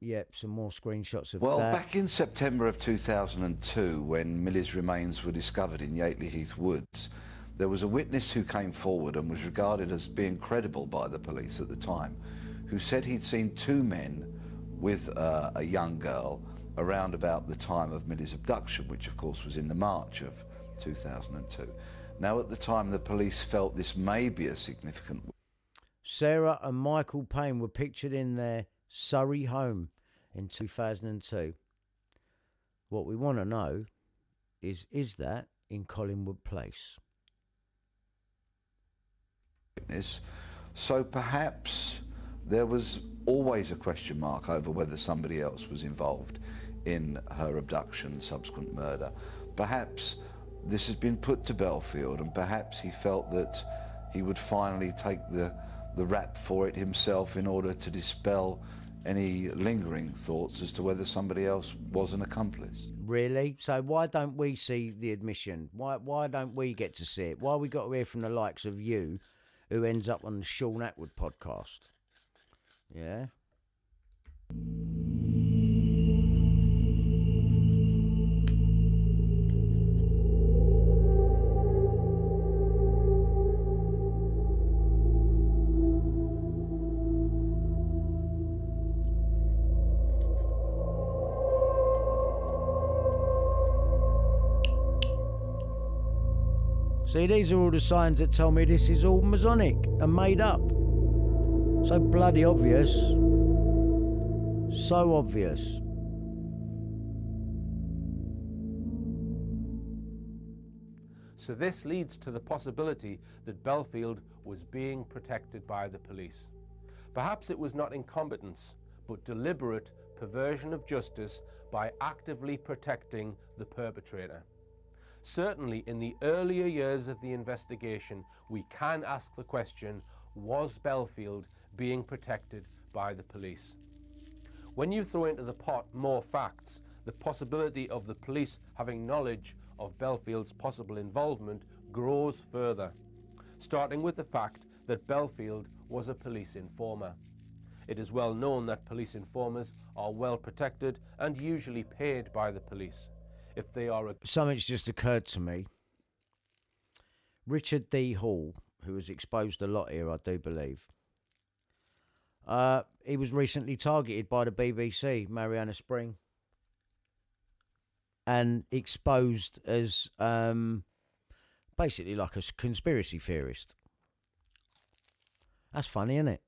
Yep, some more screenshots of that. Well, back in September of 2002, when Millie's remains were discovered in Yateley Heath Woods, there was a witness who came forward and was regarded as being credible by the police at the time, who said he'd seen two men with a young girl around about the time of Millie's abduction, which of course was in the March of 2002. Now, at the time, the police felt this may be a significant... Sarah and Michael Payne were pictured in their Surrey home in 2002. What we want to know is that in Collingwood Place? So perhaps there was always a question mark over whether somebody else was involved in her abduction, subsequent murder. Perhaps this has been put to Bellfield, and perhaps he felt that he would finally take the rap for it himself in order to dispel any lingering thoughts as to whether somebody else was an accomplice. Really? So why don't we see the admission? Why don't we get to see it? Why we got to hear from the likes of you, who ends up on the Sean Atwood podcast? Yeah? See, these are all the signs that tell me this is all Masonic and made up. So bloody obvious. So obvious. So this leads to the possibility that Bellfield was being protected by the police. Perhaps it was not incompetence, but deliberate perversion of justice by actively protecting the perpetrator. Certainly in the earlier years of the investigation, we can ask the question, was Bellfield being protected by the police? When you throw into the pot more facts, the possibility of the police having knowledge of Bellfield's possible involvement grows further, starting with the fact that Bellfield was a police informer. It is well known that police informers are well protected and usually paid by the police. If they are Something's just occurred to me. Richard D. Hall, who was exposed a lot here, I do believe. He was recently targeted by the BBC, Mariana Spring, and exposed as basically like a conspiracy theorist. That's funny, isn't it?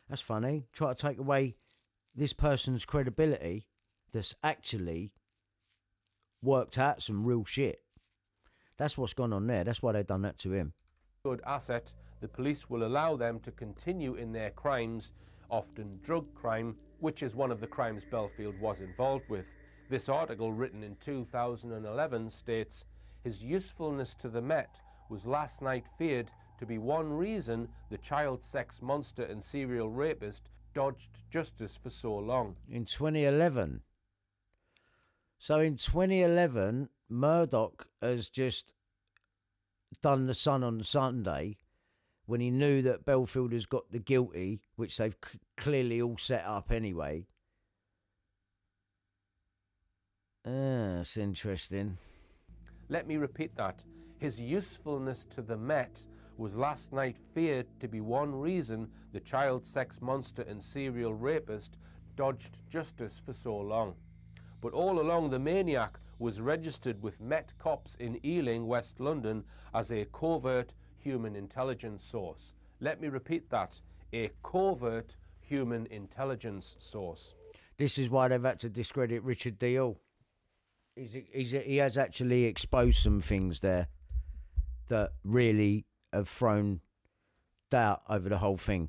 That's funny. Try to take away this person's credibility that's actually worked out some real shit. That's what's gone on there. That's why they've done that to him. Good asset, the police will allow them to continue in their crimes, often drug crime, which is one of the crimes Bellfield was involved with. This article, written in 2011, states, his usefulness to the Met was last night feared to be one reason the child sex monster and serial rapist dodged justice for so long. In 2011. So in 2011, Murdoch has just done The Sun on Sunday when he knew that Bellfield has got the guilty, which they've clearly all set up anyway. That's interesting. Let me repeat that. His usefulness to the Met was last night feared to be one reason the child sex monster and serial rapist dodged justice for so long. But all along, the maniac was registered with Met cops in Ealing, West London, as a covert human intelligence source. Let me repeat that, a covert human intelligence source. This is why they've had to discredit Richard D. Hall. He has actually exposed some things there that really have thrown doubt over the whole thing.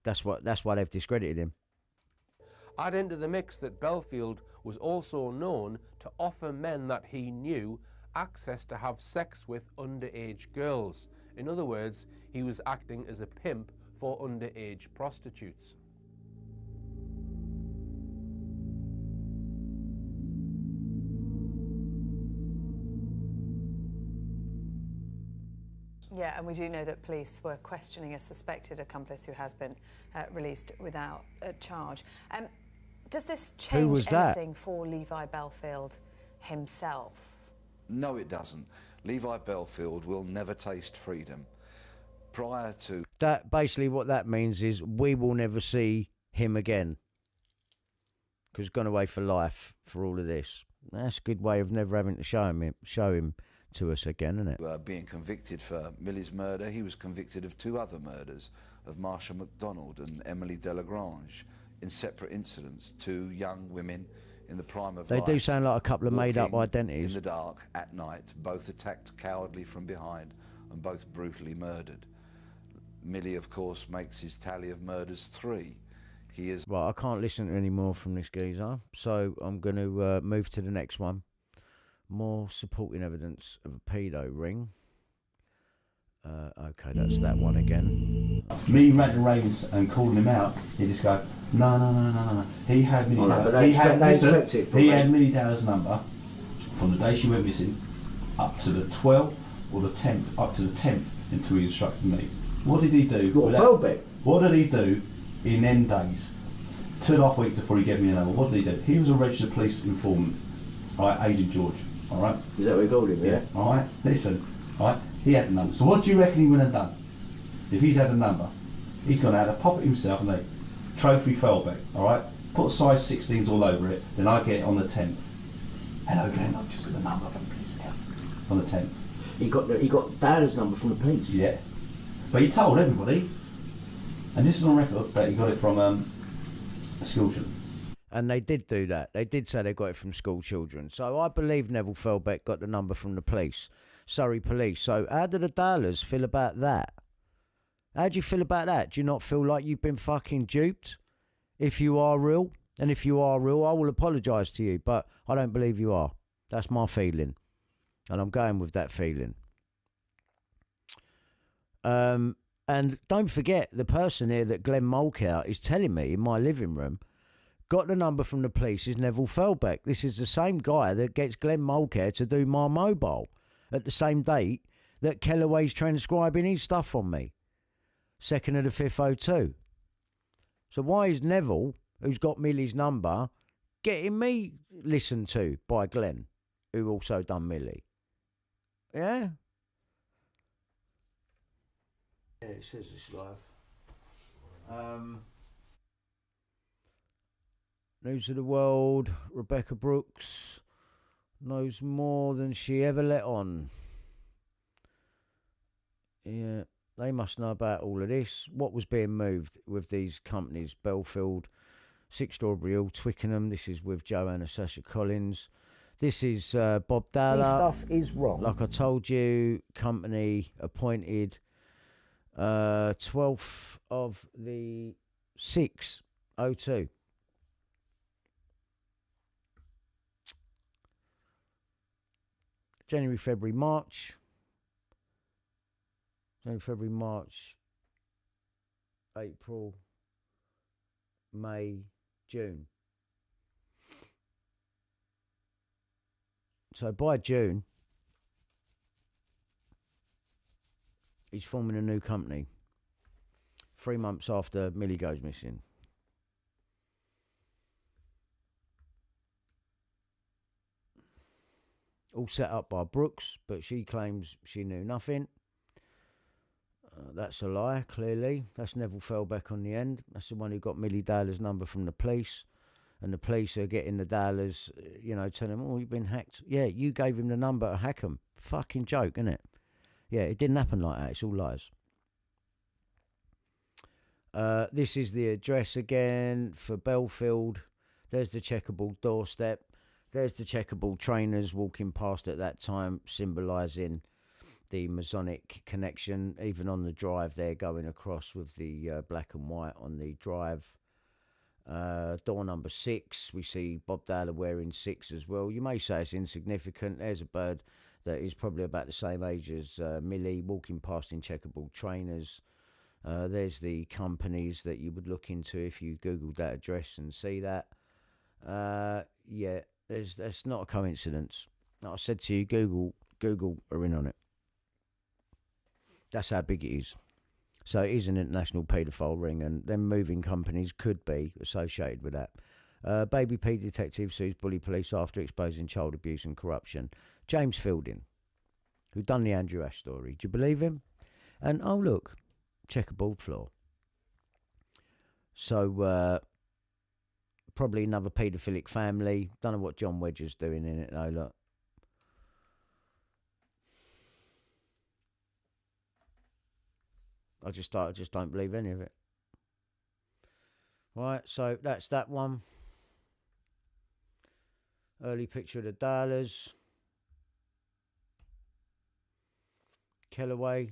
That's why they've discredited him. Add into the mix that Bellfield was also known to offer men that he knew access to have sex with underage girls. In other words, he was acting as a pimp for underage prostitutes. Yeah, and we do know that police were questioning a suspected accomplice who has been released without a charge. Does this change anything for Levi Bellfield himself? No, it doesn't. Levi Bellfield will never taste freedom. Prior to that, basically what that means is we will never see him again, because he's gone away for life for all of this. That's a good way of never having to show him to us again, isn't it? Being convicted for Millie's murder, he was convicted of 2 other murders of Marsha MacDonald and Emily Delagrange in separate incidents. 2 young women in the prime of life. They do sound like a couple of made-up identities. In the dark, at night, both attacked cowardly from behind and both brutally murdered. Millie, of course, makes his tally of murders 3. He is... Right, I can't listen to any more from this geezer, so I'm going to move to the next one. More supporting evidence of a pedo ring. Okay, that's that one again. Me ranting Ravens and calling him out, he just go, no. He had Milly Dowler. He had Milly Dowler's number from the day she went missing up to the 12th or the 10th, up to the 10th until he instructed me. What did he do? What did he do in them days? 2.5 weeks before he gave me a number. What did he do? He was a registered police informant, right, Agent George. All right. Is that what he called him? Yeah. All right. Listen. All right. He had the number. So what do you reckon he would have done? If he's had the number, he's gone out to pop it himself and they trophy Felbeck. All right. Put size 16s all over it. Then I get it on the 10th. Hello, Glenn. I've just got the number from the police account. On the 10th. He got Dowler's number from the police. Yeah. But he told everybody, and this is on record, that he got it from a school children. And they did do that. They did say they got it from school children. So I believe Neville Felbeck got the number from the police, Surrey police. So how do the Dowlers feel about that? How do you feel about that? Do you not feel like you've been fucking duped? If you are real, and if you are real, I will apologise to you, but I don't believe you are. That's my feeling. And I'm going with that feeling. And don't forget, the person here that Glenn Mulcair is telling me in my living room got the number from the police is Neville Felbeck. This is the same guy that gets Glenn Mulcair to do my mobile at the same date that Kellaway's transcribing his stuff on me. 2nd of the 5th, 02. So why is Neville, who's got Millie's number, getting me listened to by Glenn, who also done Millie? Yeah? Yeah, it says it's live. News of the World, Rebecca Brooks knows more than she ever let on. Yeah, they must know about all of this. What was being moved with these companies? Bellfield, 6 Strawberry Hill, Twickenham. This is with Joanna Sasha Collins. This is Bob Dowler. This stuff is wrong. Like I told you, company appointed 12th of the 6th, 02. January, February, March. January, February, March, April, May, June. So by June, he's forming a new company. 3 months after Millie goes missing. All set up by Brooks, but she claims she knew nothing. That's a lie, clearly. That's Neville Felbeck on the end. That's the one who got Millie Dowler's number from the police. And the police are getting the Dowlers, telling them, oh, you've been hacked. Yeah, you gave him the number to hack him. Fucking joke, isn't it? Yeah, it didn't happen like that. It's all lies. This is the address again for Bellfield. There's the checkerboard doorstep. There's the checkerboard trainers walking past at that time, symbolising the Masonic connection. Even on the drive there, going across with the black and white on the drive. Door number 6, we see Bob Dowler wearing 6 as well. You may say it's insignificant. There's a bird that is probably about the same age as Millie, walking past in checkerboard trainers. There's the companies that you would look into if you Googled that address and see that. Yeah, that's not a coincidence. Like I said to you, Google are in on it. That's how big it is. So it is an international paedophile ring, and them moving companies could be associated with that. Baby P detective sues bully police after exposing child abuse and corruption. James Fielding, who done the Andrew Ash story. Do you believe him? And, oh, look, checkerboard floor. So, probably another paedophilic family. Don't know what John Wedger's doing in it, though, look. I just don't believe any of it. Right, so that's that one. Early picture of the Dowlers. Kellaway.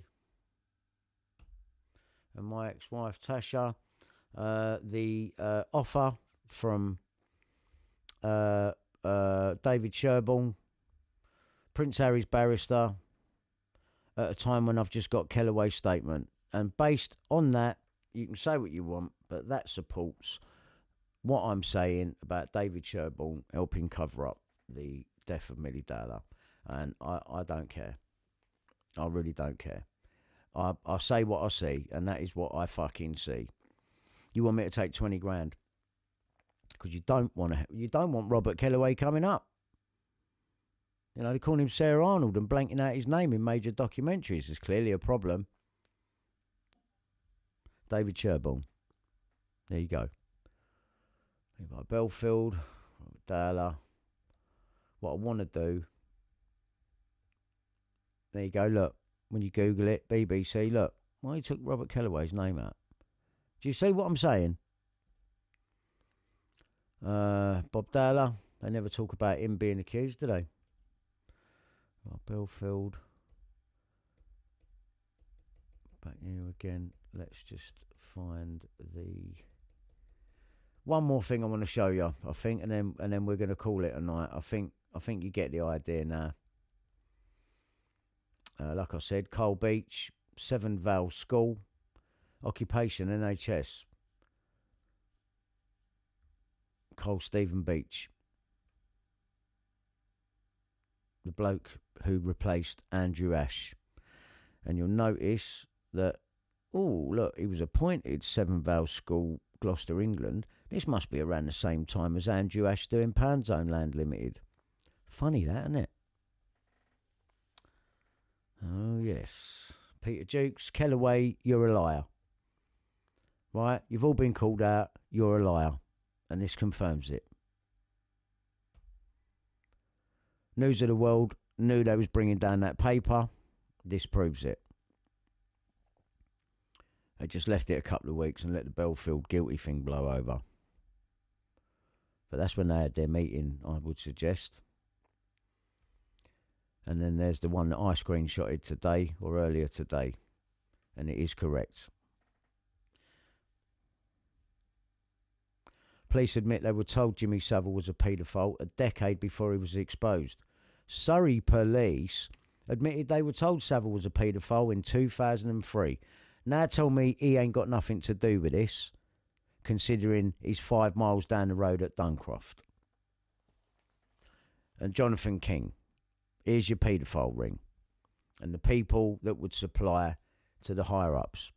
And my ex-wife, Tasha. The offer from David Sherborne. Prince Harry's barrister. At a time when I've just got Kellaway's statement. And based on that, you can say what you want, but that supports what I'm saying about David Sherborne helping cover up the death of Millie Dowler. And I don't care. I really don't care. I say what I see, and that is what I fucking see. You want me to take 20 grand? Because you don't want Robert Kellaway coming up. You know, they call him Sarah Arnold and blanking out his name in major documentaries. There's clearly a problem. David Sherborne. There you go. Levi Bellfield, Robert Dowler. What I want to do. There you go, look. When you Google it, BBC, look. Why he took Robert Kellaway's name out. Do you see what I'm saying? Bob Dowler, they never talk about him being accused, do they? Well, Bellfield. Back here again. Let's just find the one more thing I want to show you, I think, and then we're going to call it a night. I think you get the idea now. Like I said, Cole Beach, Seven Vale School, occupation NHS. Cole Stephen Beach, the bloke who replaced Andrew Ash. And you'll notice that, oh, look, he was appointed Seven Vale School, Gloucester, England. This must be around the same time as Andrew Ash doing Pound Zone Land Limited. Funny that, isn't it? Oh, yes. Peter Jukes, Kellaway, you're a liar. Right? You've all been called out. You're a liar. And this confirms it. News of the World knew they was bringing down that paper. This proves it. They just left it a couple of weeks and let the Bellfield guilty thing blow over. But that's when they had their meeting, I would suggest. And then there's the one that I screenshotted today or earlier today. And it is correct. Police admit they were told Jimmy Savile was a paedophile a decade before he was exposed. Surrey police admitted they were told Savile was a paedophile in 2003. Now tell me he ain't got nothing to do with this, considering he's 5 miles down the road at Duncroft. And Jonathan King, here's your paedophile ring. And the people that would supply to the higher-ups.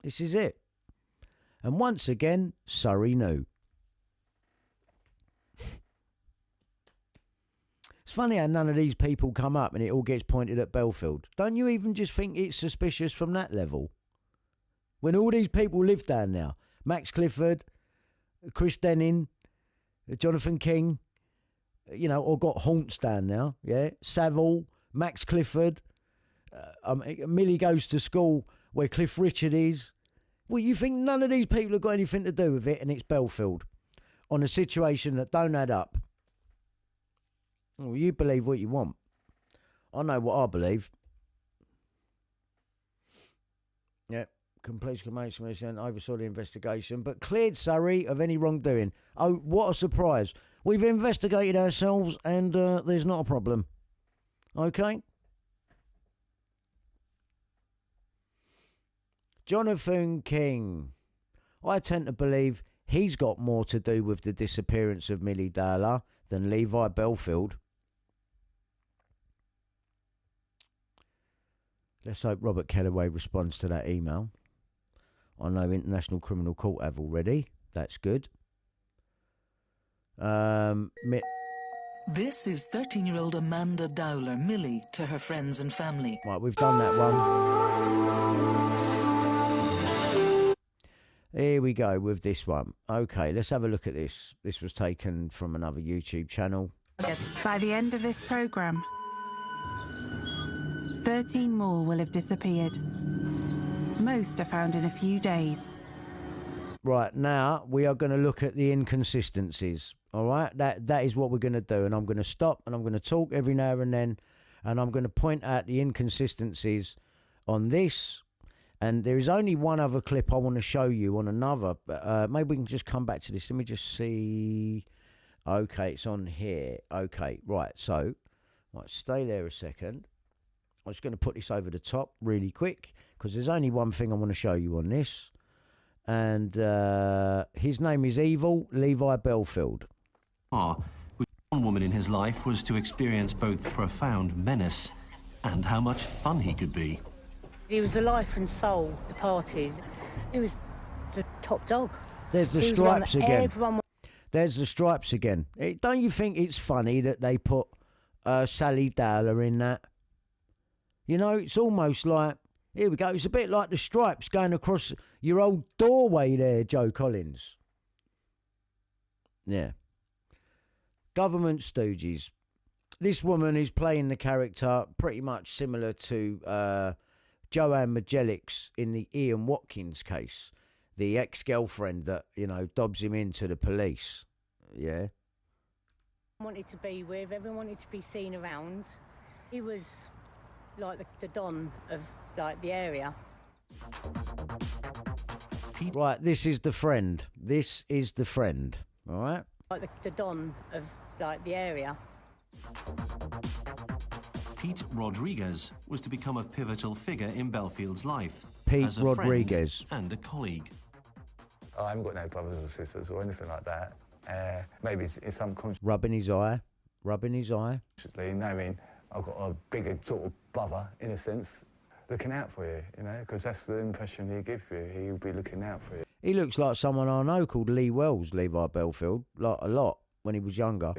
This is it. And once again, Surrey knew. It's funny how none of these people come up and it all gets pointed at Bellfield. Don't you even just think it's suspicious from that level? When all these people live down there, Max Clifford, Chris Denning, Jonathan King, you know, or got haunts down there, yeah? Savile, Max Clifford, Millie goes to school where Cliff Richard is. Well, you think none of these people have got anything to do with it, and it's Bellfield on a situation that don't add up. Well, you believe what you want. I know what I believe. Yeah, complete commission oversaw the investigation, but cleared Surrey of any wrongdoing. Oh, what a surprise. We've investigated ourselves, and there's not a problem. Okay? Jonathan King. I tend to believe he's got more to do with the disappearance of Milly Dowler than Levi Bellfield. Let's hope Robert Kellaway responds to that email. I know International Criminal Court have already. That's good. This is 13-year-old Amanda Dowler, Millie, to her friends and family. Right, we've done that one. Here we go with this one. Okay, let's have a look at this. This was taken from another YouTube channel. By the end of this programme, 13 more will have disappeared. Most are found in a few days. Right, now we are going to look at the inconsistencies. All right, that is what we're going to do. And I'm going to stop and I'm going to talk every now and then. And I'm going to point out the inconsistencies on this. And there is only one other clip I want to show you on another. Maybe we can just come back to this. Let me just see. Okay, it's on here. Okay, right. So, right, stay there a second. I'm just going to put this over the top really quick because there's only one thing I want to show you on this. And his name is Evil Levi Bellfield. With one woman in his life was to experience both profound menace and how much fun he could be. He was the life and soul, the parties. He was the top dog. There's the stripes again. There's the stripes again. Don't you think it's funny that they put Sally Dowler in that? You know, it's almost like, here we go, it's a bit like the stripes going across your old doorway there, Joe Collins. Yeah. Government stooges. This woman is playing the character pretty much similar to Joanne Majelic's in the Ian Watkins case. The ex-girlfriend that, you know, dobs him into the police. Yeah. Wanted to be with, everyone wanted to be seen around. He was like the don of like the area. Right, this is the friend. This is the friend, all right? Like the don of like the area. Pete Rodriguez was to become a pivotal figure in Bellfield's life. Pete as a Rodriguez. friend and a colleague. I haven't got no brothers or sisters or anything like that. Maybe it's unconscious. Rubbing his eye. Rubbing his eye. Knowing I've got a bigger sort of brother, in a sense, looking out for you, you know, because that's the impression he'll give you. He'll be looking out for you. He looks like someone I know called Lee Wells, Levi Bellfield, like a lot, when he was younger.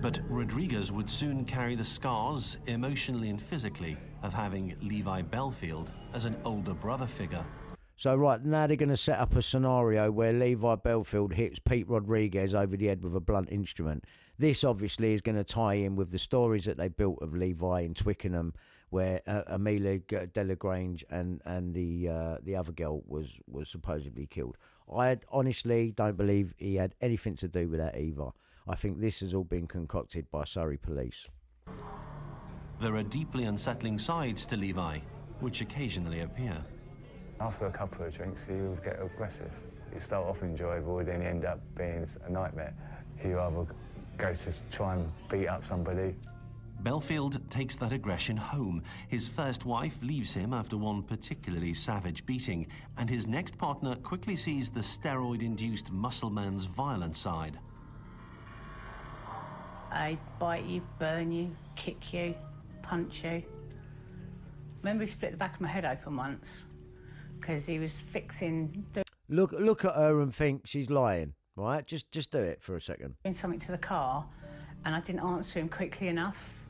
But Rodriguez would soon carry the scars, emotionally and physically, of having Levi Bellfield as an older brother figure. So, right, now they're going to set up a scenario where Levi Bellfield hits Pete Rodriguez over the head with a blunt instrument. This, obviously, is going to tie in with the stories that they built of Levi in Twickenham, where Amelia Delagrange and the other girl was supposedly killed. I honestly don't believe he had anything to do with that either. I think this has all been concocted by Surrey police. There are deeply unsettling sides to Levi, which occasionally appear. After a couple of drinks, he would get aggressive. You start off enjoyable, then you end up being a nightmare. He either goes to try and beat up somebody. Bellfield takes that aggression home. His first wife leaves him after one particularly savage beating, and his next partner quickly sees the steroid-induced muscle man's violent side. I'd bite you, burn you, kick you, punch you. Remember he split the back of my head open once because he was fixing... Look at her and think she's lying, right? Just do it for a second. Doing something to the car, and I didn't answer him quickly enough,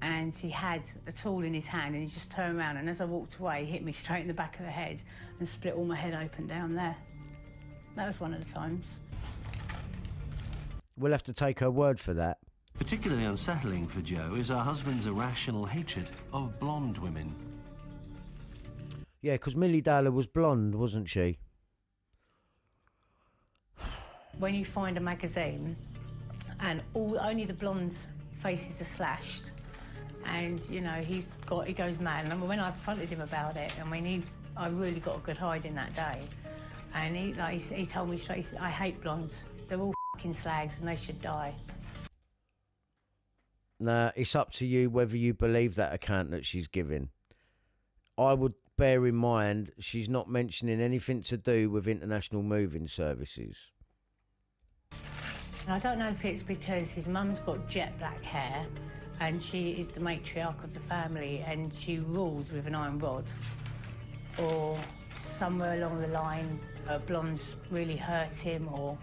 and he had a tool in his hand, and he just turned around, and as I walked away, he hit me straight in the back of the head and split all my head open down there. That was one of the times. We'll have to take her word for that. Particularly unsettling for Jo is her husband's irrational hatred of blonde women. Yeah, because Milly Dowler was blonde, wasn't she? When you find a magazine and only the blondes' faces are slashed, and you know he goes mad. And I mean, when I confronted him about it, I mean I really got a good hiding that day, and he told me straight, I hate blondes. They're all fucking slags and they should die. Nah, it's up to you whether you believe that account that she's giving. I would bear in mind she's not mentioning anything to do with international moving services. I don't know if it's because his mum's got jet black hair and she is the matriarch of the family and she rules with an iron rod, or somewhere along the line blondes really hurt him or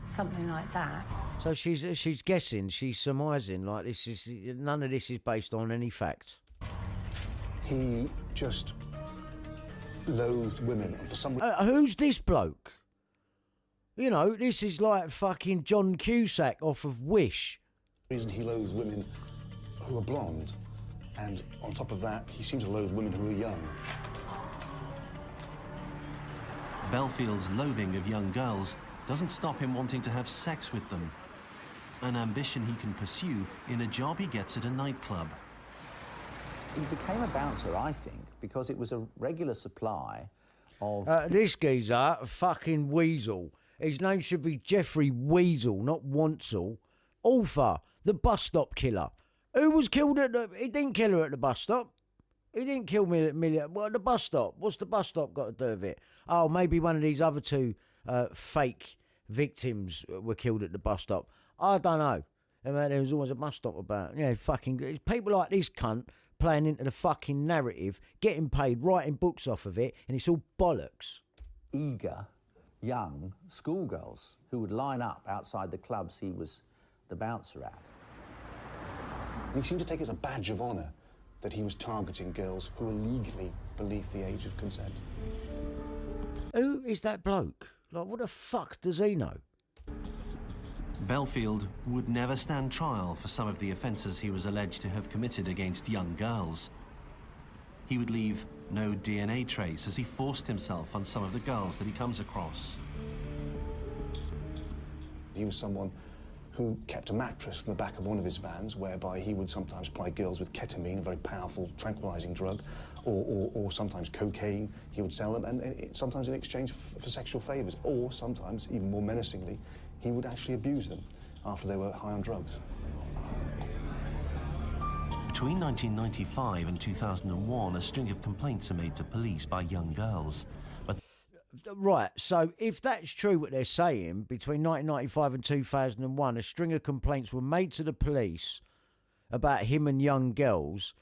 something like that. So she's guessing, she's surmising, like this is none of this is based on any facts. He just loathed women, and for some reason... Who's this bloke? You know, this is like fucking John Cusack off of Wish. reason he loathes women who are blonde, and on top of that, he seemed to loathe women who are young. Bellfield's loathing of young girls doesn't stop him wanting to have sex with them, an ambition he can pursue in a job he gets at a nightclub. He became a bouncer, I think, because it was a regular supply of... This geezer, a fucking weasel. His name should be Jeffrey Weasel, not Wansel. Author, the bus stop killer. Who was killed at the... He didn't kill her at the bus stop. He didn't kill Millie at the bus stop. What's the bus stop got to do with it? Oh, maybe one of these other two fake victims were killed at the bus stop. I don't know. I mean, there was always a bus stop about. Yeah, fucking... People like this cunt playing into the fucking narrative, getting paid, writing books off of it, and it's all bollocks. Eager, young schoolgirls who would line up outside the clubs he was the bouncer at. And he seemed to take it as a badge of honour that he was targeting girls who were legally beneath the age of consent. Who is that bloke? Like, what the fuck does he know? Bellfield would never stand trial for some of the offences he was alleged to have committed against young girls. He would leave no DNA trace as he forced himself on some of the girls that he comes across. He was someone who kept a mattress in the back of one of his vans, whereby he would sometimes ply girls with ketamine, a very powerful tranquilizing drug, or sometimes cocaine. He would sell them, and sometimes in exchange for sexual favors, or sometimes, even more menacingly, he would actually abuse them after they were high on drugs. Between 1995 and 2001, a string of complaints are made to police by young girls. But right, so if that's true what they're saying, between 1995 and 2001, a string of complaints were made to the police about him and young girls,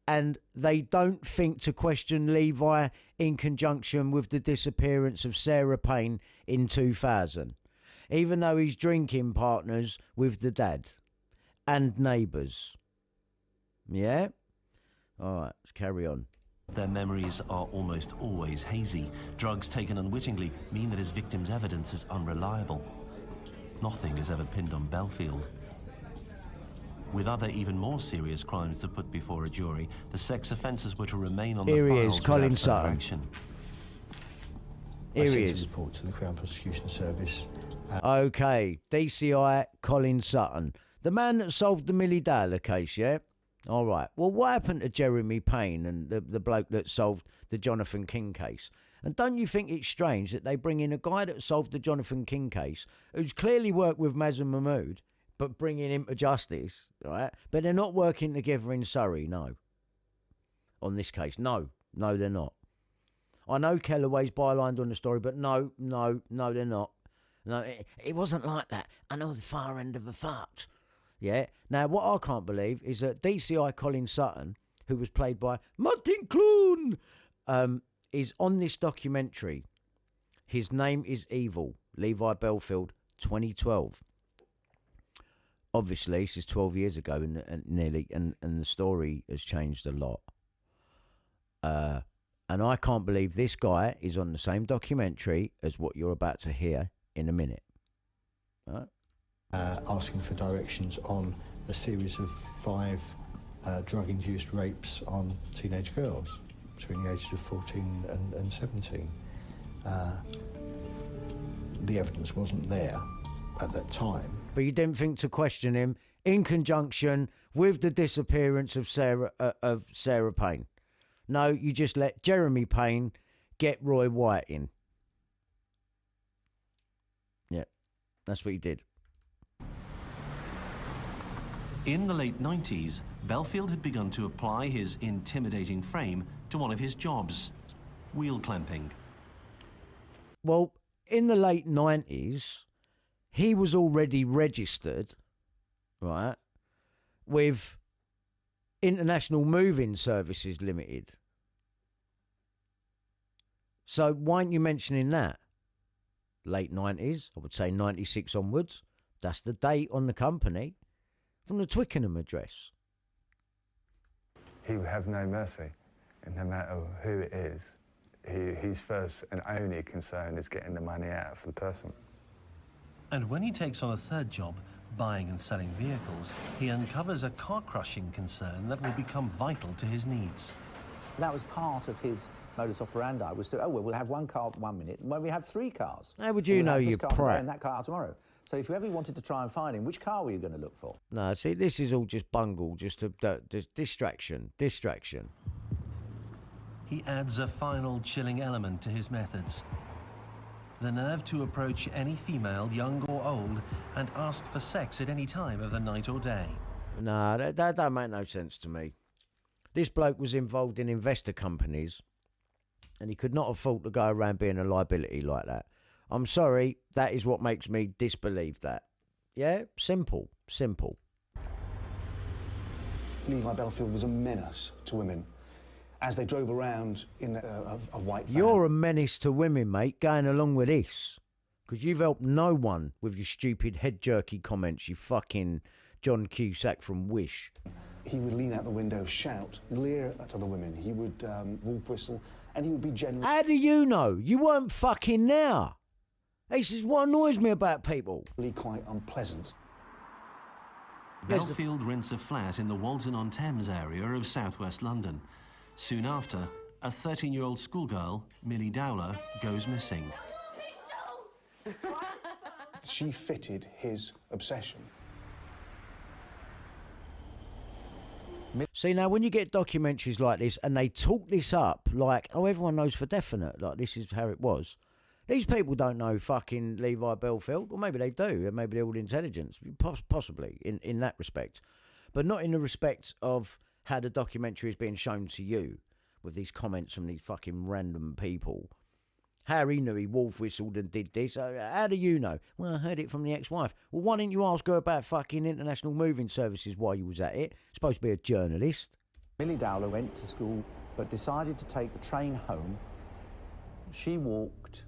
and they don't think to question Levi in conjunction with the disappearance of Sarah Payne in 2000, even though he's drinking partners with the dad and neighbours. Yeah? All right, let's carry on. Their memories are almost always hazy. Drugs taken unwittingly mean that his victim's evidence is unreliable. Nothing is ever pinned on Bellfield. With other, even more serious crimes to put before a jury, the sex offences were to remain on Here the he files is, Colin without further Sutton. action. Here he I sent is. a report to the Crown Prosecution Service. Okay, DCI Colin Sutton. The man that solved the Milly Dowler case, yeah? All right. Well, what happened to Jeremy Payne and the bloke that solved the Jonathan King case? And don't you think it's strange that they bring in a guy that solved the Jonathan King case, who's clearly worked with Mazen Mahmood, but bringing him to justice, right? But they're not working together in Surrey, no. On this case, no, they're not. I know Kellaway's bylined on the story, but no, they're not. No, it wasn't like that. I know the far end of a fart. Yeah. Now, what I can't believe is that DCI Colin Sutton, who was played by Martin Clune, is on this documentary. His name is Evil, Levi Bellfield, 2012. Obviously, this is 12 years ago, and nearly, and the story has changed a lot. And I can't believe this guy is on the same documentary as what you're about to hear in a minute. Right? Asking for directions on a series of 5 drug-induced rapes on teenage girls between the ages of 14 and 17. The evidence wasn't there at that time. But you didn't think to question him in conjunction with the disappearance of Sarah Payne. No, you just let Jeremy Payne get Roy White in. Yeah, that's what he did. In the late 90s, Bellfield had begun to apply his intimidating frame to one of his jobs, wheel clamping. Well, in the late 90s, he was already registered, right, with International Moving Services Limited. So why aren't you mentioning that? Late 90s, I would say 96 onwards. That's the date on the company. From the Twickenham address. He will have no mercy, and no matter who it is, his first and only concern is getting the money out for the person. And when he takes on a third job, buying and selling vehicles, he uncovers a car-crushing concern that will become vital to his needs. That was part of his modus operandi, was to, we'll have one car 1 minute, and when we have 3 cars. How would you know, you prat? And that car tomorrow. So if you ever wanted to try and find him, which car were you going to look for? No, see, this is all just bungle, just a distraction. He adds a final chilling element to his methods. The nerve to approach any female, young or old, and ask for sex at any time of the night or day. No, that don't make no sense to me. This bloke was involved in investor companies, and he could not afford to go around being a liability like that. I'm sorry, that is what makes me disbelieve that. Yeah? Simple. Levi Bellfield was a menace to women as they drove around in a white van. You're a menace to women, mate, going along with this. Because you've helped no one with your stupid head-jerky comments, you fucking John Cusack from Wish. He would lean out the window, shout, leer at other women. He would wolf whistle, and he would be generous. How do you know? You weren't fucking there. This is what annoys me about people. Quite unpleasant. Bellfield rents a flat in the Walton-on-Thames area of southwest London. Soon after, a 13-year-old schoolgirl, Milly Dowler, goes missing. She fitted his obsession. See, now, when you get documentaries like this and they talk this up like, oh, everyone knows for definite, like this is how it was. These people don't know fucking Levi Bellfield, or maybe they do, and maybe they're all intelligence, possibly, in that respect. But not in the respect of how the documentary is being shown to you, with these comments from these fucking random people. Harry knew he wolf whistled and did this. How do you know? Well, I heard it from the ex-wife. Well, why didn't you ask her about fucking international moving services while you was at it? Supposed to be a journalist. Millie Dowler went to school but decided to take the train home. She walked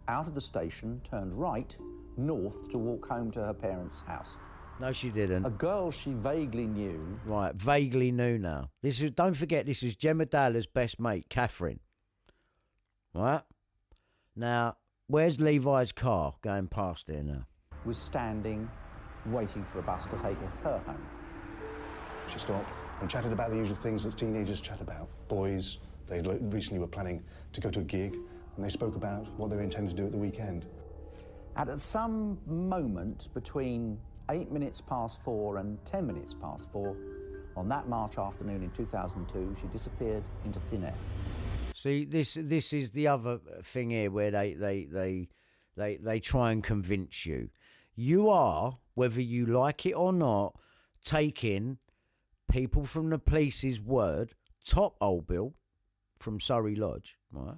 out of the station, turned right, north to walk home to her parents' house. No, she didn't. A girl she vaguely knew. Right, vaguely knew now. This is, don't forget, this is Gemma Dowler's best mate, Catherine. Right? Now, where's Levi's car going past there now? Was standing, waiting for a bus to take her home. She stopped and chatted about the usual things that teenagers chat about. Boys, they recently were planning to go to a gig, and they spoke about what they were intending to do at the weekend. At some moment between 8 minutes past 4 and 10 minutes past 4, on that March afternoon in 2002, she disappeared into thin air. See, this is the other thing here where they try and convince you. You are, whether you like it or not, taking people from the police's word, top old Bill from Surrey Lodge, right?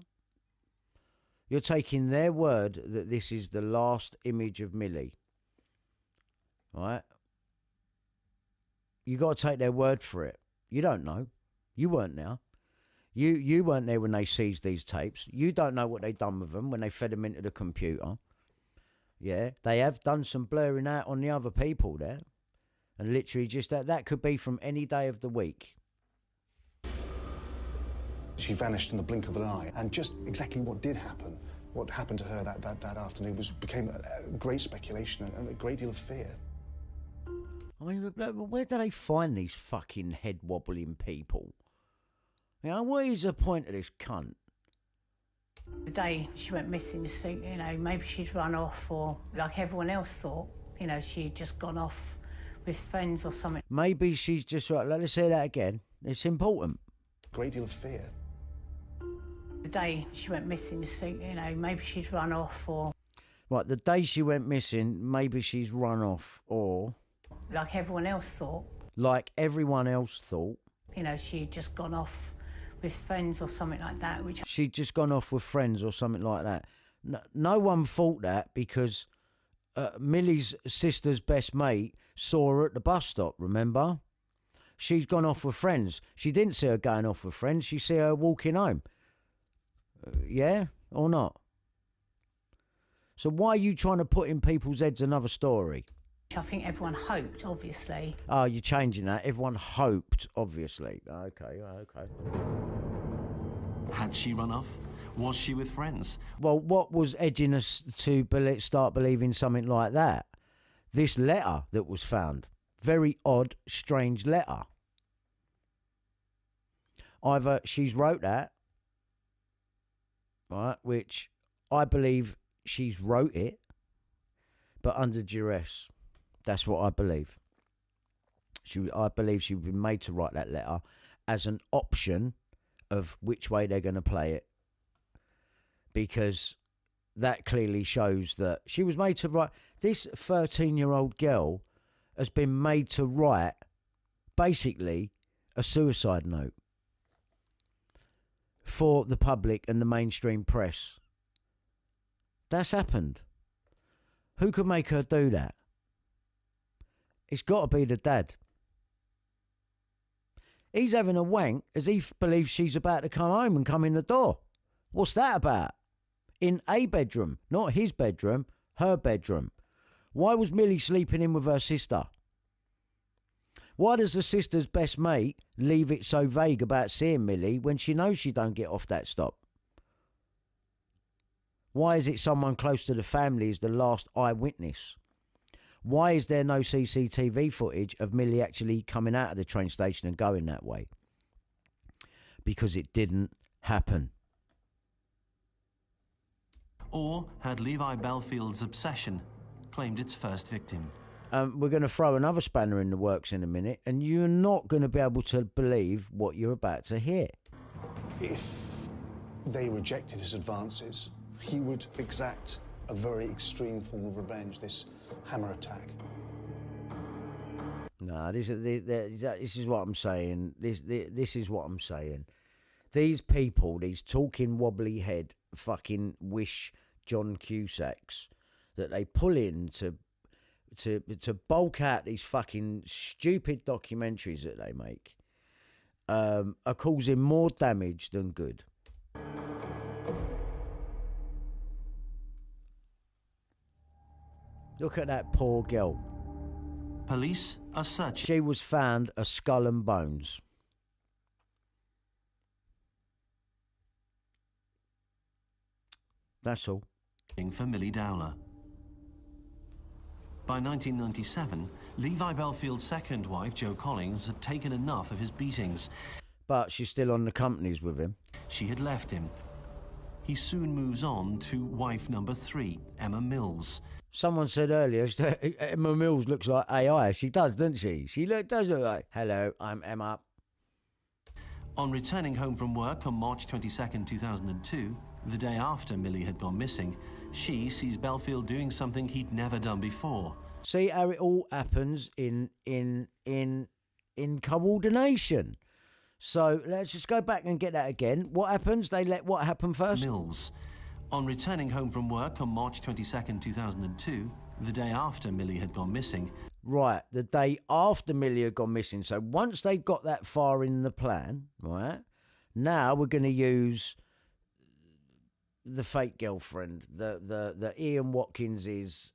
You're taking their word that this is the last image of Millie, right? You got to take their word for it. You don't know. You weren't there. You weren't there when they seized these tapes. You don't know what they done with them when they fed them into the computer. Yeah, they have done some blurring out on the other people there. And literally just that could be from any day of the week. She vanished in the blink of an eye, and just exactly what did happen, what happened to her that afternoon became a great speculation and a great deal of fear. I mean, where do they find these fucking head-wobbling people? You know, what is the point of this cunt? The day she went missing, you know, maybe she'd run off, or like everyone else thought, you know, she'd just gone off with friends or something. Maybe she's just right. Let's say that again. It's important. Great deal of fear. The day she went missing, you know, maybe she'd run off, or right. The day she went missing, maybe she's run off, or like everyone else thought. Like everyone else thought. You know, she'd just gone off with friends or something like that. She'd just gone off with friends or something like that. No one thought that because Millie's sister's best mate saw her at the bus stop, remember? She'd gone off with friends. She didn't see her going off with friends. She see her walking home. Yeah or not? So why are you trying to put in people's heads another story? I think everyone hoped, obviously. Oh, you're changing that. Everyone hoped, obviously. Okay. Had she run off? Was she with friends? Well, what was edging us to start believing something like that? This letter that was found. Very odd, strange letter. Either she's wrote that, right, which I believe she's wrote it, but under duress. That's what I believe. I believe she'd been made to write that letter as an option of which way they're going to play it. Because that clearly shows that she was made to write. This 13-year-old girl has been made to write basically a suicide note for the public and the mainstream press. That's happened. Who could make her do that? It's got to be the dad. He's having a wank as he believes she's about to come home and come in the door. What's that about? In a bedroom, not his bedroom, her bedroom. Why was Millie sleeping in with her sister? Why does the sister's best mate leave it so vague about seeing Millie when she knows she don't get off that stop? Why is it someone close to the family is the last eyewitness? Why is there no CCTV footage of Millie actually coming out of the train station and going that way? Because it didn't happen. Or had Levi Bellfield's obsession claimed its first victim. We're going to throw another spanner in the works in a minute, and you're not going to be able to believe what you're about to hear. If they rejected his advances, he would exact a very extreme form of revenge, this hammer attack. No, this is what I'm saying. This is what I'm saying. These people, these talking wobbly head fucking wish John Cusacks that they pull in to bulk out these fucking stupid documentaries that they make, are causing more damage than good. Look at that poor girl. Police are searching. She was found a skull and bones. That's all. For Millie Dowler. By 1997, Levi Bellfield's second wife, Jo Collins, had taken enough of his beatings. But she's still on the companies with him. She had left him. He soon moves on to wife number 3, Emma Mills. Someone said earlier, Emma Mills looks like AI. She does, doesn't she? She does look like, hello, I'm Emma. On returning home from work on March 22nd, 2002, the day after Millie had gone missing, she sees Bellfield doing something he'd never done before. See how it all happens in coordination. So let's just go back and get that again. What happens? They let what happen first? Mills. On returning home from work on March 22nd, 2002, the day after Millie had gone missing. Right, the day after Millie had gone missing. So once they got that far in the plan, right, now we're going to use the fake girlfriend, the Ian Watkins's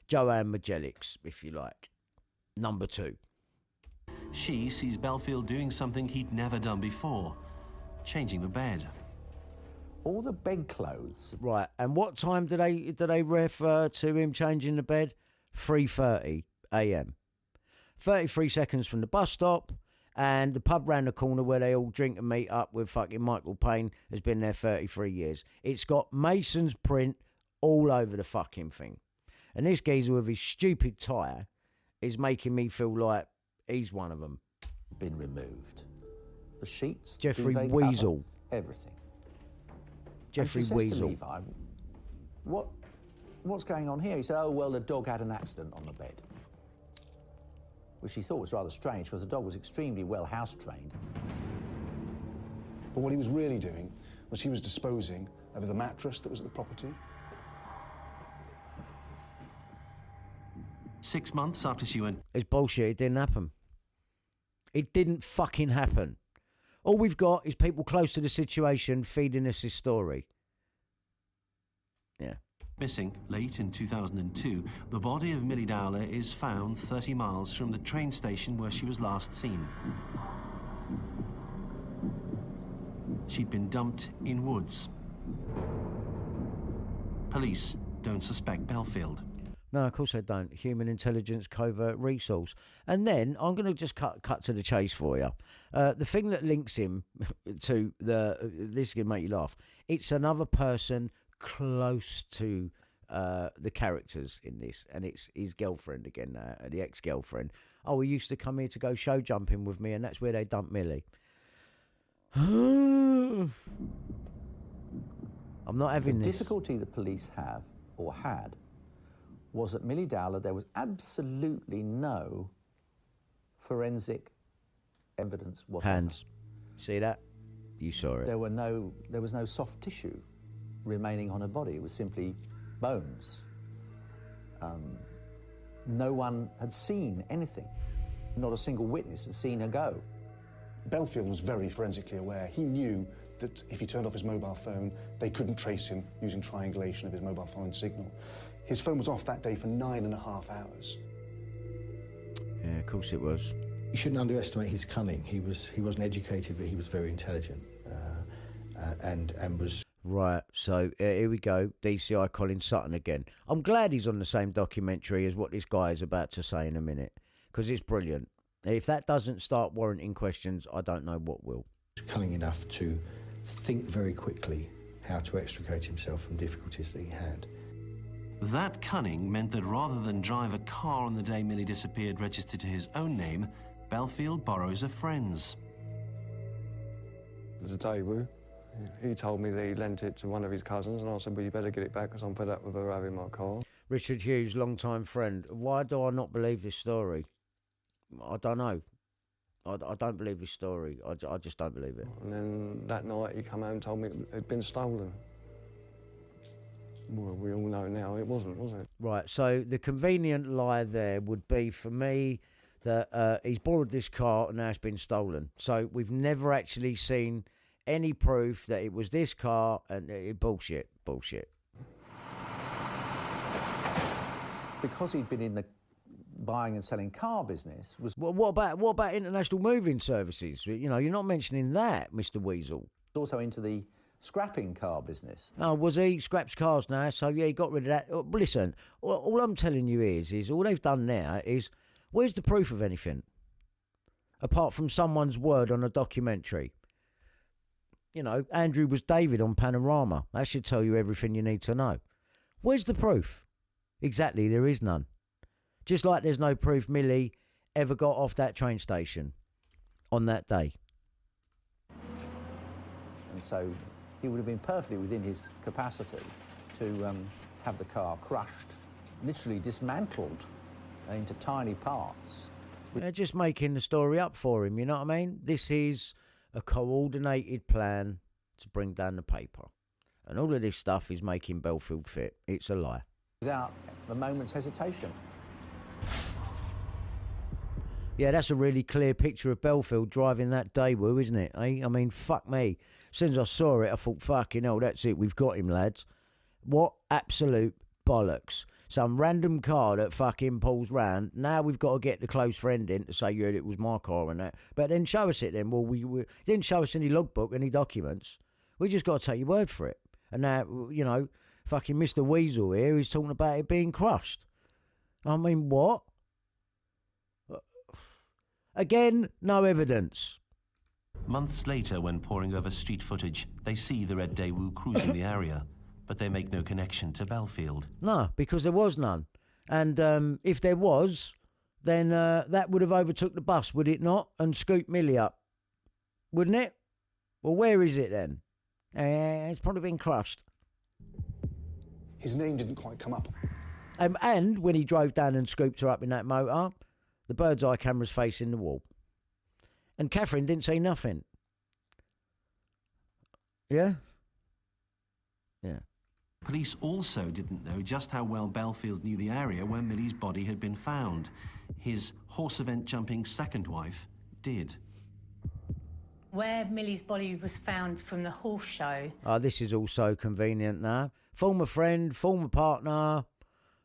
Joanne Magellic's, if you like, number 2. She sees Bellfield doing something he'd never done before, changing the bed. All the bedclothes. Right, and what time do they refer to him changing the bed? 3:30 a.m. 33 seconds from the bus stop, and the pub round the corner where they all drink and meet up with fucking Michael Payne has been there 33 years. It's got Mason's print all over the fucking thing. And this geezer with his stupid tyre is making me feel like he's one of them. Been removed. The sheets. Jeffrey duvet Weasel. cover, everything. Jeffrey and she Weasel. Says to Levi, what's going on here? He said, oh, well, the dog had an accident on the bed. Which he thought was rather strange because the dog was extremely well house-trained. But what he was really doing was he was disposing of the mattress that was at the property. 6 months after she went... It's bullshit. It didn't happen. It didn't fucking happen. All we've got is people close to the situation feeding us this story. Yeah. Missing late in 2002, the body of Millie Dowler is found 30 miles from the train station where she was last seen. She'd been dumped in woods. Police don't suspect Bellfield. No, of course they don't. Human intelligence covert resource. And then I'm going to just cut to the chase for you. The thing that links him to this is going to make you laugh. It's another person close to the characters in this, and it's his girlfriend again, the ex-girlfriend. Oh, he used to come here to go show jumping with me, and that's where they dumped Millie. I'm not having the this. The difficulty the police have, or had, was that Millie Dowler, there was absolutely no forensic evidence whatsoever. Hands. See that? You saw it. There was no soft tissue remaining on her body. It was simply bones. No one had seen anything. Not a single witness had seen her go. Bellfield was very forensically aware. He knew that if he turned off his mobile phone, they couldn't trace him using triangulation of his mobile phone signal. His phone was off that day for 9.5 hours. Yeah, of course it was. You shouldn't underestimate his cunning. He wasn't educated, but he was very intelligent, and was... Right, so here we go. DCI Colin Sutton again. I'm glad he's on the same documentary as what this guy is about to say in a minute, because it's brilliant. If that doesn't start warranting questions, I don't know what will. Cunning enough to think very quickly how to extricate himself from difficulties that he had. That cunning meant that rather than drive a car on the day Millie disappeared registered to his own name, Bellfield borrows a friend's. It was a Daewoo. He told me that he lent it to one of his cousins, and I said, well, you better get it back because I'm fed up with her having my car. Richard Hughes, long-time friend. Why do I not believe this story? I don't know. I don't believe this story. I just don't believe it. And then that night he come home and told me it had been stolen. Well, we all know now it wasn't, was it? Right, so the convenient lie there would be, for me, that he's borrowed this car and now it's been stolen. So we've never actually seen any proof that it was this car, and bullshit. Because he'd been in the buying and selling car business. Well, what about international moving services? You know, you're not mentioning that, Mr. Weasel. Also into the scrapping car business. Oh, was he? Scraps cars now, so yeah, he got rid of that. Listen, all I'm telling you is all they've done now is, where's the proof of anything? Apart from someone's word on a documentary. You know, Andrew was David on Panorama. That should tell you everything you need to know. Where's the proof? Exactly, there is none. Just like there's no proof Millie ever got off that train station on that day. And so he would have been perfectly within his capacity to have the car crushed, literally dismantled into tiny parts. They're just making the story up for him, you know what I mean? This is a coordinated plan to bring down the paper. And all of this stuff is making Bellfield fit. It's a lie. Without a moment's hesitation. Yeah, that's a really clear picture of Bellfield driving that Daewoo, isn't it? Eh? I mean, fuck me. As soon as I saw it, I thought, fucking hell, that's it. We've got him, lads. What absolute bollocks. Some random car that fucking pulls round. Now we've got to get the close friend in to say, yeah, it was my car and that. But then show us it then. Well, we didn't show us any logbook, any documents. We just got to take your word for it. And now, you know, fucking Mr. Weasel here is talking about it being crushed. I mean, what? Again, no evidence. Months later, when poring over street footage, they see the red Daewoo cruising the area, but they make no connection to Bellfield. No, because there was none. And if there was, then that would have overtook the bus, would it not? And scooped Millie up, wouldn't it? Well, where is it then? It's probably been crushed. His name didn't quite come up. And when he drove down and scooped her up in that motor, the bird's eye camera's facing the wall. And Catherine didn't say nothing. Yeah? Yeah. Police also didn't know just how well Bellfield knew the area where Millie's body had been found. His horse event jumping second wife did. Where Millie's body was found from the horse show. Oh, this is also convenient now. Former friend, former partner.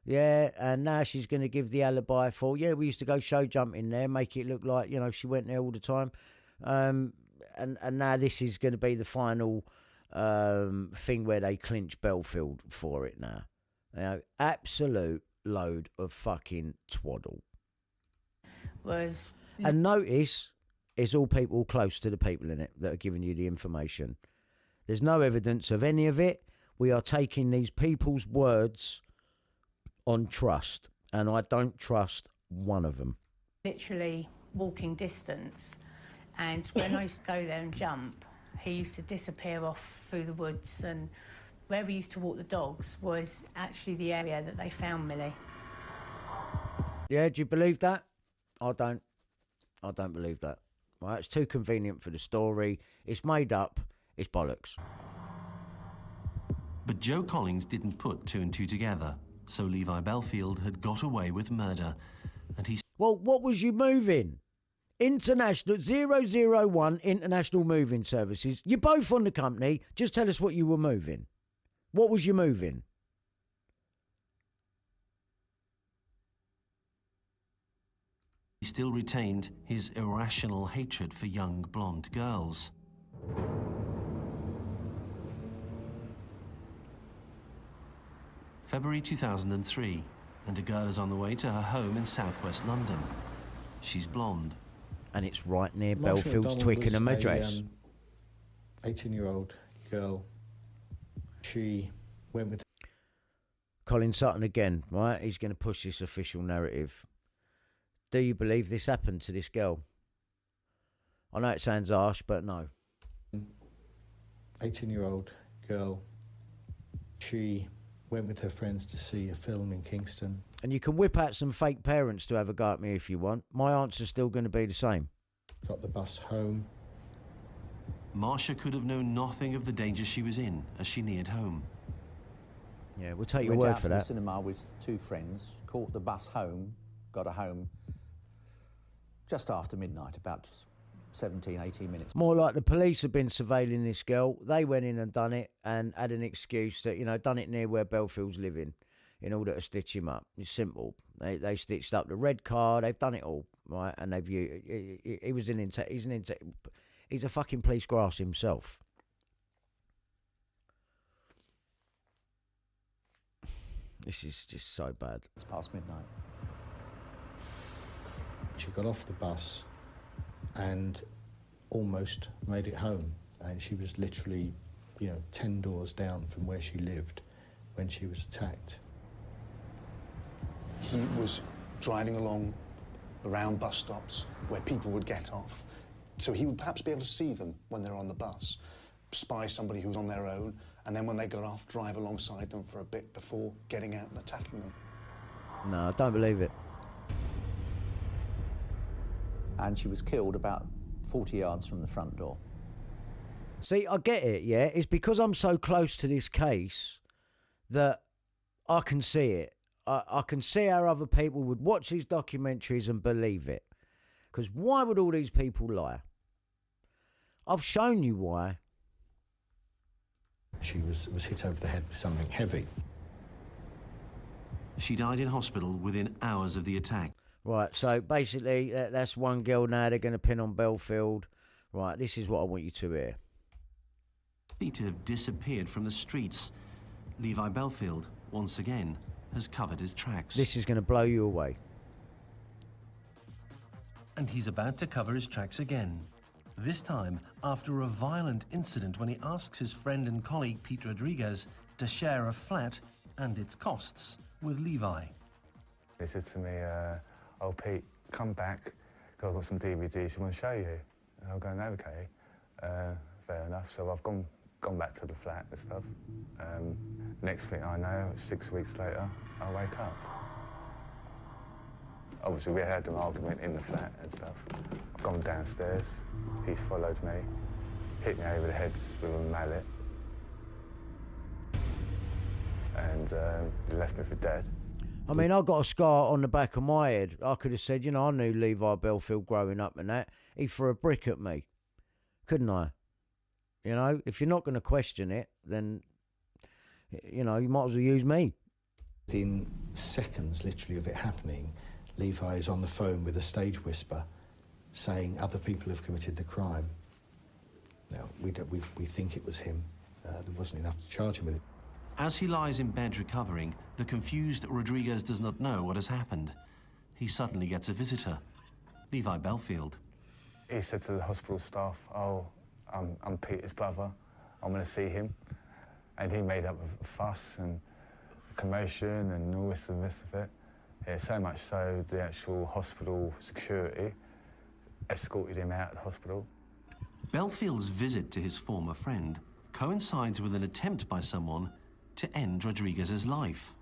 Yeah, and now she's going to give the alibi for, yeah, we used to go show jumping there, make it look like, you know, she went there all the time. And now this is going to be the final thing where they clinch Bellfield for it now. You know, absolute load of fucking twaddle. And notice, it's all people close to the people in it that are giving you the information. There's no evidence of any of it. We are taking these people's words on trust, and I don't trust one of them. Literally walking distance, and when I used to go there and jump, he used to disappear off through the woods, and where we used to walk the dogs was actually the area that they found Millie. Yeah, do you believe that? I don't believe that. Right, it's too convenient for the story. It's made up. It's bollocks. But Joe Collins didn't put two and two together. So Levi Bellfield had got away with murder, and he... Well, what was you moving? International 001 International Moving Services. You're both on the company. Just tell us what you were moving. What was you moving? He still retained his irrational hatred for young blonde girls. February 2003, and a girl is on the way to her home in southwest London. She's blonde. And it's right near Bellfield's Twickenham address. 18-year-old girl. She went with... Colin Sutton again, right? He's going to push this official narrative. Do you believe this happened to this girl? I know it sounds harsh, but no. 18-year-old girl. She went with her friends to see a film in Kingston. And you can whip out some fake parents to have a go at me if you want. My answer's still going to be the same. Got the bus home. Marsha could have known nothing of the danger she was in as she neared home. Yeah, we'll take your Went word out for to the that. cinema with 2 friends, caught the bus home, got her home just after midnight, about 17, 18 minutes. More like the police have been surveilling this girl. They went in and done it and had an excuse that, you know, done it near where Bellfield's living in order to stitch him up. It's simple. They stitched up the red car. They've done it all, right? And they've he's a fucking police grass himself. This is just so bad. It's past midnight. She got off the bus and almost made it home. And she was literally, 10 doors down from where she lived when she was attacked. He was driving along around bus stops where people would get off. So he would perhaps be able to see them when they're on the bus, spy somebody who was on their own, and then when they got off, drive alongside them for a bit before getting out and attacking them. No, I don't believe it. And she was killed about 40 yards from the front door. See, I get it, yeah? It's because I'm so close to this case that I can see it. I can see how other people would watch these documentaries and believe it. Because why would all these people lie? I've shown you why. She was hit over the head with something heavy. She died in hospital within hours of the attack. Right, so basically, that's one girl now they're going to pin on Bellfield. Right, this is what I want you to hear. To have disappeared from the streets. Levi Bellfield, once again, has covered his tracks. This is going to blow you away. And he's about to cover his tracks again. This time after a violent incident when he asks his friend and colleague Pete Rodriguez to share a flat and its costs with Levi. He said to me, oh Pete, come back, because I've got some DVDs I want to show you. And I'm going, okay, fair enough. So I've gone back to the flat and stuff. Next thing I know, 6 weeks later, I wake up. Obviously, we had an argument in the flat and stuff. I've gone downstairs, he's followed me, hit me over the head with a mallet, and he left me for dead. I mean, I got a scar on the back of my head. I could have said, I knew Levi Bellfield growing up and that. He threw a brick at me, couldn't I? If you're not going to question it, then, you might as well use me. Within seconds, literally, of it happening, Levi is on the phone with a stage whisper saying other people have committed the crime. Now, we think it was him. There wasn't enough to charge him with it. As he lies in bed recovering, the confused Rodriguez does not know what has happened. He suddenly gets a visitor, Levi Bellfield. He said to the hospital staff, oh, I'm Peter's brother, I'm going to see him. And he made up a fuss and commotion and all this and this of it. Yeah, so much so the actual hospital security escorted him out of the hospital. Bellfield's visit to his former friend coincides with an attempt by someone to end Rodriguez's life.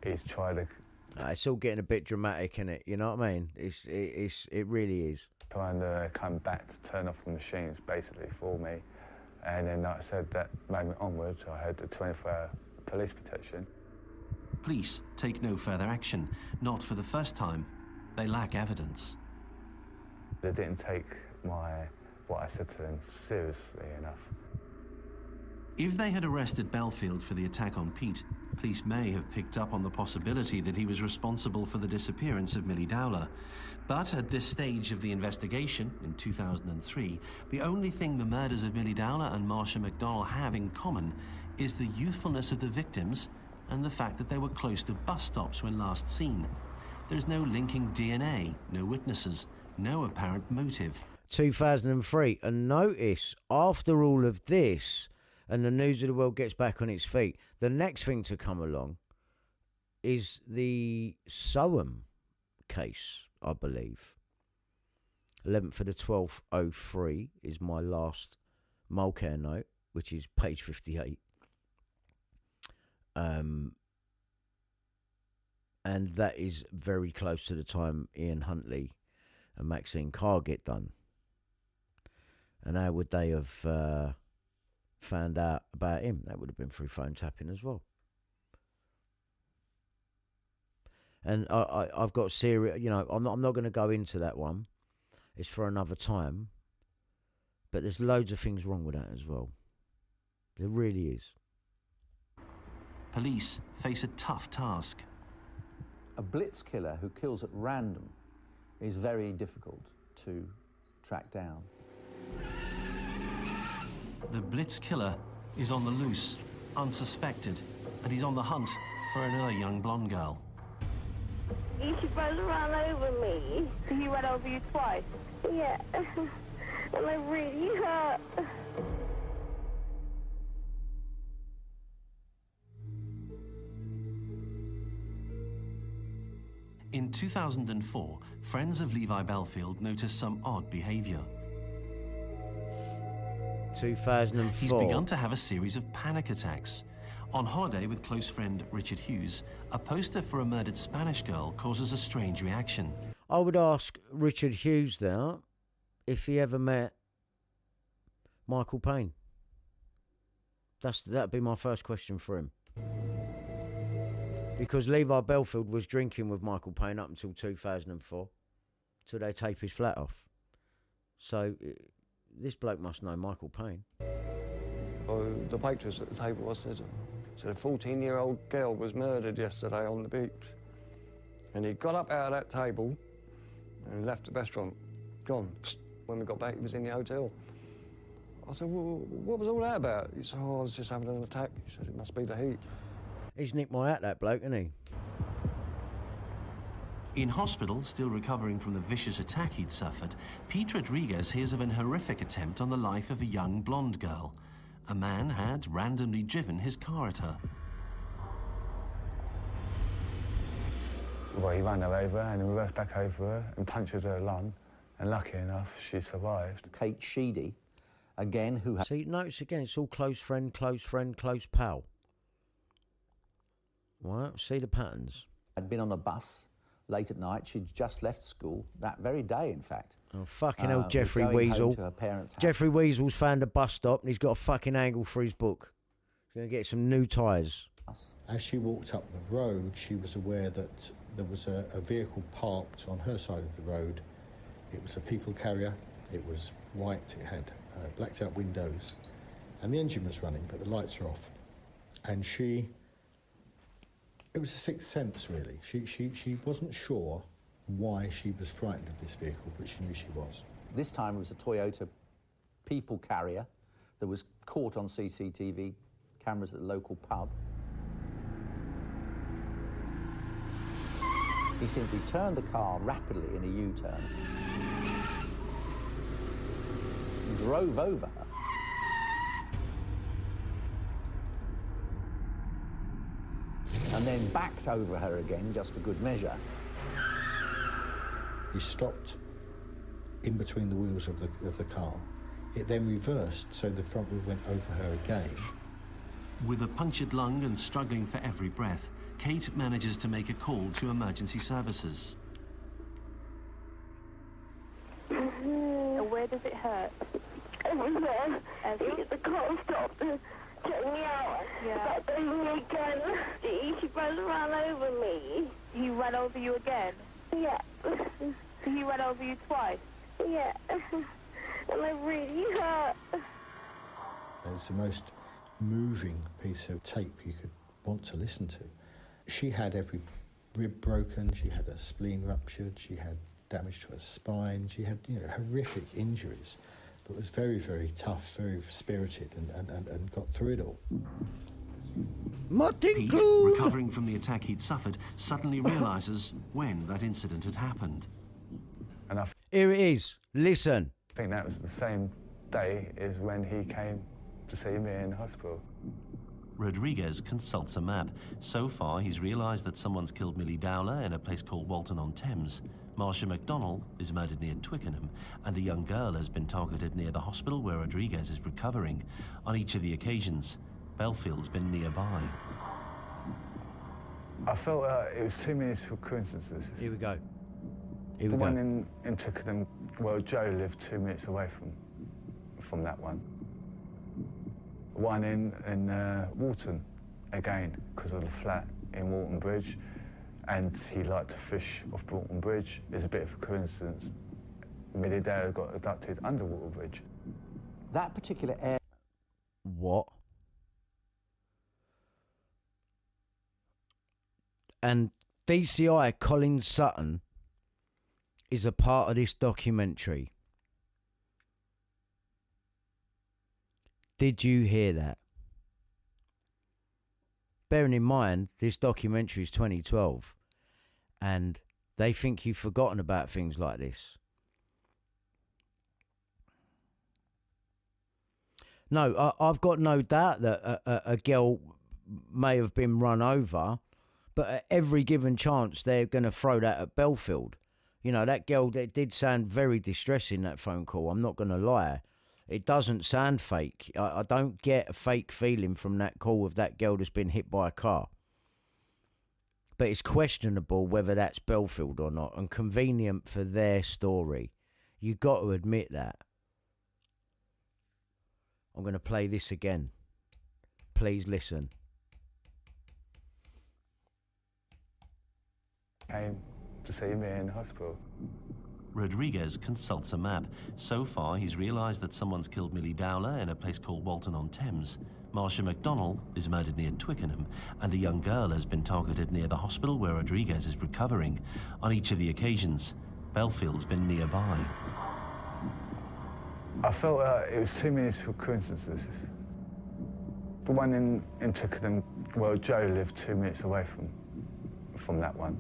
He's tried to... It's all getting a bit dramatic, isn't it? You know what I mean? It really is. Trying to come back to turn off the machines, basically, for me. And then, like I said, that moment onwards, I had the 24-hour police protection. Police take no further action, not for the first time. They lack evidence. They didn't take what I said to them seriously enough. If they had arrested Bellfield for the attack on Pete, police may have picked up on the possibility that he was responsible for the disappearance of Milly Dowler. But at this stage of the investigation, in 2003, the only thing the murders of Milly Dowler and Marsha McDonnell have in common is the youthfulness of the victims and the fact that they were close to bus stops when last seen. There's no linking DNA, no witnesses, no apparent motive. 2003, and notice, after all of this, and the news of the world gets back on its feet. The next thing to come along is the Soham case, I believe. 11th of the 12th, 03 is my last Mulcair note, which is page 58. And that is very close to the time Ian Huntley and Maxine Carr get done. And how would they have found out about him? That would have been through phone tapping as well. And I've got serious, you know, I'm not going to go into that one. It's for another time. But there's loads of things wrong with that as well. There really is. Police face a tough task. A blitz killer who kills at random is very difficult to track down. The blitz killer is on the loose, unsuspected, and he's on the hunt for another young blonde girl. She supposed to run over me. He ran over you twice? Yeah. And I really hurt. In 2004, friends of Levi Bellfield noticed some odd behaviour. 2004. He's begun to have a series of panic attacks. On holiday with close friend Richard Hughes, a poster for a murdered Spanish girl causes a strange reaction. I would ask Richard Hughes now if he ever met Michael Payne. That'd be my first question for him. Because Levi Bellfield was drinking with Michael Payne up until 2004, till they tape his flat off. So this bloke must know Michael Payne. Oh, the waitress at the table said a 14-year-old girl was murdered yesterday on the beach. And he got up out of that table and left the restaurant, gone. When we got back, he was in the hotel. I said, well, what was all that about? He said, oh, I was just having an attack. He said, it must be the heat. He's nicked my hat, that bloke, isn't he? In hospital, still recovering from the vicious attack he'd suffered, Pete Rodriguez hears of an horrific attempt on the life of a young blonde girl. A man had randomly driven his car at her. Well, he ran her over and he reversed back over her and punctured her lung, and lucky enough, she survived. Kate Sheedy, again, who... See, notice again, it's all close friend, close pal. Right, see the patterns. Had been on a bus late at night. She'd just left school, that very day, in fact. Oh, fucking hell, Jeffrey Weasel. Jeffrey Weasel's found a bus stop and he's got a fucking angle for his book. He's going to get some new tyres. As she walked up the road, she was aware that there was a vehicle parked on her side of the road. It was a people carrier. It was white. It had blacked out windows. And the engine was running, but the lights were off. And she... It was a sixth sense, really. She wasn't sure why she was frightened of this vehicle, but she knew she was. This time it was a Toyota people carrier that was caught on CCTV cameras at the local pub. He simply turned the car rapidly in a U-turn, drove over her, and then backed over her again, just for good measure. He stopped in between the wheels of the car. It then reversed, so the front wheel went over her again. With a punctured lung and struggling for every breath, Kate manages to make a call to emergency services. Where does it hurt? Everywhere. The car stopped and took me out. Yeah. But then me again. She ran over me. He ran over you again? Yeah. He ran over you twice? Yeah. And I really hurt. It was the most moving piece of tape you could want to listen to. She had every rib broken, she had her spleen ruptured, she had damage to her spine, she had, horrific injuries, but was very, very tough, very spirited, and got through it all. Pete, recovering from the attack he'd suffered, suddenly realises when that incident had happened. Here it is. Listen. I think that was the same day as when he came to see me in hospital. Rodriguez consults a map. So far, he's realised that someone's killed Millie Dowler in a place called Walton on Thames. Marcia McDonnell is murdered near Twickenham, and a young girl has been targeted near the hospital where Rodriguez is recovering. On each of the occasions, Bellfield's been nearby. I felt it was too many coincidences. Here we go. The one in Twickenham, well, Joe lived 2 minutes away from that one. One in Walton, again, because of the flat in Walton Bridge, and he liked to fish off Walton Bridge. It's a bit of a coincidence. Millie Dowler got abducted under Walton Bridge. That particular area... What? And DCI Colin Sutton is a part of this documentary. Did you hear that? Bearing in mind, this documentary is 2012, and they think you've forgotten about things like this. No, I've got no doubt that a girl may have been run over, but at every given chance, they're going to throw that at Bellfield. You know, that girl, that did sound very distressing, that phone call. I'm not going to lie. It doesn't sound fake. I don't get a fake feeling from that call of that girl that's been hit by a car. But it's questionable whether that's Bellfield or not, and convenient for their story. You got to admit that. I'm going to play this again. Please listen. Came to see me in hospital. Rodriguez consults a map. So far, he's realised that someone's killed Millie Dowler in a place called Walton on Thames. Marcia McDonnell is murdered near Twickenham, and a young girl has been targeted near the hospital where Rodriguez is recovering. On each of the occasions, Bellfield's been nearby. I felt it was too many coincidences. The one in Twickenham, well, Joe lived 2 minutes away from that one.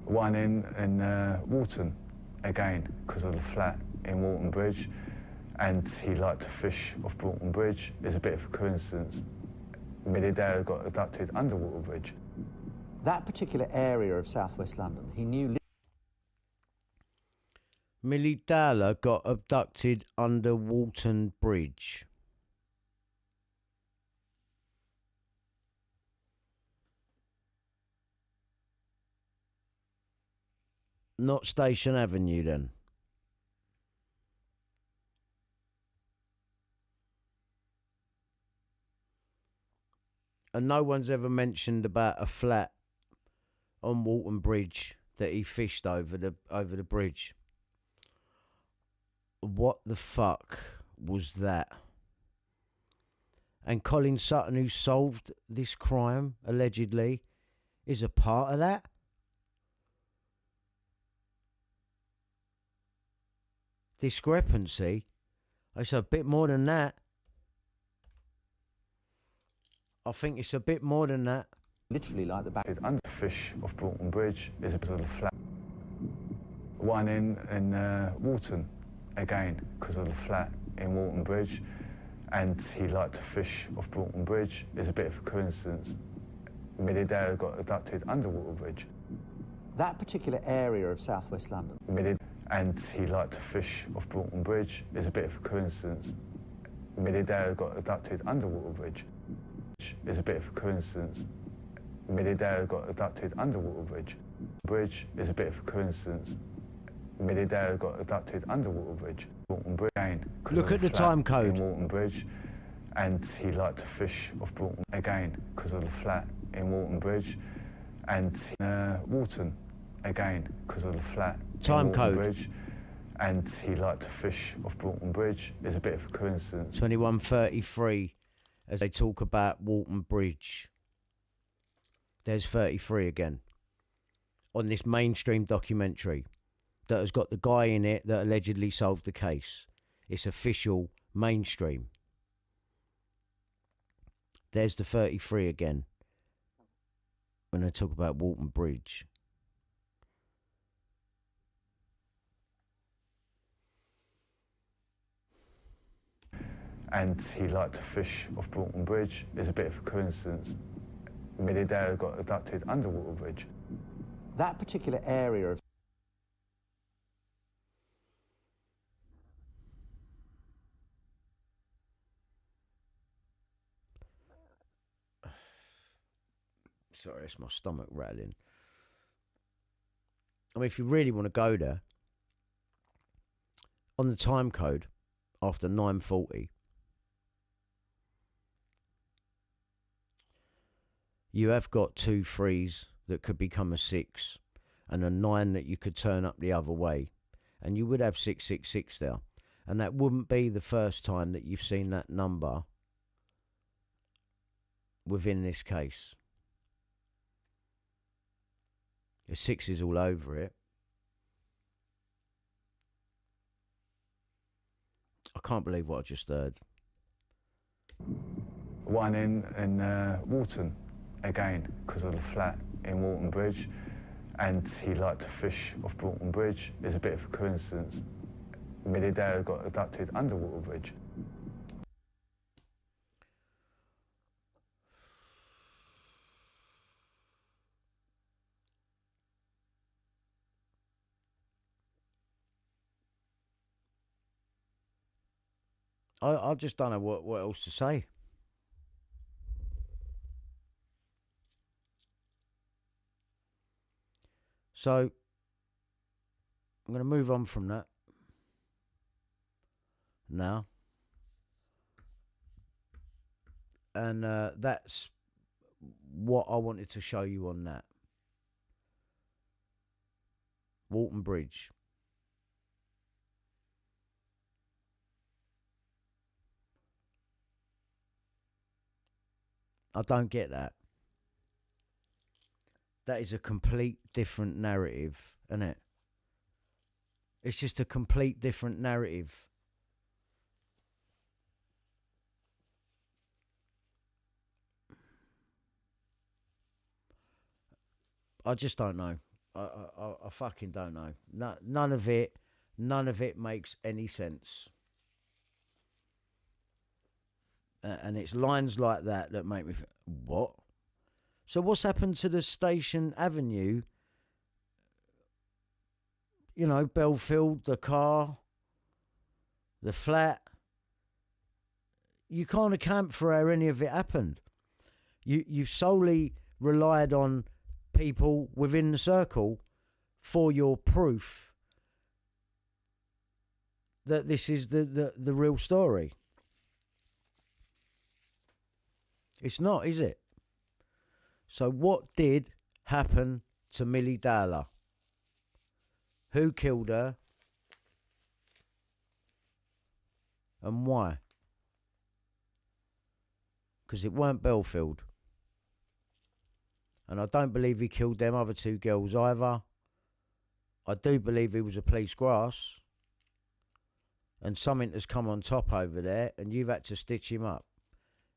One in Walton, again, because of the flat in Walton Bridge, and he liked to fish off Walton Bridge. It's a bit of a coincidence. Millie Dowler got abducted under Walton Bridge. That particular area of southwest London, he knew... Millie Dowler got abducted under Walton Bridge. Not Station Avenue, then. And no one's ever mentioned about a flat on Walton Bridge that he fished over the bridge. What the fuck was that? And Colin Sutton, who solved this crime, allegedly, is a part of that? Discrepancy? It's a bit more than that. I think it's a bit more than that. Literally like the back. Underfish off Walton Bridge is a bit of a flat. One in Walton, again, because of the flat in Walton Bridge, and he liked to fish off Walton Bridge. It's a bit of a coincidence. Millie Dowler got abducted under Walton Bridge. That particular area of southwest London. And he liked to fish off Walton Bridge. It's a bit of a coincidence. Millie Dowler got abducted under Walton Bridge. It's a bit of a coincidence. Millie Dowler got abducted under Walton Bridge. Bridge is a bit of a coincidence. Millie Dowler got abducted under Walton Bridge. Walton Bridge again. Look at the time code. In Walton Bridge, and he liked to fish off Walton again because of the flat in Walton Bridge, and Walton again because of the flat. Time code. Bridge, and he liked to fish off Walton Bridge. It's a bit of a coincidence. 21:33, as they talk about Walton Bridge. There's 33 again on this mainstream documentary that has got the guy in it that allegedly solved the case. It's official mainstream. There's the 33 again when they talk about Walton Bridge. and he liked to fish off Walton Bridge. It's a bit of a coincidence. Millie Dowler got abducted under Walton Bridge. That particular area of Sorry, it's my stomach rattling. I mean, if you really want to go there, on the time code, after 9:40, you have got 2 3s that could become a 6, and a 9 that you could turn up the other way, and you would have 666 there, and that wouldn't be the first time that you've seen that number within this case. The 6 is all over it. I can't believe what I just heard. One in Walton, again, because of the flat in Walton Bridge, and he liked to fish off Walton Bridge. It's a bit of a coincidence. Millie Dowler got abducted under Walton Bridge. I just don't know what else to say. So, I'm going to move on from that now. And that's what I wanted to show you on that. Walton Bridge. I don't get that. That is a complete different narrative, isn't it? It's just a complete different narrative. I just don't know. I fucking don't know. None of it makes any sense. And it's lines like that that make me think, what? So what's happened to the Station Avenue? You know, Bellfield, the car, the flat. You can't account for how any of it happened. You've solely relied on people within the circle for your proof that this is the real story. It's not, is it? So what did happen to Millie Dowler? Who killed her? And why? Because it weren't Bellfield. And I don't believe he killed them other 2 girls either. I do believe he was a police grass. And something has come on top over there and you've had to stitch him up.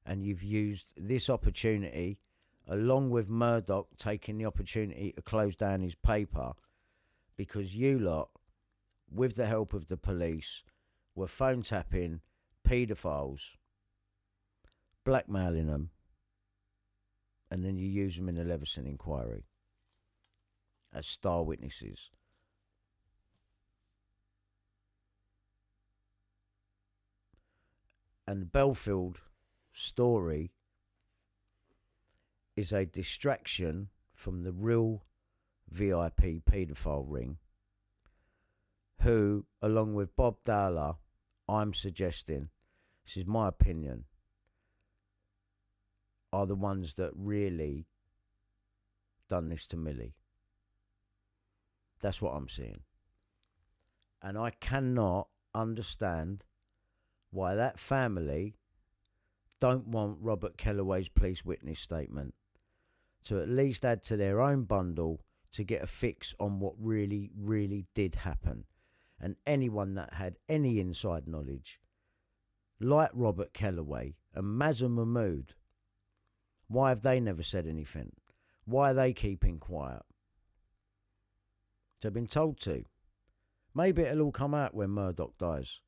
And you've used this opportunity, along with Murdoch taking the opportunity to close down his paper, because you lot, with the help of the police, were phone tapping paedophiles, blackmailing them, and then you use them in the Leveson inquiry as star witnesses. And Bellfield story is a distraction from the real VIP paedophile ring, who, along with Bob Dowler, I'm suggesting, this is my opinion, are the ones that really done this to Millie. That's what I'm seeing. And I cannot understand why that family don't want Robert Kellaway's police witness statement to at least add to their own bundle to get a fix on what really, really did happen. And anyone that had any inside knowledge, like Robert Kellaway and Mazza Mahmood, why have they never said anything? Why are they keeping quiet? They've been told to. Maybe it'll all come out when Murdoch dies.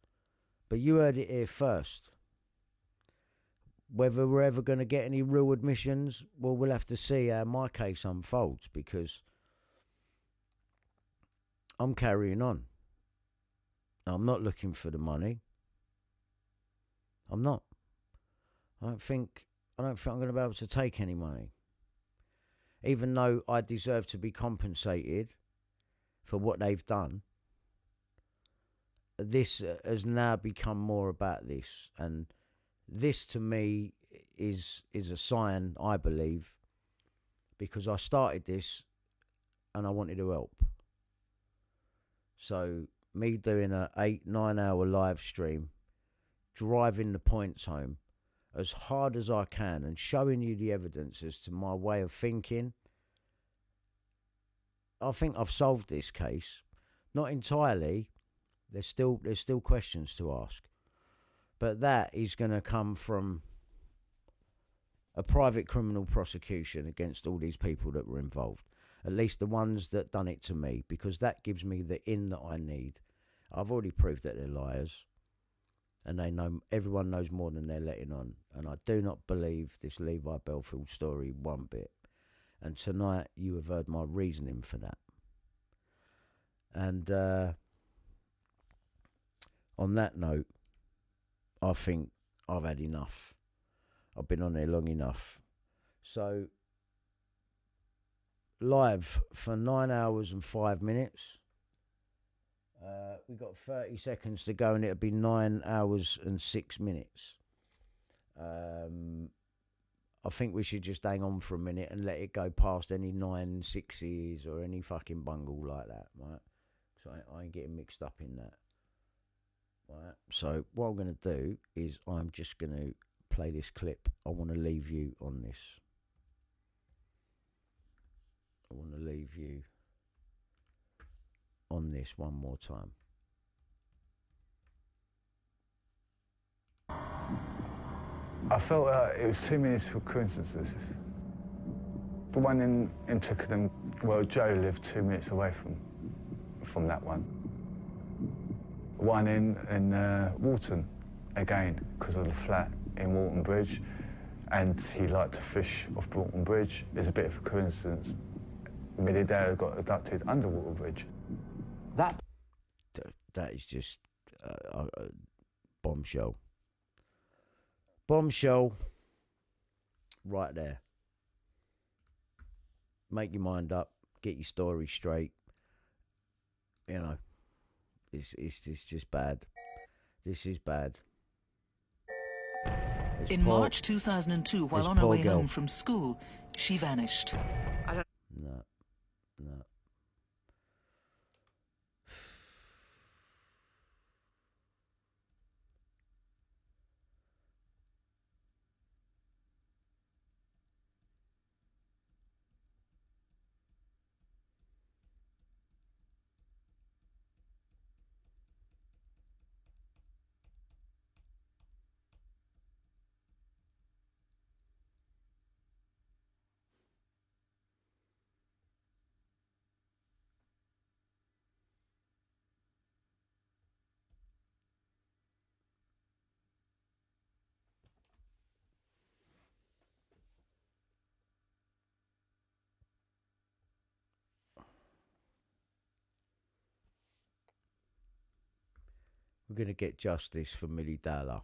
But you heard it here first. Whether we're ever going to get any real admissions, well, we'll have to see how my case unfolds, because I'm carrying on. I'm not looking for the money. I'm not. I don't think I'm going to be able to take any money. Even though I deserve to be compensated for what they've done, this has now become more about this. And this to me is a sign, I believe, because I started this and I wanted to help. So me doing a 8-9 hour live stream, driving the points home as hard as I can and showing you the evidence as to my way of thinking, I think I've solved this case. Not entirely. There's still questions to ask. But that is going to come from a private criminal prosecution against all these people that were involved. At least the ones that done it to me, because that gives me the in that I need. I've already proved that they're liars. And they know, everyone knows more than they're letting on. And I do not believe this Levi Bellfield story one bit. And tonight you have heard my reasoning for that. And on that note, I think I've had enough. I've been on there long enough. So, live for 9 hours and 5 minutes. We've got 30 seconds to go and it'll be 9 hours and 6 minutes. I think we should just hang on for a minute and let it go past any 9/6s or any fucking bungle like that, right? So I ain't getting mixed up in that. Right. So what I'm going to do is I'm just going to play this clip. I want to leave you on this. I want to leave you on this one more time. I felt it was 2 minutes for coincidences. The one in Twickenham, well, Joe lived 2 minutes away from that one. One in Walton, again, because of the flat in Walton Bridge, and he liked to fish off Walton Bridge. It's a bit of a coincidence. Milly Dowler got abducted under Walton Bridge. That is just a bombshell. Bombshell right there. Make your mind up, get your story straight. You know, it's just bad. This is bad. In March 2002, while on her way home from school, she vanished. No. We're going to get justice for Milly Dowler.